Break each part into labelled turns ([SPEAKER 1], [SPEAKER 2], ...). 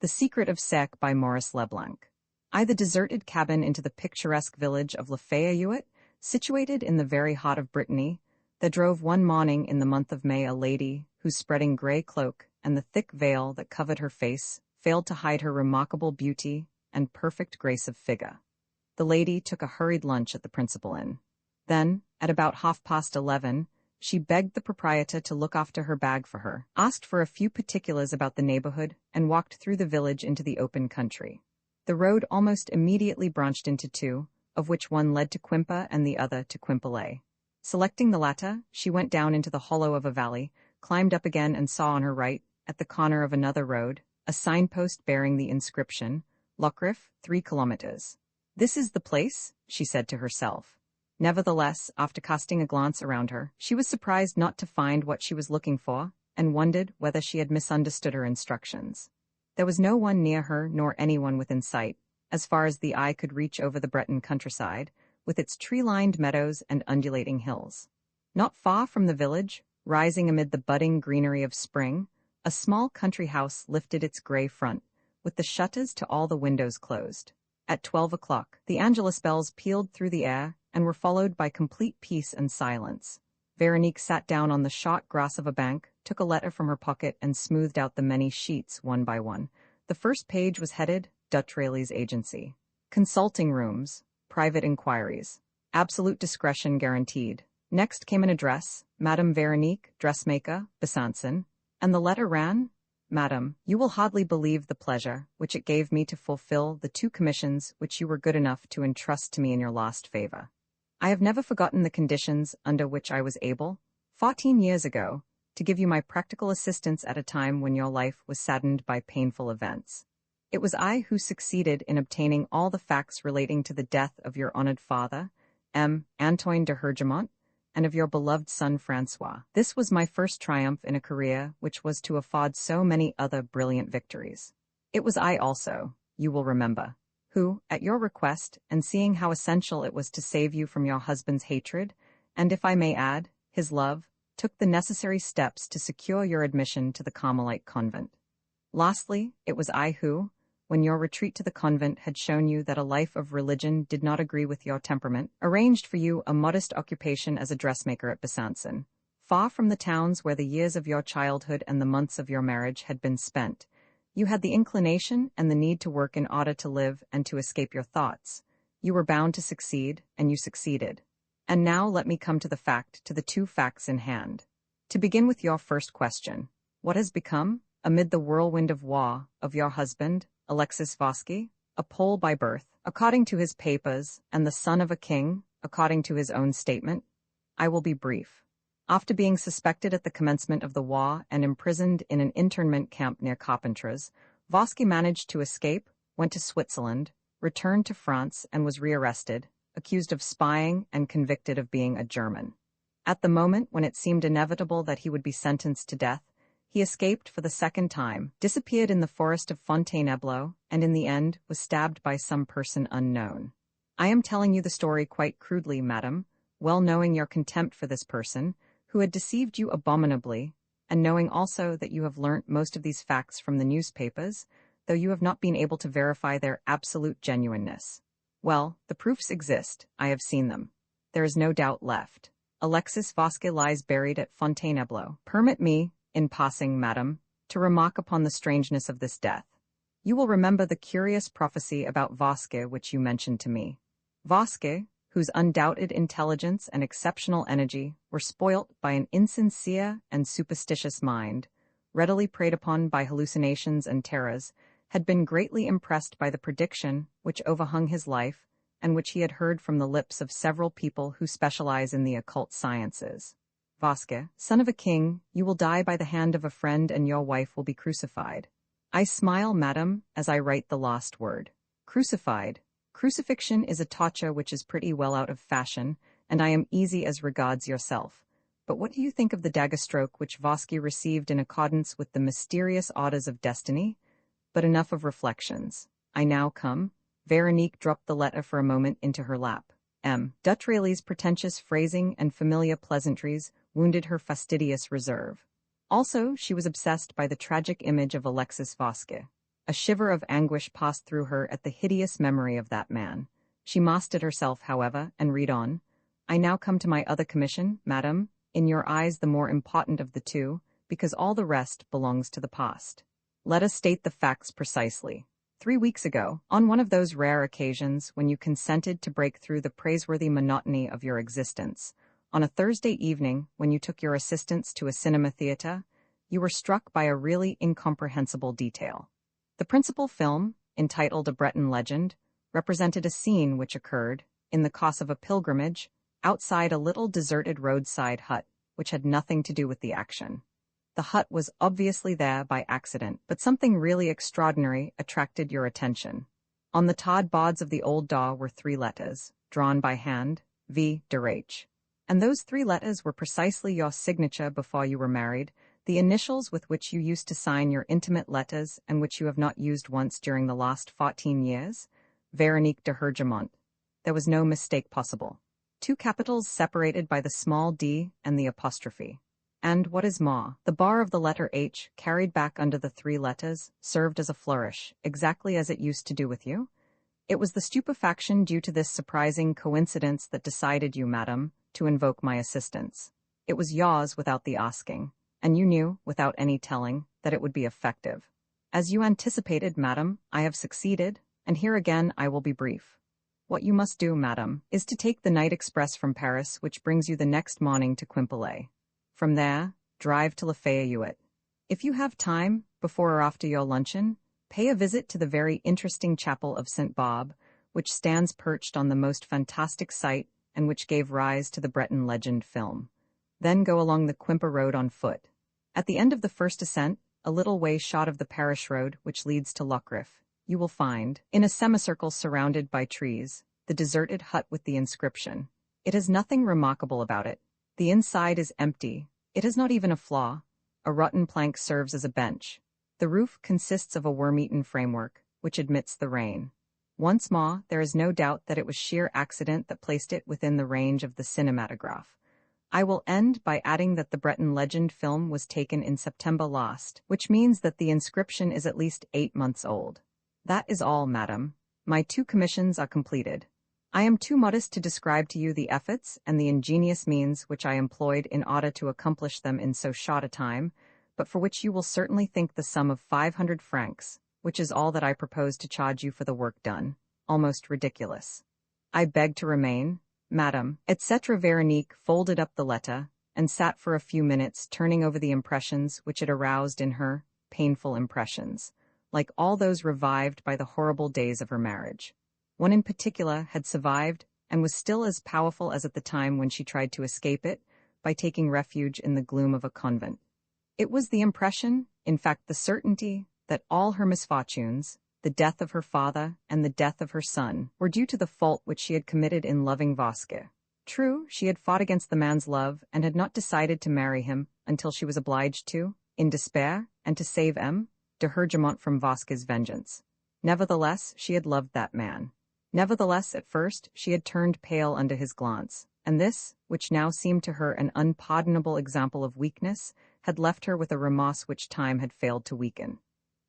[SPEAKER 1] The Secret of Sarek by Maurice Leblanc. The deserted cabin into the picturesque village of Lafayette, situated in the very heart of Brittany, there drove one morning in the month of May a lady whose spreading grey cloak and the thick veil that covered her face failed to hide her remarkable beauty and perfect grace of figure. The lady took a hurried lunch at the principal inn. Then, at about 11:30, she begged the proprietor to look after her bag for her, asked for a few particulars about the neighborhood, and walked through the village into the open country. The road almost immediately branched into two, of which one led to Quimper and the other to Quimperley. Selecting the latter, she went down into the hollow of a valley, climbed up again and saw on her right, at the corner of another road, a signpost bearing the inscription, Locriff, 3 kilometers. "This is the place," she said to herself. Nevertheless, after casting a glance around her, she was surprised not to find what she was looking for, and wondered whether she had misunderstood her instructions. There was no one near her nor anyone within sight, as far as the eye could reach over the Breton countryside, with its tree-lined meadows and undulating hills. Not far from the village, rising amid the budding greenery of spring, a small country house lifted its grey front, with the shutters to all the windows closed. At 12 o'clock, the Angelus bells pealed through the air and were followed by complete peace and silence. Veronique sat down on the short grass of a bank, took a letter from her pocket and smoothed out the many sheets one by one. The first page was headed, Dutch Rayleigh's Agency. Consulting rooms, private inquiries. Absolute discretion guaranteed. Next came an address, Madame Veronique, dressmaker, Besançon, and the letter ran, "Madam, you will hardly believe the pleasure which it gave me to fulfill the 2 commissions which you were good enough to entrust to me in your last favor. I have never forgotten the conditions under which I was able, 14 years ago, to give you my practical assistance at a time when your life was saddened by painful events. It was I who succeeded in obtaining all the facts relating to the death of your honored father, M. Antoine de Hergemont, and of your beloved son Francois. This was my first triumph in a career which was to afford so many other brilliant victories. It was I also, you will remember, who, at your request, and seeing how essential it was to save you from your husband's hatred, and if I may add, his love, took the necessary steps to secure your admission to the Carmelite convent. Lastly, it was I who, when your retreat to the convent had shown you that a life of religion did not agree with your temperament, arranged for you a modest occupation as a dressmaker at Besançon, far from the towns where the years of your childhood and the months of your marriage had been spent. You had the inclination and the need to work in order to live and to escape your thoughts. You were bound to succeed, and you succeeded. And now let me come to the 2 facts in hand. To begin with your first question, what has become, amid the whirlwind of war, of your husband, Alexis Vosky, a Pole by birth, according to his papers, and the son of a king, according to his own statement? I will be brief. After being suspected at the commencement of the war and imprisoned in an internment camp near Carpentras, Vosky managed to escape, went to Switzerland, returned to France and was rearrested, accused of spying and convicted of being a German. At the moment when it seemed inevitable that he would be sentenced to death, he escaped for the second time, disappeared in the forest of Fontainebleau, and in the end was stabbed by some person unknown. I am telling you the story quite crudely, madam, well knowing your contempt for this person, who had deceived you abominably, and knowing also that you have learnt most of these facts from the newspapers, though you have not been able to verify their absolute genuineness. Well, the proofs exist, I have seen them. There is no doubt left. Alexis Vosky lies buried at Fontainebleau. Permit me, in passing, madam, to remark upon the strangeness of this death. You will remember the curious prophecy about Vosky which you mentioned to me. Vosky, whose undoubted intelligence and exceptional energy were spoilt by an insincere and superstitious mind, readily preyed upon by hallucinations and terrors, had been greatly impressed by the prediction which overhung his life and which he had heard from the lips of several people who specialize in the occult sciences. Vosky, son of a king, you will die by the hand of a friend and your wife will be crucified. I smile, madam, as I write the last word. Crucified. Crucifixion is a torture which is pretty well out of fashion, and I am easy as regards yourself. But what do you think of the dagger stroke which Vosky received in accordance with the mysterious orders of destiny? But enough of reflections. I now come. Veronique dropped the letter for a moment into her lap. Dutch Rayleigh's pretentious phrasing and familiar pleasantries wounded her fastidious reserve. Also, she was obsessed by the tragic image of Alexis Vosky. A shiver of anguish passed through her at the hideous memory of that man. She mastered herself, however, and read on. I now come to my other commission, madam, in your eyes the more important of the two, because all the rest belongs to the past. Let us state the facts precisely. 3 weeks ago, on one of those rare occasions when you consented to break through the praiseworthy monotony of your existence, on a Thursday evening when you took your assistants to a cinema theater, you were struck by a really incomprehensible detail. The principal film, entitled A Breton Legend, represented a scene which occurred, in the course of a pilgrimage, outside a little deserted roadside hut, which had nothing to do with the action. The hut was obviously there by accident, but something really extraordinary attracted your attention. On the tarred boards of the old door were 3 letters, drawn by hand, V. H. And those 3 letters were precisely your signature before you were married, the initials with which you used to sign your intimate letters and which you have not used once during the last 14 years, Veronique de Hergemont. There was no mistake possible. 2 capitals separated by the small d and the apostrophe. And, what is more, the bar of the letter H, carried back under the 3 letters, served as a flourish, exactly as it used to do with you. It was the stupefaction due to this surprising coincidence that decided you, madam, to invoke my assistance. It was yours without the asking, and you knew, without any telling, that it would be effective. As you anticipated, madam, I have succeeded, and here again I will be brief. What you must do, madam, is to take the night express from Paris which brings you the next morning to Quimperlé. From there, drive to Lafayette. If you have time, before or after your luncheon, pay a visit to the very interesting chapel of St. Barbe, which stands perched on the most fantastic site and which gave rise to the Breton Legend film. Then go along the Quimper Road on foot. At the end of the first ascent, a little way short of the parish road which leads to Lockrif, you will find, in a semicircle surrounded by trees, the deserted hut with the inscription. It has nothing remarkable about it. The inside is empty. It has not even a flaw. A rotten plank serves as a bench. The roof consists of a worm-eaten framework, which admits the rain. Once more, there is no doubt that it was sheer accident that placed it within the range of the cinematograph. I will end by adding that the Breton Legend film was taken in September last, which means that the inscription is at least 8 months old. That is all, madam. My 2 commissions are completed. I am too modest to describe to you the efforts and the ingenious means which I employed in order to accomplish them in so short a time, but for which you will certainly think the sum of 500 francs, which is all that I propose to charge you for the work done, almost ridiculous. I beg to remain, madam, etc. Veronique folded up the letter, and sat for a few minutes turning over the impressions which it aroused in her, painful impressions, like all those revived by the horrible days of her marriage. One in particular had survived and was still as powerful as at the time when she tried to escape it by taking refuge in the gloom of a convent. It was the impression, in fact the certainty, that all her misfortunes, the death of her father and the death of her son, were due to the fault which she had committed in loving Vasque. True, she had fought against the man's love and had not decided to marry him until she was obliged to, in despair, and to save M. de Hergemont from Vasque's vengeance. Nevertheless, she had loved that man. Nevertheless, at first, she had turned pale under his glance, and this, which now seemed to her an unpardonable example of weakness, had left her with a remorse which time had failed to weaken.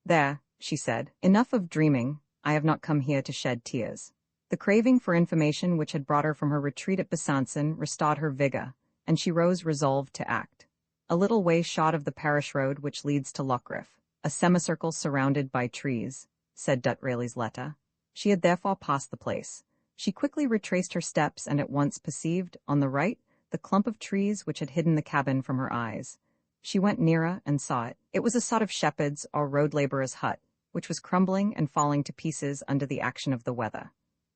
[SPEAKER 1] There, she said, enough of dreaming, I have not come here to shed tears. The craving for information which had brought her from her retreat at Besançon restored her vigor, and she rose resolved to act. A little way short of the parish road which leads to Lockrif, a semicircle surrounded by trees, said Dutrayle's letter. She had therefore passed the place. She quickly retraced her steps and at once perceived, on the right, the clump of trees which had hidden the cabin from her eyes. She went nearer and saw it. It was a sort of shepherd's or road laborer's hut, which was crumbling and falling to pieces under the action of the weather.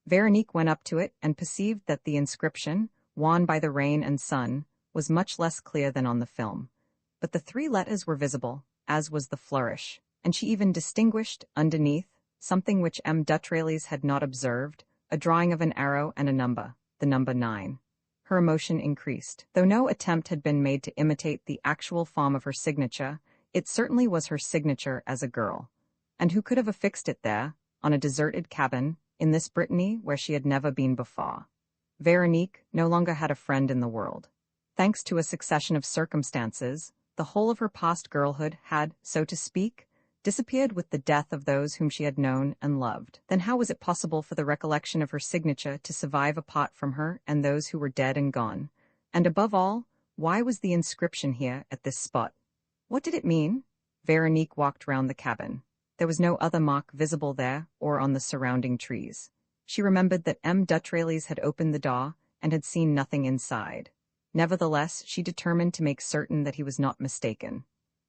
[SPEAKER 1] Veronique went up to it and perceived that the inscription, worn by the rain and sun, was much less clear than on the film. But the 3 letters were visible, as was the flourish, and she even distinguished, underneath, something which M. Dutrayle's had not observed, a drawing of an arrow and a number, the number 9. Her emotion increased. Though no attempt had been made to imitate the actual form of her signature, it certainly was her signature as a girl. And who could have affixed it there, on a deserted cabin, in this Brittany where she had never been before? Veronique no longer had a friend in the world. Thanks to a succession of circumstances, the whole of her past girlhood had, so to speak, disappeared with the death of those whom she had known and loved. Then how was it possible for the recollection of her signature to survive apart from her and those who were dead and gone? And above all, why was the inscription here at this spot? What did it mean? Veronique walked round the cabin. There was no other mark visible there or on the surrounding trees. She remembered that M. Dutrailes had opened the door and had seen nothing inside. Nevertheless, she determined to make certain that he was not mistaken.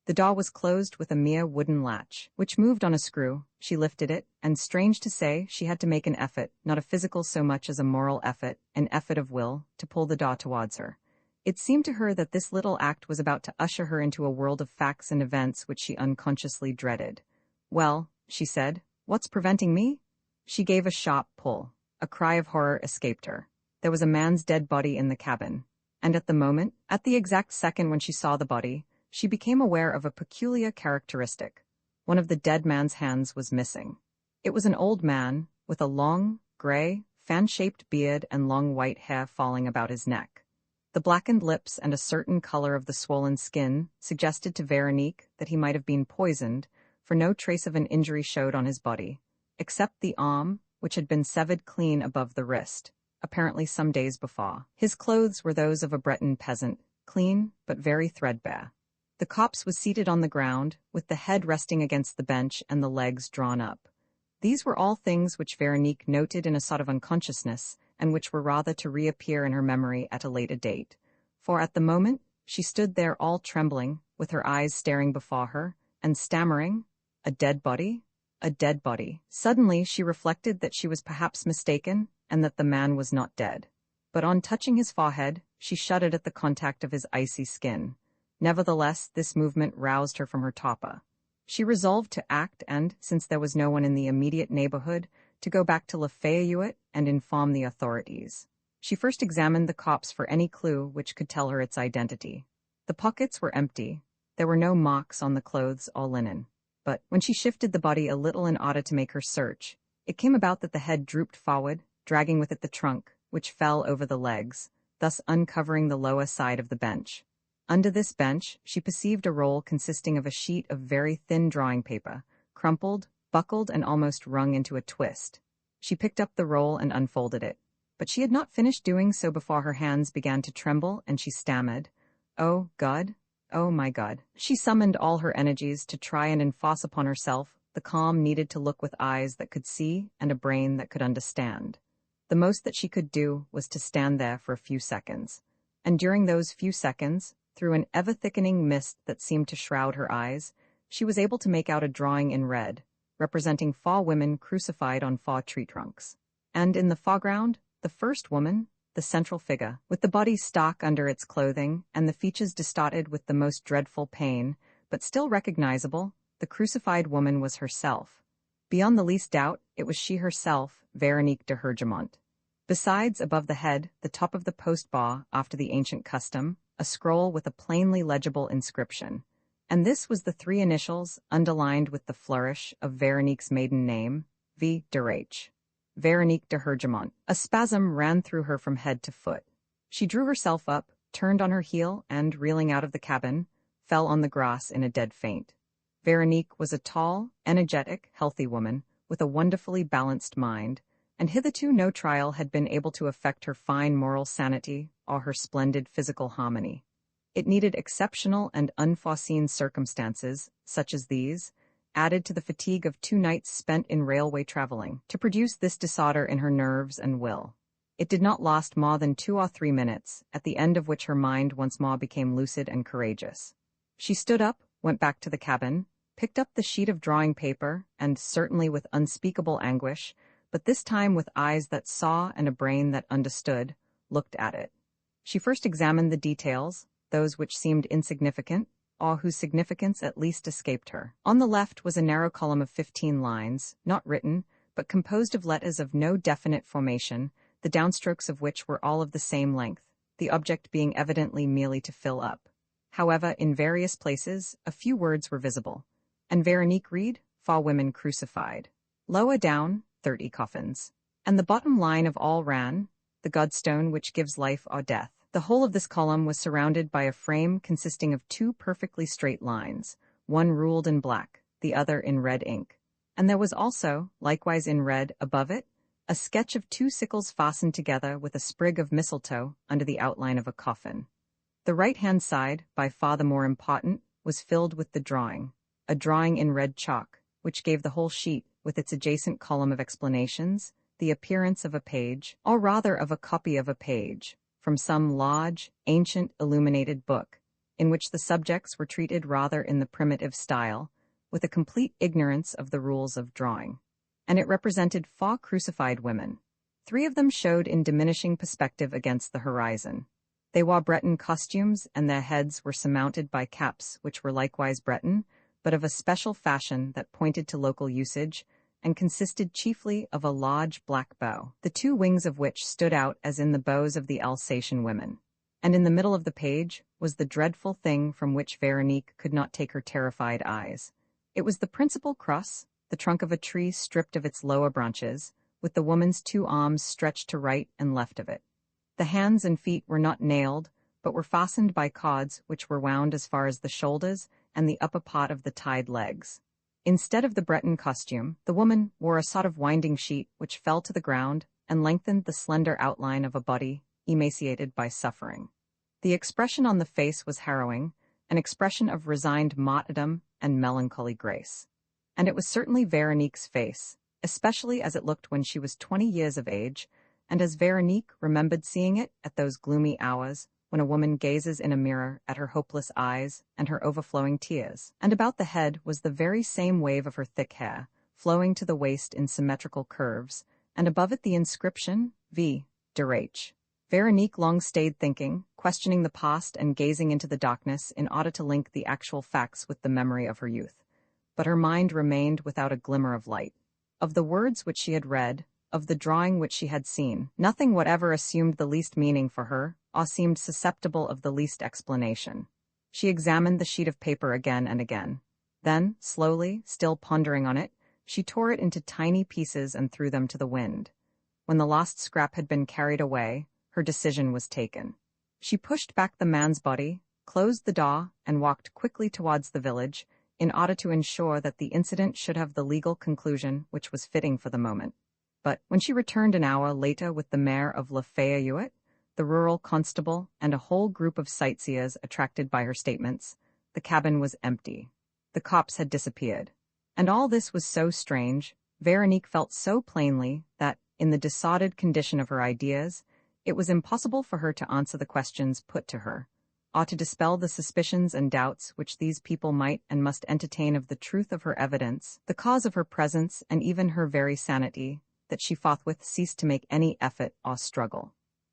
[SPEAKER 1] The door was closed with a mere wooden latch, which moved on a screw. She lifted it, and strange to say, she had to make an effort, not a physical so much as a moral effort, an effort of will, to pull the door towards her. It seemed to her that this little act was about to usher her into a world of facts and events which she unconsciously dreaded. "Well," she said, "what's preventing me?" She gave a sharp pull. A cry of horror escaped her. There was a man's dead body in the cabin. And at the exact second when she saw the body, she became aware of a peculiar characteristic. One of the dead man's hands was missing. It was an old man, with a long, gray, fan-shaped beard and long white hair falling about his neck. The blackened lips and a certain color of the swollen skin suggested to Veronique that he might have been poisoned, for no trace of an injury showed on his body, except the arm, which had been severed clean above the wrist, apparently some days before. His clothes were those of a Breton peasant, clean but very threadbare. The corpse was seated on the ground, with the head resting against the bench and the legs drawn up. These were all things which Veronique noted in a sort of unconsciousness, and which were rather to reappear in her memory at a later date. For at the moment, she stood there all trembling, with her eyes staring before her, and stammering, "A dead body? A dead body." Suddenly she reflected that she was perhaps mistaken, and that the man was not dead. But on touching his forehead, she shuddered at the contact of his icy skin. Nevertheless, this movement roused her from her torpor. She resolved to act and, since there was no one in the immediate neighborhood, to go back to Lafayette and inform the authorities. She first examined the corpse for any clue which could tell her its identity. The pockets were empty. There were no marks on the clothes or linen. But when she shifted the body a little in order to make her search, it came about that the head drooped forward, dragging with it the trunk, which fell over the legs, thus uncovering the lower side of the bench. Under this bench, she perceived a roll consisting of a sheet of very thin drawing paper, crumpled, buckled, and almost wrung into a twist. She picked up the roll and unfolded it. But she had not finished doing so before her hands began to tremble, and she stammered, "Oh, God! Oh, my God!" She summoned all her energies to try and enforce upon herself the calm needed to look with eyes that could see and a brain that could understand. The most that she could do was to stand there for a few seconds. And during those few seconds, through an ever-thickening mist that seemed to shroud her eyes, she was able to make out a drawing in red, representing 4 women crucified on 4 tree trunks. And in the foreground, the first woman, the central figure, with the body stark under its clothing and the features distorted with the most dreadful pain, but still recognizable, the crucified woman was herself. Beyond the least doubt, it was she herself, Veronique de Hergemont. Besides, above the head, the top of the post bar, after the ancient custom, a scroll with a plainly legible inscription. And this was the 3 initials, underlined with the flourish, of Veronique's maiden name, V. de H. Veronique de Hergemont. A spasm ran through her from head to foot. She drew herself up, turned on her heel, and, reeling out of the cabin, fell on the grass in a dead faint. Veronique was a tall, energetic, healthy woman, with a wonderfully balanced mind, and hitherto no trial had been able to affect her fine moral sanity or her splendid physical harmony. It needed exceptional and unforeseen circumstances, such as these, added to the fatigue of 2 nights spent in railway traveling, to produce this disorder in her nerves and will. It did not last more than 2 or 3 minutes, at the end of which her mind once more became lucid and courageous. She stood up, went back to the cabin, picked up the sheet of drawing paper, and, certainly with unspeakable anguish, but this time with eyes that saw and a brain that understood, looked at it. She first examined the details, those which seemed insignificant, or whose significance at least escaped her. On the left was a narrow column of 15 lines, not written, but composed of letters of no definite formation, the downstrokes of which were all of the same length, the object being evidently merely to fill up. However, in various places, a few words were visible. And Veronique read, 4 women crucified. Lower down, 30 coffins. And the bottom line of all ran, the godstone which gives life or death. The whole of this column was surrounded by a frame consisting of 2 perfectly straight lines, one ruled in black, the other in red ink. And there was also, likewise in red, above it, a sketch of two sickles fastened together with a sprig of mistletoe under the outline of a coffin. The right-hand side, by far the more important, was filled with the drawing, a drawing in red chalk, which gave the whole sheet, with its adjacent column of explanations, the appearance of a page, or rather of a copy of a page, from some large, ancient, illuminated book, in which the subjects were treated rather in the primitive style, with a complete ignorance of the rules of drawing. And it represented 4 crucified women. 3 of them showed in diminishing perspective against the horizon. They wore Breton costumes, and their heads were surmounted by caps which were likewise Breton, but of a special fashion that pointed to local usage, and consisted chiefly of a large black bow, the 2 wings of which stood out as in the bows of the Alsatian women. And in the middle of the page was the dreadful thing from which Veronique could not take her terrified eyes. It was the principal cross, the trunk of a tree stripped of its lower branches, with the woman's 2 arms stretched to right and left of it. The hands and feet were not nailed, but were fastened by cords which were wound as far as the shoulders and the upper part of the tied legs. Instead of the Breton costume, the woman wore a sort of winding sheet which fell to the ground and lengthened the slender outline of a body emaciated by suffering. The expression on the face was harrowing, an expression of resigned martyrdom and melancholy grace. And it was certainly Veronique's face, especially as it looked when she was 20 years of age, and as Veronique remembered seeing it at those gloomy hours when a woman gazes in a mirror at her hopeless eyes and her overflowing tears. And about the head was the very same wave of her thick hair, flowing to the waist in symmetrical curves, and above it the inscription, V. Derach. Veronique long stayed thinking, questioning the past and gazing into the darkness in order to link the actual facts with the memory of her youth. But her mind remained without a glimmer of light. Of the words which she had read, of the drawing which she had seen, nothing whatever assumed the least meaning for her, or seemed susceptible of the least explanation. She examined the sheet of paper again and again. Then, slowly, still pondering on it, she tore it into tiny pieces and threw them to the wind. When the last scrap had been carried away, her decision was taken. She pushed back the man's body, closed the door, and walked quickly towards the village, in order to ensure that the incident should have the legal conclusion which was fitting for the moment. But when she returned an hour later with the mayor of Lafayette, the rural constable, and a whole group of sightseers attracted by her statements, the cabin was empty. The cops had disappeared. And all this was so strange, Veronique felt so plainly that, in the disordered condition of her ideas, it was impossible for her to answer the questions put to her, or to dispel the suspicions and doubts which these people might and must entertain of the truth of her evidence, the cause of her presence, and even her very sanity, that she forthwith ceased to make any effort or struggle.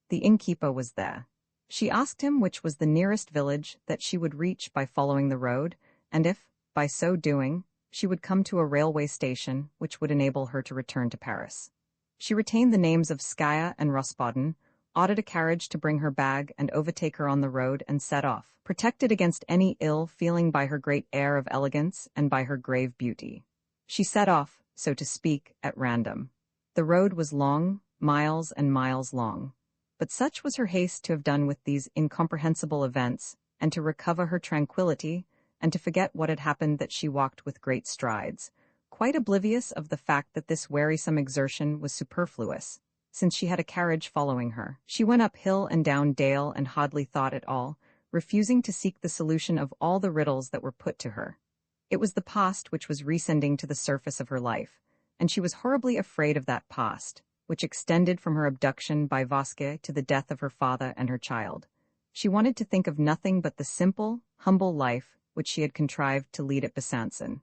[SPEAKER 1] The innkeeper was there. She asked him which was the nearest village that she would reach by following the road, and if, by so doing, she would come to a railway station which would enable her to return to Paris. She retained the names of Skaya and Rossbaden, ordered a carriage to bring her bag and overtake her on the road, and set off, protected against any ill feeling by her great air of elegance and by her grave beauty. She set off, so to speak, at random. The road was long, miles and miles long. But such was her haste to have done with these incomprehensible events, and to recover her tranquillity, and to forget what had happened, that she walked with great strides, quite oblivious of the fact that this wearisome exertion was superfluous, since she had a carriage following her. She went up hill and down dale and hardly thought at all, refusing to seek the solution of all the riddles that were put to her. It was the past which was rescinding to the surface of her life, and she was horribly afraid of that past, which extended from her abduction by Vasque to the death of her father and her child. She wanted to think of nothing but the simple, humble life which she had contrived to lead at Besançon.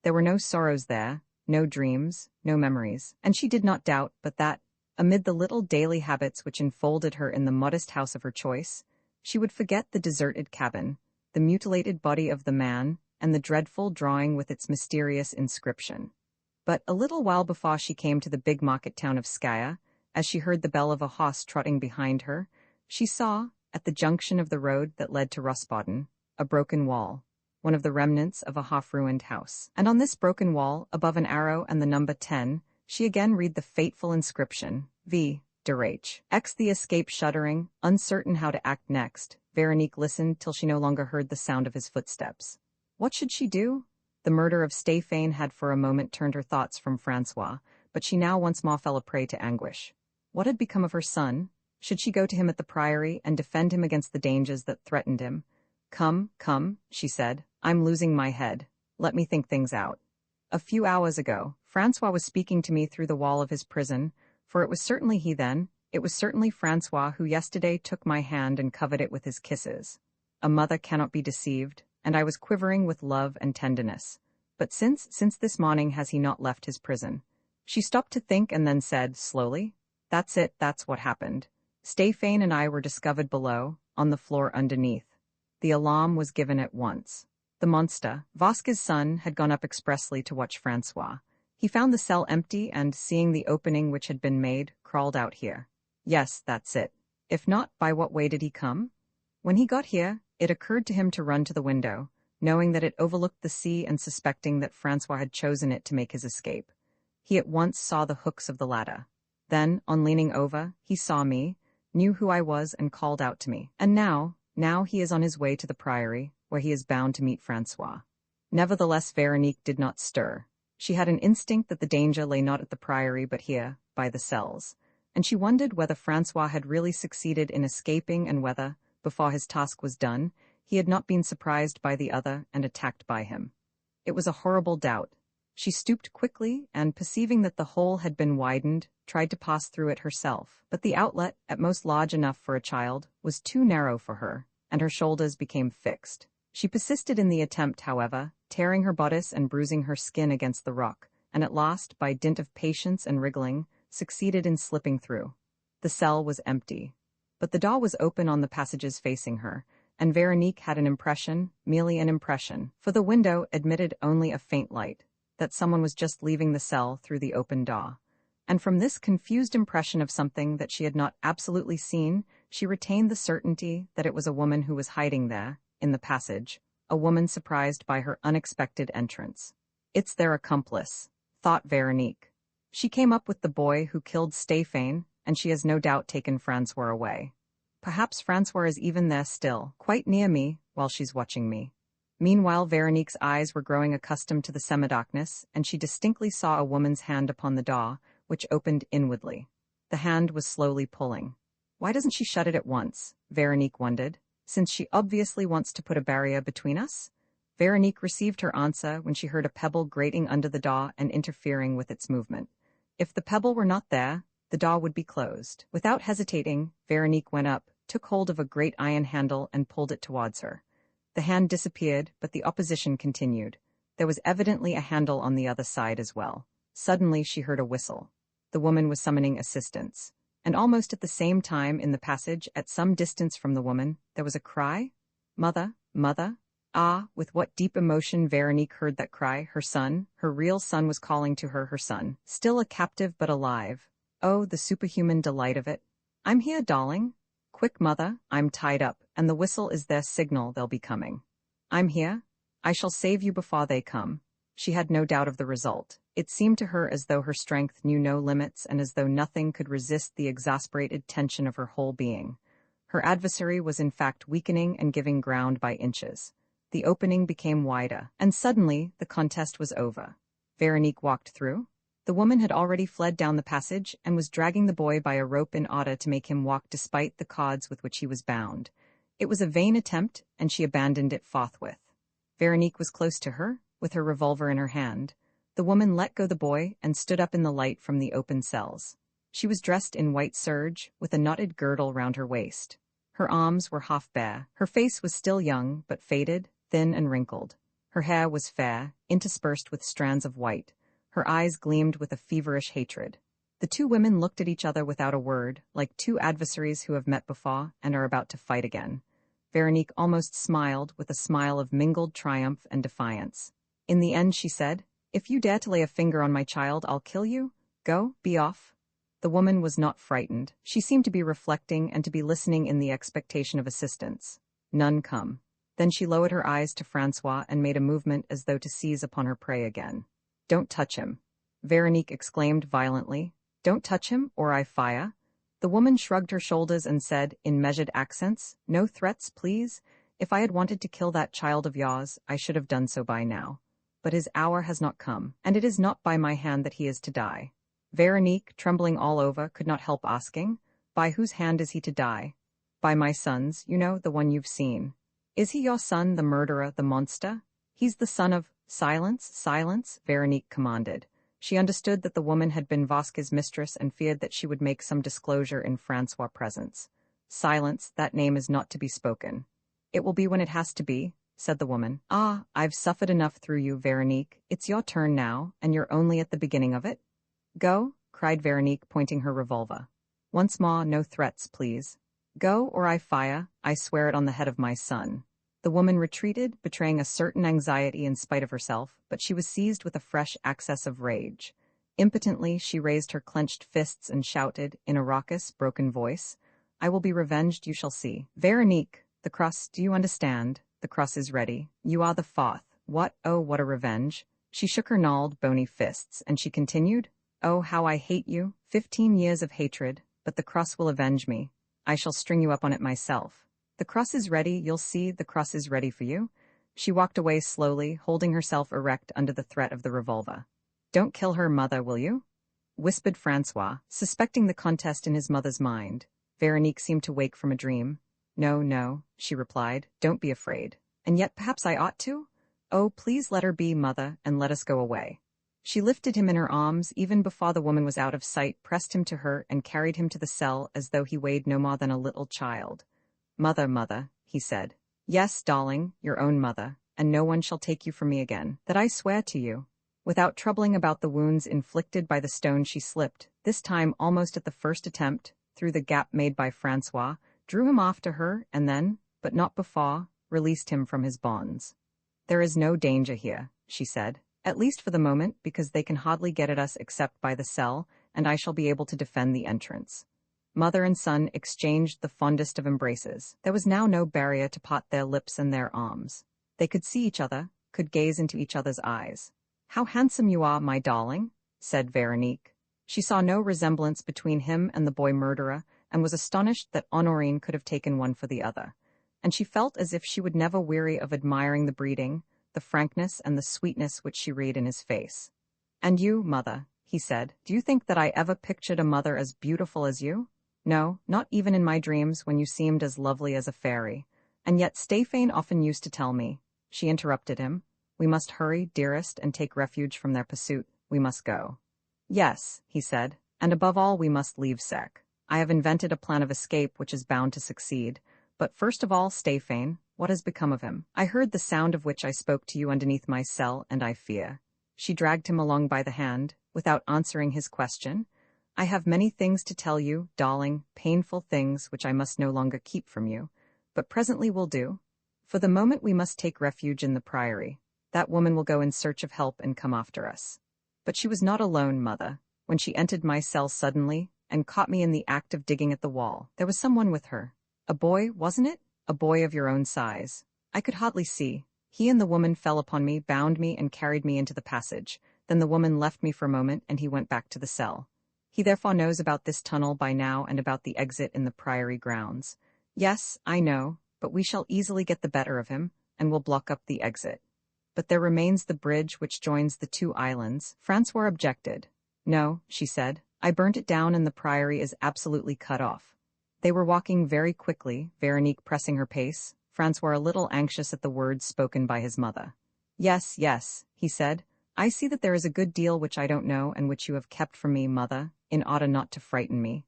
[SPEAKER 1] There were no sorrows there, no dreams, no memories, and she did not doubt but that, amid the little daily habits which enfolded her in the modest house of her choice, she would forget the deserted cabin, the mutilated body of the man, and the dreadful drawing with its mysterious inscription. But a little while before she came to the big market town of Skaya, as she heard the bell of a horse trotting behind her, she saw, at the junction of the road that led to Rossbaden, a broken wall, one of the remnants of a half-ruined house. And on this broken wall, above an arrow and the number 10, she again read the fateful inscription, V. Derach. The escape shuddering, uncertain how to act next, Veronique listened till she no longer heard the sound of his footsteps. What should she do? The murder of Stéphane had for a moment turned her thoughts from Francois, but she now once more fell a prey to anguish. What had become of her son? Should she go to him at the priory and defend him against the dangers that threatened him? Come, she said. I'm losing my head. Let me think things out. A few hours ago, Francois was speaking to me through the wall of his prison, for it was certainly he then, it was certainly Francois who yesterday took my hand and covered it with his kisses. A mother cannot be deceived, and I was quivering with love and tenderness. But since this morning has he not left his prison? She stopped to think and then said, slowly, That's it, that's what happened. Stéphane and I were discovered below, on the floor underneath. The alarm was given at once. The monster, Vasquez's son, had gone up expressly to watch Francois. He found the cell empty and, seeing the opening which had been made, crawled out here. Yes, that's it. If not, by what way did he come? When he got here, it occurred to him to run to the window, knowing that it overlooked the sea and suspecting that Francois had chosen it to make his escape. He at once saw the hooks of the ladder. Then, on leaning over, he saw me, knew who I was and called out to me. And now he is on his way to the priory, where he is bound to meet Francois. Nevertheless, Veronique did not stir. She had an instinct that the danger lay not at the priory but here, by the cells, and she wondered whether Francois had really succeeded in escaping and whether, before his task was done, he had not been surprised by the other and attacked by him. It was a horrible doubt. She stooped quickly and, perceiving that the hole had been widened, tried to pass through it herself, but the outlet, at most large enough for a child, was too narrow for her, and her shoulders became fixed. She persisted in the attempt, however, tearing her bodice and bruising her skin against the rock, and at last, by dint of patience and wriggling, succeeded in slipping through. The cell was empty, but the door was open on the passages facing her, and Veronique had an impression, merely an impression, for the window admitted only a faint light, that someone was just leaving the cell through the open door. And from this confused impression of something that she had not absolutely seen, she retained the certainty that it was a woman who was hiding there, in the passage, a woman surprised by her unexpected entrance. It's their accomplice, thought Veronique. She came up with the boy who killed Stéphane, and she has no doubt taken Francois away. Perhaps Francois is even there still, quite near me, while she's watching me. Meanwhile, Veronique's eyes were growing accustomed to the semi-darkness, and she distinctly saw a woman's hand upon the door, which opened inwardly. The hand was slowly pulling. Why doesn't she shut it at once? Veronique wondered. Since she obviously wants to put a barrier between us? Veronique received her answer when she heard a pebble grating under the door and interfering with its movement. If the pebble were not there, the door would be closed. Without hesitating, Veronique went up, took hold of a great iron handle and pulled it towards her. The hand disappeared, but the opposition continued. There was evidently a handle on the other side as well. Suddenly she heard a whistle. The woman was summoning assistance. And almost at the same time in the passage, at some distance from the woman, there was a cry. Mother, mother. Ah, with what deep emotion Veronique heard that cry. Her son, her real son, was calling to her, her son, still a captive but alive. Oh, the superhuman delight of it. I'm here, darling. Quick, mother, I'm tied up, and the whistle is their signal they'll be coming. I'm here. I shall save you before they come. She had no doubt of the result. It seemed to her as though her strength knew no limits and as though nothing could resist the exasperated tension of her whole being. Her adversary was in fact weakening and giving ground by inches. The opening became wider, and suddenly the contest was over. Veronique walked through. The woman had already fled down the passage and was dragging the boy by a rope in order to make him walk despite the cords with which he was bound. It was a vain attempt, and she abandoned it forthwith. Veronique was close to her, with her revolver in her hand. The woman let go the boy and stood up in the light from the open cells. She was dressed in white serge, with a knotted girdle round her waist. Her arms were half bare. Her face was still young, but faded, thin and wrinkled. Her hair was fair, interspersed with strands of white. Her eyes gleamed with a feverish hatred. The two women looked at each other without a word, like two adversaries who have met before and are about to fight again. Veronique almost smiled, with a smile of mingled triumph and defiance. In the end she said, "If you dare to lay a finger on my child, I'll kill you. Go, be off." The woman was not frightened. She seemed to be reflecting and to be listening in the expectation of assistance. None come. Then she lowered her eyes to Francois and made a movement as though to seize upon her prey again. "Don't touch him," Veronique exclaimed violently. "Don't touch him, or I fire." The woman shrugged her shoulders and said, in measured accents, "No threats, please. If I had wanted to kill that child of yours, I should have done so by now." but his hour has not come, and it is not by my hand that he is to die. Veronique, trembling all over, could not help asking, by whose hand is he to die? By my son's, you know, the one you've seen. Is he your son, the murderer, the monster? He's the son of— Silence, silence, Veronique commanded. She understood that the woman had been Vasquez's mistress and feared that she would make some disclosure in Francois' presence. Silence, that name is not to be spoken. It will be when it has to be, said the woman. Ah, I've suffered enough through you, Veronique. It's your turn now, and you're only at the beginning of it. Go, cried Veronique, pointing her revolver. Once more, no threats, please. Go, or I fire, I swear it on the head of my son. The woman retreated, betraying a certain anxiety in spite of herself, but she was seized with a fresh access of rage. Impotently, she raised her clenched fists and shouted, in a raucous, broken voice, I will be revenged, you shall see. Veronique, the cross, do you understand? The cross is ready. You are the fourth. What, oh, what a revenge. She shook her gnarled, bony fists, and she continued, oh, how I hate you. 15 years of hatred, but the cross will avenge me. I shall string you up on it myself. The cross is ready, you'll see, the cross is ready for you. She walked away slowly, holding herself erect under the threat of the revolver. Don't kill her, mother, will you? Whispered Francois, suspecting the contest in his mother's mind. Veronique seemed to wake from a dream. No, no, she replied, don't be afraid. And yet perhaps I ought to? Oh, please let her be, mother, and let us go away. She lifted him in her arms even before the woman was out of sight, pressed him to her, and carried him to the cell as though he weighed no more than a little child. Mother, mother, he said. Yes, darling, your own mother, and no one shall take you from me again. That I swear to you. Without troubling about the wounds inflicted by the stone, she slipped, this time almost at the first attempt, through the gap made by Francois, drew him off to her, and then, but not before, released him from his bonds. There is no danger here, she said, at least for the moment, because they can hardly get at us except by the cell, and I shall be able to defend the entrance. Mother and son exchanged the fondest of embraces. There was now no barrier to part their lips and their arms. They could see each other, could gaze into each other's eyes. How handsome you are, my darling, said Veronique. She saw no resemblance between him and the boy murderer, and was astonished that Honorine could have taken one for the other. And she felt as if she would never weary of admiring the breeding, the frankness and the sweetness which she read in his face. And you, mother, he said, do you think that I ever pictured a mother as beautiful as you? No, not even in my dreams when you seemed as lovely as a fairy. And yet Stéphane often used to tell me, she interrupted him, we must hurry, dearest, and take refuge from their pursuit. We must go. Yes, he said, and above all we must leave Sarek. I have invented a plan of escape which is bound to succeed. But first of all, Stéphane, what has become of him? I heard the sound of which I spoke to you underneath my cell, and I fear. She dragged him along by the hand, without answering his question. I have many things to tell you, darling, painful things which I must no longer keep from you, but presently will do. For the moment we must take refuge in the priory. That woman will go in search of help and come after us. But she was not alone, mother. When she entered my cell suddenly, and caught me in the act of digging at the wall, there was someone with her. A boy, wasn't it? A boy of your own size. I could hardly see. He and the woman fell upon me, bound me, and carried me into the passage. Then the woman left me for a moment, and he went back to the cell. He therefore knows about this tunnel by now and about the exit in the priory grounds. Yes, I know, but we shall easily get the better of him, and will block up the exit. But there remains the bridge which joins the two islands. Francois objected. No, she said, I burnt it down and the priory is absolutely cut off. They were walking very quickly, Veronique pressing her pace, Francois a little anxious at the words spoken by his mother. Yes, yes, he said, I see that there is a good deal which I don't know and which you have kept from me, mother, in order not to frighten me.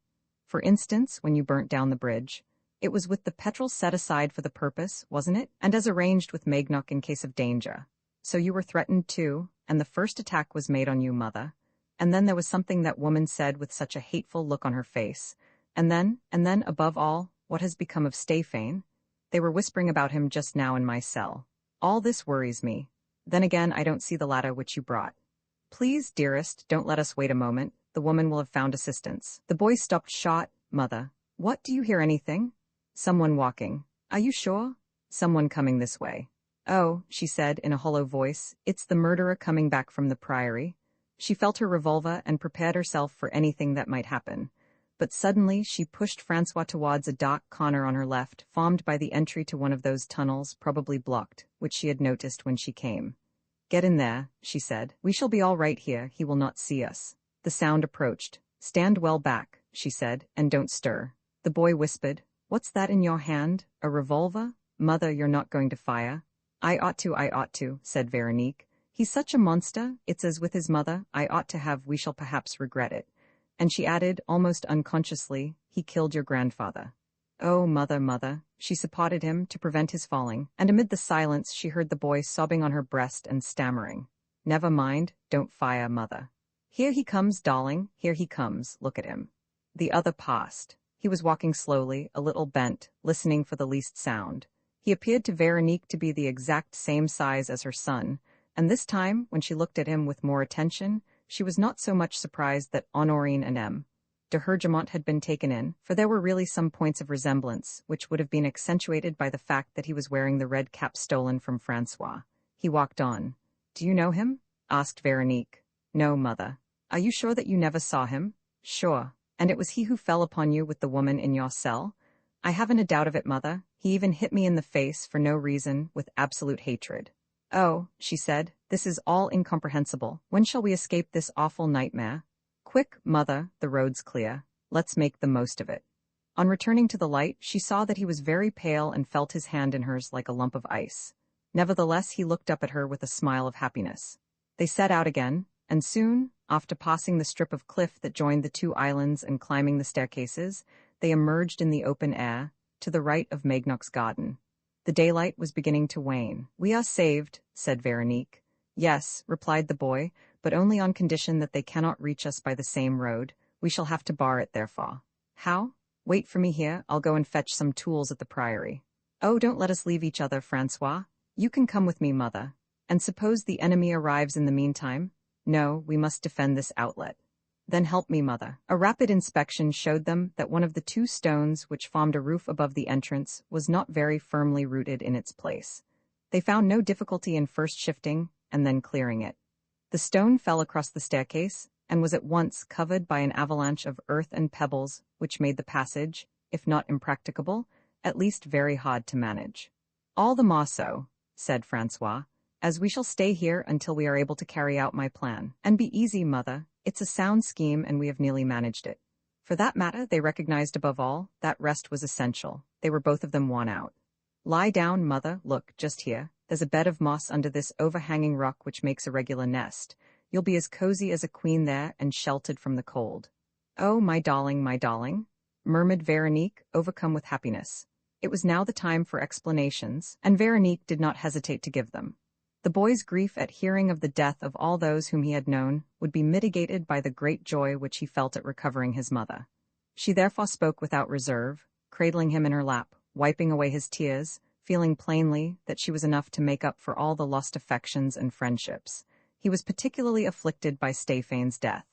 [SPEAKER 1] For instance, when you burnt down the bridge, it was with the petrol set aside for the purpose, wasn't it? And as arranged with Maignoc in case of danger. So you were threatened too, and the first attack was made on you, mother. And then there was something that woman said with such a hateful look on her face. And then, above all, what has become of Stéphane? They were whispering about him just now in my cell. All this worries me. Then again, I don't see the ladder which you brought. Please, dearest, don't let us wait a moment. The woman will have found assistance. The boy stopped short. Mother, what, do you hear anything? Someone walking. Are you sure? Someone coming this way. Oh, she said in a hollow voice, it's the murderer coming back from the priory. She felt her revolver and prepared herself for anything that might happen. But suddenly she pushed Francois towards a dark corner on her left, formed by the entry to one of those tunnels, probably blocked, which she had noticed when she came. Get in there, she said. We shall be all right here, he will not see us. The sound approached. Stand well back, she said, and don't stir. The boy whispered, What's that in your hand? A revolver? Mother, you're not going to fire. I ought to, said Veronique. He's such a monster, it's as with his mother, we shall perhaps regret it. And she added, almost unconsciously, he killed your grandfather. Oh, mother, she supported him to prevent his falling, and amid the silence she heard the boy sobbing on her breast and stammering. Never mind, don't fire, mother. Here he comes, darling, here he comes, look at him. The other passed. He was walking slowly, a little bent, listening for the least sound. He appeared to Veronique to be the exact same size as her son, and this time, when she looked at him with more attention, she was not so much surprised that Honorine and M. de Hergemont had been taken in, for there were really some points of resemblance, which would have been accentuated by the fact that he was wearing the red cap stolen from Francois. He walked on. Do you know him? Asked Veronique. No, mother. Are you sure that you never saw him? Sure. And it was he who fell upon you with the woman in your cell? I haven't a doubt of it, mother. He even hit me in the face for no reason, with absolute hatred. Oh, she said, this is all incomprehensible. When shall we escape this awful nightmare? Quick, mother, the road's clear. Let's make the most of it. On returning to the light, she saw that he was very pale and felt his hand in hers like a lump of ice. Nevertheless, he looked up at her with a smile of happiness. They set out again, and soon, after passing the strip of cliff that joined the two islands and climbing the staircases, they emerged in the open air, to the right of Magnoc's garden. The daylight was beginning to wane. We are saved, said Veronique. Yes, replied the boy, but only on condition that they cannot reach us by the same road. We shall have to bar it therefore. How? Wait for me here, I'll go and fetch some tools at the priory. Oh, don't let us leave each other, Francois. You can come with me, mother. And suppose the enemy arrives in the meantime? No, we must defend this outlet. Then help me, mother. A rapid inspection showed them that one of the two stones which formed a roof above the entrance was not very firmly rooted in its place. They found no difficulty in first shifting and then clearing it. The stone fell across the staircase and was at once covered by an avalanche of earth and pebbles which made the passage, if not impracticable, at least very hard to manage. All the more so, said Francois, as we shall stay here until we are able to carry out my plan. And be easy, mother. It's a sound scheme and we have nearly managed it. For that matter, they recognized above all that rest was essential. They were both of them worn out. Lie down, mother, look, just here. There's a bed of moss under this overhanging rock which makes a regular nest. You'll be as cozy as a queen there and sheltered from the cold. Oh, my darling, murmured Veronique, overcome with happiness. It was now the time for explanations, and Veronique did not hesitate to give them. The boy's grief at hearing of the death of all those whom he had known would be mitigated by the great joy which he felt at recovering his mother. She therefore spoke without reserve, cradling him in her lap, wiping away his tears, feeling plainly that she was enough to make up for all the lost affections and friendships. He was particularly afflicted by Stéphane's death.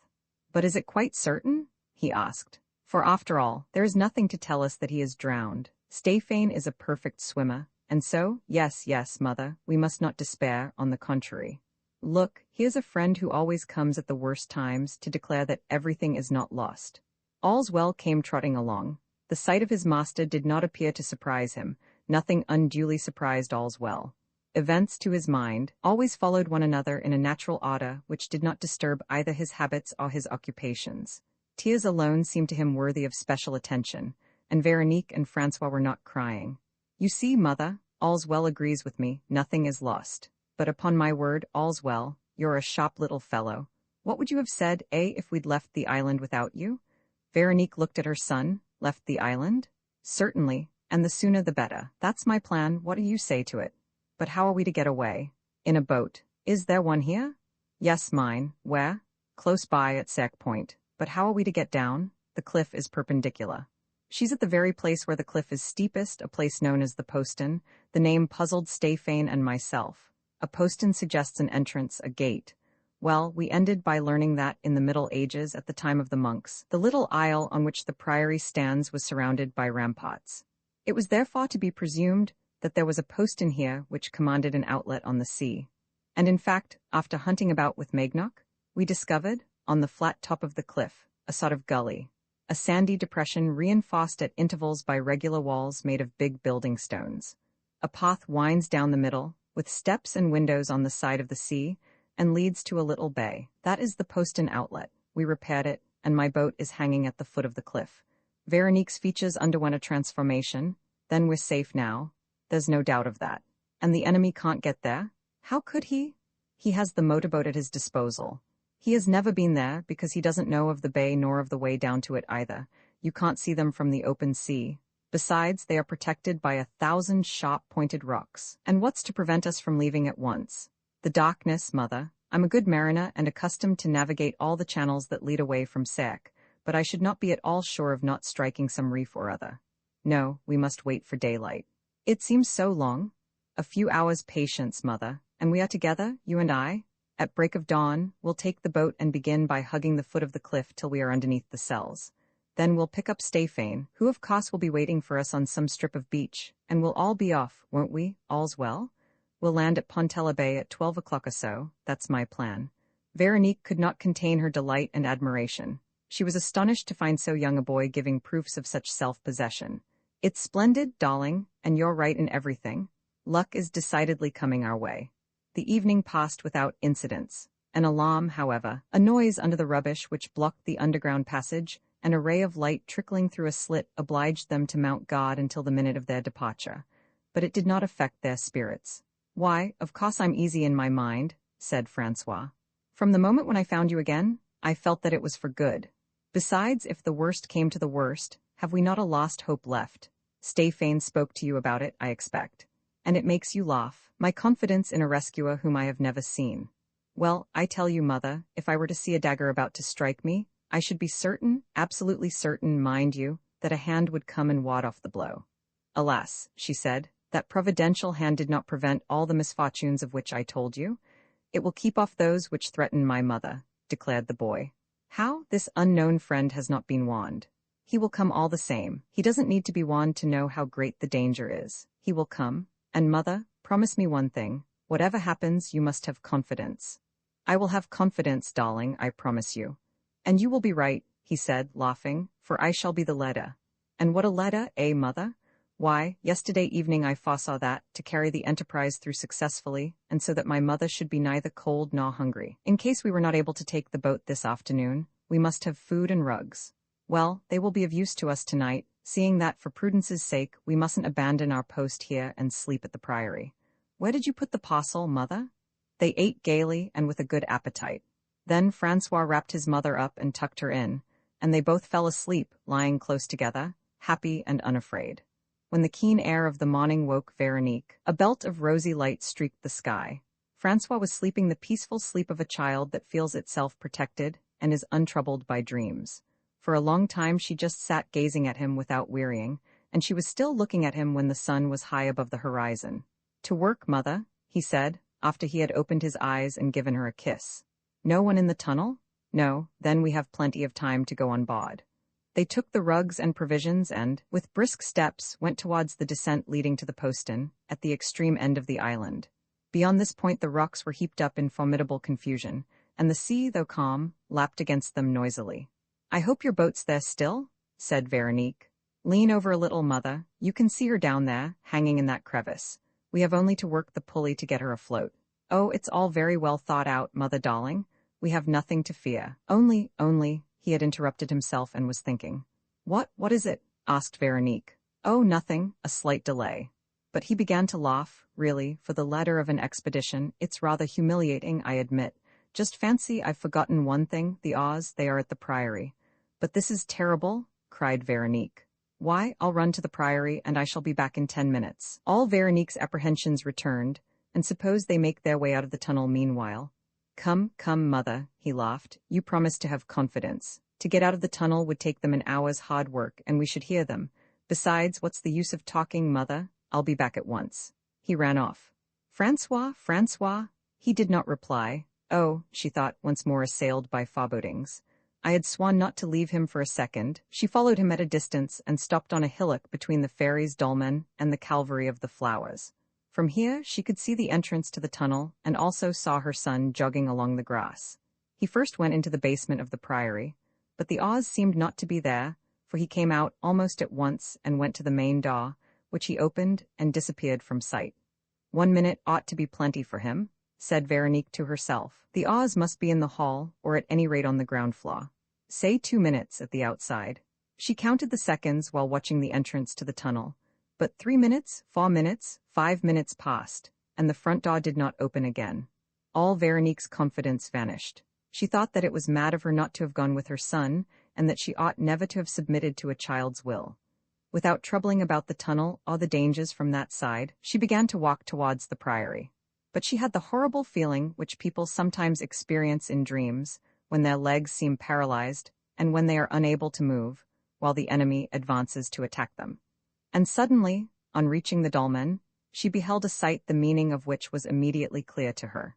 [SPEAKER 1] But is it quite certain? He asked. For after all, there is nothing to tell us that he is drowned. Stéphane is a perfect swimmer. And so, yes, mother, we must not despair, on the contrary. Look, here's a friend who always comes at the worst times to declare that everything is not lost. Allswell came trotting along. The sight of his master did not appear to surprise him. Nothing unduly surprised Allswell. Events, to his mind, always followed one another in a natural order which did not disturb either his habits or his occupations. Tears alone seemed to him worthy of special attention, and Veronique and Francois were not crying. You see, mother, all's well agrees with me, nothing is lost. But upon my word, all's well, you're a sharp little fellow. What would you have said, if we'd left the island without you? Veronique looked at her son. Left the island? Certainly, and the sooner the better. That's my plan, what do you say to it? But how are we to get away? In a boat. Is there one here? Yes, mine. Where? Close by at Sarek Point. But how are we to get down? The cliff is perpendicular. She's at the very place where the cliff is steepest, a place known as the Postern. The name puzzled Stéphane and myself. A postern suggests an entrance, a gate. Well, we ended by learning that, in the Middle Ages, at the time of the monks, the little isle on which the priory stands was surrounded by ramparts. It was therefore to be presumed that there was a postern here which commanded an outlet on the sea. And in fact, after hunting about with Magnoc, we discovered, on the flat top of the cliff, a sort of gully. A sandy depression reinforced at intervals by regular walls made of big building stones. A path winds down the middle, with steps and windows on the side of the sea, and leads to a little bay. That is the Poston outlet. We repaired it, and my boat is hanging at the foot of the cliff. Veronique's features underwent a transformation. Then we're safe now. There's no doubt of that. And the enemy can't get there? How could he? He has the motorboat at his disposal. He has never been there because he doesn't know of the bay nor of the way down to it either. You can't see them from the open sea. Besides, they are protected by 1,000 sharp-pointed rocks. And what's to prevent us from leaving at once? The darkness, mother. I'm a good mariner and accustomed to navigate all the channels that lead away from Sarek, but I should not be at all sure of not striking some reef or other. No, we must wait for daylight. It seems so long. A few hours' patience, mother, and we are together, you and I. At break of dawn, we'll take the boat and begin by hugging the foot of the cliff till we are underneath the cells. Then we'll pick up Stefan, who of course will be waiting for us on some strip of beach, and we'll all be off, won't we? All's well? We'll land at Pontella Bay at 12 o'clock or so. That's my plan. Veronique could not contain her delight and admiration. She was astonished to find so young a boy giving proofs of such self-possession. It's splendid, darling, and you're right in everything. Luck is decidedly coming our way. The evening passed without incidents. An alarm, however, a noise under the rubbish which blocked the underground passage, and a ray of light trickling through a slit obliged them to mount guard until the minute of their departure. But it did not affect their spirits. Why, of course I'm easy in my mind, said Francois. From the moment when I found you again, I felt that it was for good. Besides, if the worst came to the worst, have we not a lost hope left? Stefan spoke to you about it, I expect. And it makes you laugh, my confidence in a rescuer whom I have never seen. Well, I tell you, mother, if I were to see a dagger about to strike me, I should be certain, absolutely certain, mind you, that a hand would come and ward off the blow. Alas, she said, that providential hand did not prevent all the misfortunes of which I told you. It will keep off those which threaten my mother, declared the boy. How? This unknown friend has not been warned. He will come all the same. He doesn't need to be warned to know how great the danger is. He will come. And mother, promise me one thing. Whatever happens, you must have confidence. I will have confidence, darling, I promise you. And you will be right, he said, laughing, for I shall be the leader. And what a leader, eh, mother? Why, yesterday evening I foresaw that, to carry the enterprise through successfully, and so that my mother should be neither cold nor hungry. In case we were not able to take the boat this afternoon, we must have food and rugs. Well, they will be of use to us tonight, seeing that for prudence's sake we mustn't abandon our post here and sleep at the priory. Where did you put the parcel, mother? They ate gaily and with a good appetite. Then Francois wrapped his mother up and tucked her in, and they both fell asleep, lying close together, happy and unafraid. When the keen air of the morning woke Veronique, a belt of rosy light streaked the sky. Francois was sleeping the peaceful sleep of a child that feels itself protected and is untroubled by dreams. For a long time she just sat gazing at him without wearying, and she was still looking at him when the sun was high above the horizon. To work, mother, he said, after he had opened his eyes and given her a kiss. No one in the tunnel? No, then we have plenty of time to go on board. They took the rugs and provisions and, with brisk steps, went towards the descent leading to the Poston, at the extreme end of the island. Beyond this point the rocks were heaped up in formidable confusion, and the sea, though calm, lapped against them noisily. I hope your boat's there still, said Veronique. Lean over a little, mother. You can see her down there, hanging in that crevice. We have only to work the pulley to get her afloat. Oh, it's all very well thought out, mother darling. We have nothing to fear. Only, he had interrupted himself and was thinking. What is it? Asked Veronique. Oh, nothing, a slight delay. But he began to laugh, really, for the leader of an expedition, it's rather humiliating, I admit. Just fancy, I've forgotten one thing, the Oz, they are at the priory. But this is terrible, cried Veronique. Why, I'll run to the priory, and I shall be back in 10 minutes. All Veronique's apprehensions returned, and suppose they make their way out of the tunnel meanwhile. Come, mother, he laughed, you promised to have confidence. To get out of the tunnel would take them an hour's hard work, and we should hear them. Besides, what's the use of talking, mother? I'll be back at once. He ran off. Francois? He did not reply. Oh, she thought, once more assailed by forebodings. I had sworn not to leave him for a second. She followed him at a distance and stopped on a hillock between the Fairies' Dolmen and the Calvary of the Flowers. From here she could see the entrance to the tunnel and also saw her son jogging along the grass. He first went into the basement of the priory, but the Oz seemed not to be there, for he came out almost at once and went to the main door, which he opened and disappeared from sight. 1 minute ought to be plenty for him, said Veronique to herself. The Oz must be in the hall, or at any rate on the ground floor. Say 2 minutes at the outside. She counted the seconds while watching the entrance to the tunnel. But 3 minutes, 4 minutes, 5 minutes passed, and the front door did not open again. All Veronique's confidence vanished. She thought that it was mad of her not to have gone with her son, and that she ought never to have submitted to a child's will. Without troubling about the tunnel or the dangers from that side, she began to walk towards the priory. But she had the horrible feeling which people sometimes experience in dreams, when their legs seem paralyzed, and when they are unable to move, while the enemy advances to attack them. And suddenly, on reaching the dolmen, she beheld a sight the meaning of which was immediately clear to her.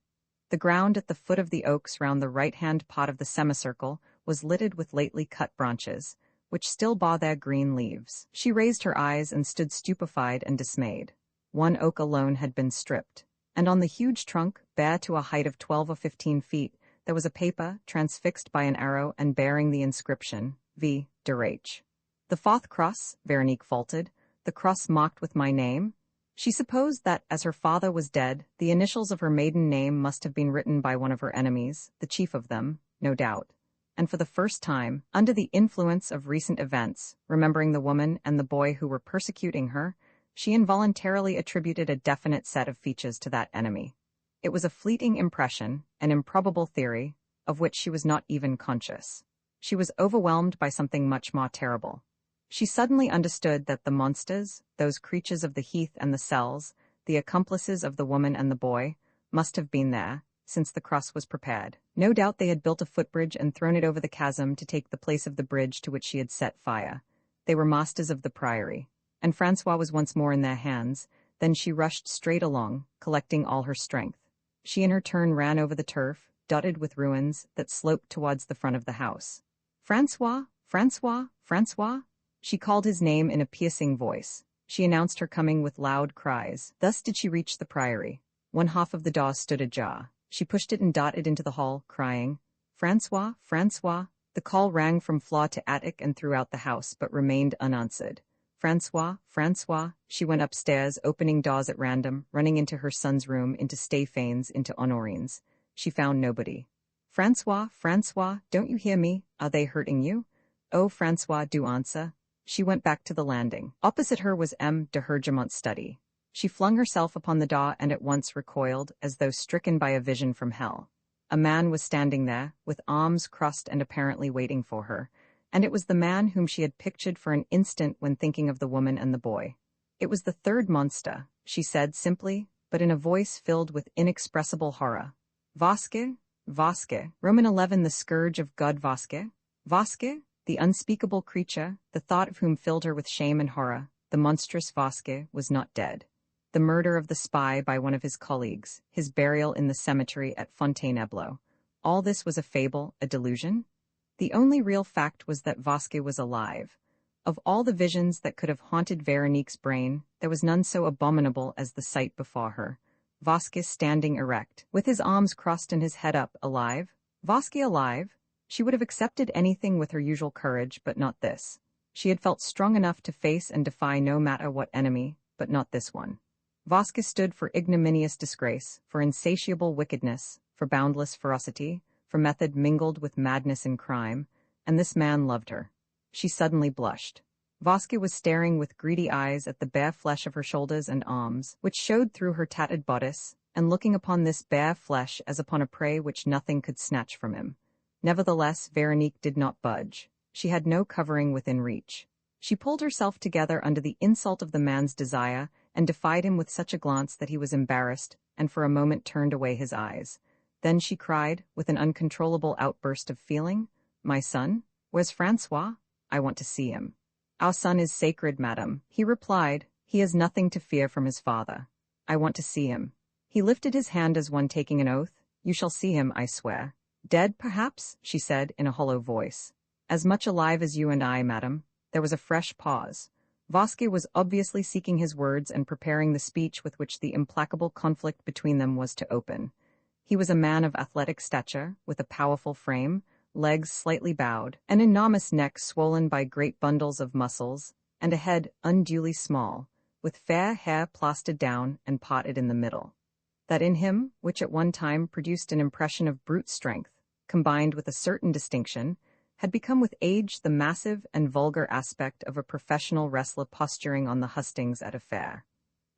[SPEAKER 1] The ground at the foot of the oaks round the right-hand part of the semicircle was littered with lately cut branches, which still bore their green leaves. She raised her eyes and stood stupefied and dismayed. One oak alone had been stripped, and on the huge trunk, bare to a height of 12 or 15 feet, there was a paper transfixed by an arrow and bearing the inscription, V. de H. The fourth cross, Veronique faltered, the cross marked with my name. She supposed that, as her father was dead, the initials of her maiden name must have been written by one of her enemies, the chief of them, no doubt. And for the first time, under the influence of recent events, remembering the woman and the boy who were persecuting her, she involuntarily attributed a definite set of features to that enemy. It was a fleeting impression, an improbable theory, of which she was not even conscious. She was overwhelmed by something much more terrible. She suddenly understood that the monsters, those creatures of the heath and the cells, the accomplices of the woman and the boy, must have been there, since the cross was prepared. No doubt they had built a footbridge and thrown it over the chasm to take the place of the bridge to which she had set fire. They were masters of the priory, and Francois was once more in their hands. Then she rushed straight along, collecting all her strength. She in her turn ran over the turf, dotted with ruins, that sloped towards the front of the house. Francois, Francois, Francois! She called his name in a piercing voice. She announced her coming with loud cries. Thus did she reach the priory. One half of the door stood ajar. She pushed it and darted into the hall, crying, Francois, Francois! The call rang from floor to attic and throughout the house, but remained unanswered. Francois, Francois! She went upstairs, opening doors at random, running into her son's room, into Stéphane's, into Honorine's. She found nobody. Francois, Francois, don't you hear me? Are they hurting you? Oh, Francois, do answer. She went back to the landing. Opposite her was M. de Hergemont's study. She flung herself upon the door and at once recoiled, as though stricken by a vision from hell. A man was standing there, with arms crossed and apparently waiting for her, and it was the man whom she had pictured for an instant when thinking of the woman and the boy. It was the third monster, she said simply, but in a voice filled with inexpressible horror. Vasque? Vasque, Roman 11, the scourge of God Vasque? Vasque? The unspeakable creature, the thought of whom filled her with shame and horror, the monstrous Vasque, was not dead. The murder of the spy by one of his colleagues, his burial in the cemetery at Fontainebleau, all this was a fable, a delusion? The only real fact was that Vasque was alive. Of all the visions that could have haunted Veronique's brain, there was none so abominable as the sight before her. Vasque standing erect, with his arms crossed and his head up, alive? Vasque alive? She would have accepted anything with her usual courage, but not this. She had felt strong enough to face and defy no matter what enemy, but not this one. Vasque stood for ignominious disgrace, for insatiable wickedness, for boundless ferocity, for method mingled with madness and crime, and this man loved her. She suddenly blushed. Vasque was staring with greedy eyes at the bare flesh of her shoulders and arms, which showed through her tattered bodice, and looking upon this bare flesh as upon a prey which nothing could snatch from him. Nevertheless, Veronique did not budge. She had no covering within reach. She pulled herself together under the insult of the man's desire, and defied him with such a glance that he was embarrassed, and for a moment turned away his eyes. Then she cried, with an uncontrollable outburst of feeling, My son? Where's Francois? I want to see him. Our son is sacred, madam, he replied. He has nothing to fear from his father. I want to see him. He lifted his hand as one taking an oath. You shall see him, I swear. Dead, perhaps? She said, in a hollow voice. As much alive as you and I, madam. There was a fresh pause. Vasque was obviously seeking his words and preparing the speech with which the implacable conflict between them was to open. He was a man of athletic stature, with a powerful frame, legs slightly bowed, an enormous neck swollen by great bundles of muscles, and a head unduly small, with fair hair plastered down and parted in the middle. That in him, which at one time produced an impression of brute strength, combined with a certain distinction, had become with age the massive and vulgar aspect of a professional wrestler posturing on the hustings at a fair.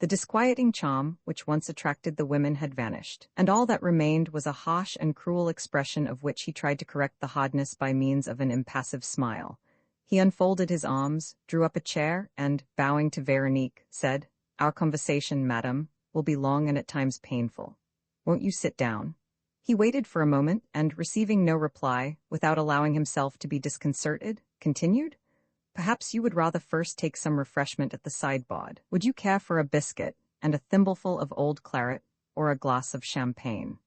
[SPEAKER 1] The disquieting charm which once attracted the women had vanished, and all that remained was a harsh and cruel expression of which he tried to correct the hardness by means of an impassive smile. He unfolded his arms, drew up a chair, and, bowing to Veronique, said, "Our conversation, madam, will be long and at times painful. Won't you sit down?" He waited for a moment, and, receiving no reply, without allowing himself to be disconcerted, continued, "Perhaps you would rather first take some refreshment at the sideboard. Would you care for a biscuit, and a thimbleful of old claret, or a glass of champagne?"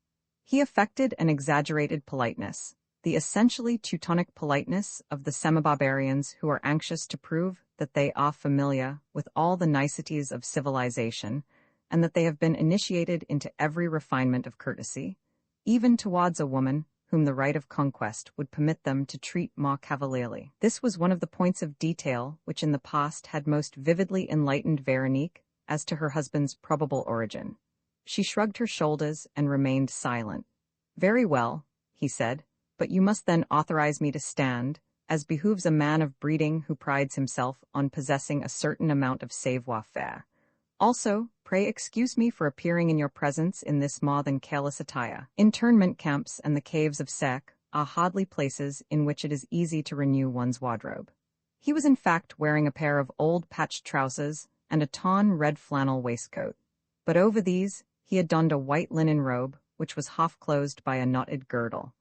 [SPEAKER 1] He affected an exaggerated politeness, the essentially Teutonic politeness of the semi-barbarians who are anxious to prove that they are familiar with all the niceties of civilization, and that they have been initiated into every refinement of courtesy, even towards a woman whom the right of conquest would permit them to treat more cavalierly. This was one of the points of detail which in the past had most vividly enlightened Veronique as to her husband's probable origin. She shrugged her shoulders and remained silent. "Very well," he said, "but you must then authorize me to stand, as behooves a man of breeding who prides himself on possessing a certain amount of savoir-faire. Also, pray excuse me for appearing in your presence in this more than careless attire. Internment camps and the caves of Sarek are hardly places in which it is easy to renew one's wardrobe." He was in fact wearing a pair of old patched trousers and a torn red flannel waistcoat. But over these, he had donned a white linen robe, which was half-closed by a knotted girdle.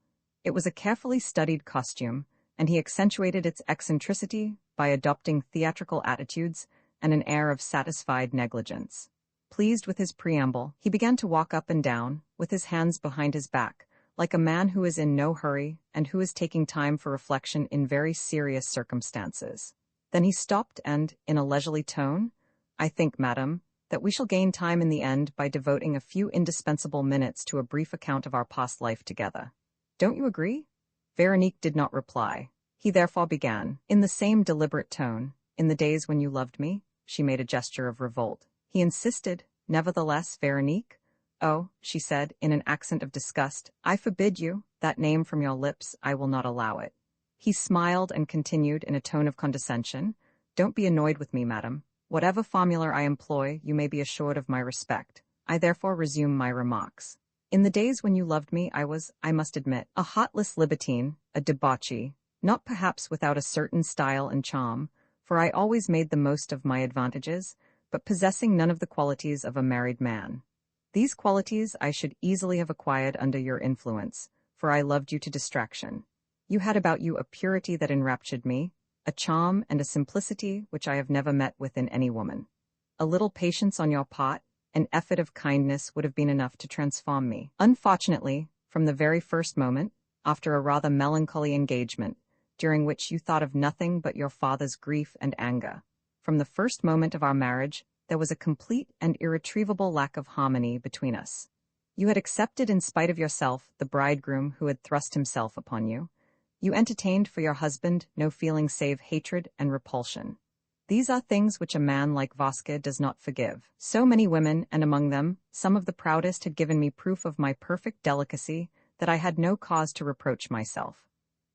[SPEAKER 1] It was a carefully studied costume, and he accentuated its eccentricity by adopting theatrical attitudes and an air of satisfied negligence. Pleased with his preamble, he began to walk up and down, with his hands behind his back, like a man who is in no hurry and who is taking time for reflection in very serious circumstances. Then he stopped and, in a leisurely tone, "I think, madam, that we shall gain time in the end by devoting a few indispensable minutes to a brief account of our past life together. Don't you agree?" Veronique did not reply. He therefore began, in the same deliberate tone, "In the days when you loved me?" She made a gesture of revolt. He insisted, "Nevertheless, Veronique?" "Oh," she said, in an accent of disgust, "I forbid you, that name from your lips, I will not allow it." He smiled and continued in a tone of condescension, "Don't be annoyed with me, madam. Whatever formula I employ, you may be assured of my respect. I therefore resume my remarks. In the days when you loved me, I was, I must admit, a heartless libertine, a debauchee, not perhaps without a certain style and charm, for I always made the most of my advantages, but possessing none of the qualities of a married man. These qualities I should easily have acquired under your influence, for I loved you to distraction. You had about you a purity that enraptured me, a charm and a simplicity which I have never met with in any woman. A little patience on your part, an effort of kindness would have been enough to transform me. Unfortunately, from the very first moment, after a rather melancholy engagement, during which you thought of nothing but your father's grief and anger, from the first moment of our marriage, there was a complete and irretrievable lack of harmony between us. You had accepted in spite of yourself the bridegroom who had thrust himself upon you. You entertained for your husband no feeling save hatred and repulsion. These are things which a man like Vasque does not forgive. So many women, and among them, some of the proudest, had given me proof of my perfect delicacy, that I had no cause to reproach myself.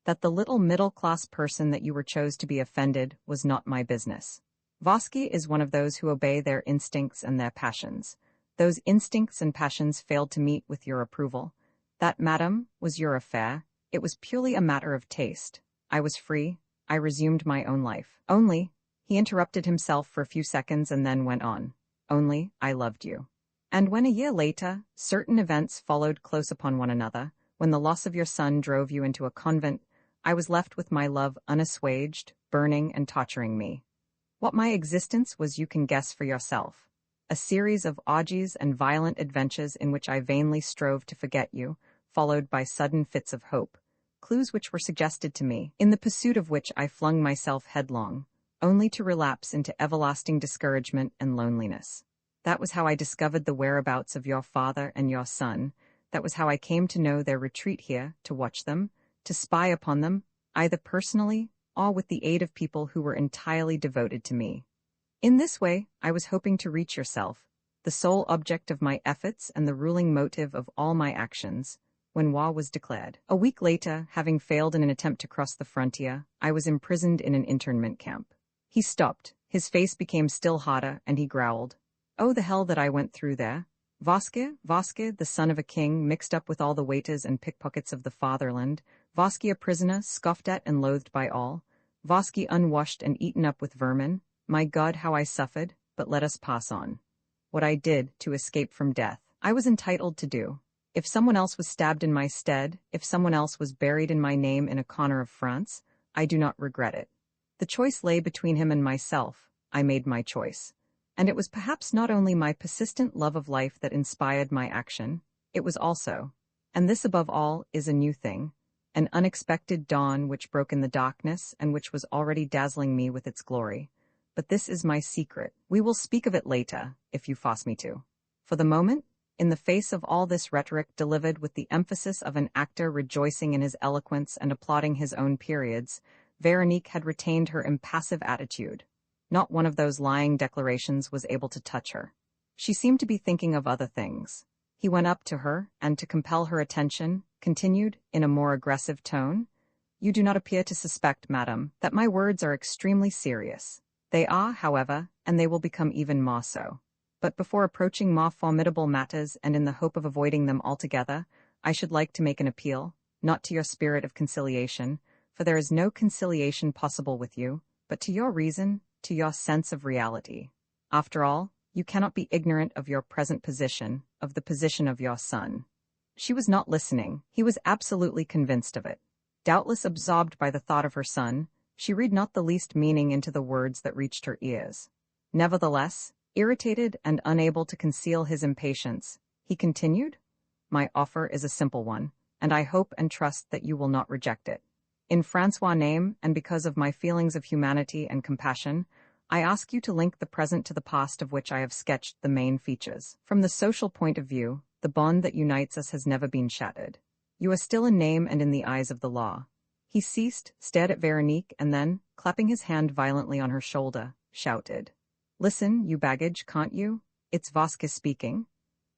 [SPEAKER 1] That the little middle-class person that you were chose to be offended was not my business. Vasque is one of those who obey their instincts and their passions. Those instincts and passions failed to meet with your approval. That, madam, was your affair. It was purely a matter of taste. I was free. I resumed my own life. Only, he interrupted himself for a few seconds and then went on, only, I loved you. And when a year later, certain events followed close upon one another, when the loss of your son drove you into a convent, I was left with my love unassuaged, burning and torturing me. What my existence was you can guess for yourself. A series of orgies and violent adventures in which I vainly strove to forget you, followed by sudden fits of hope, clues which were suggested to me, in the pursuit of which I flung myself headlong, only to relapse into everlasting discouragement and loneliness. That was how I discovered the whereabouts of your father and your son. That was how I came to know their retreat here, to watch them, to spy upon them, either personally or with the aid of people who were entirely devoted to me. In this way, I was hoping to reach yourself, the sole object of my efforts and the ruling motive of all my actions, when war was declared. A week later, having failed in an attempt to cross the frontier, I was imprisoned in an internment camp. He stopped, his face became still harder, and he growled, "Oh, the hell that I went through there. Vasque, the son of a king, mixed up with all the waiters and pickpockets of the fatherland, Vasque a prisoner, scoffed at and loathed by all, Vasque unwashed and eaten up with vermin. My God, how I suffered, but let us pass on. What I did to escape from death, I was entitled to do. If someone else was stabbed in my stead, if someone else was buried in my name in a corner of France, I do not regret it. The choice lay between him and myself. I made my choice. And it was perhaps not only my persistent love of life that inspired my action, it was also, and this above all is a new thing, an unexpected dawn which broke in the darkness and which was already dazzling me with its glory. But this is my secret. We will speak of it later, if you force me to. For the moment, in the face of all this rhetoric delivered with the emphasis of an actor rejoicing in his eloquence and applauding his own periods, Veronique had retained her impassive attitude. Not one of those lying declarations was able to touch her. She seemed to be thinking of other things. He went up to her, and to compel her attention, continued, in a more aggressive tone, "You do not appear to suspect, madam, that my words are extremely serious. They are, however, and they will become even more so. But before approaching more formidable matters and in the hope of avoiding them altogether, I should like to make an appeal, not to your spirit of conciliation, for there is no conciliation possible with you, but to your reason, to your sense of reality. After all, you cannot be ignorant of your present position, of the position of your son." She was not listening. He was absolutely convinced of it. Doubtless absorbed by the thought of her son, she read not the least meaning into the words that reached her ears. Nevertheless, irritated and unable to conceal his impatience, he continued, "My offer is a simple one, and I hope and trust that you will not reject it. In Francois' name, and because of my feelings of humanity and compassion, I ask you to link the present to the past of which I have sketched the main features. From the social point of view, the bond that unites us has never been shattered. You are still in name and in the eyes of the law." He ceased, stared at Veronique, and then, clapping his hand violently on her shoulder, shouted, "Listen, you baggage, can't you? It's Vasque speaking."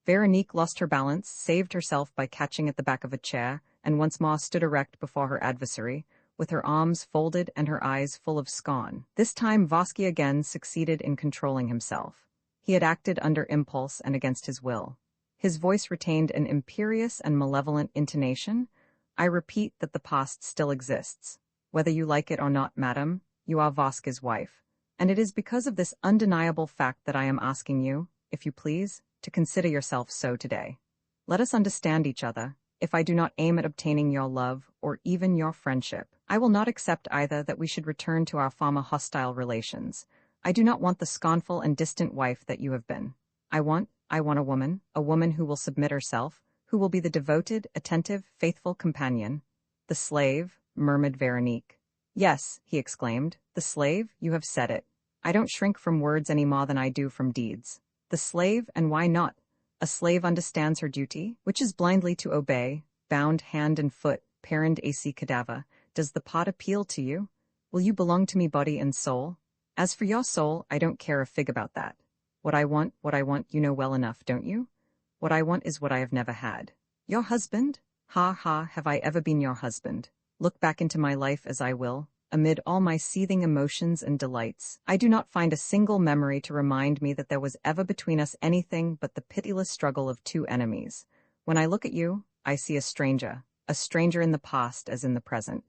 [SPEAKER 1] Veronique lost her balance, saved herself by catching at the back of a chair, and once more stood erect before her adversary, with her arms folded and her eyes full of scorn. This time Vasque again succeeded in controlling himself. He had acted under impulse and against his will. His voice retained an imperious and malevolent intonation. "I repeat that the past still exists. Whether you like it or not, madam, you are Vasque's wife. And it is because of this undeniable fact that I am asking you, if you please, to consider yourself so today. Let us understand each other. If I do not aim at obtaining your love, or even your friendship, I will not accept either that we should return to our former hostile relations. I do not want the scornful and distant wife that you have been. I want a woman who will submit herself, who will be the devoted, attentive, faithful companion." "The slave," murmured Veronique. "Yes," he exclaimed, "the slave, you have said it. I don't shrink from words any more than I do from deeds. The slave, and why not? A slave understands her duty, which is blindly to obey, bound hand and foot, parent ac cadaver. Does the pot appeal to you? Will you belong to me body and soul? As for your soul, I don't care a fig about that. What I want, you know well enough, don't you? What I want is what I have never had. Your husband? Ha ha, have I ever been your husband? Look back into my life as I will, amid all my seething emotions and delights, I do not find a single memory to remind me that there was ever between us anything but the pitiless struggle of two enemies. When I look at you, I see a stranger in the past as in the present.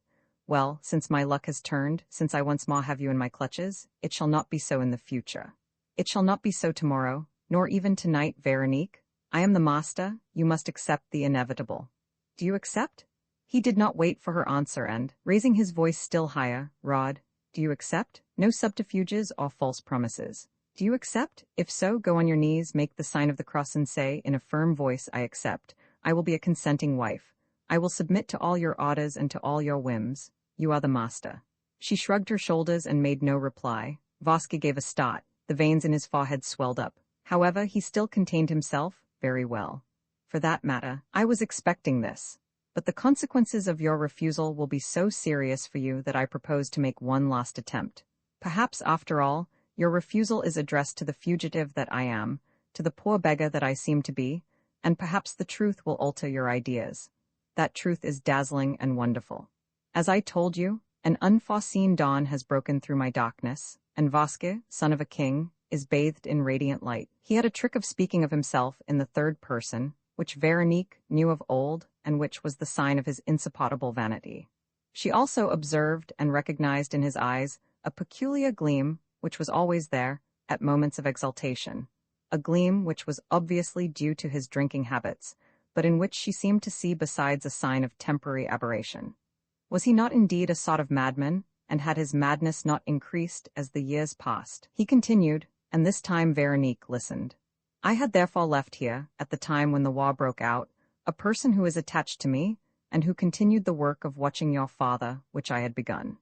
[SPEAKER 1] Well, since my luck has turned, since I once more have you in my clutches, it shall not be so in the future. It shall not be so tomorrow, nor even tonight, Veronique. I am the master, you must accept the inevitable. Do you accept?" He did not wait for her answer and, raising his voice still higher, "Rod, do you accept? No subterfuges or false promises. Do you accept? If so, go on your knees, make the sign of the cross and say, in a firm voice, I accept. I will be a consenting wife. I will submit to all your orders and to all your whims. You are the master." She shrugged her shoulders and made no reply. Vasque gave a start. The veins in his forehead swelled up. However, he still contained himself. "Very well. For that matter, I was expecting this. But the consequences of your refusal will be so serious for you that I propose to make one last attempt. Perhaps, after all, Your refusal is addressed to the fugitive that I am, to the poor beggar that I seem to be, and perhaps the truth will alter your ideas. That truth is dazzling and wonderful. As I told you, an unforeseen dawn has broken through my darkness, and Vasque, son of a king, is bathed in radiant light. He had a trick of speaking of himself in the third person, which Veronique knew of old, and which was the sign of his insupportable vanity. She also observed and recognized in his eyes a peculiar gleam which was always there at moments of exaltation, a gleam which was obviously due to his drinking habits, but in which she seemed to see besides a sign of temporary aberration. Was he not indeed a sort of madman, and had his madness not increased as the years passed? He continued, and this time Veronique listened. I had therefore left here, at the time when the war broke out, a person who is attached to me, and who continued the work of watching your father, which I had begun.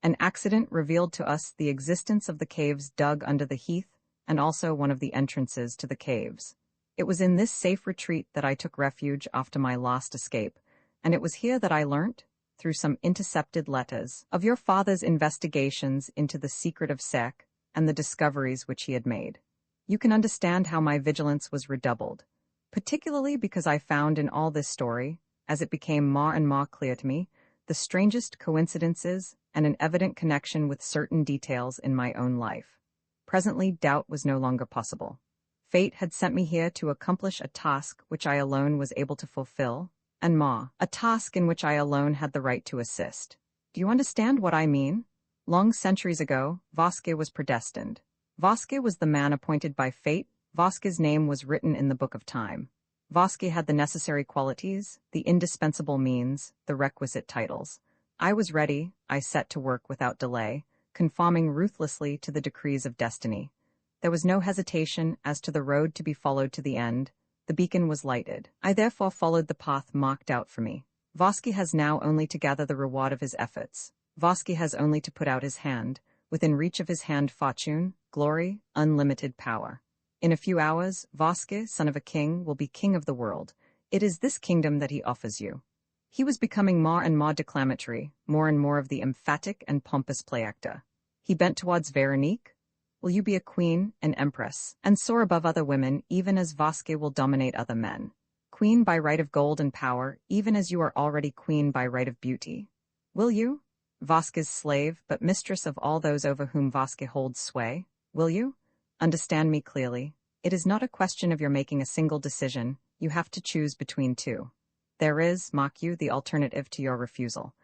[SPEAKER 1] An accident revealed to us the existence of the caves dug under the heath, and also one of the entrances to the caves. It was in this safe retreat that I took refuge after my last escape, and it was here that I learnt, through some intercepted letters, of your father's investigations into the secret of Sarek and the discoveries which he had made. You can understand how my vigilance was redoubled, particularly because I found in all this story, as it became more and more clear to me, the strangest coincidences and an evident connection with certain details in my own life. Presently, doubt was no longer possible. Fate had sent me here to accomplish a task which I alone was able to fulfill, and more, a task in which I alone had the right to assist. Do you understand what I mean? Long centuries ago, Vasque was predestined. Vasque was the man appointed by fate. Vasque's name was written in the book of time. Vasque had the necessary qualities, the indispensable means, the requisite titles. I was ready, I set to work without delay, conforming ruthlessly to the decrees of destiny. There was no hesitation as to the road to be followed to the end. The beacon was lighted. I therefore followed the path marked out for me. Vasque has now only to gather the reward of his efforts. Vasque has only to put out his hand. Within reach of his hand fortune, glory, unlimited power. In a few hours, Vasque, son of a king, will be king of the world. It is this kingdom that he offers you. He was becoming more and more declamatory, more and more of the emphatic and pompous play actor. He bent towards Veronique. Will you be a queen, an empress, and soar above other women, even as Vasque will dominate other men? Queen by right of gold and power, even as you are already queen by right of beauty. Will you? Vasque's slave, but mistress of all those over whom Vasque holds sway. Will you? Understand me clearly. It is not a question of your making a single decision. You have to choose between two. There is, mark you, the alternative to your refusal.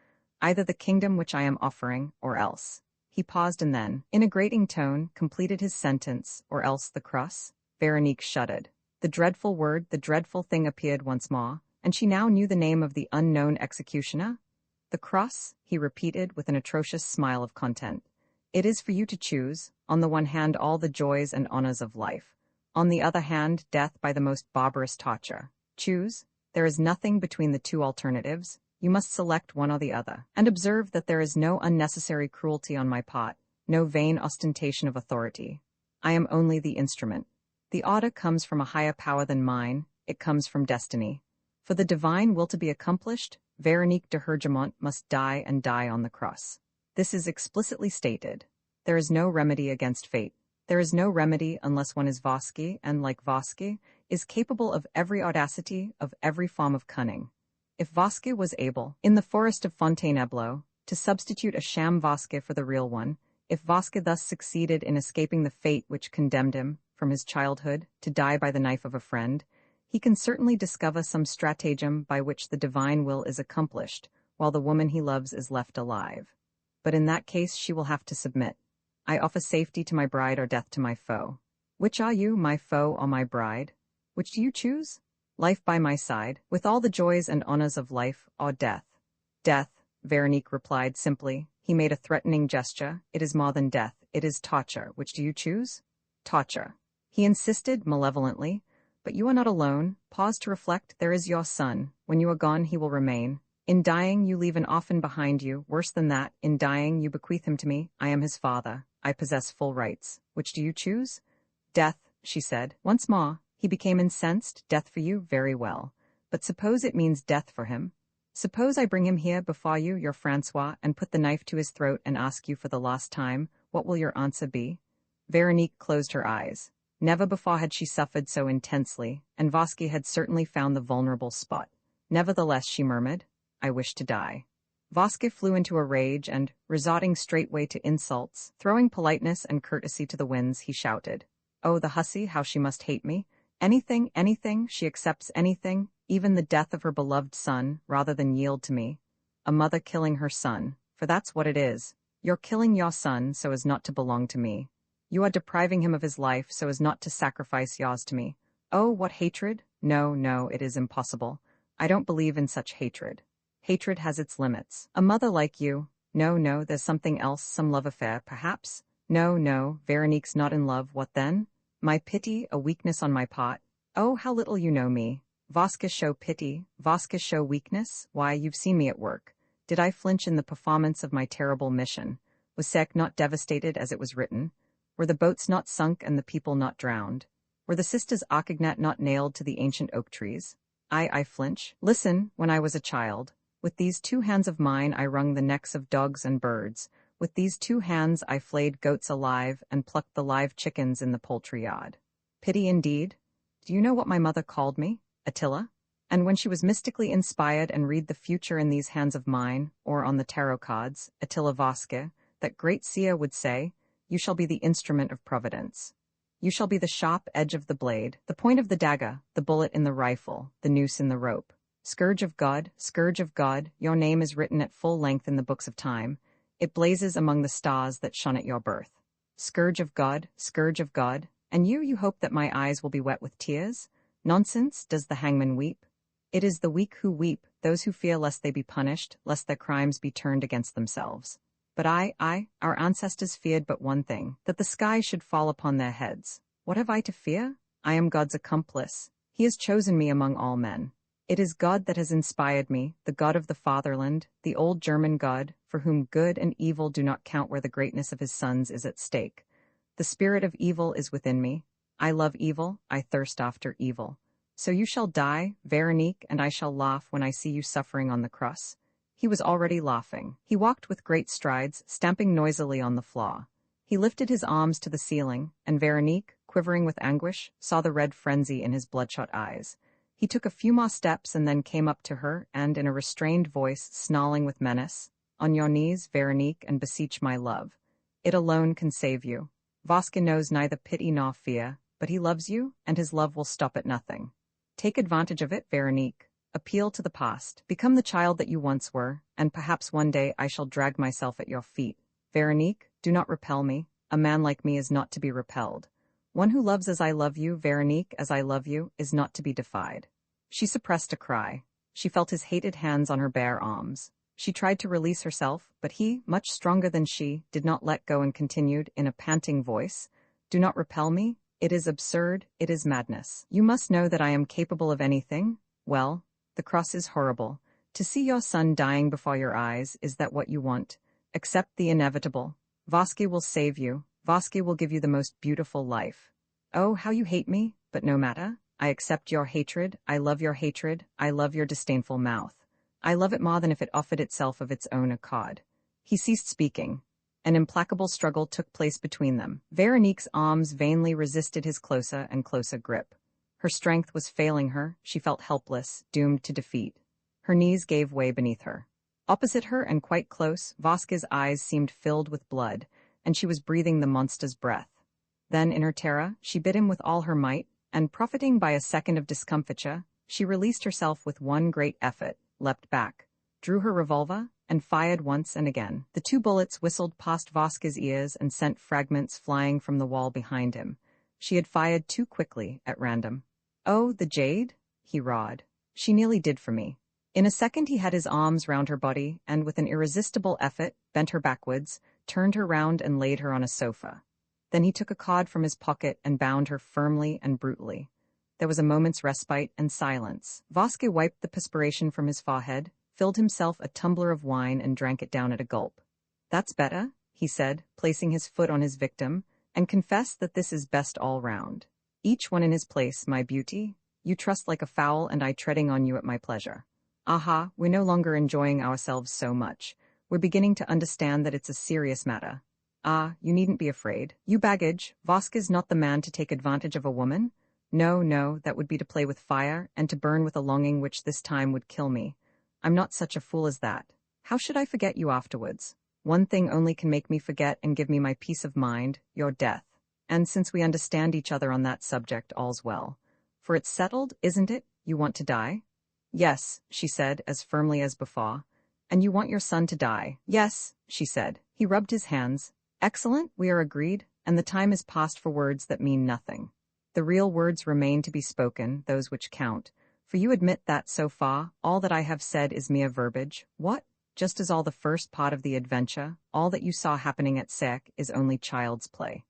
[SPEAKER 1] Either the kingdom which I am offering, or else. He paused and then, in a grating tone, completed his sentence, or else the cross. Veronique shuddered. The dreadful word, the dreadful thing appeared once more, and she now knew the name of the unknown executioner. The cross, he repeated with an atrocious smile of content. It is for you to choose, on the one hand all the joys and honors of life, on the other hand death by the most barbarous torture. Choose. There is nothing between the two alternatives. You must select one or the other. And observe that there is no unnecessary cruelty on my part, no vain ostentation of authority. I am only the instrument. The order comes from a higher power than mine. It comes from destiny. For the divine will to be accomplished, Veronique de Hergemont must die and die on the cross. This is explicitly stated. There is no remedy against fate. There is no remedy unless one is Vasque and, like Vasque, is capable of every audacity, of every form of cunning. If Vasque was able, in the forest of Fontainebleau, to substitute a sham Vasque for the real one, if Vasque thus succeeded in escaping the fate which condemned him, from his childhood, to die by the knife of a friend, he can certainly discover some stratagem by which the divine will is accomplished, while the woman he loves is left alive. But in that case she will have to submit. I offer safety to my bride or death to my foe. Which are you, my foe or my bride? Which do you choose? Life by my side, with all the joys and honors of life, or death? Death, Veronique replied simply. He made a threatening gesture. It is more than death, it is torture. Which do you choose? Torture. He insisted malevolently. But you are not alone. Pause to reflect. There is your son. When you are gone, he will remain. In dying, you leave an orphan behind you. Worse than that, in dying, you bequeath him to me. I am his father. I possess full rights. Which do you choose? Death, she said. Once more, he became incensed. Death for you? Very well. But suppose it means death for him. Suppose I bring him here before you, your Francois, and put the knife to his throat and ask you for the last time, what will your answer be? Veronique closed her eyes. Never before had she suffered so intensely, and Vosky had certainly found the vulnerable spot. Nevertheless, she murmured, I wish to die. Vosky flew into a rage and, resorting straightway to insults, throwing politeness and courtesy to the winds, he shouted, Oh, the hussy, how she must hate me! Anything, anything, she accepts anything, even the death of her beloved son, rather than yield to me. A mother killing her son, for that's what it is. You're killing your son so as not to belong to me. You are depriving him of his life so as not to sacrifice yours to me. Oh, what hatred! No, no, it is impossible. I don't believe in such hatred. Hatred has its limits. A mother like you. No, no, there's something else, some love affair, perhaps? No, no, Veronique's not in love, what then? My pity, a weakness on my part. Oh, how little you know me. Vosky show pity, Vosky show weakness? Why, you've seen me at work. Did I flinch in the performance of my terrible mission? Was Sarek not devastated as it was written? Were the boats not sunk and the people not drowned? Were the sisters Arcagnet not nailed to the ancient oak trees? I flinch. Listen, when I was a child, with these 2 hands of mine I wrung the necks of dogs and birds. With these 2 hands I flayed goats alive and plucked the live chickens in the poultry yard. Pity indeed? Do you know what my mother called me? Attila? And when she was mystically inspired and read the future in these hands of mine, or on the tarot cards, Attila Vosky, that great seer would say, You shall be the instrument of providence. You shall be the sharp edge of the blade, the point of the dagger, the bullet in the rifle, the noose in the rope. Scourge of God, your name is written at full length in the books of time. It blazes among the stars that shone at your birth. Scourge of God, and you hope that my eyes will be wet with tears? Nonsense, does the hangman weep? It is the weak who weep, those who fear lest they be punished, lest their crimes be turned against themselves. But our ancestors feared but one thing, that the sky should fall upon their heads. What have I to fear? I am God's accomplice. He has chosen me among all men. It is God that has inspired me, the God of the fatherland, the old German God, for whom good and evil do not count where the greatness of his sons is at stake. The spirit of evil is within me. I love evil, I thirst after evil. So you shall die, Veronique, and I shall laugh when I see you suffering on the cross. He was already laughing. He walked with great strides, stamping noisily on the floor. He lifted his arms to the ceiling, and Veronique, quivering with anguish, saw the red frenzy in his bloodshot eyes. He took a few more steps and then came up to her and, in a restrained voice, snarling with menace, On your knees, Veronique, and beseech my love. It alone can save you. Vosky knows neither pity nor fear, but he loves you, and his love will stop at nothing. Take advantage of it, Veronique. Appeal to the past. Become the child that you once were, and perhaps one day I shall drag myself at your feet. Veronique, do not repel me. A man like me is not to be repelled. One who loves as I love you, Veronique, as I love you, is not to be defied. She suppressed a cry. She felt his hated hands on her bare arms. She tried to release herself, but he, much stronger than she, did not let go and continued, in a panting voice, Do not repel me. It is absurd, it is madness. You must know that I am capable of anything. Well, the cross is horrible. To see your son dying before your eyes, is that what you want? Accept the inevitable. Vosky will save you. Vosky will give you the most beautiful life. Oh, how you hate me, but no matter. I accept your hatred, I love your hatred, I love your disdainful mouth. I love it more than if it offered itself of its own accord. He ceased speaking. An implacable struggle took place between them. Veronique's arms vainly resisted his closer and closer grip. Her strength was failing her, she felt helpless, doomed to defeat. Her knees gave way beneath her. Opposite her and quite close, Vosky's eyes seemed filled with blood, and she was breathing the monster's breath. Then, in her terror, she bit him with all her might, and profiting by a second of discomfiture, she released herself with one great effort, leapt back, drew her revolver, and fired once and again. The 2 bullets whistled past Vosky's ears and sent fragments flying from the wall behind him. She had fired too quickly, at random. Oh, the jade? He roared. She nearly did for me. In a second he had his arms round her body, and with an irresistible effort, bent her backwards, turned her round and laid her on a sofa. Then he took a cord from his pocket and bound her firmly and brutally. There was a moment's respite and silence. Vosky wiped the perspiration from his forehead, filled himself a tumbler of wine and drank it down at a gulp. That's better, he said, placing his foot on his victim, and confessed that this is best all round. Each one in his place, my beauty. You trust like a fowl and I treading on you at my pleasure. Aha, we're no longer enjoying ourselves so much. We're beginning to understand that it's a serious matter. Ah, you needn't be afraid. You baggage, Vosk is not the man to take advantage of a woman. No, no, that would be to play with fire, and to burn with a longing which this time would kill me. I'm not such a fool as that. How should I forget you afterwards? One thing only can make me forget and give me my peace of mind, your death. And since we understand each other on that subject, all's well. For it's settled, isn't it? You want to die? Yes, she said, as firmly as before. And you want your son to die? Yes, she said. He rubbed his hands. Excellent, we are agreed, and the time is past for words that mean nothing. The real words remain to be spoken, those which count. For you admit that, so far, all that I have said is mere verbiage. What? Just as all the first part of the adventure, all that you saw happening at Sarek, is only child's play.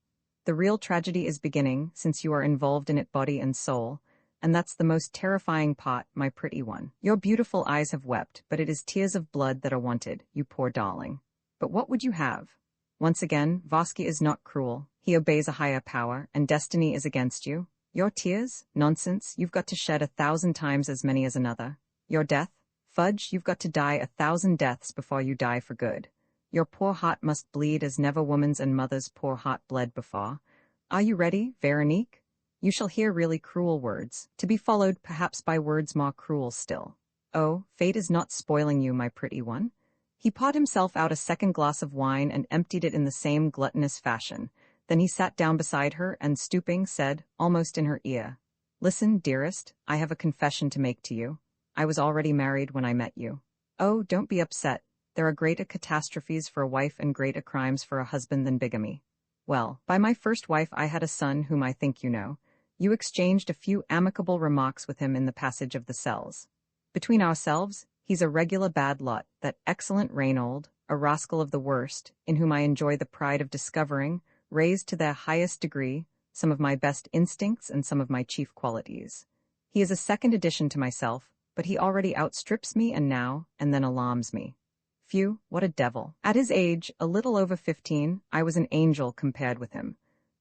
[SPEAKER 1] The real tragedy is beginning, since you are involved in it body and soul, and that's the most terrifying part, my pretty one. Your beautiful eyes have wept, but it is tears of blood that are wanted, you poor darling. But what would you have? Once again, Voski is not cruel. He obeys a higher power, and destiny is against you. Your tears? Nonsense, you've got to shed 1,000 times as many as another. Your death? Fudge, you've got to die 1,000 deaths before you die for good. Your poor heart must bleed as never woman's and mother's poor heart bled before. Are you ready, Veronique? You shall hear really cruel words, to be followed perhaps by words more cruel still. Oh, fate is not spoiling you, my pretty one. He poured himself out a second glass of wine and emptied it in the same gluttonous fashion. Then he sat down beside her and, stooping, said, almost in her ear, Listen, dearest, I have a confession to make to you. I was already married when I met you. Oh, don't be upset. There are greater catastrophes for a wife and greater crimes for a husband than bigamy. Well, by my first wife I had a son whom I think you know. You exchanged a few amicable remarks with him in the passage of the cells. Between ourselves, he's a regular bad lot, that excellent Reynold, a rascal of the worst, in whom I enjoy the pride of discovering, raised to their highest degree, some of my best instincts and some of my chief qualities. He is a second addition to myself, but he already outstrips me and now, and then alarms me. Phew, what a devil. At his age, a little over 15, I was an angel compared with him.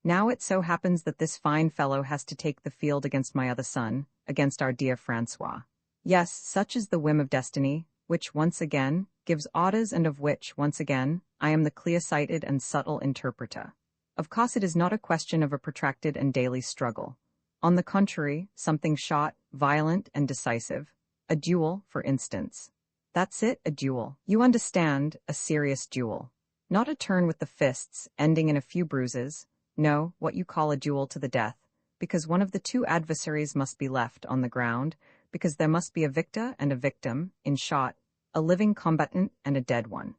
[SPEAKER 1] Now it so happens that this fine fellow has to take the field against my other son, against our dear Francois. Yes, such is the whim of destiny, which once again gives orders and of which, once again, I am the clear-sighted and subtle interpreter. Of course it is not a question of a protracted and daily struggle. On the contrary, something short, violent, and decisive. A duel, for instance. That's it, a duel. You understand, a serious duel. Not a turn with the fists, ending in a few bruises. No, what you call a duel to the death, because one of the two adversaries must be left on the ground, because there must be a victor and a victim, in short, a living combatant and a dead one.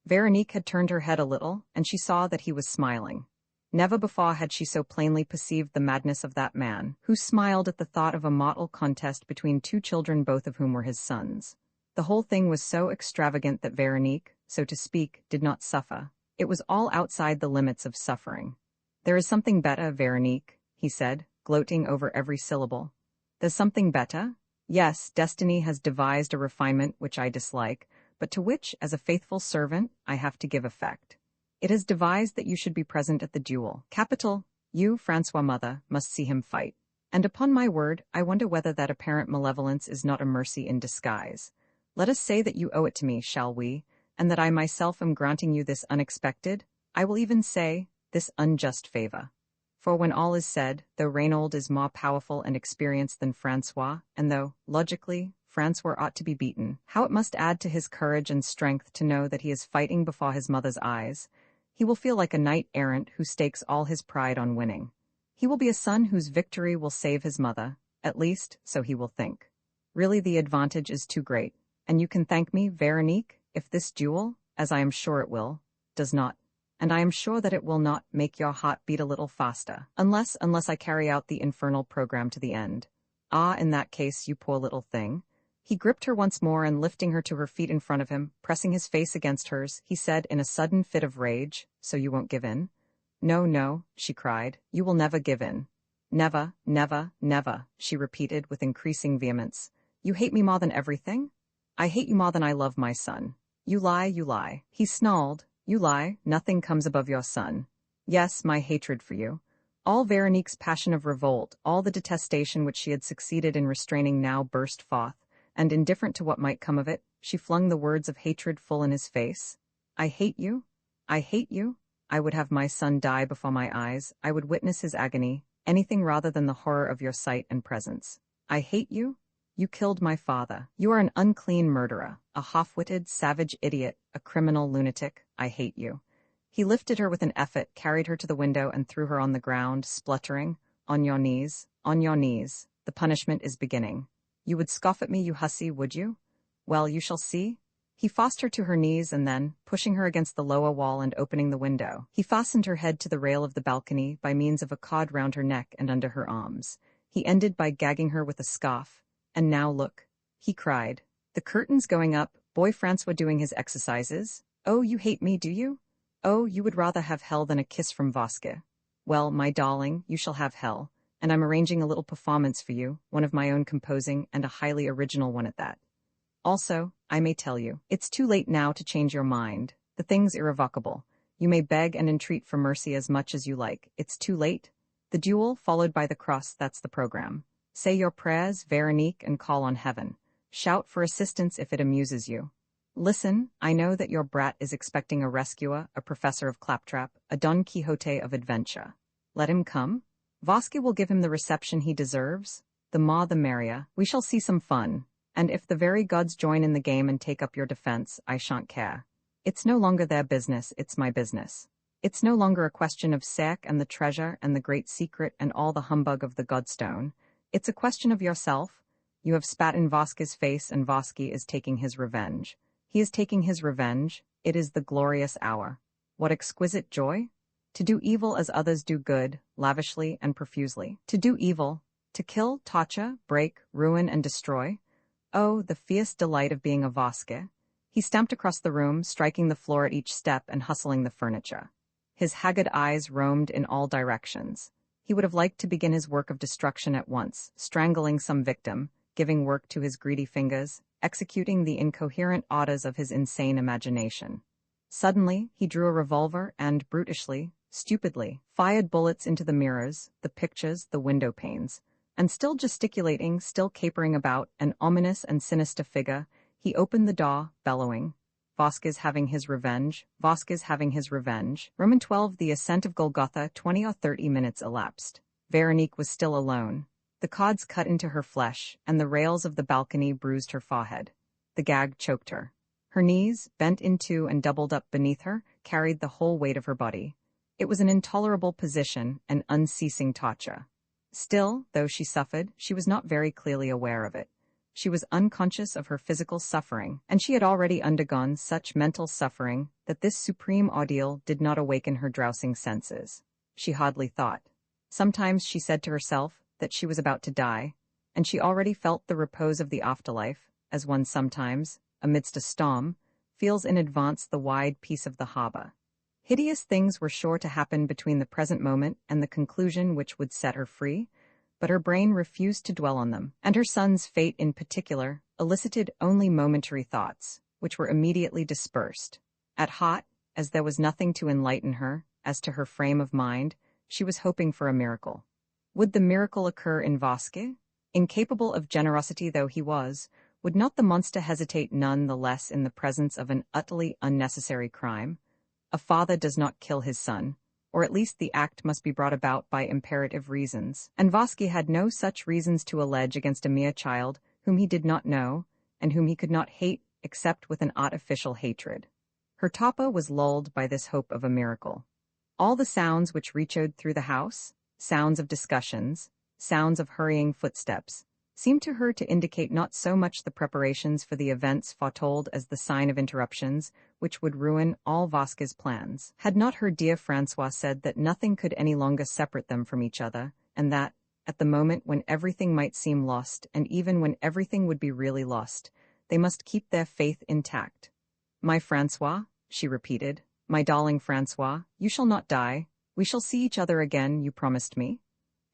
[SPEAKER 1] Veronique had turned her head a little, and she saw that he was smiling. Never before had she so plainly perceived the madness of that man, who smiled at the thought of a mortal contest between two children, both of whom were his sons. The whole thing was so extravagant that Veronique, so to speak, did not suffer. It was all outside the limits of suffering. There is something better, Veronique, he said, gloating over every syllable. There's something better? Yes, destiny has devised a refinement which I dislike, but to which, as a faithful servant, I have to give effect. It has devised that you should be present at the duel. Capital. You, Francois mother, must see him fight. And upon my word, I wonder whether that apparent malevolence is not a mercy in disguise. Let us say that you owe it to me, shall we, and that I myself am granting you this unexpected, I will even say, this unjust favor. For when all is said, though Reynold is more powerful and experienced than Francois, and though, logically, Francois ought to be beaten, how it must add to his courage and strength to know that he is fighting before his mother's eyes. He will feel like a knight-errant who stakes all his pride on winning. He will be a son whose victory will save his mother, at least, so he will think. Really the advantage is too great, and you can thank me, Veronique, if this duel, as I am sure it will, does not. And I am sure that it will not make your heart beat a little faster, unless I carry out the infernal program to the end. Ah, in that case, you poor little thing. He gripped her once more and lifting her to her feet in front of him, pressing his face against hers, he said in a sudden fit of rage, So you won't give in? No, no, she cried, you will never give in. Never, never, never, she repeated with increasing vehemence. You hate me more than everything? I hate you more than I love my son. You lie, you lie. He snarled. You lie, nothing comes above your son. Yes, my hatred for you. All Veronique's passion of revolt, all the detestation which she had succeeded in restraining now burst forth, and indifferent to what might come of it, she flung the words of hatred full in his face. I hate you? I hate you? I would have my son die before my eyes. I would witness his agony, anything rather than the horror of your sight and presence. I hate you. You killed my father. You are an unclean murderer, a half-witted, savage idiot, a criminal lunatic. I hate you. He lifted her with an effort, carried her to the window, and threw her on the ground, spluttering, "On your knees, on your knees. The punishment is beginning. You would scoff at me, you hussy, would you? Well, you shall see." He forced her to her knees and then, pushing her against the lower wall and opening the window, he fastened her head to the rail of the balcony by means of a cord round her neck and under her arms. He ended by gagging her with a scarf. "And now look," he cried. "The curtain's going up, boy Francois doing his exercises. Oh, you hate me, do you? Oh, you would rather have hell than a kiss from Vasque. Well, my darling, you shall have hell, and I'm arranging a little performance for you, one of my own composing, and a highly original one at that. Also, I may tell you, it's too late now to change your mind. The thing's irrevocable. You may beg and entreat for mercy as much as you like. It's too late. The duel, followed by the cross, that's the program. Say your prayers, Veronique, and call on heaven. Shout for assistance if it amuses you. Listen, I know that your brat is expecting a rescuer, a professor of claptrap, a Don Quixote of adventure. Let him come. Vasque will give him the reception he deserves. The more the merrier. We shall see some fun. And if the very gods join in the game and take up your defense, I shan't care. It's no longer their business, it's my business. It's no longer a question of Sarek and the treasure and the great secret and all the humbug of the Godstone. It's a question of yourself. You have spat in Vasque's face, and Vasque is taking his revenge. He is taking his revenge. It is the glorious hour. What exquisite joy? To do evil as others do good, lavishly and profusely. To do evil, to kill, torture, break, ruin, and destroy. Oh, the fierce delight of being a Vasque. He stamped across the room, striking the floor at each step and hustling the furniture. His haggard eyes roamed in all directions. He would have liked to begin his work of destruction at once, strangling some victim, giving work to his greedy fingers, executing the incoherent orders of his insane imagination. Suddenly, he drew a revolver and, brutishly, stupidly, fired bullets into the mirrors, the pictures, the window panes. And still gesticulating, still capering about, an ominous and sinister figure, he opened the door, bellowing, "Vasque's having his revenge, Vasque's having his revenge." Roman 12 The ascent of Golgotha. 20 or 30 minutes elapsed. Veronique was still alone. The cords cut into her flesh, and the rails of the balcony bruised her forehead. The gag choked her. Her knees, bent into and doubled up beneath her, carried the whole weight of her body. It was an intolerable position, an unceasing torture. Still, though she suffered, she was not very clearly aware of it. She was unconscious of her physical suffering, and she had already undergone such mental suffering that this supreme ordeal did not awaken her drowsing senses. She hardly thought. Sometimes she said to herself that she was about to die, and she already felt the repose of the afterlife, as one sometimes, amidst a storm, feels in advance the wide peace of the harbor. Hideous things were sure to happen between the present moment and the conclusion which would set her free, but her brain refused to dwell on them, and her son's fate in particular elicited only momentary thoughts, which were immediately dispersed. At heart, as there was nothing to enlighten her, as to her frame of mind, she was hoping for a miracle. Would the miracle occur in Vasque? Incapable of generosity though he was, would not the monster hesitate none the less in the presence of an utterly unnecessary crime? A father does not kill his son, or at least the act must be brought about by imperative reasons, and Vasque had no such reasons to allege against a mere child whom he did not know, and whom he could not hate except with an artificial hatred. Her tapa was lulled by this hope of a miracle. All the sounds which reechoed through the house, sounds of discussions, sounds of hurrying footsteps, seemed to her to indicate not so much the preparations for the events foretold as the sign of interruptions, which would ruin all Vasque's plans. Had not her dear Francois said that nothing could any longer separate them from each other, and that, at the moment when everything might seem lost, and even when everything would be really lost, they must keep their faith intact? "My Francois," she repeated, "my darling Francois, you shall not die. We shall see each other again, you promised me."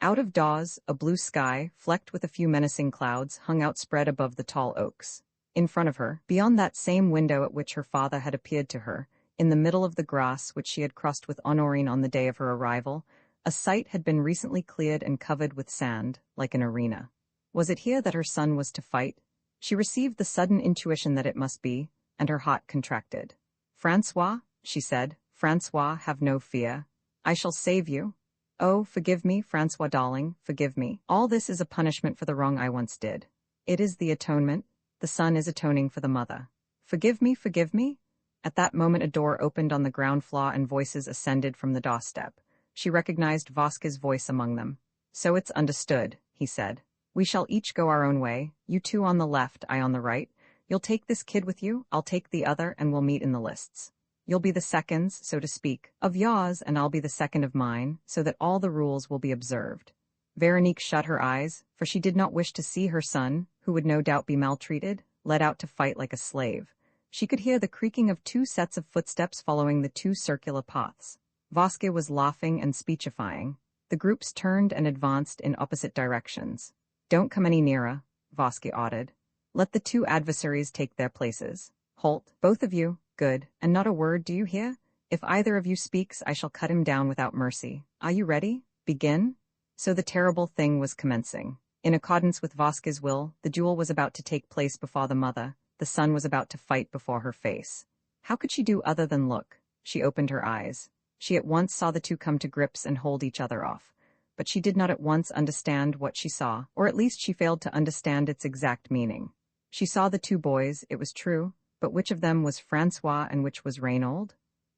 [SPEAKER 1] Out of doors, a blue sky, flecked with a few menacing clouds, hung outspread above the tall oaks. In front of her, beyond that same window at which her father had appeared to her, in the middle of the grass which she had crossed with Honorine on the day of her arrival, a site had been recently cleared and covered with sand, like an arena. Was it here that her son was to fight? She received the sudden intuition that it must be, and her heart contracted. "Francois," she said, Francois, have no fear. I shall save you. Oh, forgive me, Francois darling, forgive me. All this is a punishment for the wrong I once did. It is the atonement. The son is atoning for the mother. Forgive me, forgive me. At that moment a door opened on the ground floor and voices ascended from the doorstep. She recognized Vasquez's voice among them. So it's understood, he said. We shall each go our own way, you two on the left, I on the right. You'll take this kid with you, I'll take the other, and we'll meet in the lists. You'll be the seconds, so to speak, of yours, and I'll be the second of mine, so that all the rules will be observed. Veronique shut her eyes, for she did not wish to see her son, who would no doubt be maltreated, led out to fight like a slave. She could hear the creaking of 2 sets of footsteps following the 2 circular paths. Vasquez was laughing and speechifying. The groups turned and advanced in opposite directions. Don't come any nearer, Vasquez ordered. Let the 2 adversaries take their places. Halt, both of you. Good, and not a word, do you hear? If either of you speaks, I shall cut him down without mercy. Are you ready? Begin? So the terrible thing was commencing. In accordance with Vasquez's will, the duel was about to take place before the mother. The son was about to fight before her face. How could she do other than look? She opened her eyes. She at once saw the 2 come to grips and hold each other off. But she did not at once understand what she saw, or at least she failed to understand its exact meaning. She saw the 2 boys, it was true, but which of them was Francois and which was Reynold?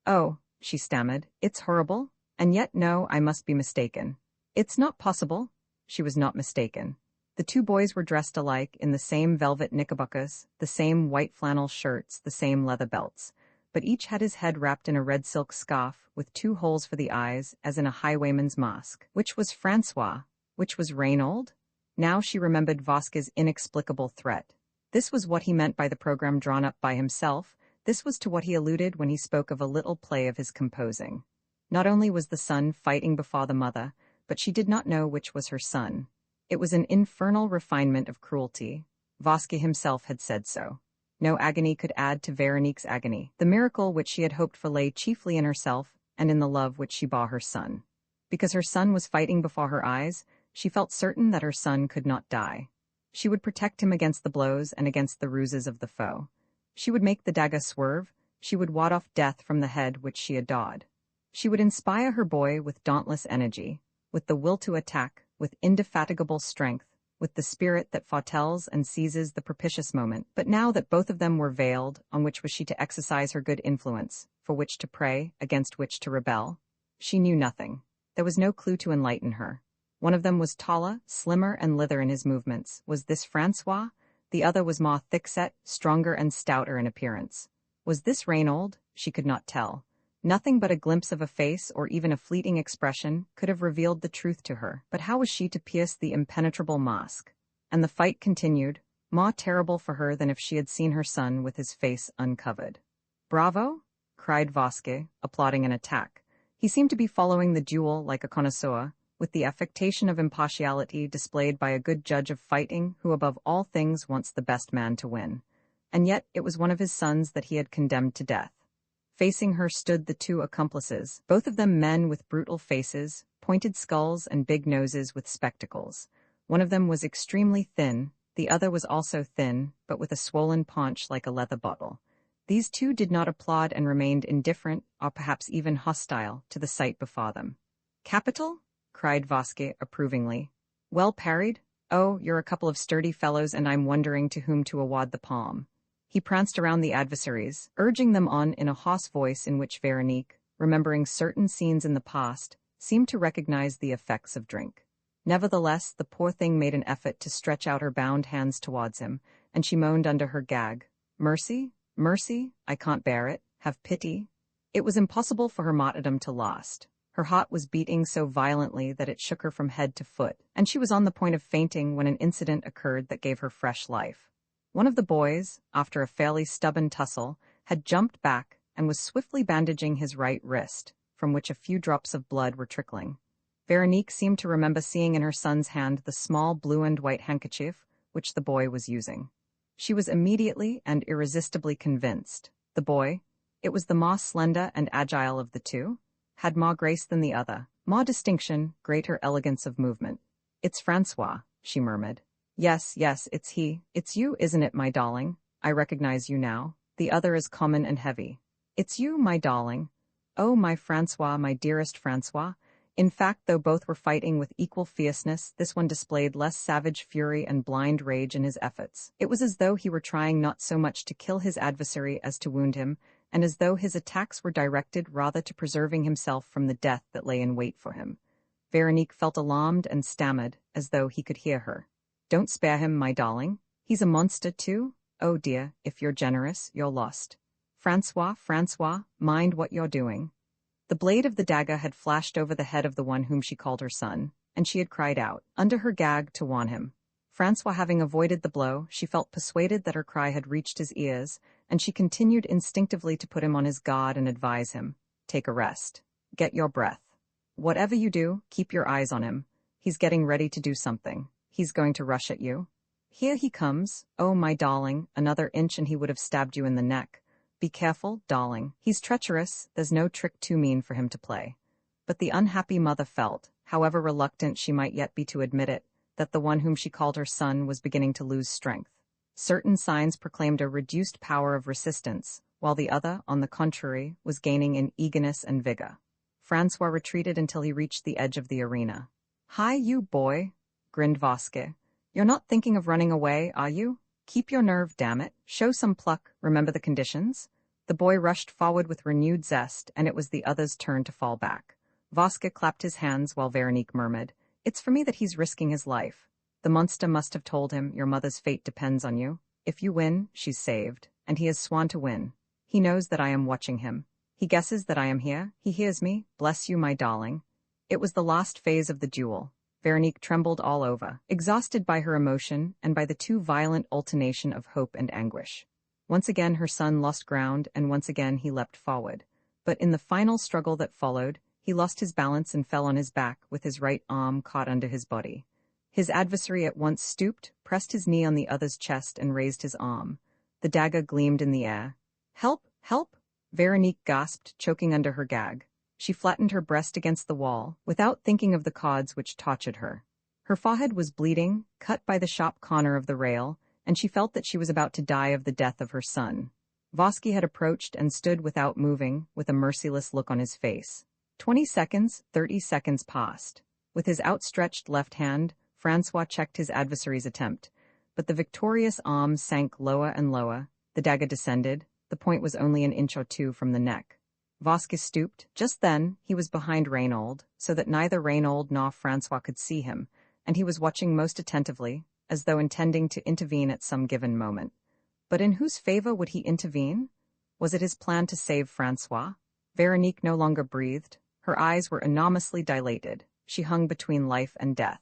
[SPEAKER 1] Oh, she stammered, it's horrible. And yet no, I must be mistaken. It's not possible. She was not mistaken. The 2 boys were dressed alike, in the same velvet knickerbockers, the same white flannel shirts, the same leather belts. But each had his head wrapped in a red silk scarf, with 2 holes for the eyes, as in a highwayman's mask. Which was Francois? Which was Reynold? Now she remembered Vasquez's inexplicable threat. This was what he meant by the program drawn up by himself. This was to what he alluded when he spoke of a little play of his composing. Not only was the son fighting before the mother, but she did not know which was her son. It was an infernal refinement of cruelty. Vasquez himself had said so. No agony could add to Veronique's agony. The miracle which she had hoped for lay chiefly in herself and in the love which she bore her son. Because her son was fighting before her eyes, she felt certain that her son could not die. She would protect him against the blows and against the ruses of the foe. She would make the dagger swerve. She would ward off death from the head which she adored. She would inspire her boy with dauntless energy, with the will to attack, with indefatigable strength, with the spirit that foretells and seizes the propitious moment. But now that both of them were veiled, on which was she to exercise her good influence, for which to pray, against which to rebel? She knew nothing. There was no clue to enlighten her. One of them was taller, slimmer, and lither in his movements. Was this Francois? The other was more thick-set, stronger and stouter in appearance. Was this Reynold? She could not tell. Nothing but a glimpse of a face, or even a fleeting expression, could have revealed the truth to her. But how was she to pierce the impenetrable mask? And the fight continued, more terrible for her than if she had seen her son with his face uncovered. "Bravo!" cried Vasquez, applauding an attack. He seemed to be following the duel like a connoisseur, with the affectation of impartiality displayed by a good judge of fighting who above all things wants the best man to win. And yet it was one of his sons that he had condemned to death. Facing her stood the 2 accomplices, both of them men with brutal faces, pointed skulls and big noses with spectacles. One of them was extremely thin, the other was also thin, but with a swollen paunch like a leather bottle. These 2 did not applaud and remained indifferent, or perhaps even hostile, to the sight before them. "Capital?" cried Vasquez approvingly. "Well parried? Oh, you're a couple of sturdy fellows, and I'm wondering to whom to award the palm." He pranced around the adversaries, urging them on in a hoarse voice in which Veronique, remembering certain scenes in the past, seemed to recognize the effects of drink. Nevertheless, the poor thing made an effort to stretch out her bound hands towards him, and she moaned under her gag, "Mercy, mercy, I can't bear it, have pity." It was impossible for her martyrdom to last. Her heart was beating so violently that it shook her from head to foot, and she was on the point of fainting when an incident occurred that gave her fresh life. One of the boys, after a fairly stubborn tussle, had jumped back and was swiftly bandaging his right wrist, from which a few drops of blood were trickling. Veronique seemed to remember seeing in her son's hand the small blue and white handkerchief which the boy was using. She was immediately and irresistibly convinced. The boy, it was the more slender and agile of the 2, had more grace than the other, more distinction, greater elegance of movement. "It's Francois," she murmured. Yes, it's he. It's you, isn't it, my darling? I recognize you now. The other is common and heavy. It's you, my darling. Oh, my Francois, my dearest Francois. In fact, though both were fighting with equal fierceness, this one displayed less savage fury and blind rage in his efforts. It was as though he were trying not so much to kill his adversary as to wound him, and as though his attacks were directed rather to preserving himself from the death that lay in wait for him. Veronique felt alarmed and stammered, as though he could hear her. Don't spare him, my darling. He's a monster too. Oh dear, if you're generous, you're lost. Francois, Francois, mind what you're doing. The blade of the dagger had flashed over the head of the one whom she called her son, and she had cried out, under her gag, to warn him. Francois having avoided the blow, she felt persuaded that her cry had reached his ears, and she continued instinctively to put him on his guard and advise him, take a rest. Get your breath. Whatever you do, keep your eyes on him. He's getting ready to do something. He's going to rush at you. Here he comes. Oh, my darling, another inch and he would have stabbed you in the neck. Be careful, darling. He's treacherous, there's no trick too mean for him to play. But the unhappy mother felt, however reluctant she might yet be to admit it, that the one whom she called her son was beginning to lose strength. Certain signs proclaimed a reduced power of resistance, while the other, on the contrary, was gaining in eagerness and vigor. Francois retreated until he reached the edge of the arena. Hi, you boy, grinned Vasque. You're not thinking of running away, are you? Keep your nerve, damn it. Show some pluck, remember the conditions? The boy rushed forward with renewed zest, and it was the other's turn to fall back. Vasque clapped his hands while Veronique murmured, It's for me that he's risking his life. The monster must have told him, your mother's fate depends on you. If you win, she's saved, and he has sworn to win. He knows that I am watching him. He guesses that I am here. He hears me. Bless you, my darling. It was the last phase of the duel. Veronique trembled all over, exhausted by her emotion and by the too violent alternation of hope and anguish. Once again her son lost ground, and once again he leapt forward. But in the final struggle that followed, he lost his balance and fell on his back with his right arm caught under his body. His adversary at once stooped, pressed his knee on the other's chest and raised his arm. The dagger gleamed in the air. Help! Help! Veronique gasped, choking under her gag. She flattened her breast against the wall, without thinking of the cords which tortured her. Her forehead was bleeding, cut by the sharp corner of the rail, and she felt that she was about to die of the death of her son. Vasque had approached and stood without moving, with a merciless look on his face. 20 seconds, 30 seconds passed. With his outstretched left hand, Francois checked his adversary's attempt, but the victorious arm sank lower and lower. The dagger descended. The point was only an inch or two from the neck. Vasque stooped. Just then, he was behind Reynaud, so that neither Reynaud nor Francois could see him, and he was watching most attentively, as though intending to intervene at some given moment. But in whose favor would he intervene? Was it his plan to save Francois? Veronique no longer breathed. Her eyes were enormously dilated. She hung between life and death.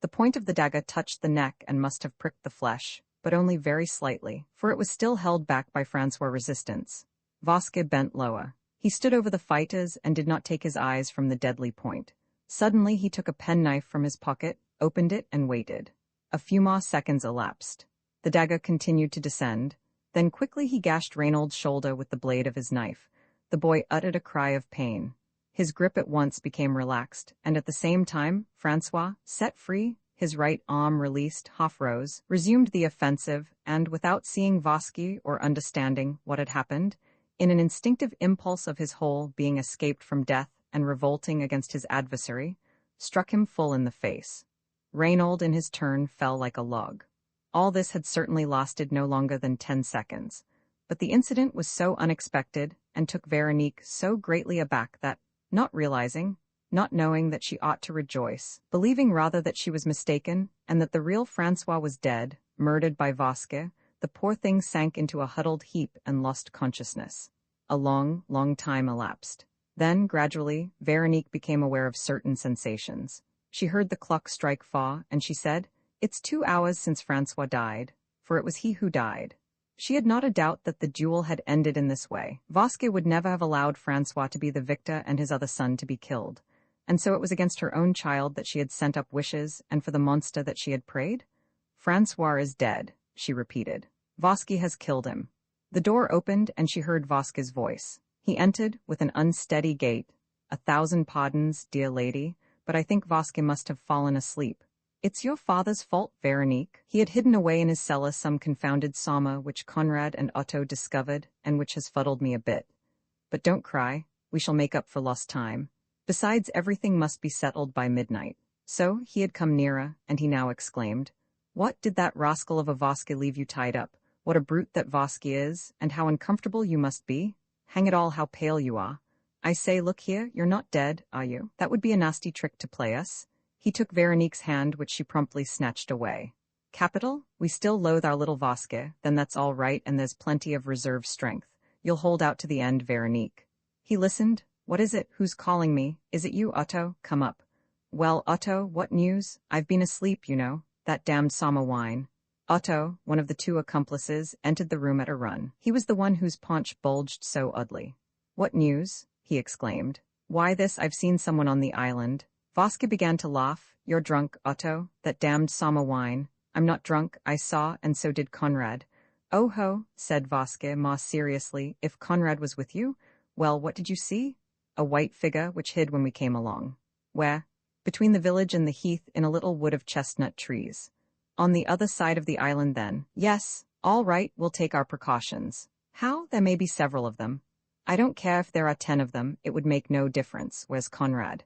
[SPEAKER 1] The point of the dagger touched the neck and must have pricked the flesh, but only very slightly, for it was still held back by Francois' resistance. Vasque bent lower. He stood over the fighters and did not take his eyes from the deadly point. Suddenly he took a penknife from his pocket, opened it, and waited. A few more seconds elapsed. The dagger continued to descend. Then quickly he gashed Reynaud's shoulder with the blade of his knife. The boy uttered a cry of pain. His grip at once became relaxed, and at the same time, Francois, set free, his right arm released, half rose, resumed the offensive, and without seeing Vasque or understanding what had happened, in an instinctive impulse of his whole being escaped from death and revolting against his adversary, struck him full in the face. Reynaud in his turn fell like a log. All this had certainly lasted no longer than 10 seconds, but the incident was so unexpected and took Veronique so greatly aback that, not realizing, not knowing that she ought to rejoice, believing rather that she was mistaken and that the real Francois was dead, murdered by Vasque, the poor thing sank into a huddled heap and lost consciousness. A long, long time elapsed. Then, gradually, Veronique became aware of certain sensations. She heard the clock strike 4, and she said, It's 2 hours since Francois died, for it was he who died. She had not a doubt that the duel had ended in this way. Vasque would never have allowed Francois to be the victor and his other son to be killed. And so it was against her own child that she had sent up wishes, and for the monster that she had prayed? Francois is dead, she repeated. Vasque has killed him. The door opened, and she heard Vasque's voice. He entered with an unsteady gait. 1,000 pardons, dear lady, but I think Vasque must have fallen asleep. It's your father's fault, Veronique. He had hidden away in his cellar some confounded soma which Conrad and Otto discovered, and which has fuddled me a bit. But don't cry. We shall make up for lost time. Besides, everything must be settled by midnight. So he had come nearer, and he now exclaimed, "What, did that rascal of a Vasque leave you tied up? What a brute that Vasque is, and how uncomfortable you must be. Hang it all, how pale you are. I say, look here, you're not dead, are you? That would be a nasty trick to play us." He took Veronique's hand, which she promptly snatched away. "Capital? We still loathe our little Vasque, then that's all right, and there's plenty of reserve strength. You'll hold out to the end, Veronique." He listened. "What is it? Who's calling me? Is it you, Otto? Come up." "Well, Otto, what news? I've been asleep, you know. That damned summer wine." Otto, one of the two accomplices, entered the room at a run. He was the one whose paunch bulged so oddly. "What news?" he exclaimed. "Why this, I've seen someone on the island." Vasque began to laugh. "You're drunk, Otto. That damned summer wine." "I'm not drunk, I saw, and so did Conrad." "Oh ho," said Vasque more seriously, "if Conrad was with you? Well, what did you see?" "A white figure which hid when we came along." "Where?" "Between the village and the heath, in a little wood of chestnut trees." "On the other side of the island then?" "Yes." "All right, we'll take our precautions." "How? There may be several of them." "I don't care if there are 10 of them, it would make no difference. Where's Conrad?"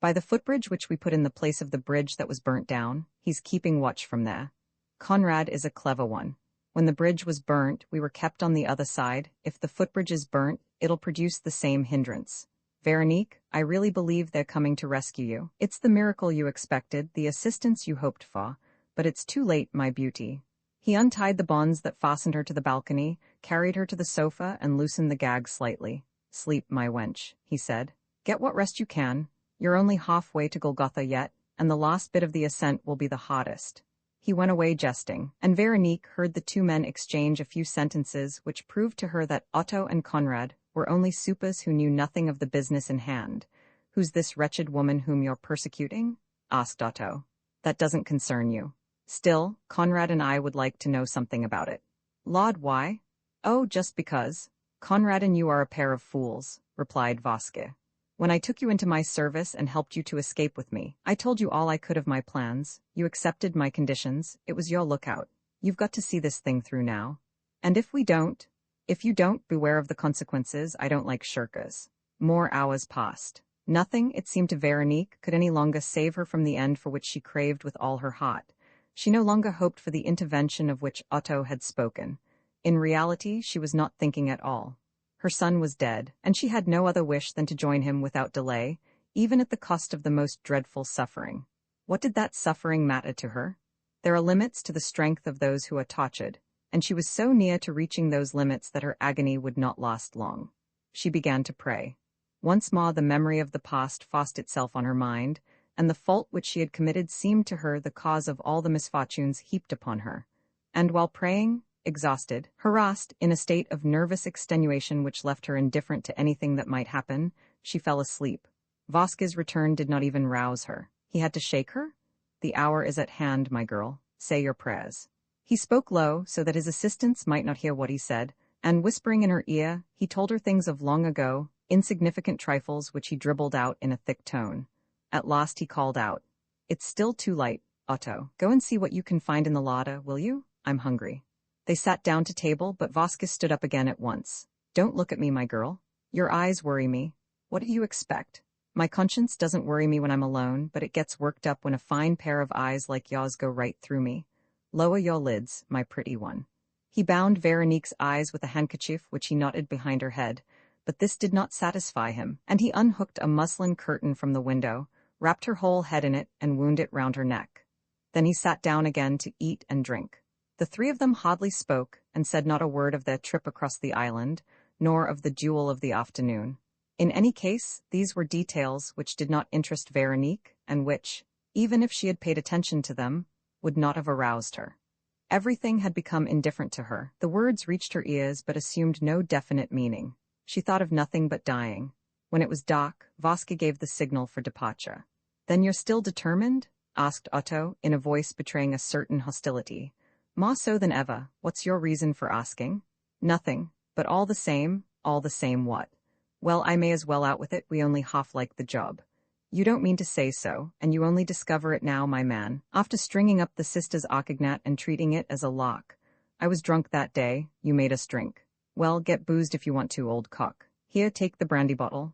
[SPEAKER 1] "By the footbridge which we put in the place of the bridge that was burnt down. He's keeping watch from there." "Conrad is a clever one. When the bridge was burnt, we were kept on the other side. If the footbridge is burnt, it'll produce the same hindrance. Veronique, I really believe they're coming to rescue you. It's the miracle you expected, the assistance you hoped for. But it's too late, my beauty." He untied the bonds that fastened her to the balcony, carried her to the sofa, and loosened the gag slightly. "Sleep, my wench," he said. "Get what rest you can. You're only halfway to Golgotha yet, and the last bit of the ascent will be the hardest." He went away jesting, and Veronique heard the two men exchange a few sentences which proved to her that Otto and Conrad were only supers who knew nothing of the business in hand. "Who's this wretched woman whom you're persecuting?" asked Otto. "That doesn't concern you." "Still, Conrad and I would like to know something about it." "Lord, why?" "Oh, just because. Conrad and you are a pair of fools," replied Vasque. "When I took you into my service and helped you to escape with me, I told you all I could of my plans. You accepted my conditions. It was your lookout. You've got to see this thing through now. And if you don't, beware of the consequences. I don't like shirkers." More hours passed. Nothing, it seemed to Veronique, could any longer save her from the end for which she craved with all her heart. She no longer hoped for the intervention of which Otto had spoken. In reality, she was not thinking at all. Her son was dead, and she had no other wish than to join him without delay, even at the cost of the most dreadful suffering. What did that suffering matter to her? There are limits to the strength of those who are tortured, and she was so near to reaching those limits that her agony would not last long. She began to pray. Once more the memory of the past forced itself on her mind, and the fault which she had committed seemed to her the cause of all the misfortunes heaped upon her. And while praying, exhausted, harassed, in a state of nervous extenuation which left her indifferent to anything that might happen, she fell asleep. Vasque's return did not even rouse her. He had to shake her? "The hour is at hand, my girl. Say your prayers." He spoke low, so that his assistants might not hear what he said, and whispering in her ear, he told her things of long ago, insignificant trifles which he dribbled out in a thick tone. At last he called out, "It's still too late, Otto. Go and see what you can find in the larder, will you? I'm hungry." They sat down to table, but Vasque stood up again at once. "Don't look at me, my girl. Your eyes worry me. What do you expect? My conscience doesn't worry me when I'm alone, but it gets worked up when a fine pair of eyes like yours go right through me. Lower your lids, my pretty one." He bound Veronique's eyes with a handkerchief which he knotted behind her head, but this did not satisfy him, and he unhooked a muslin curtain from the window, wrapped her whole head in it, and wound it round her neck. Then he sat down again to eat and drink. The three of them hardly spoke, and said not a word of their trip across the island, nor of the duel of the afternoon. In any case, these were details which did not interest Veronique, and which, even if she had paid attention to them, would not have aroused her. Everything had become indifferent to her. The words reached her ears but assumed no definite meaning. She thought of nothing but dying. When it was dark, Vasque gave the signal for departure. "Then you're still determined?" asked Otto, in a voice betraying a certain hostility. "More so than ever. What's your reason for asking?" "Nothing. But all the same what?" "Well, I may as well out with it. We only half like the job." "You don't mean to say so, and you only discover it now, my man, after stringing up the sister's arcognat and treating it as a lark. I was drunk that day. You made us drink." "Well, get boozed if you want to, old cock. Here, take the brandy bottle.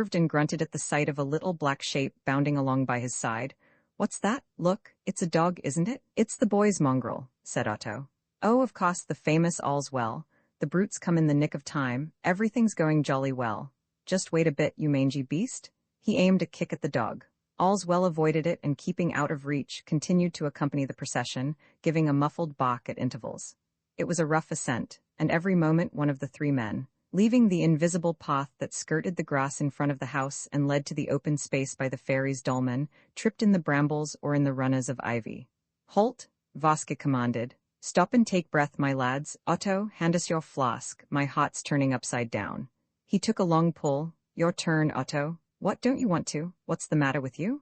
[SPEAKER 1] swerved and grunted at the sight of a little black shape bounding along by his side. "What's that? Look, it's a dog, isn't it?" "It's the boy's mongrel," said Otto. "Oh, of course, the famous all's well. The brute's come in the nick of time. Everything's going jolly well. Just wait a bit, you mangy beast." He aimed a kick at the dog. All's well avoided it and, keeping out of reach, continued to accompany the procession, giving a muffled bark at intervals. It was a rough ascent, and every moment one of the three men, leaving the invisible path that skirted the grass in front of the house and led to the open space by the fairy's dolmen, tripped in the brambles or in the runners of ivy. "Halt!" Vasque commanded. "Stop and take breath, my lads. Otto, hand us your flask. My heart's turning upside down." He took a long pull. "Your turn, Otto." "What, don't you want to? What's the matter with you?"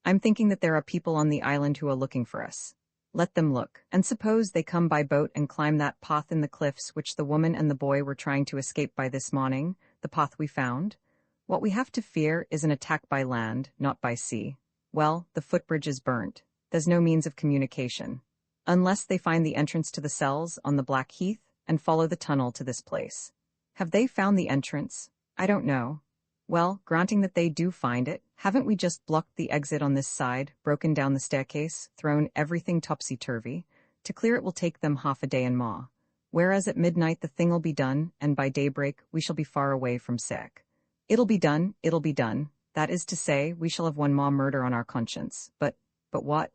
[SPEAKER 1] "I'm thinking that there are people on the island who are looking for us." "Let them look. And suppose they come by boat and climb that path in the cliffs which the woman and the boy were trying to escape by this morning, the path we found? What we have to fear is an attack by land, not by sea. Well, the footbridge is burnt. There's no means of communication. Unless they find the entrance to the cells on the Black Heath and follow the tunnel to this place." "Have they found the entrance?" "I don't know." "Well, granting that they do find it, haven't we just blocked the exit on this side, broken down the staircase, thrown everything topsy-turvy? To clear it will take them half a day and more. Whereas at midnight the thing'll be done, and by daybreak we shall be far away from Sarek. It'll be done, it'll be done. That is to say, we shall have one more murder on our conscience. But what?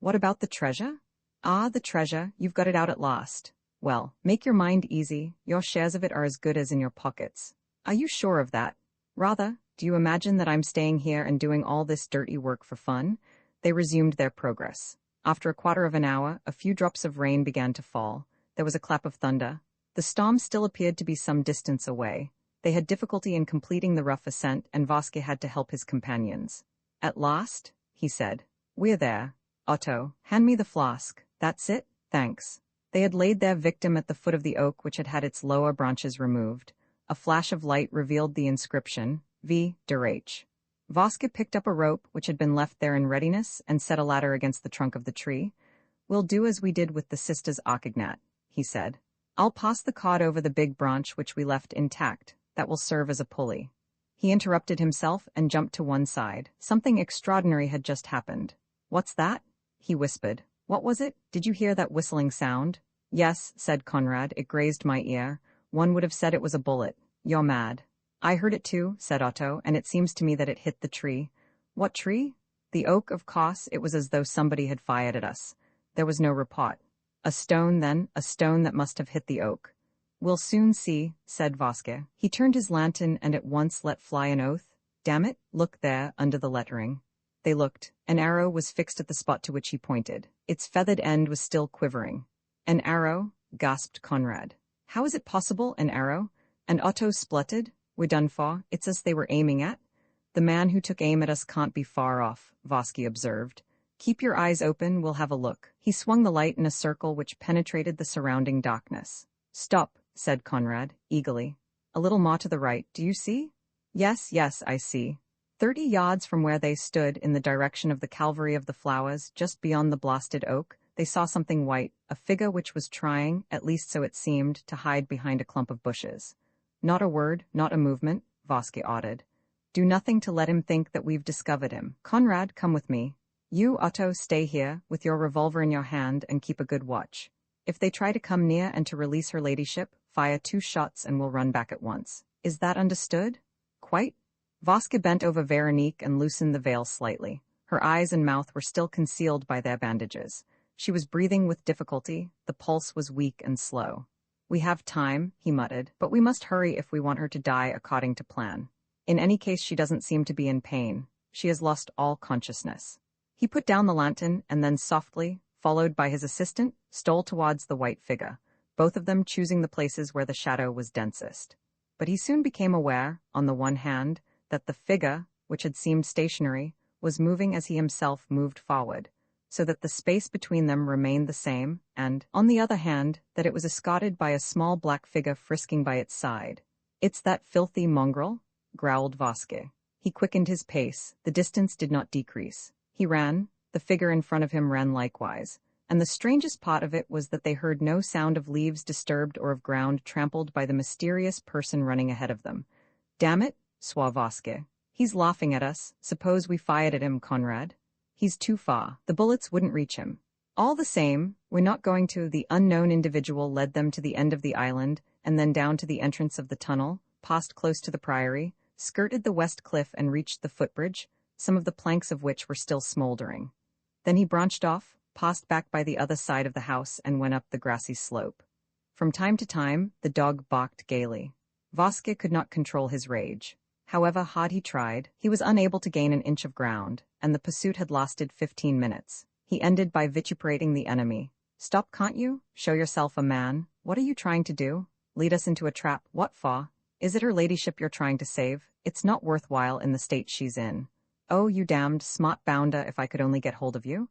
[SPEAKER 1] What about the treasure?" "Ah, the treasure, you've got it out at last. Well, make your mind easy, your shares of it are as good as in your pockets." "Are you sure of that?" "Rather. Do you imagine that I'm staying here and doing all this dirty work for fun?" They resumed their progress. After a quarter of an hour, a few drops of rain began to fall. There was a clap of thunder. The storm still appeared to be some distance away. They had difficulty in completing the rough ascent, and Vasque had to help his companions. "At last," he said. "We're there. Otto, hand me the flask. That's it, thanks." They had laid their victim at the foot of the oak which had had its lower branches removed. A flash of light revealed the inscription, V. Derach. Vasque picked up a rope which had been left there in readiness and set a ladder against the trunk of the tree. "We'll do as we did with the sisters Archignat," he said. "I'll pass the cord over the big branch which we left intact. That will serve as a pulley." He interrupted himself and jumped to one side. Something extraordinary had just happened. "What's that?" he whispered. "What was it? Did you hear that whistling sound?" "Yes," said Conrad. "It grazed my ear. One would have said it was a bullet." "You're mad." "I heard it too," said Otto, "and it seems to me that it hit the tree." "What tree?" "The oak, of course. It was as though somebody had fired at us. There was no report." "A stone, then, a stone that must have hit the oak." "We'll soon see," said Vasque. He turned his lantern and at once let fly an oath. "Damn it, look there, under the lettering." They looked. An arrow was fixed at the spot to which he pointed. Its feathered end was still quivering. "An arrow?" gasped Conrad. "How is it possible, an arrow?" And Otto spluttered. "We're done for. It's us they were aiming at." "The man who took aim at us can't be far off," Vasque observed. "Keep your eyes open, we'll have a look." He swung the light in a circle which penetrated the surrounding darkness. "Stop," said Conrad, eagerly. "A little more to the right, do you see?" Yes, I see." 30 yards from where they stood, in the direction of the Calvary of the Flowers, just beyond the blasted oak, they saw something white, a figure which was trying, at least so it seemed, to hide behind a clump of bushes. "Not a word, not a movement," Vasque ordered. "Do nothing to let him think that we've discovered him. Conrad, come with me. You, Otto, stay here, with your revolver in your hand, and keep a good watch. If they try to come near and to release her ladyship, fire 2 shots and we'll run back at once. Is that understood?" "Quite." Vasque bent over Veronique and loosened the veil slightly. Her eyes and mouth were still concealed by their bandages. She was breathing with difficulty. The pulse was weak and slow. "We have time," he muttered, "but we must hurry if we want her to die according to plan. In any case, she doesn't seem to be in pain. She has lost all consciousness." He put down the lantern and then softly, followed by his assistant, stole towards the white figure, both of them choosing the places where the shadow was densest. But he soon became aware, on the one hand, that the figure, which had seemed stationary, was moving as he himself moved forward, so that the space between them remained the same, and, on the other hand, that it was escorted by a small black figure frisking by its side. "It's that filthy mongrel," growled Vasquez. He quickened his pace. The distance did not decrease. He ran. The figure in front of him ran likewise. And the strangest part of it was that they heard no sound of leaves disturbed or of ground trampled by the mysterious person running ahead of them. "Damn it," swore Vasquez. "He's laughing at us. Suppose we fired at him, Conrad." "He's too far. The bullets wouldn't reach him." "All the same, we're not going to." The unknown individual led them to the end of the island, and then down to the entrance of the tunnel, passed close to the priory, skirted the west cliff and reached the footbridge, some of the planks of which were still smoldering. Then he branched off, passed back by the other side of the house and went up the grassy slope. From time to time, the dog barked gaily. Vasquez could not control his rage. However hard he tried, he was unable to gain an inch of ground, and the pursuit had lasted 15 minutes. He ended by vituperating the enemy. "Stop, can't you? Show yourself a man. What are you trying to do? Lead us into a trap? What for? Is it her ladyship you're trying to save? It's not worthwhile in the state she's in." "Oh, you damned smart bounder, if I could only get hold of you."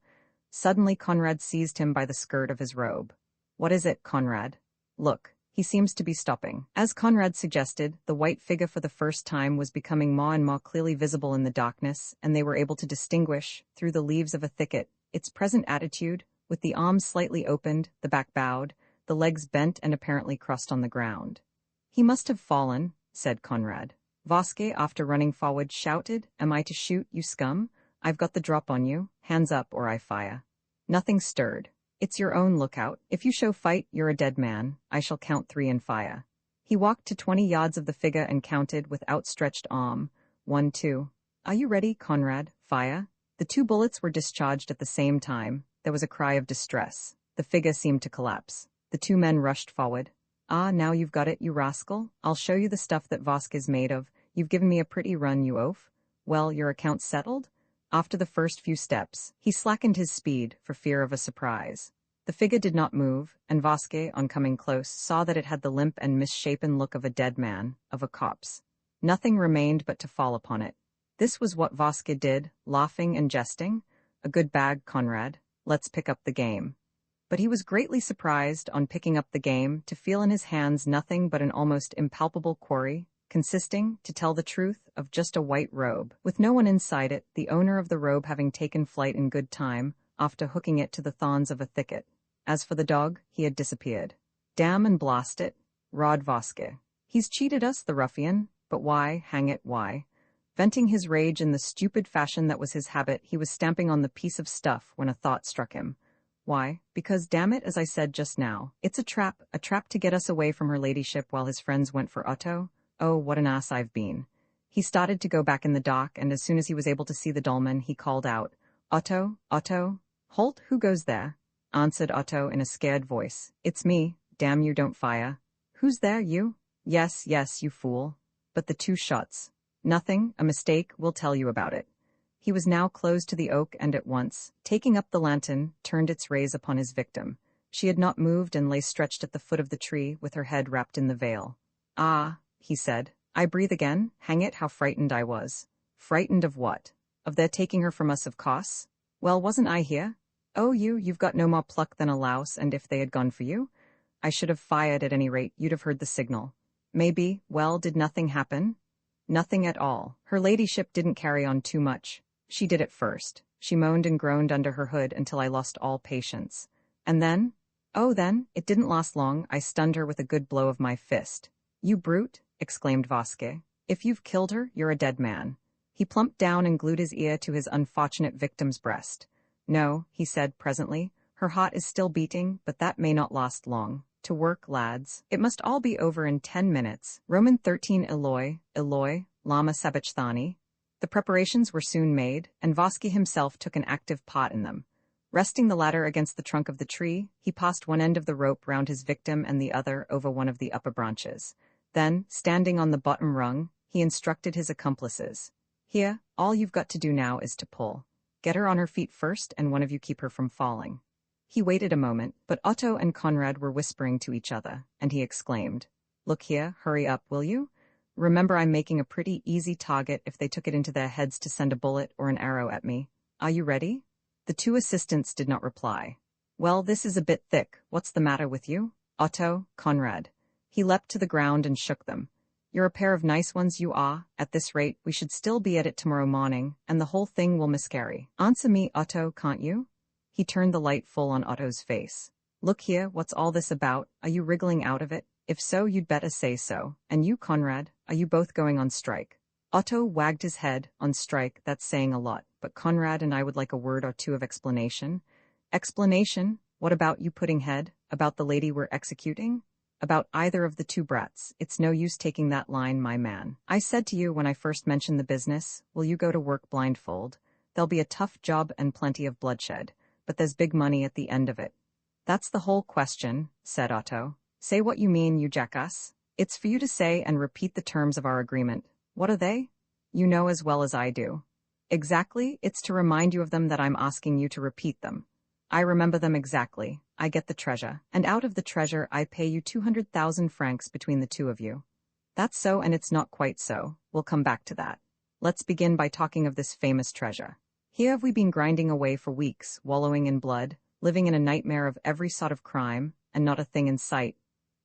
[SPEAKER 1] Suddenly Conrad seized him by the skirt of his robe. "What is it, Conrad? Look, he seems to be stopping." As Conrad suggested, the white figure for the first time was becoming more and more clearly visible in the darkness, and they were able to distinguish, through the leaves of a thicket, its present attitude, with the arms slightly opened, the back bowed, the legs bent and apparently crossed on the ground. "He must have fallen," said Conrad. Vasquez, after running forward, shouted, "Am I to shoot, you scum? I've got the drop on you. Hands up or I fire." Nothing stirred. "It's your own lookout. If you show fight, you're a dead man. I shall count 3 and fire." He walked to 20 yards of the figure and counted with outstretched arm. 1, 2. "Are you ready, Conrad? Fire." The 2 bullets were discharged at the same time. There was a cry of distress. The figure seemed to collapse. The 2 men rushed forward. "Ah, now you've got it, you rascal. I'll show you the stuff that Vasquez's made of. You've given me a pretty run, you oaf. Well, your account's settled?" After the first few steps, he slackened his speed for fear of a surprise. The figure did not move, and Vasquez, on coming close, saw that it had the limp and misshapen look of a dead man, of a corpse. Nothing remained but to fall upon it. This was what Vasquez did, laughing and jesting. "A good bag, Conrad. Let's pick up the game." But he was greatly surprised, on picking up the game, to feel in his hands nothing but an almost impalpable quarry, consisting, to tell the truth, of just a white robe, with no one inside it, the owner of the robe having taken flight in good time, after hooking it to the thorns of a thicket. As for the dog, he had disappeared. "Damn and blast it," roared Vasquez. "He's cheated us, the ruffian. But why, hang it, why?" Venting his rage in the stupid fashion that was his habit, he was stamping on the piece of stuff when a thought struck him. "Why? Because, damn it, as I said just now, it's a trap to get us away from her ladyship while his friends went for Otto. Oh, what an ass I've been." He started to go back in the dock, and as soon as he was able to see the dolman, he called out, "Otto, Otto." "Halt, who goes there?" answered Otto in a scared voice. "It's me. Damn you, don't fire." "Who's there, you?" Yes, you fool." "But the 2 shots." "Nothing, a mistake, we'll tell you about it." He was now close to the oak and at once, taking up the lantern, turned its rays upon his victim. She had not moved and lay stretched at the foot of the tree with her head wrapped in the veil. "Ah," he said. "I breathe again? Hang it, how frightened I was." "Frightened of what?" "Of their taking her from us, of course." "Well, wasn't I here?" "Oh, you've got no more pluck than a louse, and if they had gone for you?" "I should have fired at any rate, you'd have heard the signal." "Maybe. Well, did nothing happen?" "Nothing at all. Her ladyship didn't carry on too much. She did at first. She moaned and groaned under her hood until I lost all patience. And then? Oh, then, it didn't last long. I stunned her with a good blow of my fist." "You brute!" exclaimed Vasquez. "If you've killed her, you're a dead man." He plumped down and glued his ear to his unfortunate victim's breast. "No," he said presently, "her heart is still beating, but that may not last long. To work, lads. It must all be over in 10 minutes. Roman 13 Eloi, Lama Sabachthani." The preparations were soon made, and Vasquez himself took an active part in them. Resting the latter against the trunk of the tree, he passed one end of the rope round his victim and the other over one of the upper branches. Then, standing on the bottom rung, he instructed his accomplices. "Here, all you've got to do now is to pull. Get her on her feet first, and one of you keep her from falling." He waited a moment, but Otto and Conrad were whispering to each other, and he exclaimed, "Look here, hurry up, will you? Remember, I'm making a pretty easy target if they took it into their heads to send a bullet or an arrow at me. Are you ready?" The two assistants did not reply. "Well, this is a bit thick. What's the matter with you? Otto, Conrad." He leapt to the ground and shook them. "You're a pair of nice ones, you are. At this rate, we should still be at it tomorrow morning, and the whole thing will miscarry. Answer me, Otto, can't you?" He turned the light full on Otto's face. "Look here, what's all this about? Are you wriggling out of it? If so, you'd better say so. And you, Conrad, are you both going on strike?" Otto wagged his head. "On strike, that's saying a lot, but Conrad and I would like a word or two of explanation." "Explanation? What about, you pudding head? About the lady we're executing? About either of the two brats? It's no use taking that line, my man. I said to you when I first mentioned the business, will you go to work blindfold? There'll be a tough job and plenty of bloodshed, but there's big money at the end of it." "That's the whole question," said Otto. "Say what you mean, you jackass. It's for you to say and repeat the terms of our agreement. What are they? You know as well as I do." "Exactly, it's to remind you of them that I'm asking you to repeat them." "I remember them exactly. I get the treasure, and out of the treasure I pay you 200,000 francs between the two of you." "That's so, and it's not quite so. We'll come back to that. Let's begin by talking of this famous treasure. Here have we been grinding away for weeks, wallowing in blood, living in a nightmare of every sort of crime, and not a thing in sight."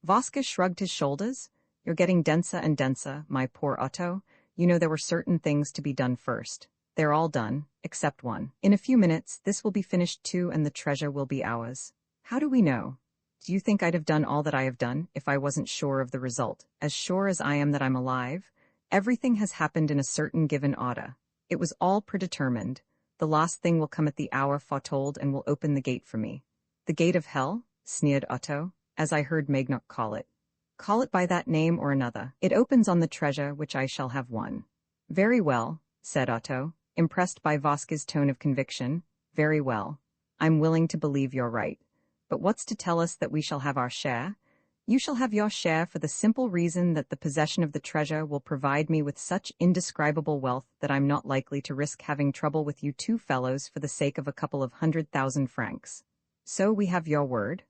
[SPEAKER 1] Vasca shrugged his shoulders. "You're getting denser and denser, my poor Otto. You know there were certain things to be done first. They're all done, except one. In a few minutes, this will be finished too, and the treasure will be ours." "How do we know? Do you think I'd have done all that I have done if I wasn't sure of the result? As sure as I am that I'm alive? Everything has happened in a certain given order. It was all predetermined. The last thing will come at the hour foretold and will open the gate for me." "The gate of hell?" sneered Otto, "as I heard Magnock call it." "Call it by that name or another. It opens on the treasure which I shall have won." "Very well," said Otto, impressed by Vasca's tone of conviction. "Very well. I'm willing to believe you're right. But what's to tell us that we shall have our share? You shall have your share for the simple reason that the possession of the treasure will provide me with such indescribable wealth that I'm not likely to risk having trouble with you two fellows for the sake of a couple of 100,000 francs. So we have your word?"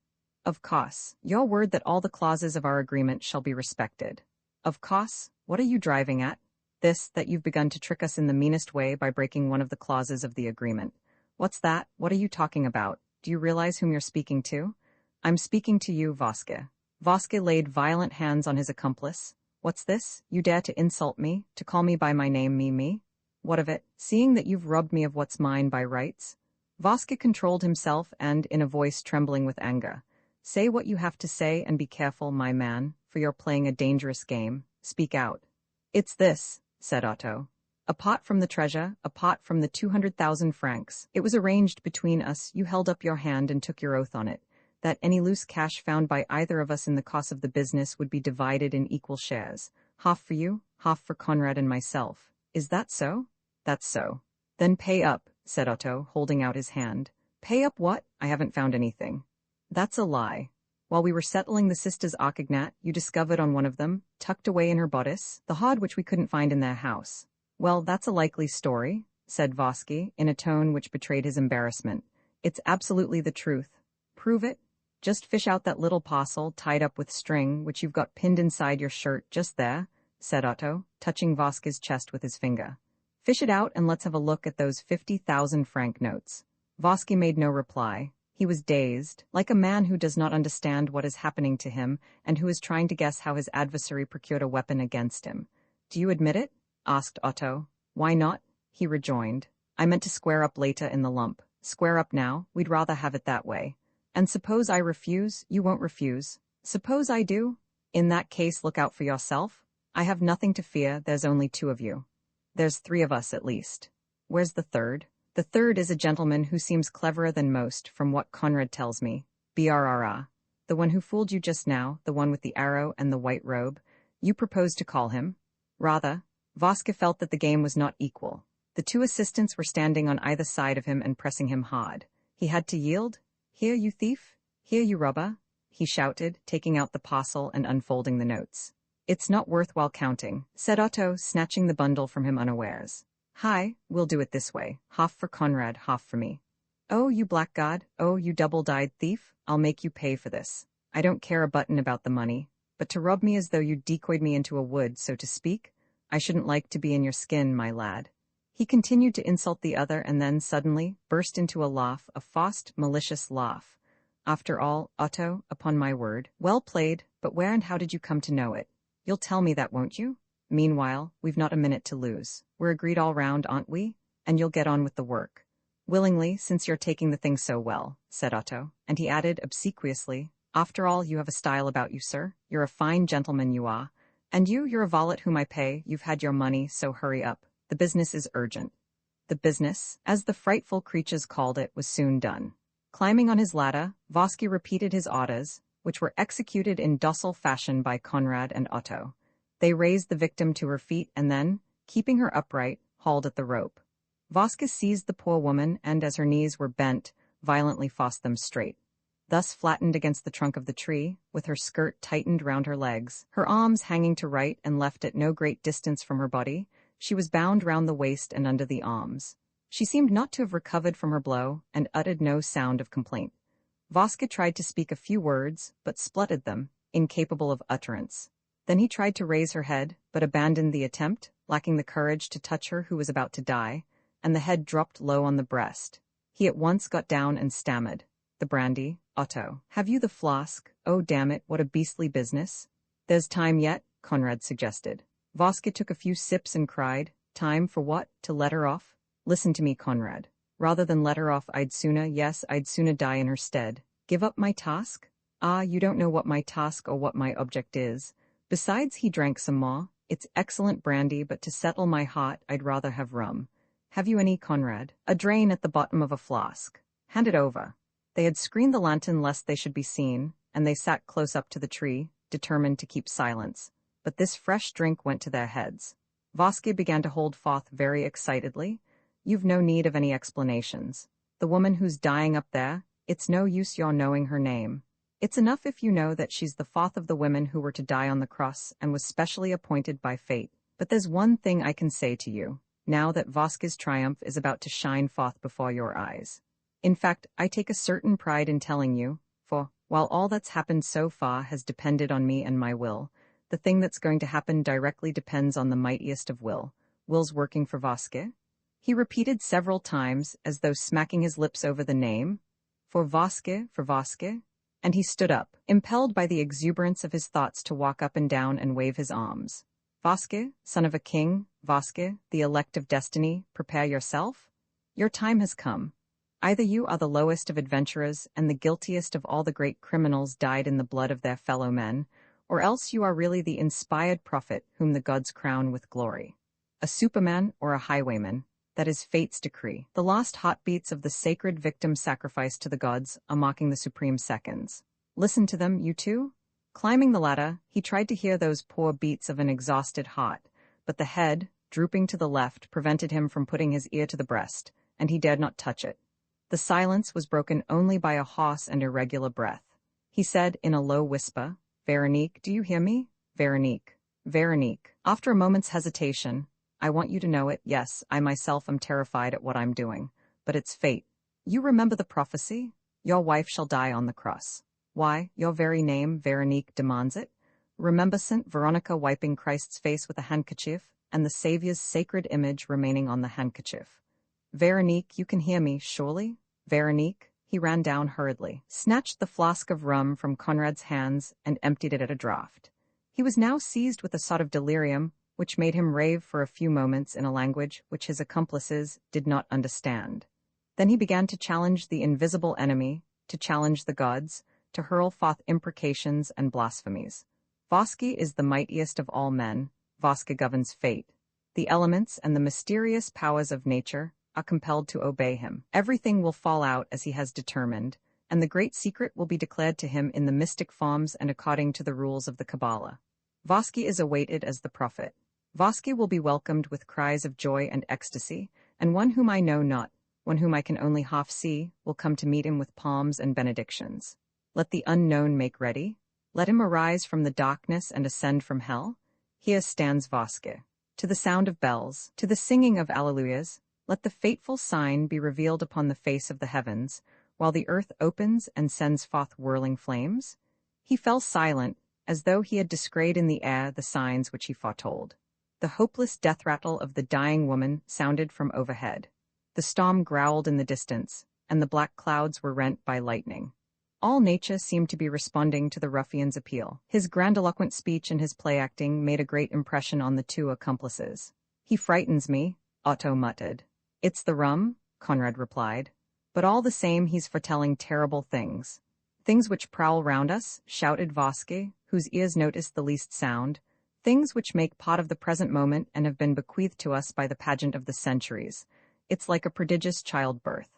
[SPEAKER 1] "Of course. Your word that all the clauses of our agreement shall be respected." "Of course. What are you driving at?" "This, that you've begun to trick us in the meanest way by breaking one of the clauses of the agreement." "What's that? What are you talking about? Do you realize whom you're speaking to?" "I'm speaking to you, Vasca." Vasca laid violent hands on his accomplice. "What's this? You dare to insult me, to call me by my name, me? What of it, seeing that you've robbed me of what's mine by rights?" Vasca controlled himself and, in a voice trembling with anger, "Say what you have to say and be careful, my man, for you're playing a dangerous game. Speak out." "It's this," said Otto. "Apart from the treasure, apart from the 200,000 francs, it was arranged between us, you held up your hand and took your oath on it, that any loose cash found by either of us in the course of the business would be divided in equal shares, half for you, half for Conrad and myself. Is that so?" "That's so." "Then pay up," said Otto, holding out his hand. "Pay up what? I haven't found anything." "That's a lie. While we were settling the sisters Arcagnat, you discovered on one of them, tucked away in her bodice, the hoard which we couldn't find in their house." "Well, that's a likely story," said Vasky, in a tone which betrayed his embarrassment. "It's absolutely the truth." "Prove it." "Just fish out that little parcel tied up with string which you've got pinned inside your shirt just there," said Otto, touching Vasca's chest with his finger. "Fish it out and let's have a look at those 50,000 franc notes." Vasky made no reply. He was dazed, like a man who does not understand what is happening to him and who is trying to guess how his adversary procured a weapon against him. "Do you admit it?" asked Otto. "Why not?" he rejoined. "I meant to square up later in the lump. Square up now, we'd rather have it that way. And suppose I refuse, you won't refuse. Suppose I do? In that case, look out for yourself. I have nothing to fear, there's only two of you. There's three of us at least. Where's the third? The third is a gentleman who seems cleverer than most, from what Conrad tells me. Brrra. The one who fooled you just now, the one with the arrow and the white robe. You propose to call him?" "Rather." Vasca felt that the game was not equal. The two assistants were standing on either side of him and pressing him hard. He had to yield. "Here, you thief! Here, you robber!" he shouted, taking out the parcel and unfolding the notes. "It's not worth while counting," said Otto, snatching the bundle from him unawares. "Hi, we'll do it this way. Half for Conrad, half for me." Oh, you blackguard, oh, you double-dyed thief, I'll make you pay for this. I don't care a button about the money, but to rob me as though you decoyed me into a wood, so to speak, I shouldn't like to be in your skin, my lad. He continued to insult the other and then suddenly burst into a laugh, a forced, malicious laugh. After all, Otto, upon my word, well played, but where and how did you come to know it? You'll tell me that, won't you? Meanwhile, we've not a minute to lose. We're agreed all round, aren't we? And you'll get on with the work. Willingly, since you're taking the thing so well, said Otto, and he added obsequiously, after all, you have a style about you, sir. You're a fine gentleman, you are. And you're a varlet whom I pay. You've had your money, so hurry up. The business is urgent. The business, as the frightful creatures called it, was soon done. Climbing on his ladder, Vosky repeated his orders, which were executed in docile fashion by Conrad and Otto. They raised the victim to her feet and then, keeping her upright, hauled at the rope. Vosky seized the poor woman and, as her knees were bent, violently forced them straight. Thus flattened against the trunk of the tree, with her skirt tightened round her legs, her arms hanging to right and left at no great distance from her body, she was bound round the waist and under the arms. She seemed not to have recovered from her blow, and uttered no sound of complaint. Vosky tried to speak a few words, but spluttered them, incapable of utterance. Then he tried to raise her head, but abandoned the attempt, lacking the courage to touch her who was about to die, and the head dropped low on the breast. He at once got down and stammered. The brandy, Otto. Have you the flask? Oh, damn it, what a beastly business. There's time yet, Conrad suggested. Vosky took a few sips and cried, time for what? To let her off? Listen to me, Conrad. Rather than let her off, I'd sooner die in her stead. Give up my task? Ah, you don't know what my task or what my object is. Besides, he drank some more. It's excellent brandy, but to settle my heart, I'd rather have rum. Have you any, Conrad? A drain at the bottom of a flask. Hand it over. They had screened the lantern lest they should be seen, and they sat close up to the tree, determined to keep silence. But this fresh drink went to their heads. Vosky began to hold forth very excitedly. You've no need of any explanations. The woman who's dying up there, it's no use your knowing her name. It's enough if you know that she's the fourth of the women who were to die on the cross and was specially appointed by fate. But there's one thing I can say to you, now that Vosky's triumph is about to shine forth before your eyes. In fact, I take a certain pride in telling you, for, while all that's happened so far has depended on me and my will, the thing that's going to happen directly depends on the mightiest of Will's working for Vosky. He repeated several times, as though smacking his lips over the name, for Vosky, and he stood up, impelled by the exuberance of his thoughts to walk up and down and wave his arms. Vosky, son of a king, Vosky, the elect of destiny, prepare yourself. Your time has come. Either you are the lowest of adventurers and the guiltiest of all the great criminals died in the blood of their fellow men, or else you are really the inspired prophet whom the gods crown with glory. A superman or a highwayman, that is fate's decree. The lost heartbeats of the sacred victim sacrificed to the gods are mocking the supreme seconds. Listen to them, you two. Climbing the ladder, he tried to hear those poor beats of an exhausted heart, but the head, drooping to the left, prevented him from putting his ear to the breast, and he dared not touch it. The silence was broken only by a hoarse and irregular breath. He said in a low whisper, Veronique, do you hear me? Veronique. Veronique. After a moment's hesitation, I want you to know it, yes, I myself am terrified at what I'm doing, but it's fate. You remember the prophecy? Your wife shall die on the cross. Why, your very name, Veronique, demands it. Remember St. Veronica wiping Christ's face with a handkerchief, and the Saviour's sacred image remaining on the handkerchief. Veronique, you can hear me, surely? Veronique? He ran down hurriedly, snatched the flask of rum from Conrad's hands, and emptied it at a draught. He was now seized with a sort of delirium, which made him rave for a few moments in a language which his accomplices did not understand. Then he began to challenge the invisible enemy, to challenge the gods, to hurl forth imprecations and blasphemies. Vosky is the mightiest of all men. Vosky governs fate. The elements and the mysterious powers of nature are compelled to obey him. Everything will fall out as he has determined, and the great secret will be declared to him in the mystic forms and according to the rules of the Kabbalah. Vosky is awaited as the prophet. Vosky will be welcomed with cries of joy and ecstasy, and one whom I know not, one whom I can only half see, will come to meet him with palms and benedictions. Let the unknown make ready. Let him arise from the darkness and ascend from hell. Here stands Vosky. To the sound of bells, to the singing of alleluias, Let the fateful sign be revealed upon the face of the heavens, while the earth opens and sends forth whirling flames? He fell silent, as though he had descried in the air the signs which he foretold. The hopeless death rattle of the dying woman sounded from overhead. The storm growled in the distance, and the black clouds were rent by lightning. All nature seemed to be responding to the ruffian's appeal. His grandiloquent speech and his play-acting made a great impression on the two accomplices. "He frightens me," Otto muttered. "It's the rum," Conrad replied. "But all the same he's foretelling terrible things." "Things which prowl round us," shouted Vasque, whose ears noticed the least sound. "Things which make part of the present moment and have been bequeathed to us by the pageant of the centuries. It's like a prodigious childbirth.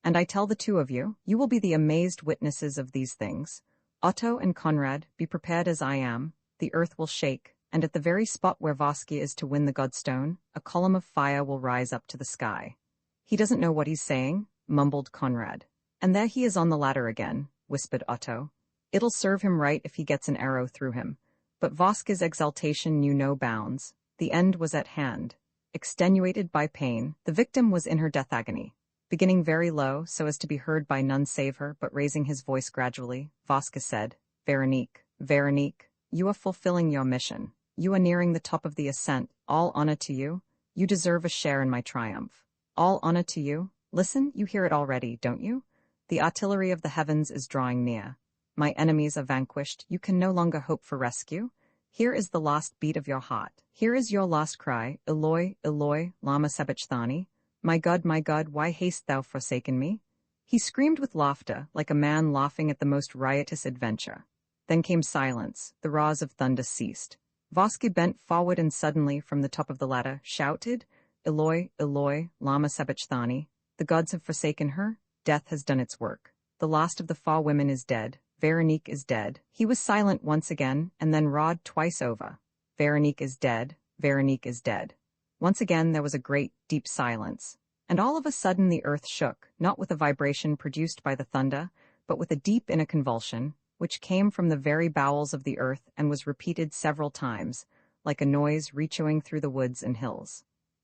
[SPEAKER 1] And I tell the two of you, you will be the amazed witnesses of these things. Otto and Conrad, be prepared as I am. The earth will shake, and at the very spot where Vasque is to win the godstone, a column of fire will rise up to the sky." "He doesn't know what he's saying," mumbled Conrad. "And there he is on the ladder again," whispered Otto. "It'll serve him right if he gets an arrow through him." But Vasque's exultation knew no bounds. The end was at hand. Extenuated by pain, the victim was in her death agony. Beginning very low, so as to be heard by none save her, but raising his voice gradually, Vasque said, "Veronique, Veronique, you are fulfilling your mission. You are nearing the top of the ascent. All honor to you. You deserve a share in my triumph. All honor to you. Listen, you hear it already, don't you? The artillery of the heavens is drawing near. My enemies are vanquished. You can no longer hope for rescue. Here is the last beat of your heart. Here is your last cry, Eloi, Eloi, lama sabachthani. My God, why hast thou forsaken me?" He screamed with laughter, like a man laughing at the most riotous adventure. Then came silence. The roars of thunder ceased. Vasque bent forward and suddenly, from the top of the ladder, shouted, "Eloi, Eloi, lama sabachthani. The gods have forsaken her. Death has done its work. The last of the four women is dead. Veronique is dead." He was silent once again, and then roared twice over. "Veronique is dead. Veronique is dead." Once again there was a great, deep silence. And all of a sudden the earth shook, not with a vibration produced by the thunder, but with a deep inner convulsion, which came from the very bowels of the earth and was repeated several times, like a noise reechoing through the woods and hills.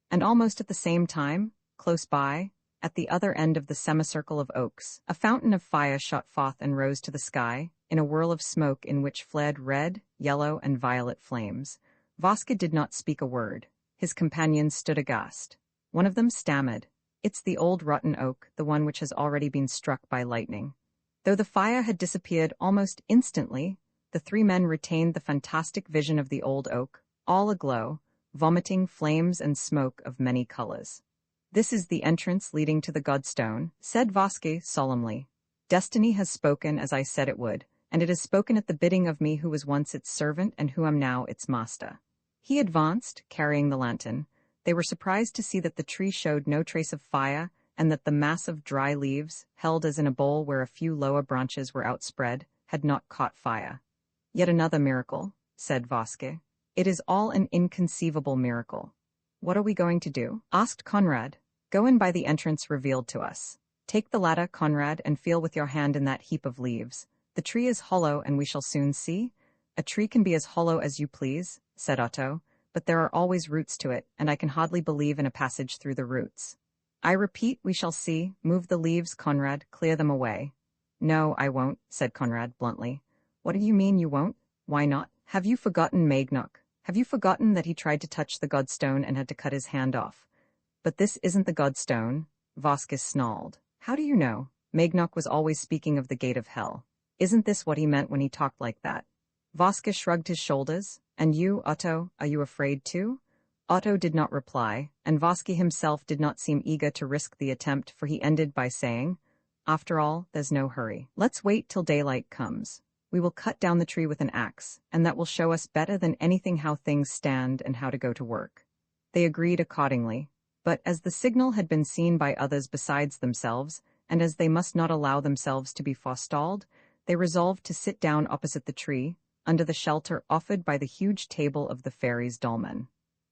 [SPEAKER 1] And almost at the same time, close by, at the other end of the semicircle of oaks, a fountain of fire shot forth and rose to the sky, in a whirl of smoke in which flared red, yellow, and violet flames. Vasque did not speak a word. His companions stood aghast. One of them stammered, "It's the old rotten oak, the one which has already been struck by lightning." Though the fire had disappeared almost instantly, the three men retained the fantastic vision of the old oak, all aglow, vomiting flames and smoke of many colors. "This is the entrance leading to the godstone," said Vasque solemnly. "Destiny has spoken as I said it would, and it has spoken at the bidding of me who was once its servant and who am now its master." He advanced, carrying the lantern. They were surprised to see that the tree showed no trace of fire, and that the mass of dry leaves, held as in a bowl where a few lower branches were outspread, had not caught fire. "Yet another miracle," said Vasque. "It is all an inconceivable miracle." "What are we going to do?" asked Conrad. "Go in by the entrance revealed to us. Take the ladder, Conrad, and feel with your hand in that heap of leaves. The tree is hollow, and we shall soon see." "A tree can be as hollow as you please," said Otto, "but there are always roots to it, and I can hardly believe in a passage through the roots." "I repeat, we shall see. Move the leaves, Conrad, clear them away." "No, I won't," said Conrad bluntly. "What do you mean you won't? Why not? Have you forgotten Magnok? Have you forgotten that he tried to touch the godstone and had to cut his hand off?" "But this isn't the godstone," Vasquez snarled. "How do you know? Magnok was always speaking of the gate of hell. Isn't this what he meant when he talked like that?" Vasquez shrugged his shoulders. "And you, Otto, are you afraid too?" Otto did not reply, and Vasque himself did not seem eager to risk the attempt, for he ended by saying, "After all, there's no hurry. Let's wait till daylight comes. We will cut down the tree with an axe, and that will show us better than anything how things stand and how to go to work." They agreed accordingly, but as the signal had been seen by others besides themselves, and as they must not allow themselves to be forestalled, they resolved to sit down opposite the tree, under the shelter offered by the huge table of the fairies' dolmen.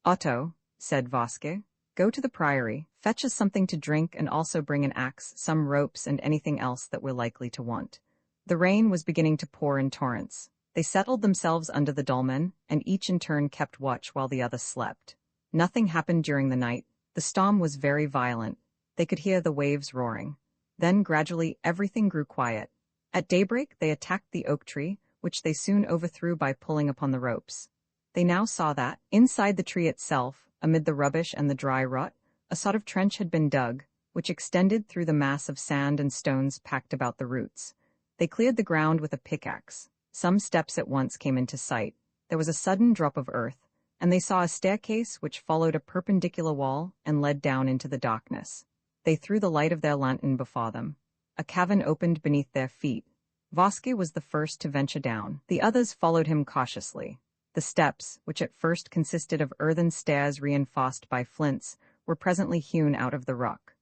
[SPEAKER 1] "Otto," said Vasque, "go to the priory, fetch us something to drink, and also bring an axe, some ropes, and anything else that we're likely to want." The rain was beginning to pour in torrents. They settled themselves under the dolmen, and each in turn kept watch while the other slept. Nothing happened during the night, The storm was very violent. They could hear the waves roaring. Then, gradually, everything grew quiet. At daybreak, they attacked the oak tree, which they soon overthrew by pulling upon the ropes. They now saw that, inside the tree itself, amid the rubbish and the dry rot, a sort of trench had been dug, which extended through the mass of sand and stones packed about the roots. They cleared the ground with a pickaxe. Some steps at once came into sight. There was a sudden drop of earth, and they saw a staircase which followed a perpendicular wall and led down into the darkness. They threw the light of their lantern before them. A cavern opened beneath their feet. Vasque was the first to venture down. The others followed him cautiously. The steps, which at first consisted of earthen stairs reinforced by flints, were presently hewn out of the rock.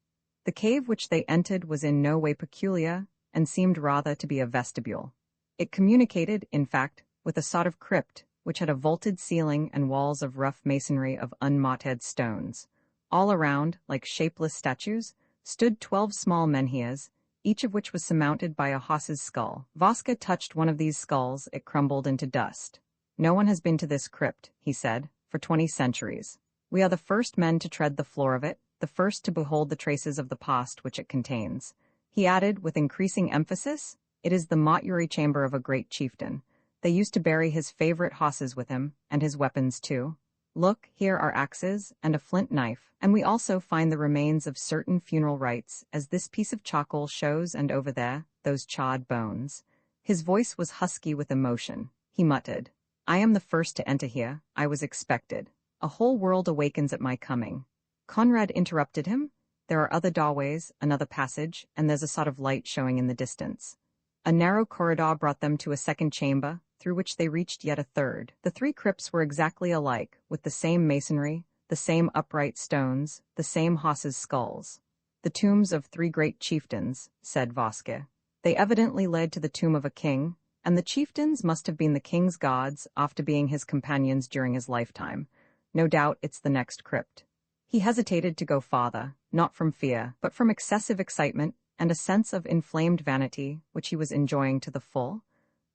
[SPEAKER 1] The cave which they entered was in no way peculiar, and seemed rather to be a vestibule. It communicated, in fact, with a sort of crypt, which had a vaulted ceiling and walls of rough masonry of unmortared stones. All around, like shapeless statues, stood 12 small menhirs, each of which was surmounted by a horse's skull. Vasque touched one of these skulls, it crumbled into dust. "No one has been to this crypt," he said, "for 20 centuries. We are the first men to tread the floor of it, the first to behold the traces of the past which it contains." He added, with increasing emphasis, "It is the mortuary chamber of a great chieftain. They used to bury his favorite horses with him, and his weapons too. Look, here are axes, and a flint knife, and we also find the remains of certain funeral rites, as this piece of charcoal shows, and over there, those charred bones." His voice was husky with emotion. He muttered, "I am the first to enter here. I was expected. A whole world awakens at my coming." Conrad interrupted him. "There are other doorways, another passage, and there's a sort of light showing in the distance." A narrow corridor brought them to a second chamber, through which they reached yet a third. The 3 crypts were exactly alike, with the same masonry, the same upright stones, the same horses' skulls. "The tombs of 3 great chieftains," said Vasque. "They evidently led to the tomb of a king, and the chieftains must have been the king's guards after being his companions during his lifetime. No doubt it's the next crypt." He hesitated to go farther, not from fear, but from excessive excitement and a sense of inflamed vanity, which he was enjoying to the full.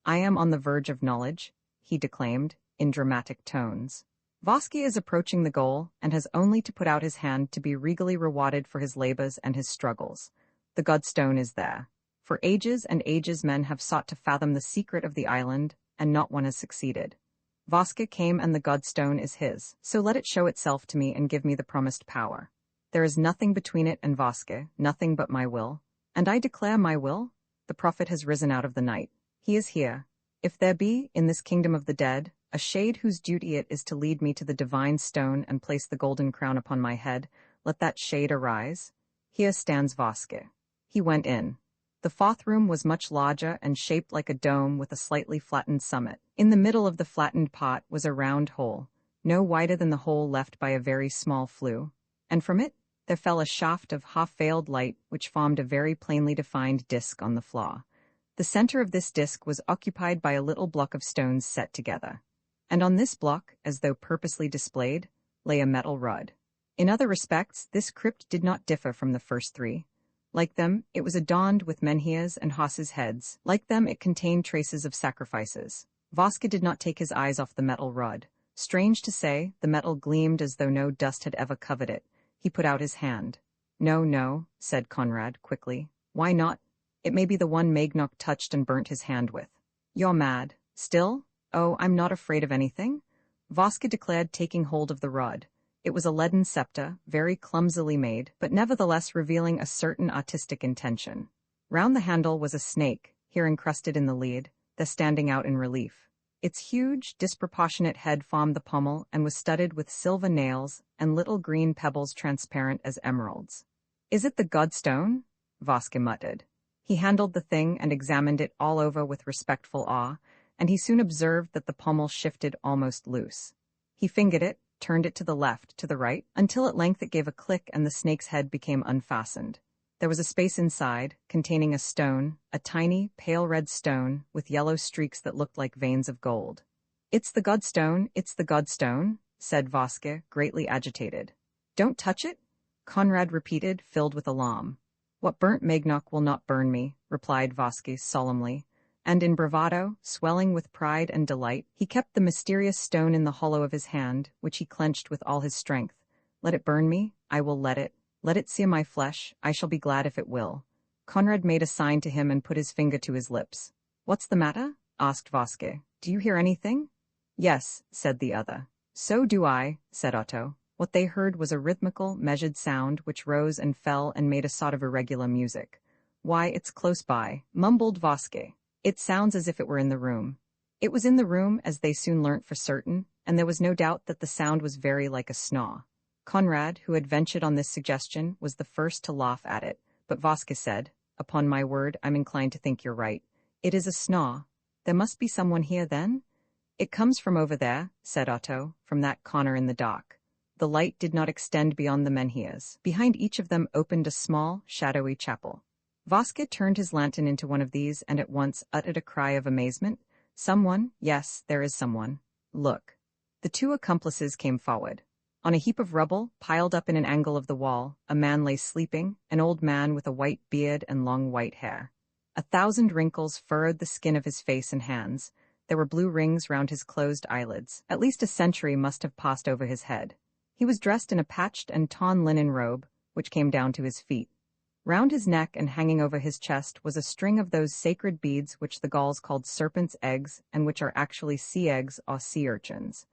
[SPEAKER 1] "I am on the verge of knowledge," he declaimed, in dramatic tones. "Vasque is approaching the goal, and has only to put out his hand to be regally rewarded for his labors and his struggles. The Godstone is there. For ages and ages men have sought to fathom the secret of the island, and not one has succeeded. Vasque came, and the Godstone is his, so let it show itself to me and give me the promised power. There is nothing between it and Vasque, nothing but my will. And I declare my will. The prophet has risen out of the night. He is here. If there be, in this kingdom of the dead, a shade whose duty it is to lead me to the divine stone and place the golden crown upon my head, let that shade arise. Here stands Vasque." He went in. The 4th room was much larger and shaped like a dome with a slightly flattened summit. In the middle of the flattened pot was a round hole, no wider than the hole left by a very small flue, and from it there fell a shaft of half-veiled light which formed a very plainly defined disk on the floor. The center of this disk was occupied by a little block of stones set together, and on this block, as though purposely displayed, lay a metal rod. In other respects, this crypt did not differ from the first 3. Like them, it was adorned with menhirs and horses' heads. Like them, it contained traces of sacrifices. Vasque did not take his eyes off the metal rod. Strange to say, the metal gleamed as though no dust had ever covered it. He put out his hand. "No, no," said Conrad, quickly. "Why not? It may be the one Magnok touched and burnt his hand with." "You're mad. Still? Oh, I'm not afraid of anything," Vasque declared, taking hold of the rod. It was a leaden scepter, very clumsily made, but nevertheless revealing a certain artistic intention. Round the handle was a snake, here encrusted in the lead, thus standing out in relief. Its huge, disproportionate head formed the pommel and was studded with silver nails and little green pebbles transparent as emeralds. "Is it the Godstone?" Vasque muttered. He handled the thing and examined it all over with respectful awe, and he soon observed that the pommel shifted almost loose. He fingered it, turned it to the left, to the right, until at length it gave a click and the snake's head became unfastened. There was a space inside, containing a stone, a tiny, pale red stone, with yellow streaks that looked like veins of gold. "It's the Godstone, it's the Godstone," said Vasque, greatly agitated. "Don't touch it?" Conrad repeated, filled with alarm. "What burnt Magnok will not burn me," replied Vasque solemnly, and in bravado, swelling with pride and delight, he kept the mysterious stone in the hollow of his hand, which he clenched with all his strength, Let it burn me, I will let it. Let it sear my flesh, I shall be glad if it will. Conrad made a sign to him and put his finger to his lips. What's the matter? Asked Vasque. Do you hear anything? Yes, said the other. So do I, said Otto. What they heard was a rhythmical, measured sound which rose and fell and made a sort of irregular music. Why, it's close by, mumbled Vasque. It sounds as if it were in the room. It was in the room, as they soon learnt for certain, and there was no doubt that the sound was very like a snaw. Conrad, who had ventured on this suggestion, was the first to laugh at it, but Vasque said, Upon my word, I'm inclined to think you're right. It is a snaw. There must be someone here, then? It comes from over there, said Otto, from that corner in the dock. The light did not extend beyond the menhirs. Behind each of them opened a small, shadowy chapel. Vasque turned his lantern into one of these and at once uttered a cry of amazement. Someone? Yes, there is someone. Look. The two accomplices came forward. On a heap of rubble, piled up in an angle of the wall, a man lay sleeping, an old man with a white beard and long white hair. 1,000 wrinkles furrowed the skin of his face and hands. There were blue rings round his closed eyelids. At least a century must have passed over his head. He was dressed in a patched and torn linen robe, which came down to his feet. Round his neck and hanging over his chest was a string of those sacred beads which the Gauls called serpents' eggs and which are actually sea eggs or sea urchins.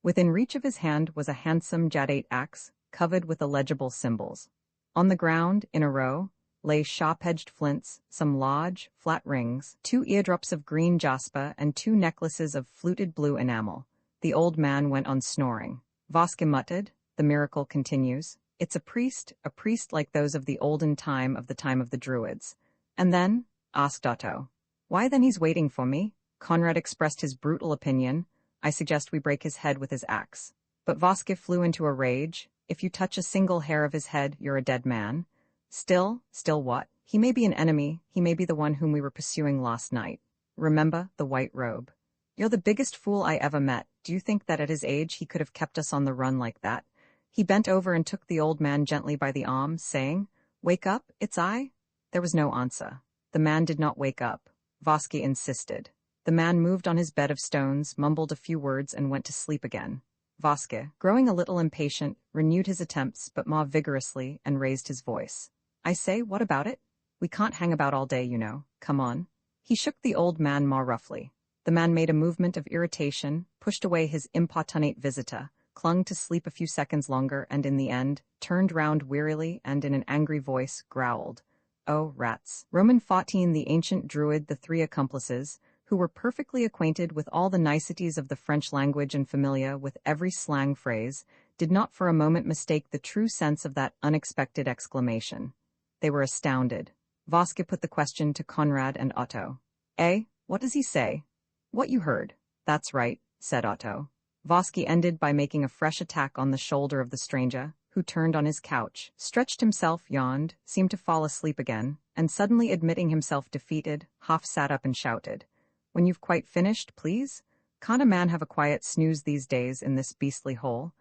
[SPEAKER 1] Within reach of his hand was a handsome jadate axe, covered with illegible symbols. On the ground, in a row, lay sharp-edged flints, some large, flat rings, 2 eardrops of green jasper, and 2 necklaces of fluted blue enamel. The old man went on snoring. Vasque muttered, "The miracle continues. It's a priest like those of the olden time of the Druids." And then, asked Otto, "Why then he's waiting for me?" Conrad expressed his brutal opinion. "I suggest we break his head with his axe." But Vasque flew into a rage. "If you touch a single hair of his head, you're a dead man." Still what? He may be an enemy, he may be the one whom we were pursuing last night. Remember the white robe. You're the biggest fool I ever met. Do you think that at his age he could have kept us on the run like that? He bent over and took the old man gently by the arm, saying, "Wake up, it's I." There was no answer. The man did not wake up. Vasque insisted. The man moved on his bed of stones, mumbled a few words, and went to sleep again. Vasque, growing a little impatient, renewed his attempts, but more vigorously, and raised his voice. "I say, what about it? We can't hang about all day, you know. Come on." He shook the old man more roughly. The man made a movement of irritation, pushed away his importunate visitor, clung to sleep a few seconds longer, and in the end, turned round wearily and in an angry voice growled, "Oh, rats." Roman 14, the ancient Druid, the 3 accomplices, who were perfectly acquainted with all the niceties of the French language and familiar with every slang phrase, did not for a moment mistake the true sense of that unexpected exclamation. They were astounded. Vasque put the question to Conrad and Otto. "Eh? What does he say?" "What you heard." "That's right," said Otto. Vasque ended by making a fresh attack on the shoulder of the stranger, who turned on his couch, stretched himself, yawned, seemed to fall asleep again, and suddenly admitting himself defeated, half sat up and shouted, "When you've quite finished, please? Can't a man have a quiet snooze these days in this beastly hole?"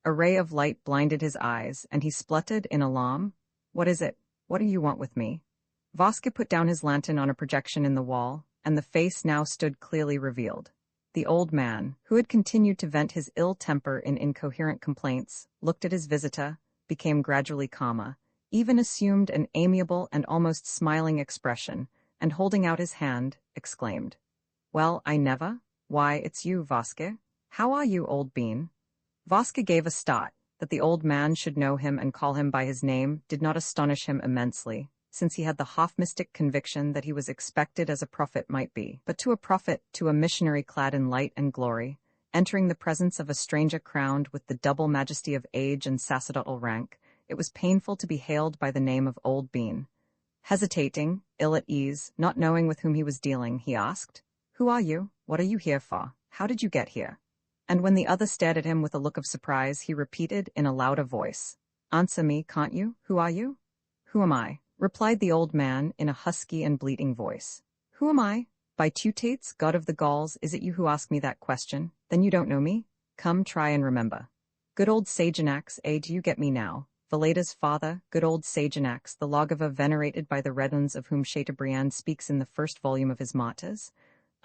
[SPEAKER 1] A ray of light blinded his eyes, and he spluttered in alarm, "What is it? What do you want with me?" Vasque put down his lantern on a projection in the wall, and the face now stood clearly revealed. The old man, who had continued to vent his ill temper in incoherent complaints, looked at his visitor, became gradually calmer, even assumed an amiable and almost smiling expression, and holding out his hand, exclaimed, "Well, I never. Why, it's you, Vasque. How are you, old bean?" Vasque gave a start. That the old man should know him and call him by his name did not astonish him immensely, since he had the half-mystic conviction that he was expected as a prophet might be. But to a prophet, to a missionary clad in light and glory, entering the presence of a stranger crowned with the double majesty of age and sacerdotal rank, it was painful to be hailed by the name of Old Bean. Hesitating, ill at ease, not knowing with whom he was dealing, he asked, "Who are you? What are you here for? How did you get here?" And when the other stared at him with a look of surprise, he repeated in a louder voice, "Answer me, can't you? Who are you?" "Who am I?" replied the old man in a husky and bleating voice. "Who am I? By Teutates, god of the Gauls, is it you who ask me that question? Then you don't know me? Come, try and remember. Good old Saginax, do you get me now? Valeda's father, good old Saginax, the lawgiver venerated by the Redlands of whom Chateaubriand speaks in the first volume of his Martyrs?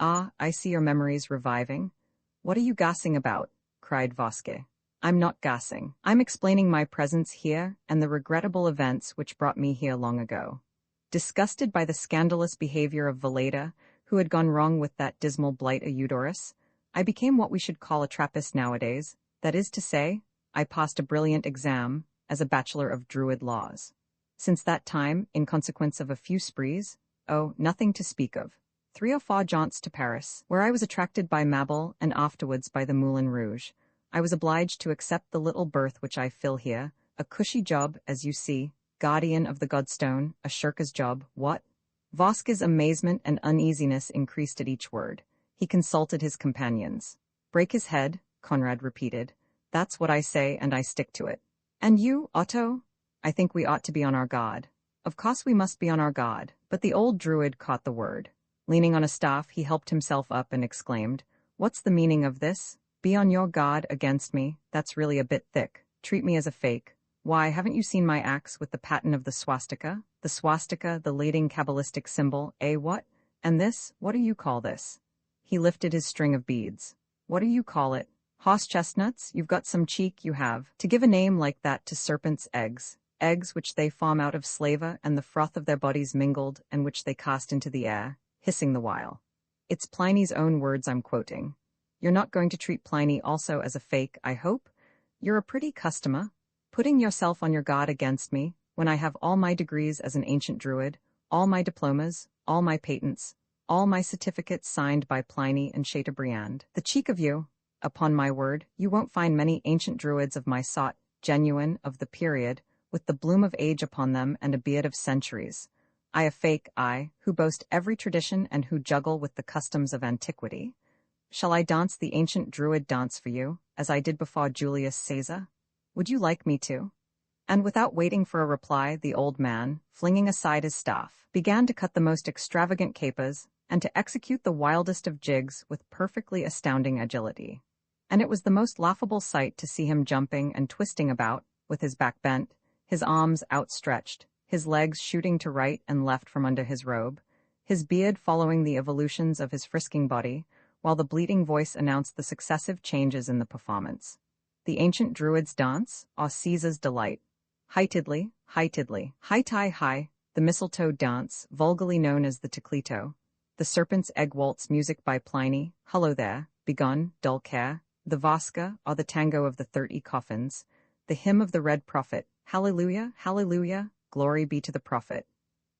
[SPEAKER 1] Ah, I see your memories reviving. What are you gassing about?" cried Vasque. I'm not gassing. I'm explaining my presence here and the regrettable events which brought me here long ago. Disgusted by the scandalous behavior of Veleda, who had gone wrong with that dismal blight Eudorus, I became what we should call a Trappist nowadays. That is to say, I passed a brilliant exam as a Bachelor of Druid Laws. Since that time, in consequence of a few sprees, nothing to speak of, 3 or 4 jaunts to Paris, where I was attracted by Mabel and afterwards by the Moulin Rouge, I was obliged to accept the little berth which I fill here, a cushy job, as you see, guardian of the Godstone, a shirker's job, what? Vasquez's amazement and uneasiness increased at each word. He consulted his companions. Break his head, Conrad repeated. That's what I say and I stick to it. And you, Otto? I think we ought to be on our guard. Of course we must be on our guard, but the old druid caught the word. Leaning on a staff, he helped himself up and exclaimed, What's the meaning of this? Be on your guard against me, that's really a bit thick. Treat me as a fake. Why, haven't you seen my axe with the pattern of the swastika? The swastika, the leading Kabbalistic symbol, what? And this, what do you call this? He lifted his string of beads. What do you call it? Horse chestnuts? You've got some cheek, you have, to give a name like that to serpents' eggs. Eggs which they farm out of slaver and the froth of their bodies mingled and which they cast into the air, hissing the while. It's Pliny's own words I'm quoting. You're not going to treat Pliny also as a fake, I hope? You're a pretty customer, putting yourself on your guard against me, when I have all my degrees as an ancient druid, all my diplomas, all my patents, all my certificates signed by Pliny and Chateaubriand. The cheek of you! Upon my word, you won't find many ancient druids of my sort, genuine, of the period, with the bloom of age upon them and a beard of centuries. I a fake, who boast every tradition and who juggle with the customs of antiquity. Shall I dance the ancient druid dance for you, as I did before Julius Caesar? Would you like me to? And without waiting for a reply, the old man, flinging aside his staff, began to cut the most extravagant capers and to execute the wildest of jigs with perfectly astounding agility. And it was the most laughable sight to see him jumping and twisting about, with his back bent, his arms outstretched, his legs shooting to right and left from under his robe, his beard following the evolutions of his frisking body, while the bleating voice announced the successive changes in the performance. The ancient druid's dance, or Caesar's delight. High tiddly, high-tie-high, the mistletoe dance, vulgarly known as the teclito, the serpent's egg waltz music by Pliny, hullo there, begun, dull care, the Vasca, or the tango of the 30 coffins, the hymn of the red prophet, hallelujah, hallelujah, glory be to the prophet.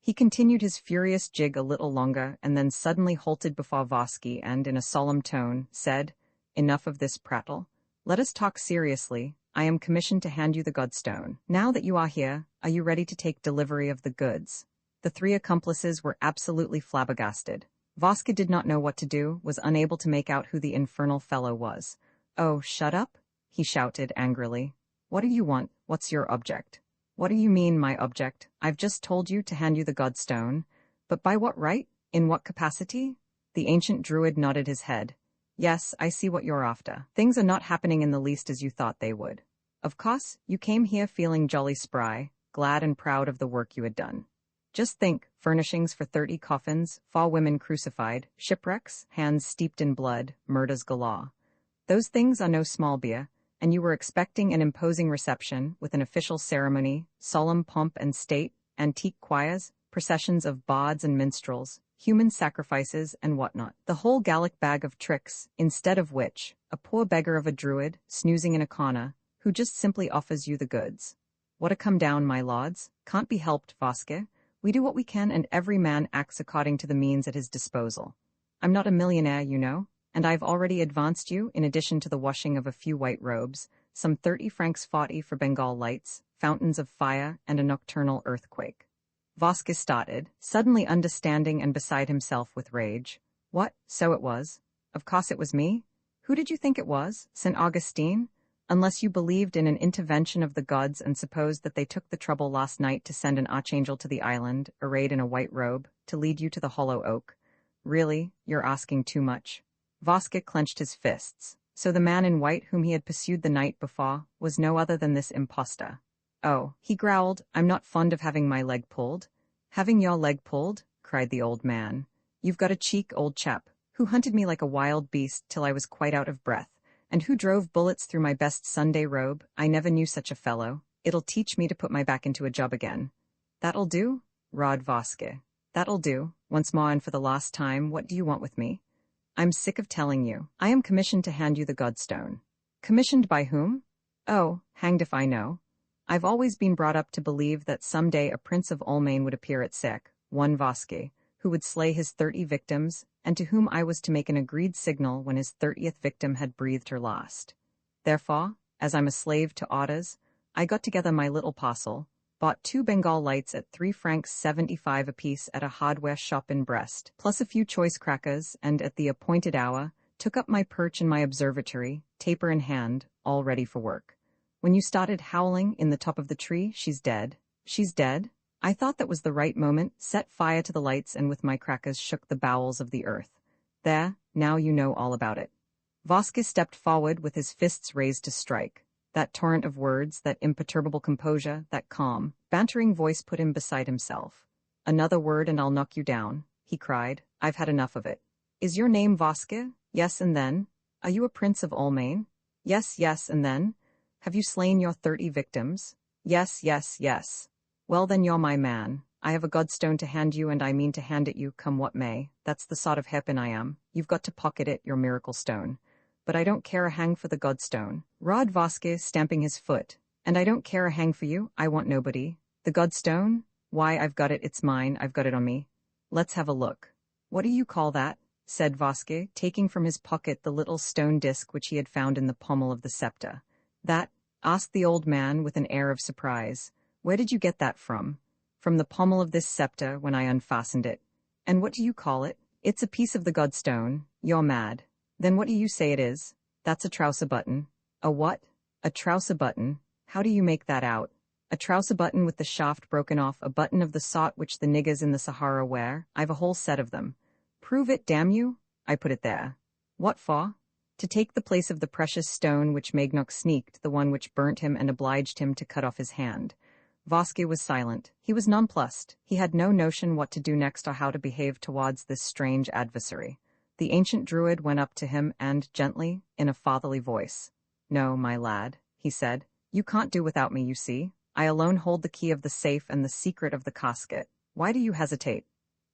[SPEAKER 1] He continued his furious jig a little longer and then suddenly halted before Vasky and, in a solemn tone, said, Enough of this prattle. Let us talk seriously. I am commissioned to hand you the Godstone. Now that you are here, are you ready to take delivery of the goods? The 3 accomplices were absolutely flabbergasted. Vasca did not know what to do, was unable to make out who the infernal fellow was. Oh, shut up, he shouted angrily. What do you want? What's your object? What do you mean, my object? I've just told you to hand you the Godstone. But by what right? In what capacity? The ancient druid nodded his head. Yes, I see what you're after. Things are not happening in the least as you thought they would. Of course, you came here feeling jolly spry, glad and proud of the work you had done. Just think, furnishings for 30 coffins, 4 women crucified, shipwrecks, hands steeped in blood, murders galore. Those things are no small beer, and you were expecting an imposing reception with an official ceremony, solemn pomp and state, antique choirs, processions of bards and minstrels, human sacrifices, and whatnot. The whole Gallic bag of tricks, instead of which, a poor beggar of a druid, snoozing in a corner, who just simply offers you the goods. What a come down, my lords. Can't be helped, Vasque. We do what we can and every man acts according to the means at his disposal. I'm not a millionaire, you know, and I've already advanced you, in addition to the washing of a few white robes, some 30 francs 40 for Bengal lights, fountains of fire, and a nocturnal earthquake. Vasquez started, suddenly understanding and beside himself with rage. What? So it was? Of course it was me? Who did you think it was? St. Augustine? Unless you believed in an intervention of the gods and supposed that they took the trouble last night to send an archangel to the island, arrayed in a white robe, to lead you to the hollow oak. Really, you're asking too much. Vasquez clenched his fists. So the man in white whom he had pursued the night before was no other than this impostor. Oh, he growled, I'm not fond of having my leg pulled. Having your leg pulled? Cried the old man. You've got a cheek, old chap, who hunted me like a wild beast till I was quite out of breath, And who drove bullets through my best Sunday robe? I never knew such a fellow. It'll teach me to put my back into a job again. That'll do, Rod Voske. That'll do. Once more and for the last time, what do you want with me? I'm sick of telling you. I am commissioned to hand you the Godstone. Commissioned by whom? Oh, hanged if I know. I've always been brought up to believe that someday a prince of Almain would appear at Sarek, one Voske, who would slay his 30 victims, and to whom I was to make an agreed signal when his 30th victim had breathed her last. Therefore, as I'm a slave to orders, I got together my little parcel, bought 2 Bengal lights at 3 francs 75 apiece at a hardware shop in Brest, plus a few choice crackers, and at the appointed hour, took up my perch in my observatory, taper in hand, all ready for work. When you started howling in the top of the tree, she's dead. She's dead? I thought that was the right moment, set fire to the lights, and with my crackers shook the bowels of the earth. There, now you know all about it. Voske stepped forward with his fists raised to strike. That torrent of words, that imperturbable composure, that calm, bantering voice put him beside himself. Another word and I'll knock you down, he cried. I've had enough of it. Is your name Voske? Yes, and then? Are you a prince of Almain? Yes, yes, and then? Have you slain your 30 victims? Yes, yes, yes. Well then you're my man. I have a Godstone to hand you and I mean to hand it you come what may. That's the sort of hairpin I am. You've got to pocket it, your miracle stone. But I don't care a hang for the Godstone. Rod Voske stamping his foot. And I don't care a hang for you, I want nobody. The Godstone? Why, I've got it, it's mine, I've got it on me. Let's have a look. What do you call that? Said Voske, taking from his pocket the little stone disc which he had found in the pommel of the scepter. That? Asked the old man with an air of surprise. Where did you get that from? From the pommel of this scepter when I unfastened it. And what do you call it? It's a piece of the Godstone. You're mad. Then what do you say it is? That's a trouser button. A what? A trouser button. How do you make that out? A trouser button with the shaft broken off, a button of the sort which the niggers in the Sahara wear. I've a whole set of them. Prove it, damn you. I put it there. What for? To take the place of the precious stone which Magnok sneaked, the one which burnt him and obliged him to cut off his hand. Voske was silent. He was nonplussed. He had no notion what to do next or how to behave towards this strange adversary. The ancient druid went up to him and, gently, in a fatherly voice, "No, my lad," he said, "you can't do without me, you see. I alone hold the key of the safe and the secret of the casket. Why do you hesitate?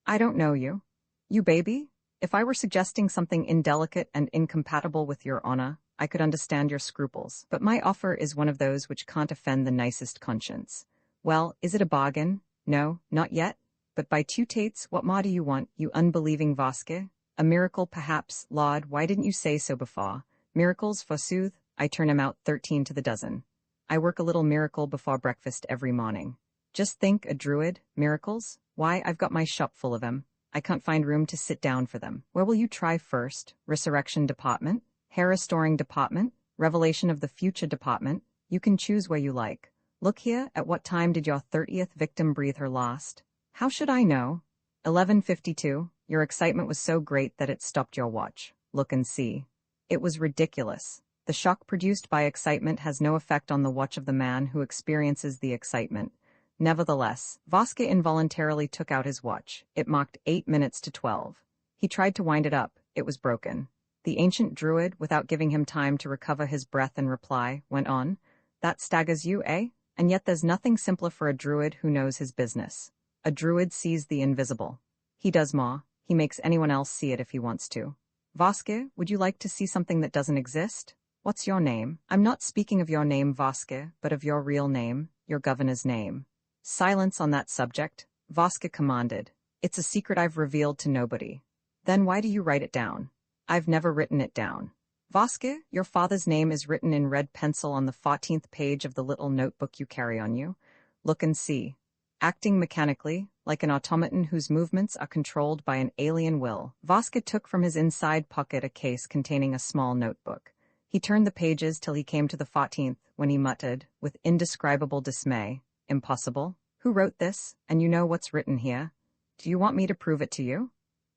[SPEAKER 1] I don't know you. You baby? If I were suggesting something indelicate and incompatible with your honor, I could understand your scruples, but my offer is one of those which can't offend the nicest conscience. Well, is it a bargain? No, not yet. But by two tates, what more do you want, you unbelieving Voske? A miracle, perhaps, Lord, why didn't you say so before? Miracles, forsooth, I turn 'em out 13 to the dozen. I work a little miracle before breakfast every morning. Just think, a druid, miracles? Why, I've got my shop full of 'em. I can't find room to sit down for them. Where will you try first? Resurrection department? Hair restoring department? Revelation of the future department? You can choose where you like. Look here, at what time did your 30th victim breathe her last? How should I know? 11:52. Your excitement was so great that it stopped your watch. Look and see. It was ridiculous. The shock produced by excitement has no effect on the watch of the man who experiences the excitement. Nevertheless, Voske involuntarily took out his watch. It marked 8 minutes to 12. He tried to wind it up. It was broken. The ancient druid, without giving him time to recover his breath and reply, went on, "That staggers you, eh? And yet there's nothing simpler for a druid who knows his business. A druid sees the invisible. He does more. He makes anyone else see it if he wants to. Voske, would you like to see something that doesn't exist? What's your name? I'm not speaking of your name, Voske, but of your real name, your governor's name." Silence on that subject, Voske commanded. "It's a secret I've revealed to nobody." "Then why do you write it down?" "I've never written it down." "Voske, your father's name is written in red pencil on the 14th page of the little notebook you carry on you. Look and see." Acting mechanically, like an automaton whose movements are controlled by an alien will, Voske took from his inside pocket a case containing a small notebook. He turned the pages till he came to the 14th, when he muttered, with indescribable dismay, "Impossible. Who wrote this? And you know what's written here? Do you want me to prove it to you?"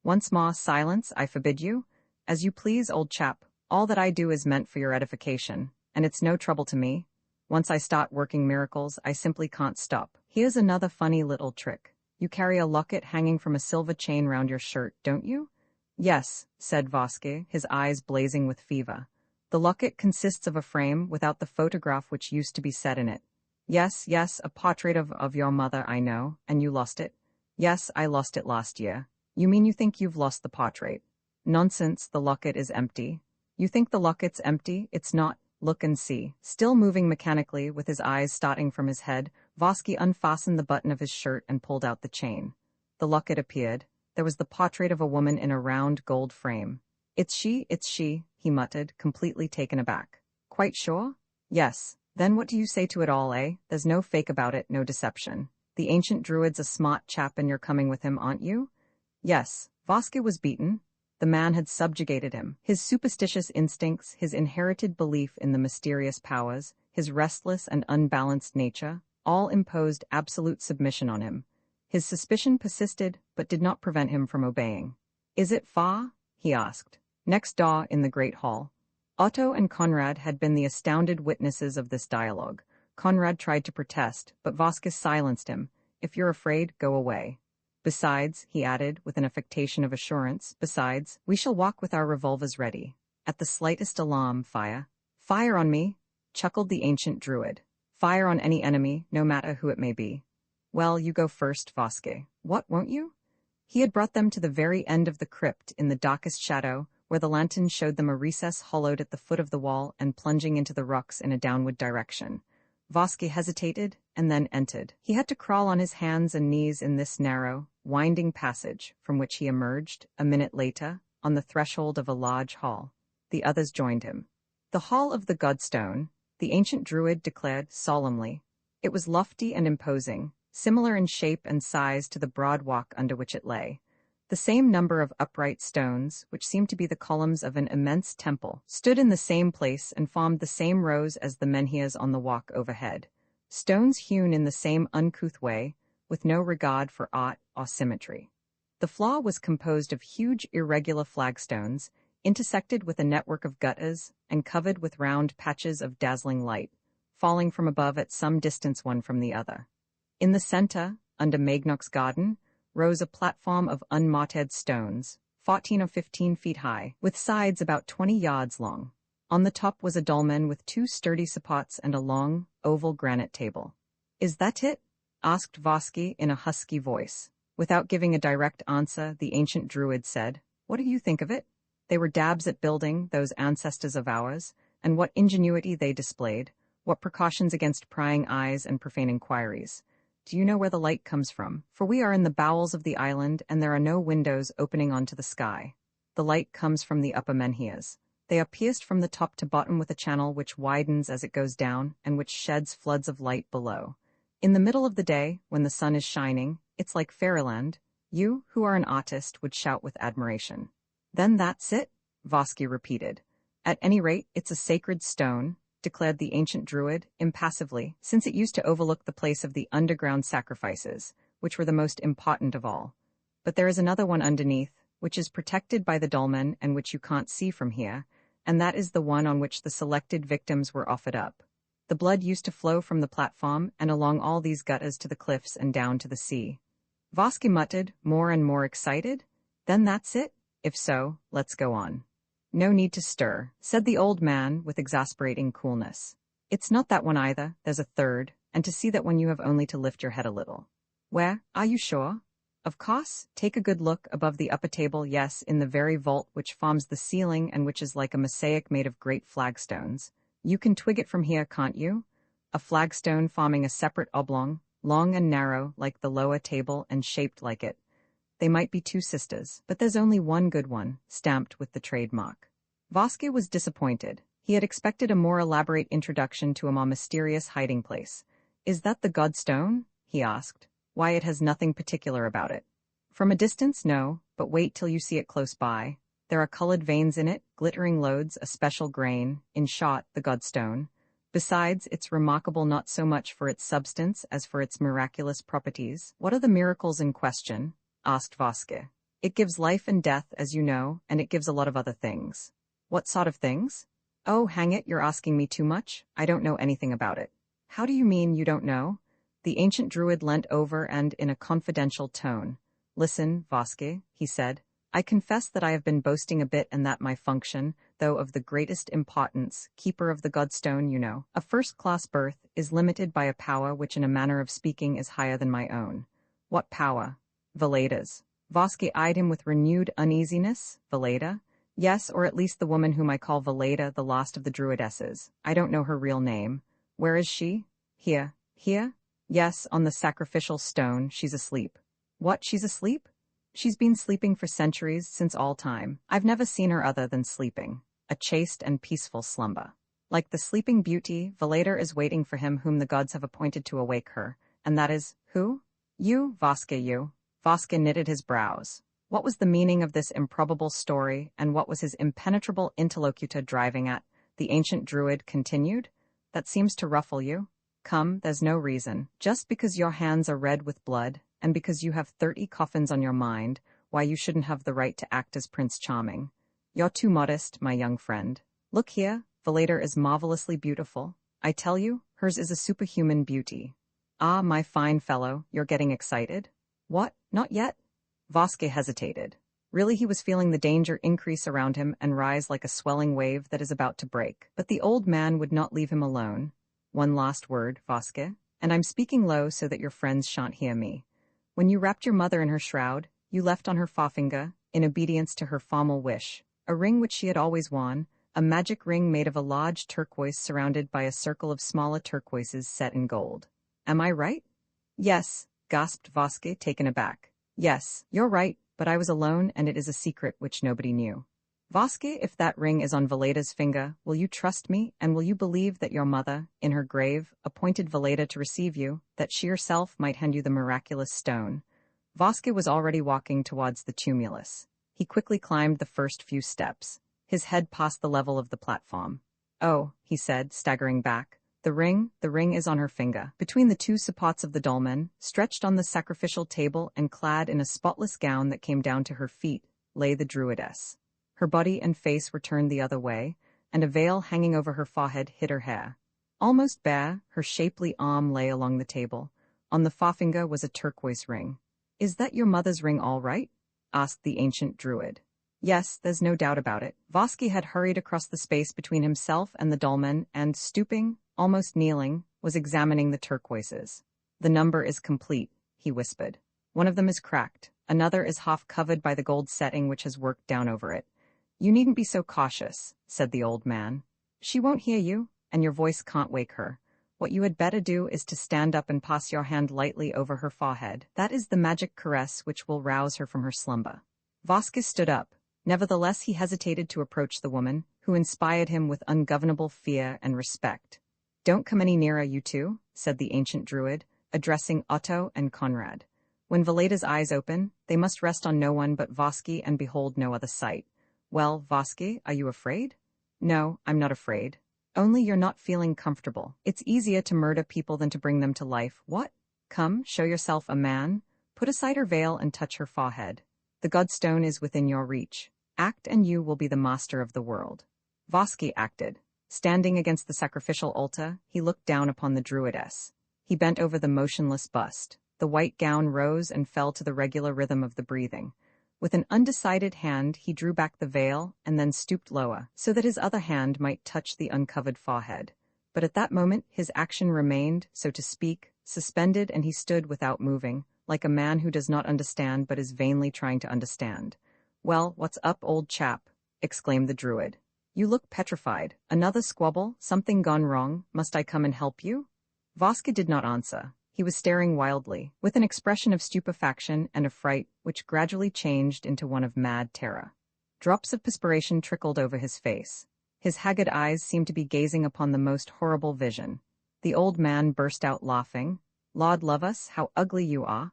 [SPEAKER 1] "Once more, silence, I forbid you." "As you please, old chap. All that I do is meant for your edification, and it's no trouble to me. Once I start working miracles, I simply can't stop. Here's another funny little trick. You carry a locket hanging from a silver chain round your shirt, don't you?" "Yes," said Voske, his eyes blazing with fever. The locket consists of a frame without the photograph which used to be set in it. Yes, yes, a portrait of your mother, I know, and you lost it. Yes, I lost it last year. You mean you think you've lost the portrait? Nonsense, the locket is empty. You think the locket's empty? It's not. Look and see. Still moving mechanically, with his eyes starting from his head, Vosky unfastened the button of his shirt and pulled out the chain. The locket appeared. There was the portrait of a woman in a round gold frame. It's she, he muttered, completely taken aback. Quite sure? Yes. Then what do you say to it all, eh? There's no fake about it, no deception. The ancient druid's a smart chap and you're coming with him, aren't you? Yes. Vosky was beaten. The man had subjugated him. His superstitious instincts, his inherited belief in the mysterious powers, his restless and unbalanced nature, all imposed absolute submission on him. His suspicion persisted, but did not prevent him from obeying. Is it far? He asked. Next door in the great hall. Otto and Conrad had been the astounded witnesses of this dialogue. Conrad tried to protest, but Vosky silenced him. If you're afraid, go away. Besides, he added, with an affectation of assurance, besides, we shall walk with our revolvers ready. At the slightest alarm, fire. Fire on me, chuckled the ancient druid. Fire on any enemy, no matter who it may be. Well, you go first, Vosky. What, won't you? He had brought them to the very end of the crypt in the darkest shadow, where the lantern showed them a recess hollowed at the foot of the wall and plunging into the rocks in a downward direction. Vosky hesitated and then entered. He had to crawl on his hands and knees in this narrow, winding passage, from which he emerged, a minute later, on the threshold of a large hall. The others joined him. The Hall of the Godstone, the ancient druid declared solemnly. It was lofty and imposing, similar in shape and size to the broad walk under which it lay. The same number of upright stones, which seemed to be the columns of an immense temple, stood in the same place and formed the same rows as the menhirs on the walk overhead. Stones hewn in the same uncouth way, with no regard for art or symmetry. The floor was composed of huge irregular flagstones, intersected with a network of gutters and covered with round patches of dazzling light, falling from above at some distance one from the other. In the center, under Magnoc's garden, rose a platform of unmortared stones, 14 or 15 feet high, with sides about 20 yards long. On the top was a dolmen with 2 sturdy supports and a long, oval granite table. Is that it? Asked Vosky in a husky voice. Without giving a direct answer, the ancient druid said, What do you think of it? They were dabs at building, those ancestors of ours, and what ingenuity they displayed, what precautions against prying eyes and profane inquiries. Do you know where the light comes from? For we are in the bowels of the island, and there are no windows opening onto the sky. The light comes from the upper menhirs. They are pierced from the top to bottom with a channel which widens as it goes down, and which sheds floods of light below. In the middle of the day, when the sun is shining, it's like fairyland. You, who are an artist, would shout with admiration. Then that's it? Vosky repeated. At any rate, it's a sacred stone, declared the ancient druid, impassively, since it used to overlook the place of the underground sacrifices, which were the most important of all. But there is another one underneath, which is protected by the dolmen and which you can't see from here, and that is the one on which the selected victims were offered up. The blood used to flow from the platform and along all these gutters to the cliffs and down to the sea. Vosky muttered, more and more excited. Then that's it? If so, let's go on. No need to stir, said the old man with exasperating coolness. It's not that one either, there's a third, and to see that one you have only to lift your head a little. Where? Are you sure? Of course, take a good look above the upper table, yes, in the very vault which forms the ceiling and which is like a mosaic made of great flagstones. You can twig it from here, can't you? A flagstone forming a separate oblong, long and narrow like the lower table and shaped like it. They might be 2 sisters, but there's only one good one, stamped with the trademark. Vosky was disappointed. He had expected a more elaborate introduction to a more mysterious hiding place. Is that the Godstone? He asked. Why, it has nothing particular about it. From a distance, no, but wait till you see it close by. There are colored veins in it, glittering lodes, a special grain, in short, the Godstone. Besides, it's remarkable not so much for its substance as for its miraculous properties. What are the miracles in question? Asked Vosky. It gives life and death, as you know, and it gives a lot of other things. What sort of things? Oh, hang it, you're asking me too much. I don't know anything about it. How do you mean you don't know? The ancient druid leant over and, in a confidential tone, Listen, Vosky, he said. I confess that I have been boasting a bit and that my function, though of the greatest importance, keeper of the Godstone, you know. A first-class birth is limited by a power which in a manner of speaking is higher than my own. What power? Valeda's. Vasque eyed him with renewed uneasiness. Valeda? Yes, or at least the woman whom I call Valeda, the last of the Druidesses. I don't know her real name. Where is she? Here. Here? Yes, on the sacrificial stone. She's asleep. What, she's asleep? She's been sleeping for centuries, since all time. I've never seen her other than sleeping. A chaste and peaceful slumber. Like the sleeping beauty, Valeder is waiting for him whom the gods have appointed to awake her. And that is, who? You, Vasque, you. Vasque knitted his brows. What was the meaning of this improbable story, and what was his impenetrable interlocutor driving at? The ancient druid continued. That seems to ruffle you. Come, there's no reason. Just because your hands are red with blood, and because you have 30 coffins on your mind, why you shouldn't have the right to act as Prince Charming. You're too modest, my young friend. Look here, Valeder is marvelously beautiful. I tell you, hers is a superhuman beauty. Ah, my fine fellow, you're getting excited? What, not yet? Vasque hesitated. Really, he was feeling the danger increase around him and rise like a swelling wave that is about to break. But the old man would not leave him alone. One last word, Vasque, and I'm speaking low so that your friends shan't hear me. When you wrapped your mother in her shroud, you left on her forefinger, in obedience to her formal wish, a ring which she had always worn, a magic ring made of a large turquoise surrounded by a circle of smaller turquoises set in gold. Am I right? Yes, gasped Vasque, taken aback. Yes, you're right, but I was alone and it is a secret which nobody knew. Vasque, if that ring is on Valeda's finger, will you trust me, and will you believe that your mother, in her grave, appointed Valeda to receive you, that she herself might hand you the miraculous stone? Vasque was already walking towards the tumulus. He quickly climbed the first few steps. His head passed the level of the platform. Oh, he said, staggering back. The ring is on her finger. Between the two supports of the dolmen, stretched on the sacrificial table and clad in a spotless gown that came down to her feet, lay the druidess. Her body and face were turned the other way, and a veil hanging over her forehead hid her hair. Almost bare, her shapely arm lay along the table. On the forefinger was a turquoise ring. Is that your mother's ring all right? Asked the ancient druid. Yes, there's no doubt about it. Vasque had hurried across the space between himself and the dolmen and, stooping, almost kneeling, was examining the turquoises. The number is complete, he whispered. One of them is cracked. Another is half covered by the gold setting which has worked down over it. You needn't be so cautious, said the old man. She won't hear you, and your voice can't wake her. What you had better do is to stand up and pass your hand lightly over her forehead. That is the magic caress which will rouse her from her slumber. Vasque stood up. Nevertheless, he hesitated to approach the woman, who inspired him with ungovernable fear and respect. Don't come any nearer, you two, said the ancient druid, addressing Otto and Conrad. When Valeda's eyes open, they must rest on no one but Vasque and behold no other sight. Well, Vasque, are you afraid? No, I'm not afraid. Only you're not feeling comfortable. It's easier to murder people than to bring them to life. What? Come, show yourself a man. Put aside her veil and touch her forehead. The Godstone is within your reach. Act and you will be the master of the world. Vasque acted. Standing against the sacrificial altar, he looked down upon the druidess. He bent over the motionless bust. The white gown rose and fell to the regular rhythm of the breathing. With an undecided hand, he drew back the veil and then stooped lower, so that his other hand might touch the uncovered forehead. But at that moment, his action remained, so to speak, suspended, and he stood without moving, like a man who does not understand but is vainly trying to understand. Well, what's up, old chap? Exclaimed the druid. You look petrified. Another squabble? Something gone wrong? Must I come and help you? Vasque did not answer. He was staring wildly, with an expression of stupefaction and affright which gradually changed into one of mad terror. Drops of perspiration trickled over his face. His haggard eyes seemed to be gazing upon the most horrible vision. The old man burst out laughing. Lord love us, how ugly you are.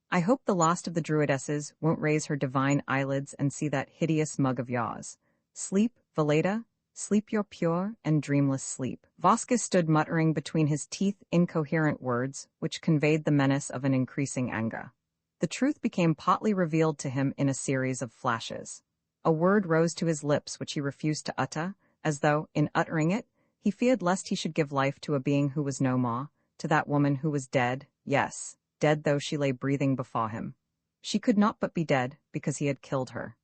[SPEAKER 1] I hope the last of the druidesses won't raise her divine eyelids and see that hideous mug of yours. Sleep, Valeda. Sleep your pure and dreamless sleep. Vasque stood muttering between his teeth incoherent words, which conveyed the menace of an increasing anger. The truth became partly revealed to him in a series of flashes. A word rose to his lips which he refused to utter, as though, in uttering it, he feared lest he should give life to a being who was no more, to that woman who was dead, yes, dead though she lay breathing before him. She could not but be dead, because he had killed her.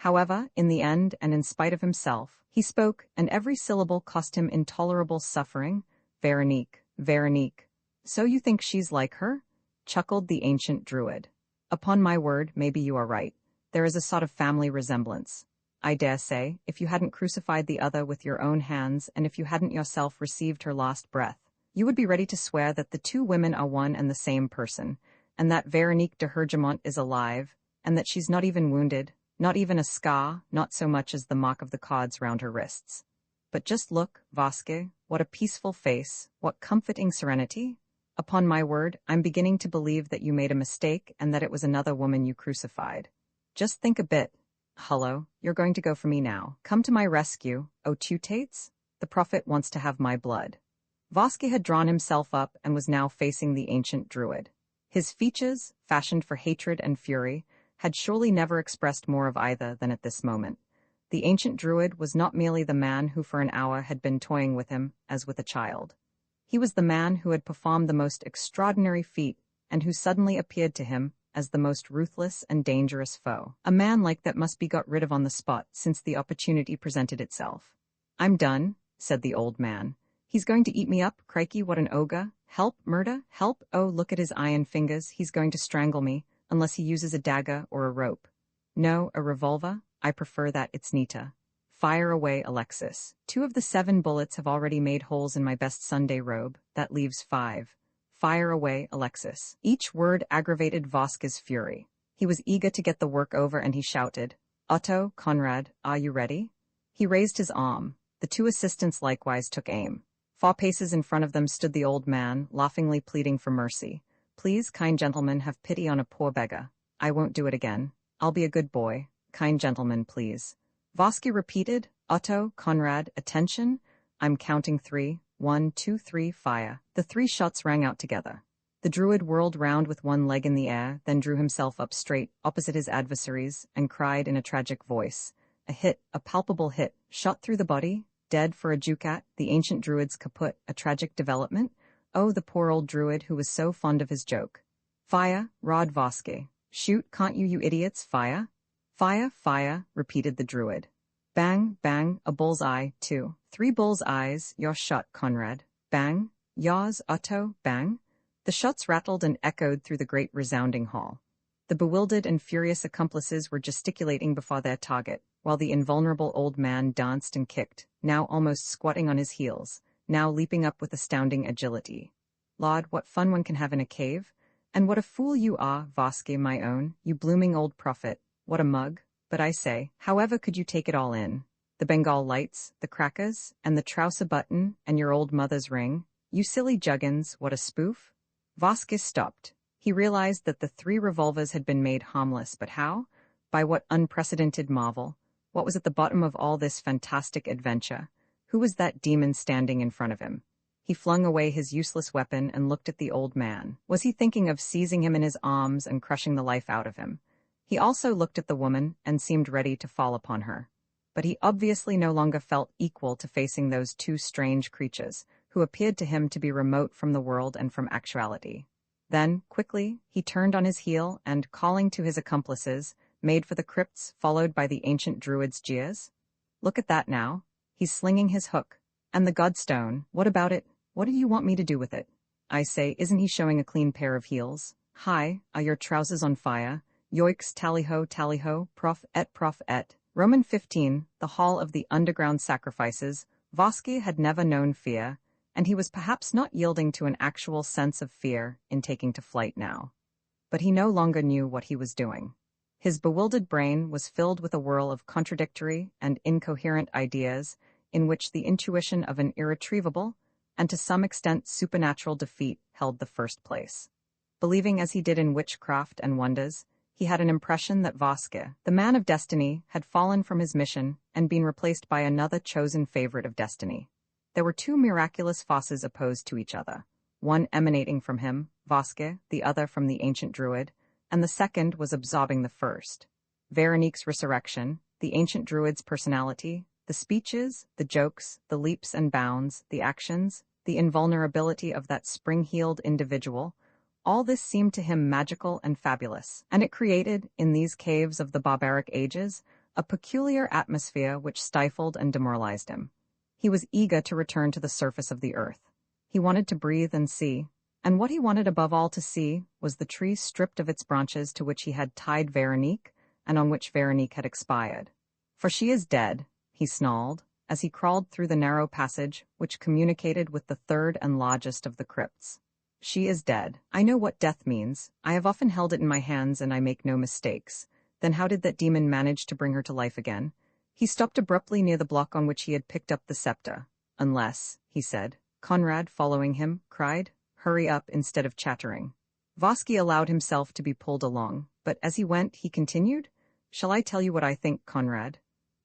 [SPEAKER 1] However, in the end, and in spite of himself, he spoke, and every syllable cost him intolerable suffering. Veronique, Veronique. So you think she's like her? Chuckled the ancient druid. Upon my word, maybe you are right. There is a sort of family resemblance. I dare say, if you hadn't crucified the other with your own hands, and if you hadn't yourself received her last breath, you would be ready to swear that the two women are one and the same person, and that Veronique de Hergemont is alive, and that she's not even wounded, not even a scar, not so much as the mark of the cords round her wrists. But just look, Vasque, what a peaceful face, what comforting serenity. Upon my word, I'm beginning to believe that you made a mistake and that it was another woman you crucified. Just think a bit. Hullo, you're going to go for me now. Come to my rescue, O Teutates? The prophet wants to have my blood. Vasque had drawn himself up and was now facing the ancient druid. His features, fashioned for hatred and fury, had surely never expressed more of either than at this moment. The ancient druid was not merely the man who for an hour had been toying with him as with a child. He was the man who had performed the most extraordinary feat and who suddenly appeared to him as the most ruthless and dangerous foe. A man like that must be got rid of on the spot since the opportunity presented itself. I'm done, said the old man. He's going to eat me up, crikey, what an ogre. Help, murder, help, oh, look at his iron fingers, he's going to strangle me, unless he uses a dagger or a rope. No, a revolver? I prefer that, it's neater. Fire away, Alexis. 2 of the 7 bullets have already made holes in my best Sunday robe. That leaves 5. Fire away, Alexis. Each word aggravated Vasque's fury. He was eager to get the work over and he shouted, Otto, Conrad, are you ready? He raised his arm. The 2 assistants likewise took aim. 4 paces in front of them stood the old man, laughingly pleading for mercy. Please, kind gentlemen, have pity on a poor beggar. I won't do it again. I'll be a good boy. Kind gentlemen, please. Vasque repeated, Otto, Conrad, attention. I'm counting 3. 1, 2, 3, fire. The 3 shots rang out together. The druid whirled round with one leg in the air, then drew himself up straight, opposite his adversaries, and cried in a tragic voice. A hit, a palpable hit, shot through the body, dead for a ducat, the ancient druid's kaput, a tragic development. Oh, the poor old druid who was so fond of his joke. Fire, Rod Vasque. Shoot, can't you, you idiots, fire? Fire, fire, repeated the druid. Bang, bang, a bull's eye, 2. 3 bull's eyes, your shot, Conrad. Bang, yours, Otto, bang. The shots rattled and echoed through the great resounding hall. The bewildered and furious accomplices were gesticulating before their target, while the invulnerable old man danced and kicked, now almost squatting on his heels, now leaping up with astounding agility. Lord, what fun one can have in a cave! And what a fool you are, Vasque, my own, you blooming old prophet. What a mug. But I say, however could you take it all in? The Bengal lights, the crackers, and the trouser button, and your old mother's ring? You silly juggins, what a spoof! Vasque stopped. He realized that the 3 revolvers had been made harmless, but how? By what unprecedented marvel? What was at the bottom of all this fantastic adventure? Who was that demon standing in front of him? He flung away his useless weapon and looked at the old man. Was he thinking of seizing him in his arms and crushing the life out of him? He also looked at the woman and seemed ready to fall upon her. But he obviously no longer felt equal to facing those 2 strange creatures, who appeared to him to be remote from the world and from actuality. Then, quickly, he turned on his heel and, calling to his accomplices, made for the crypts, followed by the ancient druid's jeers. Look at that now. He's slinging his hook. And the godstone, what about it? What do you want me to do with it? I say, isn't he showing a clean pair of heels? Hi, are your trousers on fire? Yoicks, tally-ho, prof et. Roman 15, the hall of the underground sacrifices. Vasque had never known fear, and he was perhaps not yielding to an actual sense of fear in taking to flight now. But he no longer knew what he was doing. His bewildered brain was filled with a whirl of contradictory and incoherent ideas in which the intuition of an irretrievable and to some extent supernatural defeat held the first place. Believing as he did in witchcraft and wonders, he had an impression that Vasque, the man of destiny, had fallen from his mission and been replaced by another chosen favorite of destiny. There were 2 miraculous forces opposed to each other, one emanating from him, Vasque, the other from the ancient druid, and the second was absorbing the first. Veronique's resurrection, the ancient druid's personality, the speeches, the jokes, the leaps and bounds, the actions, the invulnerability of that spring-heeled individual, all this seemed to him magical and fabulous, and it created, in these caves of the barbaric ages, a peculiar atmosphere which stifled and demoralized him. He was eager to return to the surface of the earth. He wanted to breathe and see, and what he wanted above all to see was the tree stripped of its branches to which he had tied Veronique, and on which Veronique had expired. "For she is dead," he snarled, as he crawled through the narrow passage which communicated with the third and largest of the crypts. "She is dead. I know what death means. I have often held it in my hands and I make no mistakes. Then how did that demon manage to bring her to life again?" He stopped abruptly near the block on which he had picked up the scepter. "Unless," he said. Conrad, following him, cried, "Hurry up," instead of chattering. Vosky allowed himself to be pulled along, but as he went, he continued, "Shall I tell you what I think, Conrad?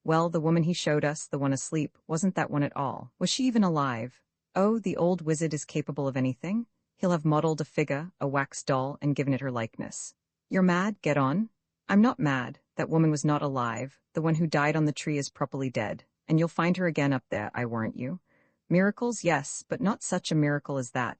[SPEAKER 1] Well, the woman he showed us, the one asleep, wasn't that one at all. Was she even alive? Oh, the old wizard is capable of anything. He'll have modelled a figure, a wax doll, and given it her likeness. You're mad? Get on." "I'm not mad. That woman was not alive. The one who died on the tree is properly dead, and you'll find her again up there, I warrant you. Miracles, yes, but not such a miracle as that."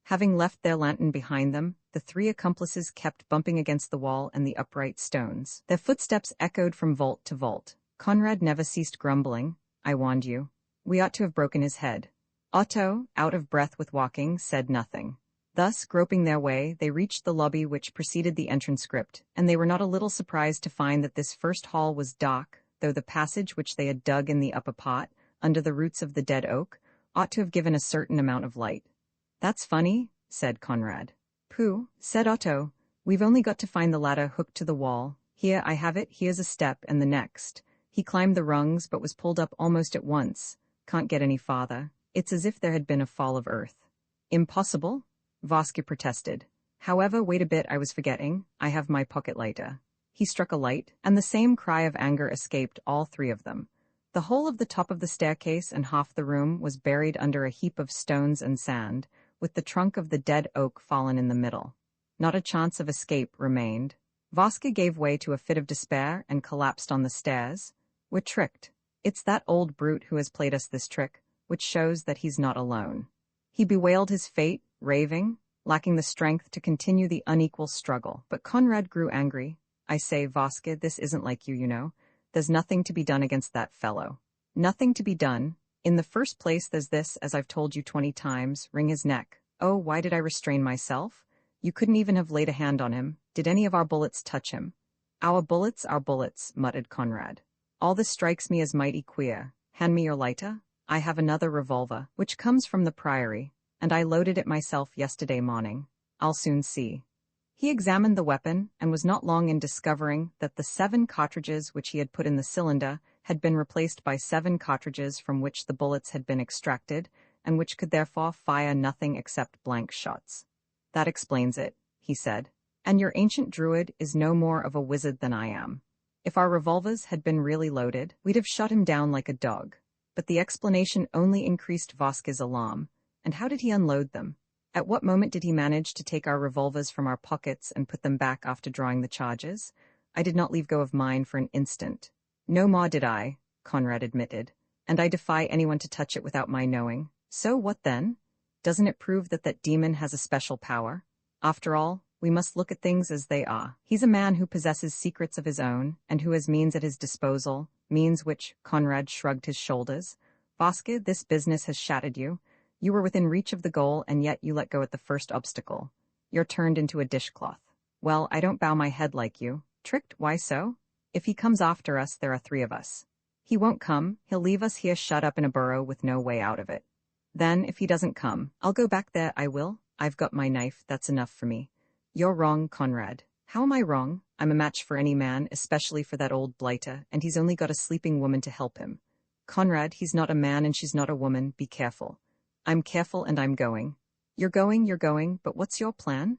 [SPEAKER 1] Having left their lantern behind them, the three accomplices kept bumping against the wall and the upright stones. Their footsteps echoed from vault to vault. Conrad never ceased grumbling, "I warned you. We ought to have broken his head." Otto, out of breath with walking, said nothing. Thus, groping their way, they reached the lobby which preceded the entrance crypt, and they were not a little surprised to find that this first hall was dark, though the passage which they had dug in the upper part, under the roots of the dead oak, ought to have given a certain amount of light. "That's funny," said Conrad. "Pooh," said Otto. "We've only got to find the ladder hooked to the wall. Here, I have it, here's a step, and the next." He climbed the rungs, but was pulled up almost at once. "Can't get any farther. It's as if there had been a fall of earth." "Impossible," Vosky protested. "However, wait a bit, I was forgetting. I have my pocket lighter." He struck a light, and the same cry of anger escaped all three of them. The whole of the top of the staircase and half the room was buried under a heap of stones and sand, with the trunk of the dead oak fallen in the middle. Not a chance of escape remained. Vosky gave way to a fit of despair and collapsed on the stairs. "We're tricked. It's that old brute who has played us this trick, which shows that he's not alone." He bewailed his fate, raving, lacking the strength to continue the unequal struggle. But Conrad grew angry. "I say, Vosky, this isn't like you know. There's nothing to be done against that fellow." "Nothing to be done? In the first place there's this, as I've told you 20 times, wring his neck. Oh, why did I restrain myself? You couldn't even have laid a hand on him. Did any of our bullets touch him?" Our bullets, muttered Conrad. "All this strikes me as mighty queer. Hand me your lighter. I have another revolver, which comes from the Priory, and I loaded it myself yesterday morning. I'll soon see." He examined the weapon, and was not long in discovering that the 7 cartridges which he had put in the cylinder had been replaced by 7 cartridges from which the bullets had been extracted, and which could therefore fire nothing except blank shots. "That explains it," he said. "And your ancient druid is no more of a wizard than I am. If our revolvers had been really loaded, we'd have shot him down like a dog." But the explanation only increased Vosky's alarm. And how did he unload them? At what moment did he manage to take our revolvers from our pockets and put them back after drawing the charges? "I did not leave go of mine for an instant." "No more did I," Conrad admitted, "and I defy anyone to touch it without my knowing. So what then? Doesn't it prove that that demon has a special power? After all, we must look at things as they are. He's a man who possesses secrets of his own, and who has means at his disposal, means which," Conrad shrugged his shoulders. "Vosky, this business has shattered you. You were within reach of the goal, and yet you let go at the first obstacle. You're turned into a dishcloth. Well, I don't bow my head like you. Tricked? Why so? If he comes after us, there are 3 of us. He won't come. He'll leave us here shut up in a burrow with no way out of it. Then, if he doesn't come, I'll go back there, I will. I've got my knife, that's enough for me." "You're wrong, Conrad." "How am I wrong? I'm a match for any man, especially for that old blighter, and he's only got a sleeping woman to help him." "Conrad, he's not a man and she's not a woman. Be careful." "I'm careful and I'm going." You're going, but what's your plan?"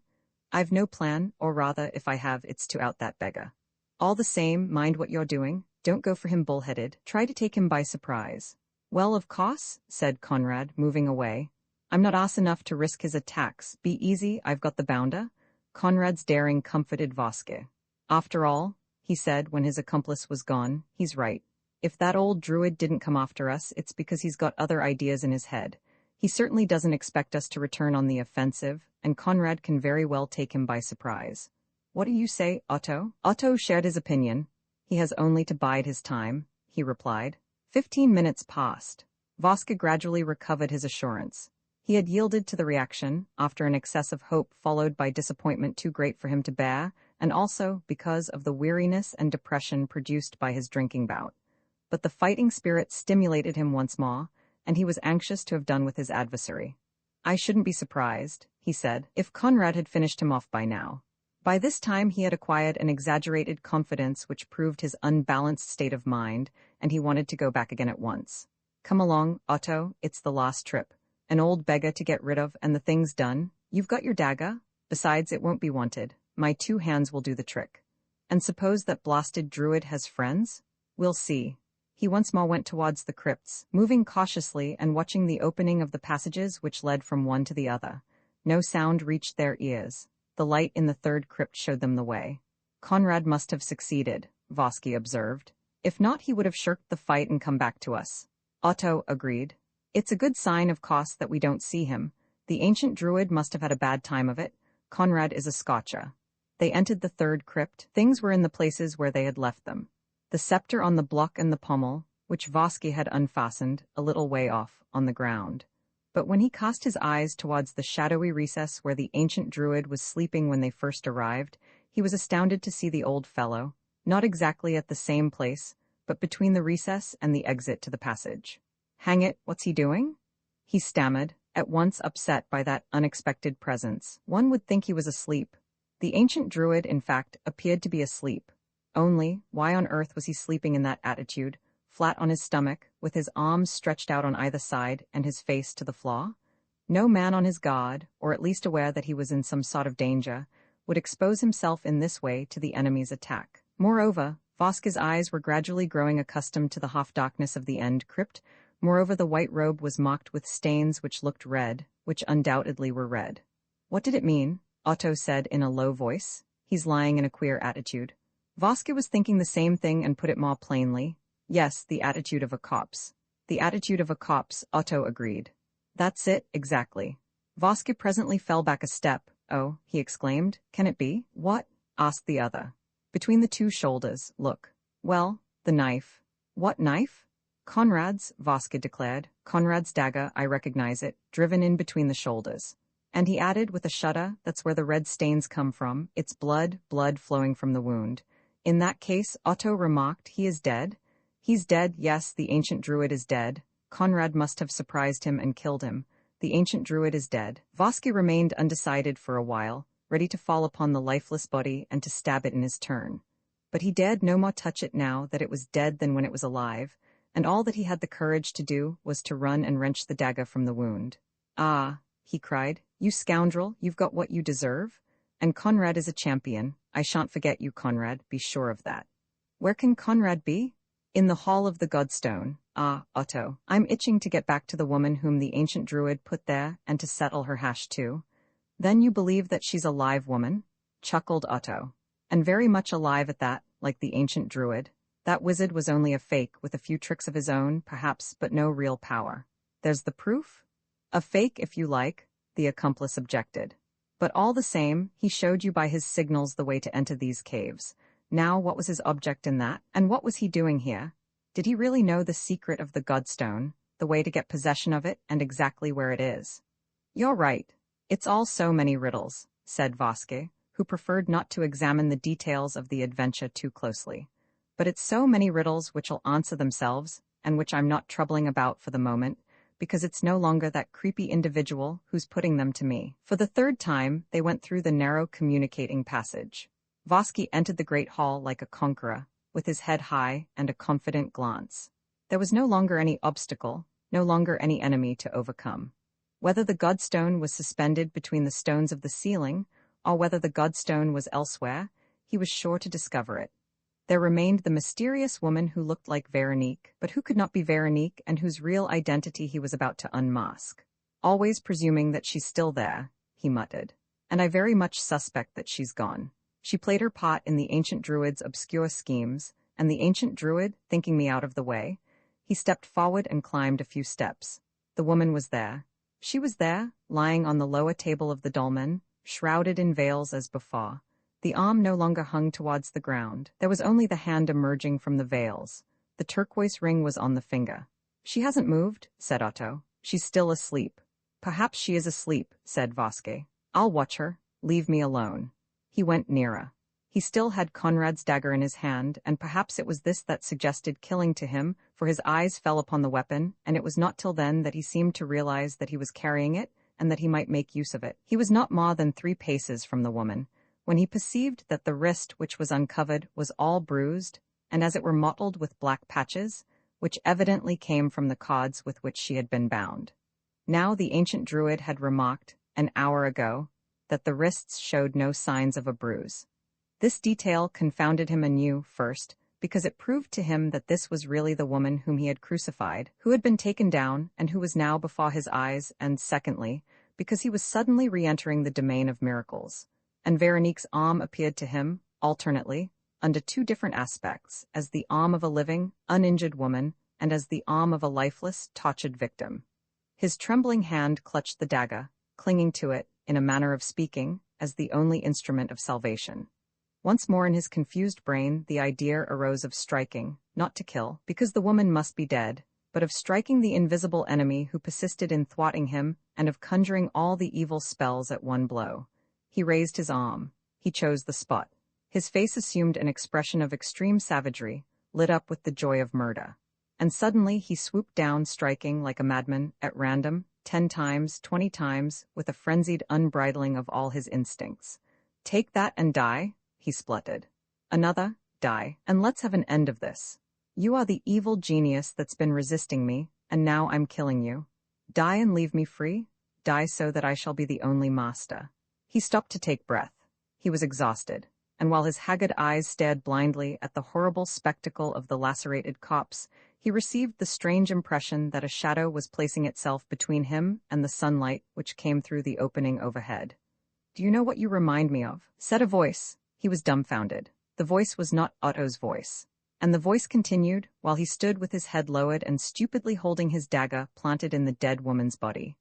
[SPEAKER 1] "I've no plan, or rather, if I have, it's to out that beggar." "All the same, mind what you're doing. Don't go for him bullheaded. Try to take him by surprise." "Well, of course," said Conrad, moving away. "I'm not ass enough to risk his attacks. Be easy, I've got the bounder." Conrad's daring comforted Vosky. "After all," he said when his accomplice was gone, "he's right. If that old druid didn't come after us, it's because he's got other ideas in his head. He certainly doesn't expect us to return on the offensive, and Conrad can very well take him by surprise. What do you say, Otto?" Otto shared his opinion. He has only to bide his time, he replied. 15 minutes passed. Vasco gradually recovered his assurance. He had yielded to the reaction, after an excess of hope followed by disappointment too great for him to bear, and also because of the weariness and depression produced by his drinking bout. But the fighting spirit stimulated him once more, and he was anxious to have done with his adversary. I shouldn't be surprised, he said, if Conrad had finished him off by now. By this time he had acquired an exaggerated confidence which proved his unbalanced state of mind, and he wanted to go back again at once. Come along, Otto, it's the last trip. An old beggar to get rid of and the thing's done. You've got your dagger. Besides, it won't be wanted. My 2 hands will do the trick. And suppose that blasted druid has friends? We'll see. He once more went towards the crypts, moving cautiously and watching the opening of the passages which led from one to the other. No sound reached their ears. The light in the 3rd crypt showed them the way. Conrad must have succeeded, Vasco observed. If not, he would have shirked the fight and come back to us. Otto agreed. It's a good sign, of course, that we don't see him. The ancient druid must have had a bad time of it. Conrad is a scotcher. They entered the 3rd crypt. Things were in the places where they had left them. The scepter on the block and the pommel, which Vasco had unfastened, a little way off, on the ground. But when he cast his eyes towards the shadowy recess where the ancient druid was sleeping when they first arrived, he was astounded to see the old fellow, not exactly at the same place, but between the recess and the exit to the passage. Hang it, what's he doing? He stammered, at once upset by that unexpected presence. One would think he was asleep. The ancient druid, in fact, appeared to be asleep. Only, why on earth was he sleeping in that attitude, flat on his stomach, with his arms stretched out on either side and his face to the floor? No man on his guard, or at least aware that he was in some sort of danger, would expose himself in this way to the enemy's attack. Moreover, Vasco's eyes were gradually growing accustomed to the half-darkness of the end crypt. Moreover, the white robe was marked with stains which looked red, which undoubtedly were red. What did it mean? Otto said in a low voice. He's lying in a queer attitude. Vasco was thinking the same thing and put it more plainly. Yes, the attitude of a corpse. The attitude of a corpse, Otto agreed. That's it, exactly. Vasco presently fell back a step. Oh, he exclaimed. Can it be? What? Asked the other. Between the 2 shoulders, look. Well, the knife. What knife? Conrad's, Vasco declared. Conrad's dagger, I recognize it, driven in between the shoulders. And he added with a shudder, that's where the red stains come from. It's blood flowing from the wound. In that case, Otto remarked, he is dead. He's dead, yes, the ancient druid is dead. Conrad must have surprised him and killed him. The ancient druid is dead. Vasco remained undecided for a while, ready to fall upon the lifeless body and to stab it in his turn. But he dared no more touch it now that it was dead than when it was alive, and all that he had the courage to do was to run and wrench the dagger from the wound. Ah, he cried, you scoundrel, you've got what you deserve. And Conrad is a champion. I shan't forget you, Conrad, be sure of that. Where can Conrad be? In the hall of the Godstone. Ah, Otto, I'm itching to get back to the woman whom the ancient druid put there and to settle her hash too. Then you believe that she's a live woman? Chuckled Otto. And very much alive at that, like the ancient druid. That wizard was only a fake, with a few tricks of his own, perhaps, but no real power. There's the proof? A fake, if you like, the accomplice objected. But all the same, he showed you by his signals the way to enter these caves. Now, what was his object in that? And what was he doing here? Did he really know the secret of the Godstone, the way to get possession of it, and exactly where it is? You're right. It's all so many riddles, said Vasco, who preferred not to examine the details of the adventure too closely. But it's so many riddles which'll answer themselves, and which I'm not troubling about for the moment, because it's no longer that creepy individual who's putting them to me. For the 3rd time, they went through the narrow communicating passage. Vasco entered the great hall like a conqueror, with his head high and a confident glance. There was no longer any obstacle, no longer any enemy to overcome. Whether the Godstone was suspended between the stones of the ceiling, or whether the Godstone was elsewhere, he was sure to discover it. There remained the mysterious woman who looked like Veronique, but who could not be Veronique and whose real identity he was about to unmask. Always presuming that she's still there, he muttered. And I very much suspect that she's gone. She played her part in the ancient druid's obscure schemes, and the ancient druid, thinking me out of the way, he stepped forward and climbed a few steps. The woman was there. She was there, lying on the lower table of the dolmen, shrouded in veils as before. The arm no longer hung towards the ground. There was only the hand emerging from the veils. The turquoise ring was on the finger. "She hasn't moved," said Otto. "She's still asleep." "Perhaps she is asleep," said Vasque. "I'll watch her. Leave me alone." He went nearer. He still had Conrad's dagger in his hand, and perhaps it was this that suggested killing to him, for his eyes fell upon the weapon, and it was not till then that he seemed to realize that he was carrying it, and that he might make use of it. He was not more than 3 paces from the woman, when he perceived that the wrist which was uncovered was all bruised, and as it were mottled with black patches, which evidently came from the cords with which she had been bound. Now the ancient druid had remarked, an hour ago, that the wrists showed no signs of a bruise. This detail confounded him anew, first, because it proved to him that this was really the woman whom he had crucified, who had been taken down, and who was now before his eyes, and secondly, because he was suddenly re-entering the domain of miracles, and Veronique's arm appeared to him, alternately, under 2 different aspects, as the arm of a living, uninjured woman, and as the arm of a lifeless, tortured victim. His trembling hand clutched the dagger, clinging to it, in a manner of speaking, as the only instrument of salvation. Once more in his confused brain the idea arose of striking, not to kill, because the woman must be dead, but of striking the invisible enemy who persisted in thwarting him, and of conjuring all the evil spells at one blow. He raised his arm. He chose the spot. His face assumed an expression of extreme savagery, lit up with the joy of murder. And suddenly he swooped down, striking, like a madman, at random, 10 times, 20 times, with a frenzied unbridling of all his instincts. "Take that and die," he spluttered. "Another, die, and let's have an end of this. You are the evil genius that's been resisting me, and now I'm killing you. Die and leave me free. Die so that I shall be the only master." He stopped to take breath. He was exhausted, and while his haggard eyes stared blindly at the horrible spectacle of the lacerated corpse, he received the strange impression that a shadow was placing itself between him and the sunlight which came through the opening overhead. "Do you know what you remind me of?" said a voice. He was dumbfounded. The voice was not Otto's voice. And the voice continued, while he stood with his head lowered and stupidly holding his dagger planted in the dead woman's body.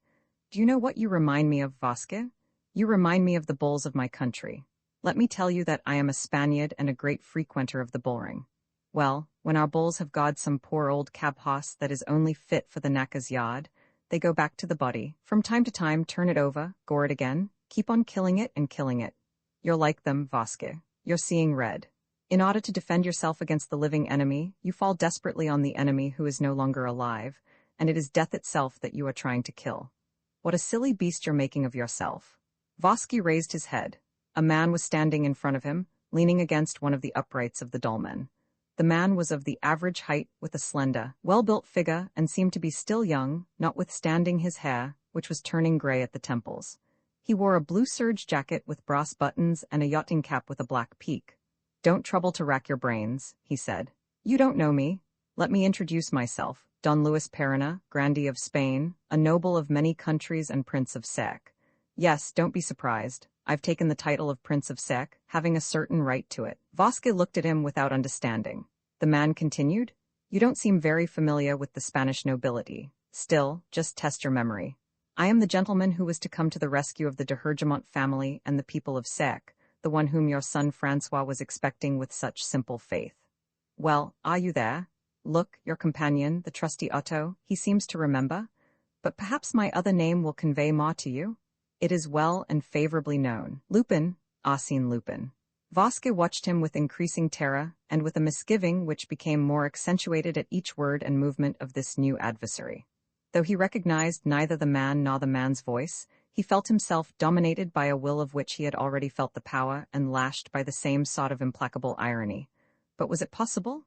[SPEAKER 1] "Do you know what you remind me of, Vasque? You remind me of the bulls of my country. Let me tell you that I am a Spaniard and a great frequenter of the bullring. Well, when our bulls have got some poor old cab horse that is only fit for the knacker's yard, they go back to the body, from time to time turn it over, gore it again, keep on killing it and killing it. You're like them, Vasque. You're seeing red. In order to defend yourself against the living enemy, you fall desperately on the enemy who is no longer alive, and it is death itself that you are trying to kill. What a silly beast you're making of yourself." Vasque raised his head. A man was standing in front of him, leaning against one of the uprights of the dolmen. The man was of the average height, with a slender, well-built figure, and seemed to be still young, notwithstanding his hair, which was turning gray at the temples. He wore a blue serge jacket with brass buttons and a yachting cap with a black peak. "Don't trouble to rack your brains," he said. "You don't know me. Let me introduce myself, Don Luis Perena, Grandee of Spain, a noble of many countries and Prince of Sarek. Yes, don't be surprised. I've taken the title of Prince of Sarek, having a certain right to it." Vasque looked at him without understanding. The man continued, "You don't seem very familiar with the Spanish nobility. Still, just test your memory. I am the gentleman who was to come to the rescue of the de Hergemont family and the people of Sarek, the one whom your son Francois was expecting with such simple faith. Well, are you there? Look, your companion, the trusty Otto, he seems to remember. But perhaps my other name will convey more to you. It is well and favorably known. Lupin, Arsène Lupin." Vasque watched him with increasing terror, and with a misgiving which became more accentuated at each word and movement of this new adversary. Though he recognized neither the man nor the man's voice, he felt himself dominated by a will of which he had already felt the power and lashed by the same sort of implacable irony. But was it possible?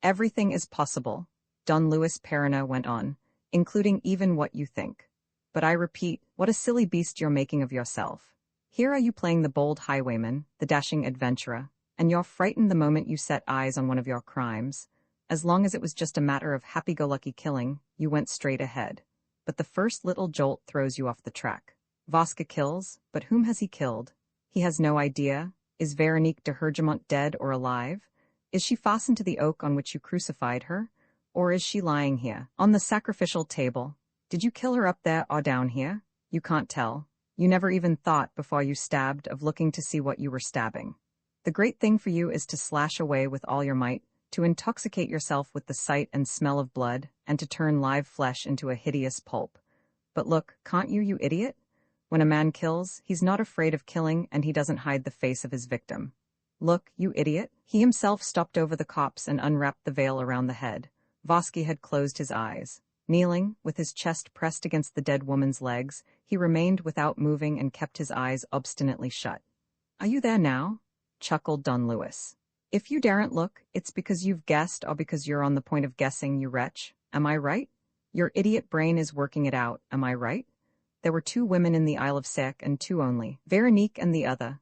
[SPEAKER 1] "Everything is possible," Don Luis Perena went on, "including even what you think. But I repeat, what a silly beast you're making of yourself. Here are you playing the bold highwayman, the dashing adventurer, and you're frightened the moment you set eyes on one of your crimes. As long as it was just a matter of happy-go-lucky killing, you went straight ahead. But the first little jolt throws you off the track. Vasque kills, but whom has he killed? He has no idea. Is Veronique de Hergemont dead or alive? Is she fastened to the oak on which you crucified her? Or is she lying here, on the sacrificial table? Did you kill her up there or down here? You can't tell. You never even thought, before you stabbed, of looking to see what you were stabbing. The great thing for you is to slash away with all your might, to intoxicate yourself with the sight and smell of blood, and to turn live flesh into a hideous pulp. But look, can't you, you idiot? When a man kills, he's not afraid of killing, and he doesn't hide the face of his victim. Look, you idiot. He himself stopped over the corpse and unwrapped the veil around the head. Vosky had closed his eyes. Kneeling, with his chest pressed against the dead woman's legs, he remained without moving and kept his eyes obstinately shut. "Are you there now?" chuckled Don Luis. "If you daren't look, it's because you've guessed or because you're on the point of guessing, you wretch. Am I right? Your idiot brain is working it out, am I right? There were 2 women in the Isle of Sarek and 2 only, Veronique and the other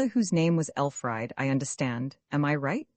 [SPEAKER 1] whose name was Elfriede, I understand, am I right?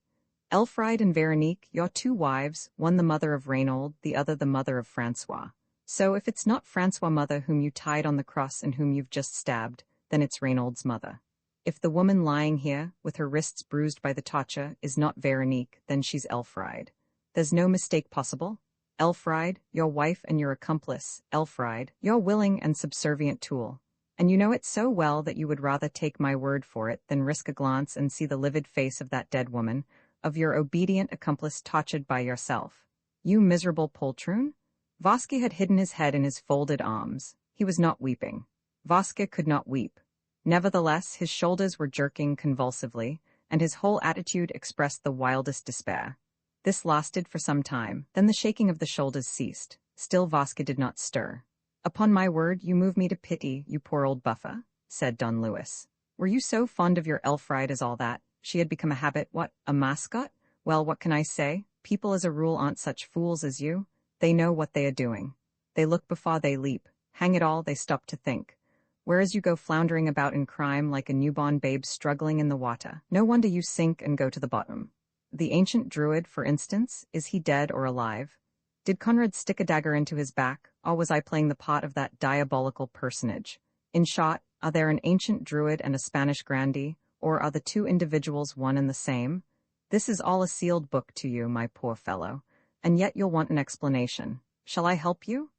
[SPEAKER 1] Elfriede and Veronique, your 2 wives, one the mother of Reynold, the other the mother of Francois. So if it's not Francois' mother whom you tied on the cross and whom you've just stabbed, then it's Reynold's mother. If the woman lying here, with her wrists bruised by the torture, is not Veronique, then she's Elfriede. There's no mistake possible. Elfriede, your wife and your accomplice, Elfriede, your willing and subservient tool. And you know it so well that you would rather take my word for it than risk a glance and see the livid face of that dead woman, of your obedient accomplice tortured by yourself. You miserable poltroon?" Vosky had hidden his head in his folded arms. He was not weeping. Vosky could not weep. Nevertheless, his shoulders were jerking convulsively, and his whole attitude expressed the wildest despair. This lasted for some time, then the shaking of the shoulders ceased. Still Vosky did not stir. "Upon my word, you move me to pity, you poor old buffer," said Don Luis. "Were you so fond of your Elfriede as all that? She had become a habit, what, a mascot? Well, what can I say? People as a rule aren't such fools as you. They know what they are doing. They look before they leap. Hang it all, they stop to think. Whereas you go floundering about in crime like a newborn babe struggling in the water. No wonder you sink and go to the bottom. The ancient druid, for instance, is he dead or alive? Did Conrad stick a dagger into his back, or was I playing the part of that diabolical personage? In short, are there an ancient druid and a Spanish grandee, or are the 2 individuals one and the same? This is all a sealed book to you, my poor fellow, and yet you'll want an explanation. Shall I help you?"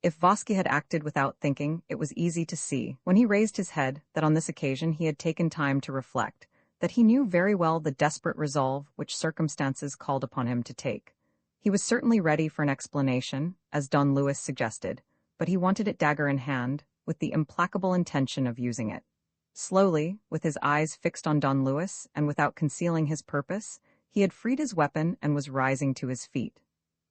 [SPEAKER 1] If Vosky had acted without thinking, it was easy to see, when he raised his head, that on this occasion he had taken time to reflect, that he knew very well the desperate resolve which circumstances called upon him to take. He was certainly ready for an explanation, as Don Luis suggested, but he wanted it dagger in hand, with the implacable intention of using it. Slowly, with his eyes fixed on Don Luis, and without concealing his purpose, he had freed his weapon and was rising to his feet.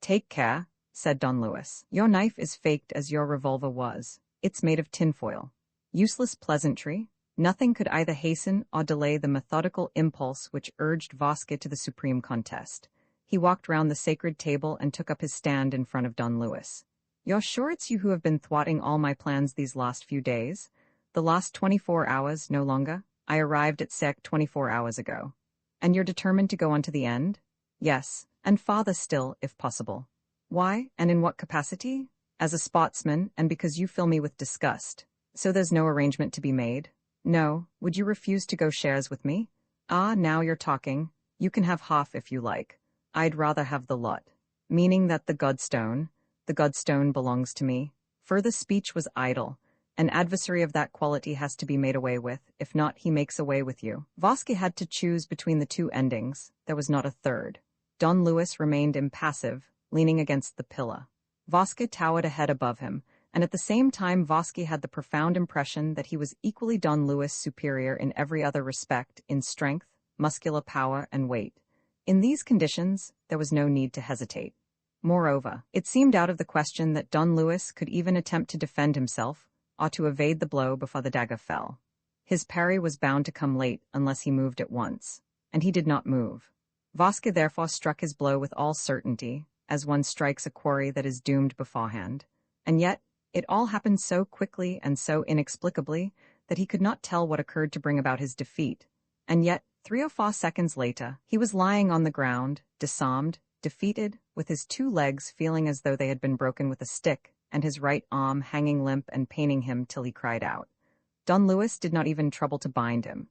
[SPEAKER 1] "Take care," said Don Luis. "Your knife is faked as your revolver was. It's made of tinfoil. Useless pleasantry. Nothing could either hasten or delay the methodical impulse which urged Vosky to the supreme contest." He walked round the sacred table and took up his stand in front of Don Luis. "You're sure it's you who have been thwarting all my plans these last few days? The last 24 hours, no longer? I arrived at Sarek 24 hours ago. And you're determined to go on to the end?" "Yes, and farther still, if possible." "Why, and in what capacity?" "As a sportsman, and because you fill me with disgust." "So there's no arrangement to be made?" "No. Would you refuse to go shares with me?" "Ah, now you're talking. You can have half if you like. I'd rather have the lot." "Meaning that the godstone belongs to me." Further speech was idle. An adversary of that quality has to be made away with, if not, he makes away with you. Vosky had to choose between the 2 endings. There was not a third. Don Luis remained impassive, leaning against the pillar. Vosky towered a head above him, and at the same time Vosky had the profound impression that he was equally Don Luis superior in every other respect, in strength, muscular power, and weight. In these conditions, there was no need to hesitate. Moreover, it seemed out of the question that Don Luis could even attempt to defend himself, or to evade the blow before the dagger fell. His parry was bound to come late unless he moved at once, and he did not move. Vosky therefore struck his blow with all certainty, as one strikes a quarry that is doomed beforehand, and yet it all happened so quickly and so inexplicably that he could not tell what occurred to bring about his defeat, and yet 3 or 4 seconds later he was lying on the ground, disarmed, defeated, with his 2 legs feeling as though they had been broken with a stick, and his right arm hanging limp and paining him till he cried out. Don Luis did not even trouble to bind him.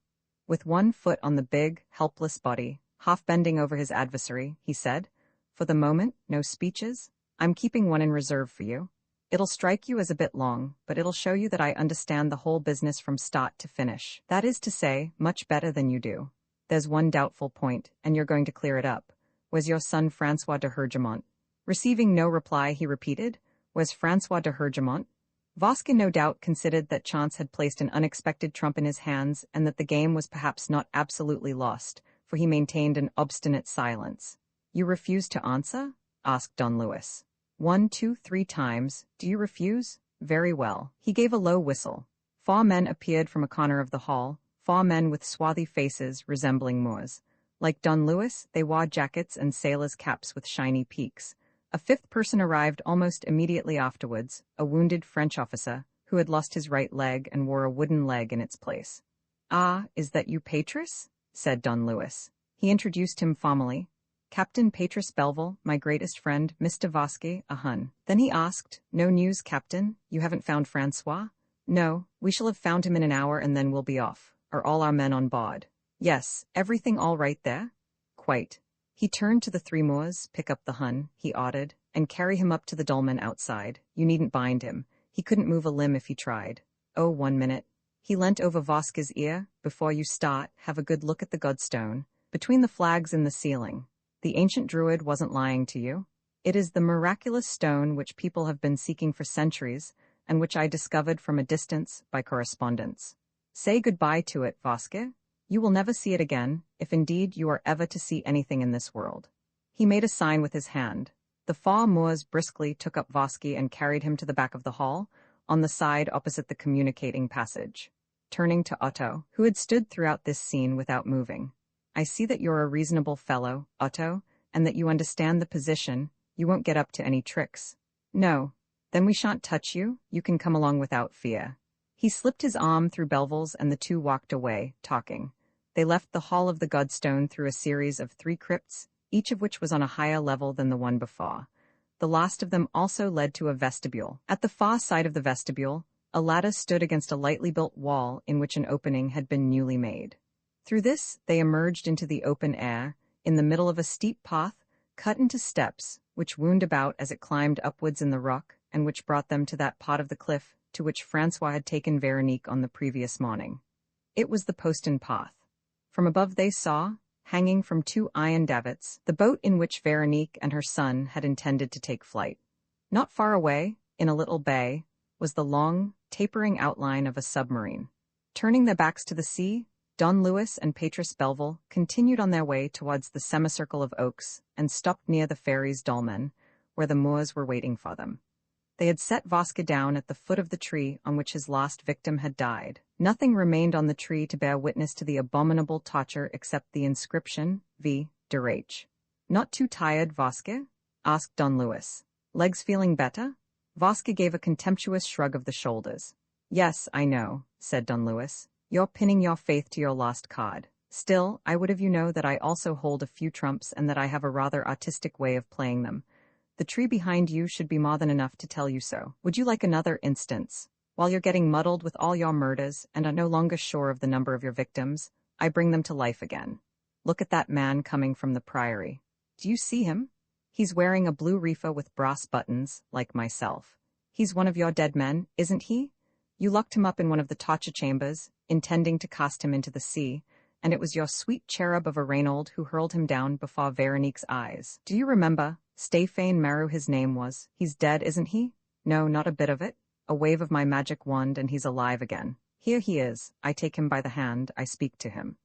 [SPEAKER 1] With one foot on the big, helpless body, half bending over his adversary, he said, "For the moment, no speeches. I'm keeping one in reserve for you. It'll strike you as a bit long, but it'll show you that I understand the whole business from start to finish. That is to say, much better than you do. There's one doubtful point, and you're going to clear it up. Was your son Francois de Hergemont? Receiving no reply, he repeated, Was Francois de Hergemont? Vasque no doubt considered that chance had placed an unexpected trump in his hands and that the game was perhaps not absolutely lost, for he maintained an obstinate silence. You refuse to answer? Asked Don Luis. 1, 2, 3 times. Do you refuse? Very well. He gave a low whistle. 4 men appeared from a corner of the hall, 4 men with swarthy faces resembling Moors. Like Don Luis, they wore jackets and sailors' caps with shiny peaks. A 5th person arrived almost immediately afterwards, a wounded French officer, who had lost his right leg and wore a wooden leg in its place. Ah, is that you, Patris? Said Don Luis. He introduced him formally. Captain Patris Belville, my greatest friend, Mr. Vasque, a Hun. Then he asked, No news, Captain? You haven't found Francois? No, we shall have found him in an hour and then we'll be off. Are all our men on board? Yes, everything all right there? Quite. He turned to the 3 Moors. Pick up the Hun, he ordered, and carry him up to the dolmen outside. You needn't bind him. He couldn't move a limb if he tried. Oh, 1 minute. He leant over Vasque's ear. Before you start, have a good look at the godstone. Between the flags in the ceiling. The ancient druid wasn't lying to you. It is the miraculous stone which people have been seeking for centuries, and which I discovered from a distance by correspondence. Say goodbye to it, Vasque. You will never see it again, if indeed you are ever to see anything in this world. He made a sign with his hand. The 4 Moors briskly took up Vasque and carried him to the back of the hall, on the side opposite the communicating passage. Turning to Otto, who had stood throughout this scene without moving. I see that you're a reasonable fellow, Otto, and that you understand the position. You won't get up to any tricks. No. Then we shan't touch you. You can come along without fear. He slipped his arm through Belville's and the 2 walked away, talking. They left the Hall of the Godstone through a series of 3 crypts, each of which was on a higher level than the one before. The last of them also led to a vestibule. At the far side of the vestibule, a ladder stood against a lightly built wall in which an opening had been newly made. Through this, they emerged into the open air, in the middle of a steep path, cut into steps, which wound about as it climbed upwards in the rock, and which brought them to that part of the cliff to which Francois had taken Veronique on the previous morning. It was the postern path. From above they saw, hanging from 2 iron davits, the boat in which Veronique and her son had intended to take flight. Not far away, in a little bay, was the long, tapering outline of a submarine. Turning their backs to the sea, Don Luis and Patris Belville continued on their way towards the semicircle of oaks and stopped near the ferry's dolmen, where the Moors were waiting for them. They had set Vasque down at the foot of the tree on which his last victim had died. Nothing remained on the tree to bear witness to the abominable torture except the inscription, V. de H. Not too tired, Vasque? Asked Don Luis. Legs feeling better? Vasque gave a contemptuous shrug of the shoulders. Yes, I know, said Don Luis. You're pinning your faith to your lost card. Still, I would have you know that I also hold a few trumps and that I have a rather artistic way of playing them. The tree behind you should be more than enough to tell you so. Would you like another instance? While you're getting muddled with all your murders and are no longer sure of the number of your victims, I bring them to life again. Look at that man coming from the priory. Do you see him? He's wearing a blue reefer with brass buttons, like myself. He's one of your dead men, isn't he? You locked him up in one of the torture chambers, intending to cast him into the sea, and it was your sweet cherub of a Reynold who hurled him down before Veronique's eyes. Do you remember? Stéphane Maru his name was. He's dead, isn't he? No, not a bit of it. A wave of my magic wand and he's alive again. Here he is. I take him by the hand, I speak to him.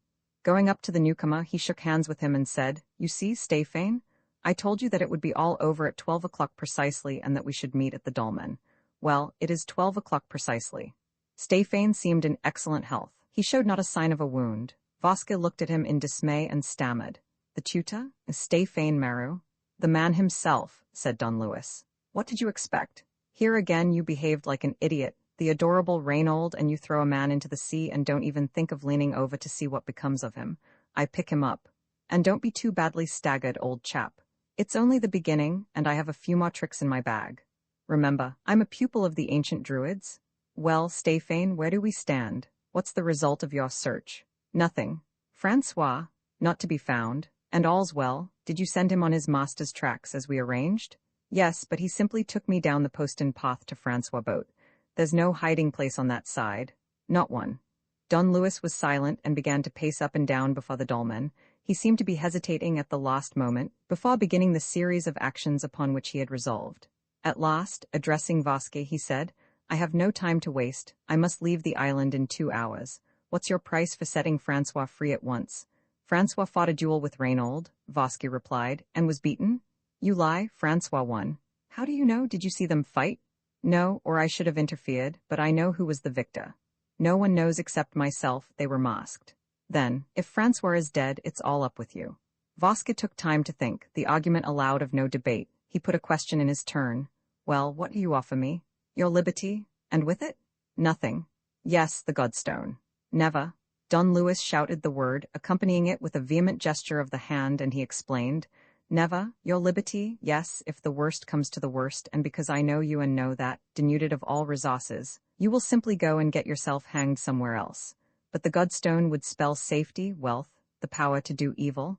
[SPEAKER 1] Going up to the newcomer, he shook hands with him and said, You see, Stéphane? I told you that it would be all over at 12 o'clock precisely and that we should meet at the dolmen. Well, it is 12 o'clock precisely. Stéphane seemed in excellent health. He showed not a sign of a wound. Vasque looked at him in dismay and stammered. The tutor? Is Stéphane Maru? The man himself, said Don Luis. What did you expect? Here again you behaved like an idiot, the adorable Reynold, and you throw a man into the sea and don't even think of leaning over to see what becomes of him. I pick him up. And don't be too badly staggered, old chap. It's only the beginning, and I have a few more tricks in my bag. Remember, I'm a pupil of the ancient druids. Well, Stéphane, where do we stand? What's the result of your search? Nothing. Francois, not to be found. And all's well. Did you send him on his master's tracks as we arranged? Yes, but he simply took me down the postern path to Francois' boat. There's no hiding place on that side. Not one. Don Luis was silent and began to pace up and down before the dolmen. He seemed to be hesitating at the last moment, before beginning the series of actions upon which he had resolved. At last, addressing Vasque, he said, "I have no time to waste. I must leave the island in 2 hours. What's your price for setting Francois free at once?" "Francois fought a duel with Reynaud," Vasque replied, "and was beaten." "You lie, Francois won." "How do you know? Did you see them fight?" "No, or I should have interfered, but I know who was the victor." "No one knows except myself, they were masked." "Then, if Francois is dead, it's all up with you." Vasque took time to think. The argument allowed of no debate. He put a question in his turn. "Well, what do you offer me?" "Your liberty, and with it?" "Nothing." "Yes, the Godstone." "Never." Don Luis shouted the word, accompanying it with a vehement gesture of the hand, and he explained, "Never, your liberty, yes, if the worst comes to the worst, and because I know you and know that, denuded of all resources, you will simply go and get yourself hanged somewhere else. But the Godstone would spell safety, wealth, the power to do evil."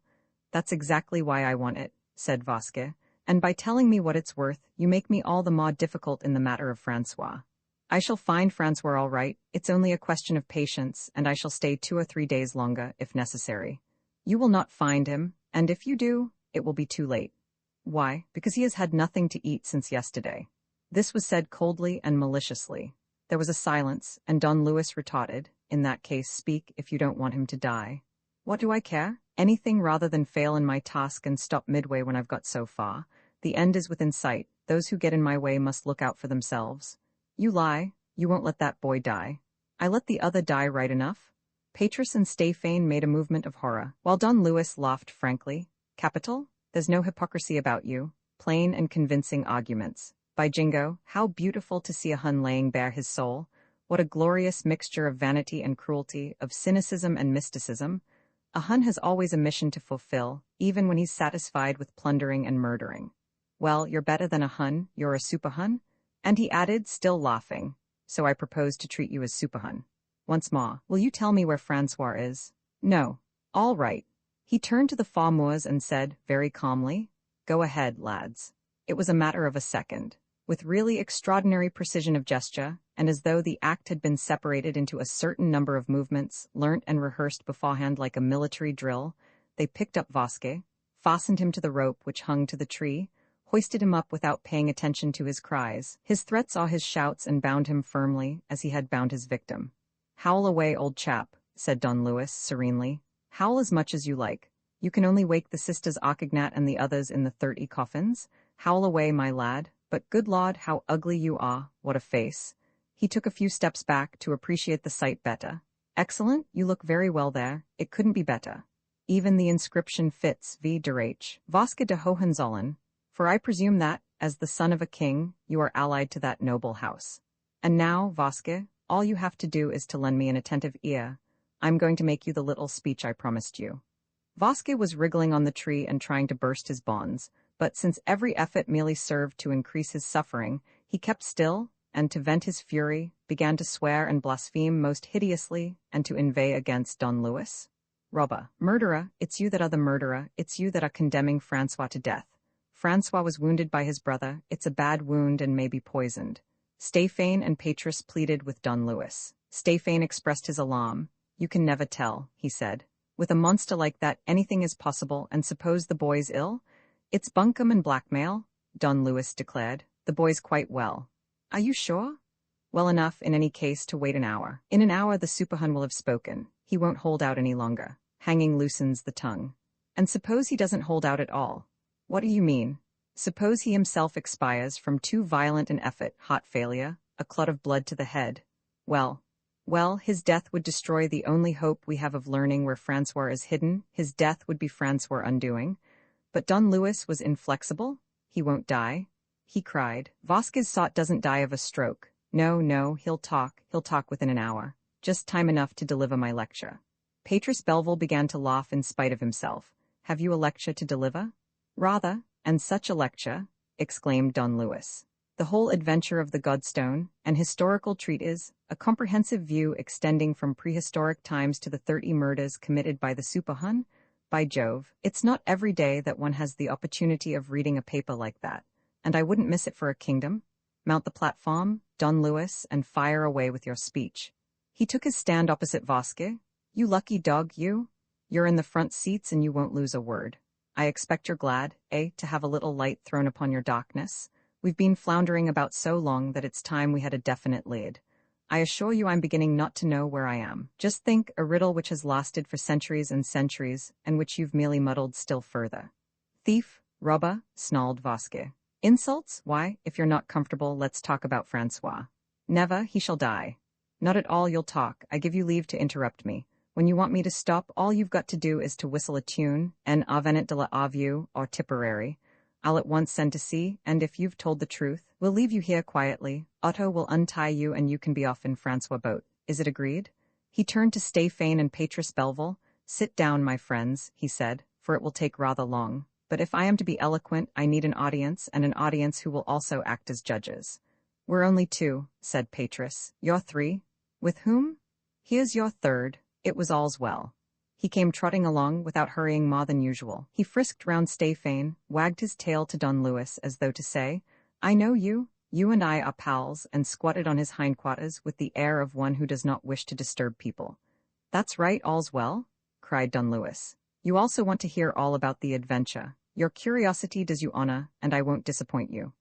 [SPEAKER 1] "That's exactly why I want it," said Vasque, "and by telling me what it's worth, you make me all the more difficult in the matter of Francois. I shall find Francois all right, it's only a question of patience, and I shall stay 2 or 3 days longer, if necessary. You will not find him, and if you do, it will be too late." "Why?" "Because he has had nothing to eat since yesterday." This was said coldly and maliciously. There was a silence, and Don Luis retorted, "In that case, speak if you don't want him to die." "What do I care? Anything rather than fail in my task and stop midway when I've got so far. The end is within sight. Those who get in my way must look out for themselves." "You lie. You won't let that boy die." "I let the other die right enough." Petrus and Stéphane made a movement of horror, while Don Luis laughed frankly. "Capital? There's no hypocrisy about you. Plain and convincing arguments. By Jingo, how beautiful to see a Hun laying bare his soul. What a glorious mixture of vanity and cruelty, of cynicism and mysticism. A Hun has always a mission to fulfill, even when he's satisfied with plundering and murdering. Well, you're better than a Hun, you're a super Hun." And he added, still laughing, "So I propose to treat you as super Hun. Once more, will you tell me where Francois is?" "No." "All right." He turned to the farmers and said, very calmly, "Go ahead, lads." It was a matter of a second. With really extraordinary precision of gesture, and as though the act had been separated into a certain number of movements, learnt and rehearsed beforehand like a military drill, they picked up Vasque, fastened him to the rope which hung to the tree, hoisted him up without paying attention to his cries, his threats or his shouts, and bound him firmly, as he had bound his victim. "Howl away, old chap," said Don Luis, serenely. "Howl as much as you like. You can only wake the sisters Archignat and the others in the 30 coffins. Howl away, my lad, but good Lord, how ugly you are, what a face." He took a few steps back to appreciate the sight better. "Excellent, you look very well there, it couldn't be better. Even the inscription fits, V. Derach, Vasque de Hohenzollern. For I presume that, as the son of a king, you are allied to that noble house. And now, Vasque, all you have to do is to lend me an attentive ear. I'm going to make you the little speech I promised you." Vasque was wriggling on the tree and trying to burst his bonds, but since every effort merely served to increase his suffering, he kept still, and to vent his fury, began to swear and blaspheme most hideously, and to inveigh against Don Luis. "Robber, murderer, it's you that are the murderer, it's you that are condemning Francois to death. Francois was wounded by his brother, it's a bad wound and may be poisoned." Stéphane and Petrus pleaded with Don Luis. Stéphane expressed his alarm. "You can never tell," he said. "With a monster like that, anything is possible, and suppose the boy's ill?" "It's bunkum and blackmail," Don Luis declared. "The boy's quite well." "Are you sure?" "Well enough, in any case, to wait an hour. In an hour the Superhun will have spoken. He won't hold out any longer. Hanging loosens the tongue." "And suppose he doesn't hold out at all?" "What do you mean?" "Suppose he himself expires from too violent an effort, heart failure, a clot of blood to the head. Well, his death would destroy the only hope we have of learning where Francois is hidden. His death would be Francois' undoing." But Don Luis was inflexible. "He won't die," he cried. "Vasquez sot doesn't die of a stroke. No, he'll talk within an hour. Just time enough to deliver my lecture." Petrus Belleville began to laugh in spite of himself. "Have you a lecture to deliver?" "Rather, and such a lecture," exclaimed Don Luis. "The whole adventure of the Godstone, an historical treatise, a comprehensive view extending from prehistoric times to the 30 murders committed by the Superhun? By Jove, it's not every day that one has the opportunity of reading a paper like that, and I wouldn't miss it for a kingdom. Mount the platform, Don Luis, and fire away with your speech." He took his stand opposite Vasque. You lucky dog, you. You're in the front seats and you won't lose a word. I expect you're glad, to have a little light thrown upon your darkness. We've been floundering about so long that it's time we had a definite lid. I assure you I'm beginning not to know where I am. Just think, a riddle which has lasted for centuries and centuries, and which you've merely muddled still further. Thief, robber, snarled Vasque. Insults? Why, if you're not comfortable, let's talk about Francois. Never, he shall die. Not at all you'll talk, I give you leave to interrupt me. When you want me to stop, all you've got to do is to whistle a tune, en avenant de la avu, or Tipperary. I'll at once send to sea, and if you've told the truth, we'll leave you here quietly. Otto will untie you and you can be off in Francois' boat. Is it agreed? He turned to Stéphane and Patris Belville. Sit down, my friends, he said, for it will take rather long. But if I am to be eloquent, I need an audience, and an audience who will also act as judges. We're only two, said Patris. You're three? With whom? Here's your third. It was all's well. He came trotting along without hurrying more than usual. He frisked round Stéphane, wagged his tail to Don Luis as though to say, I know you and I are pals, and squatted on his hindquarters with the air of one who does not wish to disturb people. That's right, all's well, cried Don Luis. You also want to hear all about the adventure. Your curiosity does you honor, and I won't disappoint you.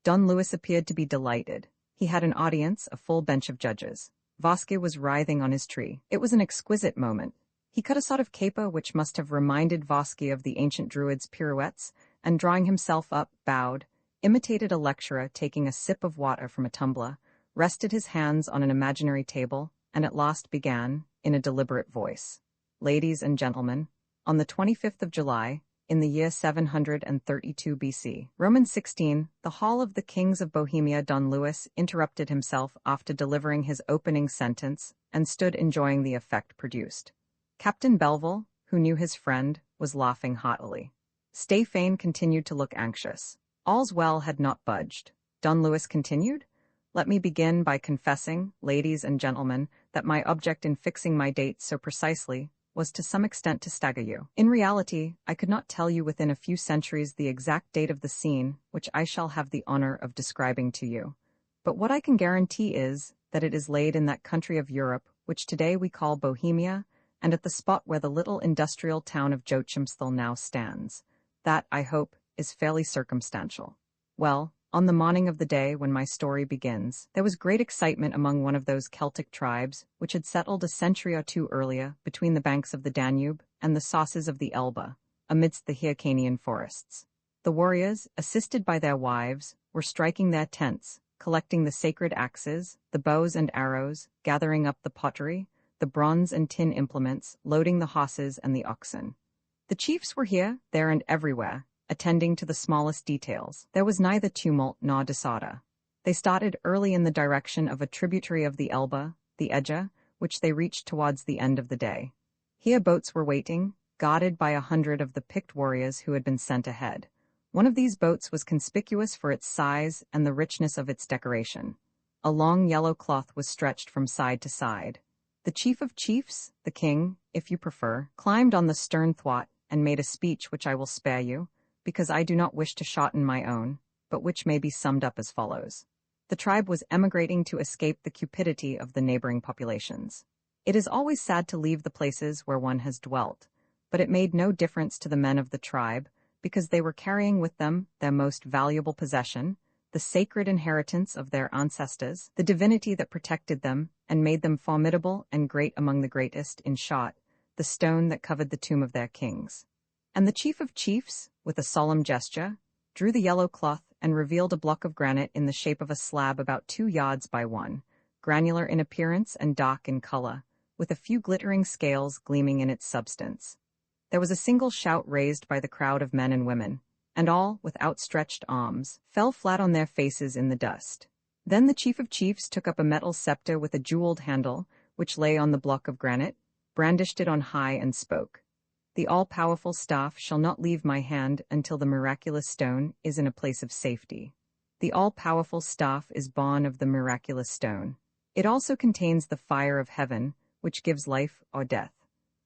[SPEAKER 1] Don Luis appeared to be delighted. He had an audience, a full bench of judges. Vasque was writhing on his tree. It was an exquisite moment. He cut a sort of caper which must have reminded Vasque of the ancient druids' pirouettes, and drawing himself up, bowed, imitated a lecturer taking a sip of water from a tumbler, rested his hands on an imaginary table, and at last began, in a deliberate voice. Ladies and gentlemen, on the 25th of July, in the year 732 BC, Roman 16, the hall of the kings of Bohemia. Don Luis interrupted himself after delivering his opening sentence, and stood enjoying the effect produced. Captain Belville, who knew his friend, was laughing heartily. Stéphane continued to look anxious. All's well had not budged. Don Luis continued, Let me begin by confessing, ladies and gentlemen, that my object in fixing my date so precisely was to some extent to stagger you. In reality, I could not tell you within a few centuries the exact date of the scene which I shall have the honor of describing to you. But what I can guarantee is that it is laid in that country of Europe which today we call Bohemia, and at the spot where the little industrial town of Joachimsthal now stands. That, I hope, is fairly circumstantial. Well, on the morning of the day when my story begins, there was great excitement among one of those Celtic tribes which had settled a century or two earlier between the banks of the Danube and the sources of the Elbe, amidst the Hyrcanian forests. The warriors, assisted by their wives, were striking their tents, collecting the sacred axes, the bows and arrows, gathering up the pottery, the bronze and tin implements, loading the horses and the oxen. The chiefs were here, there and everywhere, attending to the smallest details. There was neither tumult nor disorder. They started early in the direction of a tributary of the Elbe, the Edge, which they reached towards the end of the day. Here boats were waiting, guarded by 100 of the picked warriors who had been sent ahead. One of these boats was conspicuous for its size and the richness of its decoration. A long yellow cloth was stretched from side to side. The chief of chiefs, the king, if you prefer, climbed on the stern thwart and made a speech which I will spare you, because I do not wish to shorten my own, but which may be summed up as follows. The tribe was emigrating to escape the cupidity of the neighboring populations. It is always sad to leave the places where one has dwelt, but it made no difference to the men of the tribe, because they were carrying with them their most valuable possession, the sacred inheritance of their ancestors, the divinity that protected them and made them formidable and great among the greatest, in short, the stone that covered the tomb of their kings. And the chief of chiefs, with a solemn gesture, drew the yellow cloth and revealed a block of granite in the shape of a slab about 2 yards by 1, granular in appearance and dark in color, with a few glittering scales gleaming in its substance. There was a single shout raised by the crowd of men and women, and all, with outstretched arms, fell flat on their faces in the dust. Then the chief of chiefs took up a metal scepter with a jeweled handle, which lay on the block of granite, brandished it on high and spoke. The all-powerful staff shall not leave my hand until the miraculous stone is in a place of safety. The all-powerful staff is born of the miraculous stone. It also contains the fire of heaven, which gives life or death.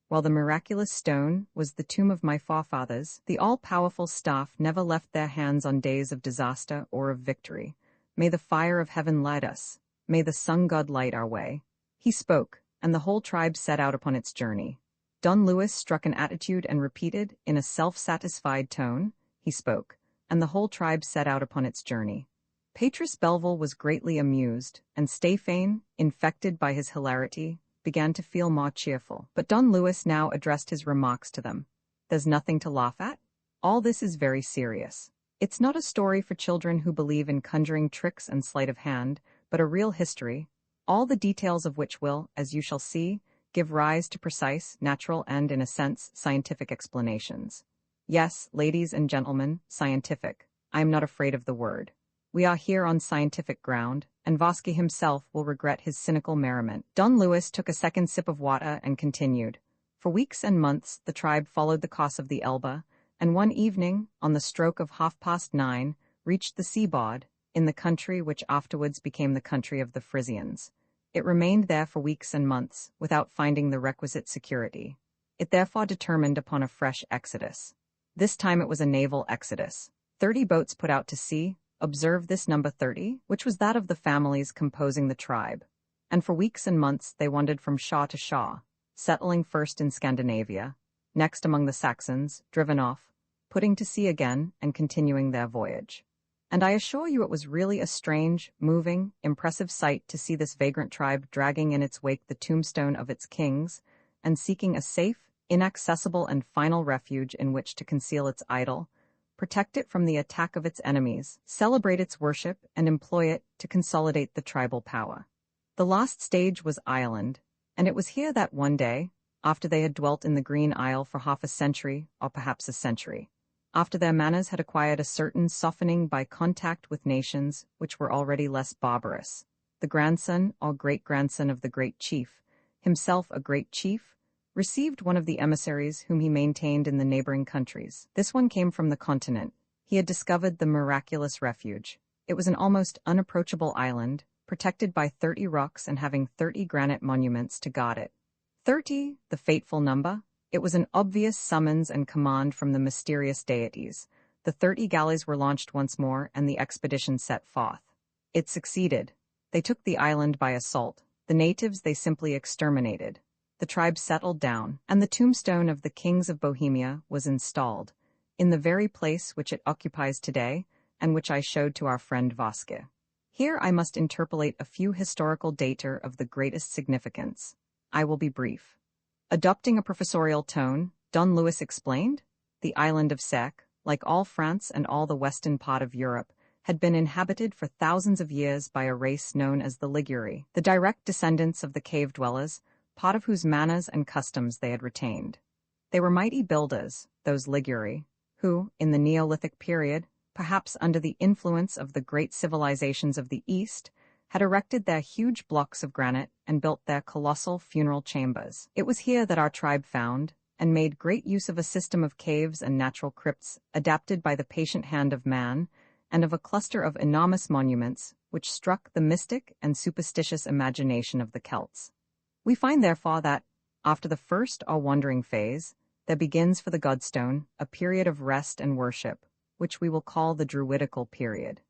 [SPEAKER 1] While the miraculous stone was the tomb of my forefathers, the all-powerful staff never left their hands on days of disaster or of victory. May the fire of heaven light us. May the sun god light our way. He spoke, and the whole tribe set out upon its journey. Don Luis struck an attitude and repeated, in a self-satisfied tone, he spoke, and the whole tribe set out upon its journey. Patris Belleville was greatly amused, and Stéphane, infected by his hilarity, began to feel more cheerful. But Don Luis now addressed his remarks to them. There's nothing to laugh at? All this is very serious. It's not a story for children who believe in conjuring tricks and sleight of hand, but a real history, all the details of which will, as you shall see, give rise to precise, natural and, in a sense, scientific explanations. Yes, ladies and gentlemen, scientific. I am not afraid of the word. We are here on scientific ground, and Vasque himself will regret his cynical merriment. Don Luis took a second sip of water and continued. For weeks and months the tribe followed the course of the Elbe, and one evening, on the stroke of 9:30, reached the seaboard, in the country which afterwards became the country of the Frisians. It remained there for weeks and months, without finding the requisite security. It therefore determined upon a fresh exodus. This time it was a naval exodus. 30 boats put out to sea. Observe this number 30, which was that of the families composing the tribe. And for weeks and months they wandered from shore to shore, settling first in Scandinavia, next among the Saxons, driven off, putting to sea again, and continuing their voyage. And I assure you it was really a strange, moving, impressive sight to see this vagrant tribe dragging in its wake the tombstone of its kings, and seeking a safe, inaccessible and final refuge in which to conceal its idol, protect it from the attack of its enemies, celebrate its worship, and employ it to consolidate the tribal power. The last stage was Ireland, and it was here that one day, after they had dwelt in the Green Isle for half a century, or perhaps a century, after their manners had acquired a certain softening by contact with nations which were already less barbarous, the grandson or great-grandson of the great chief, himself a great chief, received one of the emissaries whom he maintained in the neighboring countries. This one came from the continent. He had discovered the miraculous refuge. It was an almost unapproachable island, protected by 30 rocks and having 30 granite monuments to guard it. 30, the fateful number. It was an obvious summons and command from the mysterious deities. The 30 galleys were launched once more, and the expedition set forth. It succeeded. They took the island by assault. The natives they simply exterminated. The tribe settled down, and the tombstone of the kings of Bohemia was installed, in the very place which it occupies today, and which I showed to our friend Vasque. Here I must interpolate a few historical data of the greatest significance. I will be brief. Adopting a professorial tone, Don Luis explained, the island of Sarek, like all France and all the western part of Europe, had been inhabited for thousands of years by a race known as the Liguri, the direct descendants of the cave dwellers, part of whose manners and customs they had retained. They were mighty builders, those Liguri, who, in the Neolithic period, perhaps under the influence of the great civilizations of the East, had erected their huge blocks of granite and built their colossal funeral chambers. It was here that our tribe found and made great use of a system of caves and natural crypts adapted by the patient hand of man, and of a cluster of enormous monuments which struck the mystic and superstitious imagination of the Celts. We find, therefore, that, after the first or wandering phase, there begins for the Godstone a period of rest and worship, which we will call the Druidical period.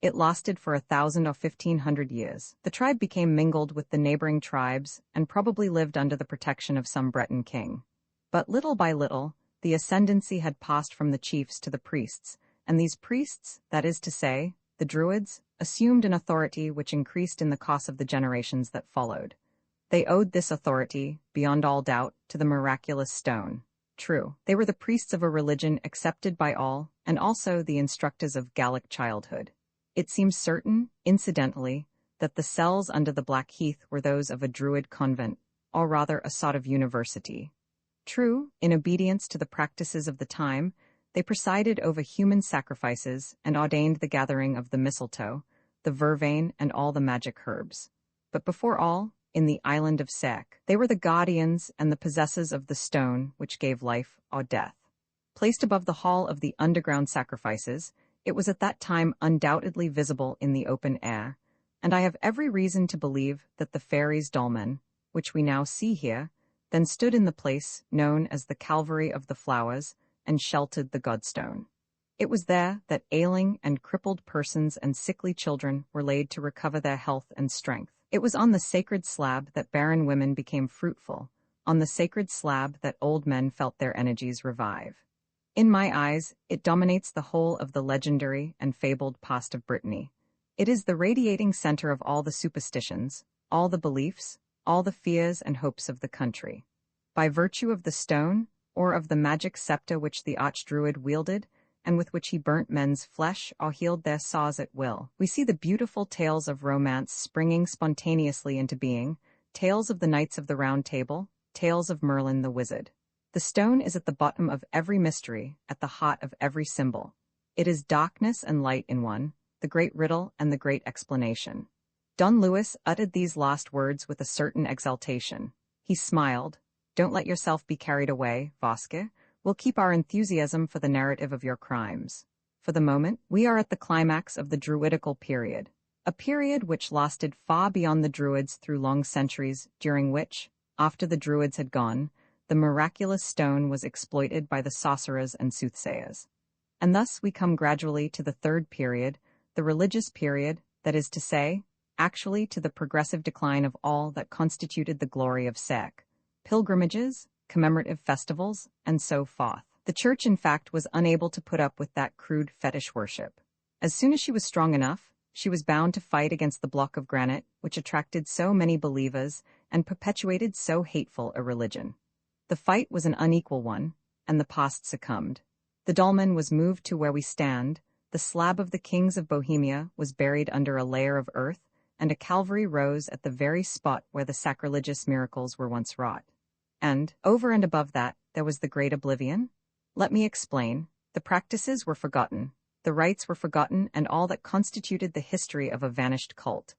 [SPEAKER 1] It lasted for 1,000 or 1,500 years. The tribe became mingled with the neighboring tribes and probably lived under the protection of some Breton king. But little by little, the ascendancy had passed from the chiefs to the priests, and these priests, that is to say, the Druids, assumed an authority which increased in the course of the generations that followed. They owed this authority, beyond all doubt, to the miraculous stone. True, they were the priests of a religion accepted by all, and also the instructors of Gallic childhood. It seems certain, incidentally, that the cells under the Black Heath were those of a Druid convent, or rather a sort of university. True, in obedience to the practices of the time, they presided over human sacrifices and ordained the gathering of the mistletoe, the vervain, and all the magic herbs. But before all, in the island of Sarek, they were the guardians and the possessors of the stone which gave life or death. Placed above the hall of the underground sacrifices, it was at that time undoubtedly visible in the open air, and I have every reason to believe that the fairies' dolmen, which we now see here, then stood in the place known as the Calvary of the Flowers and sheltered the Godstone. It was there that ailing and crippled persons and sickly children were laid to recover their health and strength. It was on the sacred slab that barren women became fruitful, on the sacred slab that old men felt their energies revive. In my eyes, it dominates the whole of the legendary and fabled past of Brittany. It is the radiating center of all the superstitions, all the beliefs, all the fears and hopes of the country. By virtue of the stone, or of the magic scepter which the archdruid wielded, and with which he burnt men's flesh or healed their sores at will, we see the beautiful tales of romance springing spontaneously into being, tales of the Knights of the Round Table, tales of Merlin the Wizard. The stone is at the bottom of every mystery, at the heart of every symbol. It is darkness and light in one, the great riddle and the great explanation. Don Luis uttered these last words with a certain exultation. He smiled. Don't let yourself be carried away, Vasque. We'll keep our enthusiasm for the narrative of your crimes. For the moment, we are at the climax of the Druidical period, a period which lasted far beyond the Druids through long centuries, during which, after the Druids had gone, the miraculous stone was exploited by the sorcerers and soothsayers. And thus we come gradually to the third period, the religious period, that is to say, actually to the progressive decline of all that constituted the glory of Sarek. Pilgrimages, commemorative festivals, and so forth. The church, in fact, was unable to put up with that crude fetish worship. As soon as she was strong enough, she was bound to fight against the block of granite, which attracted so many believers and perpetuated so hateful a religion. The fight was an unequal one, and the past succumbed. The dolmen was moved to where we stand, the slab of the kings of Bohemia was buried under a layer of earth, and a Calvary rose at the very spot where the sacrilegious miracles were once wrought. And, over and above that, there was the great oblivion. Let me explain. The practices were forgotten, the rites were forgotten, and all that constituted the history of a vanished cult.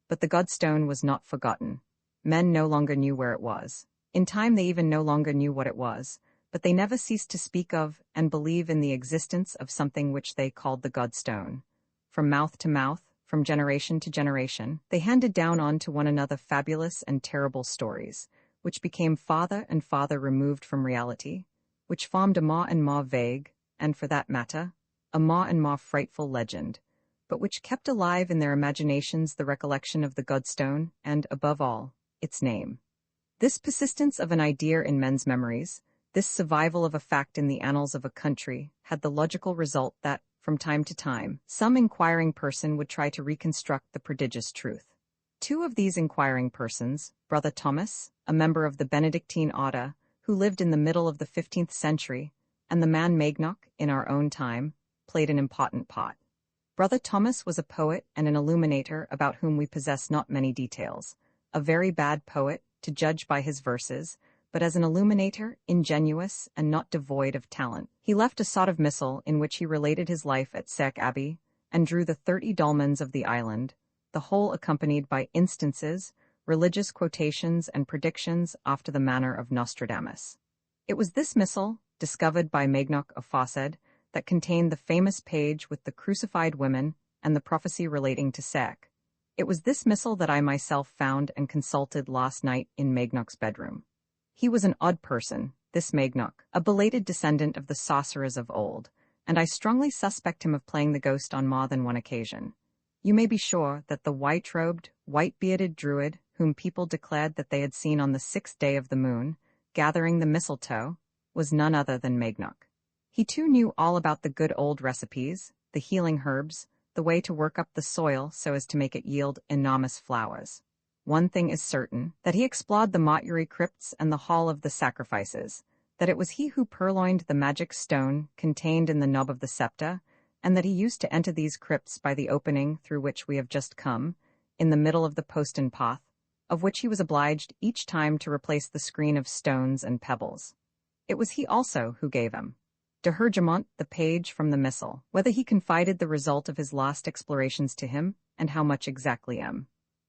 [SPEAKER 1] But the Godstone was not forgotten. Men no longer knew where it was. In time they even no longer knew what it was, but they never ceased to speak of and believe in the existence of something which they called the Godstone. From mouth to mouth, from generation to generation, they handed down on to one another fabulous and terrible stories, which became farther and farther removed from reality, which formed a more and more vague, and for that matter, a more and more frightful legend, but which kept alive in their imaginations the recollection of the Godstone and, above all, its name. This persistence of an idea in men's memories, this survival of a fact in the annals of a country, had the logical result that, from time to time, some inquiring person would try to reconstruct the prodigious truth. Two of these inquiring persons, Brother Thomas, a member of the Benedictine Order, who lived in the middle of the 15th century, and the man Maignoc, in our own time, played an important part. Brother Thomas was a poet and an illuminator about whom we possess not many details, a very bad poet, to judge by his verses, but as an illuminator, ingenuous and not devoid of talent. He left a sort of missal in which he related his life at Sarek Abbey, and drew the 30 dolmens of the island, the whole accompanied by instances, religious quotations and predictions after the manner of Nostradamus. It was this missal, discovered by Maignoc aforesaid, that contained the famous page with the crucified women and the prophecy relating to Sarek. It was this missal that I myself found and consulted last night in Maignoc's bedroom. He was an odd person, this Maignoc, a belated descendant of the sorcerers of old, and I strongly suspect him of playing the ghost on more than one occasion. You may be sure that the white-robed, white-bearded druid, whom people declared that they had seen on the 6th day of the moon, gathering the mistletoe, was none other than Maignoc. He too knew all about the good old recipes, the healing herbs, the way to work up the soil so as to make it yield enormous flowers. One thing is certain, that he explored the mortuary crypts and the hall of the sacrifices, that it was he who purloined the magic stone contained in the knob of the scepter, and that he used to enter these crypts by the opening through which we have just come, in the middle of the postern path, of which he was obliged each time to replace the screen of stones and pebbles. It was he also who gave him, de Hergemont, the page from the missal, whether he confided the result of his last explorations to him, and how much exactly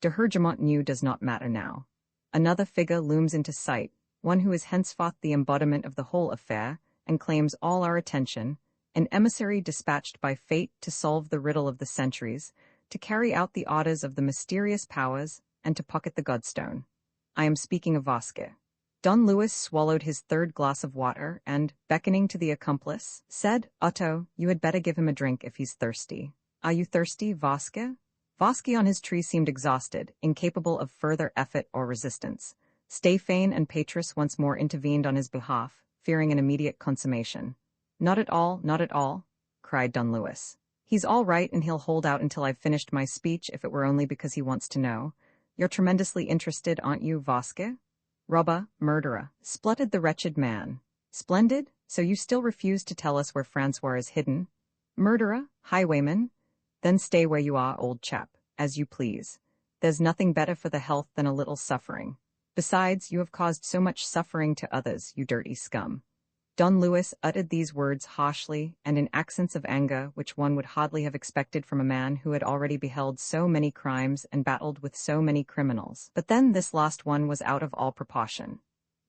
[SPEAKER 1] de Hergemont knew does not matter now. Another figure looms into sight, one who is henceforth the embodiment of the whole affair, and claims all our attention, an emissary dispatched by fate to solve the riddle of the centuries, to carry out the orders of the mysterious powers, and to pocket the Godstone. I am speaking of Vasque. Don Luis swallowed his third glass of water and, beckoning to the accomplice, said, "Otto, you had better give him a drink if he's thirsty." "Are you thirsty, Vasque?" Vosky on his tree seemed exhausted, incapable of further effort or resistance. Stefan and Petrus once more intervened on his behalf, fearing an immediate consummation. Not at all, cried Don Luis. He's all right and he'll hold out until I've finished my speech if it were only because he wants to know. You're tremendously interested, aren't you, Vosky? Robber, murderer, spluttered the wretched man. Splendid, so you still refuse to tell us where Francois is hidden? Murderer, highwayman? Then stay where you are, old chap, as you please. There's nothing better for the health than a little suffering. Besides, you have caused so much suffering to others, you dirty scum. Don Luis uttered these words harshly and in accents of anger which one would hardly have expected from a man who had already beheld so many crimes and battled with so many criminals. But then this last one was out of all proportion.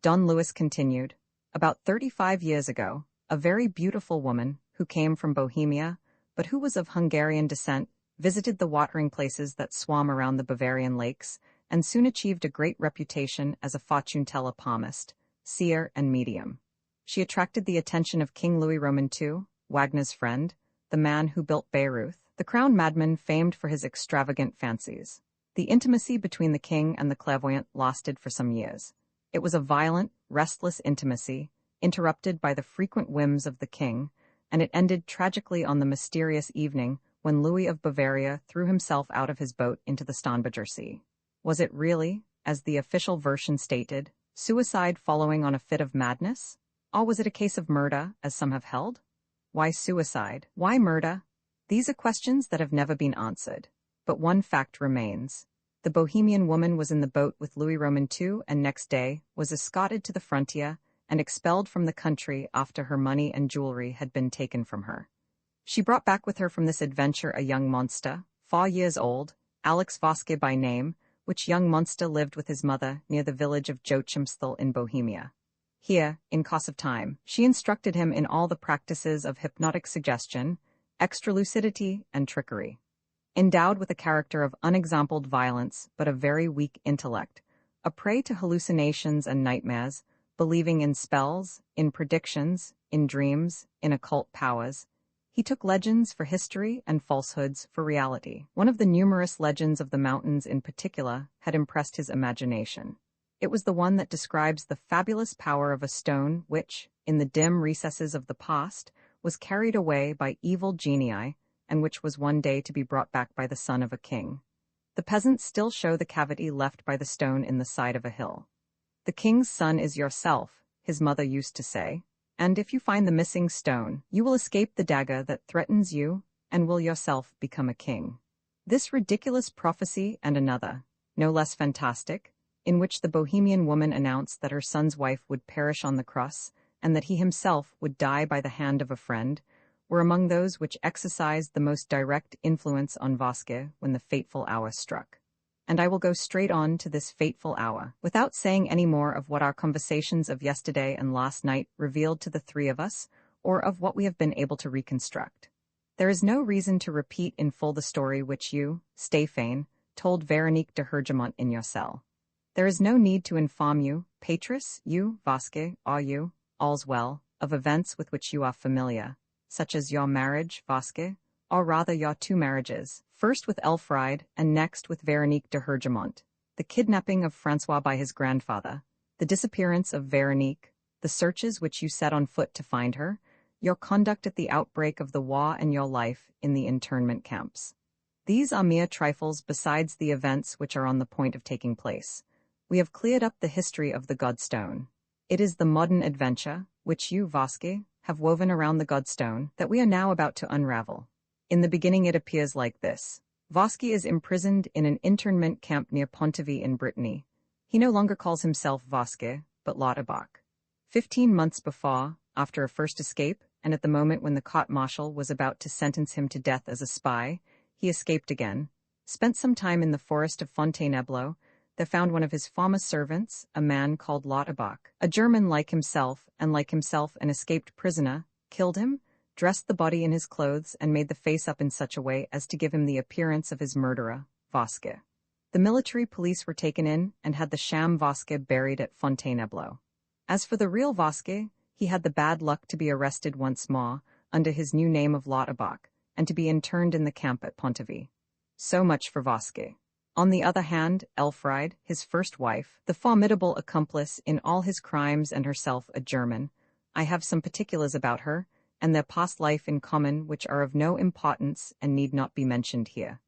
[SPEAKER 1] Don Luis continued, about 35 years ago, a very beautiful woman, who came from Bohemia, but who was of Hungarian descent, visited the watering places that swam around the Bavarian lakes, and soon achieved a great reputation as a fortune-teller palmist, seer, and medium. She attracted the attention of King Louis Roman II, Wagner's friend, the man who built Bayreuth, the crown madman famed for his extravagant fancies. The intimacy between the king and the clairvoyant lasted for some years. It was a violent, restless intimacy, interrupted by the frequent whims of the king, and it ended tragically on the mysterious evening when Louis of Bavaria threw himself out of his boat into the Starnberger Sea. Was it really, as the official version stated, suicide following on a fit of madness? Or was it a case of murder, as some have held? Why suicide? Why murder? These are questions that have never been answered. But one fact remains. The Bohemian woman was in the boat with Louis Roman II and next day was escorted to the frontier and expelled from the country after her money and jewelry had been taken from her. She brought back with her from this adventure a young monster, 4 years old, Alex Vosky by name, which young monster lived with his mother near the village of Joachimsthal in Bohemia. Here, in course of time, she instructed him in all the practices of hypnotic suggestion, extra-lucidity, and trickery. Endowed with a character of unexampled violence but a very weak intellect, a prey to hallucinations and nightmares, believing in spells, in predictions, in dreams, in occult powers, he took legends for history and falsehoods for reality. One of the numerous legends of the mountains in particular had impressed his imagination. It was the one that describes the fabulous power of a stone which, in the dim recesses of the past, was carried away by evil genii, and which was one day to be brought back by the son of a king. The peasants still show the cavity left by the stone in the side of a hill. The king's son is yourself, his mother used to say, and if you find the missing stone, you will escape the dagger that threatens you, and will yourself become a king. This ridiculous prophecy and another, no less fantastic, in which the Bohemian woman announced that her son's wife would perish on the cross, and that he himself would die by the hand of a friend, were among those which exercised the most direct influence on Vosky when the fateful hour struck. And I will go straight on to this fateful hour, without saying any more of what our conversations of yesterday and last night revealed to the three of us, or of what we have been able to reconstruct. There is no reason to repeat in full the story which you, Stefan, told Veronique de Hergemont in your cell. There is no need to inform you, Petrus, you, Vosky, or you, all's well, of events with which you are familiar, such as your marriage, Vosky, or rather your 2 marriages, first with Elfriede and next with Veronique de Hergemont, the kidnapping of Francois by his grandfather, the disappearance of Veronique, the searches which you set on foot to find her, your conduct at the outbreak of the war and your life in the internment camps. These are mere trifles besides the events which are on the point of taking place. We have cleared up the history of the Godstone. It is the modern adventure, which you, Vosky, have woven around the Godstone, that we are now about to unravel. In the beginning it appears like this. Vosky is imprisoned in an internment camp near Pontivy in Brittany. He no longer calls himself Vosky, but Lauterbach. 15 months before, after a first escape, and at the moment when the court-martial was about to sentence him to death as a spy, he escaped again, spent some time in the forest of Fontainebleau. They found one of his former servants, a man called Lauterbach, a German like himself an escaped prisoner, killed him, dressed the body in his clothes and made the face up in such a way as to give him the appearance of his murderer, Vosky. The military police were taken in and had the sham Vosky buried at Fontainebleau. As for the real Vosky, he had the bad luck to be arrested once more, under his new name of Lauterbach, and to be interned in the camp at Pontivy. So much for Vasque. On the other hand, Elfriede, his first wife, the formidable accomplice in all his crimes and herself a German, I have some particulars about her, and their past life in common which are of no importance and need not be mentioned here.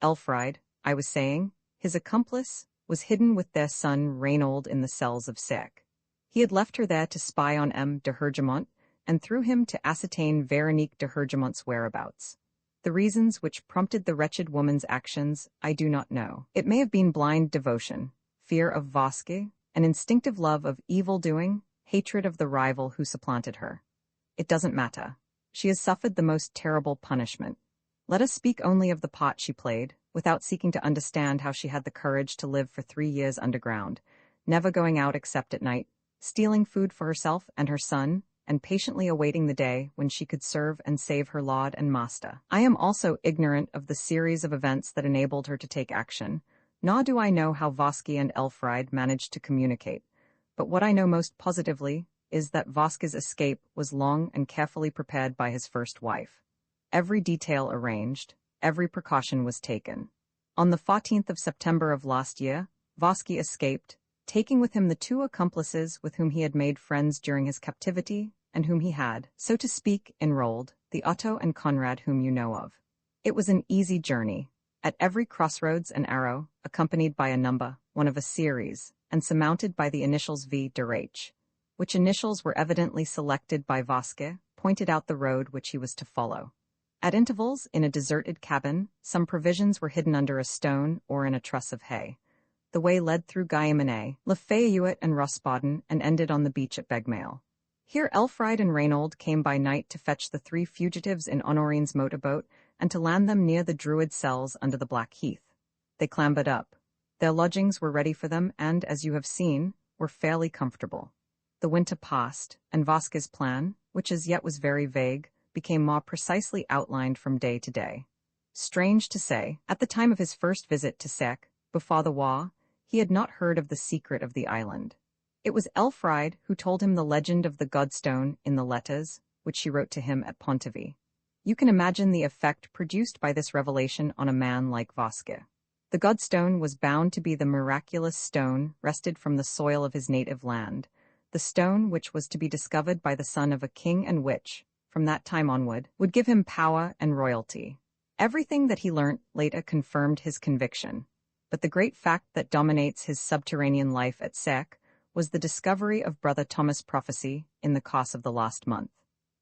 [SPEAKER 1] Elfriede, I was saying, his accomplice, was hidden with their son Reynold in the cells of Sarek. He had left her there to spy on M. de Hergemont, and through him to ascertain Veronique de Hergemont's whereabouts. The reasons which prompted the wretched woman's actions I do not know. It may have been blind devotion, fear of Vasque, an instinctive love of evil-doing, hatred of the rival who supplanted her. It doesn't matter. She has suffered the most terrible punishment. Let us speak only of the part she played, without seeking to understand how she had the courage to live for 3 years underground, never going out except at night, stealing food for herself and her son, and patiently awaiting the day when she could serve and save her lord and master. I am also ignorant of the series of events that enabled her to take action, nor do I know how Vasque and Elfriede managed to communicate, but what I know most positively is that Vasque's escape was long and carefully prepared by his first wife. Every detail arranged, every precaution was taken. On the 14th of September of last year, Vasque escaped, taking with him the 2 accomplices with whom he had made friends during his captivity, and whom he had, so to speak, enrolled, the Otto and Conrad whom you know of. It was an easy journey. At every crossroads an arrow, accompanied by a number, one of a series, and surmounted by the initials V de H, which initials were evidently selected by Vasque, pointed out the road which he was to follow. At intervals, in a deserted cabin, some provisions were hidden under a stone or in a truss of hay. The way led through Guillaume, Lafayette and Rossbaden and ended on the beach at Begmail. Here Elfriede and Reynold came by night to fetch the 3 fugitives in Honorine's motorboat and to land them near the Druid cells under the Black Heath. They clambered up. Their lodgings were ready for them and, as you have seen, were fairly comfortable. The winter passed, and Vasque's plan, which as yet was very vague, became more precisely outlined from day to day. Strange to say, at the time of his first visit to Sarek, before the war, he had not heard of the secret of the island. It was Elfriede who told him the legend of the Godstone in the letters, which she wrote to him at Pontivy. You can imagine the effect produced by this revelation on a man like Vasque. The Godstone was bound to be the miraculous stone wrested from the soil of his native land, the stone which was to be discovered by the son of a king and which, from that time onward, would give him power and royalty. Everything that he learnt later confirmed his conviction. But the great fact that dominates his subterranean life at Sarek was the discovery of Brother Thomas' prophecy in the course of the last month.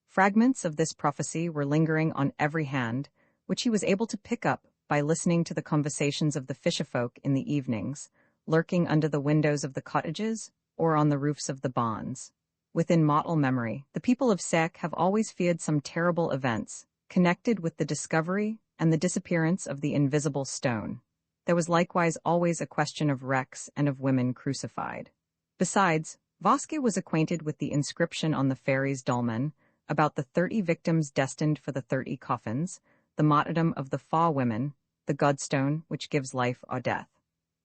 [SPEAKER 1] Fragments of this prophecy were lingering on every hand, which he was able to pick up by listening to the conversations of the fisherfolk in the evenings, lurking under the windows of the cottages or on the roofs of the barns. Within mortal memory, the people of Sarek have always feared some terrible events connected with the discovery and the disappearance of the invisible stone. There was likewise always a question of wrecks and of women crucified. Besides, Vasque was acquainted with the inscription on the ferry's dolmen about the 30 victims destined for the 30 coffins, the martyrdom of the 4 women, the Godstone which gives life or death.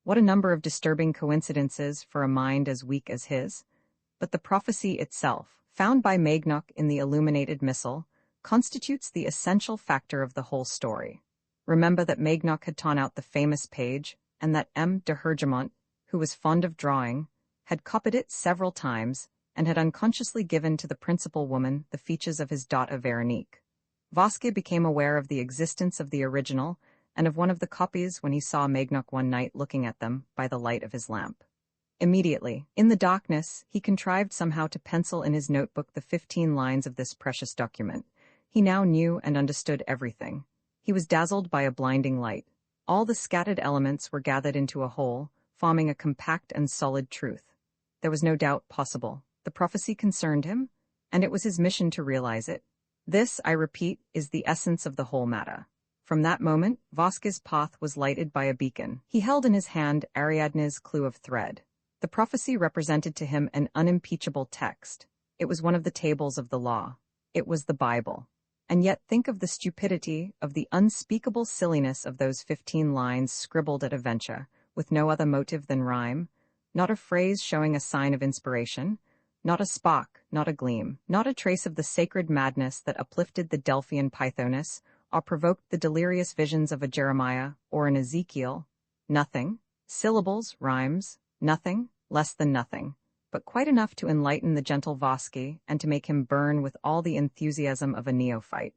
[SPEAKER 1] What a number of disturbing coincidences for a mind as weak as his! But the prophecy itself, found by Maignoc in the illuminated missal, constitutes the essential factor of the whole story. Remember that Maignoc had torn out the famous page, and that M. de Hergemont, who was fond of drawing, had copied it several times, and had unconsciously given to the principal woman the features of his daughter Veronique. Vasque became aware of the existence of the original, and of one of the copies when he saw Maignoc one night looking at them by the light of his lamp. Immediately, in the darkness, he contrived somehow to pencil in his notebook the 15 lines of this precious document. He now knew and understood everything. He was dazzled by a blinding light. All the scattered elements were gathered into a whole, forming a compact and solid truth. There was no doubt possible. The prophecy concerned him, and it was his mission to realize it. This, I repeat, is the essence of the whole matter. From that moment, Vasque's path was lighted by a beacon. He held in his hand Ariadne's clue of thread. The prophecy represented to him an unimpeachable text. It was one of the tables of the law. It was the Bible. And yet think of the stupidity, of the unspeakable silliness of those 15 lines scribbled at a venture, with no other motive than rhyme, not a phrase showing a sign of inspiration, not a spark, not a gleam, not a trace of the sacred madness that uplifted the Delphian Pythoness, or provoked the delirious visions of a Jeremiah or an Ezekiel? Nothing. Syllables, rhymes, nothing, less than nothing, but quite enough to enlighten the gentle Vosky and to make him burn with all the enthusiasm of a neophyte.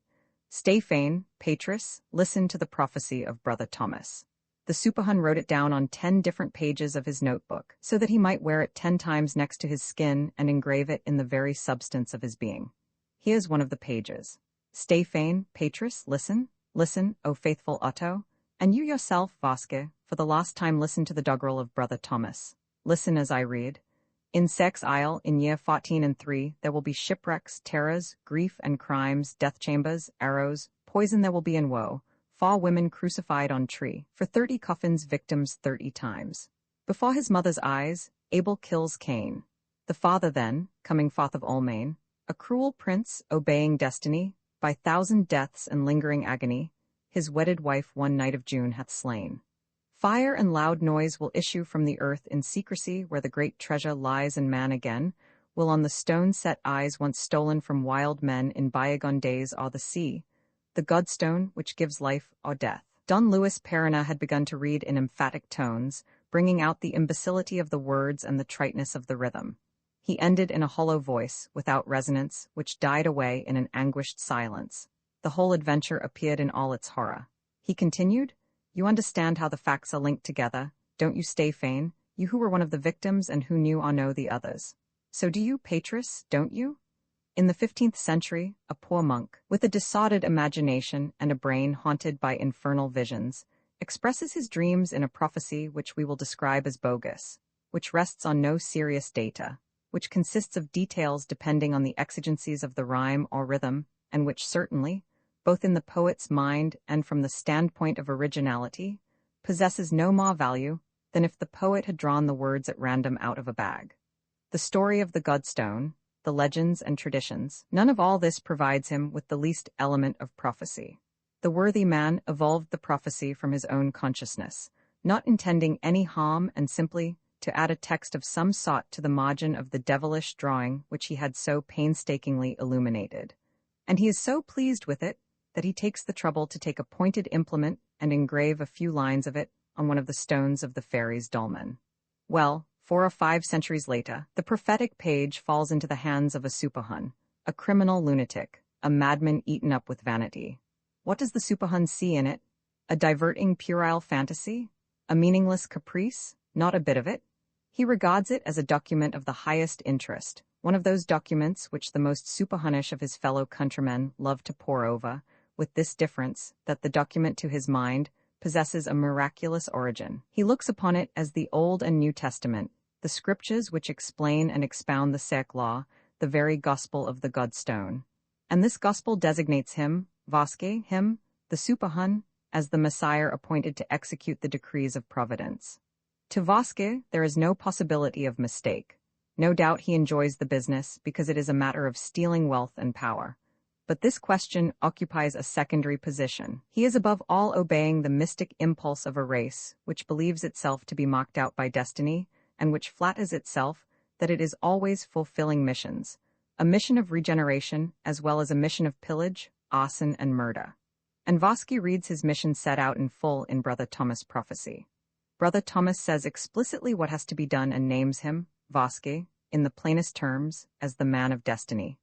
[SPEAKER 1] Stay fain, Patris, listen to the prophecy of Brother Thomas. The Supahun wrote it down on 10 different pages of his notebook, so that he might wear it 10 times next to his skin and engrave it in the very substance of his being. Here's one of the pages. Stay fain, Patris, listen, listen, O faithful Otto, and you yourself, Vosky, for the last time listen to the doggerel of Brother Thomas. Listen as I read. In Sex Isle, in year 14 and 3, there will be shipwrecks, terrors, grief and crimes, death chambers, arrows, poison there will be and woe, 4 women crucified on tree, for 30 coffins victims 30 times. Before his mother's eyes, Abel kills Cain. The father then, coming forth of Almain, a cruel prince, obeying destiny, by 1,000 deaths and lingering agony, his wedded wife one night of June hath slain. Fire and loud noise will issue from the earth in secrecy where the great treasure lies, and man again will on the stone set eyes once stolen from wild men in bygone days or the sea, the godstone which gives life or death. Don Luis Perina had begun to read in emphatic tones, bringing out the imbecility of the words and the triteness of the rhythm. He ended in a hollow voice, without resonance, which died away in an anguished silence. The whole adventure appeared in all its horror. He continued, You understand how the facts are linked together, don't you, Stay fain, you who were one of the victims and who knew or know the others? So do you, Patris, don't you? In the 15th century, a poor monk, with a disordered imagination and a brain haunted by infernal visions, expresses his dreams in a prophecy which we will describe as bogus, which rests on no serious data, which consists of details depending on the exigencies of the rhyme or rhythm, and which certainly, both in the poet's mind and from the standpoint of originality, possesses no more value than if the poet had drawn the words at random out of a bag. The story of the Godstone, the legends and traditions, none of all this provides him with the least element of prophecy. The worthy man evolved the prophecy from his own consciousness, not intending any harm and simply to add a text of some sort to the margin of the devilish drawing which he had so painstakingly illuminated. And he is so pleased with it that he takes the trouble to take a pointed implement and engrave a few lines of it on one of the stones of the fairy's dolmen. Well, 4 or 5 centuries later, the prophetic page falls into the hands of a Supahun, a criminal lunatic, a madman eaten up with vanity. What does the Supahun see in it? A diverting puerile fantasy? A meaningless caprice? Not a bit of it. He regards it as a document of the highest interest, one of those documents which the most Supahunish of his fellow countrymen love to pore over, with this difference, that the document to his mind possesses a miraculous origin. He looks upon it as the Old and New Testament, the scriptures which explain and expound the Sarek law, the very gospel of the Godstone. And this gospel designates him, Vosky, him, the Supahun, as the Messiah appointed to execute the decrees of providence. To Vosky, there is no possibility of mistake. No doubt he enjoys the business because it is a matter of stealing wealth and power. But this question occupies a secondary position. He is above all obeying the mystic impulse of a race which believes itself to be marked out by destiny and which flatters itself that it is always fulfilling missions, a mission of regeneration as well as a mission of pillage, arson, and murder. And Vosky reads his mission set out in full in Brother Thomas' prophecy. Brother Thomas says explicitly what has to be done and names him, Vosky, in the plainest terms, as the man of destiny.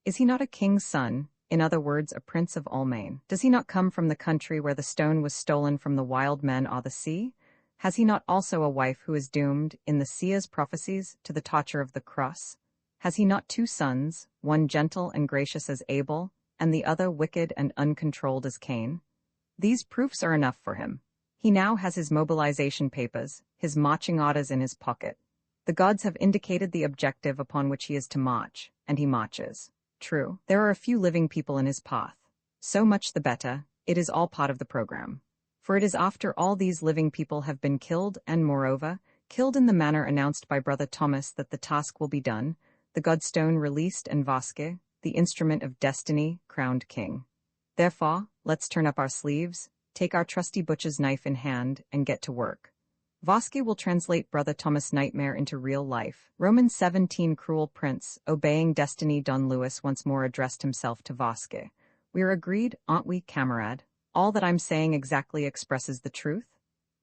[SPEAKER 1] Is he not a king's son? In other words, a prince of Almain? Does he not come from the country where the stone was stolen from the wild men or the sea? Has he not also a wife who is doomed, in the seer's prophecies, to the torture of the cross? Has he not 2 sons, one gentle and gracious as Abel, and the other wicked and uncontrolled as Cain? These proofs are enough for him. He now has his mobilization papers, his marching orders in his pocket. The gods have indicated the objective upon which he is to march, and he marches. True, there are a few living people in his path. So much the better, it is all part of the program. For it is after all these living people have been killed and, moreover, killed in the manner announced by Brother Thomas that the task will be done, the Godstone released and Vosky, the instrument of destiny, crowned king. Therefore, let's turn up our sleeves, take our trusty butcher's knife in hand, and get to work. Vosky will translate Brother Thomas' nightmare into real life. Romans 17 Cruel prince, obeying destiny. Don Luis once more addressed himself to Vosky. We're agreed, aren't we, camarade? All that I'm saying exactly expresses the truth?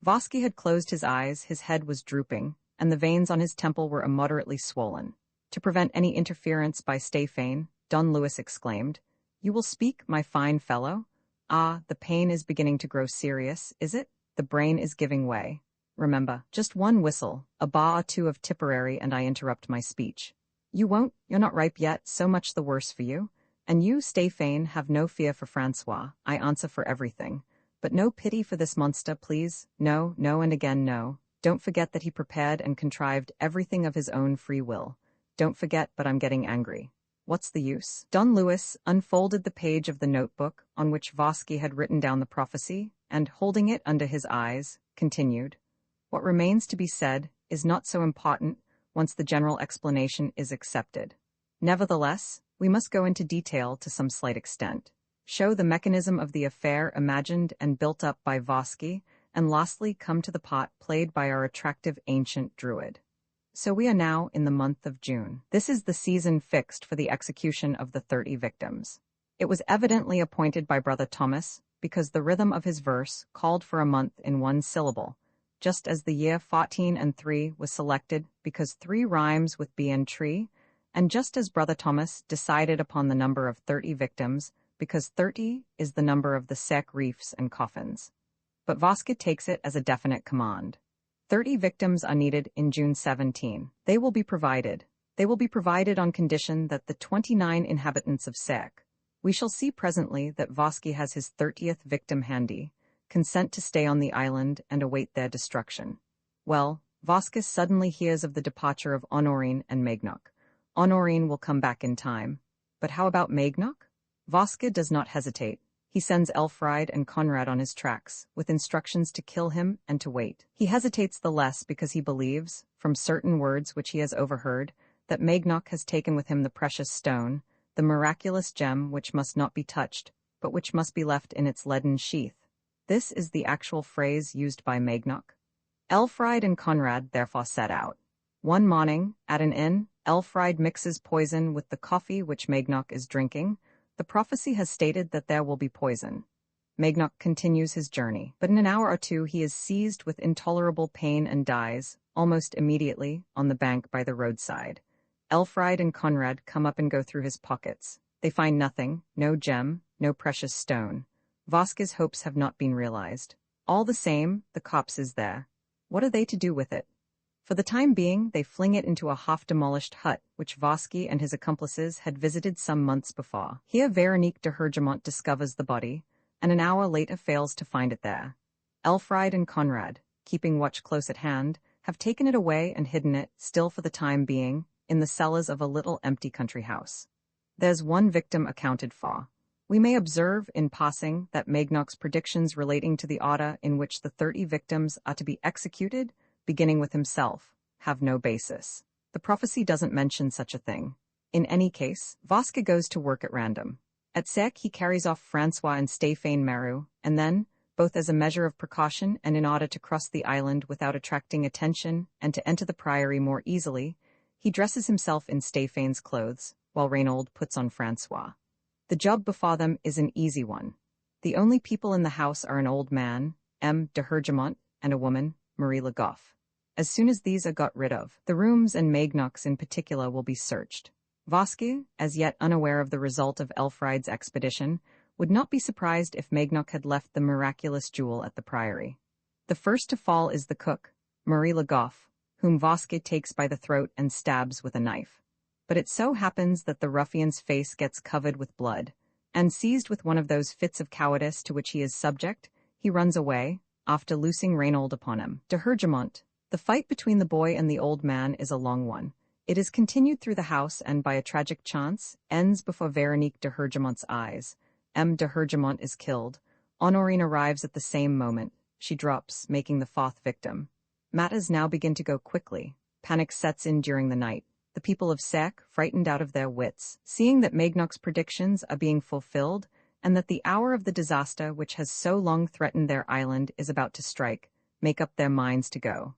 [SPEAKER 1] Vosky had closed his eyes, his head was drooping, and the veins on his temple were immoderately swollen. To prevent any interference by Stéphane, Don Louis exclaimed, "You will speak, my fine fellow? Ah, the pain is beginning to grow serious, is it? The brain is giving way. Remember, just one whistle, a bar or two of Tipperary, and I interrupt my speech. You won't, you're not ripe yet, so much the worse for you. And you, Stéphane, have no fear for Francois, I answer for everything. But no pity for this monster, please. No, no, and again no. Don't forget that he prepared and contrived everything of his own free will. Don't forget, but I'm getting angry. What's the use?" Don Louis unfolded the page of the notebook on which Vosky had written down the prophecy, and, holding it under his eyes, continued, "What remains to be said is not so important once the general explanation is accepted. Nevertheless, we must go into detail to some slight extent, show the mechanism of the affair imagined and built up by Vosky, and lastly come to the part played by our attractive ancient druid. So we are now in the month of June. This is the season fixed for the execution of the 30 victims. It was evidently appointed by Brother Thomas because the rhythm of his verse called for a month in one syllable, just as the year 14 and 3 was selected because 3 rhymes with B and tree, and just as Brother Thomas decided upon the number of 30 victims because 30 is the number of the Sarek reefs and coffins. But Vosky takes it as a definite command. 30 victims are needed in June 17. They will be provided. They will be provided on condition that the 29 inhabitants of Sarek, we shall see presently that Vosky has his 30th victim handy, consent to stay on the island and await their destruction. Well, Vosky suddenly hears of the departure of Honorine and Maignoc. Honorine will come back in time. But how about Maignoc? Vosky does not hesitate. He sends Elfried and Conrad on his tracks, with instructions to kill him and to wait. He hesitates the less because he believes, from certain words which he has overheard, that Maignoc has taken with him the precious stone, the miraculous gem which must not be touched, but which must be left in its leaden sheath. This is the actual phrase used by Maignoc. Elfried and Conrad therefore set out. One morning, at an inn, Elfried mixes poison with the coffee which Maignoc is drinking. The prophecy has stated that there will be poison. Maignoc continues his journey, but in an hour or two he is seized with intolerable pain and dies, almost immediately, on the bank by the roadside. Elfried and Conrad come up and go through his pockets. They find nothing, no gem, no precious stone. Vosky's hopes have not been realized. All the same, the corpse is there. What are they to do with it? For the time being, they fling it into a half-demolished hut, which Vosky and his accomplices had visited some months before. Here Veronique de Hergemont discovers the body, and an hour later fails to find it there. Elfried and Conrad, keeping watch close at hand, have taken it away and hidden it, still for the time being, in the cellars of a little empty country house. There's one victim accounted for. We may observe, in passing, that Maignoc's predictions relating to the order in which the 30 victims are to be executed, beginning with himself, have no basis. The prophecy doesn't mention such a thing. In any case, Vosky goes to work at random. At Sarek he carries off Francois and Stéphane Maru, and then, both as a measure of precaution and in order to cross the island without attracting attention and to enter the priory more easily, he dresses himself in Stéphane's clothes, while Reynaud puts on Francois. The job before them is an easy one. The only people in the house are an old man, M. de Hergemont, and a woman, Marie Le Goff. As soon as these are got rid of, the rooms and Maignoc's in particular will be searched. Vosky, as yet unaware of the result of Elfried's expedition, would not be surprised if Maignoc had left the miraculous jewel at the priory. The first to fall is the cook, Marie Le Goff, whom Vosky takes by the throat and stabs with a knife. But it so happens that the ruffian's face gets covered with blood, and seized with one of those fits of cowardice to which he is subject, he runs away, after loosing Reynaud upon him. De Hergemont. The fight between the boy and the old man is a long one. It is continued through the house and, by a tragic chance, ends before Veronique de Hergemont's eyes. M. de Hergemont is killed. Honorine arrives at the same moment. She drops, making the fourth victim. Matters now begin to go quickly. Panic sets in during the night. The people of Sarek, frightened out of their wits, seeing that Maignoc's predictions are being fulfilled, and that the hour of the disaster which has so long threatened their island is about to strike, make up their minds to go.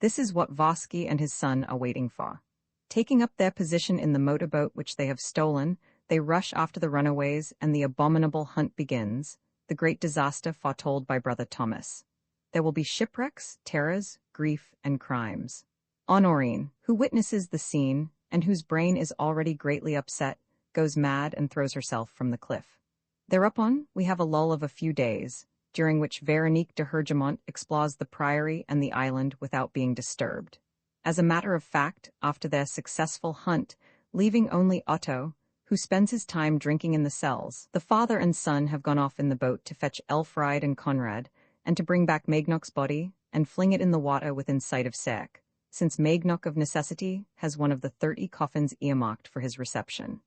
[SPEAKER 1] This is what Vosky and his son are waiting for. Taking up their position in the motorboat which they have stolen, They rush after the runaways, and the abominable hunt begins, the great disaster foretold by Brother Thomas. There will be shipwrecks, terrors, grief, and crimes. Honorine, who witnesses the scene, and whose brain is already greatly upset, goes mad and throws herself from the cliff. Thereupon, we have a lull of a few days, during which Veronique de Hergemont explores the priory and the island without being disturbed. As a matter of fact, after their successful hunt, leaving only Otto, who spends his time drinking in the cells, the father and son have gone off in the boat to fetch Elfried and Conrad, and to bring back Magnoc's body and fling it in the water within sight of Sarek, since Magnoc of necessity has one of the 30 coffins earmarked for his reception.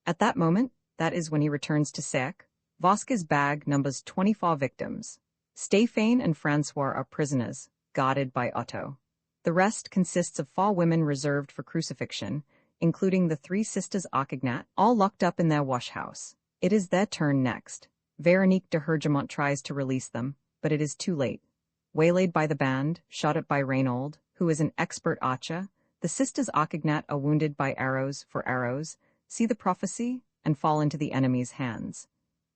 [SPEAKER 1] At that moment, that is when he returns to Sarek, Vasquez's bag numbers 24 victims. Stéphane and Francois are prisoners, guarded by Otto. The rest consists of 4 women reserved for crucifixion, including the 3 sisters Archignat, all locked up in their wash-house. It is their turn next. Veronique de Hergemont tries to release them, but it is too late. Waylaid by the band, shot at by Reynold, who is an expert archer, the sisters Archignat are wounded by arrows for arrows, see the prophecy, and fall into the enemy's hands.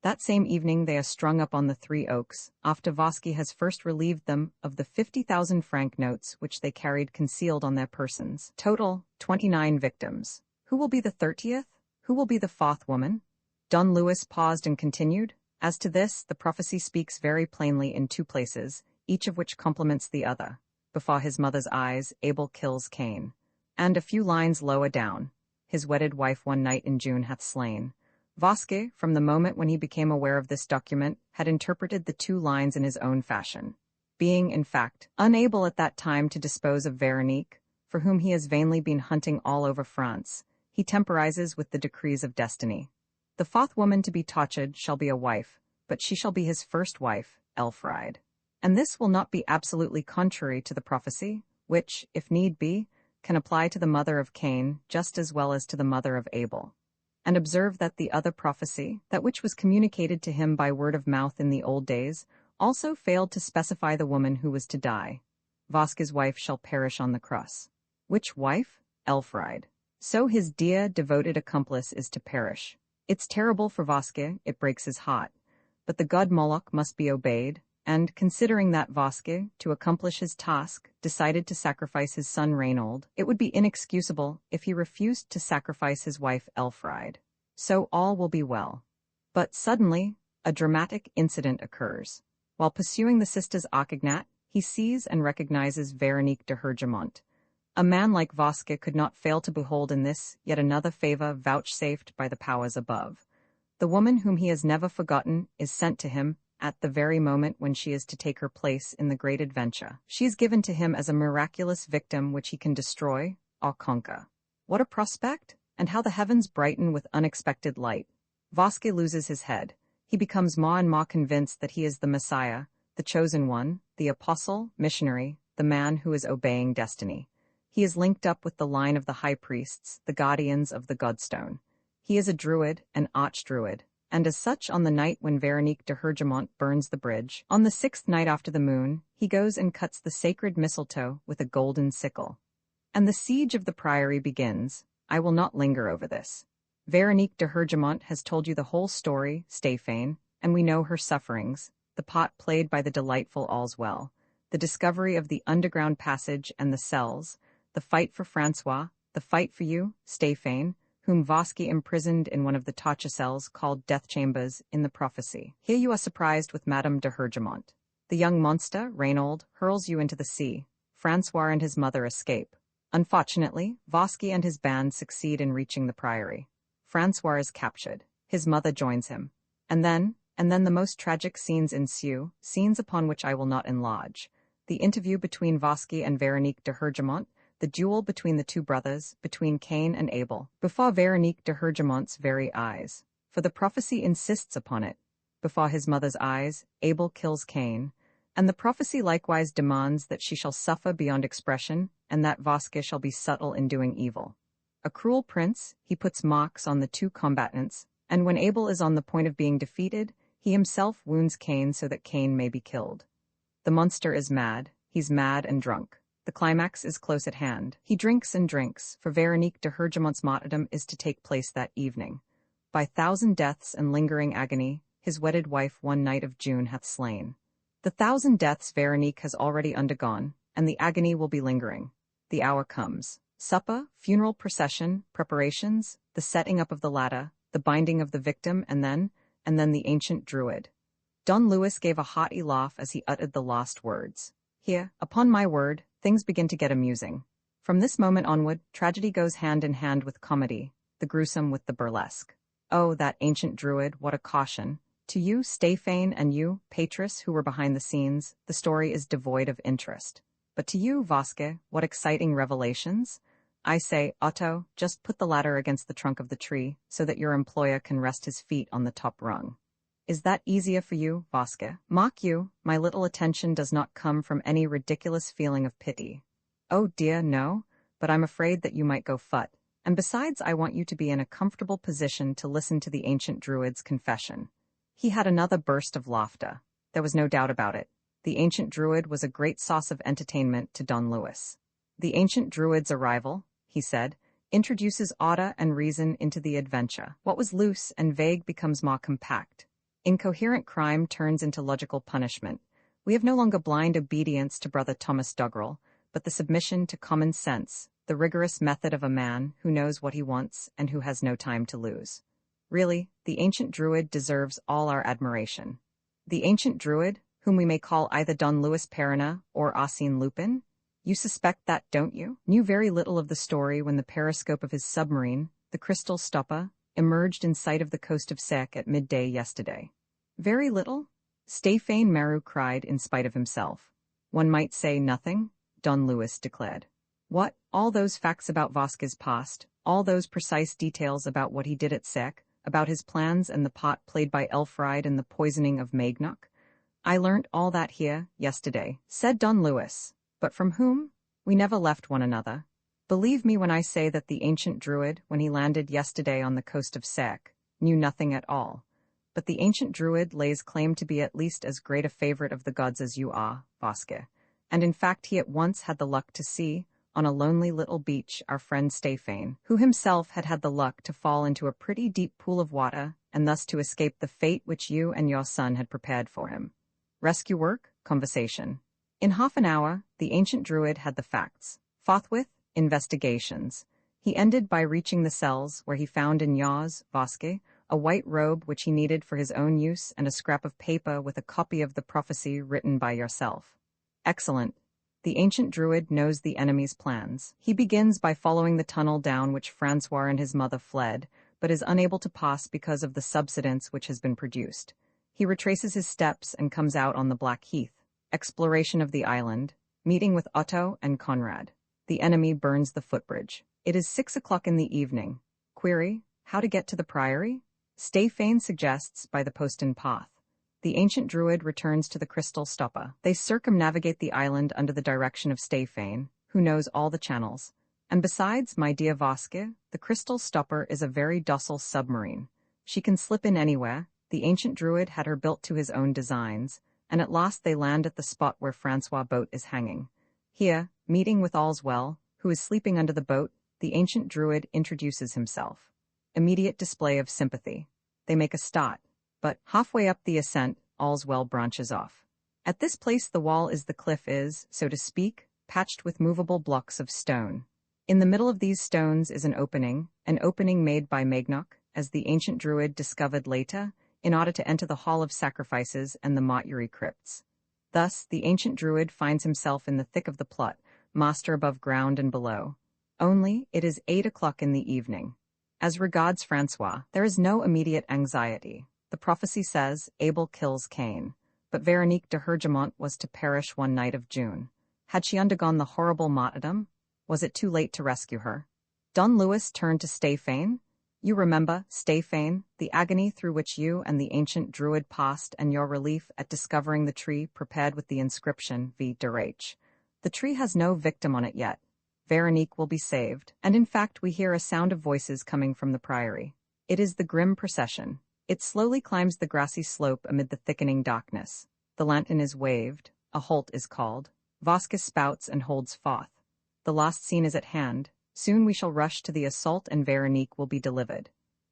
[SPEAKER 1] That same evening they are strung up on the 3 oaks, after Vasquez has first relieved them of the 50,000 franc notes which they carried concealed on their persons. Total, 29 victims. Who will be the 30th? Who will be the 4th woman? Don Luis paused and continued. As to this, the prophecy speaks very plainly in 2 places, each of which complements the other. Before his mother's eyes, Abel kills Cain. And a few lines lower down, his wedded wife one night in June hath slain. Vasquez, from the moment when he became aware of this document, had interpreted the 2 lines in his own fashion. Being, in fact, unable at that time to dispose of Veronique, for whom he has vainly been hunting all over France, he temporizes with the decrees of destiny. The 4th woman to be tortured shall be a wife, but she shall be his first wife, Elfried. And this will not be absolutely contrary to the prophecy, which, if need be, can apply to the mother of Cain just as well as to the mother of Abel. And observe that the other prophecy, that which was communicated to him by word of mouth in the old days, also failed to specify the woman who was to die. Vasquez's wife shall perish on the cross. Which wife? Elfried. So his dear, devoted accomplice is to perish. It's terrible for Vasquez, it breaks his heart. But the god Moloch must be obeyed, and, considering that Vasquez, to accomplish his task, decided to sacrifice his son Reynold, it would be inexcusable if he refused to sacrifice his wife Elfried. So all will be well. But suddenly, a dramatic incident occurs. While pursuing the sisters Archignat, he sees and recognizes Veronique de Hergemont. A man like Vasquez could not fail to behold in this yet another favor vouchsafed by the powers above. The woman whom he has never forgotten is sent to him at the very moment when she is to take her place in the great adventure. She is given to him as a miraculous victim which he can destroy or conquer. What a prospect, and how the heavens brighten with unexpected light. Vasquez loses his head. He becomes more and more convinced that he is the Messiah, the chosen one, the apostle, missionary, the man who is obeying destiny. He is linked up with the line of the high priests, the guardians of the Godstone. He is a druid, an archdruid, and as such on the night when Veronique de Hergemont burns the bridge, on the 6th night after the moon, he goes and cuts the sacred mistletoe with a golden sickle. And the siege of the priory begins. I will not linger over this. Veronique de Hergemont has told you the whole story, Stéphane, and we know her sufferings, the part played by the delightful Allswell, the discovery of the underground passage and the cells, the fight for Francois, the fight for you, Stéphane, whom Vasquez imprisoned in one of the torture cells called death chambers in the prophecy. Here you are surprised with Madame de Hergemont. The young monster, Reynold, hurls you into the sea. Francois and his mother escape. Unfortunately, Vasquez and his band succeed in reaching the priory. Francois is captured. His mother joins him. And then the most tragic scenes ensue, scenes upon which I will not enlarge. The interview between Vasquez and Veronique de Hergemont, the duel between the 2 brothers, between Cain and Abel, before Veronique de Hergemont's very eyes. For the prophecy insists upon it. Before his mother's eyes, Abel kills Cain, and the prophecy likewise demands that she shall suffer beyond expression, and that Vasquez shall be subtle in doing evil. A cruel prince, he puts marks on the 2 combatants, and when Abel is on the point of being defeated, he himself wounds Cain so that Cain may be killed. The monster is mad, he's mad and drunk. The climax is close at hand. He drinks and drinks, for Veronique de Hergemont's martyrdom is to take place that evening. By 1,000 deaths and lingering agony, his wedded wife one night of June hath slain. The 1,000 deaths Veronique has already undergone, and the agony will be lingering. The hour comes. Supper, funeral procession, preparations, the setting up of the ladder, the binding of the victim, and then the ancient druid. Don Luis gave a hearty laugh as he uttered the last words. Here, upon my word, things begin to get amusing. From this moment onward, tragedy goes hand in hand with comedy, the gruesome with the burlesque. Oh, that ancient druid, what a caution! To you, Stéphane, and you, Patris, who were behind the scenes, the story is devoid of interest. But to you, Vasque, what exciting revelations! I say, Otto, just put the ladder against the trunk of the tree, so that your employer can rest his feet on the top rung. Is that easier for you, Vasque? Mock you, my little attention does not come from any ridiculous feeling of pity. Oh dear, no, but I'm afraid that you might go fut, and besides I want you to be in a comfortable position to listen to the ancient druid's confession. He had another burst of laughter. There was no doubt about it. The ancient druid was a great source of entertainment to Don Luis. The ancient druid's arrival, he said, introduces order and reason into the adventure. What was loose and vague becomes more compact. Incoherent crime turns into logical punishment. We have no longer blind obedience to Brother Thomas Doggerel, but the submission to common sense, the rigorous method of a man who knows what he wants and who has no time to lose. Really, the ancient druid deserves all our admiration. The ancient druid, whom we may call either Don Luis Perina or Arsène Lupin, you suspect that, don't you? Knew very little of the story when the periscope of his submarine, the Crystal Stopper, emerged in sight of the coast of Sarek at midday yesterday. Very little? Stéphane Maru cried in spite of himself. One might say nothing, Don Luis declared. What, all those facts about Vasque's past, all those precise details about what he did at Sarek, about his plans and the part played by Elfried in the poisoning of Maignoc? I learnt all that here, yesterday, said Don Luis. But from whom? We never left one another. Believe me when I say that the ancient druid, when he landed yesterday on the coast of Sarek, knew nothing at all. But the ancient druid lays claim to be at least as great a favorite of the gods as you are, Vasque. And in fact he at once had the luck to see, on a lonely little beach, our friend Stéphane, who himself had had the luck to fall into a pretty deep pool of water, and thus to escape the fate which you and your son had prepared for him. Rescue work, conversation. In half an hour, the ancient druid had the facts. Forthwith, investigations. He ended by reaching the cells, where he found in yours, Vasque, a white robe which he needed for his own use and a scrap of paper with a copy of the prophecy written by yourself. Excellent. The ancient druid knows the enemy's plans. He begins by following the tunnel down which Francois and his mother fled, but is unable to pass because of the subsidence which has been produced. He retraces his steps and comes out on the Black Heath. Exploration of the island, meeting with Otto and Conrad. The enemy burns the footbridge. It is 6 o'clock in the evening. Query, how to get to the priory? Stéphane suggests by the Poston path. The ancient druid returns to the Crystal Stopper. They circumnavigate the island under the direction of Stéphane, who knows all the channels. And besides, my dear Vasque, the Crystal Stopper is a very docile submarine. She can slip in anywhere. The ancient druid had her built to his own designs, and at last they land at the spot where Francois' boat is hanging. Here, meeting with All's Well, who is sleeping under the boat, the ancient druid introduces himself. Immediate display of sympathy. They make a start, but halfway up the ascent, All's Well branches off. At this place the wall is the cliff is, so to speak, patched with movable blocks of stone. In the middle of these stones is an opening made by Maignoc, as the ancient druid discovered later, in order to enter the Hall of Sacrifices and the mortuary crypts. Thus, the ancient druid finds himself in the thick of the plot, master above ground and below. Only, it is 8 o'clock in the evening. As regards Francois, there is no immediate anxiety. The prophecy says, Abel kills Cain. But Veronique de Hergemont was to perish one night of June. Had she undergone the horrible martyrdom? Was it too late to rescue her? Don Luis turned to Stéphane. You remember, Stéphane, the agony through which you and the ancient druid passed and your relief at discovering the tree prepared with the inscription V. Derach. The tree has no victim on it yet. Veronique will be saved, and in fact we hear a sound of voices coming from the priory. It is the grim procession. It slowly climbs the grassy slope amid the thickening darkness. The lantern is waved, a halt is called. Vasque spouts and holds forth. The last scene is at hand. Soon we shall rush to the assault and Veronique will be delivered.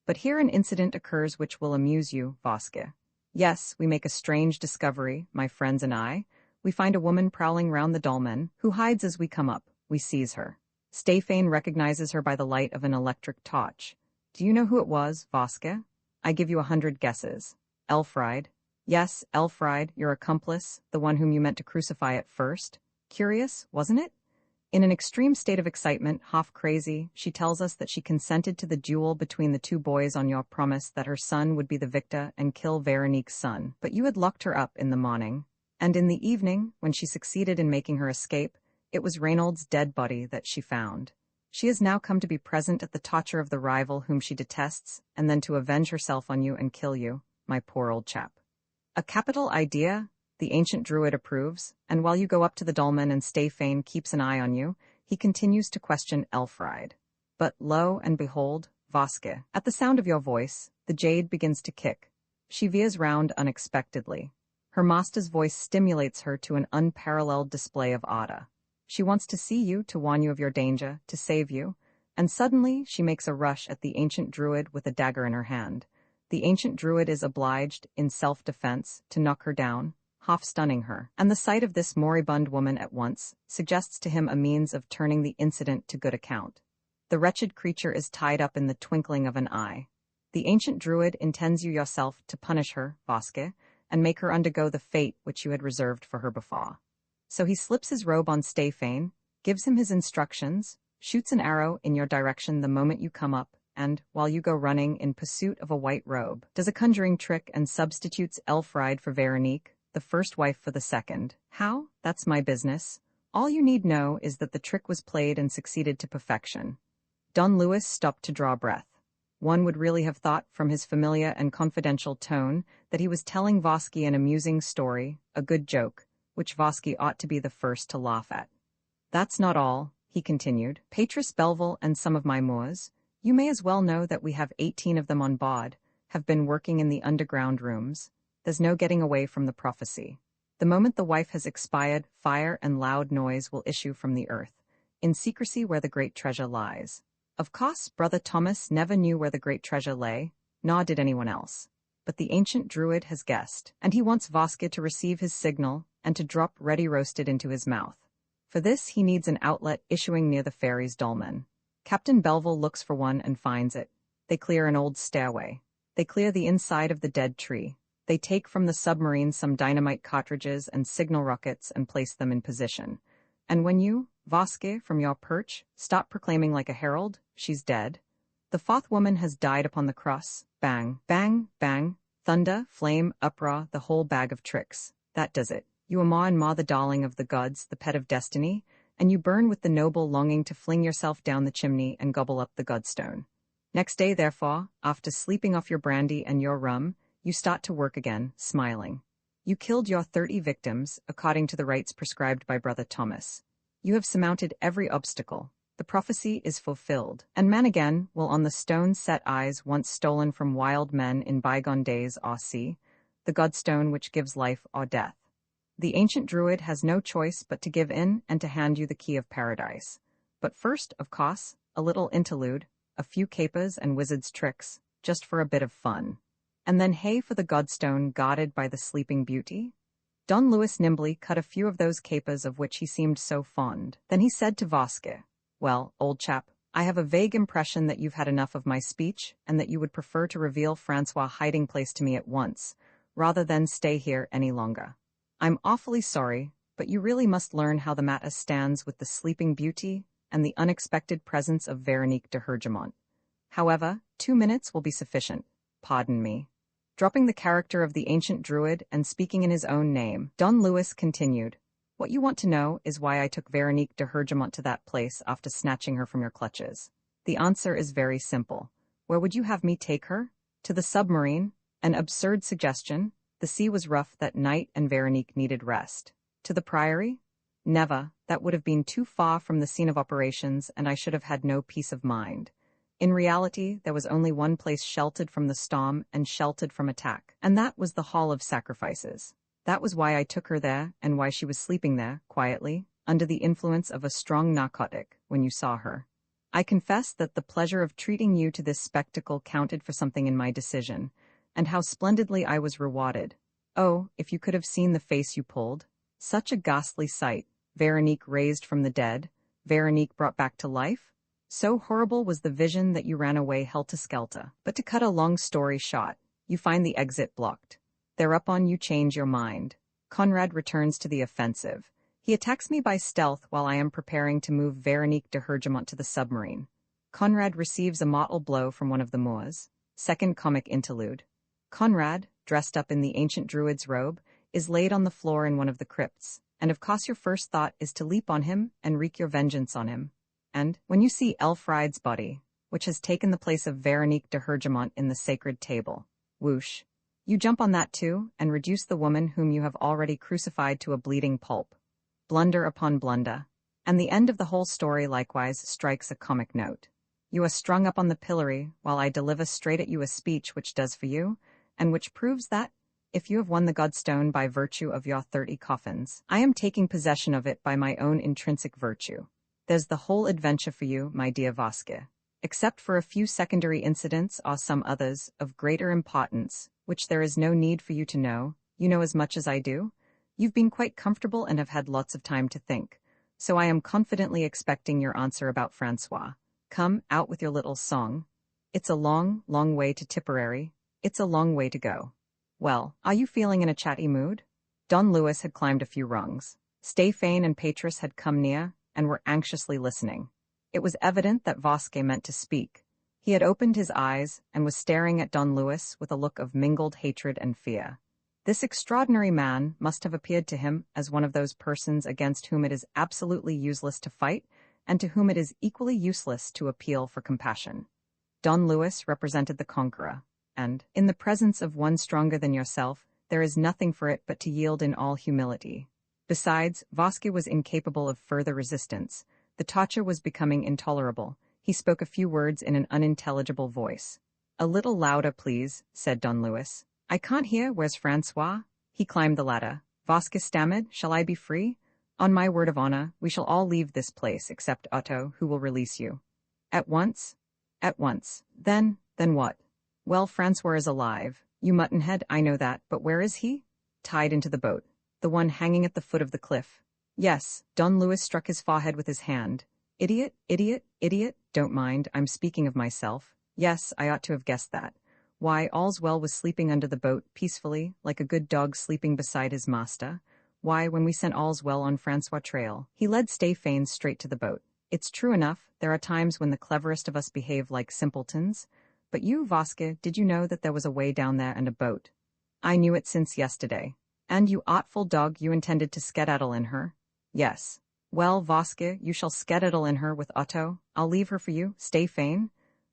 [SPEAKER 1] But here an incident occurs which will amuse you, Vasque. Yes, we make a strange discovery, my friends and I. We find a woman prowling round the dolmen, who hides as we come up. We seize her. Stefane recognizes her by the light of an electric torch. Do you know who it was, Vasque? I give you 100 guesses. Elfried. Yes, Elfried, your accomplice, the one whom you meant to crucify at first. Curious, wasn't it? In an extreme state of excitement, half crazy, she tells us that she consented to the duel between the two boys on your promise that her son would be the victor and kill Veronique's son. But you had locked her up in the morning. And in the evening, when she succeeded in making her escape, it was Reynolds' dead body that she found. She has now come to be present at the torture of the rival whom she detests, and then to avenge herself on you and kill you, my poor old chap. A capital idea, the ancient druid approves, and while you go up to the dolmen and Stefane keeps an eye on you, he continues to question Elfried. But lo and behold, Vasque, at the sound of your voice, the jade begins to kick. She veers round unexpectedly. Her master's voice stimulates her to an unparalleled display of ardor. She wants to see you, to warn you of your danger, to save you, and suddenly she makes a rush at the ancient druid with a dagger in her hand. The ancient druid is obliged, in self-defense, to knock her down, half stunning her, and the sight of this moribund woman at once suggests to him a means of turning the incident to good account. The wretched creature is tied up in the twinkling of an eye. The ancient druid intends you yourself to punish her, Vasque, and make her undergo the fate which you had reserved for her before. So he slips his robe on Stefane, gives him his instructions, shoots an arrow in your direction the moment you come up, and, while you go running in pursuit of a white robe, does a conjuring trick and substitutes Elfried for Veronique, the first wife for the second. How? That's my business. All you need know is that the trick was played and succeeded to perfection. Don Luis stopped to draw breath. One would really have thought, from his familiar and confidential tone, that he was telling Vasque an amusing story, a good joke, which Vasque ought to be the first to laugh at. That's not all, he continued. Patris Belville and some of my Moors, you may as well know that we have 18 of them on board, have been working in the underground rooms. There's no getting away from the prophecy. The moment the wife has expired, fire and loud noise will issue from the earth, in secrecy where the great treasure lies. Of course, Brother Thomas never knew where the great treasure lay, nor did anyone else. But the ancient druid has guessed, and he wants Vasque to receive his signal and to drop ready roasted into his mouth. For this he needs an outlet issuing near the fairy's dolmen. Captain Belville looks for one and finds it. They clear an old stairway. They clear the inside of the dead tree. They take from the submarine some dynamite cartridges and signal rockets and place them in position. And when you, Vasque, from your perch, stop proclaiming like a herald, she's dead. The fourth woman has died upon the cross. Bang, bang, bang, thunder, flame, uproar, the whole bag of tricks. That does it. You are Ma and Ma, the darling of the gods, the pet of destiny, and you burn with the noble longing to fling yourself down the chimney and gobble up the godstone. Next day, therefore, after sleeping off your brandy and your rum, you start to work again, smiling. You killed your 30 victims, according to the rites prescribed by Brother Thomas. You have surmounted every obstacle. The prophecy is fulfilled, and man again will on the stone-set eyes once stolen from wild men in bygone days or see, the godstone which gives life or death. The ancient druid has no choice but to give in and to hand you the key of paradise. But first, of course, a little interlude, a few capers and wizard's tricks, just for a bit of fun. And then hey for the godstone guarded by the sleeping beauty. Don Luis nimbly cut a few of those capers of which he seemed so fond. Then he said to Vasque, "Well, old chap, I have a vague impression that you've had enough of my speech, and that you would prefer to reveal Francois' hiding place to me at once, rather than stay here any longer. I'm awfully sorry, but you really must learn how the matter stands with the sleeping beauty and the unexpected presence of Veronique de Hergemont. However, 2 minutes will be sufficient. Pardon me." Dropping the character of the ancient druid and speaking in his own name, Don Luis continued, "What you want to know is why I took Veronique de Hergemont to that place after snatching her from your clutches. The answer is very simple. Where would you have me take her? To the submarine? An absurd suggestion. The sea was rough that night and Veronique needed rest. To the priory? Never. That would have been too far from the scene of operations, and I should have had no peace of mind. In reality, there was only one place sheltered from the storm and sheltered from attack, and that was the Hall of Sacrifices. That was why I took her there, and why she was sleeping there, quietly, under the influence of a strong narcotic, when you saw her. I confess that the pleasure of treating you to this spectacle counted for something in my decision, and how splendidly I was rewarded. Oh, if you could have seen the face you pulled. Such a ghastly sight. Veronique raised from the dead. Veronique brought back to life. So horrible was the vision that you ran away helter-skelter. But to cut a long story short, you find the exit blocked. Thereupon you change your mind. Conrad returns to the offensive. He attacks me by stealth while I am preparing to move Veronique de Hergemont to the submarine. Conrad receives a mortal blow from one of the Moors. Second comic interlude. Conrad, dressed up in the ancient druid's robe, is laid on the floor in one of the crypts, and of course your first thought is to leap on him and wreak your vengeance on him. And, when you see Elfride's body, which has taken the place of Veronique de Hergemont in the sacred table, whoosh, you jump on that too, and reduce the woman whom you have already crucified to a bleeding pulp. Blunder upon blunder. And the end of the whole story likewise strikes a comic note. You are strung up on the pillory, while I deliver straight at you a speech which does for you, and which proves that, if you have won the Godstone by virtue of your 30 coffins, I am taking possession of it by my own intrinsic virtue. There's the whole adventure for you, my dear Vasque. Except for a few secondary incidents or some others of greater importance, which there is no need for you to know, you know as much as I do. You've been quite comfortable and have had lots of time to think, so I am confidently expecting your answer about Francois. Come, out with your little song. It's a long, long way to Tipperary. It's a long way to go. Well, are you feeling in a chatty mood? Don Luis had climbed a few rungs. Stéphane and Petrus had come near, and were anxiously listening. It was evident that Vasque meant to speak. He had opened his eyes, and was staring at Don Luis with a look of mingled hatred and fear. This extraordinary man must have appeared to him as one of those persons against whom it is absolutely useless to fight, and to whom it is equally useless to appeal for compassion. Don Luis represented the conqueror, and, in the presence of one stronger than yourself, there is nothing for it but to yield in all humility. Besides, Vasque was incapable of further resistance. The torture was becoming intolerable. He spoke a few words in an unintelligible voice. "A little louder, please," said Don Luis. "I can't hear. Where's Francois?" He climbed the ladder. Vasque stammered, "Shall I be free? On my word of honor, we shall all leave this place except Otto, who will release you." "At once?" "At once." Then what?" "Well, Francois is alive. You muttonhead, I know that, but where is he?" "Tied into the boat. The one hanging at the foot of the cliff." "Yes." Don Luis struck his forehead with his hand. "Idiot, idiot, idiot, don't mind, I'm speaking of myself. Yes, I ought to have guessed that. Why, all's well was sleeping under the boat, peacefully, like a good dog sleeping beside his master. Why, when we sent all's well on Francois' trail, he led Stéphane straight to the boat. It's true enough, there are times when the cleverest of us behave like simpletons. But you, Vasque, did you know that there was a way down there and a boat?" "I knew it since yesterday." "And you artful dog, you intended to skedaddle in her?" "Yes." "Well, Vasque, you shall skedaddle in her with Otto. I'll leave her for you, Stéphane."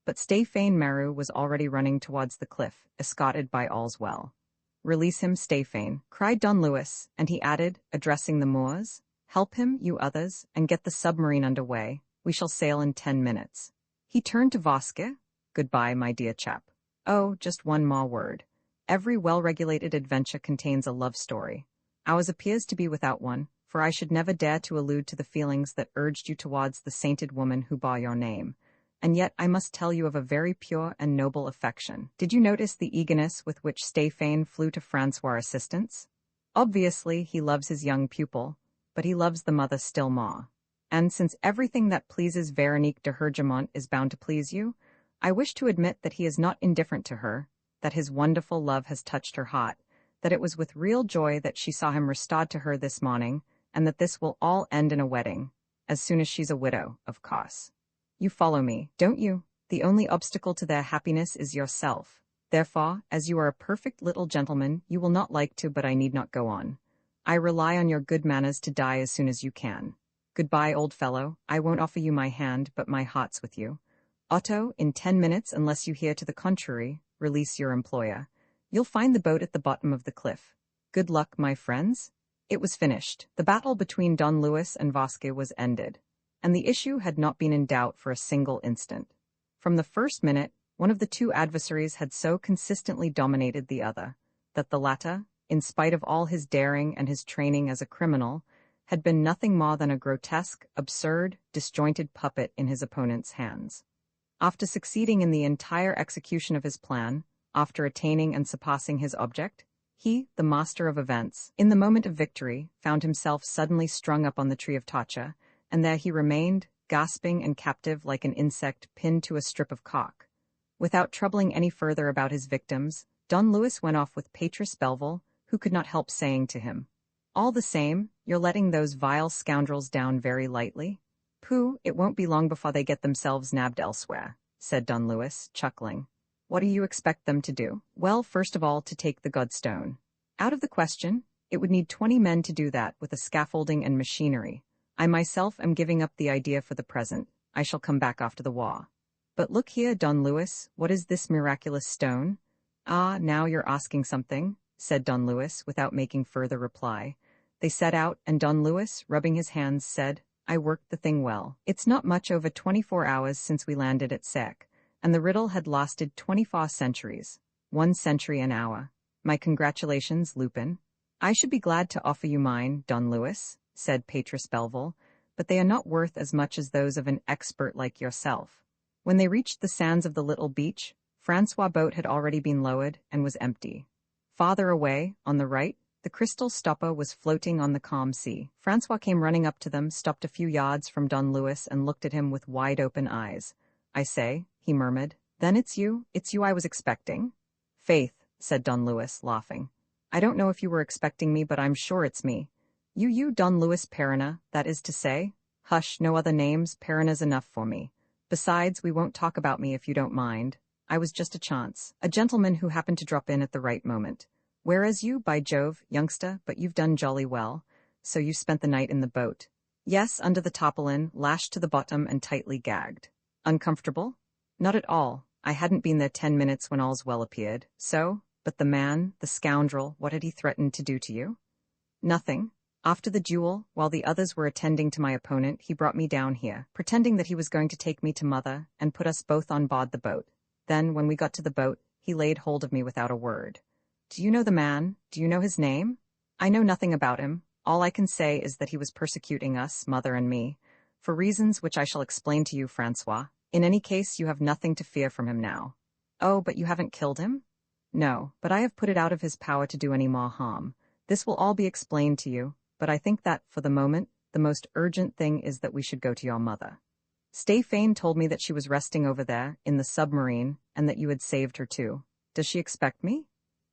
[SPEAKER 1] But Stéphane Maru was already running towards the cliff, escorted by all's well. "Release him, Stéphane," cried Don Luis, and he added, addressing the Moors, "Help him, you others, and get the submarine under way. We shall sail in 10 minutes. He turned to Vasque. "Goodbye, my dear chap. Oh, just one more word. Every well-regulated adventure contains a love story. Ours appears to be without one, for I should never dare to allude to the feelings that urged you towards the sainted woman who bore your name. And yet I must tell you of a very pure and noble affection. Did you notice the eagerness with which Stéphane flew to Francois' assistance? Obviously, he loves his young pupil, but he loves the mother still more. And since everything that pleases Veronique de Hergemont is bound to please you, I wish to admit that he is not indifferent to her, that his wonderful love has touched her heart, that it was with real joy that she saw him restored to her this morning, and that this will all end in a wedding, as soon as she's a widow, of course. You follow me, don't you? The only obstacle to their happiness is yourself. Therefore, as you are a perfect little gentleman, you will not like to, but I need not go on. I rely on your good manners to die as soon as you can. Goodbye, old fellow. I won't offer you my hand, but my heart's with you. Otto, in 10 minutes, unless you hear to the contrary, release your employer. You'll find the boat at the bottom of the cliff. Good luck, my friends." It was finished. The battle between Don Luis and Vasque was ended, and the issue had not been in doubt for a single instant. From the first minute, one of the two adversaries had so consistently dominated the other, that the latter, in spite of all his daring and his training as a criminal, had been nothing more than a grotesque, absurd, disjointed puppet in his opponent's hands. After succeeding in the entire execution of his plan, after attaining and surpassing his object, he, the master of events, in the moment of victory, found himself suddenly strung up on the tree of torture, and there he remained, gasping and captive like an insect pinned to a strip of cork. Without troubling any further about his victims, Don Luis went off with Patris Belville, who could not help saying to him, "All the same, you're letting those vile scoundrels down very lightly." "Pooh, it won't be long before they get themselves nabbed elsewhere," said Don Luis, chuckling. "What do you expect them to do?" "Well, first of all, to take the Godstone." "Out of the question. It would need 20 men to do that, with a scaffolding and machinery. I myself am giving up the idea for the present. I shall come back after the war." "But look here, Don Luis, what is this miraculous stone?" "Ah, now you're asking something," said Don Luis, without making further reply. They set out, and Don Luis, rubbing his hands, said, "I worked the thing well. It's not much over 24 hours since we landed at Sarek, and the riddle had lasted 24 centuries. 1 century an hour. My congratulations, Lupin." "I should be glad to offer you mine, Don Luis," said Patris Belville, "but they are not worth as much as those of an expert like yourself." When they reached the sands of the little beach, Francois' boat had already been lowered and was empty. Farther away, on the right, the crystal stopper was floating on the calm sea. Francois came running up to them, stopped a few yards from Don Luis, and looked at him with wide-open eyes. "I say," he murmured, "then it's you I was expecting?" "Faith," said Don Luis, laughing. "I don't know if you were expecting me, but I'm sure it's me. You Don Luis Perina, that is to say?" "Hush, no other names, Perina's enough for me. Besides, we won't talk about me if you don't mind. I was just a gentleman who happened to drop in at the right moment. Whereas you, by Jove, youngster, but you've done jolly well. So you spent the night in the boat?" "Yes, under the tarpaulin, lashed to the bottom and tightly gagged." "Uncomfortable?" "Not at all. I hadn't been there 10 minutes when all's well appeared. So, but the man, the scoundrel, what had he threatened to do to you?" "Nothing. After the duel, while the others were attending to my opponent, he brought me down here, pretending that he was going to take me to Mother and put us both on board the boat. Then, when we got to the boat, he laid hold of me without a word." "Do you know the man? Do you know his name?" "I know nothing about him. All I can say is that he was persecuting us, Mother and me, for reasons which I shall explain to you, Francois. In any case, you have nothing to fear from him now." "Oh, but you haven't killed him?" "No, but I have put it out of his power to do any more harm. This will all be explained to you, but I think that, for the moment, the most urgent thing is that we should go to your mother. Stéphane told me that she was resting over there, in the submarine, and that you had saved her too. Does she expect me?"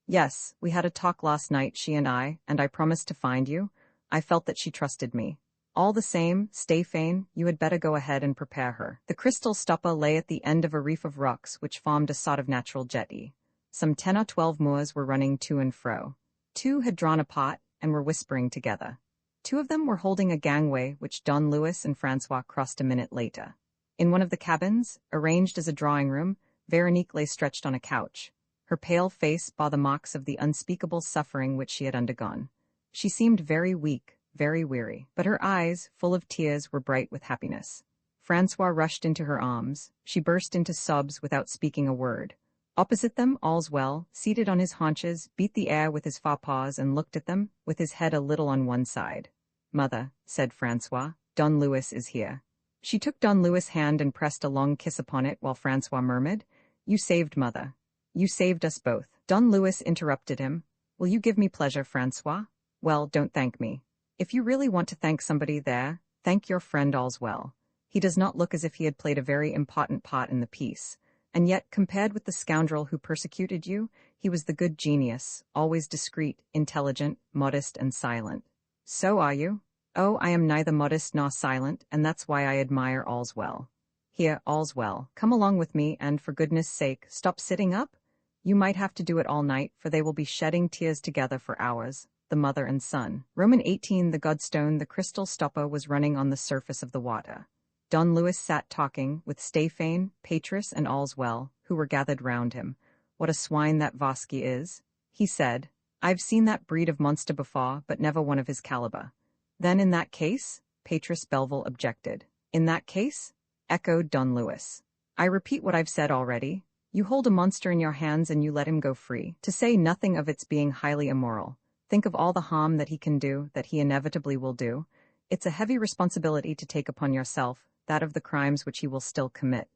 [SPEAKER 1] "Yes, we had a talk last night, she and I promised to find you. I felt that she trusted me. All the same, Stéphane, you had better go ahead and prepare her." The crystal stopper lay at the end of a reef of rocks which formed a sort of natural jetty. Some 10 or 12 Moors were running to and fro. 2 had drawn apart and were whispering together. 2 of them were holding a gangway which Don Luis and Francois crossed a minute later. In one of the cabins, arranged as a drawing room, Veronique lay stretched on a couch. Her pale face bore the marks of the unspeakable suffering which she had undergone. She seemed very weak, very weary, but her eyes, full of tears, were bright with happiness. Francois rushed into her arms. She burst into sobs without speaking a word. Opposite them, Allswell, seated on his haunches, beat the air with his forepaws and looked at them, with his head a little on one side. "Mother," said Francois, "Don Luis is here." She took Don Luis' hand and pressed a long kiss upon it while Francois murmured, "You saved Mother. You saved us both." Don Luis interrupted him. "Will you give me pleasure, Francois? Well, don't thank me. If you really want to thank somebody there, thank your friend Allswell. He does not look as if he had played a very important part in the piece. And yet, compared with the scoundrel who persecuted you, he was the good genius, always discreet, intelligent, modest, and silent." "So are you?" "Oh, I am neither modest nor silent, and that's why I admire Allswell. Here, Allswell, come along with me, and, for goodness' sake, stop sitting up. You might have to do it all night, for they will be shedding tears together for hours, the mother and son." Roman 18, the Godstone, the crystal stopper, was running on the surface of the water. Don Luis sat talking, with Stéphane, Patris, and Allswell, who were gathered round him. "What a swine that Vosky is," he said. "I've seen that breed of monster before, but never one of his caliber." "Then in that case?" Patris Belville objected. "In that case?" echoed Don Luis. "I repeat what I've said already. You hold a monster in your hands and you let him go free, to say nothing of its being highly immoral. Think of all the harm that he can do, that he inevitably will do. It's a heavy responsibility to take upon yourself, that of the crimes which he will still commit.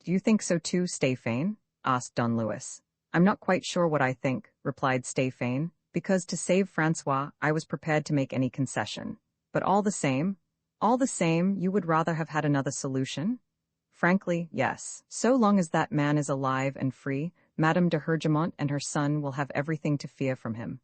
[SPEAKER 1] Do you think so too, Stéphane? Asked Don Louis. I'm not quite sure what I think, replied Stéphane, because to save Francois I was prepared to make any concession. But all the same, you would rather have had another solution? Frankly, yes. So long as that man is alive and free, Madame de Hergemont and her son will have everything to fear from him.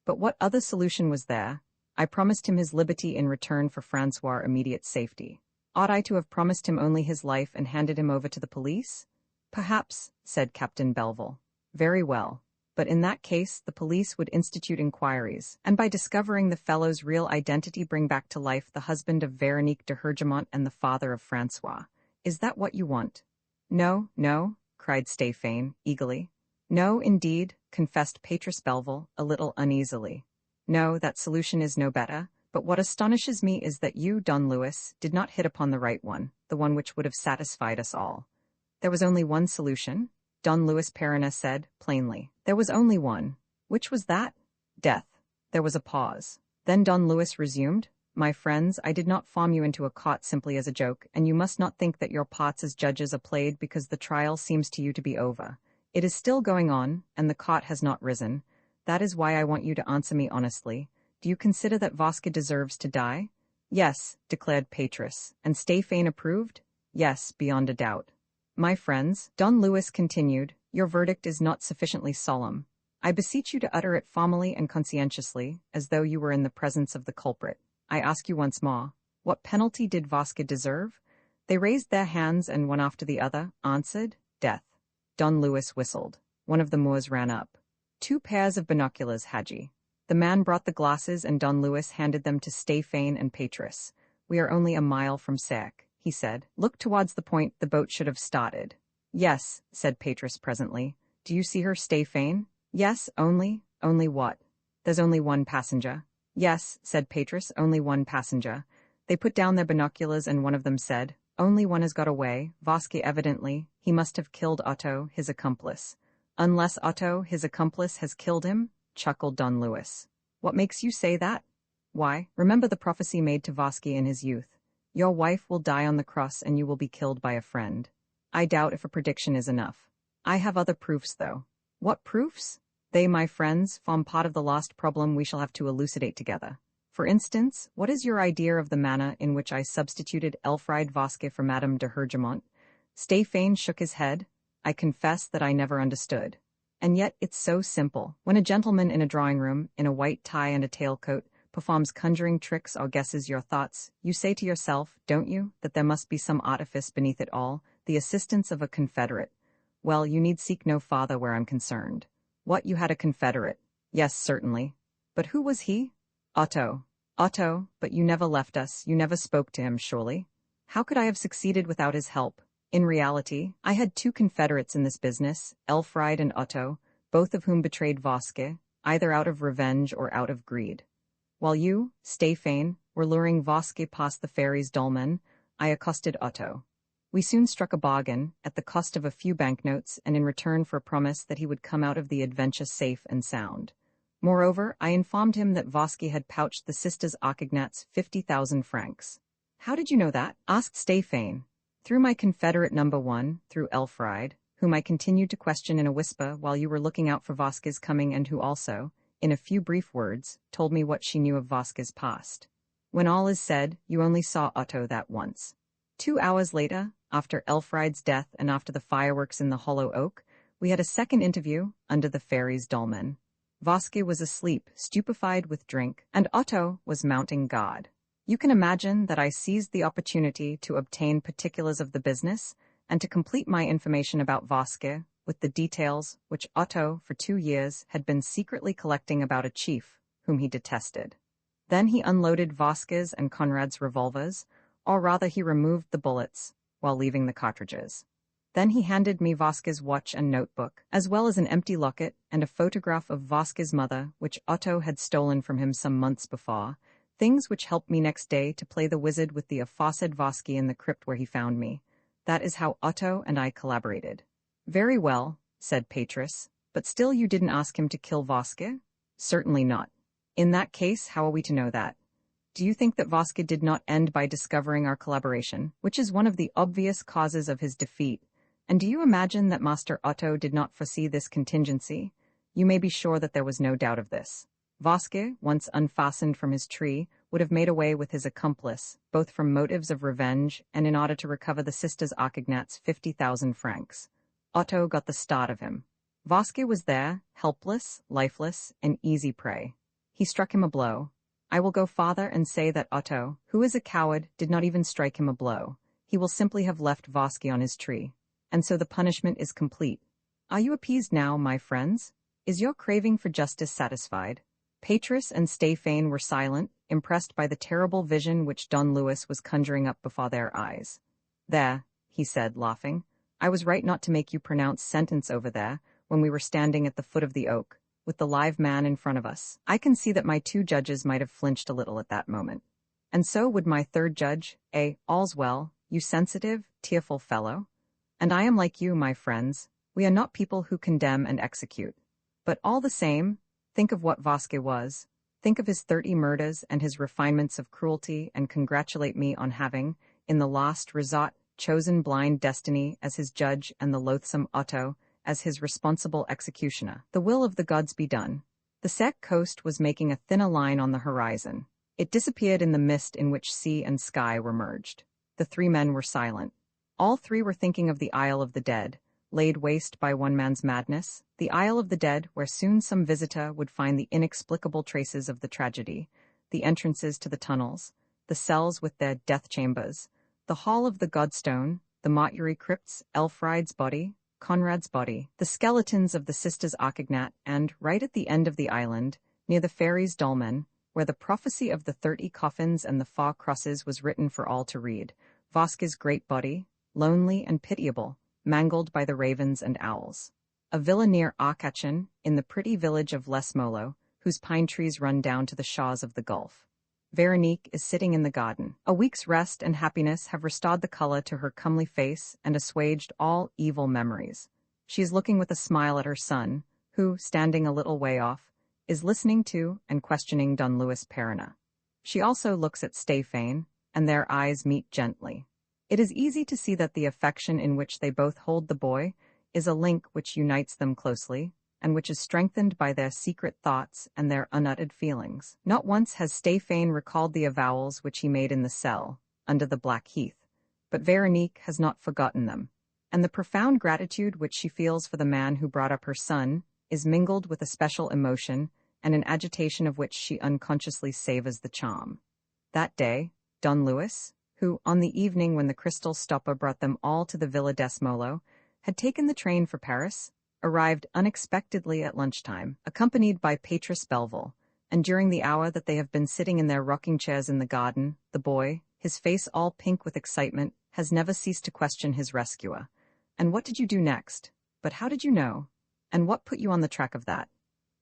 [SPEAKER 1] But what other solution was there? I promised him his liberty in return for Francois' immediate safety. Ought I to have promised him only his life and handed him over to the police? Perhaps, said Captain Belleville. Very well. But in that case, the police would institute inquiries, and by discovering the fellow's real identity bring back to life the husband of Veronique de Hergemont and the father of Francois. Is that what you want? No, no, cried Stéphane, eagerly. No, indeed, confessed Patris Belleville, a little uneasily. No, that solution is no better, but what astonishes me is that you, Don Louis, did not hit upon the right one, the one which would have satisfied us all. There was only one solution? Don Louis Perronnet said, plainly. There was only one. Which was that? Death. There was a pause. Then Don Louis resumed, My friends, I did not form you into a cot simply as a joke, and you must not think that your parts as judges are played because the trial seems to you to be over. It is still going on, and the cot has not risen. That is why I want you to answer me honestly. Do you consider that Vasque deserves to die? Yes, declared Patris. And Stéphane approved? Yes, beyond a doubt. My friends, Don Louis continued, your verdict is not sufficiently solemn. I beseech you to utter it formally and conscientiously, as though you were in the presence of the culprit. I ask you once more, what penalty did Vasque deserve? They raised their hands and one after the other, answered, death. Don Louis whistled. One of the Moors ran up. 2 pairs of binoculars, Hadji. The man brought the glasses and Don Louis handed them to Stéphane and Patris. We are only a mile from Sarek, he said. Look towards the point the boat should have started. Yes, said Patris presently. Do you see her, Stéphane? Yes, only what? There's only one passenger. Yes, said Patris, only one passenger. They put down their binoculars and one of them said, only one has got away, Vasque evidently. He must have killed Otto, his accomplice. Unless Otto, his accomplice, has killed him, chuckled Don Louis. What makes you say that? Why, remember the prophecy made to Vasque in his youth. Your wife will die on the cross and you will be killed by a friend. I doubt if a prediction is enough. I have other proofs, though. What proofs? They, my friends, form part of the lost problem we shall have to elucidate together. For instance, what is your idea of the manner in which I substituted Elfriede Vasque for Madame de Hergemont? Stéphane shook his head. I confess that I never understood. And yet it's so simple. When a gentleman in a drawing-room, in a white tie and a tailcoat, performs conjuring tricks or guesses your thoughts, you say to yourself, don't you, that there must be some artifice beneath it all, the assistance of a confederate. Well, you need seek no farther where I'm concerned. What, you had a confederate? Yes, certainly. But who was he? Otto. Otto, but you never left us, you never spoke to him, surely? How could I have succeeded without his help? In reality, I had 2 confederates in this business, Elfriede and Otto, both of whom betrayed Vasque, either out of revenge or out of greed. While you, Stéphane, were luring Vasque past the ferry's dolmen, I accosted Otto. We soon struck a bargain, at the cost of a few banknotes and in return for a promise that he would come out of the adventure safe and sound. Moreover, I informed him that Vasque had pouched the sisters Arcagnat's 50,000 francs. How did you know that? Asked Stéphane. Through my confederate number 1, through Elfriede, whom I continued to question in a whisper while you were looking out for Vasque's coming and who also, in a few brief words, told me what she knew of Vasque's past. When all is said, you only saw Otto that once. 2 hours later, after Elfriede's death and after the fireworks in the hollow oak, we had a second interview under the ferry's dolmen. Vasque was asleep, stupefied with drink, and Otto was mounting guard. You can imagine that I seized the opportunity to obtain particulars of the business and to complete my information about Vasque with the details which Otto, for 2 years, had been secretly collecting about a chief whom he detested. Then he unloaded Vasque's and Conrad's revolvers, or rather he removed the bullets, while leaving the cartridges. Then he handed me Vasque's watch and notebook, as well as an empty locket and a photograph of Vasque's mother, which Otto had stolen from him some months before, things which helped me next day to play the wizard with the aforesaid Vasque in the crypt where he found me. That is how Otto and I collaborated. Very well, said Patris, but still you didn't ask him to kill Vasque? Certainly not. In that case, how are we to know that? Do you think that Vasque did not end by discovering our collaboration, which is one of the obvious causes of his defeat? And do you imagine that Master Otto did not foresee this contingency? You may be sure that there was no doubt of this. Vasque, once unfastened from his tree, would have made away with his accomplice, both from motives of revenge and in order to recover the sisters Archignat's 50,000 francs. Otto got the start of him. Vasque was there, helpless, lifeless, an easy prey. He struck him a blow. I will go farther and say that Otto, who is a coward, did not even strike him a blow. He will simply have left Vasque on his tree. And so the punishment is complete. Are you appeased now, my friends? Is your craving for justice satisfied? Patris and Stéphane were silent, impressed by the terrible vision which Don Luis was conjuring up before their eyes. There, he said, laughing. I was right not to make you pronounce sentence over there, when we were standing at the foot of the oak, with the live man in front of us. I can see that my two judges might have flinched a little at that moment. And so would my third judge, all's well, you sensitive, tearful fellow. And I am like you, my friends. We are not people who condemn and execute. But all the same, think of what Vasque was. Think of his 30 murders and his refinements of cruelty, and congratulate me on having, in the last resort, chosen blind destiny as his judge and the loathsome Otto as his responsible executioner. The will of the gods be done. The Sarek coast was making a thinner line on the horizon. It disappeared in the mist in which sea and sky were merged. The three men were silent. All three were thinking of the Isle of the Dead, laid waste by one man's madness, the Isle of the Dead where soon some visitor would find the inexplicable traces of the tragedy, the entrances to the tunnels, the cells with their death chambers, the hall of the Godstone, the mortuary crypts, Elfried's body, Conrad's body, the skeletons of the sisters Archignat, and, right at the end of the island, near the fairies' dolmen, where the prophecy of the 30 coffins and the 4 crosses was written for all to read, Vasque's great body, lonely and pitiable, mangled by the ravens and owls. A villa near Arcachon, in the pretty village of Les Molo, whose pine trees run down to the shores of the Gulf. Veronique is sitting in the garden. A week's rest and happiness have restored the color to her comely face and assuaged all evil memories. She is looking with a smile at her son, who, standing a little way off, is listening to and questioning Don Luis Perina. She also looks at Stéphane, and their eyes meet gently. It is easy to see that the affection in which they both hold the boy is a link which unites them closely, and which is strengthened by their secret thoughts and their unuttered feelings. Not once has Stéphane recalled the avowals which he made in the cell, under the black heath, but Veronique has not forgotten them, and the profound gratitude which she feels for the man who brought up her son is mingled with a special emotion and an agitation of which she unconsciously savors the charm. That day, Don Luis, who, on the evening when the crystal stopper brought them all to the Villa des Molo, had taken the train for Paris, arrived unexpectedly at lunchtime, accompanied by Patris Belleville, and during the hour that they have been sitting in their rocking chairs in the garden, the boy, his face all pink with excitement, has never ceased to question his rescuer. And what did you do next? But how did you know? And what put you on the track of that?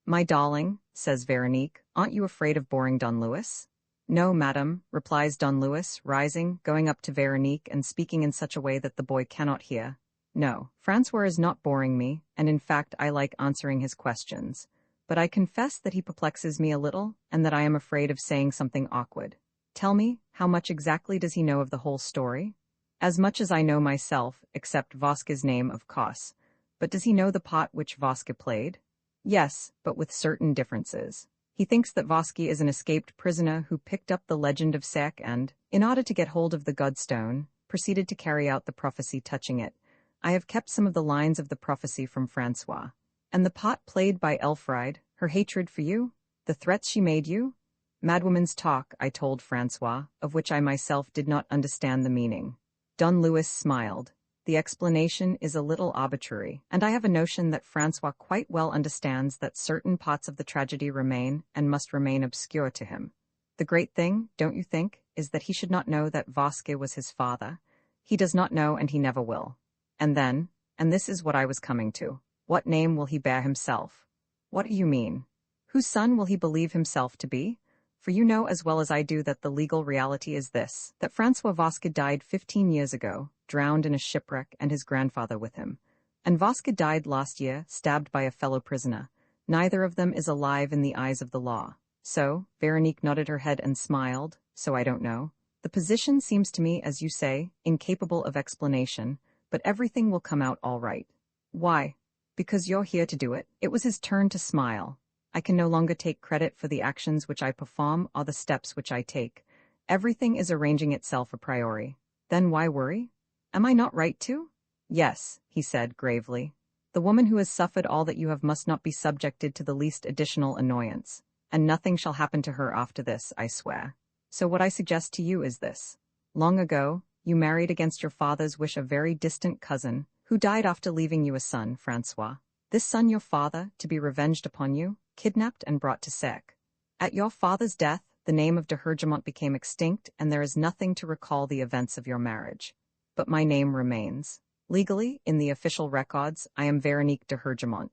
[SPEAKER 1] My darling, says Veronique, aren't you afraid of boring Don Luis? No, madam, replies Don Luis, rising, going up to Veronique and speaking in such a way that the boy cannot hear. No, Francois is not boring me, and in fact I like answering his questions. But I confess that he perplexes me a little, and that I am afraid of saying something awkward. Tell me, how much exactly does he know of the whole story? As much as I know myself, except Vasque's name, of course. But does he know the part which Vasque played? Yes, but with certain differences. He thinks that Vasque is an escaped prisoner who picked up the legend of Sarek and, in order to get hold of the Godstone, proceeded to carry out the prophecy touching it. I have kept some of the lines of the prophecy from Francois. And the part played by Elfried, her hatred for you, the threats she made you? Madwoman's talk, I told Francois, of which I myself did not understand the meaning. Don Luis smiled. The explanation is a little arbitrary, and I have a notion that Francois quite well understands that certain parts of the tragedy remain and must remain obscure to him. The great thing, don't you think, is that he should not know that Vasque was his father. He does not know, and he never will. And then, and this is what I was coming to, what name will he bear himself? What do you mean? Whose son will he believe himself to be? For you know as well as I do that the legal reality is this, that Francois Vasque died 15 years ago, drowned in a shipwreck, and his grandfather with him. And Vasque died last year, stabbed by a fellow prisoner. Neither of them is alive in the eyes of the law. So, Veronique nodded her head and smiled, so I don't know. The position seems to me, as you say, incapable of explanation, but everything will come out all right. Why? Because you're here to do it. It was his turn to smile. I can no longer take credit for the actions which I perform or the steps which I take. Everything is arranging itself a priori. Then why worry? Am I not right to? Yes, he said gravely. The woman who has suffered all that you have must not be subjected to the least additional annoyance, and nothing shall happen to her after this, I swear. So what I suggest to you is this. Long ago, you married against your father's wish a very distant cousin, who died after leaving you a son, Francois. This son your father, to be revenged upon you, kidnapped and brought to Sarek. At your father's death, the name of de Hergemont became extinct, and there is nothing to recall the events of your marriage. But my name remains. Legally, in the official records, I am Veronique de Hergemont.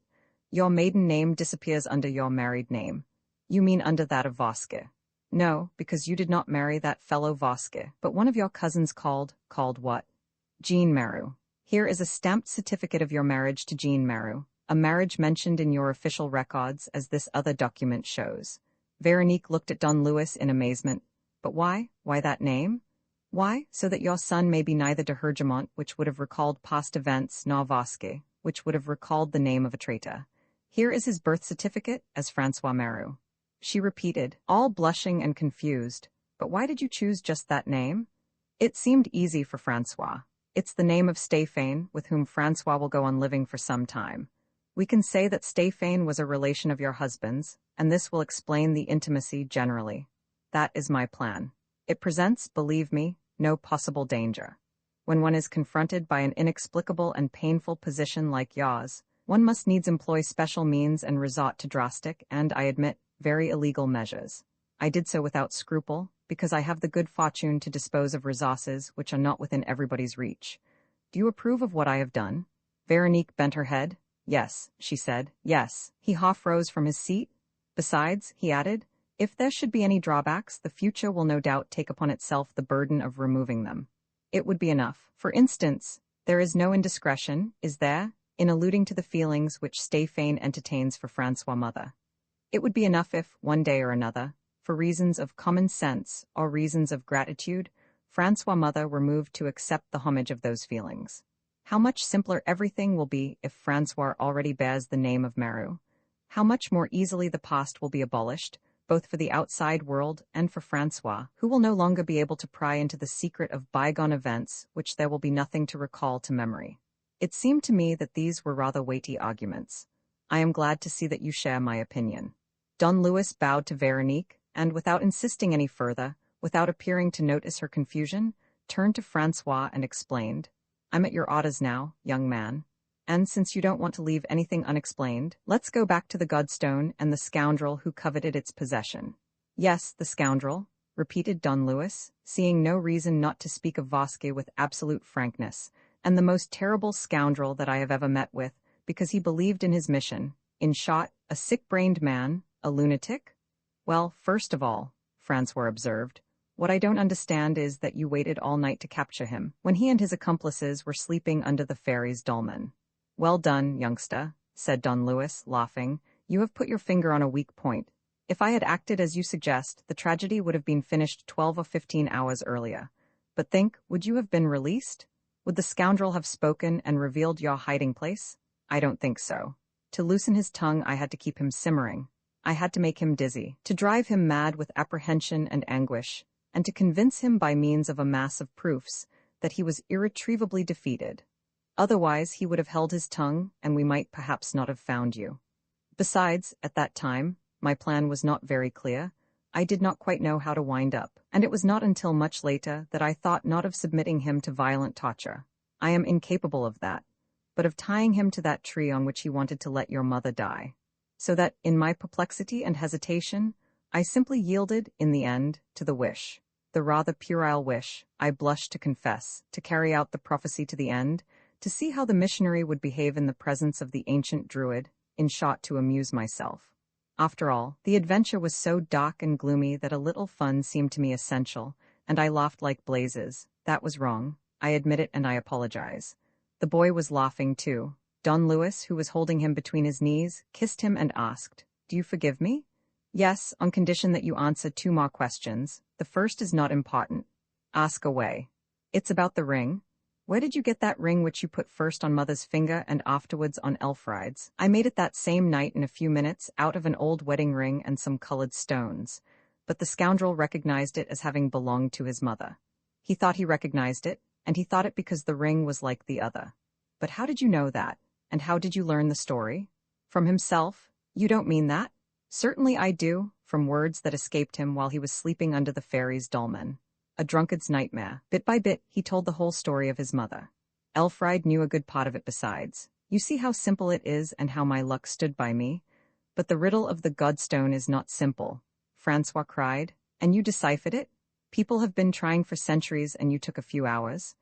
[SPEAKER 1] Your maiden name disappears under your married name. You mean under that of Vasque. No, because you did not marry that fellow Vasque, but one of your cousins called what? Jean Maru. Here is a stamped certificate of your marriage to Jean Maru, a marriage mentioned in your official records as this other document shows. Veronique looked at Don Louis in amazement. But why? Why that name? Why? So that your son may be neither de Hergemont, which would have recalled past events, nor Vasque, which would have recalled the name of a traitor. Here is his birth certificate as Francois Maru. She repeated, all blushing and confused. But why did you choose just that name? It seemed easy for Francois. It's the name of Stéphane, with whom Francois will go on living for some time. We can say that Stéphane was a relation of your husband's, and this will explain the intimacy generally. That is my plan. It presents, believe me, no possible danger. When one is confronted by an inexplicable and painful position like yours, one must needs employ special means and resort to drastic and, I admit, very illegal measures. I did so without scruple, because I have the good fortune to dispose of resources which are not within everybody's reach. Do you approve of what I have done? Veronique bent her head. Yes, she said. Yes. He half rose from his seat. Besides, he added, if there should be any drawbacks, the future will no doubt take upon itself the burden of removing them. It would be enough. For instance, there is no indiscretion, is there, in alluding to the feelings which Stéphane entertains for Francois' mother. It would be enough if, one day or another, for reasons of common sense or reasons of gratitude, Francois' mother were moved to accept the homage of those feelings. How much simpler everything will be if Francois already bears the name of Maru. How much more easily the past will be abolished, both for the outside world and for Francois, who will no longer be able to pry into the secret of bygone events which there will be nothing to recall to memory. It seemed to me that these were rather weighty arguments. I am glad to see that you share my opinion. Don Louis bowed to Veronique, and without insisting any further, without appearing to notice her confusion, turned to Francois and explained, I'm at your orders now, young man. And since you don't want to leave anything unexplained, let's go back to the Godstone and the scoundrel who coveted its possession. Yes, the scoundrel, repeated Don Louis, seeing no reason not to speak of Vasque with absolute frankness, and the most terrible scoundrel that I have ever met with, because he believed in his mission. In short, a sick-brained man, a lunatic? Well, first of all, Francois observed, what I don't understand is that you waited all night to capture him, when he and his accomplices were sleeping under the ferry's dolmen. Well done, youngster, said Don Louis, laughing. You have put your finger on a weak point. If I had acted as you suggest, the tragedy would have been finished 12 or 15 hours earlier. But think, would you have been released? Would the scoundrel have spoken and revealed your hiding place? I don't think so. To loosen his tongue, I had to keep him simmering. I had to make him dizzy, to drive him mad with apprehension and anguish, and to convince him by means of a mass of proofs that he was irretrievably defeated. Otherwise, he would have held his tongue, and we might perhaps not have found you. Besides, at that time, my plan was not very clear. I did not quite know how to wind up, and it was not until much later that I thought not of submitting him to violent torture. I am incapable of that, but of tying him to that tree on which he wanted to let your mother die. So that, in my perplexity and hesitation, I simply yielded, in the end, to the wish, the rather puerile wish, I blush to confess, to carry out the prophecy to the end, to see how the missionary would behave in the presence of the ancient druid, in short, to amuse myself. After all, the adventure was so dark and gloomy that a little fun seemed to me essential, and I laughed like blazes. That was wrong. I admit it and I apologize. The boy was laughing too. Don Louis, who was holding him between his knees, kissed him and asked, Do you forgive me? Yes, on condition that you answer 2 more questions. The first is not important. Ask away. It's about the ring. Where did you get that ring which you put first on Mother's finger and afterwards on Elfride's? I made it that same night in a few minutes out of an old wedding ring and some colored stones. But the scoundrel recognized it as having belonged to his mother. He thought he recognized it, and he thought it because the ring was like the other. But how did you know that? And how did you learn the story? From himself? You don't mean that? Certainly I do, from words that escaped him while he was sleeping under the fairy's dolmen. A drunkard's nightmare. Bit by bit, he told the whole story of his mother. Elfride knew a good part of it besides. You see how simple it is and how my luck stood by me? But the riddle of the Godstone is not simple, Francois cried. And you deciphered it? People have been trying for centuries and you took a few hours?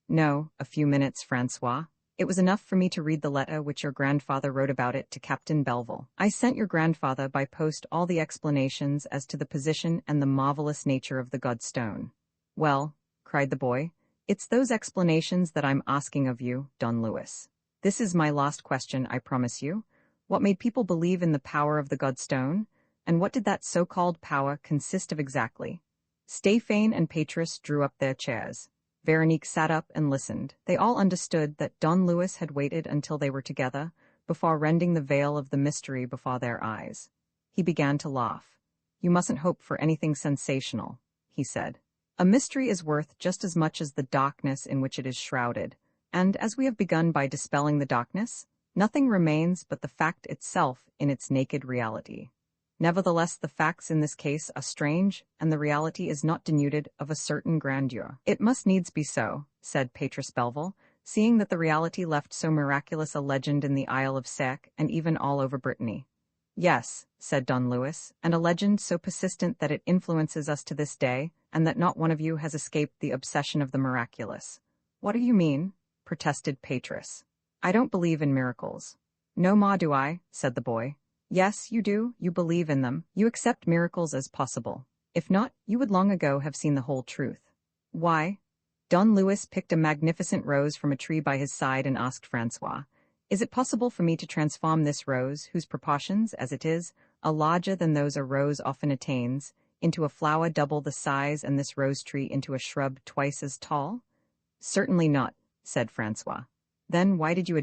[SPEAKER 1] No, a few minutes, Francois. It was enough for me to read the letter which your grandfather wrote about it to Captain Belleville. I sent your grandfather by post all the explanations as to the position and the marvelous nature of the Godstone. Well, cried the boy, it's those explanations that I'm asking of you, Don Louis. This is my last question, I promise you. What made people believe in the power of the Godstone? And what did that so-called power consist of exactly? Stéphane and Petrus drew up their chairs. Veronique sat up and listened. They all understood that Don Louis had waited until they were together, before rending the veil of the mystery before their eyes. He began to laugh. You mustn't hope for anything sensational, he said. A mystery is worth just as much as the darkness in which it is shrouded, and as we have begun by dispelling the darkness, nothing remains but the fact itself in its naked reality. Nevertheless, the facts in this case are strange, and the reality is not denuded of a certain grandeur. It must needs be so, said Petrus Belleville, seeing that the reality left so miraculous a legend in the Isle of Sarek and even all over Brittany. Yes, said Don Louis, and a legend so persistent that it influences us to this day, and that not one of you has escaped the obsession of the miraculous. What do you mean? Protested Petrus. I don't believe in miracles. No more do I, said the boy. Yes, you do, you believe in them, you accept miracles as possible. If not, you would long ago have seen the whole truth. Why? Don Louis picked a magnificent rose from a tree by his side and asked Francois, is it possible for me to transform this rose, whose proportions, as it is, are larger than those a rose often attains, into a flower double the size and this rose tree into a shrub twice as tall? Certainly not, said Francois. Then why did you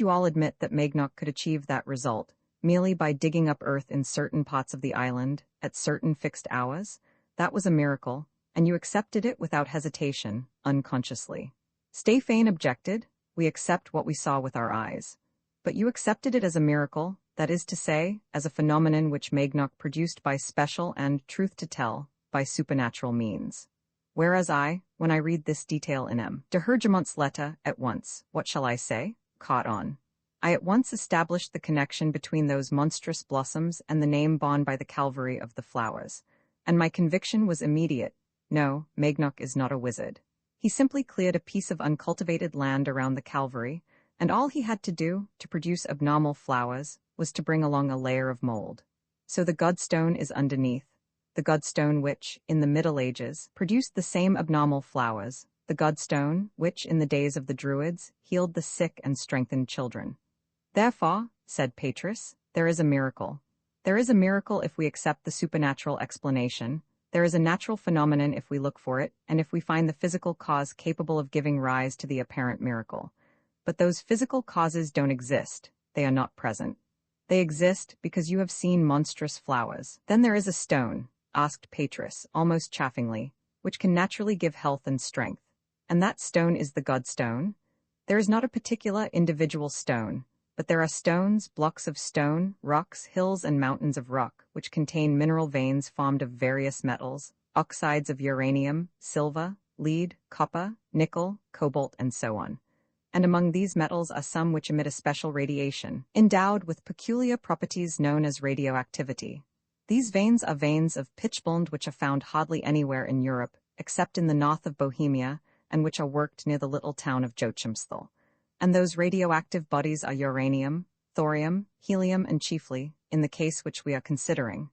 [SPEAKER 1] all admit that Maignac could achieve that result? Merely by digging up earth in certain parts of the island, at certain fixed hours? That was a miracle, and you accepted it without hesitation, unconsciously. Stéphane objected. We accept what we saw with our eyes. But you accepted it as a miracle, that is to say, as a phenomenon which Maignac produced by special and, truth to tell, by supernatural means. Whereas I, when I read this detail in M. de Hergemont's letter, at once, what shall I say, caught on. I at once established the connection between those monstrous blossoms and the name borne by the Calvary of the flowers, and my conviction was immediate. No, Maignac is not a wizard. He simply cleared a piece of uncultivated land around the Calvary, and all he had to do, to produce abnormal flowers, was to bring along a layer of mold. So the Godstone is underneath, the Godstone which, in the Middle Ages, produced the same abnormal flowers, the Godstone which, in the days of the Druids, healed the sick and strengthened children. Therefore, said Petrus, there is a miracle. There is a miracle if we accept the supernatural explanation. There is a natural phenomenon if we look for it, and if we find the physical cause capable of giving rise to the apparent miracle. But those physical causes don't exist. They are not present. They exist because you have seen monstrous flowers. Then there is a stone, asked Petrus, almost chaffingly, which can naturally give health and strength. And that stone is the Godstone? There is not a particular individual stone, but there are stones, blocks of stone, rocks, hills and mountains of rock, which contain mineral veins formed of various metals, oxides of uranium, silver, lead, copper, nickel, cobalt, and so on. And among these metals are some which emit a special radiation, endowed with peculiar properties known as radioactivity. These veins are veins of pitchblende which are found hardly anywhere in Europe, except in the north of Bohemia, and which are worked near the little town of Joachimsthal. And those radioactive bodies are uranium, thorium, helium, and chiefly, in the case which we are considering,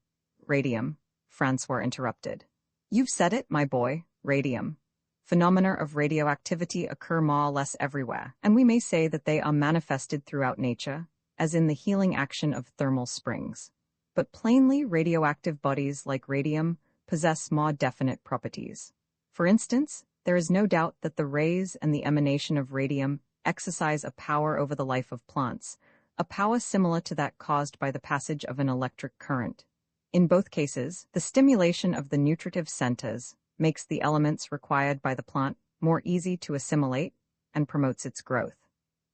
[SPEAKER 1] radium, Francois interrupted. You've said it, my boy, radium. Phenomena of radioactivity occur more or less everywhere, and we may say that they are manifested throughout nature, as in the healing action of thermal springs. but plainly radioactive bodies like radium possess more definite properties. For instance, there is no doubt that the rays and the emanation of radium exercise a power over the life of plants, a power similar to that caused by the passage of an electric current. In both cases, the stimulation of the nutritive centers makes the elements required by the plant more easy to assimilate and promotes its growth.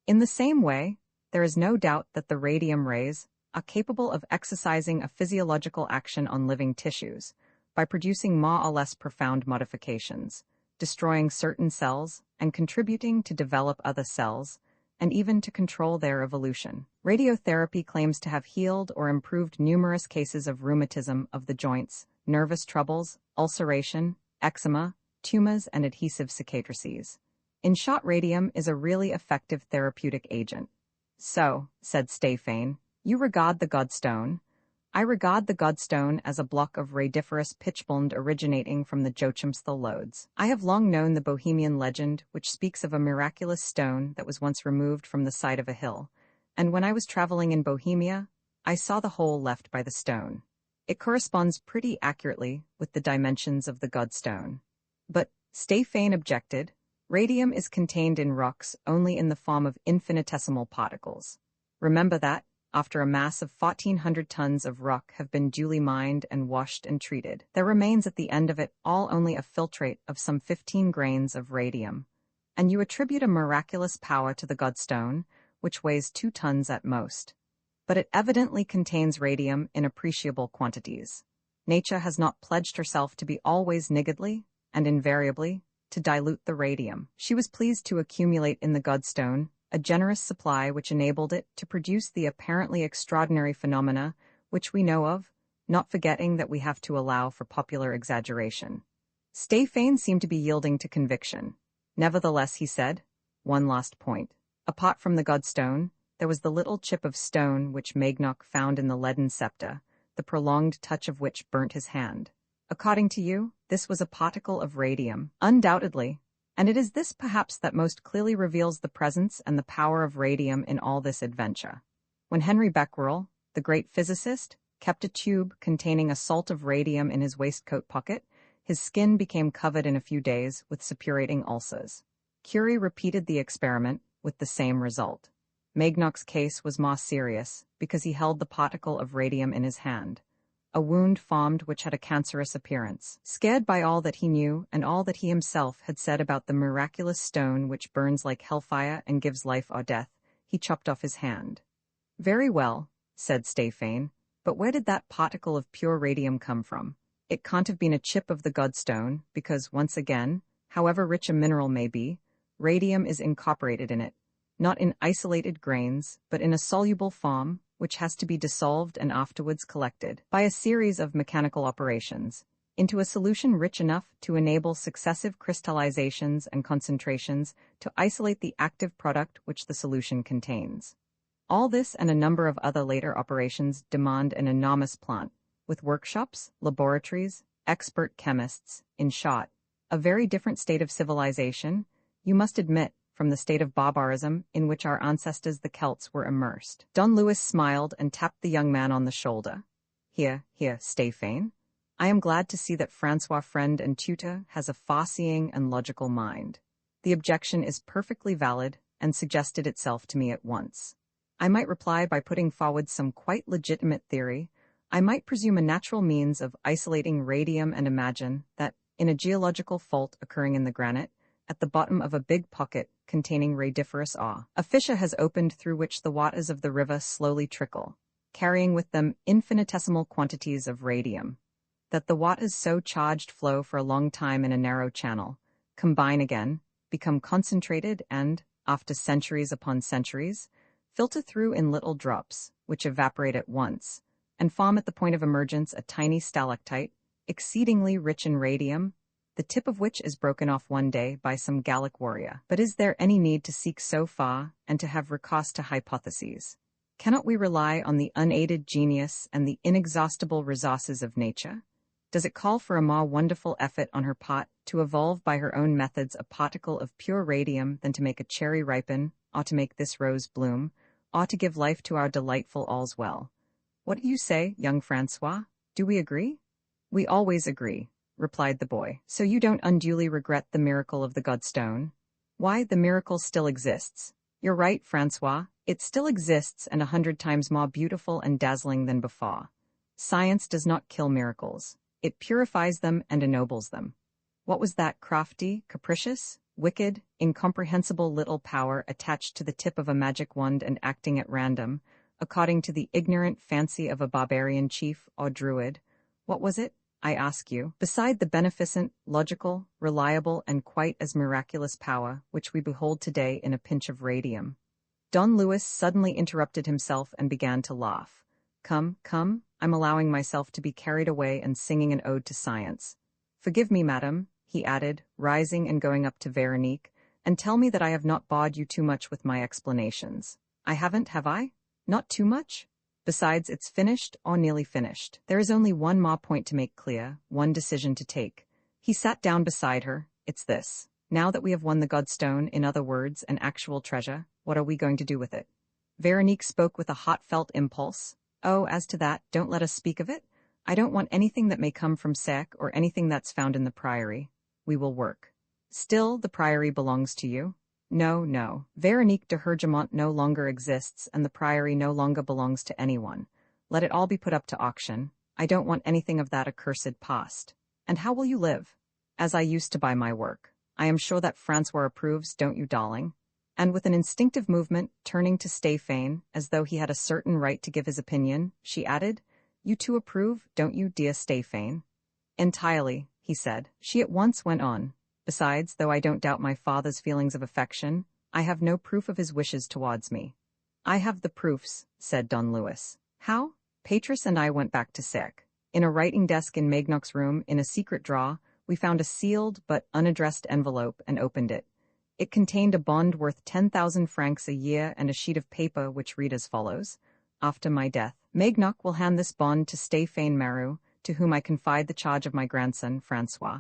[SPEAKER 1] In the same way, there is no doubt that the radium rays are capable of exercising a physiological action on living tissues by producing more or less profound modifications, destroying certain cells and contributing to develop other cells, and even to control their evolution. Radiotherapy claims to have healed or improved numerous cases of rheumatism of the joints, nervous troubles, ulceration, eczema, tumors, and adhesive cicatrices. In short, radium is a really effective therapeutic agent. So, said Stefane, you regard the Godstone. I regard the Godstone as a block of radiferous pitchblende originating from the Jochimsthal lodes. I have long known the Bohemian legend which speaks of a miraculous stone that was once removed from the side of a hill, and when I was traveling in Bohemia, I saw the hole left by the stone. It corresponds pretty accurately with the dimensions of the Godstone. But, Stefane objected, radium is contained in rocks only in the form of infinitesimal particles. Remember that, after a mass of 1,400 tons of rock have been duly mined and washed and treated, there remains at the end of it all only a filtrate of some 15 grains of radium. And you attribute a miraculous power to the Godstone, which weighs 2 tons at most. But it evidently contains radium in appreciable quantities. Nature has not pledged herself to be always niggardly, and invariably, to dilute the radium. She was pleased to accumulate in the Godstone a generous supply which enabled it to produce the apparently extraordinary phenomena which we know of, not forgetting that we have to allow for popular exaggeration. Stefane seemed to be yielding to conviction. Nevertheless, he said, one last point. Apart from the Godstone, there was the little chip of stone which Magnock found in the leaden scepter, the prolonged touch of which burnt his hand. According to you, this was a particle of radium. Undoubtedly. And it is this perhaps that most clearly reveals the presence and the power of radium in all this adventure. When Henry Becquerel, the great physicist, kept a tube containing a salt of radium in his waistcoat pocket, his skin became covered in a few days with suppurating ulcers. Curie repeated the experiment with the same result. Magnock's case was more serious because he held the particle of radium in his hand. A wound formed which had a cancerous appearance. Scared by all that he knew and all that he himself had said about the miraculous stone which burns like hellfire and gives life or death, he chopped off his hand. Very well, said Stefane, but where did that particle of pure radium come from? It can't have been a chip of the Godstone, because, once again, however rich a mineral may be, radium is incorporated in it, not in isolated grains, but in a soluble form, which has to be dissolved and afterwards collected, by a series of mechanical operations, into a solution rich enough to enable successive crystallizations and concentrations to isolate the active product which the solution contains. All this and a number of other later operations demand an enormous plant, with workshops, laboratories, expert chemists, in short, a very different state of civilization, you must admit, from the state of barbarism in which our ancestors the Celts were immersed. Don Louis smiled and tapped the young man on the shoulder. Here, Stefane. I am glad to see that Francois' friend and tutor has a far-seeing and logical mind. The objection is perfectly valid and suggested itself to me at once. I might reply by putting forward some quite legitimate theory. I might presume a natural means of isolating radium and imagine that, in a geological fault occurring in the granite, at the bottom of a big pocket containing radiferous ore, a fissure has opened through which the waters of the river slowly trickle, carrying with them infinitesimal quantities of radium. That the waters so charged flow for a long time in a narrow channel, combine again, become concentrated and, after centuries upon centuries, filter through in little drops, which evaporate at once, and form at the point of emergence a tiny stalactite, exceedingly rich in radium, the tip of which is broken off one day by some Gallic warrior. But is there any need to seek so far and to have recourse to hypotheses? Cannot we rely on the unaided genius and the inexhaustible resources of nature? Does it call for a more wonderful effort on her part to evolve by her own methods a particle of pure radium than to make a cherry ripen, or to make this rose bloom, or to give life to our delightful all's well? What do you say, young Francois? Do we agree? We always agree, replied the boy. So you don't unduly regret the miracle of the Godstone? Why, the miracle still exists. You're right, Francois. It still exists and 100 times more beautiful and dazzling than before. Science does not kill miracles. It purifies them and ennobles them. What was that crafty, capricious, wicked, incomprehensible little power attached to the tip of a magic wand and acting at random, according to the ignorant fancy of a barbarian chief or druid? What was it, I ask you, beside the beneficent, logical, reliable, and quite as miraculous power which we behold today in a pinch of radium? Don Luis suddenly interrupted himself and began to laugh. Come, come, I'm allowing myself to be carried away and singing an ode to science. Forgive me, madam, he added, rising and going up to Veronique, and tell me that I have not bored you too much with my explanations. I haven't, have I? Not too much? Besides, it's finished or nearly finished. There is only one more point to make clear, one decision to take. He sat down beside her. It's this. Now that we have won the Godstone, in other words, an actual treasure, what are we going to do with it? Veronique spoke with a heartfelt impulse. Oh, as to that, don't let us speak of it. I don't want anything that may come from Sarek or anything that's found in the priory. We will work. Still, the priory belongs to you? No, no. Veronique de Hergemont no longer exists, and the priory no longer belongs to anyone. Let it all be put up to auction. I don't want anything of that accursed past. And how will you live? As I used to by my work. I am sure that Francois approves, don't you, darling? And with an instinctive movement, turning to Stéphane, as though he had a certain right to give his opinion, she added, You too approve, don't you, dear Stéphane? Entirely, he said. She at once went on. Besides, though I don't doubt my father's feelings of affection, I have no proof of his wishes towards me. I have the proofs, said Don Luis. How? Patris and I went back to Sarek. In a writing desk in Magnoc's room, in a secret drawer, we found a sealed but unaddressed envelope and opened it. It contained a bond worth 10,000 francs a year and a sheet of paper which read as follows. After my death, Magnoc will hand this bond to Stéphane Maru, to whom I confide the charge of my grandson, Francois.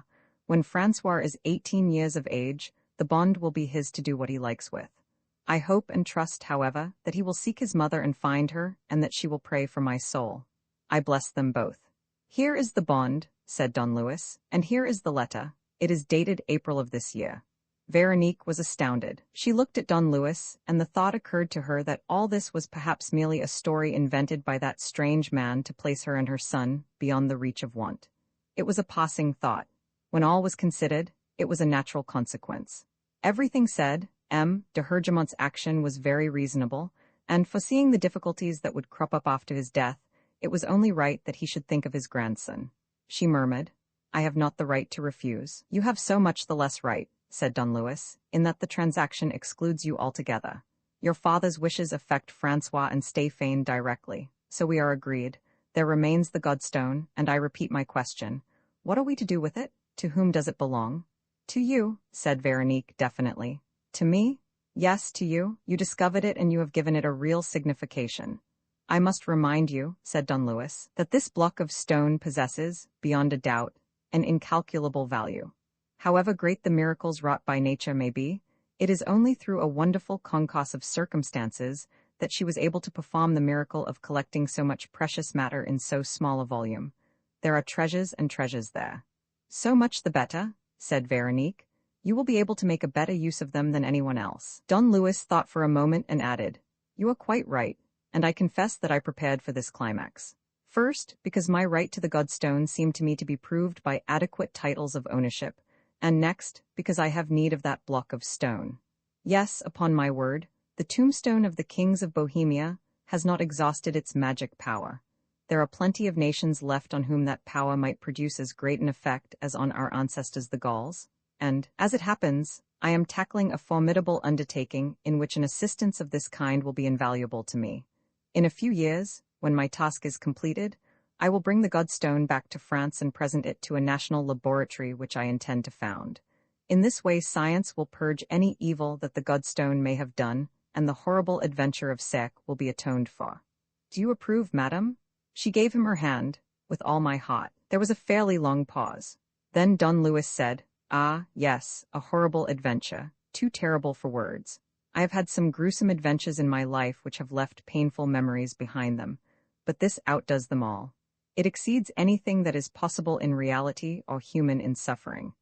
[SPEAKER 1] When Francois is 18 years of age, the bond will be his to do what he likes with. I hope and trust, however, that he will seek his mother and find her, and that she will pray for my soul. I bless them both. Here is the bond, said Don Luis, and here is the letter. It is dated April of this year. Veronique was astounded. She looked at Don Luis, and the thought occurred to her that all this was perhaps merely a story invented by that strange man to place her and her son beyond the reach of want. It was a passing thought. When all was considered, it was a natural consequence. Everything said, M. de Hergemont's action was very reasonable, and foreseeing the difficulties that would crop up after his death, it was only right that he should think of his grandson. She murmured, I have not the right to refuse. You have so much the less right, said Don Luis, in that the transaction excludes you altogether. Your father's wishes affect Francois and Stéphane directly, so we are agreed. There remains the Godstone, and I repeat my question. What are we to do with it? To whom does it belong? To you, said Veronique definitely. To me? Yes, to you. You discovered it and you have given it a real signification. I must remind you, said Don Luis, that this block of stone possesses, beyond a doubt, an incalculable value. However great the miracles wrought by nature may be, it is only through a wonderful concourse of circumstances that she was able to perform the miracle of collecting so much precious matter in so small a volume. There are treasures and treasures there. So much the better, said Veronique. You will be able to make a better use of them than anyone else. Don Luis thought for a moment and added, You are quite right, and I confess that I prepared for this climax. First, because my right to the Godstone seemed to me to be proved by adequate titles of ownership, and next, because I have need of that block of stone. Yes, upon my word, the tombstone of the kings of Bohemia has not exhausted its magic power. There are plenty of nations left on whom that power might produce as great an effect as on our ancestors the Gauls, and, as it happens, I am tackling a formidable undertaking in which an assistance of this kind will be invaluable to me. In a few years, when my task is completed, I will bring the Godstone back to France and present it to a national laboratory which I intend to found. In this way science will purge any evil that the Godstone may have done, and the horrible adventure of Sarek will be atoned for. Do you approve, madam? She gave him her hand. With all my heart. There was a fairly long pause. Then Don Luis said, Ah, yes, a horrible adventure, too terrible for words. I have had some gruesome adventures in my life which have left painful memories behind them. but this outdoes them all. It exceeds anything that is possible in reality or human in suffering.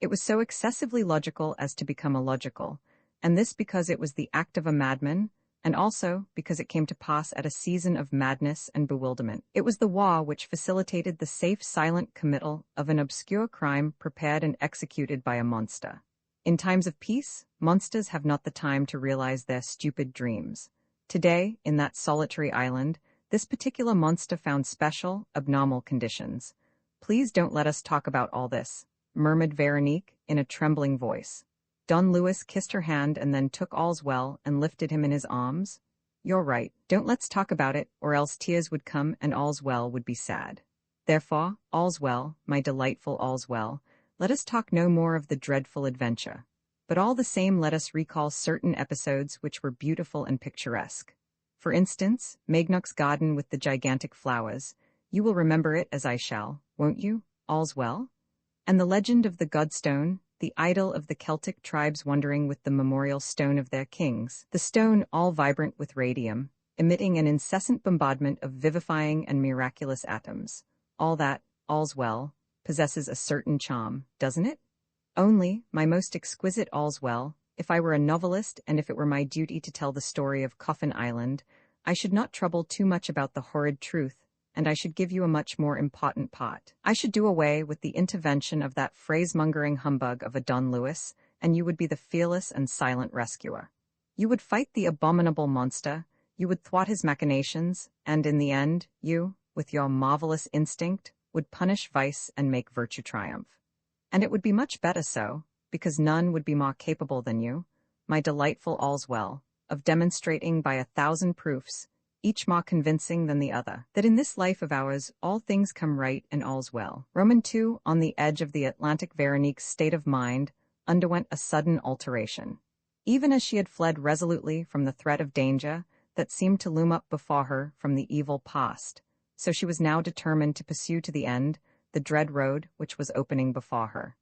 [SPEAKER 1] It was so excessively logical as to become illogical, and this because it was the act of a madman, and also because it came to pass at a season of madness and bewilderment. It was the war which facilitated the safe, silent committal of an obscure crime prepared and executed by a monster. In times of peace, monsters have not the time to realize their stupid dreams. Today, in that solitary island, this particular monster found special, abnormal conditions. "Please don't let us talk about all this," murmured Veronique in a trembling voice. Don Luis kissed her hand and then took All's Well and lifted him in his arms. "You're right. Don't let's talk about it, or else tears would come and All's Well would be sad. Therefore, All's Well, my delightful All's Well, let us talk no more of the dreadful adventure. But all the same let us recall certain episodes which were beautiful and picturesque. For instance, Magnoc's garden with the gigantic flowers. You will remember it as I shall, won't you, All's Well? And the legend of the Godstone, the idol of the Celtic tribes wandering with the memorial stone of their kings, the stone all vibrant with radium, emitting an incessant bombardment of vivifying and miraculous atoms. All that, All's Well, possesses a certain charm, doesn't it? Only, my most exquisite All's Well, if I were a novelist and if it were my duty to tell the story of Coffin Island, I should not trouble too much about the horrid truth, and I should give you a much more important part. I should do away with the intervention of that phrase-mongering humbug of a Don Luis, and you would be the fearless and silent rescuer. You would fight the abominable monster, you would thwart his machinations, and in the end, you, with your marvelous instinct, would punish vice and make virtue triumph. And it would be much better so, because none would be more capable than you, my delightful All's Well, of demonstrating by 1,000 proofs, each more convincing than the other, that in this life of ours all things come right and all's well. Roman II, on the edge of the Atlantic, Veronique's state of mind underwent a sudden alteration. Even as she had fled resolutely from the threat of danger that seemed to loom up before her from the evil past, so she was now determined to pursue to the end the dread road which was opening before her.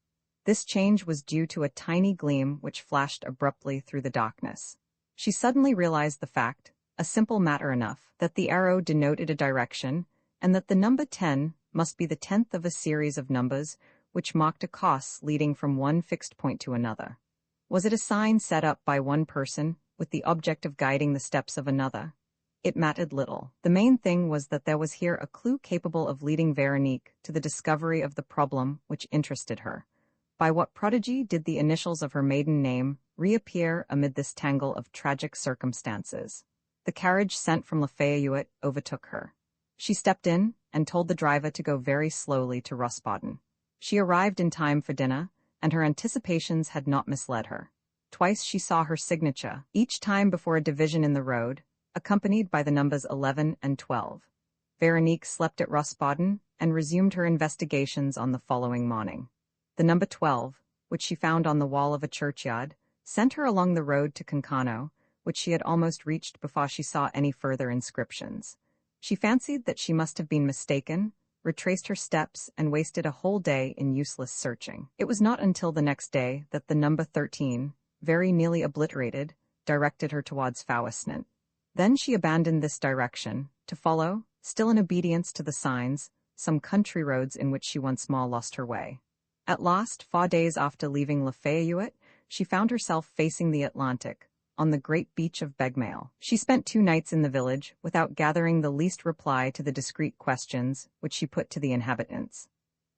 [SPEAKER 1] This change was due to a tiny gleam which flashed abruptly through the darkness. She suddenly realized the fact, a simple matter enough, that the arrow denoted a direction, and that the number 10 must be the 10th of a series of numbers which marked a course leading from one fixed point to another. Was it a sign set up by one person with the object of guiding the steps of another? It mattered little. The main thing was that there was here a clue capable of leading Veronique to the discovery of the problem which interested her. By what prodigy did the initials of her maiden name reappear amid this tangle of tragic circumstances? The carriage sent from Lafayette overtook her. She stepped in and told the driver to go very slowly to Rossbaden. She arrived in time for dinner, and her anticipations had not misled her. Twice she saw her signature, each time before a division in the road, accompanied by the numbers 11 and 12. Veronique slept at Rossbaden and resumed her investigations on the following morning. The number 12, which she found on the wall of a churchyard, sent her along the road to Concano, which she had almost reached before she saw any further inscriptions. She fancied that she must have been mistaken, retraced her steps, and wasted a whole day in useless searching. It was not until the next day that the number 13, very nearly obliterated, directed her towards Faussnant. Then she abandoned this direction, to follow, still in obedience to the signs, some country roads in which she once more lost her way. At last, 4 days after leaving Lafayette, she found herself facing the Atlantic, on the great beach of Begmail. She spent 2 nights in the village without gathering the least reply to the discreet questions which she put to the inhabitants.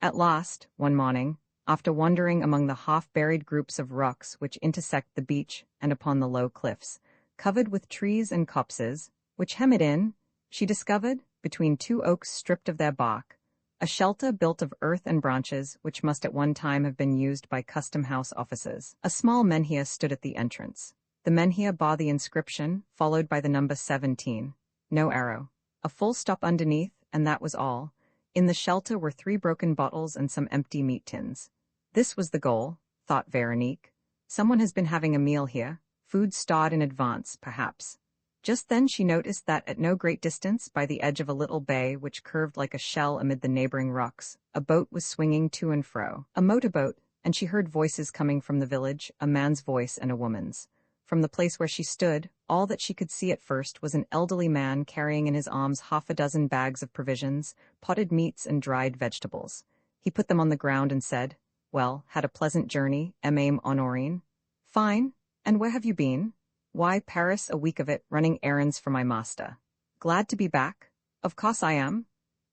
[SPEAKER 1] At last, one morning, after wandering among the half-buried groups of rocks which intersect the beach and upon the low cliffs, covered with trees and copses, which hem it in, she discovered, between 2 oaks stripped of their bark, a shelter built of earth and branches which must at one time have been used by custom-house officers. A small menhir stood at the entrance. The menhir bore the inscription, followed by the number 17. No arrow. A full stop underneath, and that was all. In the shelter were 3 broken bottles and some empty meat tins. This was the goal, thought Veronique. Someone has been having a meal here, food stowed in advance, perhaps. Just then she noticed that at no great distance, by the edge of a little bay which curved like a shell amid the neighboring rocks, a boat was swinging to and fro. A motorboat, and she heard voices coming from the village, a man's voice and a woman's. From the place where she stood, all that she could see at first was an elderly man carrying in his arms half a dozen bags of provisions, potted meats and dried vegetables. He put them on the ground and said, "Well, had a pleasant journey, Madame Honorine?" "Fine. And where have you been?" "Why, Paris, a week of it, running errands for my master." "Glad to be back." "Of course I am.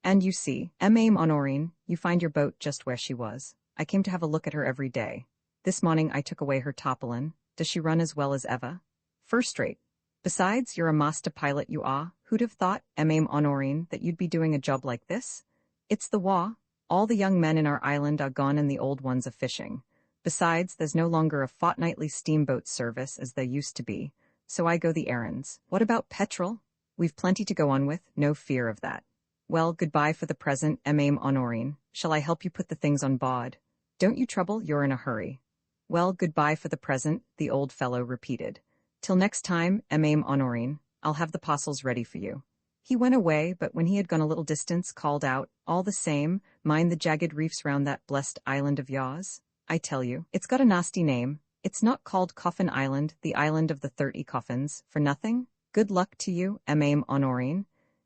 [SPEAKER 1] And you see, Madame Honorine, you find your boat just where she was. I came to have a look at her every day. This morning I took away her tarpaulin. Does she run as well as ever?" "First rate. Besides, you're a master pilot, you are. Who'd have thought, Madame Honorine, that you'd be doing a job like this? It's the war. All the young men in our island are gone and the old ones are fishing. Besides, there's no longer a fortnightly steamboat service as there used to be, so I go the errands. What about petrol? We've plenty to go on with, no fear of that." "Well, goodbye for the present, Madame Honorine. Shall I help you put the things on board?" "Don't you trouble, you're in a hurry." "Well, goodbye for the present," the old fellow repeated. "Till next time, Madame Honorine, I'll have the parcels ready for you." He went away, but when he had gone a little distance, called out, "All the same, mind the jagged reefs round that blessed island of yours. I tell you, it's got a nasty name. It's not called Coffin Island, the island of the 30 coffins, for nothing. Good luck to you, Madame Honorine."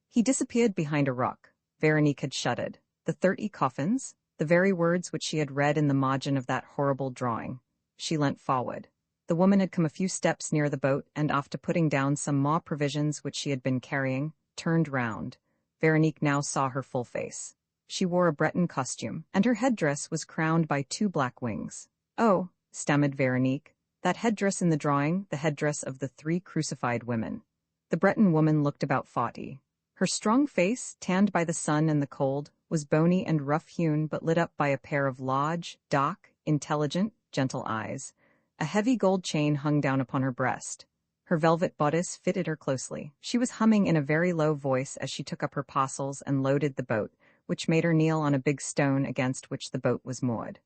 [SPEAKER 1] He disappeared behind a rock. Veronique had shuddered. The 30 coffins? The very words which she had read in the margin of that horrible drawing. She leant forward. The woman had come a few steps near the boat, and after putting down some more provisions which she had been carrying, turned round. Veronique now saw her full face. She wore a Breton costume, and her headdress was crowned by 2 black wings. "Oh," stammered Veronique, "that headdress in the drawing, the headdress of the 3 crucified women." The Breton woman looked about 40. Her strong face, tanned by the sun and the cold, was bony and rough-hewn but lit up by a pair of large, dark, intelligent, gentle eyes. A heavy gold chain hung down upon her breast. Her velvet bodice fitted her closely. She was humming in a very low voice as she took up her parcels and loaded the boat, which made her kneel on a big stone against which the boat was moored.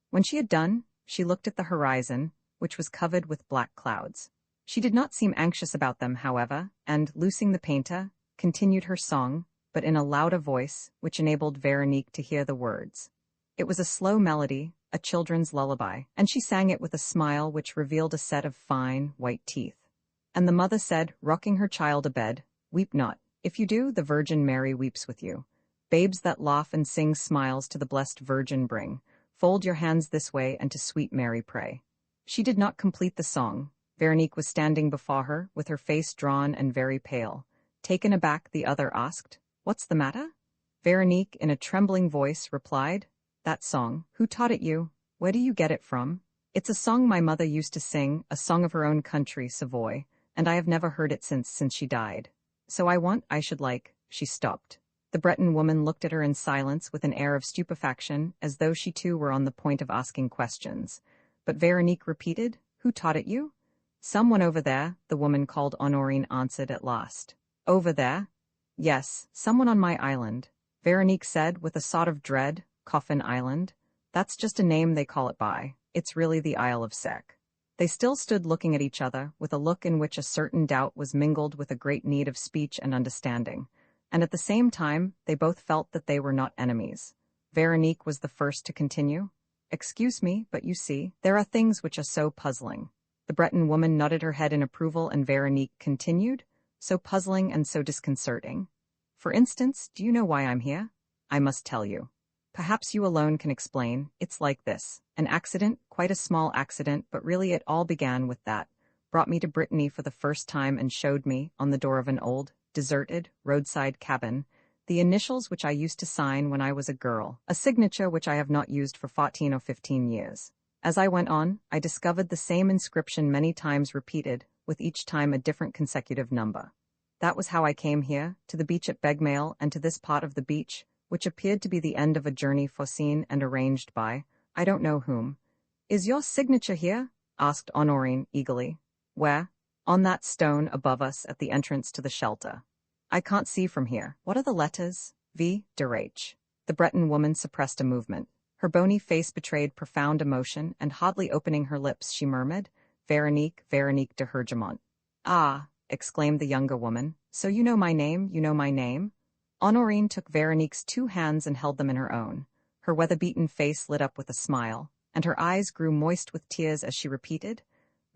[SPEAKER 1] When she had done, she looked at the horizon, which was covered with black clouds. She did not seem anxious about them, however, and, loosing the painter, continued her song, but in a louder voice, which enabled Veronique to hear the words. It was a slow melody, a children's lullaby, and she sang it with a smile which revealed a set of fine, white teeth. And the mother said, rocking her child abed, "Weep not. If you do, the Virgin Mary weeps with you. Babes that laugh and sing smiles to the blessed Virgin bring. Fold your hands this way and to sweet Mary pray." She did not complete the song. Veronique was standing before her, with her face drawn and very pale. Taken aback, the other asked, "What's the matter?" Veronique, in a trembling voice, replied, "That song. Who taught it you? Where do you get it from?" "It's a song my mother used to sing, a song of her own country, Savoy, and I have never heard it since she died. So I should like—" She stopped. The Breton woman looked at her in silence with an air of stupefaction, as though she too were on the point of asking questions. But Veronique repeated, "Who taught it you?" "Someone over there," the woman called Honorine answered at last. "Over there?" "Yes, someone on my island." Veronique said, with a sort of dread, "Coffin Island? That's just a name they call it by. It's really the Isle of Sarek." They still stood looking at each other, with a look in which a certain doubt was mingled with a great need of speech and understanding, and at the same time they both felt that they were not enemies. Veronique was the first to continue. "Excuse me, but you see, there are things which are so puzzling." The Breton woman nodded her head in approval, and Veronique continued, "So puzzling and so disconcerting. For instance, do you know why I'm here? I must tell you. Perhaps you alone can explain. It's like this. An accident, quite a small accident, but really it all began with that. Brought me to Brittany for the first time and showed me, on the door of an old, deserted, roadside cabin, the initials which I used to sign when I was a girl, a signature which I have not used for 14 or 15 years. As I went on, I discovered the same inscription many times repeated, with each time a different consecutive number. That was how I came here, to the beach at Begmail and to this part of the beach, which appeared to be the end of a journey foreseen and arranged by, I don't know whom. "Is your signature here?" asked Honorine eagerly. "Where?" "On that stone above us at the entrance to the shelter." "I can't see from here. What are the letters?" "V. H." The Breton woman suppressed a movement. Her bony face betrayed profound emotion, and hardly opening her lips, she murmured, "Veronique, Veronique de Hergemont." "Ah!" exclaimed the younger woman. "So you know my name, you know my name?" Honorine took Veronique's 2 hands and held them in her own. Her weather-beaten face lit up with a smile, and her eyes grew moist with tears as she repeated,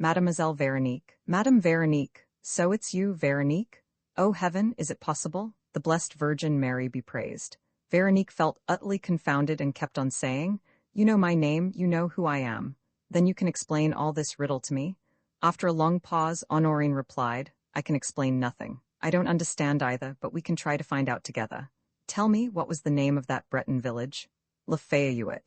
[SPEAKER 1] Mademoiselle Veronique. Madame Veronique. So it's you, Veronique? Oh heaven, is it possible? The blessed Virgin Mary be praised. Veronique felt utterly confounded and kept on saying, You know my name, you know who I am. Then you can explain all this riddle to me? After a long pause, Honorine replied, I can explain nothing. I don't understand either, but we can try to find out together. Tell me, what was the name of that Breton village? Lafayette.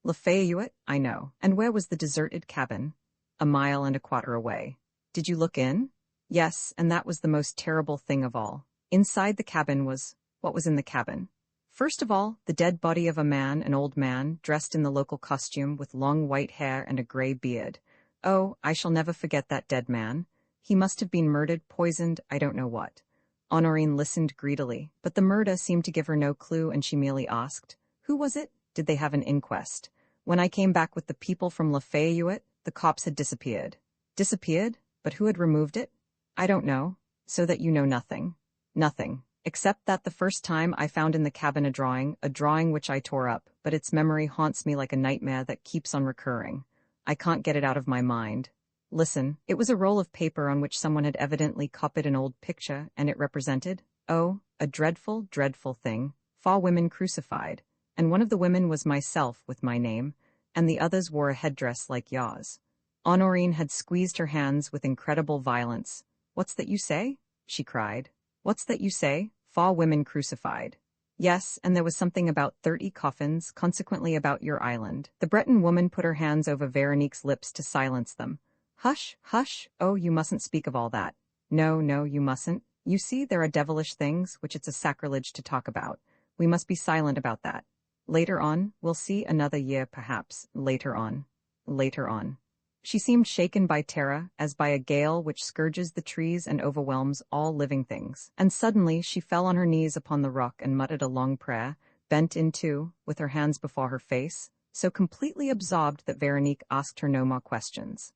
[SPEAKER 1] Lafayette, I know. And where was the deserted cabin? A mile and a quarter away. Did you look in? Yes, and that was the most terrible thing of all. Inside the cabin was... What was in the cabin? First of all, the dead body of a man, an old man, dressed in the local costume with long white hair and a gray beard. Oh, I shall never forget that dead man. He must have been murdered, poisoned, I don't know what. Honorine listened greedily, but the murder seemed to give her no clue, and she merely asked, Who was it? Did they have an inquest? When I came back with the people from Lafayette, the cops had disappeared. Disappeared? But who had removed it? I don't know. So that you know nothing. Nothing. Except that the first time I found in the cabin a drawing which I tore up, but its memory haunts me like a nightmare that keeps on recurring. I can't get it out of my mind. Listen, it was a roll of paper on which someone had evidently copied an old picture, and it represented, oh, a dreadful, dreadful thing, 4 women crucified, and one of the women was myself with my name, and the others wore a headdress like yours. Honorine had squeezed her hands with incredible violence. What's that you say? She cried. What's that you say? 4 women crucified. Yes, and there was something about 30 coffins, consequently about your island. The Breton woman put her hands over Veronique's lips to silence them. Hush, hush, oh, you mustn't speak of all that. No, no, you mustn't. You see, there are devilish things which it's a sacrilege to talk about. We must be silent about that. Later on, we'll see, another year perhaps, later on. Later on. She seemed shaken by terror, as by a gale which scourges the trees and overwhelms all living things. And suddenly she fell on her knees upon the rock and muttered a long prayer, bent in two, with her hands before her face, so completely absorbed that Veronique asked her no more questions.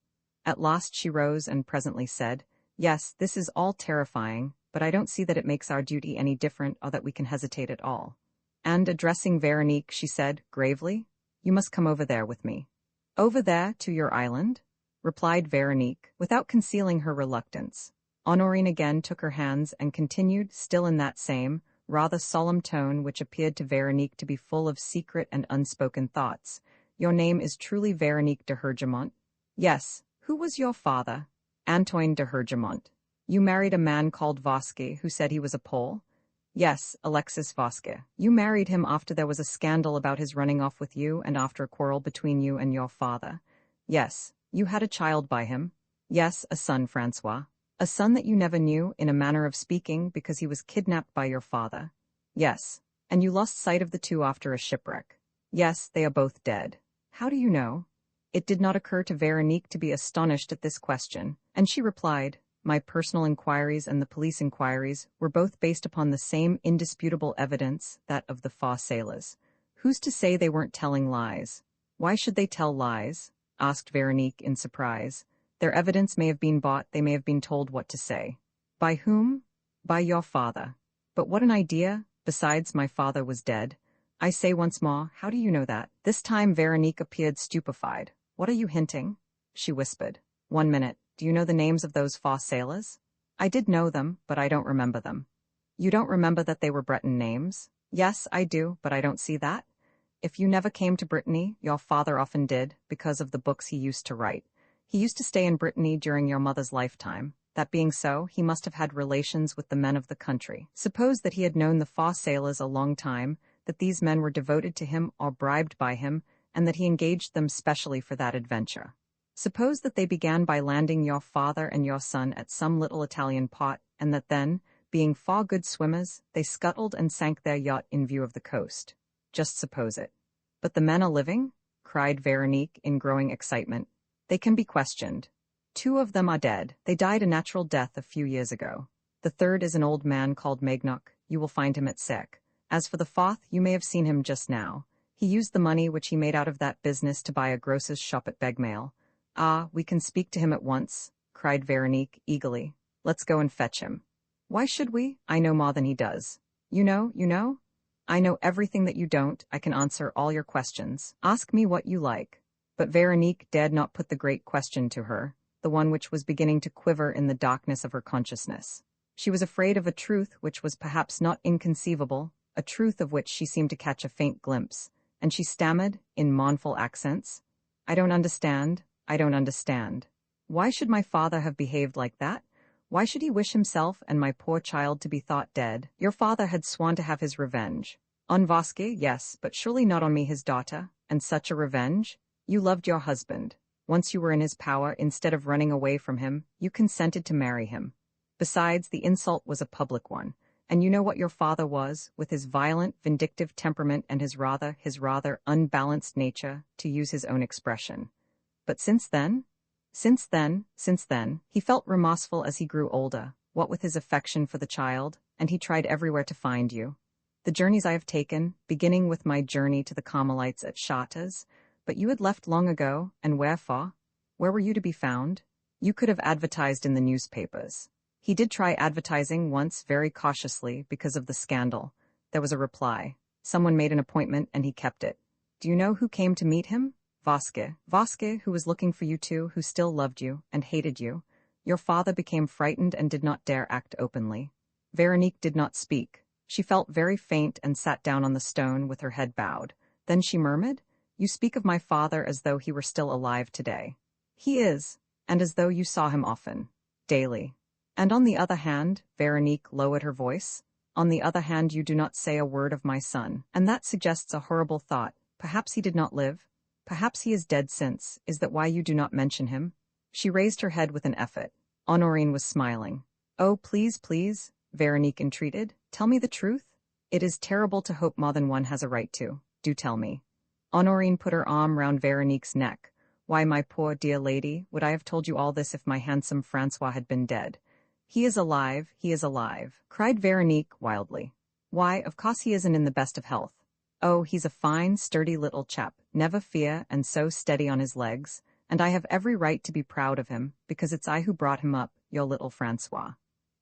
[SPEAKER 1] At last she rose and presently said, Yes, this is all terrifying, but I don't see that it makes our duty any different or that we can hesitate at all. And, addressing Veronique, she said, gravely, You must come over there with me. Over there, to your island? Replied Veronique, without concealing her reluctance. Honorine again took her hands and continued, still in that same, rather solemn tone which appeared to Veronique to be full of secret and unspoken thoughts. Your name is truly Veronique de Hergemont? Yes. Who was your father? Antoine de Hergemont. You married a man called Vasque, who said he was a Pole? Yes, Alexis Vasque. You married him after there was a scandal about his running off with you and after a quarrel between you and your father. Yes. You had a child by him? Yes, a son, Francois. A son that you never knew, in a manner of speaking, because he was kidnapped by your father. Yes. And you lost sight of the 2 after a shipwreck. Yes, they are both dead. How do you know? It did not occur to Veronique to be astonished at this question, and she replied, My personal inquiries and the police inquiries were both based upon the same indisputable evidence, that of the 4 sailors. Who's to say they weren't telling lies? Why should they tell lies? Asked Veronique in surprise. Their evidence may have been bought, they may have been told what to say. By whom? By your father. But what an idea! Besides, my father was dead. I say once more, how do you know that? This time Veronique appeared stupefied. What are you hinting? She whispered. 1 minute. Do you know the names of those 4 sailors? I did know them, but I don't remember them. You don't remember that they were Breton names? Yes, I do, but I don't see that. If you never came to Brittany, your father often did, because of the books he used to write. He used to stay in Brittany during your mother's lifetime. That being so, he must have had relations with the men of the country. Suppose that he had known the 4 sailors a long time, that these men were devoted to him or bribed by him, and that he engaged them specially for that adventure. Suppose that they began by landing your father and your son at some little Italian port, and that then, being 4 good swimmers, they scuttled and sank their yacht in view of the coast. Just suppose it. But the men are living? Cried Veronique in growing excitement. They can be questioned. 2 of them are dead. They died a natural death a few years ago. The 3rd is an old man called Magnoc. You will find him at Sarek. As for the 4th, you may have seen him just now. He used the money which he made out of that business to buy a grocer's shop at Begmail. Ah, we can speak to him at once, cried Veronique eagerly. Let's go and fetch him. Why should we? I know more than he does. You know? I know everything that you don't. I can answer all your questions. Ask me what you like. But Veronique dared not put the great question to her. the one which was beginning to quiver in the darkness of her consciousness. She was afraid of a truth which was perhaps not inconceivable, a truth of which she seemed to catch a faint glimpse, and she stammered, in mournful accents, "I don't understand, I don't understand. Why should my father have behaved like that? Why should he wish himself and my poor child to be thought dead? Your father had sworn to have his revenge. On Vasque, yes, but surely not on me, his daughter, and such a revenge? You loved your husband. Once you were in his power, instead of running away from him, you consented to marry him. Besides, the insult was a public one, and you know what your father was, with his violent, vindictive temperament and his rather unbalanced nature, to use his own expression. But since then, he felt remorseful as he grew older, what with his affection for the child, and he tried everywhere to find you. The journeys I have taken, beginning with my journey to the Carmelites at Chartres, but you had left long ago, and wherefore? Where were you to be found? You could have advertised in the newspapers. He did try advertising once very cautiously because of the scandal. There was a reply. Someone made an appointment and he kept it. Do you know who came to meet him? Vasque, who was looking for you too, who still loved you and hated you. Your father became frightened and did not dare act openly. Veronique did not speak. She felt very faint and sat down on the stone with her head bowed. Then she murmured, "You speak of my father as though he were still alive today. He is, and as though you saw him often. Daily. And on the other hand," Veronique lowered her voice, "on the other hand you do not say a word of my son, and that suggests a horrible thought. Perhaps he did not live? Perhaps he is dead since. Is that why you do not mention him?" She raised her head with an effort. Honorine was smiling. "Oh, please, please," Veronique entreated. "Tell me the truth. It is terrible to hope more than one has a right to. Do tell me." Honorine put her arm round Veronique's neck. "Why, my poor dear lady, would I have told you all this if my handsome Francois had been dead? He is alive, cried Veronique wildly. "Why, of course he isn't in the best of health. Oh, he's a fine, sturdy little chap, never fear, and so steady on his legs, and I have every right to be proud of him, because it's I who brought him up, your little Francois."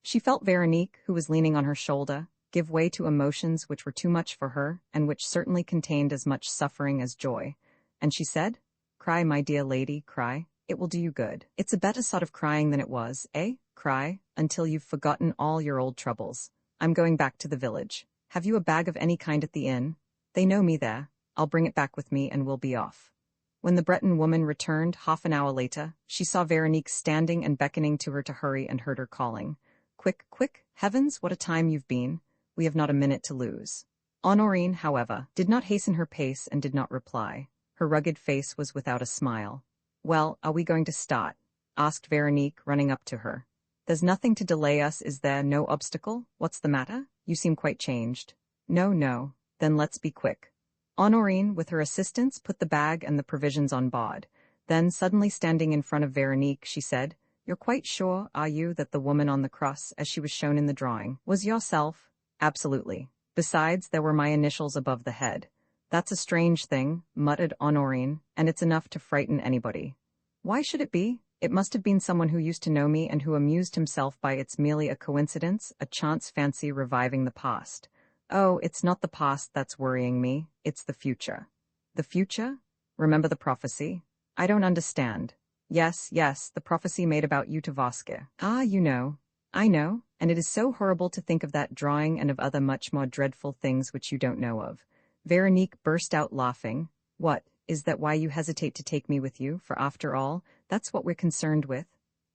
[SPEAKER 1] She felt Veronique, who was leaning on her shoulder, give way to emotions which were too much for her, and which certainly contained as much suffering as joy, and she said, "Cry, my dear lady, cry. It will do you good. It's a better sort of crying than it was, eh? Cry, until you've forgotten all your old troubles. I'm going back to the village. Have you a bag of any kind at the inn? They know me there. I'll bring it back with me and we'll be off." When the Breton woman returned half an hour later, she saw Veronique standing and beckoning to her to hurry and heard her calling, "Quick, quick, heavens, what a time you've been. We have not a minute to lose." Honorine, however, did not hasten her pace and did not reply. Her rugged face was without a smile. "Well, are we going to start?" asked Veronique, running up to her. "There's nothing to delay us, is there? No obstacle? What's the matter? You seem quite changed." No. Then let's be quick." Honorine, with her assistants, put the bag and the provisions on board. Then, suddenly standing in front of Veronique, she said, "You're quite sure, are you, that the woman on the cross, as she was shown in the drawing, was yourself?" "Absolutely. Besides, there were my initials above the head." "That's a strange thing," muttered Honorine, "and it's enough to frighten anybody." "Why should it be? It must have been someone who used to know me and who amused himself by it's merely a coincidence, a chance fancy reviving the past." "Oh, it's not the past that's worrying me, it's the future." "The future? Remember the prophecy?" "I don't understand." Yes, the prophecy made about you to Vasque." "Ah, you know." "I know, and it is so horrible to think of that drawing and of other much more dreadful things which you don't know of." Veronique burst out laughing. "What, is that why you hesitate to take me with you? For after all, that's what we're concerned with."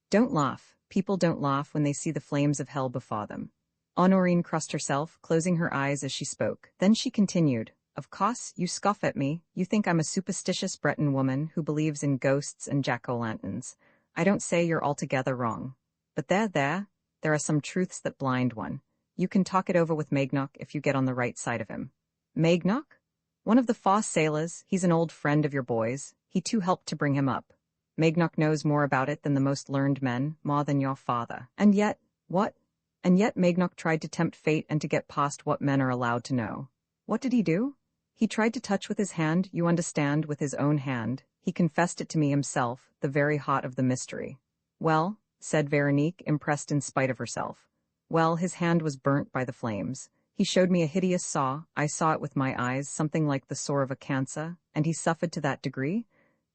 [SPEAKER 1] "Don't laugh. People don't laugh when they see the flames of hell before them." Honorine crossed herself, closing her eyes as she spoke. Then she continued, "Of course, you scoff at me. You think I'm a superstitious Breton woman who believes in ghosts and jack-o'-lanterns. I don't say you're altogether wrong. But there are some truths that blind one. You can talk it over with Maignac if you get on the right side of him." "Maignac? One of the Foss sailors. He's an old friend of your boy's. He too helped to bring him up. Maignac knows more about it than the most learned men, more than your father. And yet, what? And yet Maignac tried to tempt fate and to get past what men are allowed to know. What did he do? He tried to touch with his hand, you understand, with his own hand. He confessed it to me himself, the very heart of the mystery." "Well," said Veronique, impressed in spite of herself. "Well, his hand was burnt by the flames. He showed me a hideous sore. I saw it with my eyes, something like the sore of a cancer, and he suffered to that degree.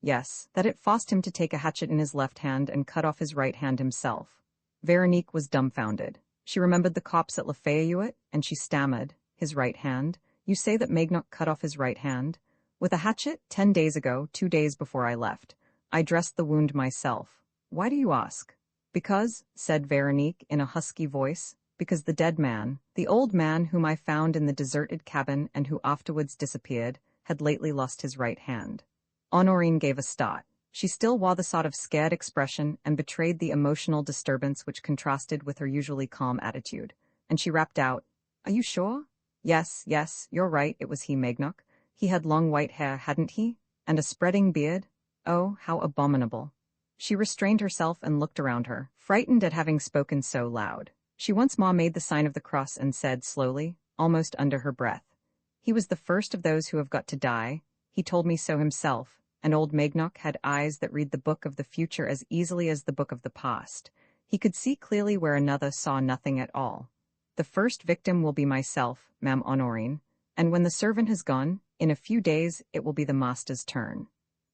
[SPEAKER 1] yes, that it forced him to take a hatchet in his left hand and cut off his right hand himself. Veronique was dumbfounded. She remembered the cops at Lafayette, and she stammered, his right hand. You say that Maignac cut off his right hand? With a hatchet? 10 days ago, 2 days before I left. I dressed the wound myself. Why do you ask? Because, said Veronique in a husky voice, because the dead man, the old man whom I found in the deserted cabin and who afterwards disappeared, had lately lost his right hand. Honorine gave a start. She still wore the sort of scared expression and betrayed the emotional disturbance which contrasted with her usually calm attitude, and she rapped out, Are you sure? Yes, you're right, it was he, Maignac. He had long white hair, hadn't he? And a spreading beard? Oh, how abominable. She restrained herself and looked around her, frightened at having spoken so loud. She once more made the sign of the cross and said slowly, almost under her breath, He was the first of those who have got to die. He told me so himself, and old Maignac had eyes that read the book of the future as easily as the book of the past. He could see clearly where another saw nothing at all. The first victim will be myself, Ma'am Honorine, and when the servant has gone, in a few days it will be the master's turn.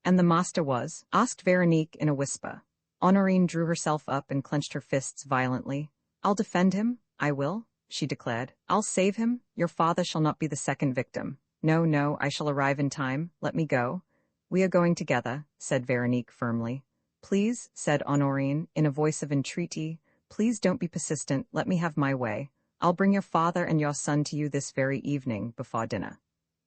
[SPEAKER 1] And the master was? Asked Veronique in a whisper. Honorine drew herself up and clenched her fists violently. I'll defend him, I will, she declared. I'll save him. Your father shall not be the second victim. No, I shall arrive in time. Let me go. We are going together, said Veronique firmly. Please, said Honorine, in a voice of entreaty, please don't be persistent, let me have my way. I'll bring your father and your son to you this very evening, before dinner.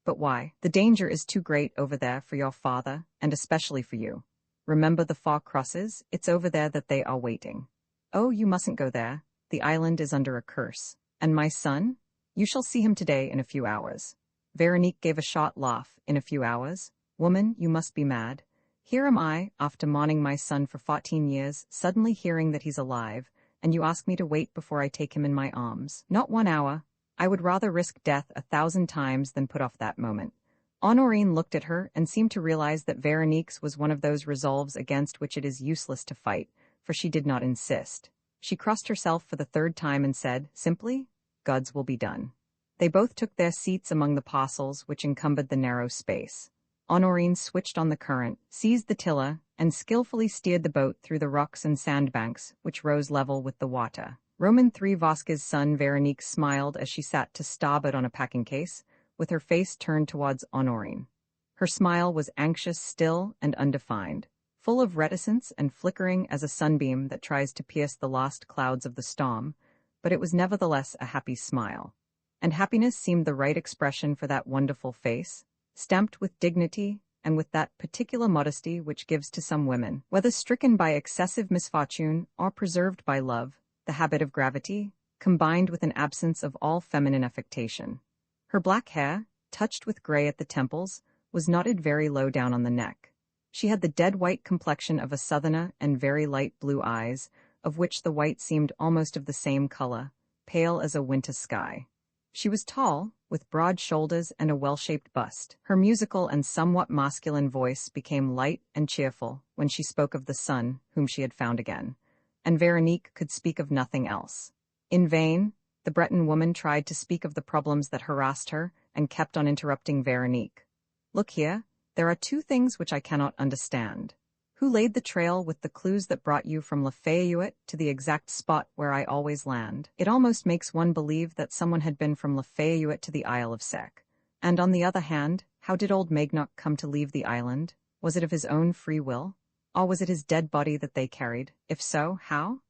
[SPEAKER 1] But why? The danger is too great over there for your father, and especially for you. Remember the 4 crosses, it's over there that they are waiting. Oh, you mustn't go there. The island is under a curse. And my son? You shall see him today in a few hours. Veronique gave a short laugh. In a few hours? Woman, you must be mad. Here am I, after mourning my son for 14 years, suddenly hearing that he's alive, and you ask me to wait before I take him in my arms. Not 1 hour. I would rather risk death 1,000 times than put off that moment. Honorine looked at her and seemed to realize that Veronique's was one of those resolves against which it is useless to fight, for she did not insist. She crossed herself for the 3rd time and said, simply, God's will be done. They both took their seats among the parcels which encumbered the narrow space. Honorine switched on the current, seized the tiller, and skillfully steered the boat through the rocks and sandbanks, which rose level with the water. Roman III Vasquez's son Veronique smiled as she sat to starboard on a packing case, with her face turned towards Honorine. Her smile was anxious, still, and undefined, full of reticence and flickering as a sunbeam that tries to pierce the lost clouds of the storm, but it was nevertheless a happy smile. And happiness seemed the right expression for that wonderful face, stamped with dignity and with that particular modesty which gives to some women, whether stricken by excessive misfortune or preserved by love, the habit of gravity, combined with an absence of all feminine affectation. Her black hair, touched with gray at the temples, was knotted very low down on the neck. She had the dead white complexion of a southerner and very light blue eyes, of which the white seemed almost of the same color, pale as a winter sky. She was tall, with broad shoulders and a well-shaped bust. Her musical and somewhat masculine voice became light and cheerful when she spoke of the son whom she had found again, and Veronique could speak of nothing else. In vain, the Breton woman tried to speak of the problems that harassed her and kept on interrupting Veronique. Look here, there are 2 things which I cannot understand. Who laid the trail with the clues that brought you from Lafayette to the exact spot where I always land? It almost makes one believe that someone had been from Lafayette to the Isle of Sarek. And on the other hand, how did old Maignac come to leave the island? Was it of his own free will? Or was it his dead body that they carried? If so, how?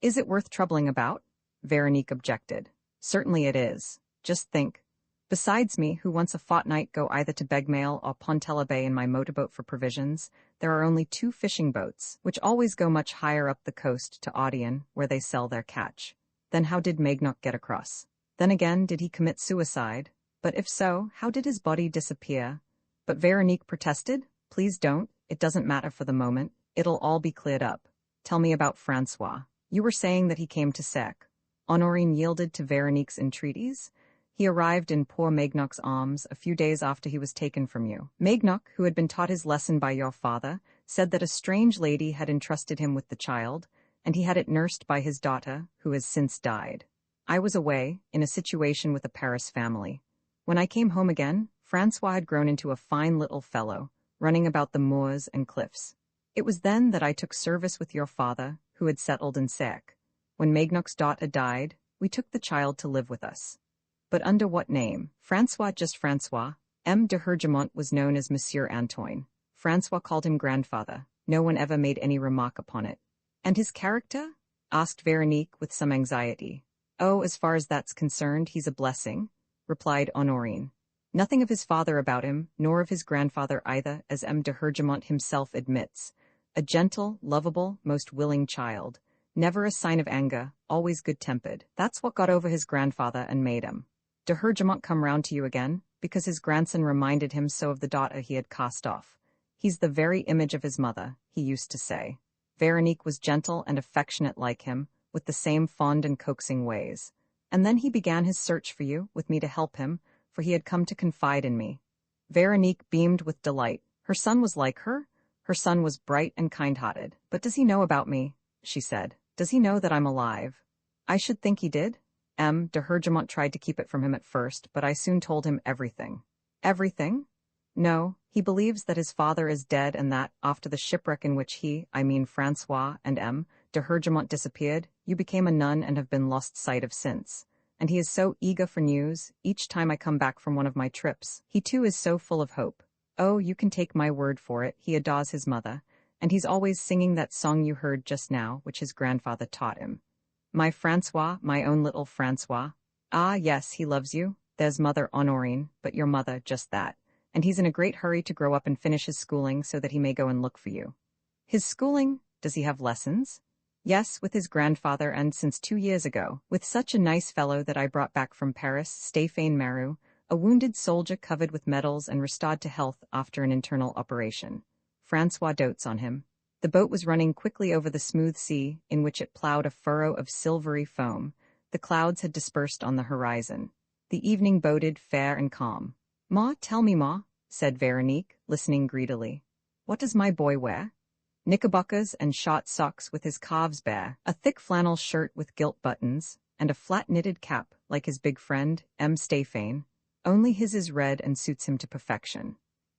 [SPEAKER 1] Is it worth troubling about? Veronique objected. Certainly it is. Just think. Besides me, who once a fortnight go either to Begmail or Pontella Bay in my motorboat for provisions, there are only 2 fishing boats, which always go much higher up the coast to Audion, where they sell their catch. Then how did Maignac get across? Then again, did he commit suicide? But if so, how did his body disappear? But Veronique protested, please don't, it doesn't matter for the moment, it'll all be cleared up. Tell me about Francois. You were saying that he came to Sarek. Honorine yielded to Veronique's entreaties. He arrived in poor Maignac's arms a few days after he was taken from you. Maignac, who had been taught his lesson by your father, said that a strange lady had entrusted him with the child, and he had it nursed by his daughter, who has since died. I was away, in a situation with a Paris family. When I came home again, Francois had grown into a fine little fellow, running about the moors and cliffs. It was then that I took service with your father, who had settled in Sarek. When Magnoc's daughter died, we took the child to live with us. But under what name? Francois, just Francois. M. de Hergemont was known as Monsieur Antoine. Francois called him grandfather. No one ever made any remark upon it. And his character? Asked Veronique with some anxiety. Oh, as far as that's concerned, he's a blessing, replied Honorine. Nothing of his father about him, nor of his grandfather either, as M. de Hergemont himself admits. A gentle, lovable, most willing child. Never a sign of anger, always good-tempered. That's what got over his grandfather and made him. De Hergemont come round to you again, because his grandson reminded him so of the daughter he had cast off. He's the very image of his mother, he used to say. Veronique was gentle and affectionate like him, with the same fond and coaxing ways. And then he began his search for you, with me to help him, for he had come to confide in me. Veronique beamed with delight. Her son was like her? Her son was bright and kind-hearted. But does he know about me? She said. Does he know that I'm alive? I should think he did. M. de Hergemont tried to keep it from him at first, but I soon told him everything. Everything? No, he believes that his father is dead and that, after the shipwreck in which he, I mean Francois and M. de Hergemont disappeared, you became a nun and have been lost sight of since. And he is so eager for news, each time I come back from one of my trips. He too is so full of hope. Oh, you can take my word for it, he adores his mother, and he's always singing that song you heard just now, which his grandfather taught him. My Francois, my own little Francois. Ah, yes, he loves you. There's Mother Honorine, but your mother, just that. And he's in a great hurry to grow up and finish his schooling so that he may go and look for you. His schooling? Does he have lessons? Yes, with his grandfather, and since 2 years ago, with such a nice fellow that I brought back from Paris, Stéphane Maru, a wounded soldier covered with medals and restored to health after an internal operation. Francois dotes on him. The boat was running quickly over the smooth sea, in which it ploughed a furrow of silvery foam. The clouds had dispersed on the horizon. The evening boded fair and calm. Ma, tell me, Ma, said Veronique, listening greedily. What does my boy wear? Knickerbockers and short socks with his calves bare, a thick flannel shirt with gilt buttons, and a flat knitted cap, like his big friend, M. Stéphane. Only his is red and suits him to perfection.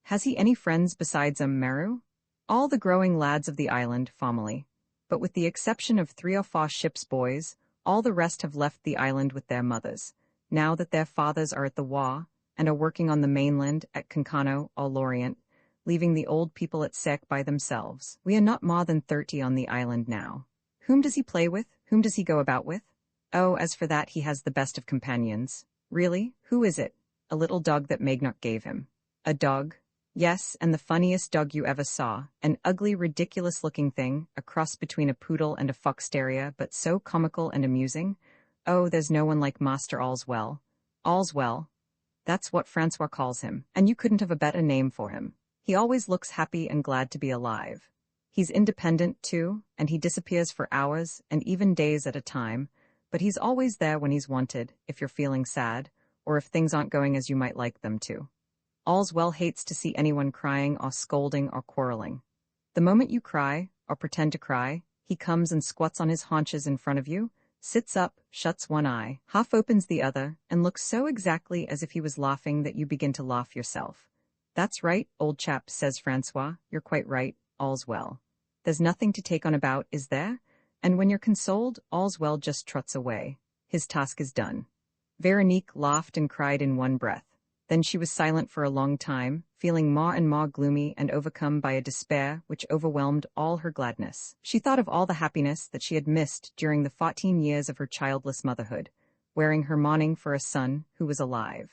[SPEAKER 1] Has he any friends besides Meru? All the growing lads of the island, family. But with the exception of 3 or 4 ship's boys, all the rest have left the island with their mothers, now that their fathers are at the war, and are working on the mainland at Cancano or Lorient, leaving the old people at Sarek by themselves. We are not more than 30 on the island now. Whom does he play with? Whom does he go about with? Oh, as for that, he has the best of companions. Really? Who is it? A little dog that Magnoc gave him. A dog? Yes, and the funniest dog you ever saw. An ugly, ridiculous-looking thing, a cross between a poodle and a fox terrier, but so comical and amusing. Oh, there's no one like Master All's Well. All's Well. That's what Francois calls him, and you couldn't have a better name for him. He always looks happy and glad to be alive. He's independent, too, and he disappears for hours and even days at a time, but he's always there when he's wanted, if you're feeling sad, or if things aren't going as you might like them to. All's Well hates to see anyone crying or scolding or quarreling. The moment you cry, or pretend to cry, he comes and squats on his haunches in front of you, sits up, shuts one eye, half opens the other, and looks so exactly as if he was laughing that you begin to laugh yourself. That's right, old chap, says Francois. You're quite right, all's well. There's nothing to take on about, is there? And when you're consoled, all's well just trots away. His task is done. Veronique laughed and cried in one breath. Then she was silent for a long time, feeling more and more gloomy and overcome by a despair which overwhelmed all her gladness. She thought of all the happiness that she had missed during the 14 years of her childless motherhood, wearing her mourning for a son who was alive.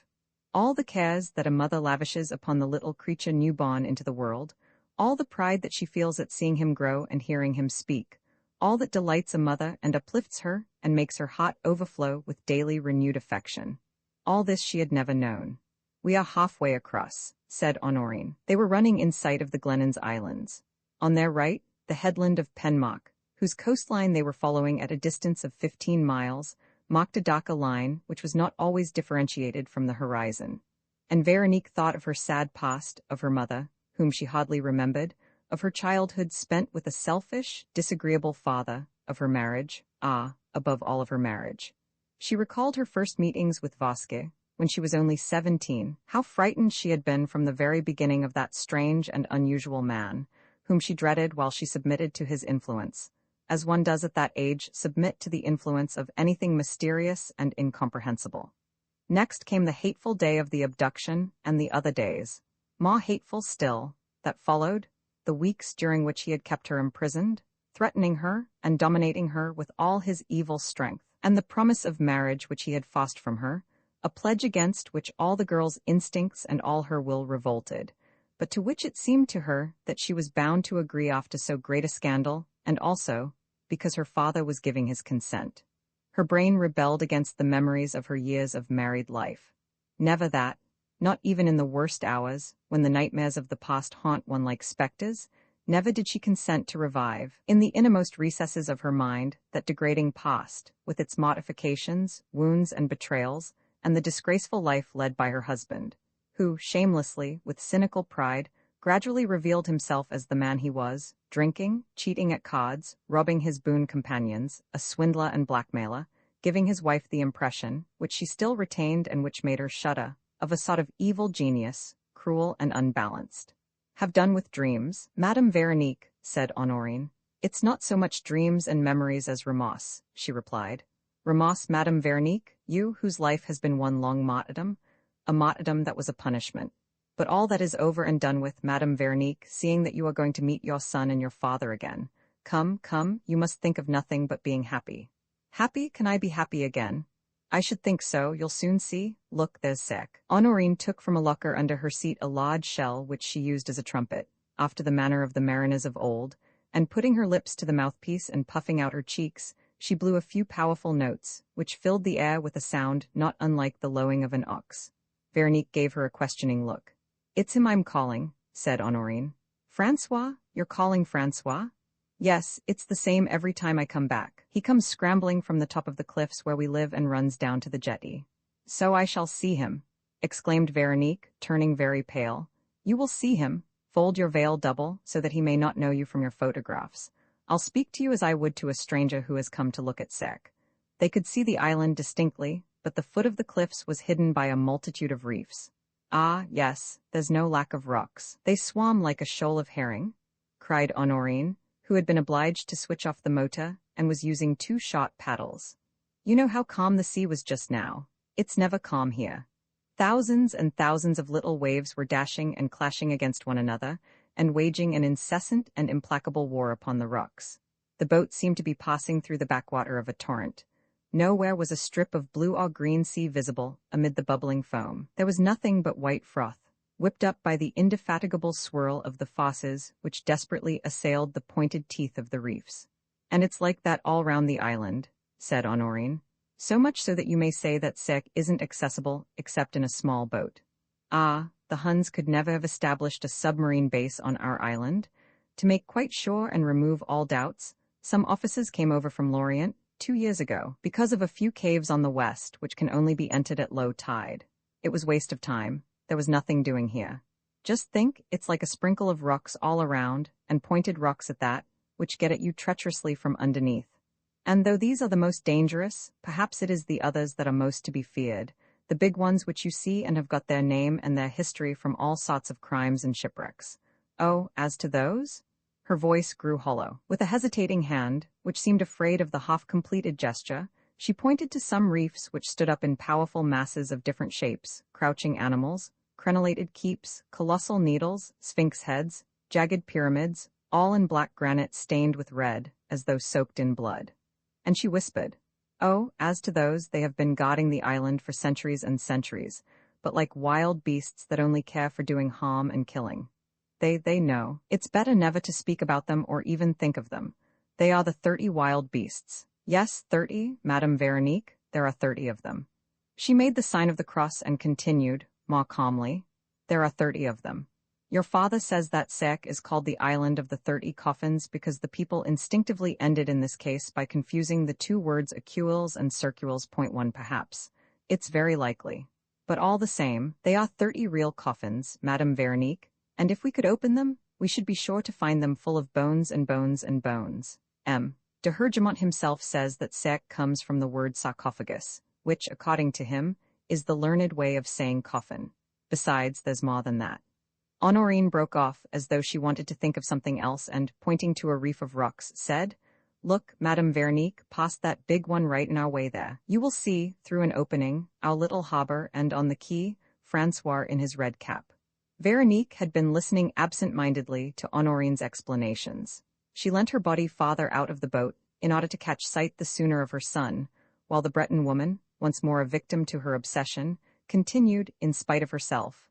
[SPEAKER 1] All the cares that a mother lavishes upon the little creature newborn into the world, all the pride that she feels at seeing him grow and hearing him speak, all that delights a mother and uplifts her and makes her heart overflow with daily renewed affection. All this she had never known. We are halfway across, said Honorine. They were running in sight of the Glennons Islands. On their right, the headland of Penmock, whose coastline they were following at a distance of 15 miles, mocked a Dhaka line which was not always differentiated from the horizon. And Veronique thought of her sad past, of her mother, whom she hardly remembered, of her childhood spent with a selfish, disagreeable father, of her marriage, above all of her marriage. She recalled her first meetings with Vasque, when she was only 17, how frightened she had been from the very beginning of that strange and unusual man, whom she dreaded while she submitted to his influence, as one does at that age submit to the influence of anything mysterious and incomprehensible. Next came the hateful day of the abduction and the other days, more hateful still, that followed, the weeks during which he had kept her imprisoned, threatening her and dominating her with all his evil strength, and the promise of marriage which he had forced from her, a pledge against which all the girl's instincts and all her will revolted, but to which it seemed to her that she was bound to agree after so great a scandal, and also because her father was giving his consent. Her brain rebelled against the memories of her years of married life. Never that, not even in the worst hours, when the nightmares of the past haunt one like specters, never did she consent to revive, in the innermost recesses of her mind, that degrading past, with its mortifications, wounds, and betrayals, and the disgraceful life led by her husband, who, shamelessly, with cynical pride, gradually revealed himself as the man he was, drinking, cheating at cards, robbing his boon companions, a swindler and blackmailer, giving his wife the impression, which she still retained and which made her shudder, of a sort of evil genius, cruel and unbalanced. "Have done with dreams, Madame Veronique," said Honorine. "It's not so much dreams and memories as remorse," she replied. "Remorse, Madame Veronique, you whose life has been one long martyrdom, a martyrdom that was a punishment. But all that is over and done with, Madame Veronique, seeing that you are going to meet your son and your father again. Come, come, you must think of nothing but being happy." "Happy? Can I be happy again?" "I should think so, you'll soon see. Look, there's Sarek." Honorine took from a locker under her seat a large shell which she used as a trumpet, after the manner of the mariners of old, and putting her lips to the mouthpiece and puffing out her cheeks, she blew a few powerful notes, which filled the air with a sound not unlike the lowing of an ox. Veronique gave her a questioning look. "It's him I'm calling," said Honorine. "Francois? You're calling Francois?" "Yes, it's the same every time I come back. He comes scrambling from the top of the cliffs where we live and runs down to the jetty." "So I shall see him," exclaimed Veronique, turning very pale. "You will see him. Fold your veil double, so that he may not know you from your photographs. I'll speak to you as I would to a stranger who has come to look at Sarek." They could see the island distinctly, but the foot of the cliffs was hidden by a multitude of reefs. "Ah, yes, there's no lack of rocks. They swam like a shoal of herring," cried Honorine, who had been obliged to switch off the motor and was using 2 short paddles. "You know how calm the sea was just now. It's never calm here." Thousands and thousands of little waves were dashing and clashing against one another, and waging an incessant and implacable war upon the rocks. The boat seemed to be passing through the backwater of a torrent. Nowhere was a strip of blue or green sea visible amid the bubbling foam. There was nothing but white froth, whipped up by the indefatigable swirl of the fosses which desperately assailed the pointed teeth of the reefs. "And it's like that all round the island," said Honorine. "So much so that you may say that Sarek isn't accessible except in a small boat. Ah, the Huns could never have established a submarine base on our island. To make quite sure and remove all doubts, some officers came over from Lorient 2 years ago, because of a few caves on the west which can only be entered at low tide. It was waste of time. There was nothing doing here. Just think, it's like a sprinkle of rocks all around, and pointed rocks at that, which get at you treacherously from underneath. And though these are the most dangerous, perhaps it is the others that are most to be feared, the big ones which you see and have got their name and their history from all sorts of crimes and shipwrecks. Oh, as to those?" Her voice grew hollow. With a hesitating hand, which seemed afraid of the half-completed gesture, she pointed to some reefs which stood up in powerful masses of different shapes, crouching animals, crenellated keeps, colossal needles, sphinx heads, jagged pyramids, all in black granite stained with red, as though soaked in blood. And she whispered, "Oh, as to those, they have been guarding the island for centuries and centuries, but like wild beasts that only care for doing harm and killing. They know. It's better never to speak about them or even think of them. They are the 30 wild beasts. Yes, 30, Madame Veronique, there are 30 of them." She made the sign of the cross and continued, more calmly, "There are 30 of them. Your father says that Sarek is called the Island of the 30 Coffins because the people instinctively ended in this case by confusing the 2 words acules and circules. Point 1 perhaps. It's very likely. But all the same, they are 30 real coffins, Madame Veronique, and if we could open them, we should be sure to find them full of bones and bones and bones. De Hergemont himself says that Sarek comes from the word sarcophagus, which, according to him, is the learned way of saying coffin. Besides, there's more than that. Honorine broke off as though she wanted to think of something else and, pointing to a reef of rocks, said, "Look, Madame Veronique, past that big one right in our way there. You will see, through an opening, our little harbor, and on the quay, Francois in his red cap." Veronique had been listening absent-mindedly to Honorine's explanations. She leant her body farther out of the boat in order to catch sight the sooner of her son, while the Breton woman, once more a victim to her obsession, continued, in spite of herself,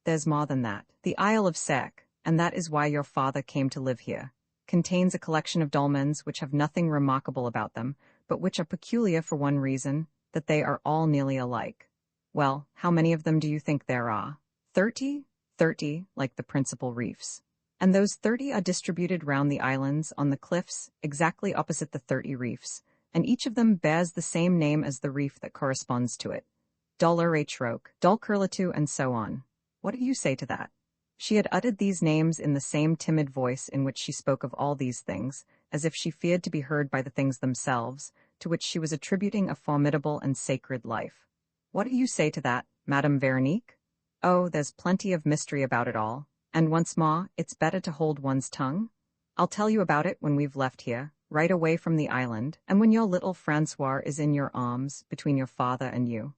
[SPEAKER 1] "There's more than that. The Isle of Sarek, and that is why your father came to live here, contains a collection of dolmens which have nothing remarkable about them, but which are peculiar for one reason, that they are all nearly alike. Well, how many of them do you think there are? 30? 30, like the principal reefs. And those 30 are distributed round the islands on the cliffs exactly opposite the 30 reefs, and each of them bears the same name as the reef that corresponds to it. Dollar-H-Roke, Dolcurlatu, and so on. What do you say to that?" She had uttered these names in the same timid voice in which she spoke of all these things, as if she feared to be heard by the things themselves, to which she was attributing a formidable and sacred life. "What do you say to that, Madame Veronique? Oh, there's plenty of mystery about it all, and once more, it's better to hold one's tongue. I'll tell you about it when we've left here, right away from the island, and when your little Francois is in your arms, between your father and you."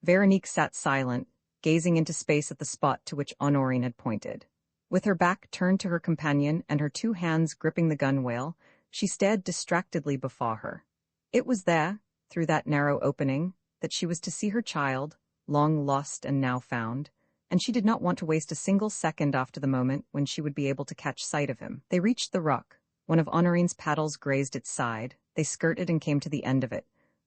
[SPEAKER 1] Veronique sat silent, gazing into space at the spot to which Honorine had pointed. With her back turned to her companion and her two hands gripping the gunwale, she stared distractedly before her. It was there, through that narrow opening, that she was to see her child, long lost and now found, and she did not want to waste a single second after the moment when she would be able to catch sight of him. They reached the rock. One of Honorine's paddles grazed its side. They skirted and came to the end of it.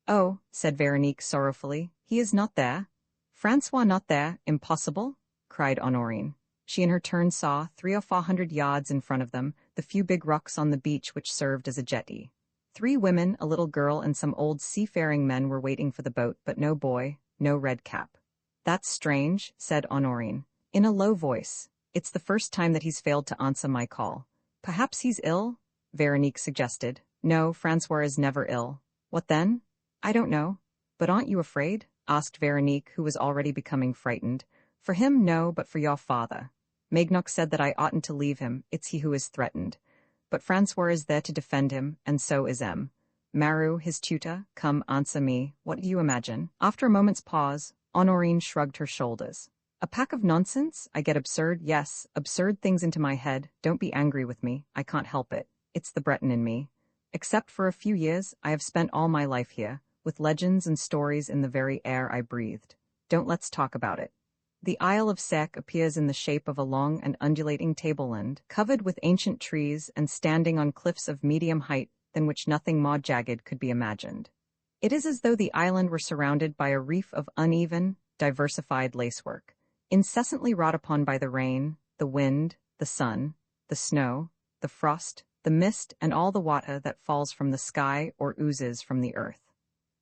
[SPEAKER 1] "Oh," said Veronique sorrowfully, "he is not there." "Francois not there? Impossible!" cried Honorine. She in her turn saw, 300 or 400 yards in front of them, the few big rocks on the beach which served as a jetty. 3 women, a little girl, and some old seafaring men were waiting for the boat, but no boy, no red cap. "That's strange," said Honorine, in a low voice. "It's the first time that he's failed to answer my call." "Perhaps he's ill?" Veronique suggested. "No, Francois is never ill." "What then?" "I don't know." "But aren't you afraid?" asked Veronique, who was already becoming frightened. "For him, no, but for your father. Maignoc said that I oughtn't to leave him, it's he who is threatened. But Francois is there to defend him, and so is M. Maru, his tutor. Come, answer me, what do you imagine?" After a moment's pause, Honorine shrugged her shoulders. "A pack of nonsense? I get absurd, yes, absurd things into my head. Don't be angry with me, I can't help it. It's the Breton in me. Except for a few years, I have spent all my life here, with legends and stories in the very air I breathed. Don't let's talk about it. The Isle of Sarek appears in the shape of a long and undulating tableland, covered with ancient trees and standing on cliffs of medium height than which nothing more jagged could be imagined. It is as though the island were surrounded by a reef of uneven, diversified lacework, incessantly wrought upon by the rain, the wind, the sun, the snow, the frost, the mist, and all the water that falls from the sky or oozes from the earth.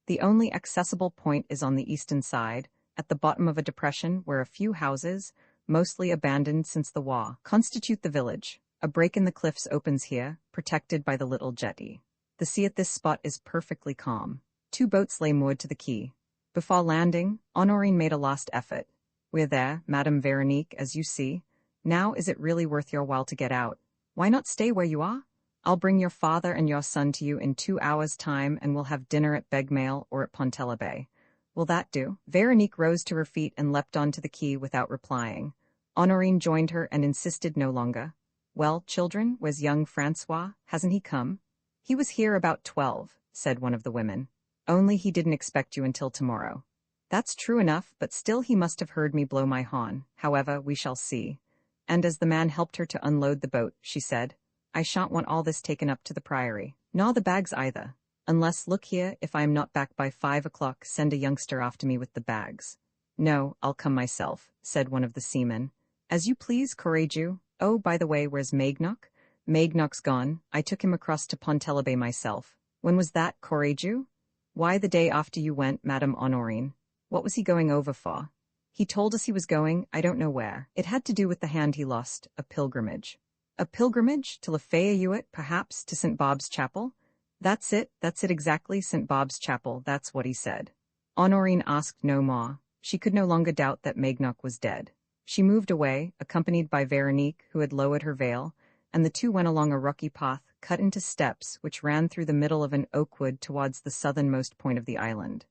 [SPEAKER 1] The only accessible point is on the eastern side, at the bottom of a depression where a few houses, mostly abandoned since the war, constitute the village. A break in the cliffs opens here, protected by the little jetty. The sea at this spot is perfectly calm. 2 boats lay moored to the quay. Before landing, Honorine made a last effort. "We're there, Madame Veronique, as you see. Now is it really worth your while to get out? Why not stay where you are? I'll bring your father and your son to you in 2 hours' time, and we'll have dinner at Begmail or at Pontelabé. Will that do?" Veronique rose to her feet and leapt onto the quay without replying. Honorine joined her and insisted no longer. "Well, children, where's young Francois? Hasn't he come?" "He was here about 12, said one of the women. "Only he didn't expect you until tomorrow." "That's true enough, but still he must have heard me blow my horn. However, we shall see." And as the man helped her to unload the boat, she said, "I shan't want all this taken up to the priory. Nor the bags either. Unless, look here, if I am not back by 5 o'clock, send a youngster after me with the bags." "No, I'll come myself," said one of the seamen. "As you please, Courageux. Oh, by the way, where's Maignoc?" "Maignoc's gone. I took him across to Pontelabé myself." "When was that, Courageux?" "Why, the day after you went, Madame Honorine." "What was he going over for?" "He told us he was going, I don't know where. It had to do with the hand he lost, a pilgrimage." "A pilgrimage? To Lafayette, perhaps, to St. Bob's Chapel?" That's it exactly, St. Bob's Chapel, that's what he said." Honorine asked no more. She could no longer doubt that Maignoc was dead. She moved away, accompanied by Veronique, who had lowered her veil, and the two went along a rocky path cut into steps which ran through the middle of an oak wood towards the southernmost point of the island.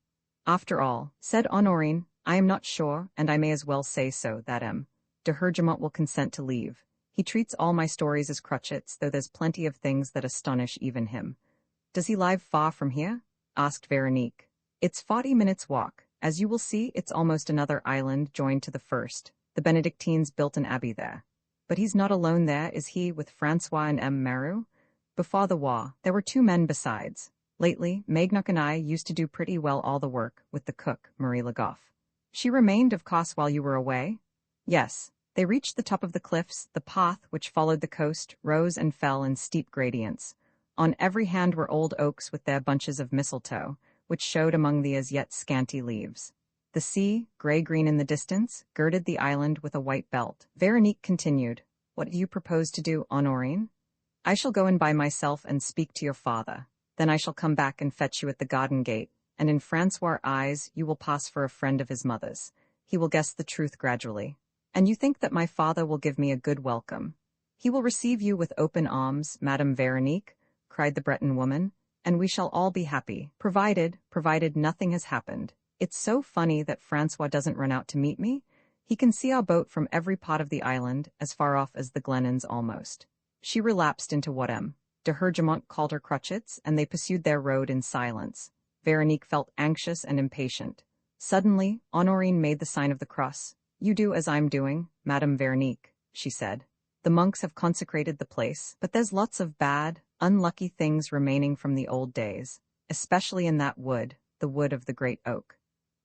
[SPEAKER 1] After all, said Honorine, I am not sure, and I may as well say so, that de Hergemont will consent to leave. He treats all my stories as crotchets, though there's plenty of things that astonish even him. Does he live far from here? Asked Veronique. It's 40 minutes' walk. As you will see, it's almost another island joined to the first. The Benedictines built an abbey there. But he's not alone there, is he, with Francois and Maru? Before the war, there were 2 men besides. Lately, Maignoc and I used to do pretty well all the work, with the cook, Marie Legoff. She remained, of course, while you were away? Yes. They reached the top of the cliffs. The path, which followed the coast, rose and fell in steep gradients. On every hand were old oaks with their bunches of mistletoe, which showed among the as yet scanty leaves. The sea, gray-green in the distance, girded the island with a white belt. Veronique continued, What do you propose to do, Honorine? I shall go in by myself and speak to your father. Then I shall come back and fetch you at the garden gate, and in Francois' eyes you will pass for a friend of his mother's. He will guess the truth gradually. And you think that my father will give me a good welcome? He will receive you with open arms, Madame Veronique, cried the Breton woman, and we shall all be happy, provided nothing has happened. It's so funny that Francois doesn't run out to meet me. He can see our boat from every part of the island, as far off as the Glennons almost. She relapsed into what de Hergemont called her crotchets, and they pursued their road in silence. Veronique felt anxious and impatient. Suddenly, Honorine made the sign of the cross. You do as I'm doing, Madame Veronique, she said. The monks have consecrated the place, but there's lots of bad, unlucky things remaining from the old days, especially in that wood, the wood of the great oak.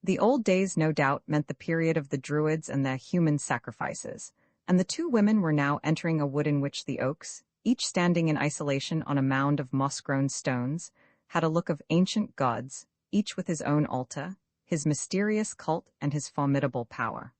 [SPEAKER 1] The old days no doubt meant the period of the Druids and their human sacrifices, and the 2 women were now entering a wood in which the oaks, each standing in isolation on a mound of moss-grown stones, had a look of ancient gods, each with his own altar, his mysterious cult and his formidable power.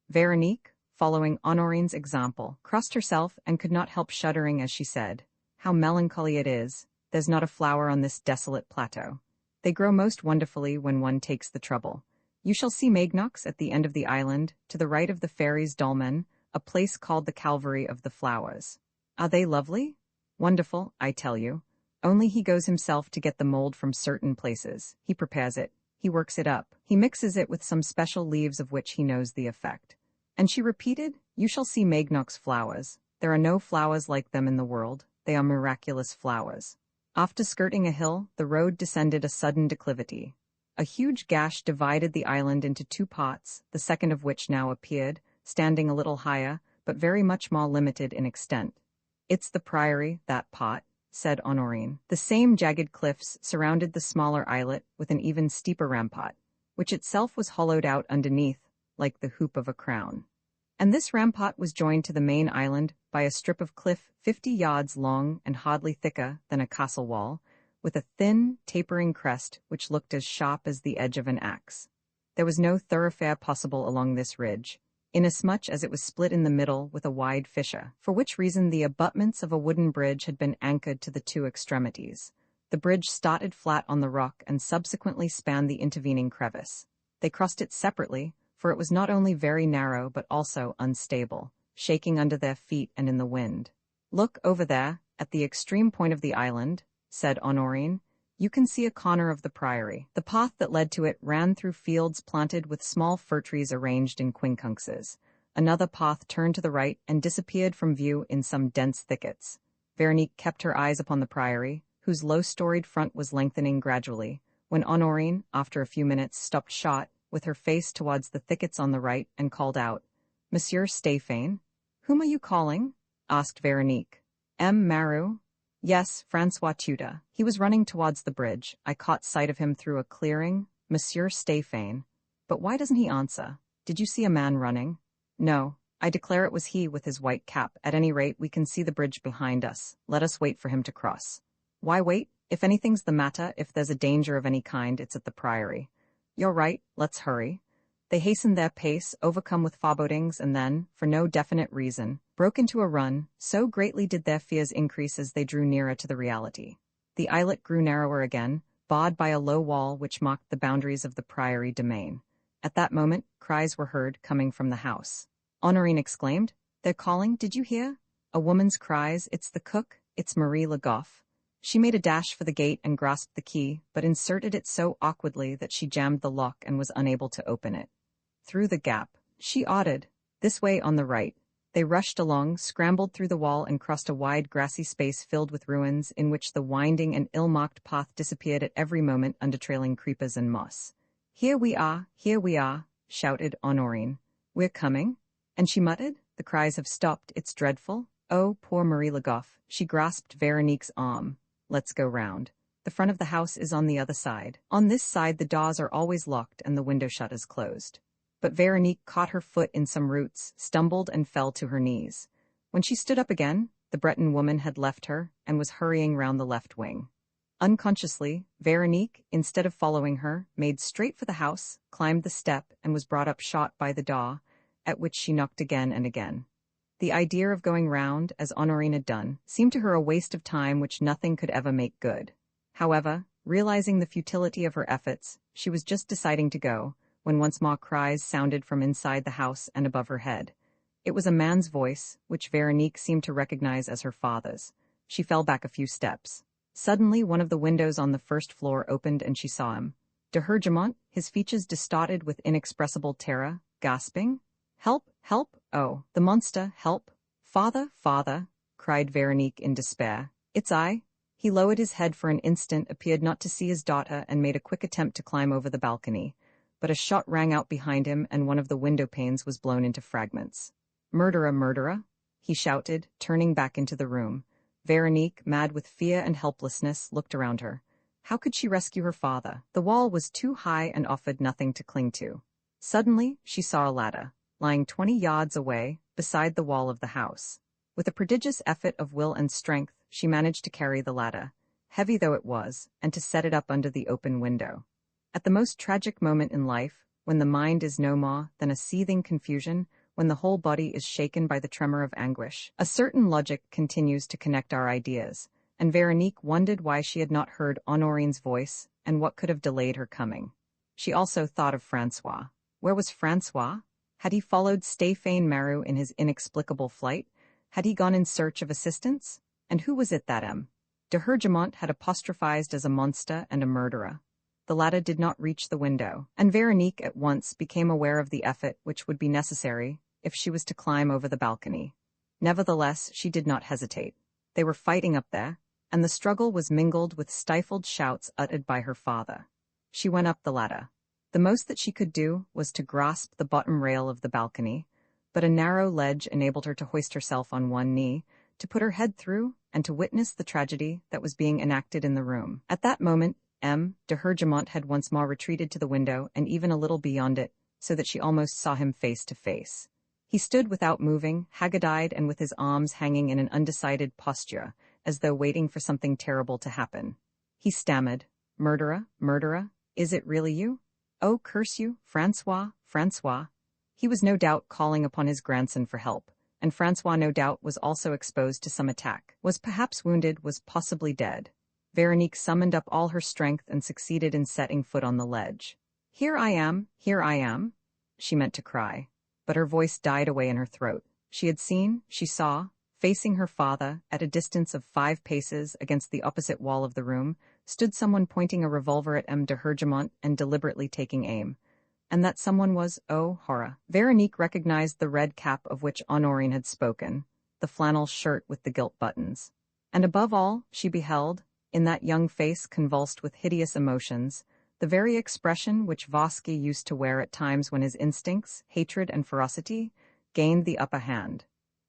[SPEAKER 1] Veronique, following Honorine's example, crossed herself and could not help shuddering as she said, How melancholy it is, there's not a flower on this desolate plateau. They grow most wonderfully when one takes the trouble. You shall see Maignocs at the end of the island, to the right of the fairies' dolmen, a place called the Calvary of the Flowers. Are they lovely? Wonderful, I tell you. Only he goes himself to get the mold from certain places. He prepares it. He works it up. He mixes it with some special leaves of which he knows the effect. And she repeated, You shall see Maignocs flowers. There are no flowers like them in the world. They are miraculous flowers. After skirting a hill, the road descended a sudden declivity. A huge gash divided the island into 2 parts, the second of which now appeared, standing a little higher, but very much more limited in extent. It's the priory, that pot, said Honorine. The same jagged cliffs surrounded the smaller islet with an even steeper rampart, which itself was hollowed out underneath, like the hoop of a crown. And this rampart was joined to the main island by a strip of cliff 50 yards long and hardly thicker than a castle wall, with a thin, tapering crest which looked as sharp as the edge of an axe. There was no thoroughfare possible along this ridge, inasmuch as it was split in the middle with a wide fissure, for which reason the abutments of a wooden bridge had been anchored to the 2 extremities. The bridge started flat on the rock and subsequently spanned the intervening crevice. They crossed it separately, for it was not only very narrow but also unstable, shaking under their feet and in the wind. Look over there, at the extreme point of the island, said Honorine. You can see a corner of the priory. The path that led to it ran through fields planted with small fir trees arranged in quincunxes. Another path turned to the right and disappeared from view in some dense thickets. Veronique kept her eyes upon the priory, whose low-storied front was lengthening gradually, when Honorine, after a few minutes, stopped short, with her face towards the thickets on the right, and called out, Monsieur Stéphane? Whom are you calling? Asked Veronique. Maru? Yes, Francois Tuda. He was running towards the bridge. I caught sight of him through a clearing. Monsieur Stéphane. But why doesn't he answer? Did you see a man running? No. I declare it was he with his white cap. At any rate, we can see the bridge behind us. Let us wait for him to cross. Why wait? If anything's the matter, if there's a danger of any kind, it's at the priory. You're right. Let's hurry. They hastened their pace, overcome with forebodings, and then, for no definite reason, broke into a run. So greatly did their fears increase as they drew nearer to the reality. The islet grew narrower again, barred by a low wall which marked the boundaries of the priory domain. At that moment, cries were heard coming from the house. Honorine exclaimed, "They're calling, did you hear?" A woman's cries, "It's the cook, it's Marie Le Goff." She made a dash for the gate and grasped the key, but inserted it so awkwardly that she jammed the lock and was unable to open it. Through the gap, she ordered, "This way on the right." They rushed along, scrambled through the wall and crossed a wide grassy space filled with ruins in which the winding and ill-marked path disappeared at every moment under trailing creepers and moss. Here we are," shouted Honorine. "We're coming?" And she muttered, "The cries have stopped, it's dreadful." Oh, poor Marie Le Goff. She grasped Veronique's arm. "Let's go round. The front of the house is on the other side. On this side the doors are always locked and the window shutters closed." But Veronique caught her foot in some roots, stumbled and fell to her knees. When she stood up again, the Breton woman had left her and was hurrying round the left wing. Unconsciously, Veronique, instead of following her, made straight for the house, climbed the step, and was brought up shot by the door, at which she knocked again and again. The idea of going round, as Honorine had done, seemed to her a waste of time which nothing could ever make good. However, realizing the futility of her efforts, she was just deciding to go, when once more cries sounded from inside the house and above her head. It was a man's voice, which Veronique seemed to recognize as her father's. She fell back a few steps. Suddenly, one of the windows on the first floor opened and she saw him. De Hergemont, his features distorted with inexpressible terror, gasping, "Help, help, oh, the monster, help! Father, father," cried Veronique in despair. "It's I." He lowered his head for an instant, appeared not to see his daughter, and made a quick attempt to climb over the balcony. But a shot rang out behind him and one of the window panes was blown into fragments. "Murderer, murderer," he shouted, turning back into the room. Veronique, mad with fear and helplessness, looked around her. How could she rescue her father? The wall was too high and offered nothing to cling to. Suddenly, she saw a ladder, lying 20 yards away, beside the wall of the house. With a prodigious effort of will and strength, she managed to carry the ladder, heavy though it was, and to set it up under the open window. At the most tragic moment in life, when the mind is no more than a seething confusion, when the whole body is shaken by the tremor of anguish, a certain logic continues to connect our ideas, and Veronique wondered why she had not heard Honorine's voice and what could have delayed her coming. She also thought of Francois. Where was Francois? Had he followed Stéphane Maru in his inexplicable flight? Had he gone in search of assistance? And who was it that de Hergemont had apostrophized as a monster and a murderer? The latter did not reach the window, and Veronique at once became aware of the effort which would be necessary if she was to climb over the balcony. Nevertheless, she did not hesitate. They were fighting up there, and the struggle was mingled with stifled shouts uttered by her father. She went up the ladder. The most that she could do was to grasp the bottom rail of the balcony, but a narrow ledge enabled her to hoist herself on one knee, to put her head through, and to witness the tragedy that was being enacted in the room. At that moment, de Hergemont had once more retreated to the window and even a little beyond it, so that she almost saw him face to face. He stood without moving, haggard-eyed and with his arms hanging in an undecided posture, as though waiting for something terrible to happen. He stammered, "Murderer, murderer, is it really you? Oh, curse you, Francois, Francois." He was no doubt calling upon his grandson for help, and Francois no doubt was also exposed to some attack, was perhaps wounded, was possibly dead. Veronique summoned up all her strength and succeeded in setting foot on the ledge. Here I am, she meant to cry, but her voice died away in her throat. She saw, facing her father, at a distance of 5 paces against the opposite wall of the room, stood someone pointing a revolver at de Hergemont and deliberately taking aim. And that someone was, oh, horror. Veronique recognized the red cap of which Honorine had spoken, the flannel shirt with the gilt buttons. And above all, she beheld, in that young face convulsed with hideous emotions, the very expression which Vosky used to wear at times when his instincts, hatred and ferocity, gained the upper hand.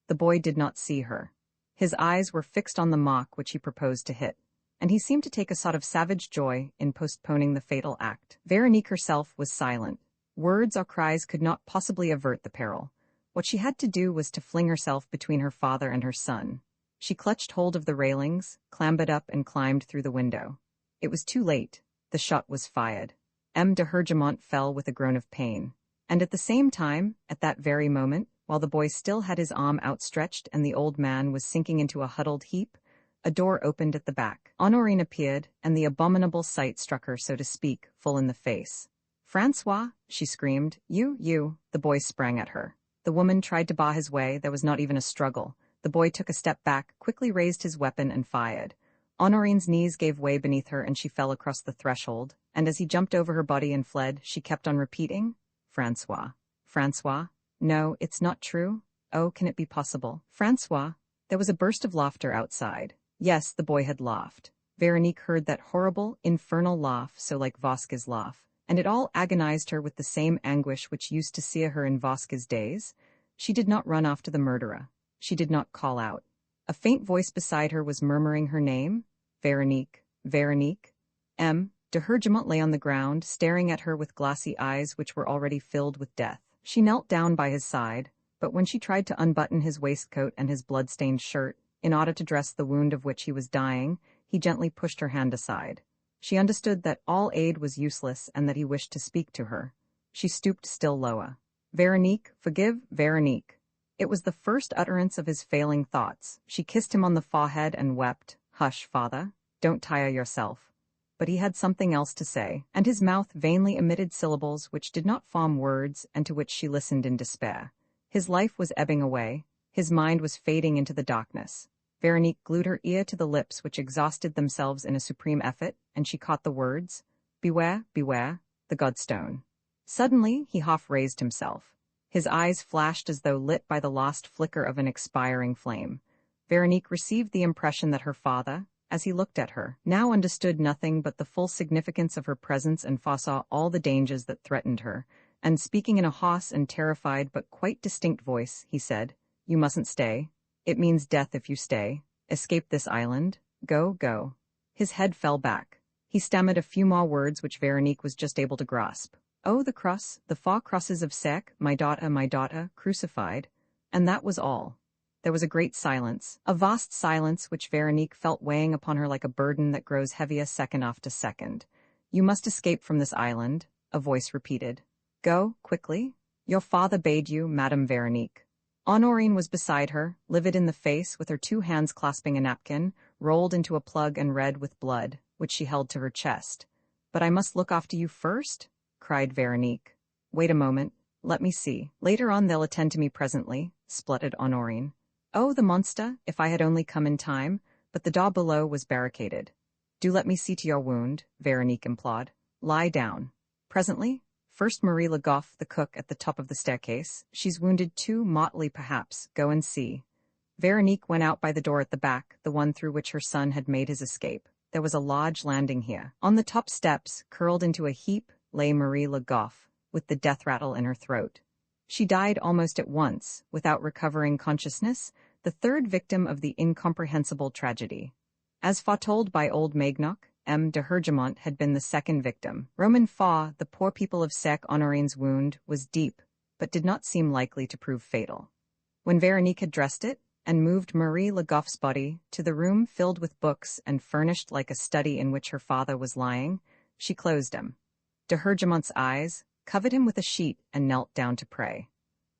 [SPEAKER 1] The boy did not see her. His eyes were fixed on the mark which he proposed to hit, and he seemed to take a sort of savage joy in postponing the fatal act. Veronique herself was silent. Words or cries could not possibly avert the peril. What she had to do was to fling herself between her father and her son. She clutched hold of the railings, clambered up and climbed through the window. It was too late. The shot was fired. de Hergemont fell with a groan of pain. And at the same time, at that very moment, while the boy still had his arm outstretched and the old man was sinking into a huddled heap, a door opened at the back. Honorine appeared, and the abominable sight struck her, so to speak, full in the face. Francois, she screamed. You. The boy sprang at her. The woman tried to bar his way. There was not even a struggle. The boy took a step back, quickly raised his weapon and fired. Honorine's knees gave way beneath her and she fell across the threshold, and as he jumped over her body and fled, she kept on repeating, Francois. Francois? No, it's not true. Oh, can it be possible? Francois? There was a burst of laughter outside. Yes, the boy had laughed. Veronique heard that horrible, infernal laugh, so like Vasquez's laugh, and it all agonized her with the same anguish which used to sear her in Vasquez's days. She did not run after the murderer. She did not call out. A faint voice beside her was murmuring her name. Veronique. Veronique. De Hergemont lay on the ground, staring at her with glassy eyes which were already filled with death. She knelt down by his side, but when she tried to unbutton his waistcoat and his blood-stained shirt, in order to dress the wound of which he was dying, he gently pushed her hand aside. She understood that all aid was useless and that he wished to speak to her. She stooped still lower. Veronique, forgive, Veronique. It was the first utterance of his failing thoughts. She kissed him on the forehead and wept. Hush, father. Don't tire yourself. But he had something else to say, and his mouth vainly emitted syllables which did not form words and to which she listened in despair. His life was ebbing away. His mind was fading into the darkness. Veronique glued her ear to the lips which exhausted themselves in a supreme effort, and she caught the words, Beware, beware, the Godstone. Suddenly, he half raised himself. His eyes flashed as though lit by the last flicker of an expiring flame. Veronique received the impression that her father, as he looked at her, now understood nothing but the full significance of her presence and foresaw all the dangers that threatened her, and speaking in a hoarse and terrified but quite distinct voice, he said, You mustn't stay. It means death if you stay. Escape this island. Go. His head fell back. He stammered a few more words which Veronique was just able to grasp. Oh, the cross, the 4 crosses of Sarek, my daughter, crucified. And that was all. There was a great silence, a vast silence which Veronique felt weighing upon her like a burden that grows heavier second after second. You must escape from this island, a voice repeated. Go, quickly. Your father bade you, Madame Veronique. Honorine was beside her, livid in the face, with her 2 hands clasping a napkin, rolled into a plug and red with blood, which she held to her chest. But I must look after you first? Cried Veronique. Wait a moment. Let me see. Later on they'll attend to me presently, spluttered Honorine. Oh, the monster, if I had only come in time, but the door below was barricaded. Do let me see to your wound, Veronique implored. Lie down. Presently, first Marie Le Goff, the cook, at the top of the staircase. She's wounded too, motley perhaps. Go and see. Veronique went out by the door at the back, the one through which her son had made his escape. There was a large landing here. On the top steps, curled into a heap, lay Marie Le Goff, with the death rattle in her throat. She died almost at once, without recovering consciousness, the 3rd victim of the incomprehensible tragedy. As foretold by old Magnoc, de Hergemont had been the 2nd victim. Roman Fa, the poor people of Sarek Honorine's wound, was deep, but did not seem likely to prove fatal. When Veronique had dressed it, and moved Marie Le Goff's body to the room filled with books and furnished like a study in which her father was lying, she closed them. De Hergemont's eyes covered him with a sheet and knelt down to pray.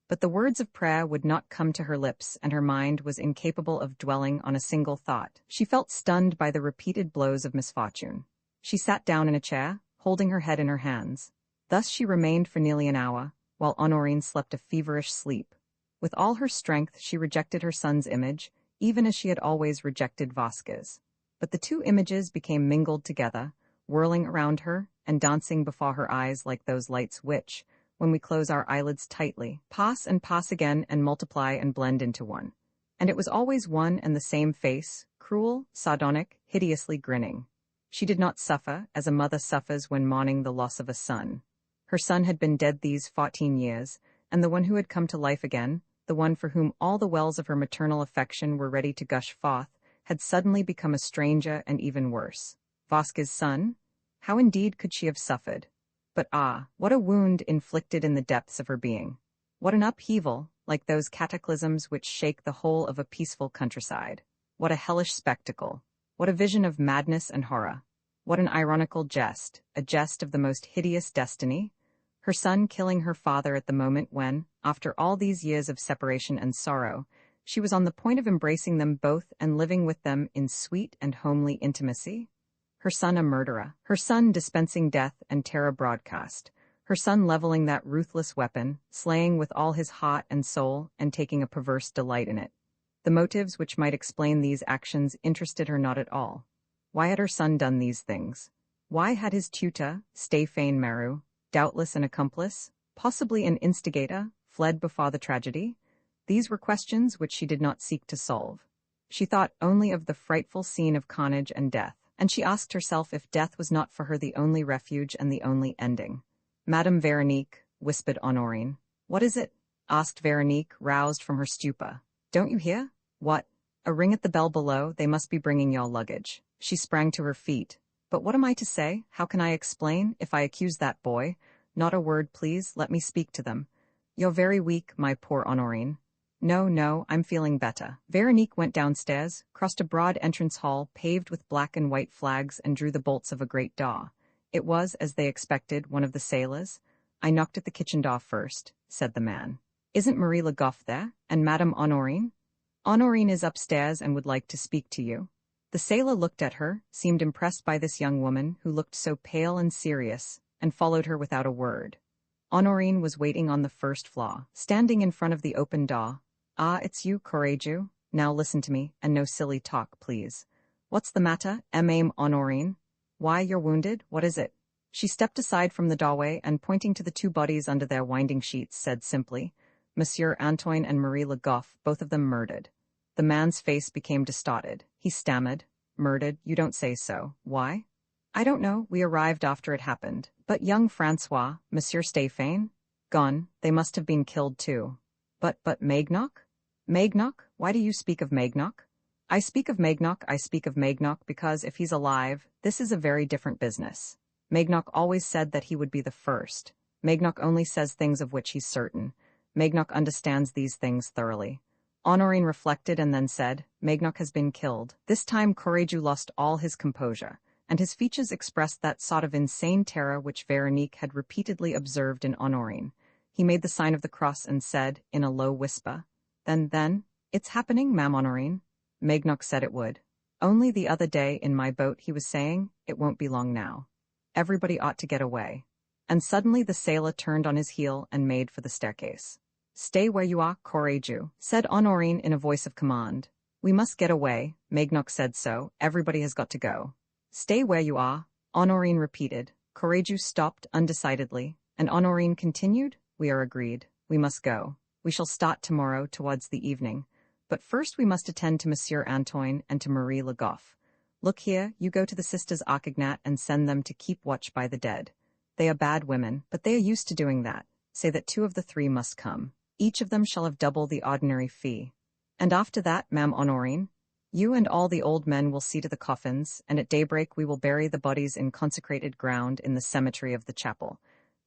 [SPEAKER 1] But the words of prayer would not come to her lips, and her mind was incapable of dwelling on a single thought. She felt stunned by the repeated blows of misfortune. She sat down in a chair, holding her head in her hands. Thus she remained for nearly an hour, while Honorine slept a feverish sleep. With all her strength she rejected her son's image, even as she had always rejected Vasquez. But the 2 images became mingled together, whirling around her and dancing before her eyes like those lights which, when we close our eyelids tightly, pass and pass again and multiply and blend into one. And it was always one and the same face, cruel, sardonic, hideously grinning. She did not suffer, as a mother suffers when mourning the loss of a son. Her son had been dead these 14 years, and the one who had come to life again, the one for whom all the wells of her maternal affection were ready to gush forth, had suddenly become a stranger and even worse. Vasquez's son? How indeed could she have suffered? But what a wound inflicted in the depths of her being. What an upheaval, like those cataclysms which shake the whole of a peaceful countryside. What a hellish spectacle. What a vision of madness and horror. What an ironical jest, a jest of the most hideous destiny. Her son killing her father at the moment when, after all these years of separation and sorrow, she was on the point of embracing them both and living with them in sweet and homely intimacy. Her son a murderer, her son dispensing death and terror broadcast, Her son leveling that ruthless weapon, slaying with all his heart and soul, and taking a perverse delight in it. The motives which might explain these actions interested her not at all. Why had her son done these things? Why had his tutor, Stéphane Maru, doubtless an accomplice, possibly an instigator, fled before the tragedy? These were questions which she did not seek to solve. She thought only of the frightful scene of carnage and death, and she asked herself if death was not for her the only refuge and the only ending. Madame Veronique, whispered Honorine. What is it? Asked Veronique, roused from her stupor. Don't you hear? What? A ring at the bell below, they must be bringing your luggage. She sprang to her feet. But what am I to say? How can I explain, if I accuse that boy? Not a word, please, let me speak to them. You're very weak, my poor Honorine. No, I'm feeling better. Veronique went downstairs, crossed a broad entrance hall paved with black and white flags, and drew the bolts of a great door. It was, as they expected, one of the sailors. I knocked at the kitchen door first, said the man. Isn't Marie Le Goff there, and Madame Honorine? Honorine is upstairs and would like to speak to you. The sailor looked at her, seemed impressed by this young woman, who looked so pale and serious, and followed her without a word. Honorine was waiting on the first floor, standing in front of the open door. Ah, it's you, Courageux. Now listen to me, and no silly talk, please. What's the matter, Madame Honorine? Why, you're wounded? What is it? She stepped aside from the doorway and, pointing to the two bodies under their winding sheets, said simply, Monsieur Antoine and Marie Le Goff, both of them murdered. The man's face became distorted. He stammered, Murdered? You don't say so. Why? I don't know. We arrived after it happened. But young Francois, Monsieur Stéphane? Gone. They must have been killed too. But Magnoc? Magnoc? Why do you speak of Magnoc? I speak of Magnoc because if he's alive, this is a very different business. Magnoc always said that he would be the first. Magnoc only says things of which he's certain. Magnoc understands these things thoroughly. Honorine reflected and then said, Magnoc has been killed. This time Courageux lost all his composure, and his features expressed that sort of insane terror which Veronique had repeatedly observed in Honorine. He made the sign of the cross and said, in a low whisper, Then, it's happening, Ma'am Honorine. Magnoc said it would. Only the other day in my boat he was saying, it won't be long now. Everybody ought to get away. And suddenly the sailor turned on his heel and made for the staircase. Stay where you are, Courageux, said Honorine in a voice of command. We must get away. Magnoc said so. Everybody has got to go. Stay where you are, Honorine repeated. Courageux stopped undecidedly, and Honorine continued, We are agreed. We must go. We shall start tomorrow towards the evening. But first we must attend to Monsieur Antoine and to Marie Le Goff. Look here, you go to the sisters Arcagnat and send them to keep watch by the dead. They are bad women, but they are used to doing that. Say that 2 of the 3 must come. Each of them shall have double the ordinary fee. And after that, Ma'am Honorine, you and all the old men will see to the coffins, and at daybreak we will bury the bodies in consecrated ground in the cemetery of the chapel.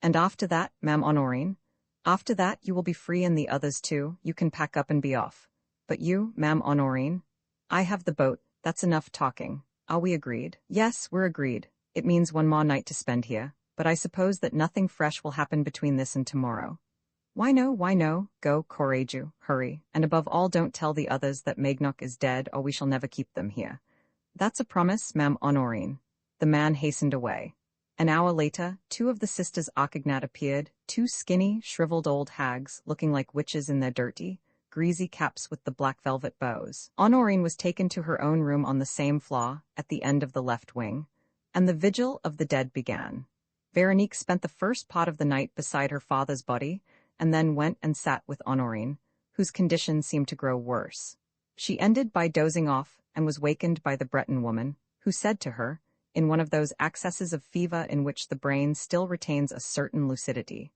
[SPEAKER 1] And after that, Ma'am Honorine, after that you will be free, and the others too. You can pack up and be off. But you, Ma'am Honorine, I have the boat. That's enough talking. Are we agreed? Yes, we're agreed. It means 1 more night to spend here, but I suppose that nothing fresh will happen between this and tomorrow. Why no? Go, Courageux, hurry, and above all don't tell the others that Magnoc is dead, or we shall never keep them here. That's a promise, Ma'am Honorine. The man hastened away. An hour later, 2 of the sisters Arcagnat appeared, 2 skinny, shriveled old hags, looking like witches in their dirty, greasy caps with the black velvet bows. Honorine was taken to her own room on the same floor, at the end of the left wing, and the vigil of the dead began. Veronique spent the first part of the night beside her father's body, and then went and sat with Honorine, whose condition seemed to grow worse. She ended by dozing off, and was wakened by the Breton woman, who said to her, in one of those accesses of fever in which the brain still retains a certain lucidity,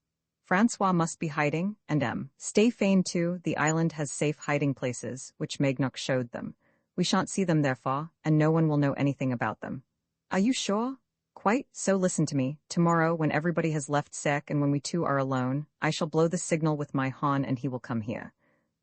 [SPEAKER 1] Francois must be hiding, and Stéphane too. The island has safe hiding places, which Magnoc showed them. We shan't see them therefore, and no one will know anything about them. Are you sure? Quite. So listen to me. Tomorrow, when everybody has left Sarek and when we 2 are alone, I shall blow the signal with my horn and he will come here.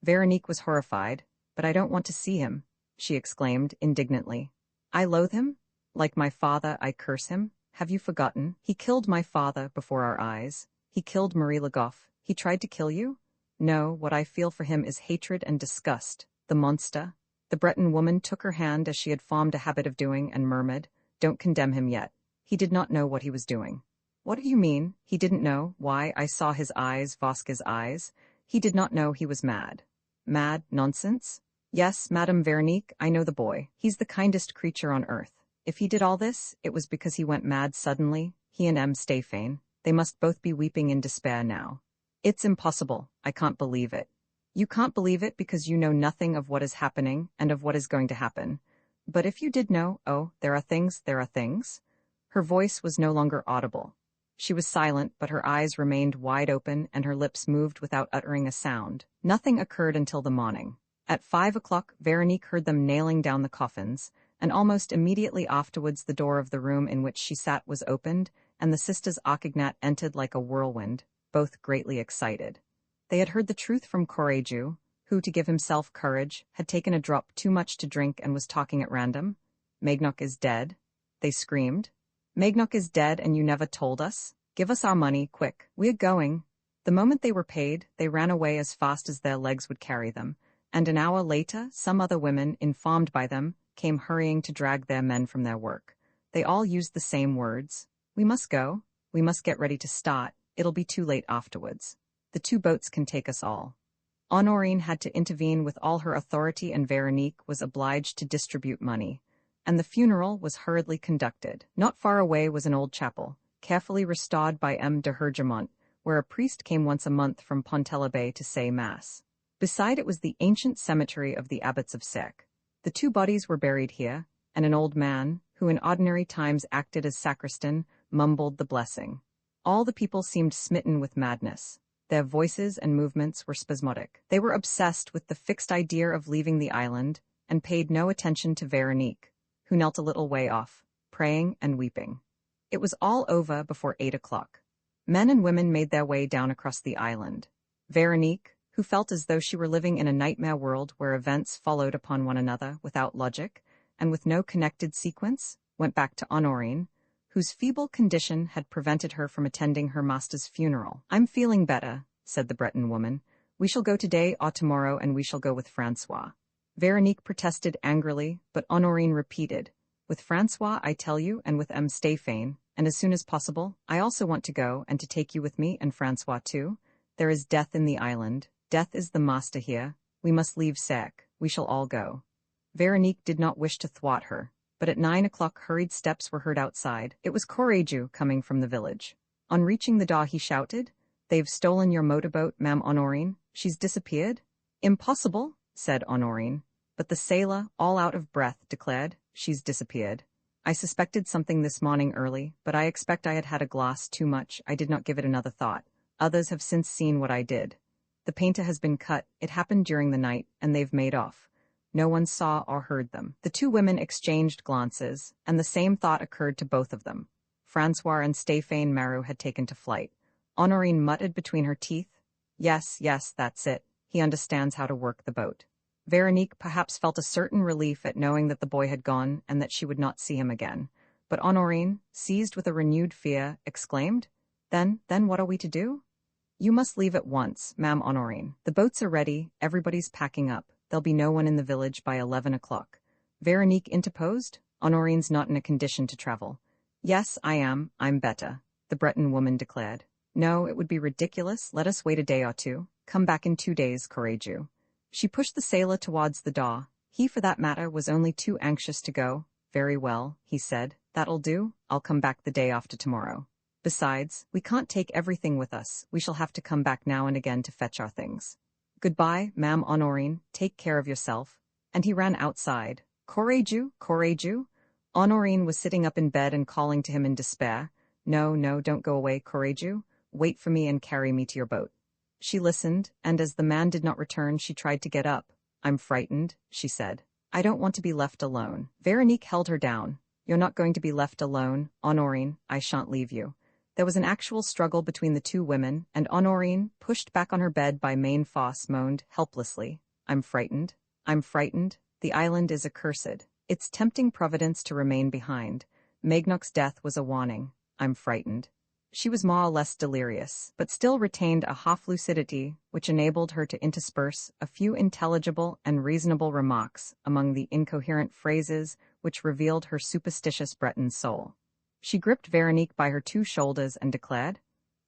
[SPEAKER 1] Veronique was horrified. But I don't want to see him, she exclaimed indignantly. I loathe him? Like my father, I curse him? Have you forgotten? He killed my father before our eyes. He killed Marie Le Goff. He tried to kill you? No, what I feel for him is hatred and disgust. The monster. The Breton woman took her hand as she had formed a habit of doing and murmured, Don't condemn him yet. He did not know what he was doing. What do you mean? He didn't know. Why, I saw his eyes, Vasquez's eyes. He did not know he was mad. Mad? Nonsense? Yes, Madame Veronique, I know the boy. He's the kindest creature on earth. If he did all this, it was because he went mad suddenly. He and M. Stéphane. They must both be weeping in despair now. It's impossible. I can't believe it. You can't believe it because you know nothing of what is happening and of what is going to happen. But if you did know, oh, there are things, there are things. Her voice was no longer audible. She was silent, but her eyes remained wide open and her lips moved without uttering a sound. Nothing occurred until the morning. At 5 o'clock, Veronique heard them nailing down the coffins, and almost immediately afterwards the door of the room in which she sat was opened, and the sisters Aucignac entered like a whirlwind, both greatly excited. They had heard the truth from Courageux, who, to give himself courage, had taken a drop too much to drink and was talking at random. Maignac is dead, they screamed. Maignac is dead and you never told us? Give us our money, quick, we are going. The moment they were paid, they ran away as fast as their legs would carry them, and an hour later some other women, informed by them, came hurrying to drag their men from their work. They all used the same words. We must go. We must get ready to start. It'll be too late afterwards. The 2 boats can take us all. Honorine had to intervene with all her authority and Veronique was obliged to distribute money. And the funeral was hurriedly conducted. Not far away was an old chapel, carefully restored by M. de Hergemont, where a priest came once a month from Pontelabé to say Mass. Beside it was the ancient cemetery of the abbots of Sarek. The 2 bodies were buried here, and an old man, who in ordinary times acted as sacristan, mumbled the blessing. All the people seemed smitten with madness. Their voices and movements were spasmodic. They were obsessed with the fixed idea of leaving the island, and paid no attention to Veronique, who knelt a little way off, praying and weeping. It was all over before 8 o'clock. Men and women made their way down across the island. Veronique, who felt as though she were living in a nightmare world where events followed upon one another without logic, and with no connected sequence, went back to Honorine, whose feeble condition had prevented her from attending her master's funeral. I'm feeling better, said the Breton woman. We shall go today or tomorrow and we shall go with Francois. Veronique protested angrily, but Honorine repeated, with Francois, I tell you, and with M. Stéphane, and as soon as possible. I also want to go and to take you with me and Francois too. There is death in the island. Death is the master here. We must leave Sarek. We shall all go. Veronique did not wish to thwart her, but at 9 o'clock hurried steps were heard outside. It was Courageux coming from the village. On reaching the door he shouted, They've stolen your motorboat, Ma'am Honorine. She's disappeared? Impossible, said Honorine. But the sailor, all out of breath, declared, She's disappeared. I suspected something this morning early, but I expect I had had a glass too much. I did not give it another thought. Others have since seen what I did. The painter has been cut. It happened during the night, and they've made off. No one saw or heard them. The 2 women exchanged glances, and the same thought occurred to both of them. Francois and Stéphane Marot had taken to flight. Honorine muttered between her teeth, Yes, that's it. He understands how to work the boat. Veronique perhaps felt a certain relief at knowing that the boy had gone and that she would not see him again. But Honorine, seized with a renewed fear, exclaimed, Then what are we to do? You must leave at once, Ma'am Honorine. The boats are ready, everybody's packing up. There'll be no one in the village by 11 o'clock. Veronique interposed. Honorine's not in a condition to travel. Yes, I am. I'm better, the Breton woman declared. No, it would be ridiculous. Let us wait a day or 2. Come back in 2 days, Courageux. She pushed the sailor towards the door. He, for that matter, was only too anxious to go. Very well, he said. That'll do. I'll come back the day after tomorrow. Besides, we can't take everything with us. We shall have to come back now and again to fetch our things. Goodbye, Ma'am Honorine. Take care of yourself. And he ran outside. Courageux. Honorine was sitting up in bed and calling to him in despair. No, don't go away, Courageux. Wait for me and carry me to your boat. She listened, and as the man did not return, she tried to get up. I'm frightened, she said. I don't want to be left alone. Veronique held her down. You're not going to be left alone, Honorine. I shan't leave you. There was an actual struggle between the 2 women, and Honorine, pushed back on her bed by Main Fosse, moaned helplessly. I'm frightened. The island is accursed. It's tempting Providence to remain behind. Maignac's death was a warning. I'm frightened. She was more or less delirious, but still retained a half-lucidity which enabled her to intersperse a few intelligible and reasonable remarks among the incoherent phrases which revealed her superstitious Breton soul. She gripped Veronique by her two shoulders and declared,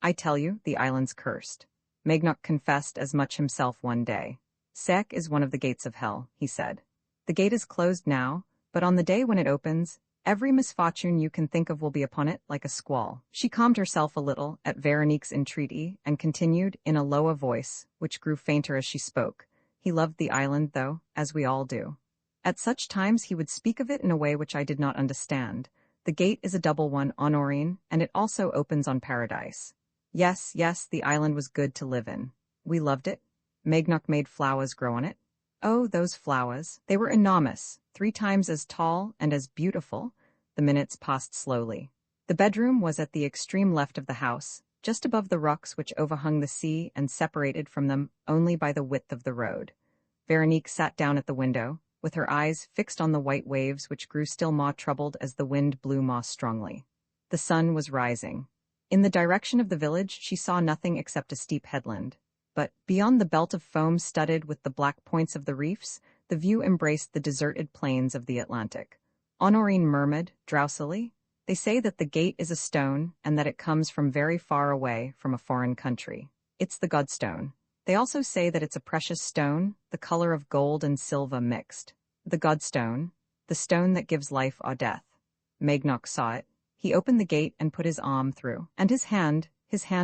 [SPEAKER 1] I tell you, the island's cursed. Maignac confessed as much himself one day. Sarek is one of the gates of hell, he said. The gate is closed now, but on the day when it opens, every misfortune you can think of will be upon it like a squall. She calmed herself a little at Veronique's entreaty and continued in a lower voice, which grew fainter as she spoke. He loved the island, though, as we all do. At such times he would speak of it in a way which I did not understand. The gate is a double one, Honorine, and it also opens on paradise. Yes, yes, the island was good to live in. We loved it. Maignac made flowers grow on it. Oh, those flowers. They were enormous, 3 times as tall and as beautiful. The minutes passed slowly. The bedroom was at the extreme left of the house, just above the rocks which overhung the sea and separated from them only by the width of the road. Veronique sat down at the window, with her eyes fixed on the white waves which grew still more troubled as the wind blew more strongly. The sun was rising. In the direction of the village she saw nothing except a steep headland. But, beyond the belt of foam studded with the black points of the reefs, the view embraced the deserted plains of the Atlantic. Honorine murmured, drowsily, They say that the gate is a stone and that it comes from very far away from a foreign country. It's the Godstone. They also say that it's a precious stone, the color of gold and silver mixed. The Godstone, the stone that gives life or death. Maignac saw it. He opened the gate and put his arm through, and his hand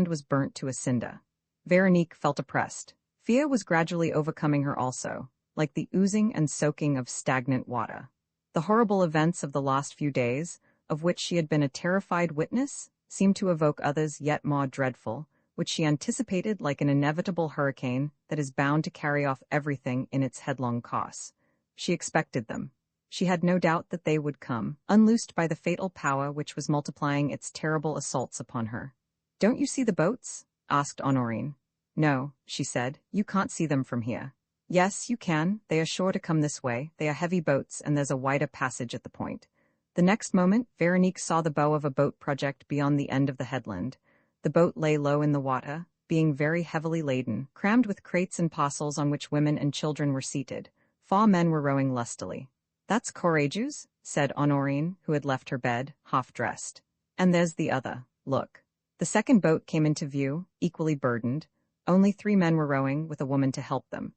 [SPEAKER 1] was burnt to a cinder. Veronique felt oppressed. Fear was gradually overcoming her also, like the oozing and soaking of stagnant water. The horrible events of the last few days, of which she had been a terrified witness, seemed to evoke others yet more dreadful, which she anticipated like an inevitable hurricane that is bound to carry off everything in its headlong course. She expected them. She had no doubt that they would come, unloosed by the fatal power which was multiplying its terrible assaults upon her. "Don't you see the boats?" asked Honorine. "No," she said, "you can't see them from here." "Yes, you can. They are sure to come this way. They are heavy boats, and there's a wider passage at the point." The next moment, Veronique saw the bow of a boat project beyond the end of the headland. The boat lay low in the water, being very heavily laden, crammed with crates and parcels on which women and children were seated. 4 men were rowing lustily. "That's Courageous," said Honorine, who had left her bed, half-dressed. "And there's the other. Look." The second boat came into view, equally burdened. Only 3 men were rowing, with a woman to help them.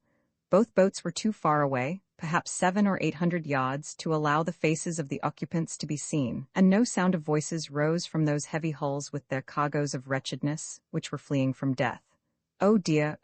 [SPEAKER 1] Both boats were too far away, perhaps 700 or 800 yards, to allow the faces of the occupants to be seen, and no sound of voices rose from those heavy hulls with their cargoes of wretchedness, which were fleeing from death. Oh dear,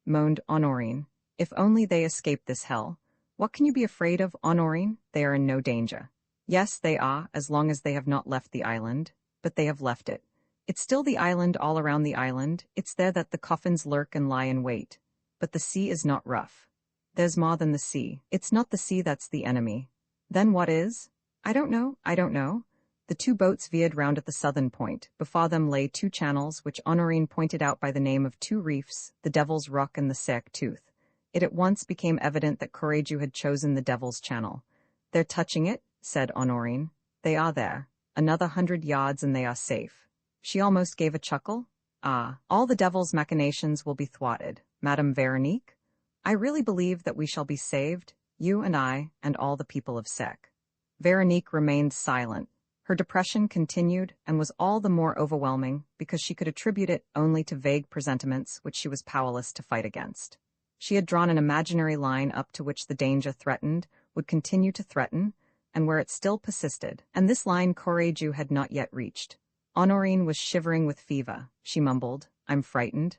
[SPEAKER 1] moaned Honorine. "If only they escape this hell." "What can you be afraid of, Honorine? They are in no danger." "Yes, they are, as long as they have not left the island. But they have left it. It's still the island all around the island. It's there that the coffins lurk and lie in wait. But the sea is not rough. There's more than the sea. It's not the sea that's the enemy. Then what is? I don't know. The 2 boats veered round at the southern point. Before them lay 2 channels, which Honorine pointed out by the name of 2 reefs, the Devil's Rock and the Sarek Tooth. It at once became evident that Courageous had chosen the Devil's Channel. "They're touching it," said Honorine. "They are there. Another 100 yards and they are safe." She almost gave a chuckle. "Ah, all the Devil's machinations will be thwarted, Madame Veronique. I really believe that we shall be saved, you and I, and all the people of Sarek." Veronique remained silent. Her depression continued and was all the more overwhelming because she could attribute it only to vague presentiments which she was powerless to fight against. She had drawn an imaginary line up to which the danger threatened, would continue to threaten, and where it still persisted, and this line Courageous had not yet reached. Honorine was shivering with fever. She mumbled, I'm frightened.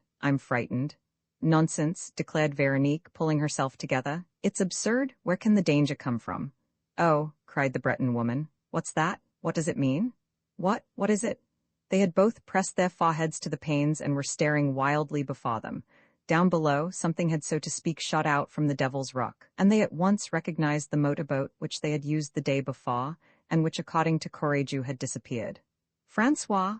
[SPEAKER 1] "Nonsense," declared Veronique, pulling herself together. "It's absurd. Where can the danger come from?" "Oh," cried the Breton woman. "What's that? What does it mean?" What is it?" They had both pressed their foreheads to the panes and were staring wildly before them. Down below, something had so to speak shot out from the Devil's Rock, and they at once recognized the motorboat which they had used the day before, and which according to Courageous had disappeared. Francois,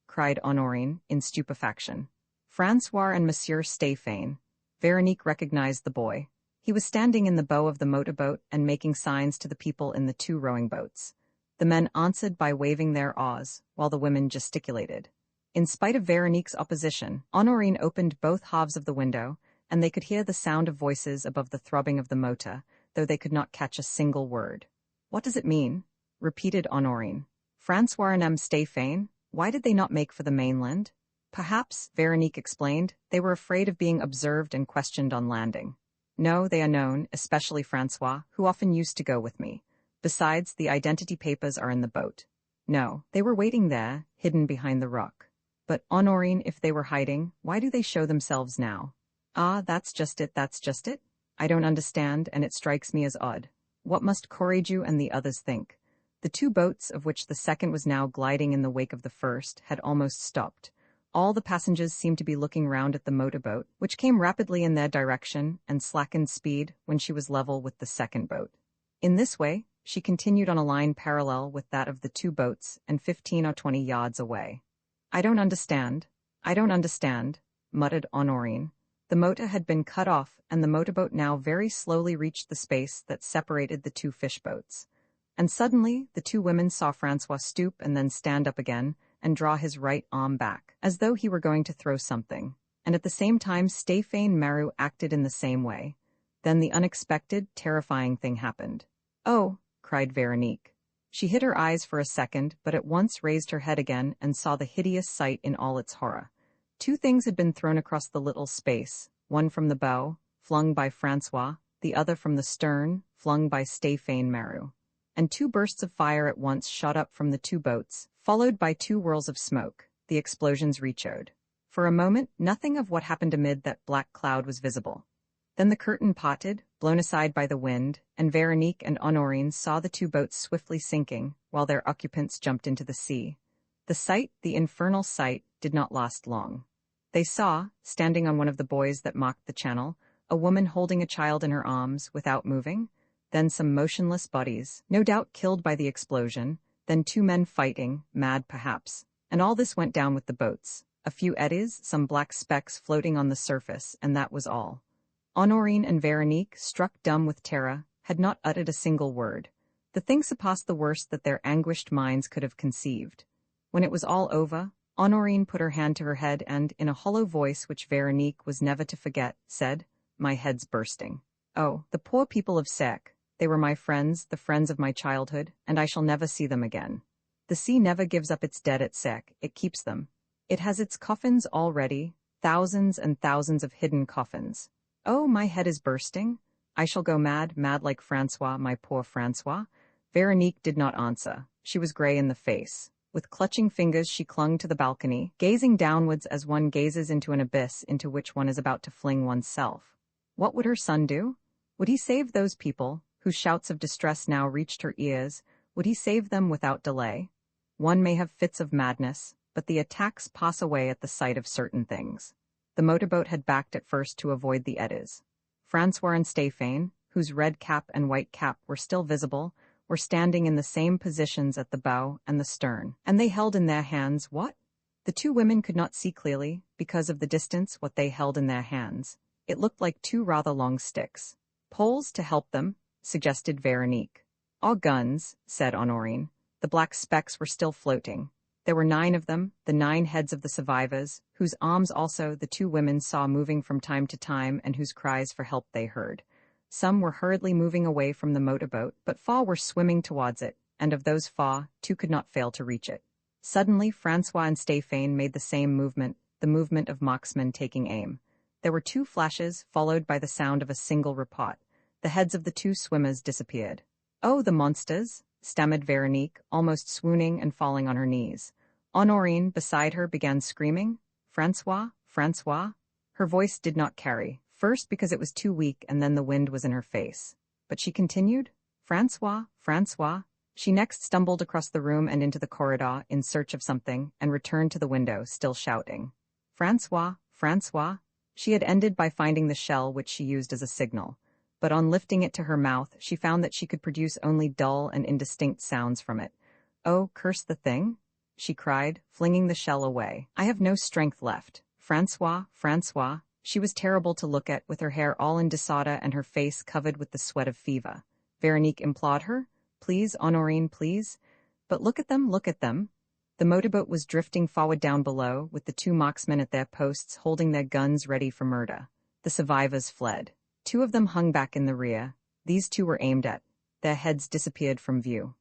[SPEAKER 1] cried Honorine, in stupefaction. Francois and Monsieur Stéphane. Veronique recognized the boy. He was standing in the bow of the motorboat and making signs to the people in the 2 rowing boats. The men answered by waving their oars, while the women gesticulated. In spite of Veronique's opposition, Honorine opened both halves of the window, and they could hear the sound of voices above the throbbing of the motor, though they could not catch a single word. "What does it mean?" repeated Honorine. Francois and Stéphane, why did they not make for the mainland? Perhaps, Veronique explained, they were afraid of being observed and questioned on landing. No, they are known, especially Francois, who often used to go with me. Besides, the identity papers are in the boat. No, they were waiting there, hidden behind the rock. But, Honorine, if they were hiding, why do they show themselves now? Ah, that's just it. I don't understand, and it strikes me as odd. What must Courageux and the others think? The two boats, of which the second was now gliding in the wake of the first, had almost stopped. All the passengers seemed to be looking round at the motorboat, which came rapidly in their direction and slackened speed when she was level with the second boat. In this way, she continued on a line parallel with that of the two boats and 15 or 20 yards away. I don't understand, muttered Honorine. The motor had been cut off, and the motorboat now very slowly reached the space that separated the two fish boats. And suddenly, the two women saw Francois stoop and then stand up again and draw his right arm back, as though he were going to throw something. And at the same time, Stéphane Maru acted in the same way. Then the unexpected, terrifying thing happened. Oh, cried Veronique. She hid her eyes for a second, but at once raised her head again and saw the hideous sight in all its horror. Two things had been thrown across the little space, one from the bow, flung by Francois, the other from the stern, flung by Stéphane Maru. And two bursts of fire at once shot up from the two boats, followed by two whirls of smoke. The explosions re-echoed. For a moment, nothing of what happened amid that black cloud was visible. Then the curtain parted, blown aside by the wind, and Veronique and Honorine saw the two boats swiftly sinking, while their occupants jumped into the sea. The sight, the infernal sight, did not last long. They saw, standing on one of the buoys that mocked the channel, a woman holding a child in her arms, without moving, then some motionless bodies, no doubt killed by the explosion, then two men fighting, mad perhaps. And all this went down with the boats. A few eddies, some black specks floating on the surface, and that was all. Honorine and Veronique, struck dumb with terror, had not uttered a single word. The thing surpassed the worst that their anguished minds could have conceived. When it was all over, Honorine put her hand to her head and, in a hollow voice which Veronique was never to forget, said, "My head's bursting. Oh, the poor people of Sarek. They were my friends, the friends of my childhood, and I shall never see them again. The sea never gives up its dead at Sarek, it keeps them. It has its coffins all ready, thousands and thousands of hidden coffins. Oh, my head is bursting. I shall go mad like Francois, my poor Francois." Veronique did not answer. She was grey in the face. With clutching fingers she clung to the balcony, gazing downwards as one gazes into an abyss into which one is about to fling oneself. What would her son do? Would he save those people, whose shouts of distress now reached her ears? Would he save them without delay? One may have fits of madness, but the attacks pass away at the sight of certain things. The motorboat had backed at first to avoid the eddies. Francois and Stéphane, whose red cap and white cap were still visible, were standing in the same positions at the bow and the stern, and they held in their hands what? The two women could not see clearly, because of the distance, what they held in their hands. It looked like two rather long sticks. Poles to help them, suggested Veronique. All guns, said Honorine. The black specks were still floating. There were 9 of them, the 9 heads of the survivors, whose arms also the two women saw moving from time to time and whose cries for help they heard. Some were hurriedly moving away from the motorboat, but 4 were swimming towards it, and of those 4, 2 could not fail to reach it. Suddenly, Francois and Stéphane made the same movement, the movement of marksmen taking aim. There were 2 flashes, followed by the sound of a single report. The heads of the 2 swimmers disappeared. "Oh, the monsters!" stammered Veronique, almost swooning and falling on her knees. Honorine, beside her, began screaming, "Francois, Francois!" Her voice did not carry, first because it was too weak and then the wind was in her face. But she continued, "Francois, Francois." She next stumbled across the room and into the corridor in search of something and returned to the window, still shouting, "Francois, Francois." She had ended by finding the shell which she used as a signal. But on lifting it to her mouth, she found that she could produce only dull and indistinct sounds from it. "Oh, curse the thing!" she cried, flinging the shell away. "I have no strength left. Francois, Francois." She was terrible to look at, with her hair all in disorder and her face covered with the sweat of fever. Veronique implored her, "Please, Honorine, please." But look at them, look at them. The motorboat was drifting forward down below, with the 2 marksmen at their posts holding their guns ready for murder. The survivors fled. 2 of them hung back in the rear. These 2 were aimed at. Their heads disappeared from view.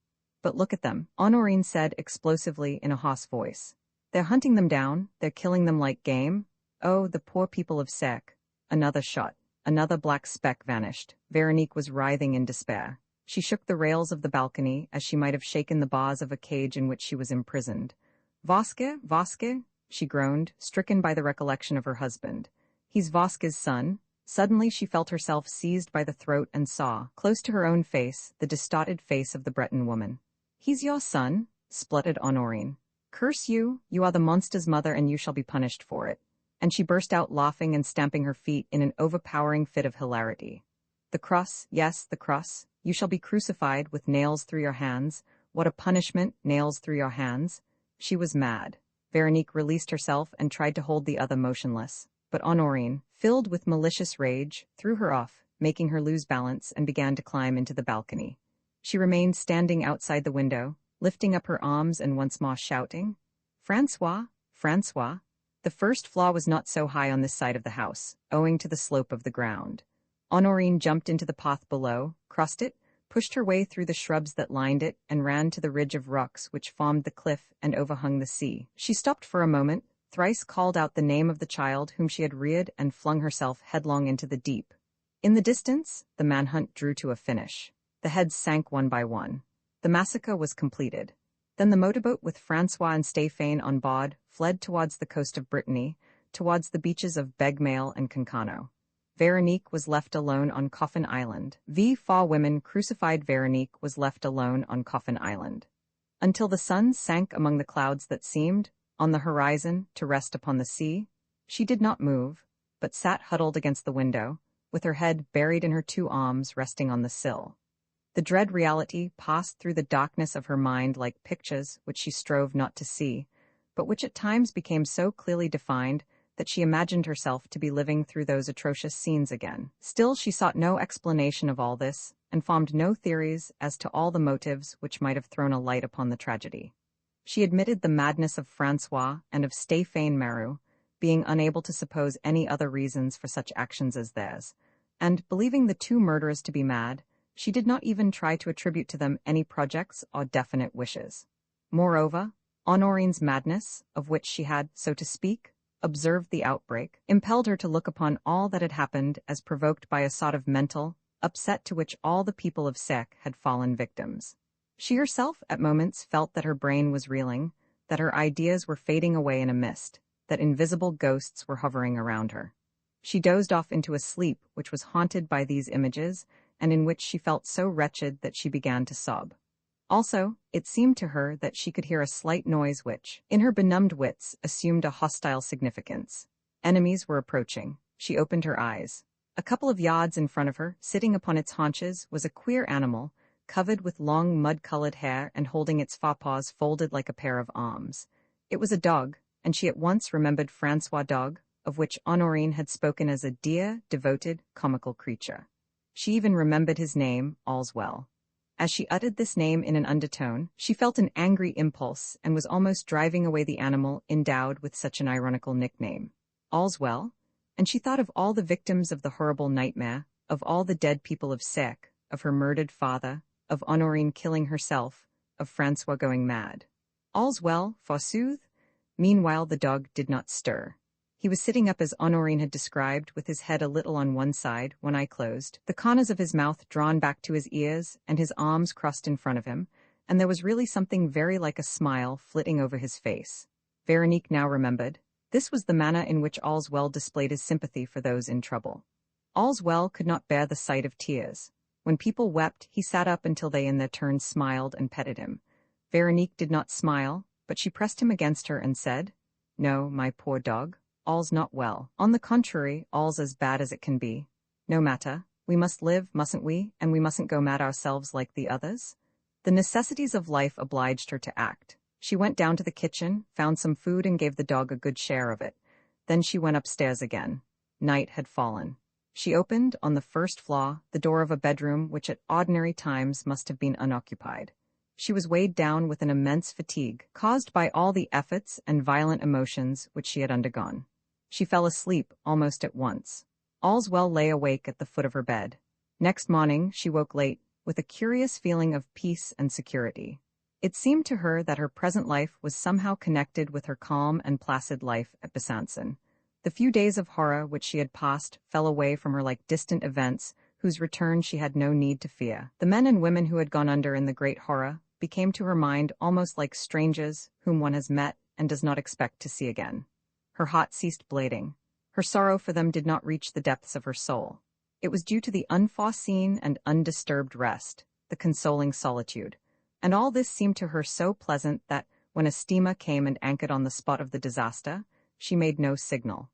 [SPEAKER 1] But look at them, Honorine said explosively in a hoarse voice. They're hunting them down, they're killing them like game. Oh, the poor people of Sarek. Another shot. Another black speck vanished. Veronique was writhing in despair. She shook the rails of the balcony as she might have shaken the bars of a cage in which she was imprisoned. Vasque, Vasque, she groaned, stricken by the recollection of her husband. He's Vasque's son. Suddenly she felt herself seized by the throat and saw, close to her own face, the distorted face of the Breton woman. He's your son, spluttered Honorine. Curse you, you are the monster's mother and you shall be punished for it. And she burst out laughing and stamping her feet in an overpowering fit of hilarity. The cross, yes, the cross. You shall be crucified with nails through your hands. What a punishment, nails through your hands. She was mad. Veronique released herself and tried to hold the other motionless. But Honorine, filled with malicious rage, threw her off, making her lose balance and began to climb into the balcony. She remained standing outside the window, lifting up her arms and once more shouting, "Francois, Francois." The first floor was not so high on this side of the house, owing to the slope of the ground. Honorine jumped into the path below, crossed it, pushed her way through the shrubs that lined it, and ran to the ridge of rocks which formed the cliff and overhung the sea. She stopped for a moment, thrice called out the name of the child whom she had reared, and flung herself headlong into the deep. In the distance, the manhunt drew to a finish. The heads sank one by one. The massacre was completed. Then the motorboat with Francois and Stéphane on board fled towards the coast of Brittany, towards the beaches of Begmail and Cancano. Veronique was left alone on Coffin Island. The 4 women crucified Veronique was left alone on Coffin Island. Until the sun sank among the clouds that seemed, on the horizon, to rest upon the sea, she did not move, but sat huddled against the window, with her head buried in her 2 arms resting on the sill. The dread reality passed through the darkness of her mind like pictures which she strove not to see, but which at times became so clearly defined that she imagined herself to be living through those atrocious scenes again. Still she sought no explanation of all this, and formed no theories as to all the motives which might have thrown a light upon the tragedy. She admitted the madness of Francois and of Stéphane Maru, being unable to suppose any other reasons for such actions as theirs, and, believing the 2 murderers to be mad, she did not even try to attribute to them any projects or definite wishes. Moreover, Honorine's madness, of which she had, so to speak, observed the outbreak, impelled her to look upon all that had happened as provoked by a sort of mental upset to which all the people of Sarek had fallen victims. She herself at moments felt that her brain was reeling, that her ideas were fading away in a mist, that invisible ghosts were hovering around her. She dozed off into a sleep which was haunted by these images, and in which she felt so wretched that she began to sob. Also, it seemed to her that she could hear a slight noise which, in her benumbed wits, assumed a hostile significance. Enemies were approaching. She opened her eyes. A couple of yards in front of her, sitting upon its haunches, was a queer animal, covered with long mud-colored hair and holding its forepaws folded like a pair of arms. It was a dog, and she at once remembered Francois' dog, of which Honorine had spoken as a dear, devoted, comical creature. She even remembered his name, All's Well. As she uttered this name in an undertone, she felt an angry impulse and was almost driving away the animal endowed with such an ironical nickname. All's Well? And she thought of all the victims of the horrible nightmare, of all the dead people of Sarek, of her murdered father, of Honorine killing herself, of Francois going mad. All's well, forsooth? Meanwhile the dog did not stir. He was sitting up as Honorine had described, with his head a little on one side, one eye closed, the corners of his mouth drawn back to his ears, and his arms crossed in front of him, and there was really something very like a smile flitting over his face. Veronique now remembered. This was the manner in which All's Well displayed his sympathy for those in trouble. All's Well could not bear the sight of tears. When people wept, he sat up until they in their turn smiled and petted him. Veronique did not smile, but she pressed him against her and said, "No, my poor dog. All's not well. On the contrary, all's as bad as it can be. No matter. We must live, mustn't we, and we mustn't go mad ourselves like the others?" The necessities of life obliged her to act. She went down to the kitchen, found some food and gave the dog a good share of it. Then she went upstairs again. Night had fallen. She opened, on the first floor, the door of a bedroom which at ordinary times must have been unoccupied. She was weighed down with an immense fatigue, caused by all the efforts and violent emotions which she had undergone. She fell asleep almost at once. All's Well lay awake at the foot of her bed. Next morning she woke late, with a curious feeling of peace and security. It seemed to her that her present life was somehow connected with her calm and placid life at Besançon. The few days of horror which she had passed fell away from her like distant events, whose return she had no need to fear. The men and women who had gone under in the great horror became to her mind almost like strangers whom one has met and does not expect to see again. Her heart ceased bleeding. Her sorrow for them did not reach the depths of her soul. It was due to the unforeseen and undisturbed rest, the consoling solitude. And all this seemed to her so pleasant that, when a steamer came and anchored on the spot of the disaster, she made no signal.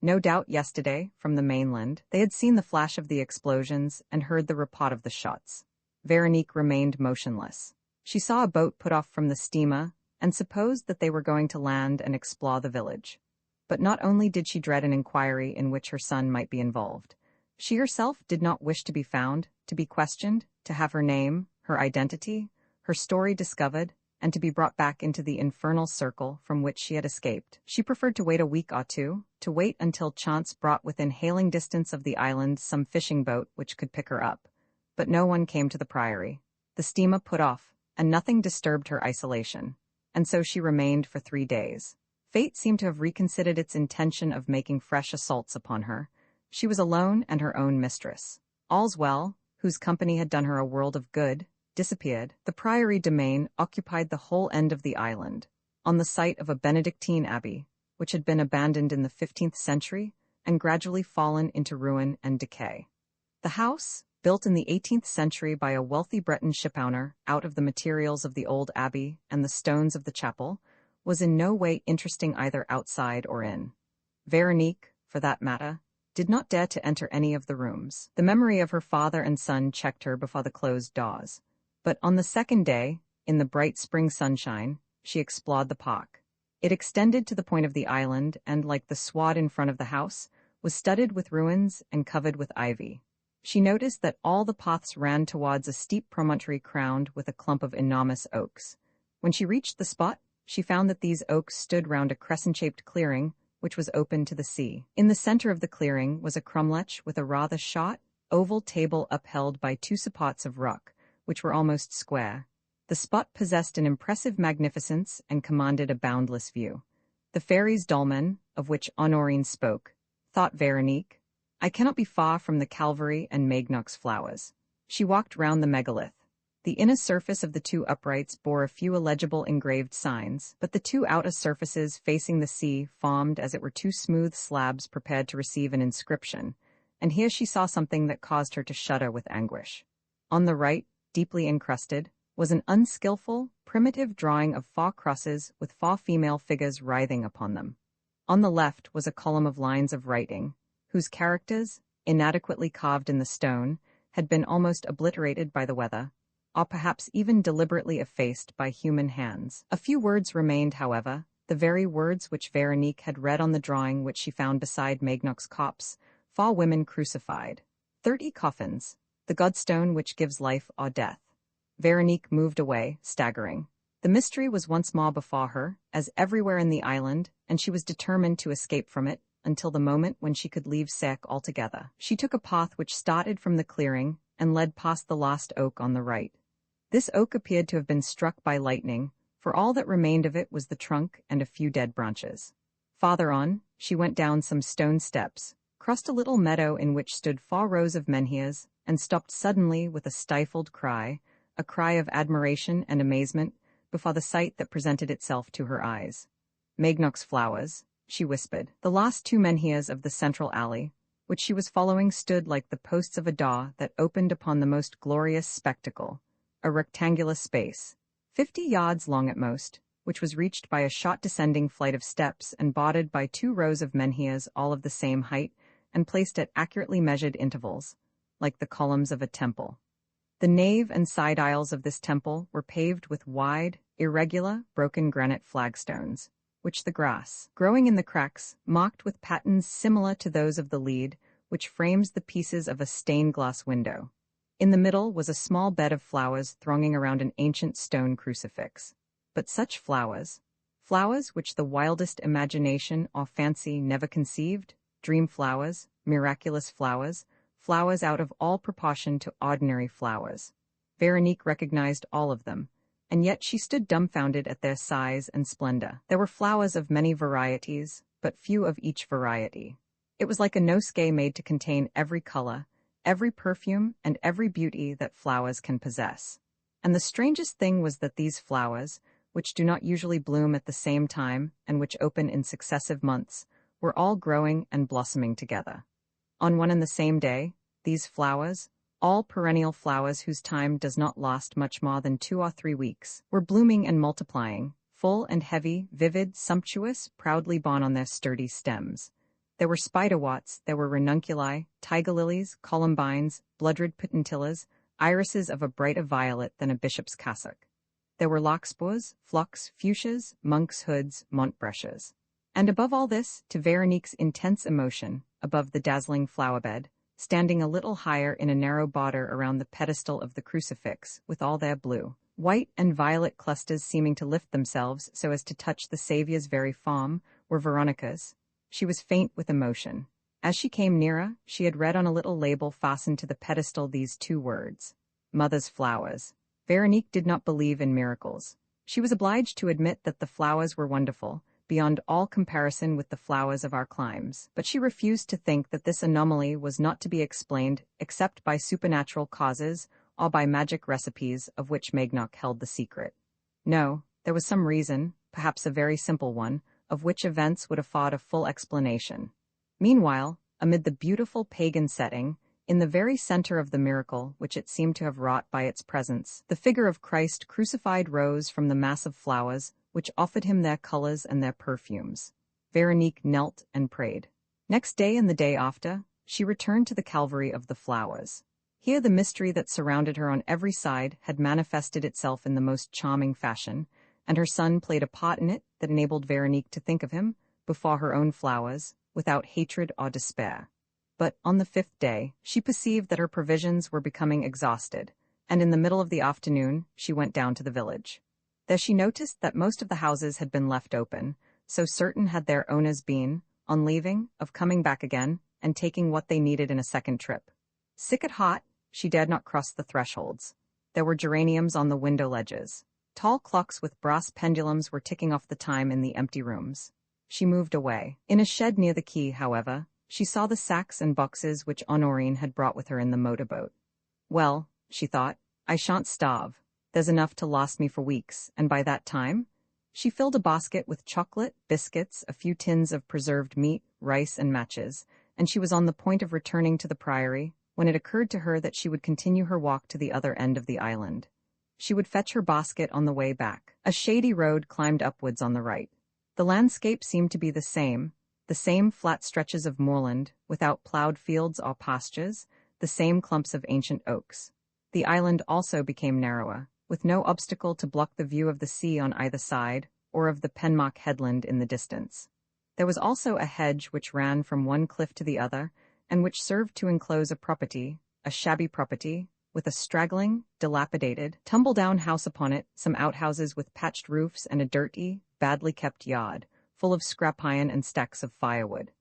[SPEAKER 1] No doubt yesterday, from the mainland, they had seen the flash of the explosions and heard the report of the shots. Veronique remained motionless. She saw a boat put off from the steamer and supposed that they were going to land and explore the village. But not only did she dread an inquiry in which her son might be involved. She herself did not wish to be found, to be questioned, to have her name, her identity, her story discovered, and to be brought back into the infernal circle from which she had escaped. She preferred to wait a week or two, to wait until chance brought within hailing distance of the island some fishing boat which could pick her up. But no one came to the priory. The steamer put off, and nothing disturbed her isolation. And so she remained for 3 days. Fate seemed to have reconsidered its intention of making fresh assaults upon her. She was alone and her own mistress. All's well, whose company had done her a world of good, disappeared. The priory domain occupied the whole end of the island, on the site of a Benedictine abbey, which had been abandoned in the 15th century and gradually fallen into ruin and decay. The house, built in the 18th century by a wealthy Breton shipowner out of the materials of the old abbey and the stones of the chapel, was in no way interesting either outside or in. Veronique, for that matter, did not dare to enter any of the rooms. The memory of her father and son checked her before the closed doors. But on the second day, in the bright spring sunshine, she explored the park. It extended to the point of the island and, like the sward in front of the house, was studded with ruins and covered with ivy. She noticed that all the paths ran towards a steep promontory crowned with a clump of enormous oaks. When she reached the spot, she found that these oaks stood round a crescent-shaped clearing, which was open to the sea. In the center of the clearing was a cromlech with a rather short, oval table upheld by 2 supports of rock, which were almost square. The spot possessed an impressive magnificence and commanded a boundless view. The fairies' dolmen, of which Honorine spoke, thought Veronique, I cannot be far from the Calvary and Magnoc's flowers. She walked round the megalith. The inner surface of the 2 uprights bore a few illegible engraved signs, but the 2 outer surfaces facing the sea formed as it were 2 smooth slabs prepared to receive an inscription, and here she saw something that caused her to shudder with anguish. On the right, deeply encrusted, was an unskillful, primitive drawing of 4 crosses with 4 female figures writhing upon them. On the left was a column of lines of writing, whose characters, inadequately carved in the stone, had been almost obliterated by the weather, or perhaps even deliberately effaced by human hands. A few words remained, however, the very words which Veronique had read on the drawing which she found beside Magnoc's corpse, 4 women crucified. 30 coffins, the godstone which gives life or death. Veronique moved away, staggering. The mystery was once more before her, as everywhere in the island, and she was determined to escape from it until the moment when she could leave Sarek altogether. She took a path which started from the clearing and led past the last oak on the right. This oak appeared to have been struck by lightning, for all that remained of it was the trunk and a few dead branches. Farther on, she went down some stone steps, crossed a little meadow in which stood 4 rows of menhirs, and stopped suddenly with a stifled cry, a cry of admiration and amazement, before the sight that presented itself to her eyes. Magnoc's flowers, she whispered. The last 2 menhirs of the central alley, which she was following, stood like the posts of a door that opened upon the most glorious spectacle, a rectangular space, 50 yards long at most, which was reached by a short descending flight of steps and bordered by 2 rows of menhirs all of the same height and placed at accurately measured intervals, like the columns of a temple. The nave and side aisles of this temple were paved with wide, irregular, broken granite flagstones, which the grass, growing in the cracks, marked with patterns similar to those of the lead, which frames the pieces of a stained-glass window. In the middle was a small bed of flowers thronging around an ancient stone crucifix. But such flowers which the wildest imagination or fancy never conceived, dream flowers, miraculous flowers, flowers out of all proportion to ordinary flowers. Veronique recognized all of them, and yet she stood dumbfounded at their size and splendor. There were flowers of many varieties, but few of each variety. It was like a nosegay made to contain every color, every perfume, and every beauty that flowers can possess. And the strangest thing was that these flowers, which do not usually bloom at the same time and which open in successive months, were all growing and blossoming together. On one and the same day, these flowers, all perennial flowers whose time does not last much more than 2 or 3 weeks, were blooming and multiplying, full and heavy, vivid, sumptuous, proudly borne on their sturdy stems. There were spiderworts, there were ranunculi, tiger lilies, columbines, bloodred putentillas, irises of a brighter violet than a bishop's cassock. There were larkspurs, phlox, fuchsias, monk's hoods, montbretias. And above all this, to Veronique's intense emotion, above the dazzling flower-bed, standing a little higher in a narrow border around the pedestal of the crucifix, with all their blue, white, and violet clusters seeming to lift themselves so as to touch the Saviour's very form, were Veronica's. She was faint with emotion. As she came nearer, she had read on a little label fastened to the pedestal these 2 words: Mother's Flowers. Veronique did not believe in miracles. She was obliged to admit that the flowers were wonderful, beyond all comparison with the flowers of our climes, but she refused to think that this anomaly was not to be explained except by supernatural causes or by magic recipes of which Magnoc held the secret. No, there was some reason, perhaps a very simple one, of which events would afford a full explanation. Meanwhile, amid the beautiful pagan setting, in the very center of the miracle which it seemed to have wrought by its presence, the figure of Christ crucified rose from the mass of flowers which offered him their colors and their perfumes. Veronique knelt and prayed. Next day and the day after, she returned to the Calvary of the Flowers. Here the mystery that surrounded her on every side had manifested itself in the most charming fashion, and her son played a part in it that enabled Veronique to think of him, before her own flowers, without hatred or despair. But on the 5th day, she perceived that her provisions were becoming exhausted, and in the middle of the afternoon she went down to the village. There she noticed that most of the houses had been left open, so certain had their owners been, on leaving, of coming back again, and taking what they needed in a second trip. Sick at heart, she dared not cross the thresholds. There were geraniums on the window ledges. Tall clocks with brass pendulums were ticking off the time in the empty rooms. She moved away. In a shed near the quay, however, she saw the sacks and boxes which Honorine had brought with her in the motorboat. Well, she thought, I shan't starve. There's enough to last me for weeks, and by that time, she filled a basket with chocolate, biscuits, a few tins of preserved meat, rice, and matches, and she was on the point of returning to the priory, when it occurred to her that she would continue her walk to the other end of the island. She would fetch her basket on the way back. A shady road climbed upwards on the right. The landscape seemed to be the same flat stretches of moorland, without ploughed fields or pastures, the same clumps of ancient oaks. The island also became narrower, with no obstacle to block the view of the sea on either side, or of the Penmark headland in the distance. There was also a hedge which ran from one cliff to the other, and which served to enclose a shabby property, with a straggling, dilapidated, tumble-down house upon it, some outhouses with patched roofs, and a dirty, badly kept yard, full of scrap iron and stacks of firewood.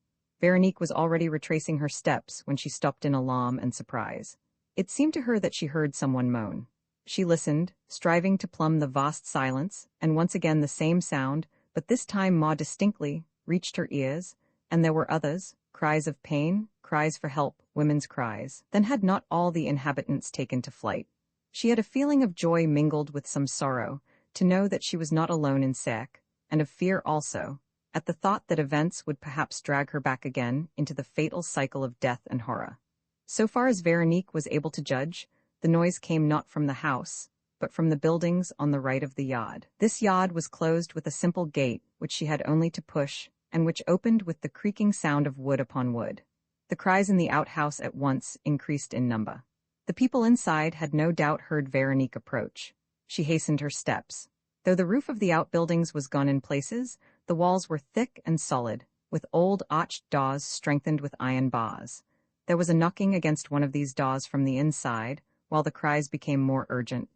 [SPEAKER 1] Veronique was already retracing her steps when she stopped in alarm and surprise. It seemed to her that she heard someone moan. She listened, striving to plumb the vast silence, and once again the same sound, but this time more distinctly, reached her ears, and there were others, cries of pain, cries for help, women's cries. Then had not all the inhabitants taken to flight? She had a feeling of joy mingled with some sorrow, to know that she was not alone in Sarek, and of fear also, at the thought that events would perhaps drag her back again into the fatal cycle of death and horror. So far as Veronique was able to judge, the noise came not from the house, but from the buildings on the right of the yard. This yard was closed with a simple gate, which she had only to push, and which opened with the creaking sound of wood upon wood. The cries in the outhouse at once increased in number. The people inside had no doubt heard Veronique approach. She hastened her steps. Though the roof of the outbuildings was gone in places, the walls were thick and solid, with old arched doors strengthened with iron bars. There was a knocking against one of these doors from the inside, while the cries became more urgent.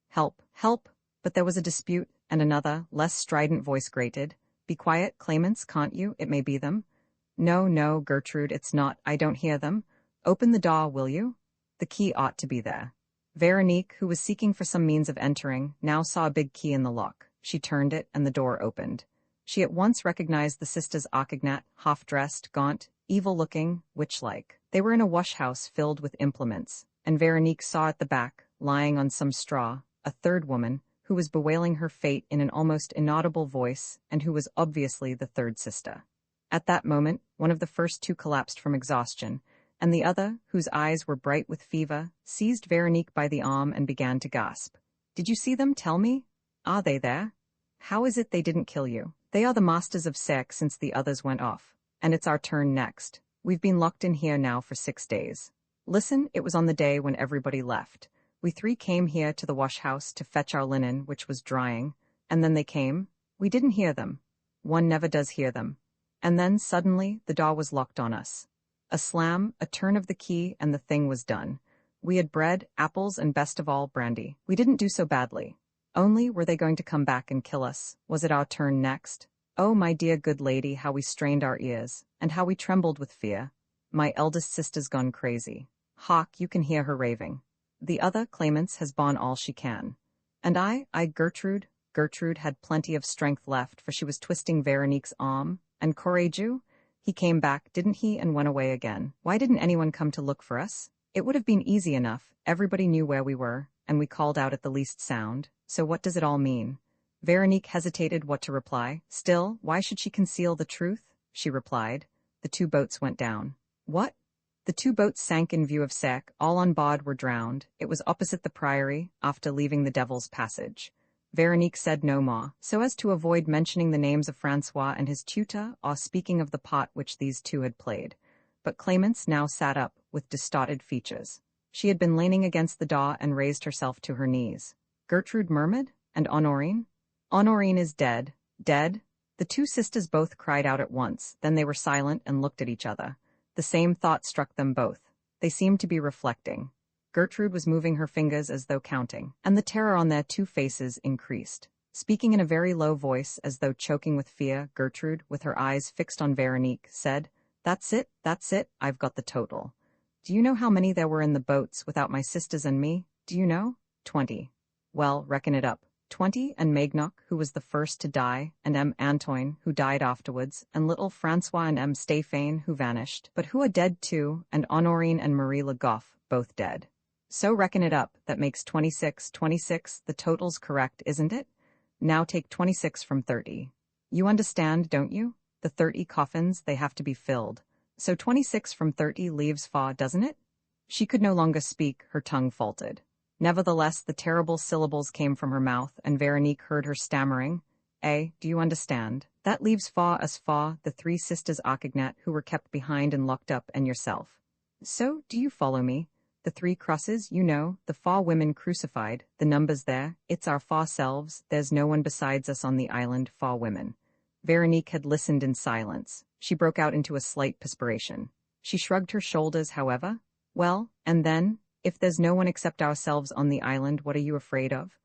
[SPEAKER 1] Help, help! But there was a dispute, and another, less strident voice grated. Be quiet, Clemence, can't you? It may be them. No, no, Gertrude, it's not. I don't hear them. Open the door, will you? The key ought to be there. Veronique, who was seeking for some means of entering, now saw a big key in the lock. She turned it, and the door opened. She at once recognized the sisters Archignat, half-dressed, gaunt, evil-looking, witch-like. They were in a wash-house filled with implements, and Veronique saw at the back, lying on some straw, a third woman, who was bewailing her fate in an almost inaudible voice, and who was obviously the third sister. At that moment, one of the first two collapsed from exhaustion, and the other, whose eyes were bright with fever, seized Veronique by the arm and began to gasp. "Did you see them? Tell me? Are they there? How is it they didn't kill you? They are the masters of Sarek since the others went off. And it's our turn next. We've been locked in here now for 6 days. Listen, it was on the day when everybody left. We 3 came here to the wash-house to fetch our linen, which was drying, and then they came. We didn't hear them. One never does hear them. And then, suddenly, the door was locked on us. A slam, a turn of the key, and the thing was done. We had bread, apples, and best of all, brandy. We didn't do so badly. Only, were they going to come back and kill us? Was it our turn next? Oh, my dear good lady, how we strained our ears, and how we trembled with fear. My eldest sister's gone crazy. Hark, you can hear her raving. The other, Clemence, has borne all she can. And I, Gertrude had plenty of strength left, for she was twisting Veronique's arm. And Courageux? He came back, didn't he, and went away again. Why didn't anyone come to look for us? It would have been easy enough. Everybody knew where we were, and we called out at the least sound. So what does it all mean? Veronique hesitated what to reply. Still, why should she conceal the truth? She replied. The 2 boats went down. What? The 2 boats sank in view of Sarek. All on board were drowned. It was opposite the priory, after leaving the Devil's Passage. Veronique said no more, so as to avoid mentioning the names of Francois and his tutor, or speaking of the part which these 2 had played. But Clemence now sat up, with distorted features. She had been leaning against the door and raised herself to her knees. Gertrude murmured, and Honorine? Honorine is dead. Dead? The 2 sisters both cried out at once, then they were silent and looked at each other. The same thought struck them both. They seemed to be reflecting. Gertrude was moving her fingers as though counting, and the terror on their 2 faces increased. Speaking in a very low voice, as though choking with fear, Gertrude, with her eyes fixed on Veronique, said, that's it, I've got the total. Do you know how many there were in the boats, without my sisters and me? Do you know? 20. Well, reckon it up. 20, and Magnoc, who was the first to die, and M. Antoine, who died afterwards, and little Francois and M. Stéphane, who vanished, but who are dead too, and Honorine and Marie Le Goff, both dead. So reckon it up, that makes 26. 26, the total's correct, isn't it? Now take 26 from 30. You understand, don't you? The 30 coffins, they have to be filled. So 26 from 30 leaves 4, doesn't it? She could no longer speak, her tongue faltered. Nevertheless, the terrible syllables came from her mouth, and Veronique heard her stammering. Do you understand? That leaves 4 us 4, the 3 sisters Archignat, who were kept behind and locked up, and yourself. So, do you follow me? The 3 crosses, you know, the 4 women crucified, the numbers there, it's our 4 selves, there's no one besides us on the island, 4 women. Veronique had listened in silence. She broke out into a slight perspiration. She shrugged her shoulders, however. Well, and then? If there's no one except ourselves on the island, what are you afraid of?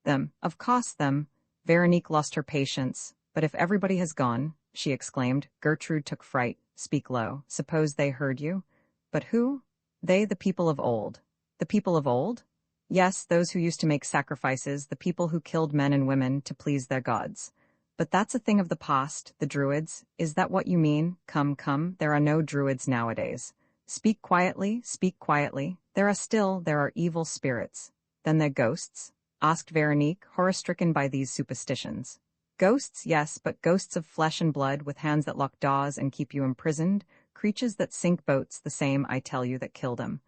[SPEAKER 1] Them. Of course, them. Veronique lost her patience. But if everybody has gone, she exclaimed. Gertrude took fright. Speak low. Suppose they heard you? But who? They, the people of old. The people of old? Yes, those who used to make sacrifices, the people who killed men and women to please their gods. But that's a thing of the past, the Druids. Is that what you mean? Come, there are no Druids nowadays. Speak quietly. There are evil spirits. Then they're ghosts? Asked Veronique, horror-stricken by these superstitions. Ghosts, yes, but ghosts of flesh and blood, with hands that lock doors and keep you imprisoned, creatures that sink boats, the same, I tell you, that killed him.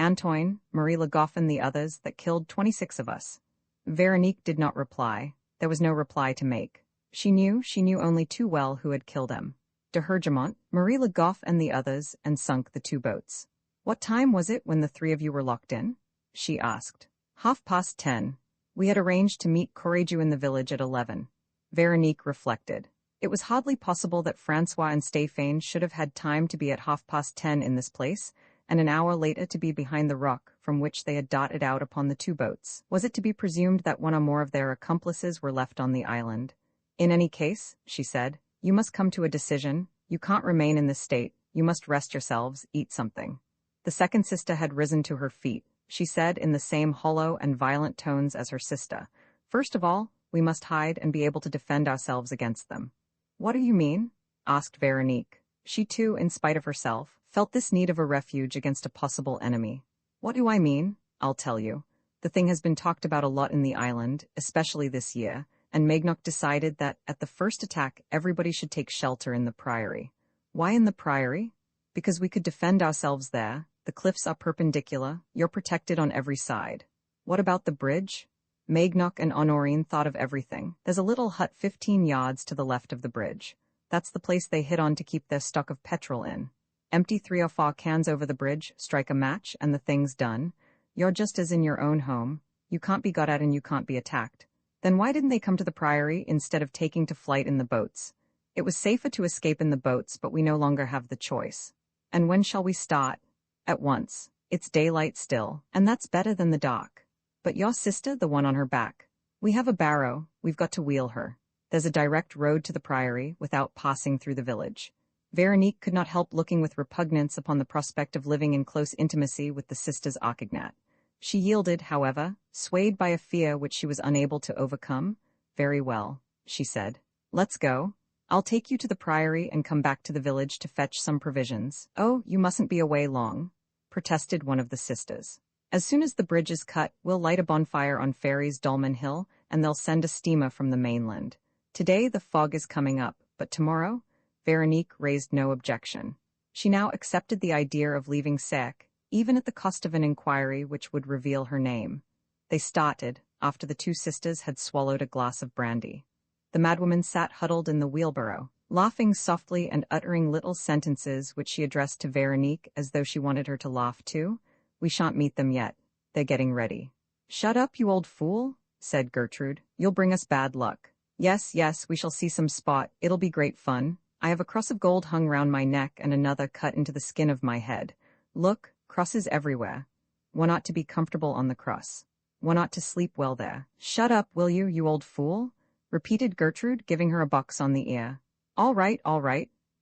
[SPEAKER 1] Antoine, Marie Le Goff and the others, that killed 26 of us. Veronique did not reply. There was no reply to make. She knew only too well who had killed him. De Hergemont, Marie Le Goff and the others, and sunk the 2 boats. What time was it when the 3 of you were locked in? She asked. 10:30. We had arranged to meet Courageux in the village at 11. Veronique reflected. It was hardly possible that Francois and Stéphane should have had time to be at 10:30 in this place, and an hour later to be behind the rock from which they had darted out upon the 2 boats. Was it to be presumed that one or more of their accomplices were left on the island? In any case, she said, you must come to a decision. You can't remain in this state. You must rest yourselves, eat something. The second sister had risen to her feet. she said in the same hollow and violent tones as her sister. First of all, we must hide and be able to defend ourselves against them. What do you mean? Asked Veronique. She too, in spite of herself, felt this need of a refuge against a possible enemy. What do I mean? I'll tell you. The thing has been talked about a lot in the island, especially this year, and Maignoc decided that, at the first attack, everybody should take shelter in the priory. Why in the priory? Because we could defend ourselves there. The cliffs are perpendicular, you're protected on every side. What about the bridge? Maignoc and Honorine thought of everything. There's a little hut 15 yards to the left of the bridge. That's the place they hit on to keep their stock of petrol in. Empty 3 or 4 cans over the bridge, strike a match, and the thing's done. You're just as in your own home. You can't be got at and you can't be attacked. Then why didn't they come to the priory instead of taking to flight in the boats? It was safer to escape in the boats, but we no longer have the choice. And when shall we start? At once. It's daylight still, and that's better than the dark. But your sister, the one on her back. We have a barrow, we've got to wheel her. There's a direct road to the priory without passing through the village. Veronique could not help looking with repugnance upon the prospect of living in close intimacy with the sisters Archignat. She yielded, however, swayed by a fear which she was unable to overcome. Very well, she said. Let's go. I'll take you to the priory and come back to the village to fetch some provisions. Oh, you mustn't be away long, protested one of the sisters. As soon as the bridge is cut, we'll light a bonfire on Fairy's Dolmen Hill, and they'll send a steamer from the mainland. Today the fog is coming up, but tomorrow? Veronique raised no objection. She now accepted the idea of leaving Sarek, even at the cost of an inquiry which would reveal her name. They started, after the 2 sisters had swallowed a glass of brandy. The madwoman sat huddled in the wheelbarrow, laughing softly and uttering little sentences which she addressed to Veronique as though she wanted her to laugh too. We shan't meet them yet. They're getting ready. Shut up, you old fool, said Gertrude. You'll bring us bad luck. Yes, we shall see some spot. It'll be great fun. I have a cross of gold hung round my neck and another cut into the skin of my head. Look, crosses everywhere. One ought to be comfortable on the cross. One ought to sleep well there. Shut up, will you, you old fool? Repeated Gertrude, giving her a box on the ear. All right,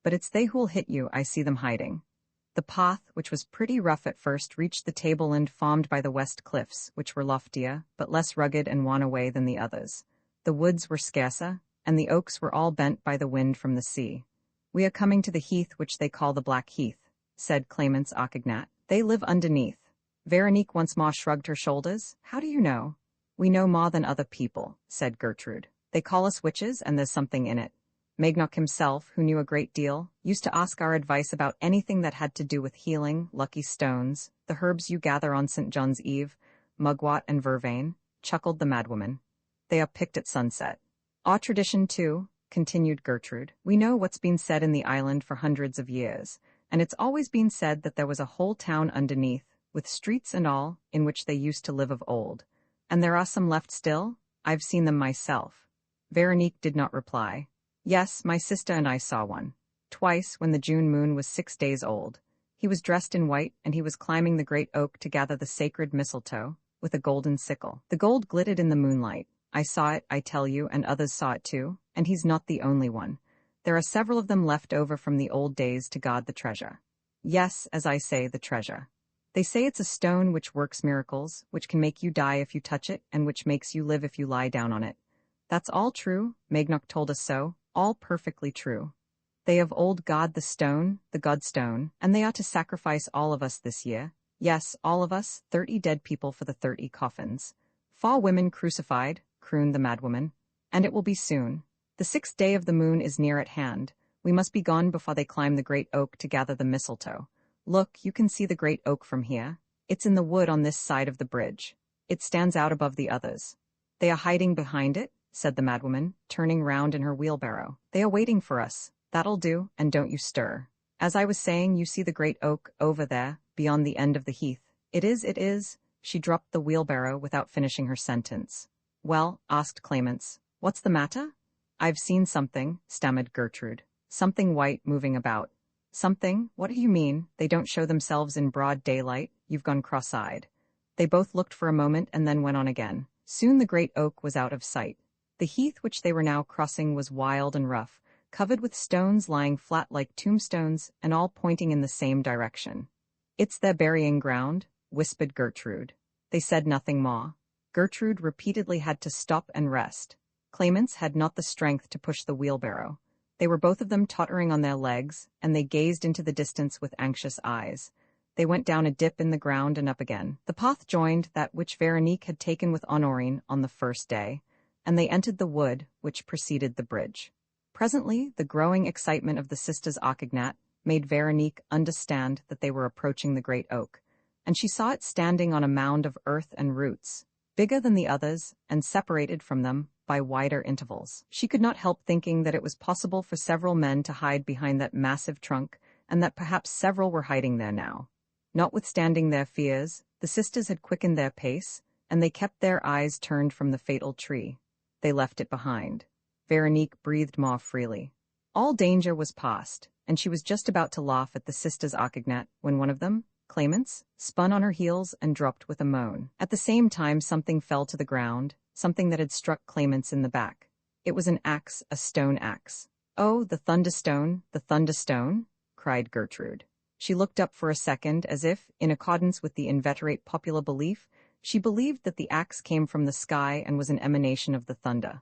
[SPEAKER 1] but it's they who'll hit you, I see them hiding. The path, which was pretty rough at first, reached the tableland formed by the west cliffs, which were loftier, but less rugged and wan away than the others. The woods were scarcer, and the oaks were all bent by the wind from the sea. We are coming to the heath which they call the Black Heath, said Clemence Archignat. They live underneath. Veronique once more shrugged her shoulders. How do you know? We know more than other people, said Gertrude. They call us witches, and there's something in it. Maignoc himself, who knew a great deal, used to ask our advice about anything that had to do with healing, lucky stones, the herbs you gather on St. John's Eve, mugwort and vervain, chuckled the madwoman. They are picked at sunset. Our tradition, too, continued Gertrude. We know what's been said in the island for hundreds of years, and it's always been said that there was a whole town underneath, with streets and all, in which they used to live of old. And there are some left still? I've seen them myself. Veronique did not reply. Yes, my sister and I saw one. Twice, when the June moon was 6 days old. He was dressed in white, and he was climbing the great oak to gather the sacred mistletoe, with a golden sickle. The gold glittered in the moonlight. I saw it, I tell you, and others saw it too, and he's not the only one. There are several of them left over from the old days to guard the treasure. Yes, as I say, the treasure. They say it's a stone which works miracles, which can make you die if you touch it, and which makes you live if you lie down on it. That's all true, Maignoc told us so, all perfectly true. They of old god the stone, the godstone, and they ought to sacrifice all of us this year. Yes, all of us, 30 dead people for the 30 coffins. 4 women crucified, crooned the madwoman. And it will be soon. The 6th day of the moon is near at hand. We must be gone before they climb the great oak to gather the mistletoe. Look, you can see the great oak from here. It's in the wood on this side of the bridge. It stands out above the others. They are hiding behind it, said the madwoman, turning round in her wheelbarrow. They are waiting for us. That'll do, and don't you stir. As I was saying, you see the great oak, over there, beyond the end of the heath. It is. She dropped the wheelbarrow without finishing her sentence. Well, asked Clemence, what's the matter? I've seen something, stammered Gertrude. Something white moving about. Something? What do you mean? They don't show themselves in broad daylight. You've gone cross-eyed. They both looked for a moment and then went on again. Soon the great oak was out of sight. The heath which they were now crossing was wild and rough, covered with stones lying flat like tombstones and all pointing in the same direction. It's their burying ground, whispered Gertrude. They said nothing more. Gertrude repeatedly had to stop and rest. Clemens had not the strength to push the wheelbarrow. They were both of them tottering on their legs, and they gazed into the distance with anxious eyes. They went down a dip in the ground and up again. The path joined that which Veronique had taken with Honorine on the first day, and they entered the wood which preceded the bridge. Presently, the growing excitement of the sisters Auchignat made Veronique understand that they were approaching the great oak, and she saw it standing on a mound of earth and roots, bigger than the others and separated from them by wider intervals. She could not help thinking that it was possible for several men to hide behind that massive trunk, and that perhaps several were hiding there now. Notwithstanding their fears, the sisters had quickened their pace, and they kept their eyes turned from the fatal tree. They left it behind. Veronique breathed more freely. All danger was past, and she was just about to laugh at the sisters Auchignat when one of them, Clemence, spun on her heels and dropped with a moan. At the same time something fell to the ground, something that had struck Clemence in the back. It was an axe, a stone axe. "Oh, the thunderstone, the thunderstone!" cried Gertrude. She looked up for a second as if, in accordance with the inveterate popular belief, she believed that the axe came from the sky and was an emanation of the thunder.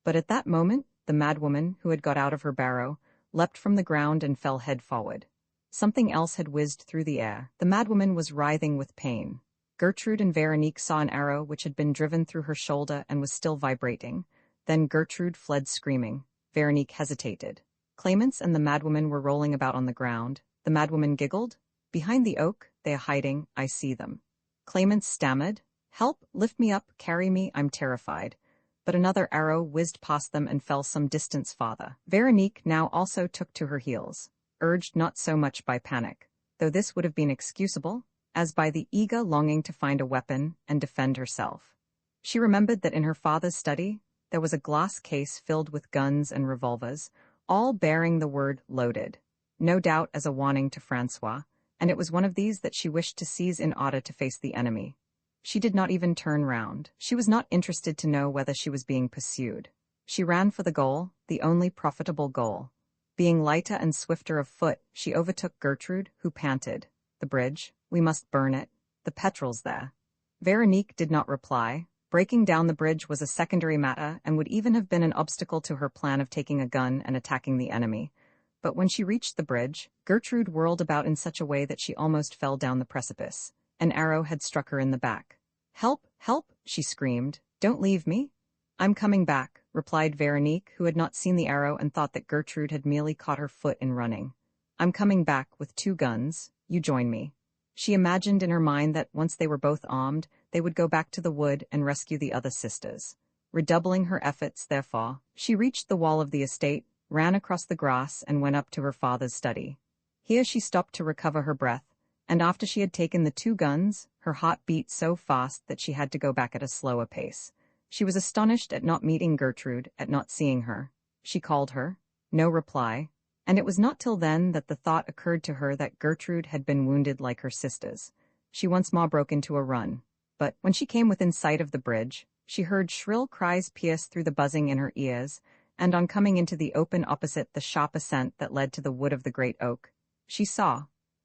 [SPEAKER 1] But at that moment, the madwoman, who had got out of her barrow, leapt from the ground and fell head forward. Something else had whizzed through the air. The madwoman was writhing with pain. Gertrude and Veronique saw an arrow which had been driven through her shoulder and was still vibrating. Then Gertrude fled screaming. Veronique hesitated. Clemence and the madwoman were rolling about on the ground. The madwoman giggled. "Behind the oak, they are hiding, I see them." Clemence stammered. "Help, lift me up, carry me, I'm terrified." But another arrow whizzed past them and fell some distance farther. Veronique now also took to her heels, urged not so much by panic, though this would have been excusable, as by the eager longing to find a weapon and defend herself. She remembered that in her father's study there was a glass case filled with guns and revolvers, all bearing the word "loaded," no doubt as a warning to Francois, and it was one of these that she wished to seize in order to face the enemy. She did not even turn round. She was not interested to know whether she was being pursued. She ran for the goal, the only profitable goal. Being lighter and swifter of foot, she overtook Gertrude, who panted. "The bridge, we must burn it. The petrol's there." Veronique did not reply. Breaking down the bridge was a secondary matter and would even have been an obstacle to her plan of taking a gun and attacking the enemy. But when she reached the bridge, Gertrude whirled about in such a way that she almost fell down the precipice. An arrow had struck her in the back. "Help, help," she screamed. "Don't leave me." "I'm coming back," replied Veronique, who had not seen the arrow and thought that Gertrude had merely caught her foot in running. "I'm coming back with 2 guns. You join me." She imagined in her mind that once they were both armed, they would go back to the wood and rescue the other sisters. Redoubling her efforts, therefore, she reached the wall of the estate, ran across the grass, and went up to her father's study. Here she stopped to recover her breath, and after she had taken the 2 guns, her heart beat so fast that she had to go back at a slower pace. She was astonished at not meeting Gertrude, at not seeing her. She called her. No reply, and it was not till then that the thought occurred to her that Gertrude had been wounded like her sisters. She once more broke into a run, but when she came within sight of the bridge, she heard shrill cries pierce through the buzzing in her ears, and on coming into the open opposite the sharp ascent that led to the wood of the great oak,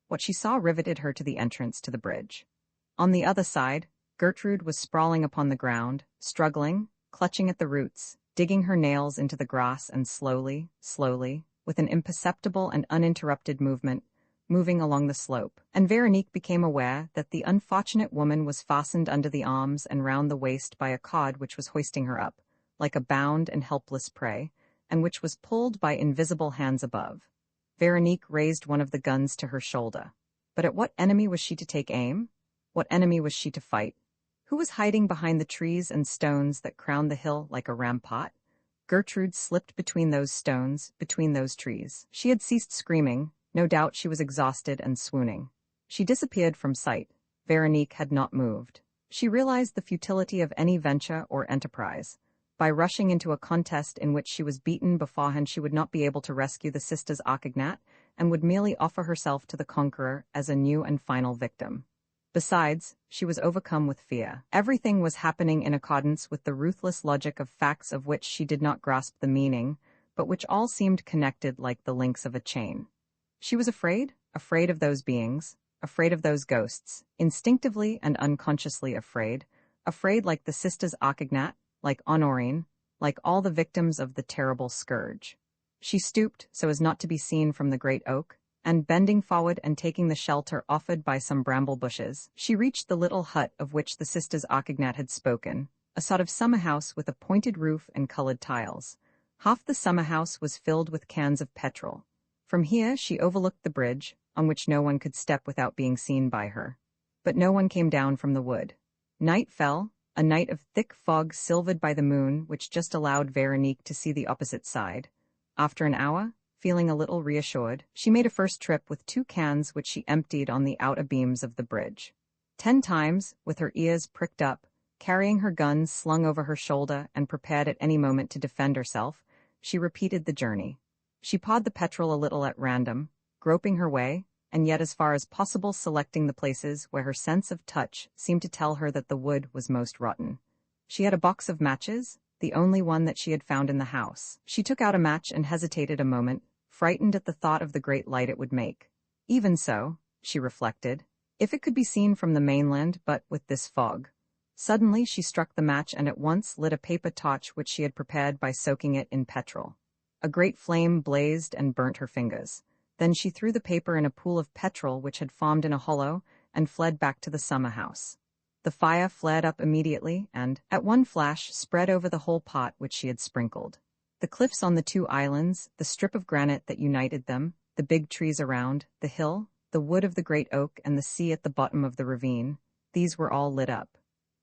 [SPEAKER 1] what she saw riveted her to the entrance to the bridge. On the other side, Gertrude was sprawling upon the ground, struggling, clutching at the roots, digging her nails into the grass and slowly, with an imperceptible and uninterrupted movement, moving along the slope. And Veronique became aware that the unfortunate woman was fastened under the arms and round the waist by a cord which was hoisting her up, like a bound and helpless prey, and which was pulled by invisible hands above. Veronique raised one of the guns to her shoulder. But at what enemy was she to take aim? What enemy was she to fight? Who was hiding behind the trees and stones that crowned the hill like a rampart? Gertrude slipped between those stones, between those trees. She had ceased screaming. No doubt she was exhausted and swooning. She disappeared from sight. Veronique had not moved. She realized the futility of any venture or enterprise. By rushing into a contest in which she was beaten beforehand, she would not be able to rescue the sisters Auchignat, and would merely offer herself to the conqueror as a new and final victim. Besides, she was overcome with fear. Everything was happening in accordance with the ruthless logic of facts of which she did not grasp the meaning, but which all seemed connected like the links of a chain. She was afraid of those beings, afraid of those ghosts, instinctively and unconsciously afraid like the sisters Archignat, like Honorine, like all the victims of the terrible scourge. She stooped so as not to be seen from the great oak, and bending forward and taking the shelter offered by some bramble bushes, she reached the little hut of which the sisters Archignat had spoken, a sort of summer house with a pointed roof and colored tiles. Half the summer house was filled with cans of petrol. From here she overlooked the bridge, on which no one could step without being seen by her. But no one came down from the wood. Night fell, a night of thick fog silvered by the moon which just allowed Veronique to see the opposite side. After an hour, feeling a little reassured, she made a first trip with 2 cans which she emptied on the outer beams of the bridge. 10 times, with her ears pricked up, carrying her gun slung over her shoulder and prepared at any moment to defend herself, she repeated the journey. She pawed the petrol a little at random, groping her way, and yet as far as possible selecting the places where her sense of touch seemed to tell her that the wood was most rotten. She had a box of matches, the only one that she had found in the house. She took out a match and hesitated a moment, frightened at the thought of the great light it would make. Even so, she reflected, if it could be seen from the mainland but with this fog. Suddenly she struck the match and at once lit a paper torch which she had prepared by soaking it in petrol. A great flame blazed and burnt her fingers. Then she threw the paper in a pool of petrol which had formed in a hollow and fled back to the summer house. The fire flared up immediately and, at one flash, spread over the whole pot which she had sprinkled. The cliffs on the 2 islands, the strip of granite that united them, the big trees around, the hill, the wood of the great oak and the sea at the bottom of the ravine, these were all lit up.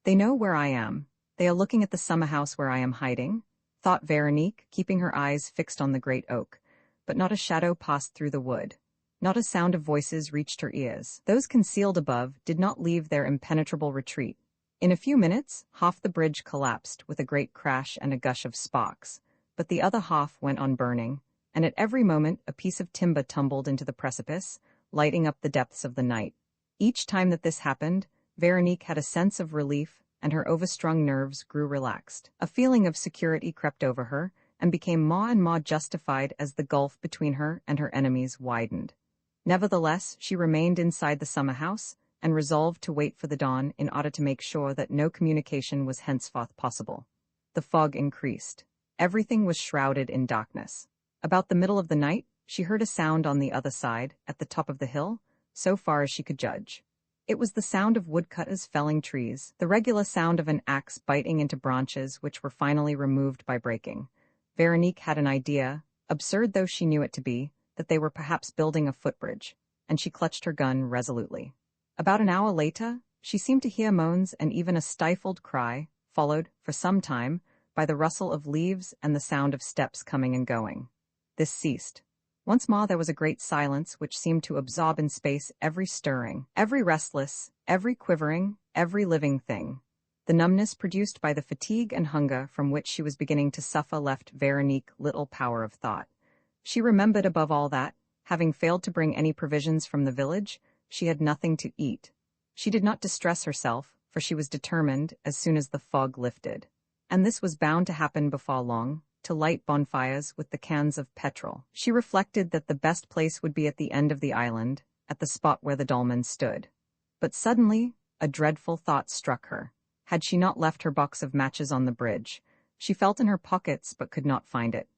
[SPEAKER 1] They know where I am. They are looking at the summer house where I am hiding, thought Veronique, keeping her eyes fixed on the great oak. But not a shadow passed through the wood. Not a sound of voices reached her ears. Those concealed above did not leave their impenetrable retreat. In a few minutes, half the bridge collapsed with a great crash and a gush of sparks, but the other half went on burning, and at every moment a piece of timber tumbled into the precipice, lighting up the depths of the night. Each time that this happened, Veronique had a sense of relief, and her overstrung nerves grew relaxed. A feeling of security crept over her, and became more and more justified as the gulf between her and her enemies widened. Nevertheless, she remained inside the summer house, and resolved to wait for the dawn in order to make sure that no communication was henceforth possible. The fog increased. Everything was shrouded in darkness. About the middle of the night, she heard a sound on the other side, at the top of the hill, so far as she could judge. It was the sound of woodcutters felling trees, the regular sound of an axe biting into branches which were finally removed by breaking. Veronique had an idea, absurd though she knew it to be, that they were perhaps building a footbridge, and she clutched her gun resolutely. About an hour later, she seemed to hear moans and even a stifled cry, followed, for some time, by the rustle of leaves and the sound of steps coming and going. This ceased. Once more there was a great silence which seemed to absorb in space every stirring, every restless, every quivering, every living thing. The numbness produced by the fatigue and hunger from which she was beginning to suffer left Veronique little power of thought. She remembered above all that, having failed to bring any provisions from the village, she had nothing to eat. She did not distress herself, for she was determined, as soon as the fog lifted, and this was bound to happen before long, to light bonfires with the cans of petrol. She reflected that the best place would be at the end of the island, at the spot where the dolmen stood. But suddenly, a dreadful thought struck her. Had she not left her box of matches on the bridge? She felt in her pockets but could not find it.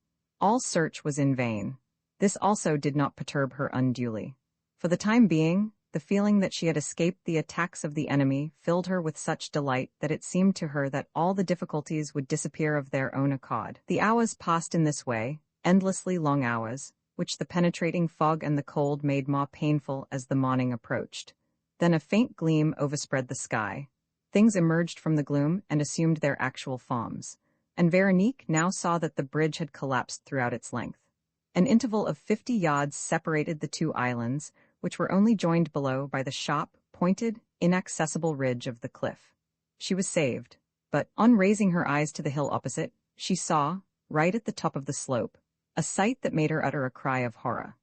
[SPEAKER 1] All search was in vain. This also did not perturb her unduly. For the time being, the feeling that she had escaped the attacks of the enemy filled her with such delight that it seemed to her that all the difficulties would disappear of their own accord. The hours passed in this way, endlessly long hours, which the penetrating fog and the cold made more painful as the morning approached. Then a faint gleam overspread the sky. Things emerged from the gloom and assumed their actual forms, and Veronique now saw that the bridge had collapsed throughout its length. An interval of 50 yards separated the 2 islands, which were only joined below by the sharp, pointed, inaccessible ridge of the cliff. She was saved, but, on raising her eyes to the hill opposite, she saw, right at the top of the slope, a sight that made her utter a cry of horror.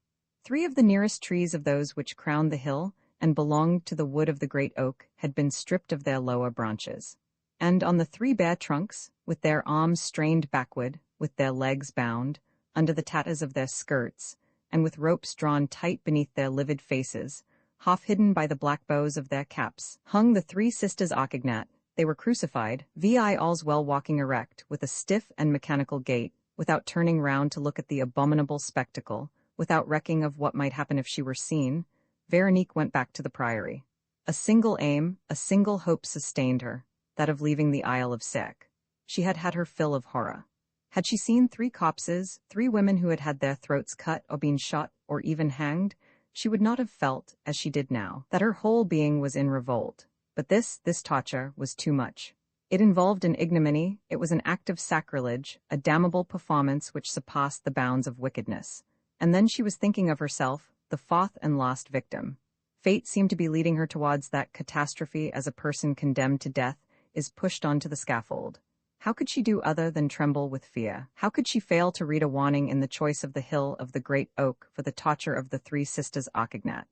[SPEAKER 1] 3 of the nearest trees of those which crowned the hill and belonged to the wood of the great oak had been stripped of their lower branches. And on the 3 bare trunks, with their arms strained backward, with their legs bound, under the tatters of their skirts, and with ropes drawn tight beneath their livid faces, half hidden by the black bows of their caps, hung the three sisters Archignat. They were crucified, vi all's well walking erect, with a stiff and mechanical gait, without turning round to look at the abominable spectacle, without recking of what might happen if she were seen. Veronique went back to the priory. A single aim, a single hope sustained her, that of leaving the Isle of Sarek. She had had her fill of horror. Had she seen 3 corpses, 3 women who had had their throats cut or been shot or even hanged, she would not have felt, as she did now, that her whole being was in revolt. But this torture was too much. It involved an ignominy, it was an act of sacrilege, a damnable performance which surpassed the bounds of wickedness. And then she was thinking of herself, the 4th and last victim. Fate seemed to be leading her towards that catastrophe as a person condemned to death is pushed onto the scaffold. How could she do other than tremble with fear? How could she fail to read a warning in the choice of the hill of the great oak for the torture of the 3 sisters Archignat?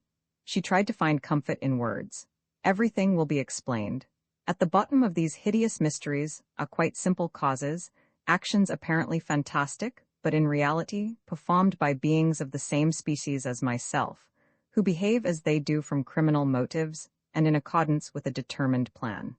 [SPEAKER 1] She tried to find comfort in words. Everything will be explained. At the bottom of these hideous mysteries are quite simple causes, actions apparently fantastic, but in reality performed by beings of the same species as myself, who behave as they do from criminal motives and in accordance with a determined plan.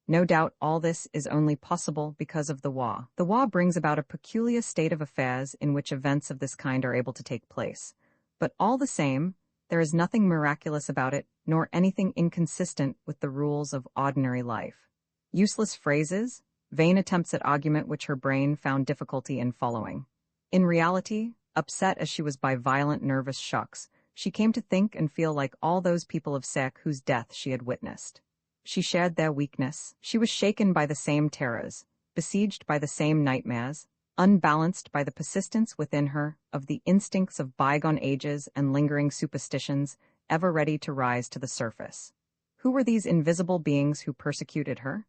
[SPEAKER 1] No doubt all this is only possible because of the war. The war brings about a peculiar state of affairs in which events of this kind are able to take place. But all the same, there is nothing miraculous about it, nor anything inconsistent with the rules of ordinary life. Useless phrases, vain attempts at argument which her brain found difficulty in following. In reality, upset as she was by violent nervous shocks, she came to think and feel like all those people of Sarek whose death she had witnessed. She shared their weakness. She was shaken by the same terrors, besieged by the same nightmares, unbalanced by the persistence within her of the instincts of bygone ages and lingering superstitions, ever ready to rise to the surface. Who were these invisible beings who persecuted her?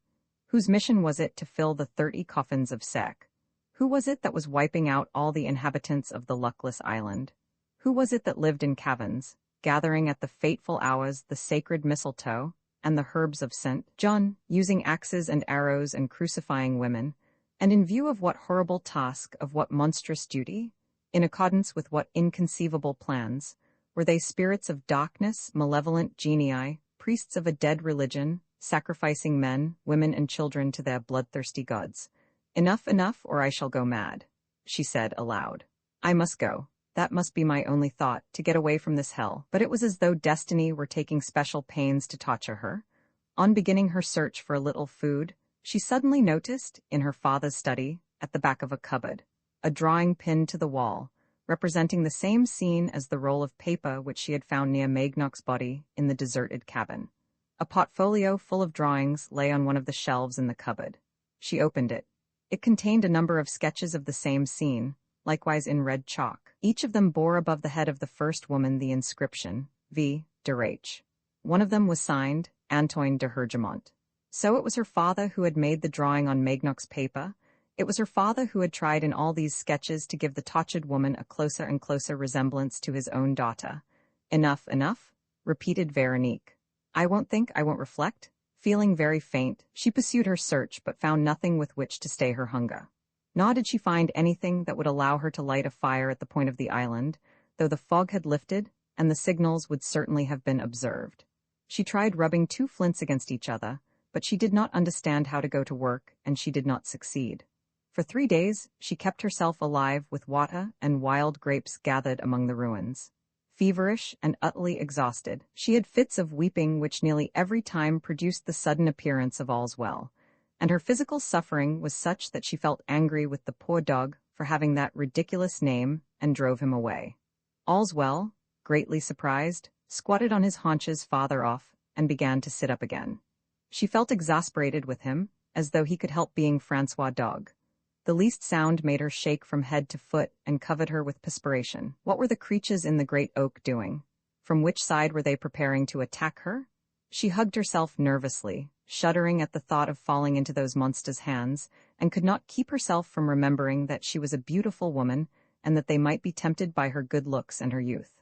[SPEAKER 1] Whose mission was it to fill the 30 coffins of Sarek? Who was it that was wiping out all the inhabitants of the luckless island? Who was it that lived in caverns, gathering at the fateful hours the sacred mistletoe and the herbs of St. John, using axes and arrows and crucifying women, and in view of what horrible task, of what monstrous duty, in accordance with what inconceivable plans, were they spirits of darkness, malevolent genii, priests of a dead religion, sacrificing men, women, and children to their bloodthirsty gods? Enough, or I shall go mad, she said aloud. I must go. That must be my only thought, to get away from this hell. But it was as though destiny were taking special pains to torture her. On beginning her search for a little food, she suddenly noticed, in her father's study, at the back of a cupboard, a drawing pinned to the wall, representing the same scene as the roll of paper which she had found near Magnoc's body in the deserted cabin. A portfolio full of drawings lay on one of the shelves in the cupboard. She opened it. It contained a number of sketches of the same scene, likewise in red chalk. Each of them bore above the head of the first woman the inscription, V. de Rach. One of them was signed, Antoine de Hergemont. So it was her father who had made the drawing on Magnoc's paper. It was her father who had tried in all these sketches to give the tortured woman a closer and closer resemblance to his own daughter. Enough, repeated Veronique. I won't think, I won't reflect. Feeling very faint, she pursued her search but found nothing with which to stay her hunger. Nor did she find anything that would allow her to light a fire at the point of the island, though the fog had lifted, and the signals would certainly have been observed. She tried rubbing 2 flints against each other, but she did not understand how to go to work, and she did not succeed. For 3 days, she kept herself alive with water and wild grapes gathered among the ruins. Feverish and utterly exhausted, she had fits of weeping which nearly every time produced the sudden appearance of all's well, and her physical suffering was such that she felt angry with the poor dog for having that ridiculous name and drove him away. All's well, greatly surprised, squatted on his haunches farther off and began to sit up again. She felt exasperated with him, as though he could help being Francois' dog. The least sound made her shake from head to foot and covered her with perspiration. What were the creatures in the great oak doing? From which side were they preparing to attack her? She hugged herself nervously, shuddering at the thought of falling into those monsters' hands, and could not keep herself from remembering that she was a beautiful woman and that they might be tempted by her good looks and her youth.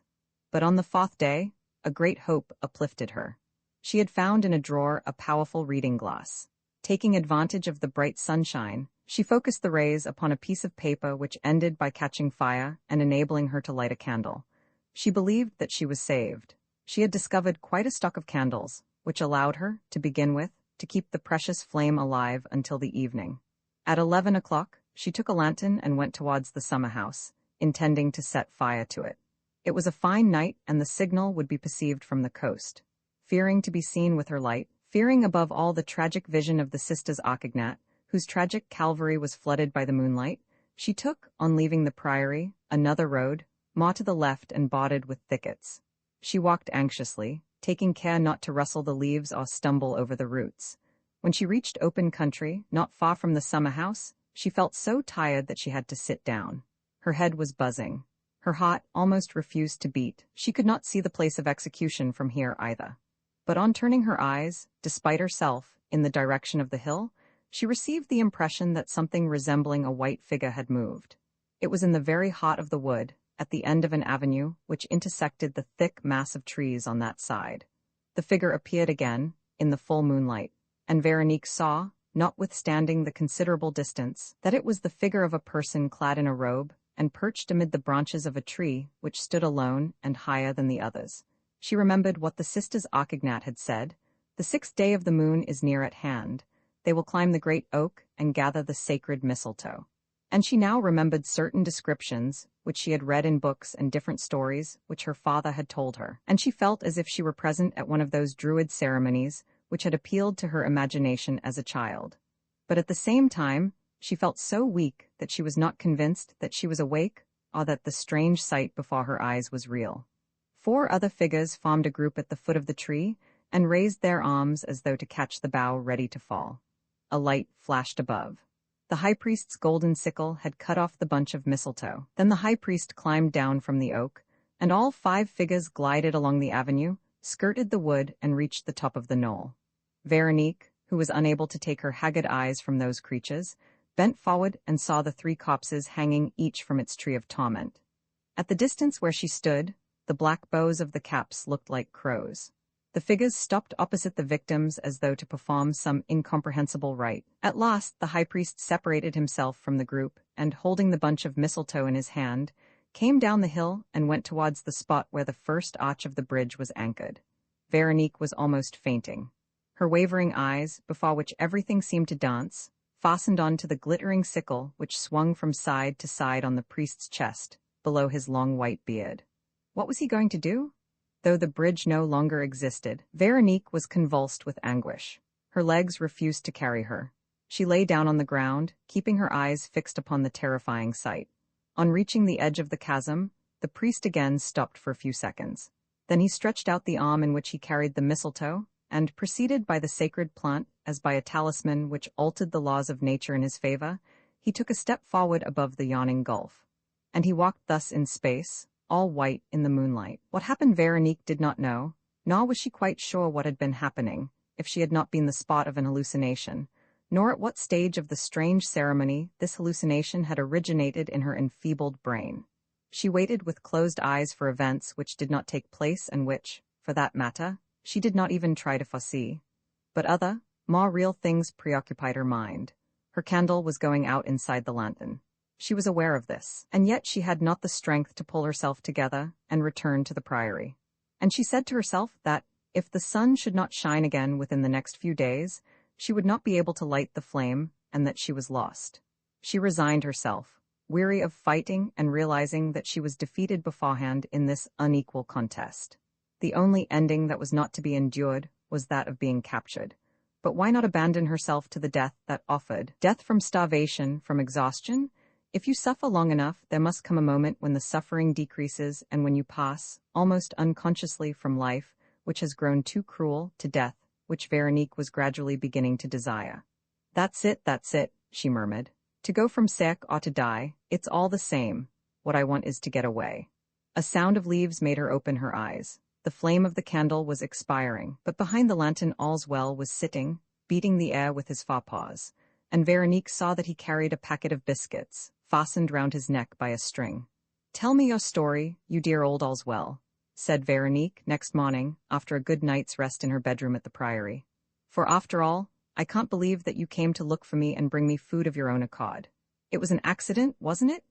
[SPEAKER 1] But on the 4th day, a great hope uplifted her. She had found in a drawer a powerful reading glass. Taking advantage of the bright sunshine, she focused the rays upon a piece of paper which ended by catching fire and enabling her to light a candle. She believed that she was saved. She had discovered quite a stock of candles, which allowed her, to begin with, to keep the precious flame alive until the evening. At 11 o'clock, she took a lantern and went towards the summer house, intending to set fire to it. It was a fine night, and the signal would be perceived from the coast. Fearing to be seen with her light, fearing above all the tragic vision of the sisters Archignat, whose tragic Calvary was flooded by the moonlight, she took, on leaving the priory, another road, more to the left and bordered with thickets. She walked anxiously, taking care not to rustle the leaves or stumble over the roots. When she reached open country, not far from the summer house, she felt so tired that she had to sit down. Her head was buzzing. Her heart almost refused to beat. She could not see the place of execution from here either. But on turning her eyes, despite herself, in the direction of the hill, she received the impression that something resembling a white figure had moved. It was in the very heart of the wood, at the end of an avenue which intersected the thick mass of trees on that side. The figure appeared again, in the full moonlight, and Veronique saw, notwithstanding the considerable distance, that it was the figure of a person clad in a robe, and perched amid the branches of a tree which stood alone and higher than the others. She remembered what the sisters Archignat had said: "The 6th day of the moon is near at hand. They will climb the great oak and gather the sacred mistletoe." And she now remembered certain descriptions which she had read in books and different stories which her father had told her, and she felt as if she were present at one of those druid ceremonies which had appealed to her imagination as a child. But at the same time, she felt so weak that she was not convinced that she was awake or that the strange sight before her eyes was real. 4 other figures formed a group at the foot of the tree and raised their arms as though to catch the bough ready to fall. A light flashed above. The high priest's golden sickle had cut off the bunch of mistletoe. Then the high priest climbed down from the oak, and all 5 figures glided along the avenue, skirted the wood, and reached the top of the knoll. Veronique, who was unable to take her haggard eyes from those creatures, bent forward and saw the 3 corpses hanging each from its tree of torment. At the distance where she stood, the black bows of the caps looked like crows. The figures stopped opposite the victims as though to perform some incomprehensible rite. At last, the high priest separated himself from the group, and holding the bunch of mistletoe in his hand, came down the hill and went towards the spot where the first arch of the bridge was anchored. Veronique was almost fainting. Her wavering eyes, before which everything seemed to dance, fastened on to the glittering sickle which swung from side to side on the priest's chest, below his long white beard. What was he going to do? Though the bridge no longer existed, Veronique was convulsed with anguish. Her legs refused to carry her. She lay down on the ground, keeping her eyes fixed upon the terrifying sight. On reaching the edge of the chasm, the priest again stopped for a few seconds. Then he stretched out the arm in which he carried the mistletoe, and, preceded by the sacred plant, as by a talisman which altered the laws of nature in his favor, he took a step forward above the yawning gulf. And he walked thus in space, all white in the moonlight. What happened Veronique did not know, nor was she quite sure what had been happening, if she had not been the spot of an hallucination, nor at what stage of the strange ceremony this hallucination had originated in her enfeebled brain. She waited with closed eyes for events which did not take place and which, for that matter, she did not even try to foresee. But other, more real things preoccupied her mind. Her candle was going out inside the lantern. She was aware of this, and yet she had not the strength to pull herself together and return to the priory. And she said to herself that, if the sun should not shine again within the next few days, she would not be able to light the flame, and that she was lost. She resigned herself, weary of fighting and realizing that she was defeated beforehand in this unequal contest. The only ending that was not to be endured was that of being captured. But why not abandon herself to the death that offered? Death from starvation, from exhaustion? If you suffer long enough, there must come a moment when the suffering decreases and when you pass, almost unconsciously from life, which has grown too cruel, to death, which Veronique was gradually beginning to desire. That's it, she murmured. To go from Sarek or to die, it's all the same. What I want is to get away. A sound of leaves made her open her eyes. The flame of the candle was expiring, but behind the lantern Allswell was sitting, beating the air with his forepaws, and Veronique saw that he carried a packet of biscuits, fastened round his neck by a string. "Tell me your story, you dear old Allswell," said Veronique next morning, after a good night's rest in her bedroom at the priory. "For after all, I can't believe that you came to look for me and bring me food of your own accord. It was an accident, wasn't it?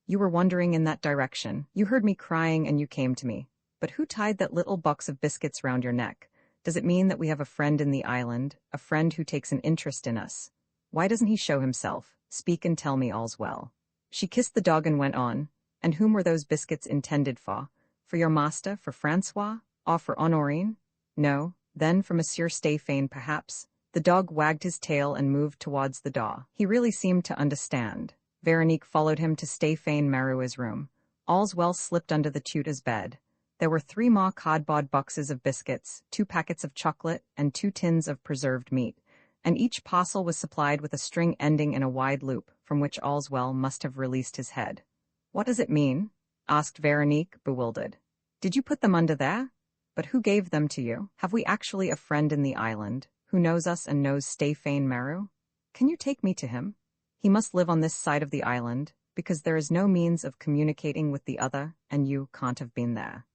[SPEAKER 1] You were wandering in that direction. You heard me crying and you came to me. But who tied that little box of biscuits round your neck? Does it mean that we have a friend in the island, a friend who takes an interest in us? Why doesn't he show himself? Speak and tell me all's well." She kissed the dog and went on. "And whom were those biscuits intended for? For your master, for Francois, or for Honorine? No, then for Monsieur Stéphane perhaps." The dog wagged his tail and moved towards the door. He really seemed to understand. Veronique followed him to Stéphane Marou's room. All's well slipped under the tutor's bed. There were 3 more cardboard boxes of biscuits, 2 packets of chocolate, and 2 tins of preserved meat, and each parcel was supplied with a string ending in a wide loop, from which All's well must have released his head. "What does it mean?" asked Veronique, bewildered. "Did you put them under there? But who gave them to you? Have we actually a friend in the island, who knows us and knows Stéphane Marou? Can you take me to him? He must live on this side of the island, because there is no means of communicating with the other, and you can't have been there."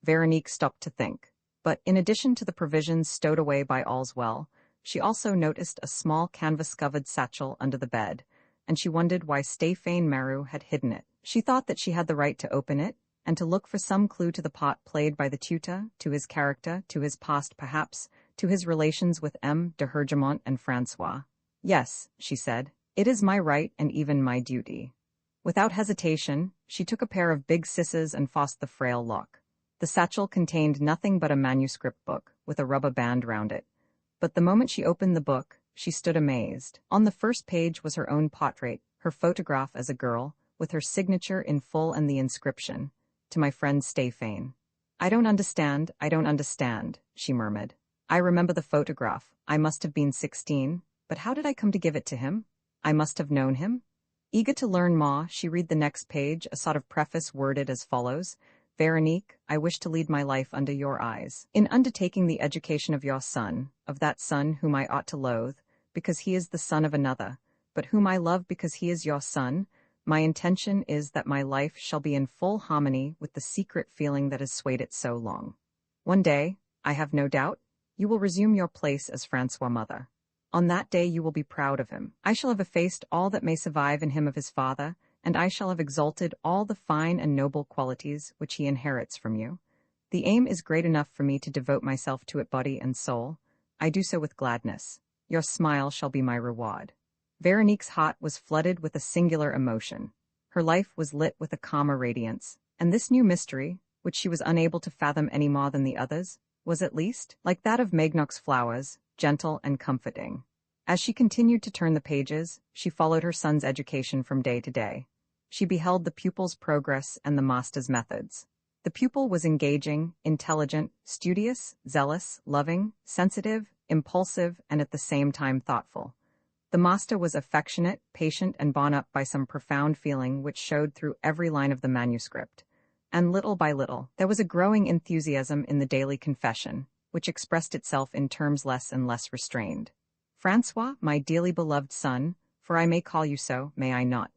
[SPEAKER 1] Veronique stopped to think. But in addition to the provisions stowed away by All's well, she also noticed a small canvas-covered satchel under the bed, and she wondered why Stéphane Marou had hidden it. She thought that she had the right to open it, and to look for some clue to the part played by the tutor, to his character, to his past perhaps, to his relations with M. de Hergemont and Francois. "Yes," she said, "it is my right and even my duty." Without hesitation, she took a pair of big scissors and forced the frail lock. The satchel contained nothing but a manuscript book, with a rubber band round it. But the moment she opened the book, she stood amazed. On the first page was her own portrait, her photograph as a girl, with her signature in full and the inscription, "To my friend Stéphane." I don't understand," she murmured. "I remember the photograph. I must have been 16, but how did I come to give it to him? I must have known him." Eager to learn more, she read the next page, a sort of preface worded as follows: "Veronique, I wish to lead my life under your eyes. In undertaking the education of your son, of that son whom I ought to loathe, because he is the son of another, but whom I love because he is your son, my intention is that my life shall be in full harmony with the secret feeling that has swayed it so long. One day, I have no doubt, you will resume your place as Francois' mother. On that day you will be proud of him. I shall have effaced all that may survive in him of his father, and I shall have exalted all the fine and noble qualities which he inherits from you. The aim is great enough for me to devote myself to it body and soul. I do so with gladness. Your smile shall be my reward." Veronique's heart was flooded with a singular emotion. Her life was lit with a calmer radiance, and this new mystery, which she was unable to fathom any more than the others, was at least, like that of Magnoc's flowers, gentle and comforting. As she continued to turn the pages, she followed her son's education from day to day. She beheld the pupil's progress and the master's methods. The pupil was engaging, intelligent, studious, zealous, loving, sensitive, impulsive, and at the same time thoughtful. The master was affectionate, patient, and borne up by some profound feeling which showed through every line of the manuscript. And little by little, there was a growing enthusiasm in the daily confession, which expressed itself in terms less and less restrained. "Francois, my dearly beloved son, for I may call you so, may I not?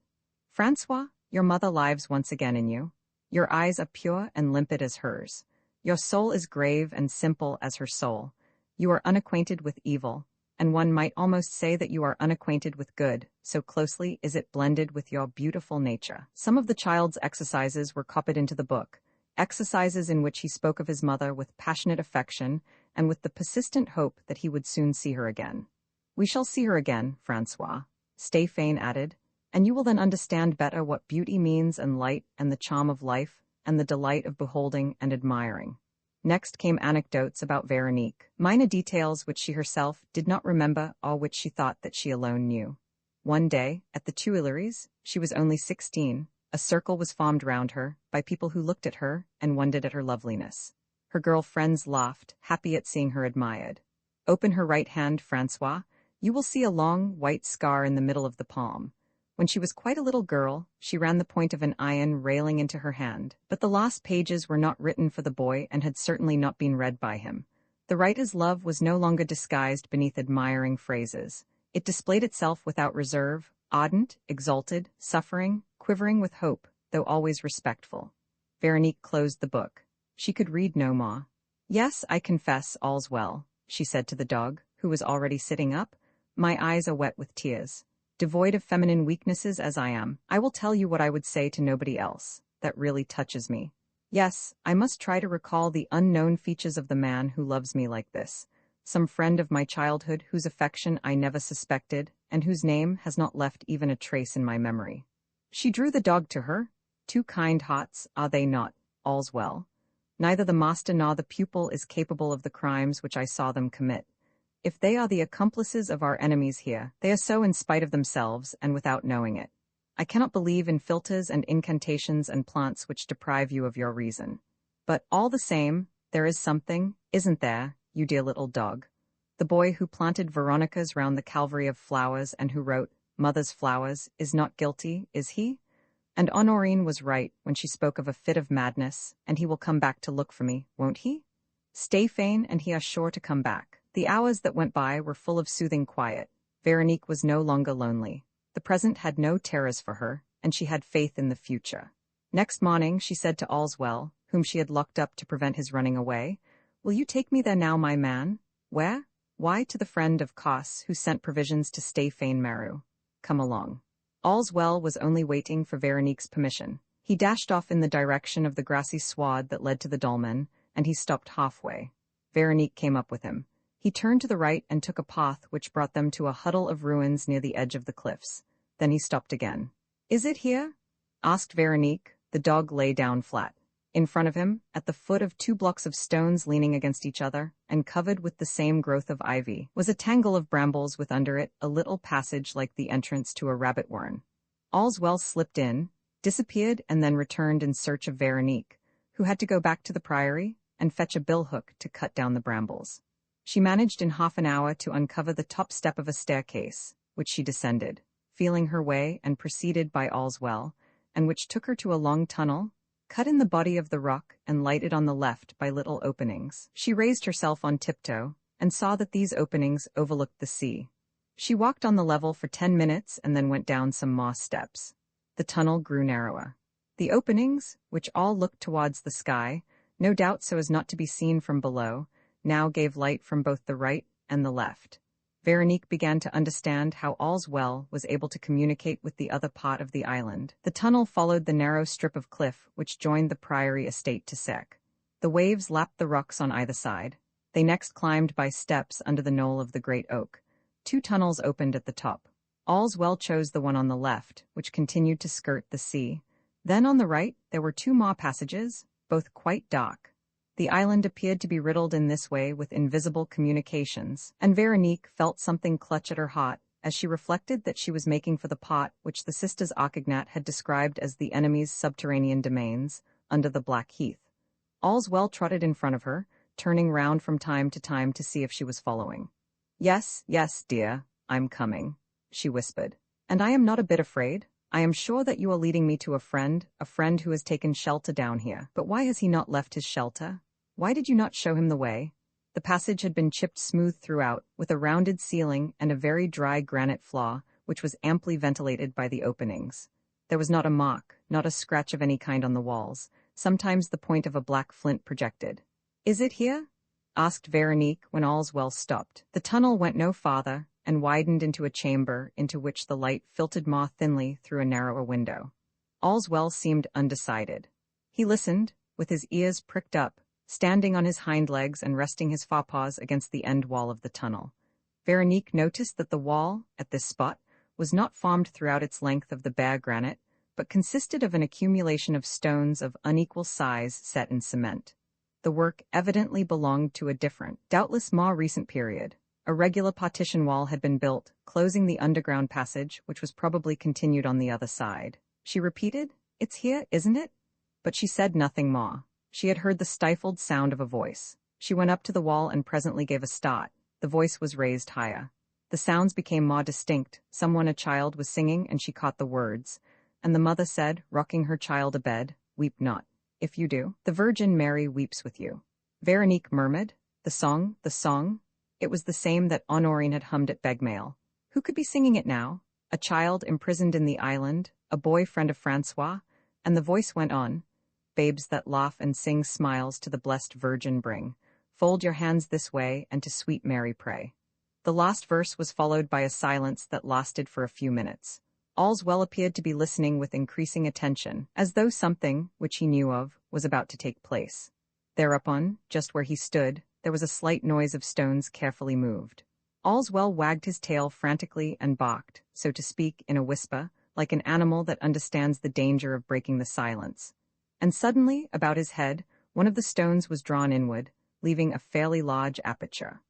[SPEAKER 1] Francois, your mother lives once again in you. Your eyes are pure and limpid as hers. Your soul is grave and simple as her soul. You are unacquainted with evil, and one might almost say that you are unacquainted with good, so closely is it blended with your beautiful nature." Some of the child's exercises were copied into the book, exercises in which he spoke of his mother with passionate affection and with the persistent hope that he would soon see her again. "We shall see her again, Francois," Stéphane added, "and you will then understand better what beauty means and light and the charm of life and the delight of beholding and admiring." Next came anecdotes about Veronique, minor details which she herself did not remember or which she thought that she alone knew. One day, at the Tuileries, she was only 16, a circle was formed round her by people who looked at her and wondered at her loveliness. Her girl friends laughed, happy at seeing her admired. "Open her right hand, Francois. You will see a long, white scar in the middle of the palm. When she was quite a little girl, she ran the point of an iron railing into her hand, but the last pages were not written for the boy and had certainly not been read by him. The writer's love was no longer disguised beneath admiring phrases. It displayed itself without reserve, ardent, exalted, suffering, quivering with hope, though always respectful." Veronique closed the book. She could read no more. "Yes, I confess, all's well," she said to the dog, who was already sitting up. "My eyes are wet with tears. Devoid of feminine weaknesses as I am, I will tell you what I would say to nobody else. That really touches me. Yes, I must try to recall the unknown features of the man who loves me like this. Some friend of my childhood whose affection I never suspected, and whose name has not left even a trace in my memory. She drew the dog to her. Two kind hearts, are they not? All's well. Neither the master nor the pupil is capable of the crimes which I saw them commit. If they are the accomplices of our enemies here, they are so in spite of themselves and without knowing it. I cannot believe in philters and incantations and plants which deprive you of your reason. But all the same, there is something, isn't there, you dear little dog? The boy who planted Veronicas round the Calvary of Flowers and who wrote, Mother's Flowers, is not guilty, is he? And Honorine was right when she spoke of a fit of madness, and he will come back to look for me, won't he? Stay fain, and he are sure to come back. The hours that went by were full of soothing quiet. Veronique was no longer lonely. The present had no terrors for her, and she had faith in the future. Next morning she said to Allswell, whom she had locked up to prevent his running away, Will you take me there now, my man? Where? Why, to the friend of Cos, who sent provisions to Stay fain Meru. Come along. Allswell was only waiting for Veronique's permission. He dashed off in the direction of the grassy sward that led to the dolmen, and he stopped halfway. Veronique came up with him. He turned to the right and took a path which brought them to a huddle of ruins near the edge of the cliffs. Then he stopped again. Is it here? Asked Veronique. The dog lay down flat. In front of him, at the foot of 2 blocks of stones leaning against each other, and covered with the same growth of ivy, was a tangle of brambles with under it a little passage like the entrance to a rabbit warren. Allswell slipped in, disappeared, and then returned in search of Veronique, who had to go back to the priory and fetch a billhook to cut down the brambles. She managed in half an hour to uncover the top step of a staircase, which she descended, feeling her way and preceded by Allswell, and which took her to a long tunnel, cut in the body of the rock and lighted on the left by little openings. She raised herself on tiptoe, and saw that these openings overlooked the sea. She walked on the level for 10 minutes and then went down some moss steps. The tunnel grew narrower. The openings, which all looked towards the sky, no doubt so as not to be seen from below, now gave light from both the right and the left. Veronique began to understand how Allswell was able to communicate with the other part of the island. The tunnel followed the narrow strip of cliff which joined the priory estate to Sarek. The waves lapped the rocks on either side. They next climbed by steps under the knoll of the great oak. 2 tunnels opened at the top. Allswell chose the one on the left, which continued to skirt the sea. Then on the right there were 2 more passages, both quite dark. The island appeared to be riddled in this way with invisible communications, and Veronique felt something clutch at her heart as she reflected that she was making for the pot which the sisters Auchignat had described as the enemy's subterranean domains, under the Black Heath. Allswell trotted in front of her, turning round from time to time to see if she was following. Yes, dear, I'm coming, she whispered. And I am not a bit afraid. I am sure that you are leading me to a friend who has taken shelter down here. But why has he not left his shelter? Why did you not show him the way? The passage had been chipped smooth throughout, with a rounded ceiling and a very dry granite floor, which was amply ventilated by the openings. There was not a mark, not a scratch of any kind on the walls. Sometimes the point of a black flint projected. Is it here? Asked Veronique when Allswell stopped. The tunnel went no farther, and widened into a chamber into which the light filtered more thinly through a narrower window. Allswell seemed undecided. He listened, with his ears pricked up, standing on his hind legs and resting his forepaws against the end wall of the tunnel. Veronique noticed that the wall, at this spot, was not formed throughout its length of the bare granite, but consisted of an accumulation of stones of unequal size set in cement. The work evidently belonged to a different, doubtless more recent period. A regular partition wall had been built, closing the underground passage, which was probably continued on the other side. She repeated, It's here, isn't it? But she said nothing more. She had heard the stifled sound of a voice. She went up to the wall and presently gave a start. The voice was raised higher. The sounds became more distinct. A child was singing, and she caught the words. And the mother said, rocking her child abed, Weep not. If you do, the Virgin Mary weeps with you. Veronique murmured, The song. It was the same that Honorine had hummed at Begmail. Who could be singing it now? A child imprisoned in the island, a boy friend of Francois, and the voice went on, Babes that laugh and sing smiles to the blessed Virgin bring. Fold your hands this way, and to sweet Mary pray. The last verse was followed by a silence that lasted for a few minutes. Allswell appeared to be listening with increasing attention, as though something, which he knew of, was about to take place. Thereupon, just where he stood, there was a slight noise of stones carefully moved. Allswell wagged his tail frantically and barked, so to speak, in a whisper, like an animal that understands the danger of breaking the silence. And suddenly, about his head, one of the stones was drawn inward, leaving a fairly large aperture.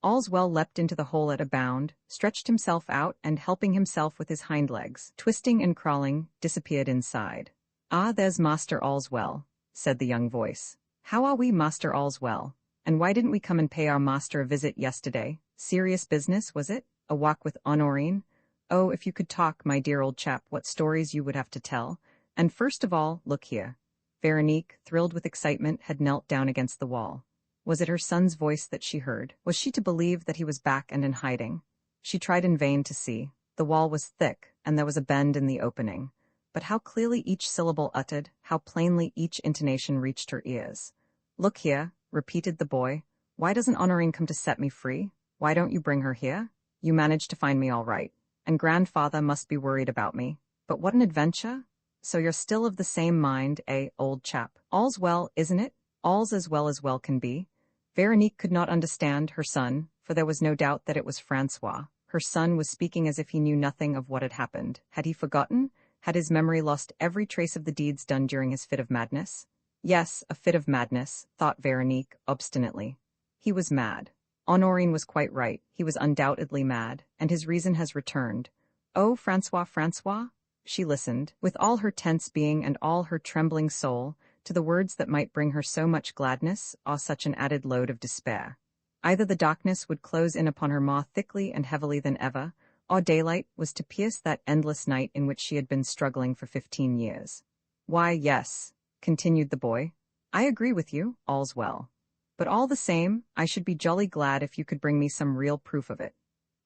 [SPEAKER 1] Allswell leapt into the hole at a bound, stretched himself out, and helping himself with his hind legs, twisting and crawling, disappeared inside. "Ah, there's Master Allswell," said the young voice. "How are we, Master Allswell? And why didn't we come and pay our master a visit yesterday? Serious business, was it? A walk with Honorine? Oh, if you could talk, my dear old chap, what stories you would have to tell. And first of all, look here." Veronique, thrilled with excitement, had knelt down against the wall. Was it her son's voice that she heard? Was she to believe that he was back and in hiding? She tried in vain to see. The wall was thick, and there was a bend in the opening. But how clearly each syllable uttered, how plainly each intonation reached her ears. "Look here," repeated the boy. "Why doesn't Honorine come to set me free? Why don't you bring her here? You managed to find me all right. And grandfather must be worried about me. But what an adventure! So you're still of the same mind, eh, old chap? All's well, isn't it? All's as well can be." Veronique could not understand her son, for there was no doubt that it was Francois. Her son was speaking as if he knew nothing of what had happened. Had he forgotten? Had his memory lost every trace of the deeds done during his fit of madness? Yes, a fit of madness, thought Veronique, obstinately. He was mad. Honorine was quite right. He was undoubtedly mad, and his reason has returned. "Oh, Francois," she listened, with all her tense being and all her trembling soul, to the words that might bring her so much gladness, or such an added load of despair. Either the darkness would close in upon her more thickly and heavily than ever, or daylight was to pierce that endless night in which she had been struggling for 15 years. "Why, yes," continued the boy. "I agree with you, all's well. But all the same, I should be jolly glad if you could bring me some real proof of it.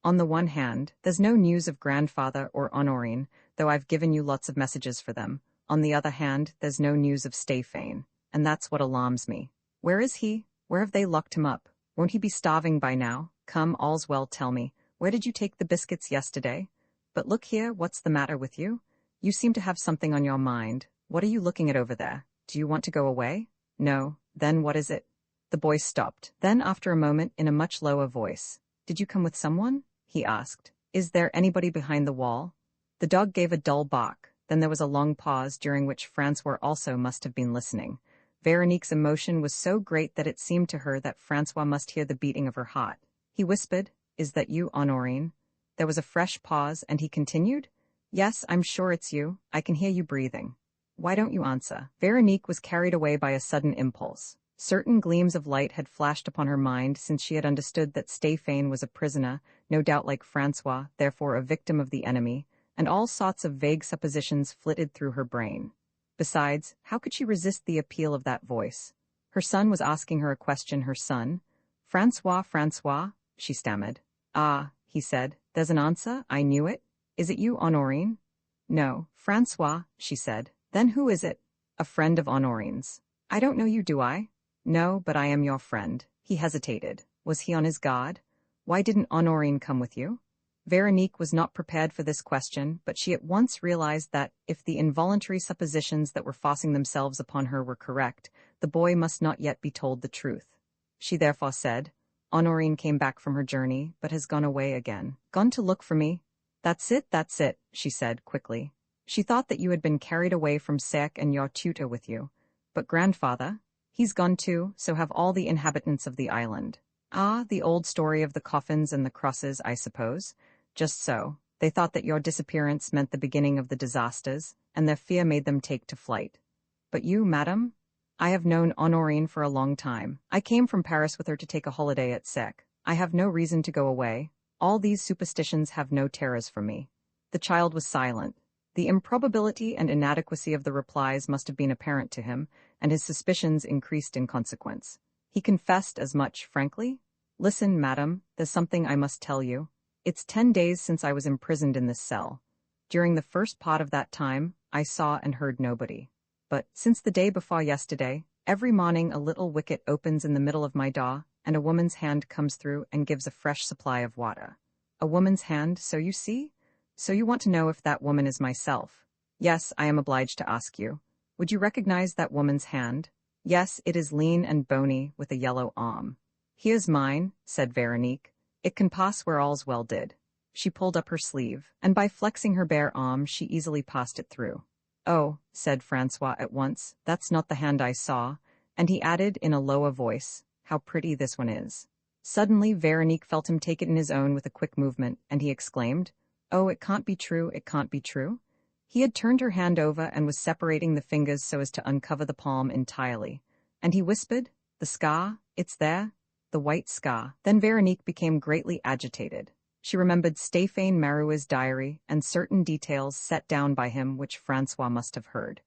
[SPEAKER 1] On the one hand, there's no news of grandfather or Honorine, though I've given you lots of messages for them. On the other hand, there's no news of Stéphane, and that's what alarms me. Where is he? Where have they locked him up? Won't he be starving by now? Come, all's well, tell me, where did you take the biscuits yesterday? But look here, what's the matter with you? You seem to have something on your mind. What are you looking at over there? Do you want to go away? No, then what is it?" The boy stopped. Then, after a moment, in a much lower voice, "Did you come with someone?" he asked. "Is there anybody behind the wall?" The dog gave a dull bark. Then there was a long pause, during which Francois also must have been listening. Veronique's emotion was so great that it seemed to her that Francois must hear the beating of her heart. He whispered, "Is that you, Honorine?" There was a fresh pause, and he continued, "Yes, I'm sure it's you. I can hear you breathing. Why don't you answer?" Veronique was carried away by a sudden impulse. Certain gleams of light had flashed upon her mind since she had understood that Stéphane was a prisoner, no doubt like Francois, therefore a victim of the enemy, and all sorts of vague suppositions flitted through her brain. Besides, how could she resist the appeal of that voice? Her son was asking her a question, her son. Francois, she stammered. "Ah," he said, "there's an answer, I knew it. Is it you, Honorine?" "No, Francois," she said. "Then who is it?" "A friend of Honorine's." "I don't know you, do I?" "No, but I am your friend." He hesitated. Was he on his guard? Why didn't Honorine come with you? Veronique was not prepared for this question, but she at once realized that, if the involuntary suppositions that were forcing themselves upon her were correct, the boy must not yet be told the truth. She therefore said, "Honorine came back from her journey, but has gone away again." "Gone to look for me?" That's it, she said, quickly. "She thought that you had been carried away from Sarek and your tutor with you. But grandfather? He's gone too, so have all the inhabitants of the island." "Ah, the old story of the coffins and the crosses, I suppose." "Just so. They thought that your disappearance meant the beginning of the disasters, and their fear made them take to flight. But you, madam? I have known Honorine for a long time. I came from Paris with her to take a holiday at Sarek. I have no reason to go away. All these superstitions have no terrors for me." The child was silent. The improbability and inadequacy of the replies must have been apparent to him, and his suspicions increased in consequence. He confessed as much frankly. "Listen, madam, there's something I must tell you. It's 10 days since I was imprisoned in this cell. During the first part of that time, I saw and heard nobody. But, since the day before yesterday, every morning a little wicket opens in the middle of my door, and a woman's hand comes through and gives a fresh supply of water." "A woman's hand, so you see? So you want to know if that woman is myself?" "Yes, I am obliged to ask you. Would you recognize that woman's hand? Yes, it is lean and bony with a yellow arm. Here's mine, said Veronique. It can pass where all's well did. She pulled up her sleeve, and by flexing her bare arm she easily passed it through. Oh, said Francois at once, that's not the hand I saw, and he added in a lower voice, how pretty this one is. Suddenly Veronique felt him take it in his own with a quick movement, and he exclaimed, Oh, it can't be true, it can't be true. He had turned her hand over and was separating the fingers so as to uncover the palm entirely. And he whispered, The scar, it's there, the white scar. Then Veronique became greatly agitated. She remembered Stéphane Marouet's diary and certain details set down by him which Francois must have heard.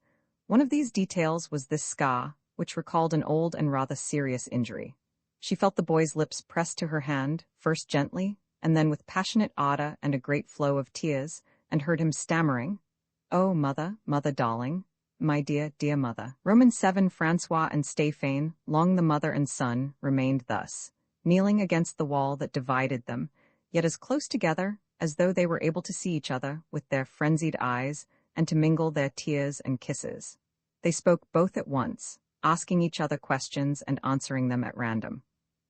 [SPEAKER 1] One of these details was this scar, which recalled an old and rather serious injury. She felt the boy's lips pressed to her hand, first gently, and then with passionate ardor and a great flow of tears, and heard him stammering, Oh, mother, mother darling, my dear, dear mother. Romans 7. Francois and Stéphane, long the mother and son, remained thus, kneeling against the wall that divided them, yet as close together as though they were able to see each other with their frenzied eyes and to mingle their tears and kisses. They spoke both at once, asking each other questions and answering them at random.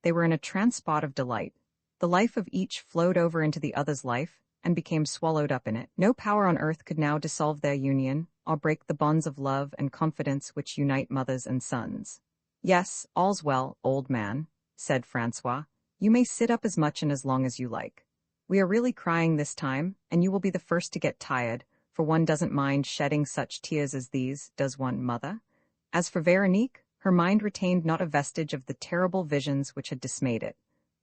[SPEAKER 1] They were in a transport of delight. The life of each flowed over into the other's life and became swallowed up in it. No power on earth could now dissolve their union or break the bonds of love and confidence which unite mothers and sons. Yes, all's well, old man, said Francois. You may sit up as much and as long as you like. We are really crying this time, and you will be the first to get tired, for one doesn't mind shedding such tears as these, does one, mother? As for Veronique, her mind retained not a vestige of the terrible visions which had dismayed it.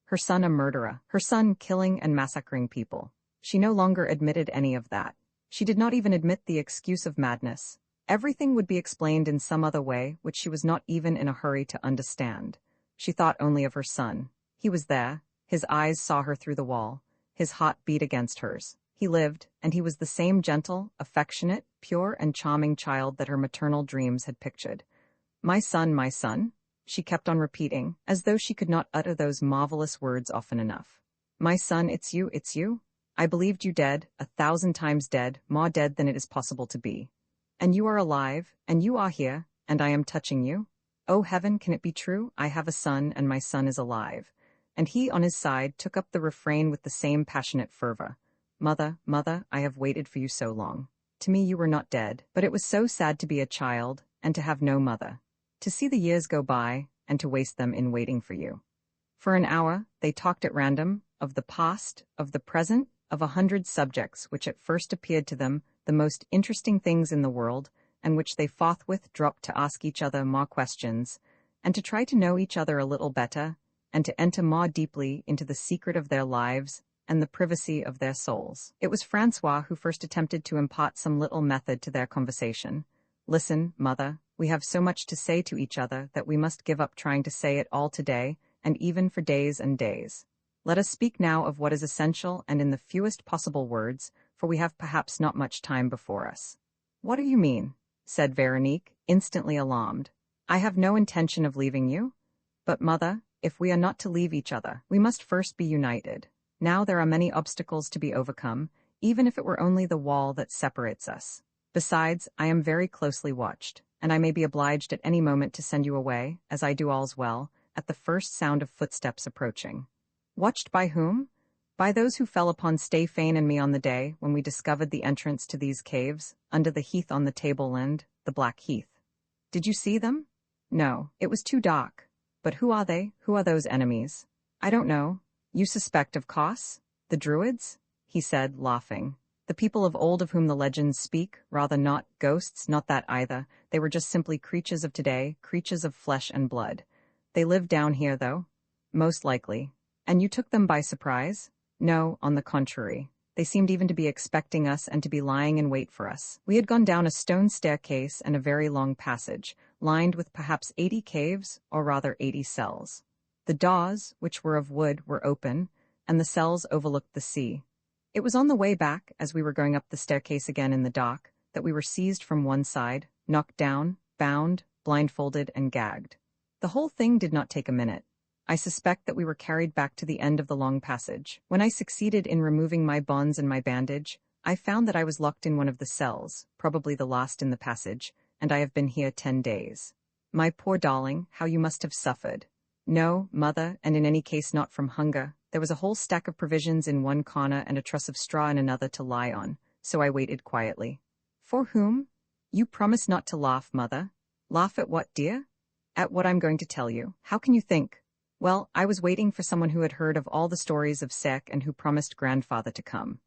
[SPEAKER 1] Her son a murderer, her son killing and massacring people. She no longer admitted any of that. She did not even admit the excuse of madness. Everything would be explained in some other way, which she was not even in a hurry to understand. She thought only of her son. He was there. His eyes saw her through the wall. His heart beat against hers. He lived, and he was the same gentle, affectionate, pure and charming child that her maternal dreams had pictured. My son, she kept on repeating, as though she could not utter those marvelous words often enough. My son, it's you, it's you. I believed you dead, 1,000 times dead, more dead than it is possible to be. And you are alive, and you are here, and I am touching you. Oh heaven, can it be true? I have a son, and my son is alive. And he, on his side, took up the refrain with the same passionate fervor. Mother, mother, I have waited for you so long. To me you were not dead, but it was so sad to be a child, and to have no mother. To see the years go by, and to waste them in waiting for you. For an hour, they talked at random, of the past, of the present, of 100 subjects which at first appeared to them the most interesting things in the world, and which they forthwith dropped to ask each other more questions, and to try to know each other a little better, and to enter more deeply into the secret of their lives and the privacy of their souls. It was Francois who first attempted to impart some little method to their conversation. Listen, mother, we have so much to say to each other that we must give up trying to say it all today, and even for days and days. Let us speak now of what is essential and in the fewest possible words, for we have perhaps not much time before us. What do you mean? Said Veronique, instantly alarmed. I have no intention of leaving you. But, mother, if we are not to leave each other, we must first be united. Now there are many obstacles to be overcome, even if it were only the wall that separates us. Besides, I am very closely watched, and I may be obliged at any moment to send you away, as I do all's well, at the first sound of footsteps approaching. Watched by whom? By those who fell upon Stéphane and me on the day when we discovered the entrance to these caves, under the heath on the tableland, the Black Heath. Did you see them? No, it was too dark. But who are they? Who are those enemies? I don't know. You suspect, of course? The Druids? He said, laughing. The people of old of whom the legends speak, rather not ghosts, not that either. They were just simply creatures of today, creatures of flesh and blood. They live down here, though. Most likely. And you took them by surprise? No, on the contrary. They seemed even to be expecting us and to be lying in wait for us. We had gone down a stone staircase and a very long passage, lined with perhaps 80 caves, or rather 80 cells. The doors, which were of wood, were open, and the cells overlooked the sea. It was on the way back, as we were going up the staircase again in the dock, that we were seized from one side, knocked down, bound, blindfolded, and gagged. The whole thing did not take a minute. I suspect that we were carried back to the end of the long passage. When I succeeded in removing my bonds and my bandage, I found that I was locked in one of the cells, probably the last in the passage, and I have been here 10 days. My poor darling, how you must have suffered. No, mother, and in any case not from hunger. There was a whole stack of provisions in one corner and a truss of straw in another to lie on, so I waited quietly. For whom? You promised not to laugh, mother. Laugh at what, dear? At what I'm going to tell you. How can you think? Well, I was waiting for someone who had heard of all the stories of Sarek and who promised grandfather to come.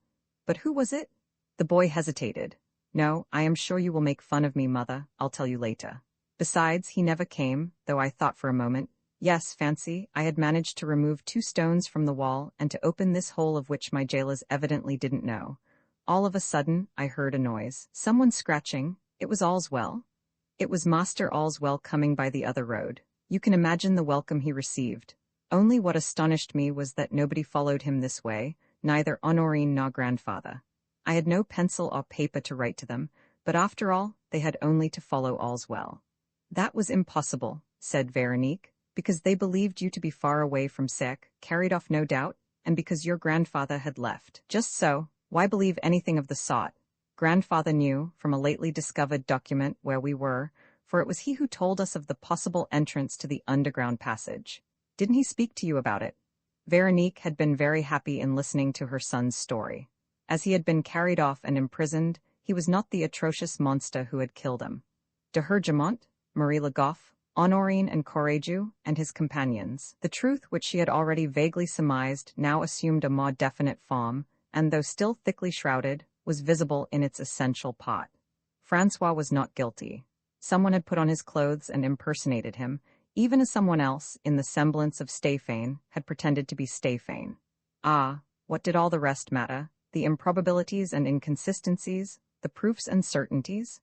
[SPEAKER 1] But who was it? The boy hesitated. No, I am sure you will make fun of me, mother. I'll tell you later. Besides, he never came, though I thought for a moment. Yes, fancy, I had managed to remove 2 stones from the wall and to open this hole of which my jailers evidently didn't know. All of a sudden, I heard a noise. Someone scratching. It was Allswell. It was Master Allswell coming by the other road. You can imagine the welcome he received. Only what astonished me was that nobody followed him this way, neither Honorine nor grandfather. I had no pencil or paper to write to them, but after all, they had only to follow Allswell. That was impossible, said Veronique, because they believed you to be far away from Sarek, carried off no doubt, and because your grandfather had left. Just so. Why believe anything of the sort? Grandfather knew, from a lately discovered document where we were, for it was he who told us of the possible entrance to the underground passage. Didn't he speak to you about it? Veronique had been very happy in listening to her son's story. As he had been carried off and imprisoned, he was not the atrocious monster who had killed him. De Hergemont, Marie Le Goff, Honorine and Courageux, and his companions. The truth, which she had already vaguely surmised, now assumed a more definite form, and though still thickly shrouded, was visible in its essential part. Francois was not guilty. Someone had put on his clothes and impersonated him, even as someone else, in the semblance of Stéphane, had pretended to be Stéphane. Ah, what did all the rest matter? The improbabilities and inconsistencies, the proofs and certainties?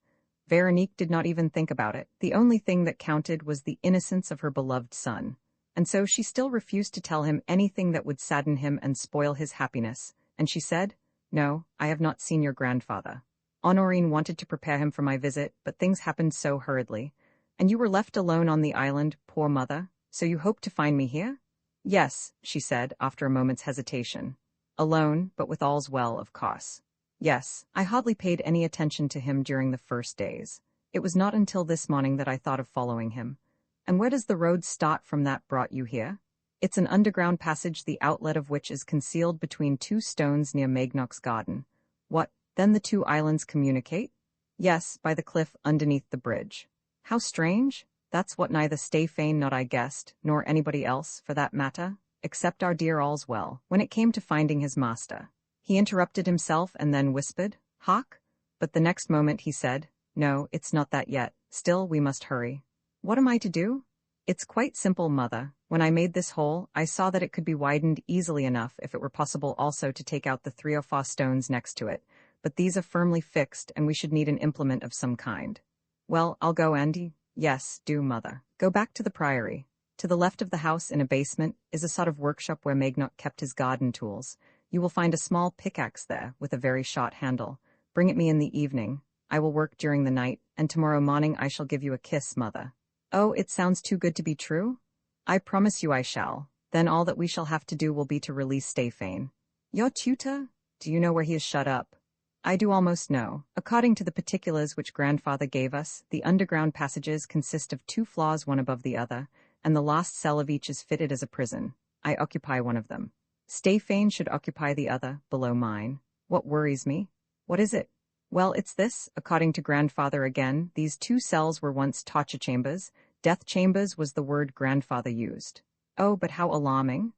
[SPEAKER 1] Veronique did not even think about it. The only thing that counted was the innocence of her beloved son, and so she still refused to tell him anything that would sadden him and spoil his happiness, and she said, "No, I have not seen your grandfather. Honorine wanted to prepare him for my visit, but things happened so hurriedly. And you were left alone on the island, poor mother, so you hoped to find me here?" "Yes," she said, after a moment's hesitation. "Alone, but with all's well, of course." "Yes, I hardly paid any attention to him during the first days. It was not until this morning that I thought of following him. And where does the road start from that brought you here?" "It's an underground passage, the outlet of which is concealed between 2 stones near Magnoc's garden." "What, then the 2 islands communicate?" "Yes, by the cliff underneath the bridge." "How strange! That's what neither Stéphane nor I guessed, nor anybody else, for that matter, except our dear Allswell, when it came to finding his master." He interrupted himself and then whispered, "Hawk?" But the next moment he said, "No, it's not that yet. Still, we must hurry." "What am I to do?" "It's quite simple, mother. When I made this hole, I saw that it could be widened easily enough if it were possible also to take out the 3 or 4 stones next to it, but these are firmly fixed and we should need an implement of some kind." "Well, I'll go, Andy." "Yes, do, mother. Go back to the priory. To the left of the house, in a basement, is a sort of workshop where Magnoc kept his garden tools. You will find a small pickaxe there, with a very short handle. Bring it me in the evening. I will work during the night, and tomorrow morning I shall give you a kiss, mother." "Oh, it sounds too good to be true?" "I promise you I shall. Then all that we shall have to do will be to release Stéphane." "Your tutor? Do you know where he is shut up?" "I do almost know. According to the particulars which grandfather gave us, the underground passages consist of 2 floors one above the other, and the last cell of each is fitted as a prison. I occupy one of them. Stéphane should occupy the other, below mine. What worries me?" "What is it?" "Well, it's this. According to grandfather again, these 2 cells were once torture chambers. Death chambers was the word grandfather used." "Oh, but how alarming."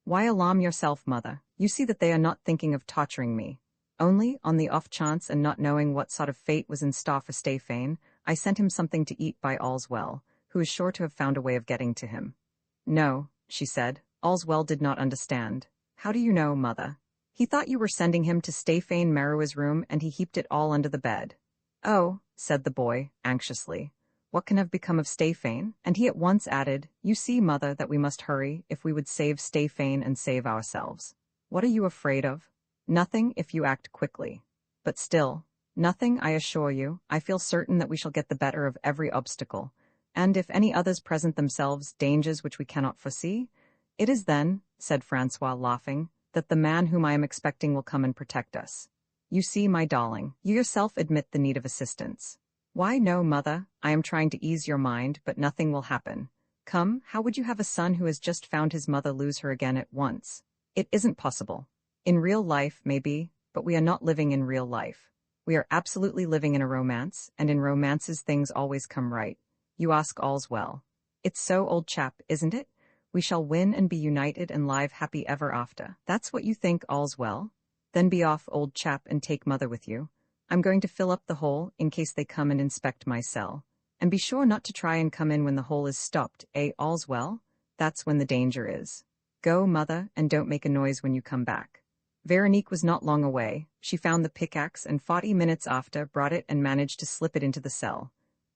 [SPEAKER 1] "Why alarm yourself, mother? You see that they are not thinking of torturing me. Only, on the off chance and not knowing what sort of fate was in store for Stéphane, I sent him something to eat by Allswell, who is sure to have found a way of getting to him." "No," she said. Allswell did not understand. "How do you know, mother?" "He thought you were sending him to Stéphane Marou's room, and he heaped it all under the bed." "Oh," said the boy, anxiously. "What can have become of Stéphane?" And he at once added, "You see, mother, that we must hurry, if we would save Stéphane and save ourselves." "What are you afraid of?" "Nothing, if you act quickly. But still, nothing, I assure you. I feel certain that we shall get the better of every obstacle, and if any others present themselves, dangers which we cannot foresee, it is then," said Francois, laughing, "that the man whom I am expecting will come and protect us. You see, my darling, you yourself admit the need of assistance." Why no, mother, I am trying to ease your mind, but nothing will happen. Come, how would you have a son who has just found his mother lose her again at once? It isn't possible. In real life, maybe, but we are not living in real life. We are absolutely living in a romance, and in romances things always come right. You ask all's well. It's so, old chap, isn't it? We shall win and be united and live happy ever after. That's what you think, all's well? Then be off, old chap, and take mother with you. I'm going to fill up the hole in case they come and inspect my cell. And be sure not to try and come in when the hole is stopped, all's well? That's when the danger is. Go, mother, and don't make a noise when you come back. Veronique was not long away. She found the pickaxe and 40 minutes after brought it and managed to slip it into the cell.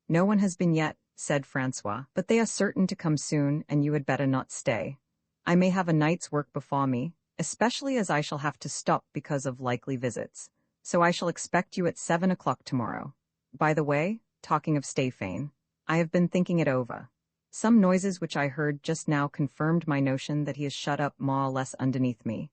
[SPEAKER 1] No one has been yet, said Francois, but they are certain to come soon, and you had better not stay. I may have a night's work before me, especially as I shall have to stop because of likely visits. So I shall expect you at 7 o'clock tomorrow. By the way, talking of Stéphane, I have been thinking it over. Some noises which I heard just now confirmed my notion that he is shut up more or less underneath me.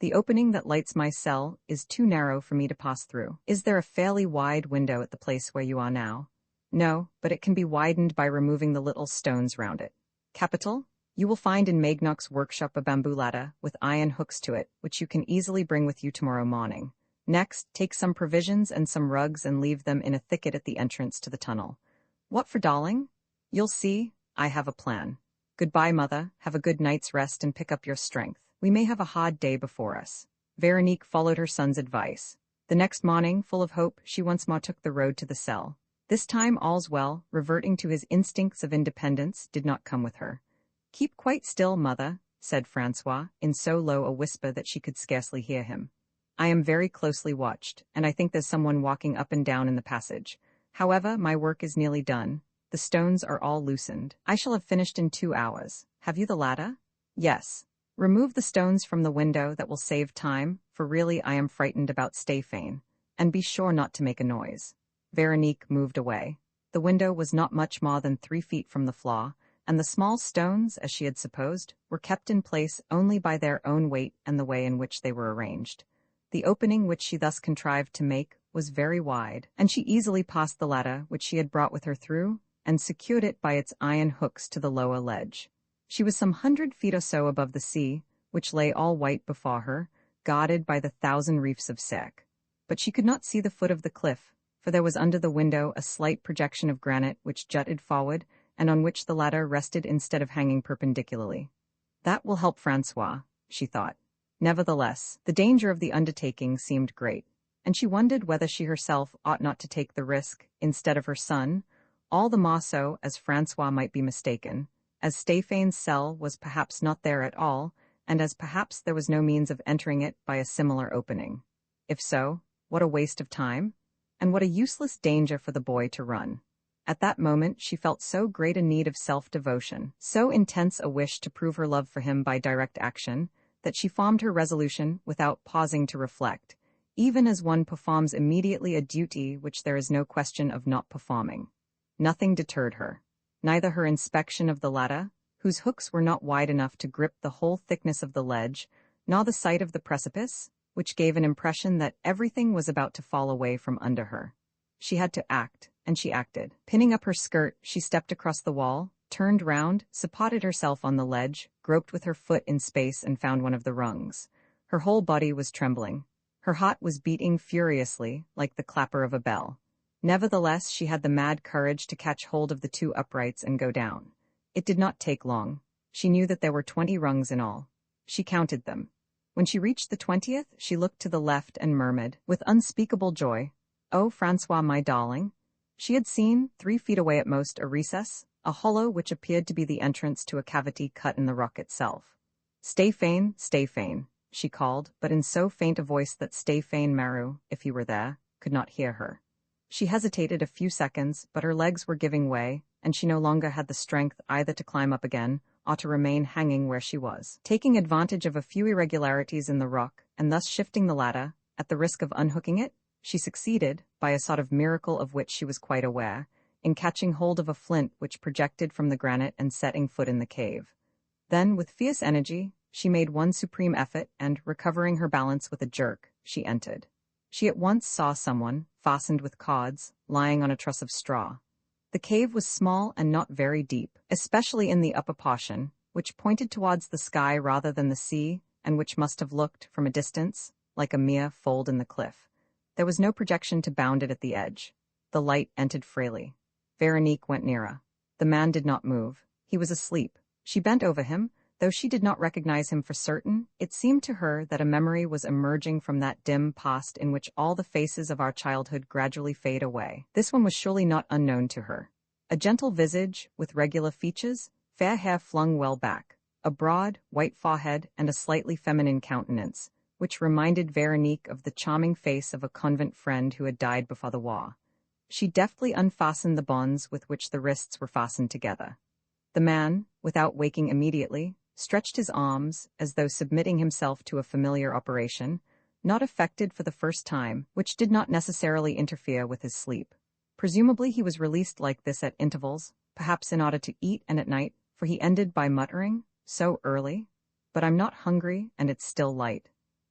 [SPEAKER 1] The opening that lights my cell is too narrow for me to pass through. Is there a fairly wide window at the place where you are now? No, but it can be widened by removing the little stones round it. Capital? You will find in Magnoc's workshop a bamboo ladder with iron hooks to it, which you can easily bring with you tomorrow morning. Next, take some provisions and some rugs and leave them in a thicket at the entrance to the tunnel. What for, darling? You'll see, I have a plan. Goodbye, mother, have a good night's rest and pick up your strength. We may have a hard day before us. Veronique followed her son's advice. The next morning, full of hope, she once more took the road to the cell. This time all's well, reverting to his instincts of independence, did not come with her. Keep quite still, mother, said Francois, in so low a whisper that she could scarcely hear him. I am very closely watched, and I think there's someone walking up and down in the passage. However, my work is nearly done. The stones are all loosened. I shall have finished in 2 hours. Have you the ladder? Yes. Remove the stones from the window, that will save time, for really I am frightened about Stéphane. And be sure not to make a noise. Veronique moved away. The window was not much more than 3 feet from the floor, and the small stones, as she had supposed, were kept in place only by their own weight and the way in which they were arranged. The opening which she thus contrived to make was very wide, and she easily passed the ladder which she had brought with her through, and secured it by its iron hooks to the lower ledge. She was some 100 feet or so above the sea, which lay all white before her, guarded by the 1,000 reefs of Sarek. But she could not see the foot of the cliff, for there was under the window a slight projection of granite which jutted forward, and on which the ladder rested instead of hanging perpendicularly. That will help Francois, she thought. Nevertheless, the danger of the undertaking seemed great, and she wondered whether she herself ought not to take the risk instead of her son, all the more so as Francois might be mistaken, as Stéphane's cell was perhaps not there at all, and as perhaps there was no means of entering it by a similar opening. If so, what a waste of time, and what a useless danger for the boy to run. At that moment she felt so great a need of self-devotion, so intense a wish to prove her love for him by direct action, that she formed her resolution without pausing to reflect, even as one performs immediately a duty which there is no question of not performing. Nothing deterred her. Neither her inspection of the ladder, whose hooks were not wide enough to grip the whole thickness of the ledge, nor the sight of the precipice, which gave an impression that everything was about to fall away from under her. She had to act, and she acted. Pinning up her skirt, she stepped across the wall, turned round, supported herself on the ledge, groped with her foot in space and found one of the rungs. Her whole body was trembling. Her heart was beating furiously, like the clapper of a bell. Nevertheless, she had the mad courage to catch hold of the 2 uprights and go down. It did not take long. She knew that there were 20 rungs in all. She counted them. When she reached the 20th, she looked to the left and murmured, with unspeakable joy, "Oh, Francois, my darling." She had seen, 3 feet away at most, a recess, a hollow which appeared to be the entrance to a cavity cut in the rock itself. "Stéphane, Stéphane," she called, but in so faint a voice that Stéphane Maru, if he were there, could not hear her. She hesitated a few seconds, but her legs were giving way, and she no longer had the strength either to climb up again or to remain hanging where she was. Taking advantage of a few irregularities in the rock, and thus shifting the ladder, at the risk of unhooking it, she succeeded, by a sort of miracle of which she was quite aware, in catching hold of a flint which projected from the granite and setting foot in the cave. Then, with fierce energy, she made one supreme effort, and, recovering her balance with a jerk, she entered. She at once saw someone, fastened with cords, lying on a truss of straw. The cave was small and not very deep, especially in the upper portion, which pointed towards the sky rather than the sea, and which must have looked, from a distance, like a mere fold in the cliff. There was no projection to bound it at the edge. The light entered freely. Veronique went nearer. The man did not move. He was asleep. She bent over him. Though she did not recognize him for certain, it seemed to her that a memory was emerging from that dim past in which all the faces of our childhood gradually fade away. This one was surely not unknown to her. A gentle visage, with regular features, fair hair flung well back, a broad, white forehead, and a slightly feminine countenance, which reminded Veronique of the charming face of a convent friend who had died before the war. She deftly unfastened the bonds with which the wrists were fastened together. The man, without waking immediately, stretched his arms, as though submitting himself to a familiar operation, not affected for the first time, which did not necessarily interfere with his sleep. Presumably he was released like this at intervals, perhaps in order to eat and at night, for he ended by muttering, "So early? But I'm not hungry, and it's still light."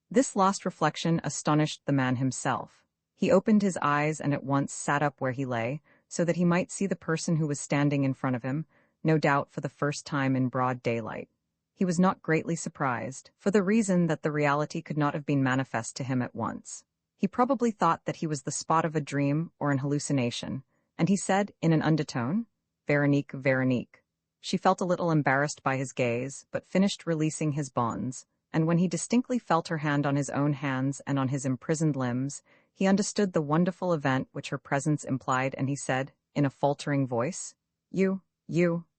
[SPEAKER 1] This last reflection astonished the man himself. He opened his eyes and at once sat up where he lay, so that he might see the person who was standing in front of him, no doubt for the first time in broad daylight. He was not greatly surprised, for the reason that the reality could not have been manifest to him at once. He probably thought that he was the spot of a dream or an hallucination, and he said, in an undertone, "Veronique, Veronique." She felt a little embarrassed by his gaze, but finished releasing his bonds, and when he distinctly felt her hand on his own hands and on his imprisoned limbs, he understood the wonderful event which her presence implied, and he said, in a faltering voice, You,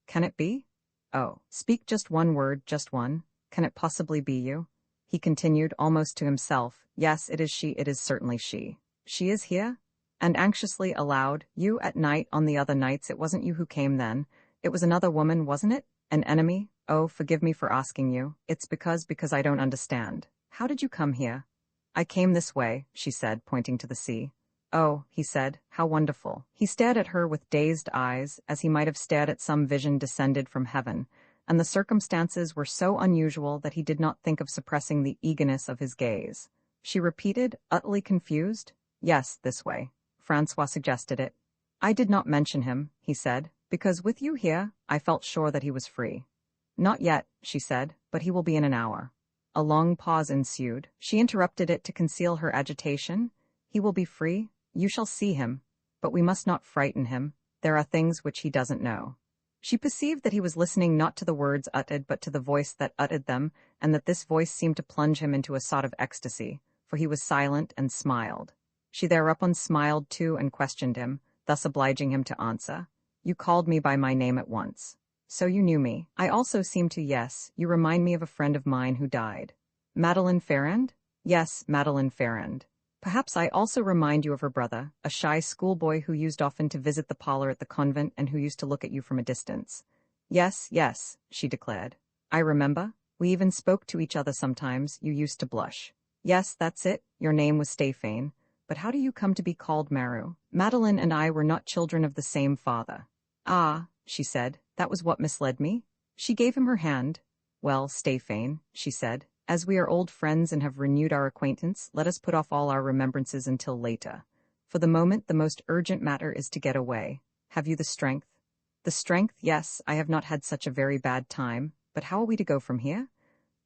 [SPEAKER 1] can it be? Oh, speak just one word, just one. Can it possibly be you?" He continued, almost to himself, "Yes, it is she, it is certainly she. She is here?" And anxiously aloud, "You at night on the other nights, it wasn't you who came then. It was another woman, wasn't it? An enemy? Oh, forgive me for asking you. It's because I don't understand. How did you come here?" "I came this way," she said, pointing to the sea. "Oh," he said, "how wonderful." He stared at her with dazed eyes, as he might have stared at some vision descended from heaven, and the circumstances were so unusual that he did not think of suppressing the eagerness of his gaze. She repeated, utterly confused, "Yes, this way. Francois suggested it." "I did not mention him," he said, "because with you here, I felt sure that he was free." "Not yet," she said, "but he will be in an hour." A long pause ensued. She interrupted it to conceal her agitation. "He will be free? You shall see him. But we must not frighten him. There are things which he doesn't know." She perceived that he was listening not to the words uttered but to the voice that uttered them, and that this voice seemed to plunge him into a sort of ecstasy, for he was silent and smiled. She thereupon smiled too and questioned him, thus obliging him to answer. "You called me by my name at once. So you knew me. I also seem to, yes, you remind me of a friend of mine who died." "Madeleine Ferrand?" "Yes, Madeleine Ferrand. Perhaps I also remind you of her brother, a shy schoolboy who used often to visit the parlor at the convent and who used to look at you from a distance." Yes, she declared. "I remember. We even spoke to each other sometimes. You used to blush." "Yes, that's it. Your name was Stéphane. But how do you come to be called Maru? Madeleine and I were not children of the same father." "Ah," she said, "that was what misled me." She gave him her hand. "Well, Stéphane," she said, "as we are old friends and have renewed our acquaintance, let us put off all our remembrances until later. For the moment, the most urgent matter is to get away. Have you the strength?" "The strength, yes, I have not had such a very bad time. But how are we to go from here?"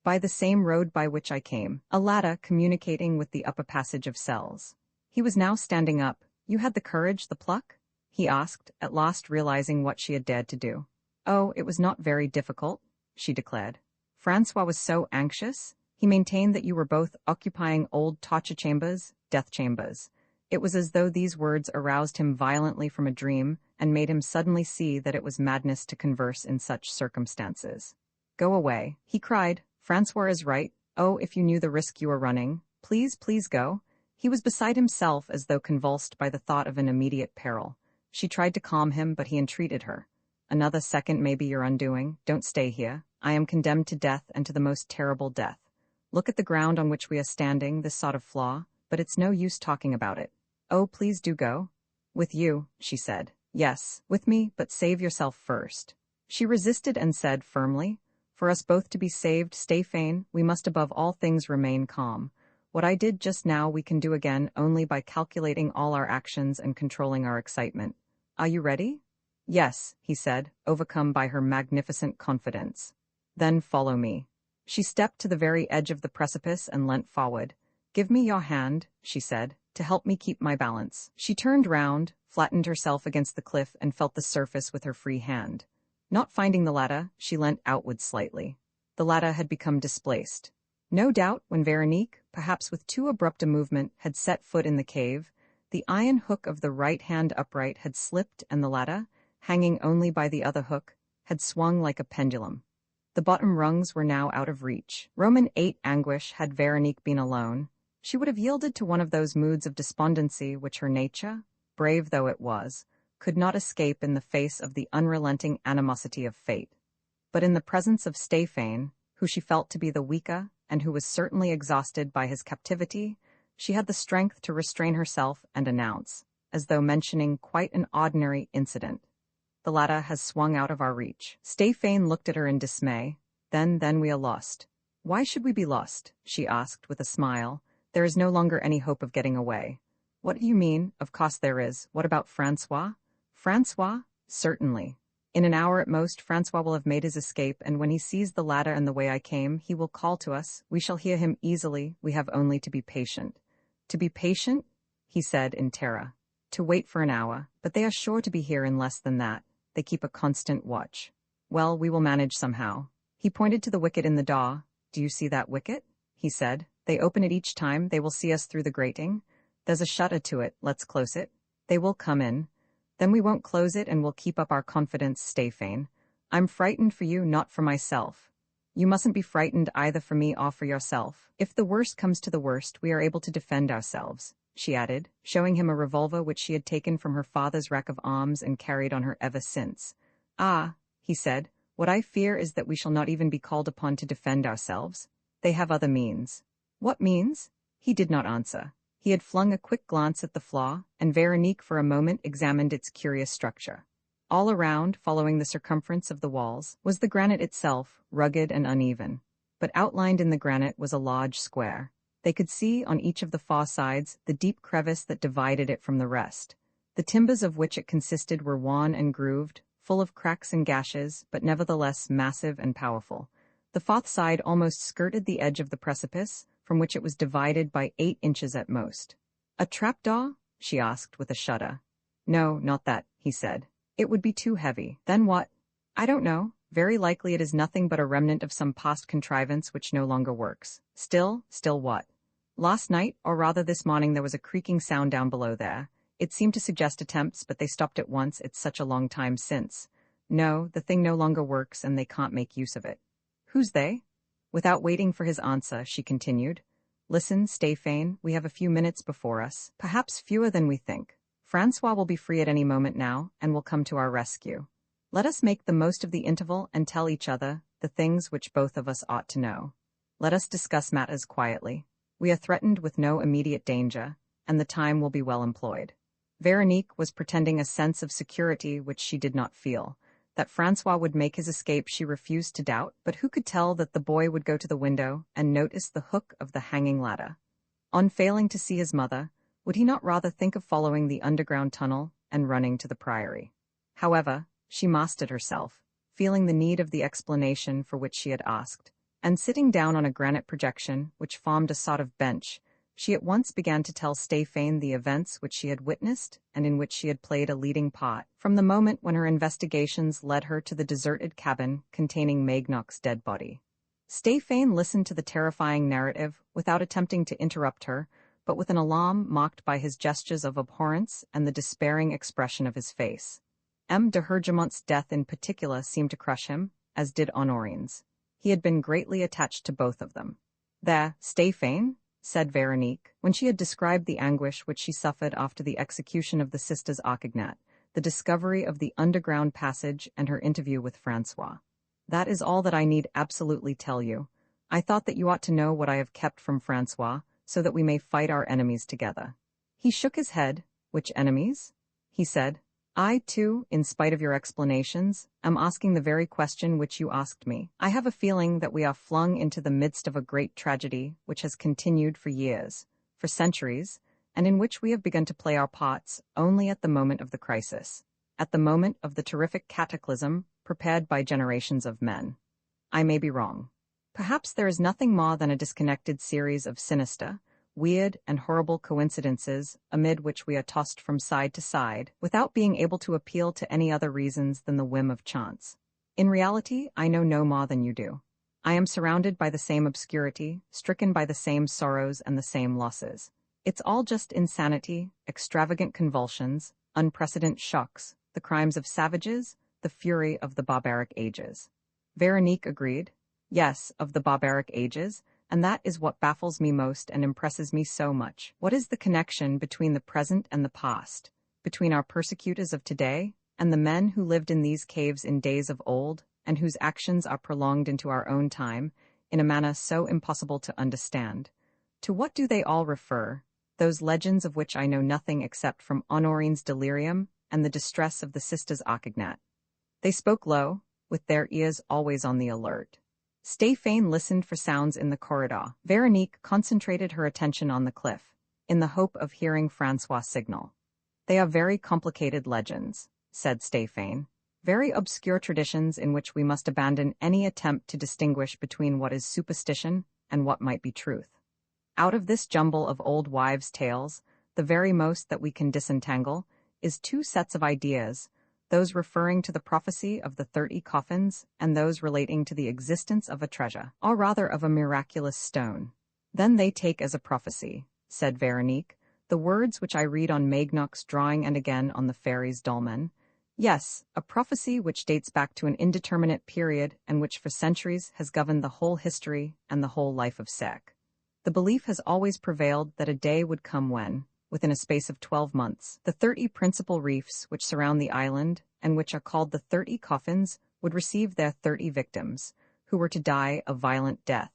[SPEAKER 1] "By the same road by which I came, a ladder communicating with the upper passage of cells." He was now standing up. "You had the courage, the pluck?" he asked, at last realizing what she had dared to do. "Oh, it was not very difficult," she declared. "Francois was so anxious. He maintained that you were both occupying old torture chambers, death chambers." It was as though these words aroused him violently from a dream and made him suddenly see that it was madness to converse in such circumstances. "Go away," he cried. "Francois is right. Oh, if you knew the risk you are running. Please, please go." He was beside himself as though convulsed by the thought of an immediate peril. She tried to calm him, but he entreated her. "Another second may be your undoing. Don't stay here. I am condemned to death and to the most terrible death. Look at the ground on which we are standing, this sort of flaw, but it's no use talking about it. Oh, please do go." "With you," she said. "Yes, with me, but save yourself first." She resisted and said firmly, "For us both to be saved, Stéphane, we must above all things remain calm. What I did just now we can do again only by calculating all our actions and controlling our excitement. Are you ready? Yes, he said, overcome by her magnificent confidence. Then follow me. She stepped to the very edge of the precipice and leant forward. Give me your hand, she said, to help me keep my balance. She turned round, flattened herself against the cliff and felt the surface with her free hand. Not finding the ladder, she leant outward slightly. The ladder had become displaced. No doubt, when Veronique, perhaps with too abrupt a movement, had set foot in the cave, the iron hook of the right-hand upright had slipped and the ladder, hanging only by the other hook, had swung like a pendulum. The bottom rungs were now out of reach. Roman 8 anguish had Veronique been alone. She would have yielded to one of those moods of despondency which her nature, brave though it was, could not escape in the face of the unrelenting animosity of fate. But in the presence of Stéphane, who she felt to be the weaker and who was certainly exhausted by his captivity, she had the strength to restrain herself and announce, as though mentioning quite an ordinary incident, "The ladder has swung out of our reach." Stéphane looked at her in dismay. Then we are lost." "Why should we be lost?" she asked with a smile. "There is no longer any hope of getting away." "What do you mean? Of course there is. What about Francois?" "Francois? Certainly. In an hour at most, Francois will have made his escape, and when he sees the ladder and the way I came, he will call to us. We shall hear him easily. We have only to be patient." "To be patient?" he said in terror. "To wait for an hour. But they are sure to be here in less than that. They keep a constant watch." "Well, we will manage somehow." He pointed to the wicket in the door. "Do you see that wicket?" he said. "They open it each time. They will see us through the grating. There's a shutter to it. Let's close it. They will come in. Then we won't close it and we'll keep up our confidence, Stéphane. I'm frightened for you, not for myself. You mustn't be frightened either for me or for yourself. If the worst comes to the worst, we are able to defend ourselves," she added, showing him a revolver which she had taken from her father's rack of arms and carried on her ever since. "Ah," he said, "what I fear is that we shall not even be called upon to defend ourselves. They have other means." "What means?" He did not answer. He had flung a quick glance at the floor, and Veronique for a moment examined its curious structure. All around, following the circumference of the walls, was the granite itself, rugged and uneven. But outlined in the granite was a large square. They could see, on each of the far sides, the deep crevice that divided it from the rest. The timbers of which it consisted were worn and grooved, full of cracks and gashes, but nevertheless massive and powerful. The farther side almost skirted the edge of the precipice, from which it was divided by 8 inches at most. "A trapdoor?" she asked with a shudder. "No, not that," he said. "It would be too heavy." "Then what?" "I don't know. Very likely it is nothing but a remnant of some past contrivance which no longer works. Still what? Last night, or rather this morning, there was a creaking sound down below there. It seemed to suggest attempts, but they stopped at once. It's such a long time since. No, the thing no longer works and they can't make use of it." "Who's they?" Without waiting for his answer, she continued. "Listen, Stéphane, we have a few minutes before us, perhaps fewer than we think. Francois will be free at any moment now, and will come to our rescue. Let us make the most of the interval and tell each other the things which both of us ought to know. Let us discuss matters quietly. We are threatened with no immediate danger, and the time will be well employed." Veronique was pretending a sense of security which she did not feel. That Francois would make his escape she refused to doubt, but who could tell that the boy would go to the window and notice the hook of the hanging ladder? On failing to see his mother, would he not rather think of following the underground tunnel and running to the priory? However, she mastered herself, feeling the need of the explanation for which she had asked, and sitting down on a granite projection, which formed a sort of bench, she at once began to tell Stéphane the events which she had witnessed and in which she had played a leading part, from the moment when her investigations led her to the deserted cabin containing Magnoc's dead body. Stéphane listened to the terrifying narrative without attempting to interrupt her, but with an alarm marked by his gestures of abhorrence and the despairing expression of his face. M. de Hergemont's death in particular seemed to crush him, as did Honorine's. He had been greatly attached to both of them. "There, Stéphane," said Veronique, when she had described the anguish which she suffered after the execution of the sisters Arcagnac, the discovery of the underground passage, and her interview with Francois. "That is all that I need absolutely tell you. I thought that you ought to know what I have kept from Francois, so that we may fight our enemies together." He shook his head. "Which enemies?" he said. I, too, in spite of your explanations, am asking the very question which you asked me. I have a feeling that we are flung into the midst of a great tragedy which has continued for years, for centuries, and in which we have begun to play our parts only at the moment of the crisis, at the moment of the terrific cataclysm prepared by generations of men. I may be wrong. Perhaps there is nothing more than a disconnected series of sinister, weird and horrible coincidences amid which we are tossed from side to side without being able to appeal to any other reasons than the whim of chance. In reality, I know no more than you do. I am surrounded by the same obscurity, stricken by the same sorrows and the same losses. It's all just insanity, extravagant convulsions, unprecedented shocks, the crimes of savages, the fury of the barbaric ages. Veronique agreed. Yes, of the barbaric ages, and that is what baffles me most and impresses me so much. What is the connection between the present and the past, between our persecutors of today and the men who lived in these caves in days of old and whose actions are prolonged into our own time in a manner so impossible to understand? To what do they all refer, those legends of which I know nothing except from Honorine's delirium and the distress of the sisters Arcagnat? They spoke low, with their ears always on the alert. Stéphane listened for sounds in the corridor. Veronique concentrated her attention on the cliff, in the hope of hearing Francois' signal. They are very complicated legends, said Stéphane, very obscure traditions in which we must abandon any attempt to distinguish between what is superstition and what might be truth. Out of this jumble of old wives' tales, the very most that we can disentangle is two sets of ideas, those referring to the prophecy of the 30 coffins and those relating to the existence of a treasure, or rather of a miraculous stone. Then they take as a prophecy, said Veronique, the words which I read on Magnoc's drawing and again on the fairy's dolmen. Yes, a prophecy which dates back to an indeterminate period and which for centuries has governed the whole history and the whole life of Sarek. The belief has always prevailed that a day would come when, within a space of 12 months, the 30 principal reefs which surround the island, and which are called the 30 coffins, would receive their 30 victims, who were to die a violent death,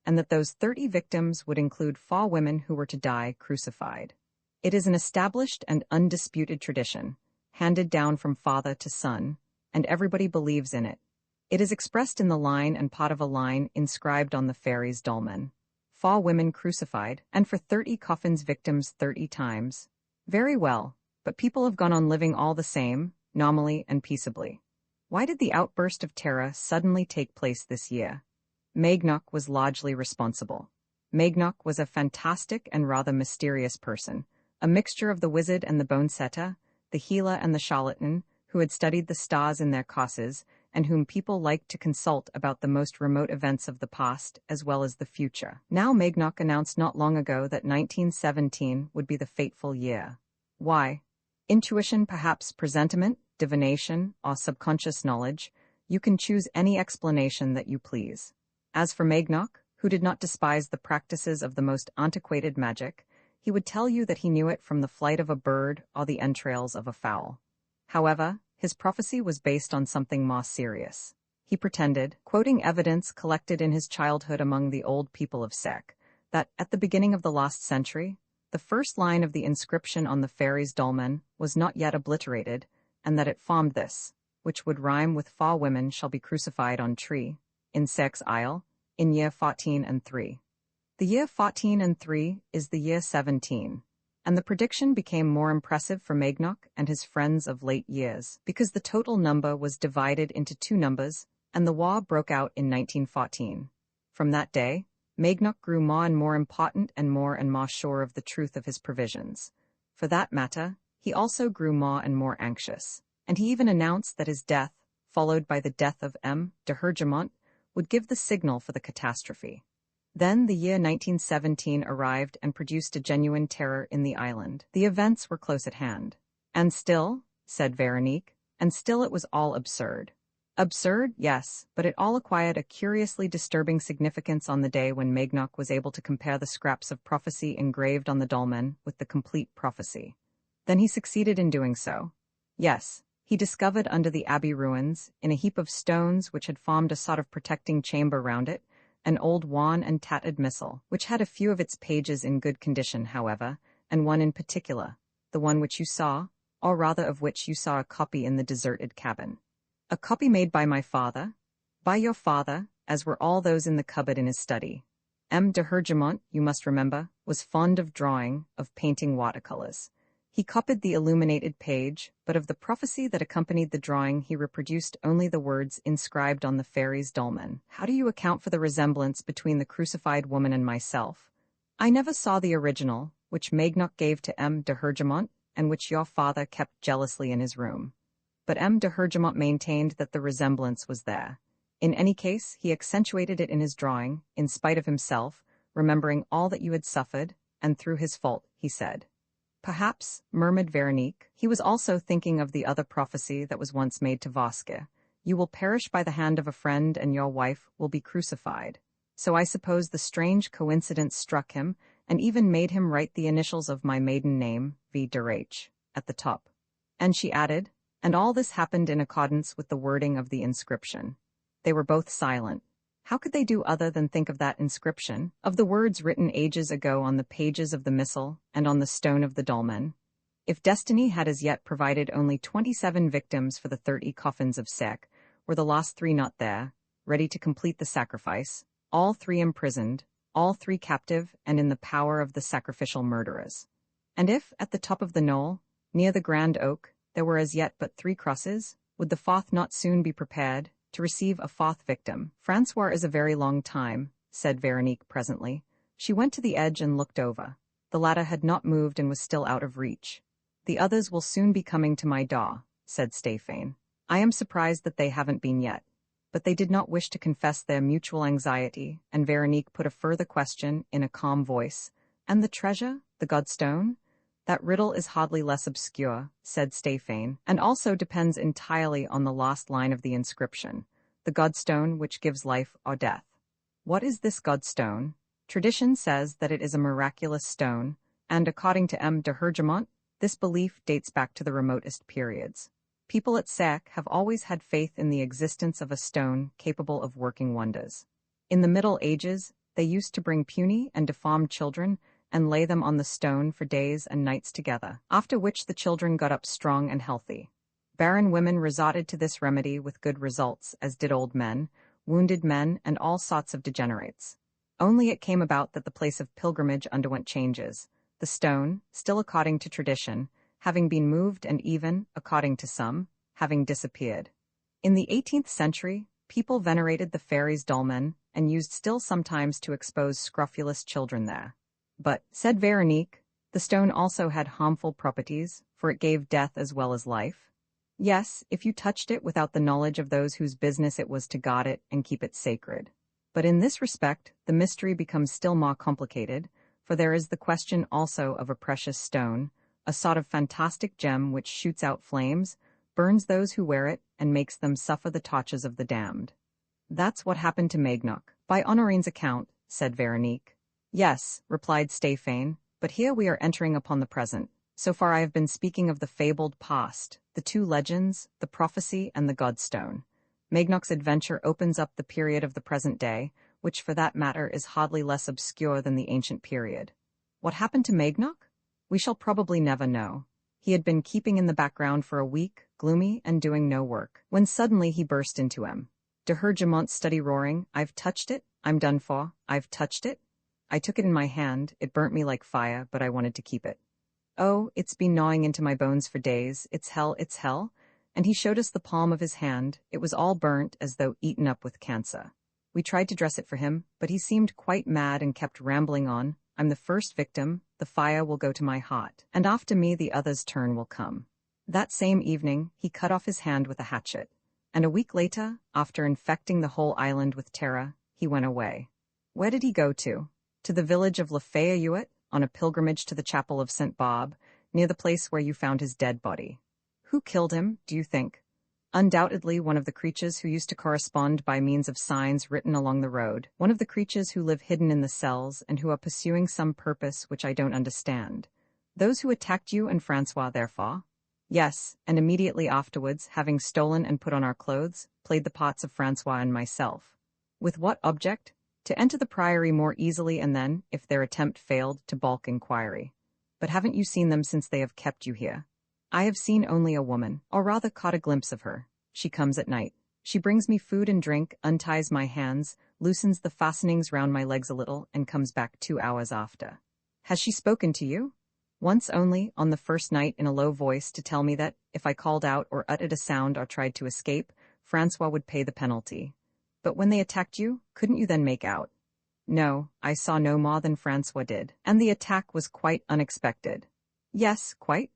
[SPEAKER 1] and that those 30 victims would include 4 women who were to die crucified. It is an established and undisputed tradition, handed down from father to son, and everybody believes in it. It is expressed in the line and part of a line inscribed on the fairy's dolmen. 4 women crucified, and for 30 coffins victims 30 times. Very well, but people have gone on living all the same, normally and peaceably. Why did the outburst of terror suddenly take place this year? Magnoc was largely responsible. Magnoc was a fantastic and rather mysterious person, a mixture of the wizard and the bone setter, the healer and the charlatan, who had studied the stars in their causes, and whom people liked to consult about the most remote events of the past as well as the future. Now Magnoc announced not long ago that 1917 would be the fateful year. Why? Intuition, perhaps presentiment, divination, or subconscious knowledge. You can choose any explanation that you please. As for Magnoc, who did not despise the practices of the most antiquated magic, he would tell you that he knew it from the flight of a bird or the entrails of a fowl. However, his prophecy was based on something more serious. He pretended, quoting evidence collected in his childhood among the old people of Sarek, that at the beginning of the last century, the first line of the inscription on the fairy's dolmen was not yet obliterated, and that it formed this, which would rhyme with 4 women shall be crucified on tree, in Sarek's Isle, in year 14 and 3. The year 14 and 3 is the year 17. And the prediction became more impressive for Magnoc and his friends of late years, because the total number was divided into 2 numbers, and the war broke out in 1914. From that day, Magnoc grew more and more important and more sure of the truth of his previsions. For that matter, he also grew more and more anxious, and he even announced that his death, followed by the death of M. de Hergemont, would give the signal for the catastrophe. Then the year 1917 arrived and produced a genuine terror in the island. The events were close at hand. And still, said Veronique, and still it was all absurd. Absurd, yes, but it all acquired a curiously disturbing significance on the day when Magnoc was able to compare the scraps of prophecy engraved on the dolmen with the complete prophecy. Then he succeeded in doing so. Yes, he discovered under the abbey ruins, in a heap of stones which had formed a sort of protecting chamber round it, an old worn and tattered missal, which had a few of its pages in good condition, however, and one in particular, the one which you saw, or rather of which you saw a copy in the deserted cabin. A copy made by my father? By your father, as were all those in the cupboard in his study. M. de Hergemont, you must remember, was fond of drawing, of painting watercolors. He copied the illuminated page, but of the prophecy that accompanied the drawing he reproduced only the words inscribed on the fairy's dolmen. How do you account for the resemblance between the crucified woman and myself? I never saw the original, which Maignoc gave to M. de Hergemont, and which your father kept jealously in his room. But M. de Hergemont maintained that the resemblance was there. In any case, he accentuated it in his drawing, in spite of himself, remembering all that you had suffered, and through his fault, he said. Perhaps, murmured Veronique, he was also thinking of the other prophecy that was once made to Vasque. You will perish by the hand of a friend and your wife will be crucified. So I suppose the strange coincidence struck him, and even made him write the initials of my maiden name, V. de H., at the top. And she added, and all this happened in accordance with the wording of the inscription. They were both silent. How could they do other than think of that inscription, of the words written ages ago on the pages of the missal and on the stone of the dolmen? If destiny had as yet provided only 27 victims for the 30 coffins of Sarek, were the last 3 not there, ready to complete the sacrifice, all 3 imprisoned, all 3 captive and in the power of the sacrificial murderers? And if, at the top of the knoll, near the grand oak, there were as yet but 3 crosses, would the 4th not soon be prepared to receive a 4th victim? Francois is a very long time, said Veronique presently. She went to the edge and looked over. The ladder had not moved and was still out of reach. The others will soon be coming to my door, said Stéphane. I am surprised that they haven't been yet. But they did not wish to confess their mutual anxiety, and Veronique put a further question in a calm voice. And the treasure, the godstone? That riddle is hardly less obscure, said Stéphane, and also depends entirely on the last line of the inscription, the godstone which gives life or death. What is this godstone? Tradition says that it is a miraculous stone, and according to M. de Hergemont, this belief dates back to the remotest periods. People at Sarek have always had faith in the existence of a stone capable of working wonders. In the Middle Ages, they used to bring puny and deformed children and lay them on the stone for days and nights together, after which the children got up strong and healthy. Barren women resorted to this remedy with good results, as did old men, wounded men, and all sorts of degenerates. Only it came about that the place of pilgrimage underwent changes, the stone, still according to tradition, having been moved and even, according to some, having disappeared. In the 18th century, people venerated the fairy's dolmen and used still sometimes to expose scrofulous children there. But, said Veronique, the stone also had harmful properties, for it gave death as well as life. Yes, if you touched it without the knowledge of those whose business it was to guard it and keep it sacred. But in this respect, the mystery becomes still more complicated, for there is the question also of a precious stone, a sort of fantastic gem which shoots out flames, burns those who wear it, and makes them suffer the tortures of the damned. That's what happened to Maignoc, by Honorine's account, said Veronique. Yes, replied Stéphane, but here we are entering upon the present. So far I have been speaking of the fabled past, the 2 legends, the prophecy and the godstone. Maignoc's adventure opens up the period of the present day, which for that matter is hardly less obscure than the ancient period. What happened to Maignoc? We shall probably never know. He had been keeping in the background for a week, gloomy and doing no work, when suddenly he burst into M. de Hergemont's study roaring, I've touched it, I'm done for, I've touched it. I took it in my hand, it burnt me like fire, but I wanted to keep it. Oh, it's been gnawing into my bones for days, it's hell, and he showed us the palm of his hand, it was all burnt as though eaten up with cancer. We tried to dress it for him, but he seemed quite mad and kept rambling on, I'm the first victim, the fire will go to my heart, and after me the other's turn will come. That same evening, he cut off his hand with a hatchet, and a week later, after infecting the whole island with terror, he went away. Where did he go to? To the village of Lafayette, on a pilgrimage to the chapel of St. Bob, near the place where you found his dead body. Who killed him, do you think? Undoubtedly one of the creatures who used to correspond by means of signs written along the road, one of the creatures who live hidden in the cells and who are pursuing some purpose which I don't understand. Those who attacked you and Francois, therefore? Yes, and immediately afterwards, having stolen and put on our clothes, played the parts of Francois and myself. With what object? To enter the priory more easily and then, if their attempt failed, to balk inquiry. But haven't you seen them since they have kept you here? I have seen only a woman, or rather caught a glimpse of her. She comes at night. She brings me food and drink, unties my hands, loosens the fastenings round my legs a little, and comes back 2 hours after. Has she spoken to you? Once only, on the first night, in a low voice, to tell me that, if I called out or uttered a sound or tried to escape, Francois would pay the penalty. But when they attacked you, couldn't you then make out? No, I saw no more than Francois did, and the attack was quite unexpected. Yes, quite.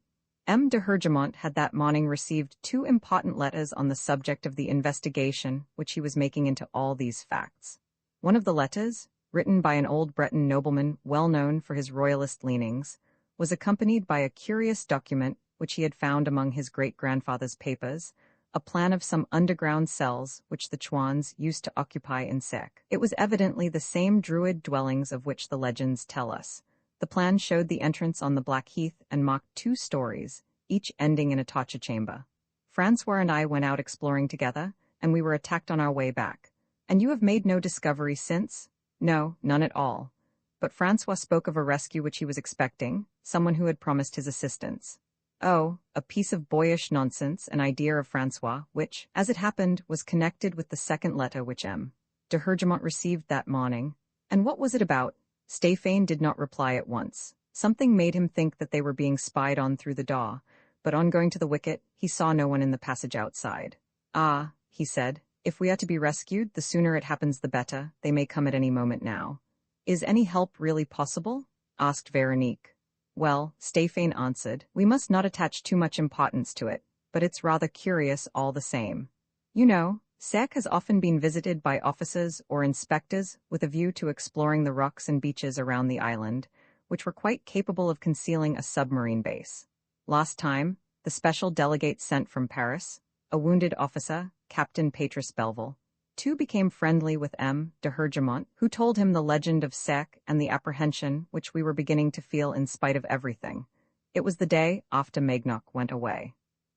[SPEAKER 1] M. de Hergemont had that morning received 2 important letters on the subject of the investigation which he was making into all these facts. One of the letters, written by an old Breton nobleman well known for his royalist leanings, was accompanied by a curious document which he had found among his great-grandfather's papers, a plan of some underground cells which the Chouans used to occupy in Sarek. It was evidently the same Druid dwellings of which the legends tell us. The plan showed the entrance on the Black Heath and marked 2 stories, each ending in a torture chamber. Francois and I went out exploring together, and we were attacked on our way back. And you have made no discovery since? No, none at all. But Francois spoke of a rescue which he was expecting, someone who had promised his assistance. Oh, a piece of boyish nonsense, an idea of Francois, which, as it happened, was connected with the second letter which M. de Hergemont received that morning. And what was it about? Stéphane did not reply at once. Something made him think that they were being spied on through the door, but on going to the wicket, he saw no one in the passage outside. Ah, he said, if we are to be rescued, the sooner it happens the better. They may come at any moment now. Is any help really possible? Asked Veronique. Well, Stéphane answered, we must not attach too much importance to it, but it's rather curious all the same. You know, Sarek has often been visited by officers or inspectors with a view to exploring the rocks and beaches around the island, which were quite capable of concealing a submarine base. Last time, the special delegate sent from Paris, a wounded officer, Captain Patrice Belville, too became friendly with M. de Hergemont, who told him the legend of Sarek and the apprehension which we were beginning to feel in spite of everything. It was the day after Maignac went away.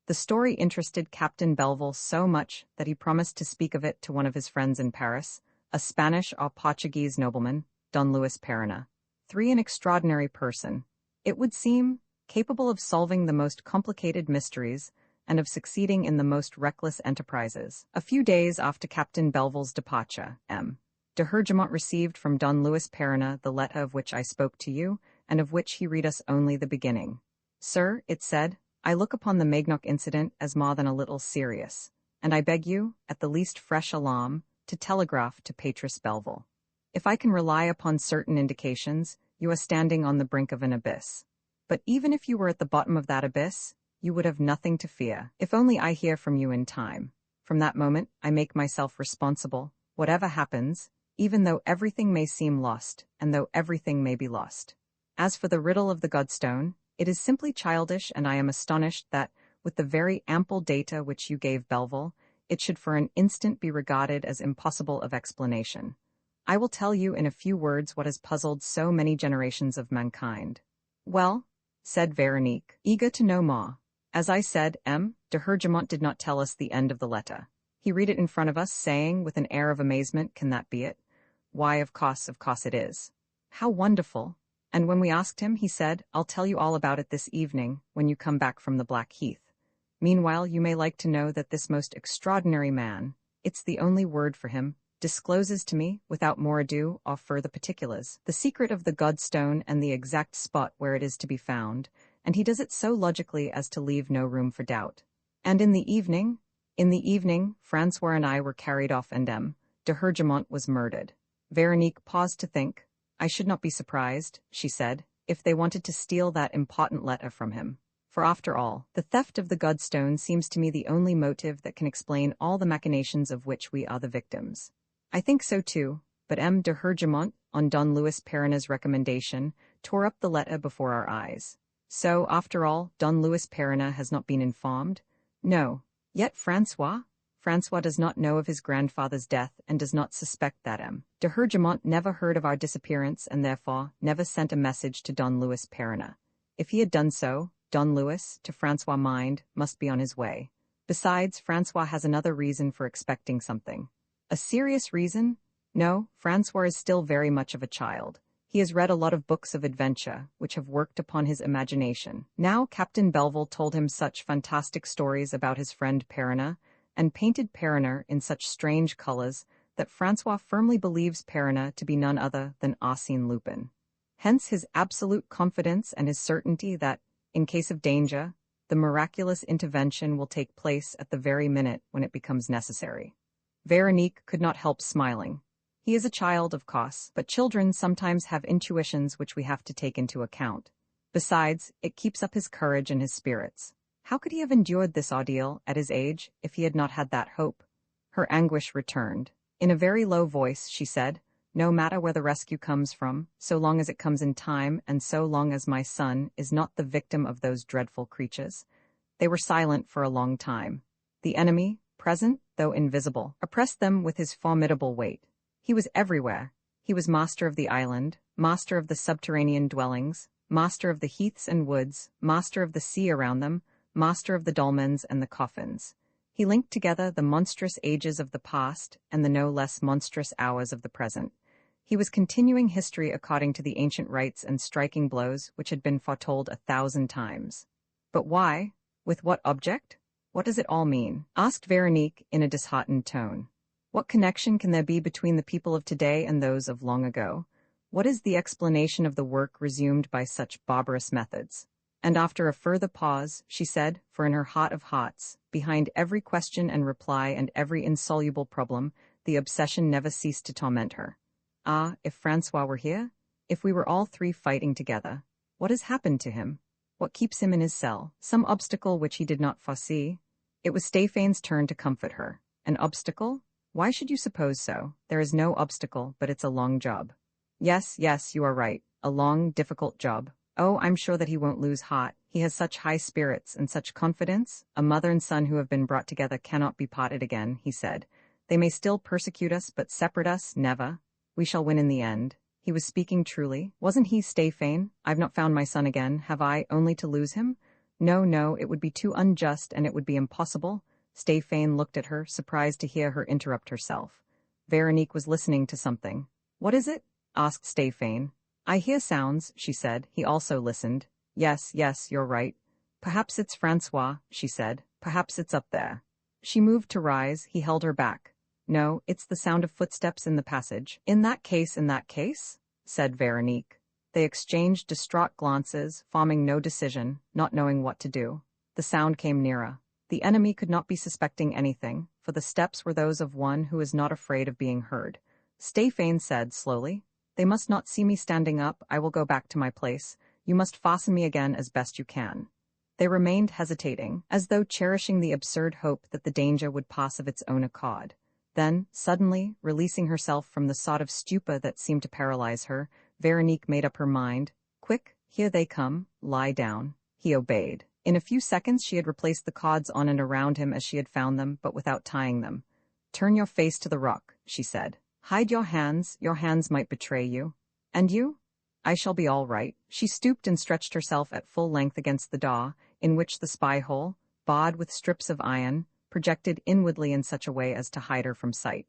[SPEAKER 1] The story interested Captain Belville so much that he promised to speak of it to one of his friends in Paris, a Spanish or Portuguese nobleman, Don Luis Perina. An extraordinary person, it would seem, capable of solving the most complicated mysteries and of succeeding in the most reckless enterprises. A few days after Captain Belville's departure, M. de Hergemont received from Don Luis Perina the letter of which I spoke to you, and of which he read us only the beginning. Sir, it said, I look upon the Maignac incident as more than a little serious, and I beg you, at the least fresh alarm, to telegraph to Patrice Belville. If I can rely upon certain indications, you are standing on the brink of an abyss. But even if you were at the bottom of that abyss, you would have nothing to fear, if only I hear from you in time. From that moment, I make myself responsible, whatever happens, even though everything may seem lost, and though everything may be lost. As for the riddle of the Godstone, it is simply childish, and I am astonished that, with the very ample data which you gave Belville, it should for an instant be regarded as impossible of explanation. I will tell you in a few words what has puzzled so many generations of mankind. Well, said Veronique, eager to know more. As I said, M. de Hergemont did not tell us the end of the letter. He read it in front of us, saying, with an air of amazement, can that be it? Why, of course it is. How wonderful! And when we asked him, he said, I'll tell you all about it this evening, when you come back from the Black Heath. Meanwhile, you may like to know that this most extraordinary man, it's the only word for him, discloses to me, without more ado or further particulars, the secret of the Godstone and the exact spot where it is to be found, and he does it so logically as to leave no room for doubt. And in the evening, Francois and I were carried off, and M. de Hergemont was murdered. Veronique paused to think. I should not be surprised, she said, if they wanted to steal that important letter from him. For after all, the theft of the Godstone seems to me the only motive that can explain all the machinations of which we are the victims. I think so too, but M. de Hergemont, on Don Luis Perina's recommendation, tore up the letter before our eyes. So, after all, Don Luis Perina has not been informed? No. Yet Francois does not know of his grandfather's death and does not suspect that M. de Hergemont never heard of our disappearance and therefore never sent a message to Don Luis Perina. If he had done so, Don Luis, to Francois' mind, must be on his way. Besides, Francois has another reason for expecting something. A serious reason? No, Francois is still very much of a child. He has read a lot of books of adventure, which have worked upon his imagination. Now Captain Belleville told him such fantastic stories about his friend Perronner, and painted Perronner in such strange colors, that Francois firmly believes Perronner to be none other than Arsène Lupin. Hence his absolute confidence and his certainty that, in case of danger, the miraculous intervention will take place at the very minute when it becomes necessary. Veronique could not help smiling. He is a child, of course, but children sometimes have intuitions which we have to take into account. Besides, it keeps up his courage and his spirits. How could he have endured this ordeal at his age if he had not had that hope? Her anguish returned. In a very low voice, she said, "No matter where the rescue comes from, so long as it comes in time and so long as my son is not the victim of those dreadful creatures." They were silent for a long time. The enemy, present though invisible, oppressed them with his formidable weight. He was everywhere. He was master of the island, master of the subterranean dwellings, master of the heaths and woods, master of the sea around them, master of the dolmens and the coffins. He linked together the monstrous ages of the past and the no less monstrous hours of the present. He was continuing history according to the ancient rites and striking blows which had been foretold 1,000 times. But why? With what object? What does it all mean? Asked Veronique in a disheartened tone. What connection can there be between the people of today and those of long ago? What is the explanation of the work resumed by such barbarous methods? And after a further pause, she said, for in her heart of hearts, behind every question and reply and every insoluble problem, the obsession never ceased to torment her. Ah, if Francois were here? If we were all three fighting together? What has happened to him? What keeps him in his cell? Some obstacle which he did not foresee? It was Stéphane's turn to comfort her. An obstacle? Why should you suppose so? There is no obstacle, but it's a long job. Yes, you are right. A long, difficult job. Oh, I'm sure that he won't lose heart. He has such high spirits and such confidence. A mother and son who have been brought together cannot be parted again, he said. They may still persecute us, but separate us, never. We shall win in the end. He was speaking truly. Wasn't he, Stéphane? I've not found my son again, have I, only to lose him? No, it would be too unjust and it would be impossible. Stéphane looked at her, surprised to hear her interrupt herself. Veronique was listening to something. What is it? Asked Stéphane. I hear sounds, she said. He also listened. Yes, you're right. Perhaps it's Francois, she said. Perhaps it's up there. She moved to rise. He held her back. No, it's the sound of footsteps in the passage. In that case, said Veronique. They exchanged distraught glances, forming no decision, not knowing what to do. The sound came nearer. The enemy could not be suspecting anything, for the steps were those of one who is not afraid of being heard. Stéphane said slowly, "They must not see me standing up. I will go back to my place. You must fasten me again as best you can." They remained hesitating, as though cherishing the absurd hope that the danger would pass of its own accord. Then, suddenly, releasing herself from the sort of stupor that seemed to paralyze her, Veronique made up her mind. Quick, here they come. Lie down. He obeyed. In a few seconds she had replaced the cords on and around him as she had found them, but without tying them. "Turn your face to the rock," she said. "Hide your hands might betray you. And you?" "I shall be all right." She stooped and stretched herself at full length against the door, in which the spy-hole, barred with strips of iron, projected inwardly in such a way as to hide her from sight.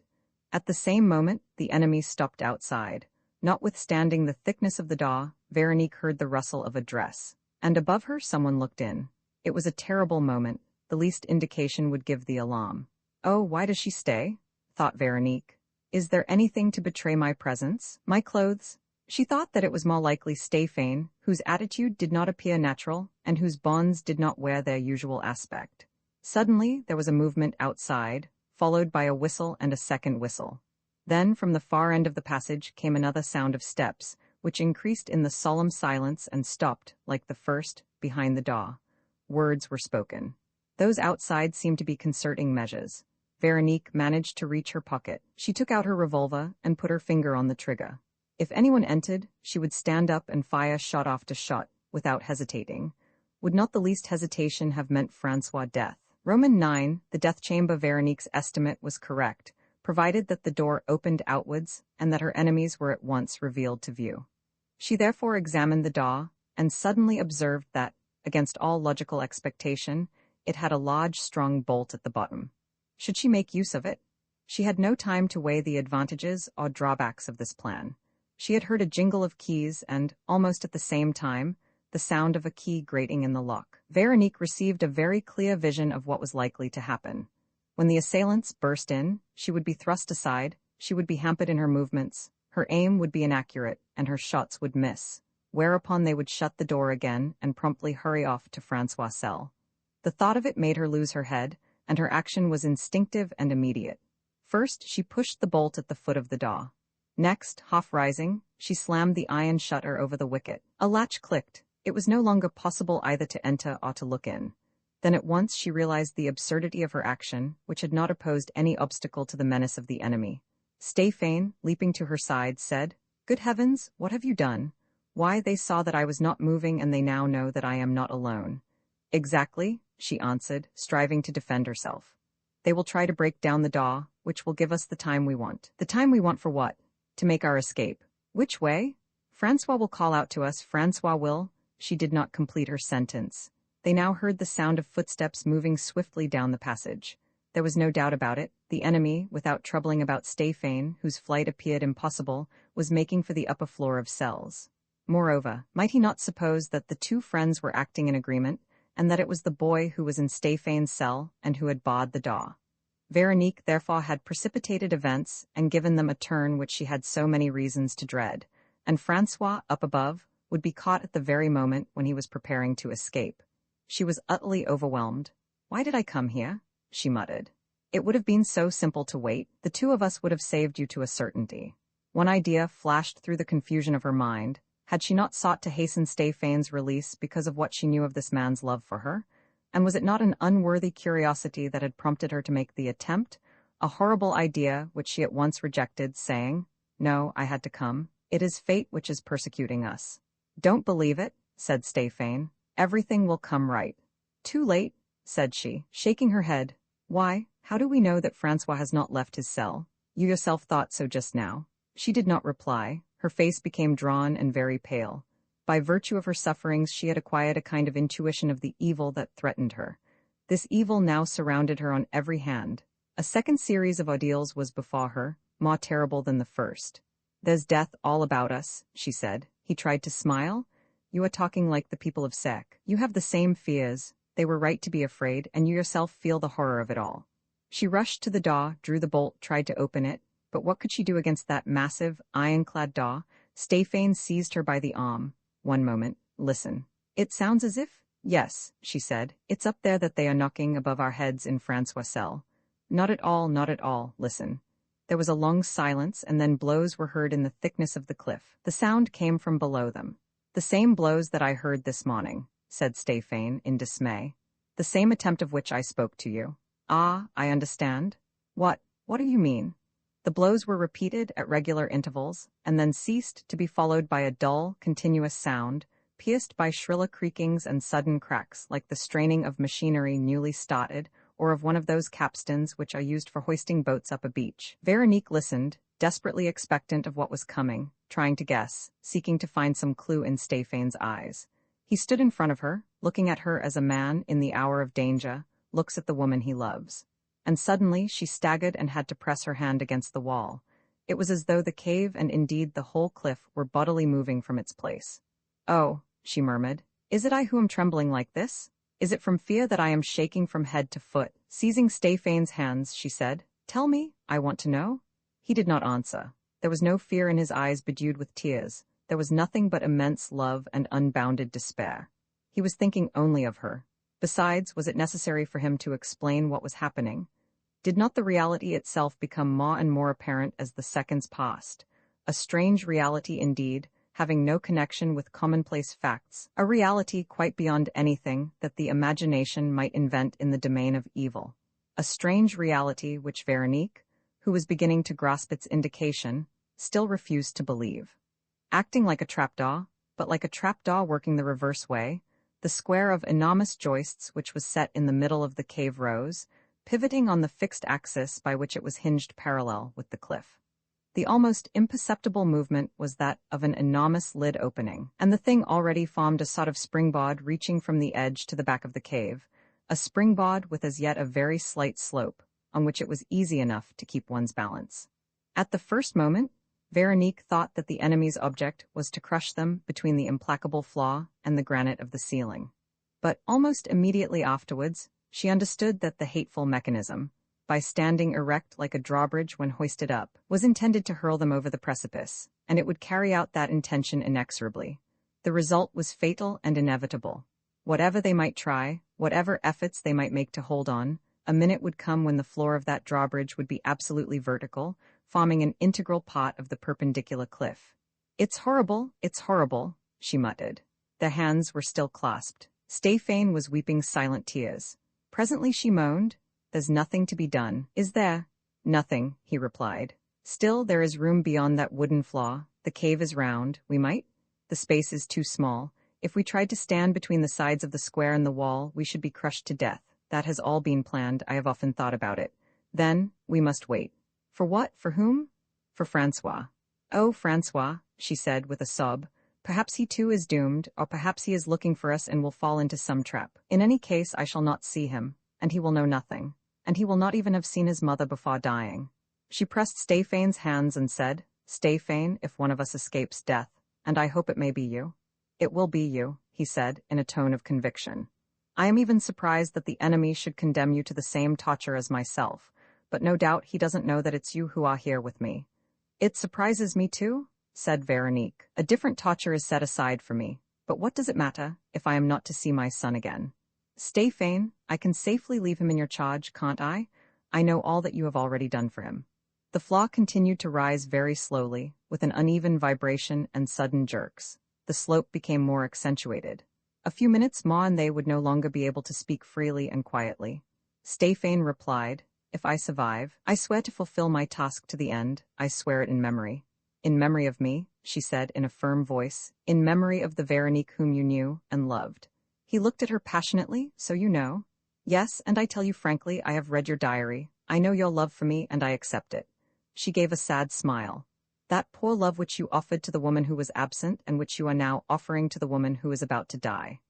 [SPEAKER 1] At the same moment, the enemy stopped outside. Notwithstanding the thickness of the door, Veronique heard the rustle of a dress. And above her someone looked in. It was a terrible moment. The least indication would give the alarm. "Oh, why does she stay?" thought Veronique. "Is there anything to betray my presence? My clothes?" She thought that it was more likely Stéphane, whose attitude did not appear natural, and whose bonds did not wear their usual aspect. Suddenly there was a movement outside, followed by a whistle and a second whistle. Then from the far end of the passage came another sound of steps, which increased in the solemn silence and stopped, like the first, behind the door. Words were spoken. Those outside seemed to be concerting measures. Veronique managed to reach her pocket. She took out her revolver and put her finger on the trigger. If anyone entered, she would stand up and fire shot after shot, without hesitating. Would not the least hesitation have meant Francois' death? Roman 9, the death chamber. Veronique's estimate was correct, provided that the door opened outwards and that her enemies were at once revealed to view. She therefore examined the door, and suddenly observed that, against all logical expectation, it had a large strong bolt at the bottom. Should she make use of it? She had no time to weigh the advantages or drawbacks of this plan. She had heard a jingle of keys and, almost at the same time, the sound of a key grating in the lock. Veronique received a very clear vision of what was likely to happen. When the assailants burst in, she would be thrust aside, she would be hampered in her movements, her aim would be inaccurate, and her shots would miss, whereupon they would shut the door again and promptly hurry off to Francois' cell. The thought of it made her lose her head, and her action was instinctive and immediate. First, she pushed the bolt at the foot of the door. Next, half rising, she slammed the iron shutter over the wicket. A latch clicked. It was no longer possible either to enter or to look in. Then at once she realized the absurdity of her action, which had not opposed any obstacle to the menace of the enemy. Stéphane, leaping to her side, said, "Good heavens, what have you done? Why, they saw that I was not moving and they now know that I am not alone." "Exactly," she answered, striving to defend herself. "They will try to break down the door, which will give us the time we want." "The time we want for what?" "To make our escape." "Which way?" "Francois will call out to us, Francois will—" She did not complete her sentence. They now heard the sound of footsteps moving swiftly down the passage. There was no doubt about it. The enemy, without troubling about Stéphane, whose flight appeared impossible, was making for the upper floor of cells. Moreover, might he not suppose that the two friends were acting in agreement, and that it was the boy who was in Stéphane's cell and who had barred the door? Veronique therefore had precipitated events and given them a turn which she had so many reasons to dread, and Francois, up above, would be caught at the very moment when he was preparing to escape. She was utterly overwhelmed. "Why did I come here?" she muttered. "It would have been so simple to wait. The two of us would have saved you to a certainty." One idea flashed through the confusion of her mind. Had she not sought to hasten Stéphane's release because of what she knew of this man's love for her? And was it not an unworthy curiosity that had prompted her to make the attempt? A horrible idea which she at once rejected, saying, "No, I had to come. It is fate which is persecuting us." "Don't believe it," said Stéphane. "Everything will come right." "Too late," said she, shaking her head. "Why, how do we know that Francois has not left his cell? You yourself thought so just now." She did not reply. Her face became drawn and very pale. By virtue of her sufferings she had acquired a kind of intuition of the evil that threatened her. This evil now surrounded her on every hand. A second series of ordeals was before her, more terrible than the first. "There's death all about us," she said. He tried to smile. "You are talking like the people of Sarek. You have the same fears. They were right to be afraid, and you yourself feel the horror of it all." She rushed to the door, drew the bolt, tried to open it, but what could she do against that massive, iron-clad door? Stéphane seized her by the arm. "One moment, listen. It sounds as if—" "Yes," she said. "It's up there that they are knocking above our heads in Francois' cell." "Not at all, not at all. Listen." There was a long silence, and then blows were heard in the thickness of the cliff. The sound came from below them. "The same blows that I heard this morning," said Stéphane in dismay. "The same attempt of which I spoke to you." "Ah, I understand." What do you mean?" The blows were repeated at regular intervals, and then ceased, to be followed by a dull, continuous sound, pierced by shriller creakings and sudden cracks, like the straining of machinery newly started, or of one of those capstans which are used for hoisting boats up a beach. Veronique listened, desperately expectant of what was coming, trying to guess, seeking to find some clue in Stéphane's eyes. He stood in front of her, looking at her as a man, in the hour of danger, looks at the woman he loves. And suddenly she staggered and had to press her hand against the wall. It was as though the cave and indeed the whole cliff were bodily moving from its place. "Oh," she murmured, "is it I who am trembling like this? Is it from fear that I am shaking from head to foot?" Seizing Stéphane's hands, she said, "Tell me, I want to know." He did not answer. There was no fear in his eyes bedewed with tears. There was nothing but immense love and unbounded despair. He was thinking only of her. Besides, was it necessary for him to explain what was happening? Did not the reality itself become more and more apparent as the seconds passed? A strange reality indeed, having no connection with commonplace facts, a reality quite beyond anything that the imagination might invent in the domain of evil. A strange reality which Veronique, who was beginning to grasp its indication, still refused to believe. Acting like a trapdoor, but like a trapdoor working the reverse way, the square of enormous joists which was set in the middle of the cave rose, pivoting on the fixed axis by which it was hinged parallel with the cliff. The almost imperceptible movement was that of an enormous lid opening, and the thing already formed a sort of springboard reaching from the edge to the back of the cave, a springboard with as yet a very slight slope, on which it was easy enough to keep one's balance. At the first moment, Veronique thought that the enemy's object was to crush them between the implacable flaw and the granite of the ceiling. But almost immediately afterwards, she understood that the hateful mechanism, by standing erect like a drawbridge when hoisted up, was intended to hurl them over the precipice, and it would carry out that intention inexorably. The result was fatal and inevitable. Whatever they might try, whatever efforts they might make to hold on, a minute would come when the floor of that drawbridge would be absolutely vertical, forming an integral part of the perpendicular cliff. It's horrible, she muttered. Their hands were still clasped. Stéphane was weeping silent tears. Presently she moaned, "There's nothing to be done, is there?" "Nothing," he replied. "Still, there is room beyond that wooden flaw. The cave is round. We might? The space is too small. If we tried to stand between the sides of the square and the wall, we should be crushed to death. That has all been planned. I have often thought about it. Then, we must wait." "For what? For whom?" "For Francois." "Oh, Francois," she said with a sob. "Perhaps he too is doomed, or perhaps he is looking for us and will fall into some trap. In any case, I shall not see him, and he will know nothing, and he will not even have seen his mother before dying." She pressed Stéphane's hands and said, "Stéphane, if one of us escapes death, and I hope it may be you." "It will be you," he said, in a tone of conviction. "I am even surprised that the enemy should condemn you to the same torture as myself, but no doubt he doesn't know that it's you who are here with me." "It surprises me too," said Veronique. "A different torture is set aside for me, but what does it matter, if I am not to see my son again? Stéphane, I can safely leave him in your charge, can't I? I know all that you have already done for him." The flaw continued to rise very slowly, with an uneven vibration and sudden jerks. The slope became more accentuated. A few minutes more and they would no longer be able to speak freely and quietly. Stéphane replied, "If I survive, I swear to fulfill my task to the end. I swear it in memory." "In memory of me," she said in a firm voice, "in memory of the Veronique whom you knew and loved." He looked at her passionately. "So you know?" "Yes, and I tell you frankly, I have read your diary. I know your love for me, and I accept it." She gave a sad smile. "That poor love which you offered to the woman who was absent, and which you are now offering to the woman who is about to die."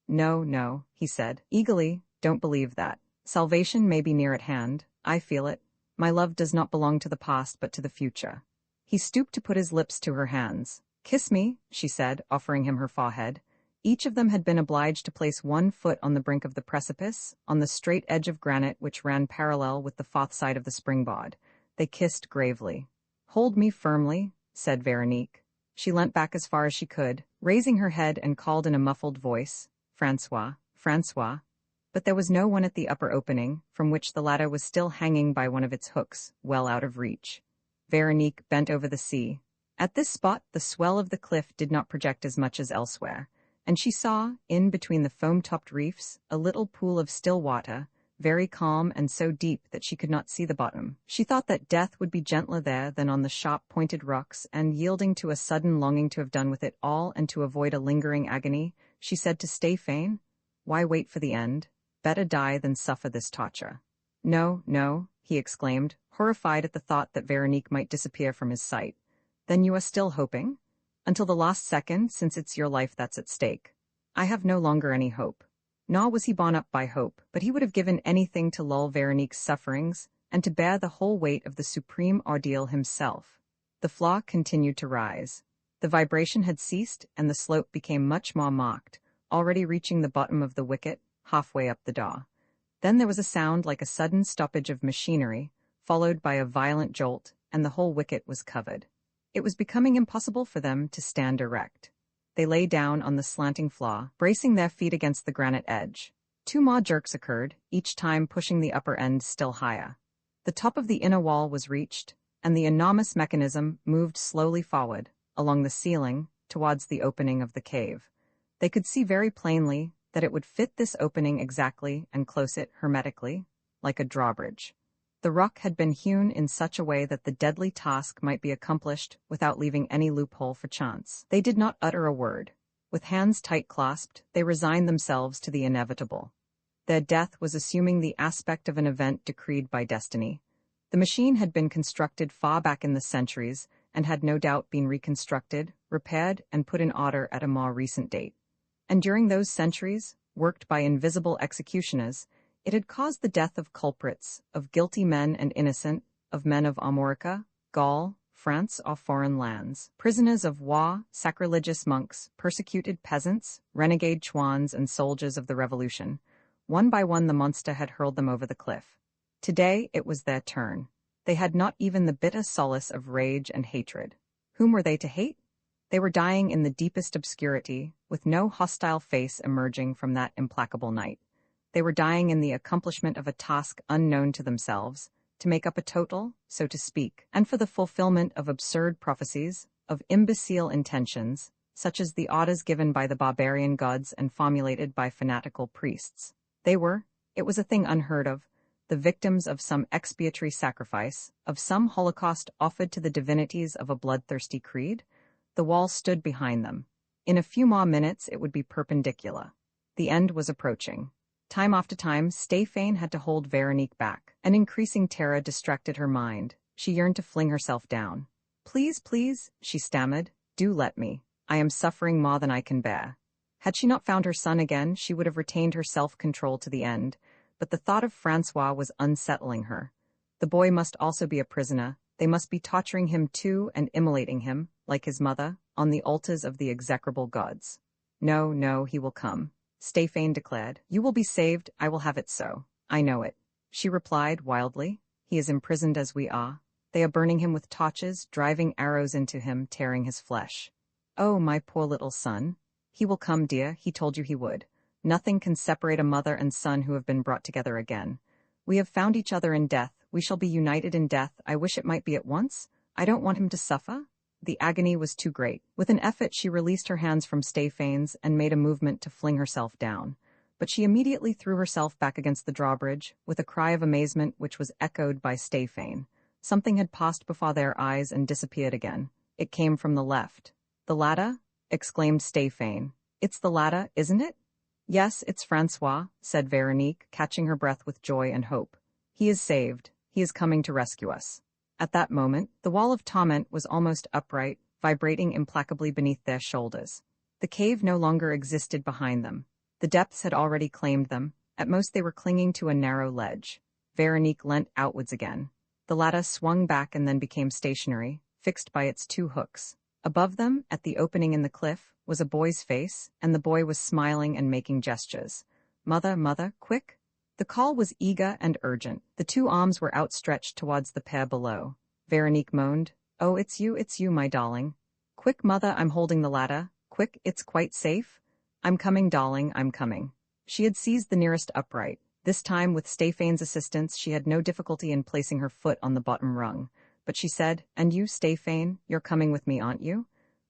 [SPEAKER 1] "No, no," he said, eagerly, "don't believe that. Salvation may be near at hand. I feel it. My love does not belong to the past, but to the future." He stooped to put his lips to her hands. "Kiss me," she said, offering him her forehead. Each of them had been obliged to place one foot on the brink of the precipice, on the straight edge of granite which ran parallel with the fourth side of the springboard. They kissed gravely. "Hold me firmly," said Veronique. She leant back as far as she could, raising her head and called in a muffled voice, "Francois, Francois." But there was no one at the upper opening, from which the ladder was still hanging by one of its hooks, well out of reach. Veronique bent over the sea. At this spot the swell of the cliff did not project as much as elsewhere, and she saw, in between the foam-topped reefs, a little pool of still water, very calm and so deep that she could not see the bottom. She thought that death would be gentler there than on the sharp-pointed rocks, and yielding to a sudden longing to have done with it all and to avoid a lingering agony, she said to Stéphane, "Why wait for the end? Better die than suffer this torture." "No, no," he exclaimed, horrified at the thought that Veronique might disappear from his sight. "Then you are still hoping?" "Until the last second, since it's your life that's at stake." "I have no longer any hope." Nor was he borne up by hope, but he would have given anything to lull Veronique's sufferings and to bear the whole weight of the supreme ordeal himself. The flaw continued to rise. The vibration had ceased, and the slope became much more marked, already reaching the bottom of the wicket, halfway up the door. Then there was a sound like a sudden stoppage of machinery, followed by a violent jolt, and the whole wicket was covered. It was becoming impossible for them to stand erect. They lay down on the slanting flaw, bracing their feet against the granite edge. 2 more jerks occurred, each time pushing the upper end still higher. The top of the inner wall was reached, and the enormous mechanism moved slowly forward, along the ceiling, towards the opening of the cave. They could see very plainly that it would fit this opening exactly and close it hermetically, like a drawbridge. The rock had been hewn in such a way that the deadly task might be accomplished without leaving any loophole for chance. They did not utter a word. With hands tight clasped, they resigned themselves to the inevitable. Their death was assuming the aspect of an event decreed by destiny. The machine had been constructed far back in the centuries, and had no doubt been reconstructed, repaired, and put in order at a more recent date. And during those centuries, worked by invisible executioners, it had caused the death of culprits, of guilty men and innocent, of men of Armorica, Gaul, France or foreign lands. Prisoners of war, sacrilegious monks, persecuted peasants, renegade chouans, and soldiers of the revolution. One by one the monster had hurled them over the cliff. Today it was their turn. They had not even the bitter solace of rage and hatred. Whom were they to hate? They were dying in the deepest obscurity, with no hostile face emerging from that implacable night. They were dying in the accomplishment of a task unknown to themselves, to make up a total, so to speak, and for the fulfillment of absurd prophecies, of imbecile intentions, such as the orders given by the barbarian gods and formulated by fanatical priests. It was a thing unheard of, the victims of some expiatory sacrifice, of some holocaust offered to the divinities of a bloodthirsty creed. The wall stood behind them. In a few more minutes it would be perpendicular. The end was approaching. Time after time, Stéphane had to hold Veronique back. An increasing terror distracted her mind. She yearned to fling herself down. "Please, please," she stammered. "Do let me. I am suffering more than I can bear." Had she not found her son again, she would have retained her self-control to the end, but the thought of Francois was unsettling her. The boy must also be a prisoner. They must be torturing him too and immolating him, like his mother, on the altars of the execrable gods. "No, no, he will come," Stéphane declared. "You will be saved, I will have it so. I know it," she replied wildly. "He is imprisoned as we are. They are burning him with torches, driving arrows into him, tearing his flesh. Oh, my poor little son. He will come, dear, he told you he would. Nothing can separate a mother and son who have been brought together again. We have found each other in death, we shall be united in death. I wish it might be at once. I don't want him to suffer." The agony was too great. With an effort she released her hands from Stéphane's and made a movement to fling herself down. But she immediately threw herself back against the drawbridge, with a cry of amazement which was echoed by Stéphane. Something had passed before their eyes and disappeared again. It came from the left. "The ladder?" exclaimed Stéphane. "It's the ladder, isn't it?" "Yes, it's Francois," said Veronique, catching her breath with joy and hope. "He is saved. He is coming to rescue us." At that moment, the wall of torment was almost upright, vibrating implacably beneath their shoulders. The cave no longer existed behind them. The depths had already claimed them. At most they were clinging to a narrow ledge. Veronique leant outwards again. The ladder swung back and then became stationary, fixed by its two hooks. Above them, at the opening in the cliff, was a boy's face, and the boy was smiling and making gestures. "Mother, mother, quick!" The call was eager and urgent. The two arms were outstretched towards the pair below. Veronique moaned, "Oh, it's you, my darling. Quick, mother, I'm holding the ladder. Quick, it's quite safe. I'm coming, darling, I'm coming." She had seized the nearest upright. This time, with Stéphane's assistance, she had no difficulty in placing her foot on the bottom rung. But she said, "And you, Stéphane, you're coming with me, aren't you?"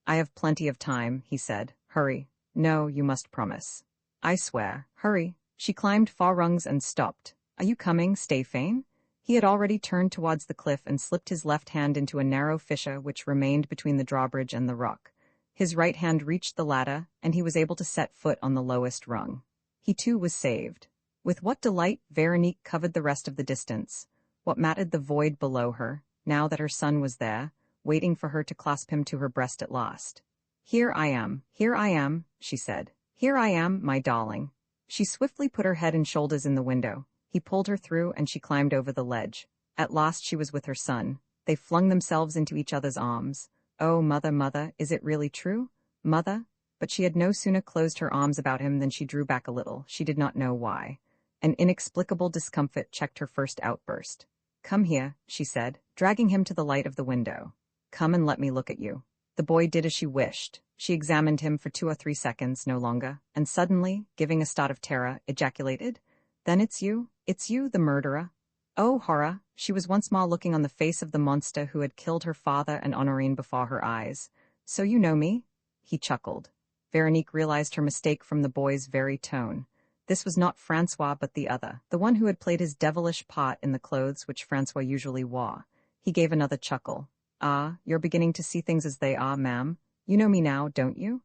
[SPEAKER 1] "I have plenty of time," he said. "Hurry." "No, you must promise." "I swear. Hurry." She climbed 4 rungs and stopped. "Are you coming, Stéphane?" He had already turned towards the cliff and slipped his left hand into a narrow fissure which remained between the drawbridge and the rock. His right hand reached the ladder, and he was able to set foot on the lowest rung. He too was saved. With what delight Veronique covered the rest of the distance. What mattered the void below her, now that her son was there, waiting for her to clasp him to her breast at last. Here I am, she said. "Here I am, my darling." She swiftly put her head and shoulders in the window. He pulled her through and she climbed over the ledge. At last she was with her son. They flung themselves into each other's arms. "Oh, mother, mother, is it really true? Mother?" But she had no sooner closed her arms about him than she drew back a little. She did not know why. An inexplicable discomfort checked her first outburst. "Come here," she said, dragging him to the light of the window. "Come and let me look at you." The boy did as she wished. She examined him for 2 or 3 seconds, no longer, and suddenly, giving a start of terror, ejaculated, "Then it's you, the murderer." Oh, horror! She was once more looking on the face of the monster who had killed her father and Honorine before her eyes. "So you know me?" He chuckled. Veronique realized her mistake from the boy's very tone. This was not Francois but the other, the one who had played his devilish part in the clothes which Francois usually wore. He gave another chuckle. "Ah, you're beginning to see things as they are, ma'am. You know me now, don't you?"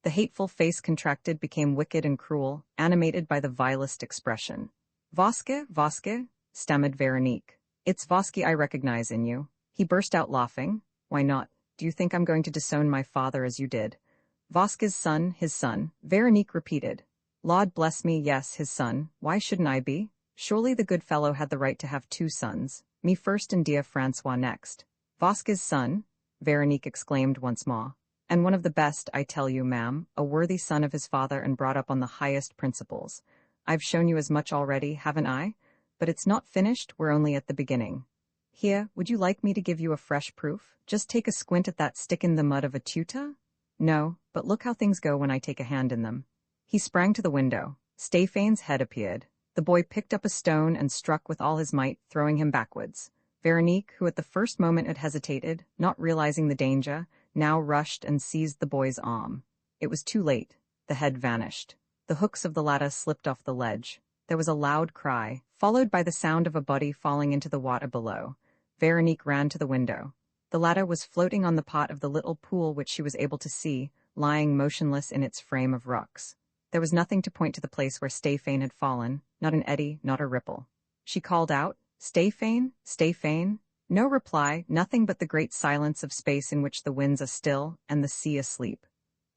[SPEAKER 1] The hateful face contracted, became wicked and cruel, animated by the vilest expression. Voske, stammered Veronique. "It's Voske I recognize in you." He burst out laughing. "Why not? Do you think I'm going to disown my father as you did?" "Voske's son, his son," Veronique repeated. "Lord bless me, yes, his son. Why shouldn't I be? Surely the good fellow had the right to have 2 sons, me first and dear Francois next." "Voske's son?" Veronique exclaimed once more. And one of the best, I tell you, ma'am, a worthy son of his father and brought up on the highest principles. I've shown you as much already, haven't I? But it's not finished, we're only at the beginning. Here, would you like me to give you a fresh proof? Just take a squint at that stick in the mud of a tutor? No, but look how things go when I take a hand in them. He sprang to the window. Stephane's head appeared. The boy picked up a stone and struck with all his might, throwing him backwards. Veronique, who at the first moment had hesitated, not realizing the danger, now rushed and seized the boy's arm. It was too late. The head vanished. The hooks of the ladder slipped off the ledge. There was a loud cry, followed by the sound of a body falling into the water below. Veronique ran to the window. The ladder was floating on the pot of the little pool which she was able to see, lying motionless in its frame of rocks. There was nothing to point to the place where Stephane had fallen, not an eddy, not a ripple. She called out, "Stephane, Stephane." No reply, nothing but the great silence of space in which the winds are still and the sea asleep.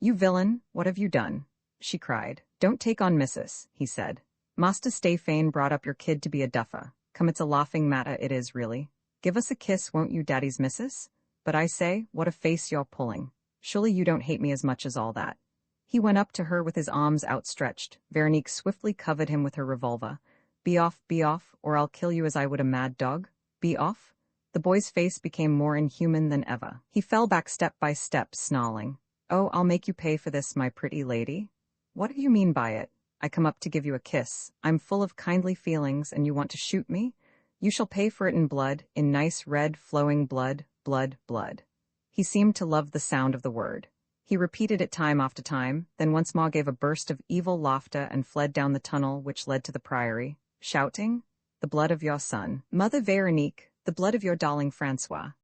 [SPEAKER 1] "You villain, what have you done?" she cried. "Don't take on missus," he said. "Master Stephane brought up your kid to be a duffer. Come, it's a laughing matter, it is really. Give us a kiss, won't you, daddy's missus? But I say, what a face you're pulling. Surely you don't hate me as much as all that." He went up to her with his arms outstretched. Veronique swiftly covered him with her revolver. Be off, or I'll kill you as I would a mad dog. Be off." The boy's face became more inhuman than ever. He fell back step by step, snarling. "Oh, I'll make you pay for this, my pretty lady." "What do you mean by it? I come up to give you a kiss. I'm full of kindly feelings, and you want to shoot me? You shall pay for it in blood, in nice red flowing blood, blood, blood." He seemed to love the sound of the word. He repeated it time after time, then once more gave a burst of evil laughter and fled down the tunnel which led to the priory, shouting, "The blood of your son, Mother Veronique, the blood of your darling Francois."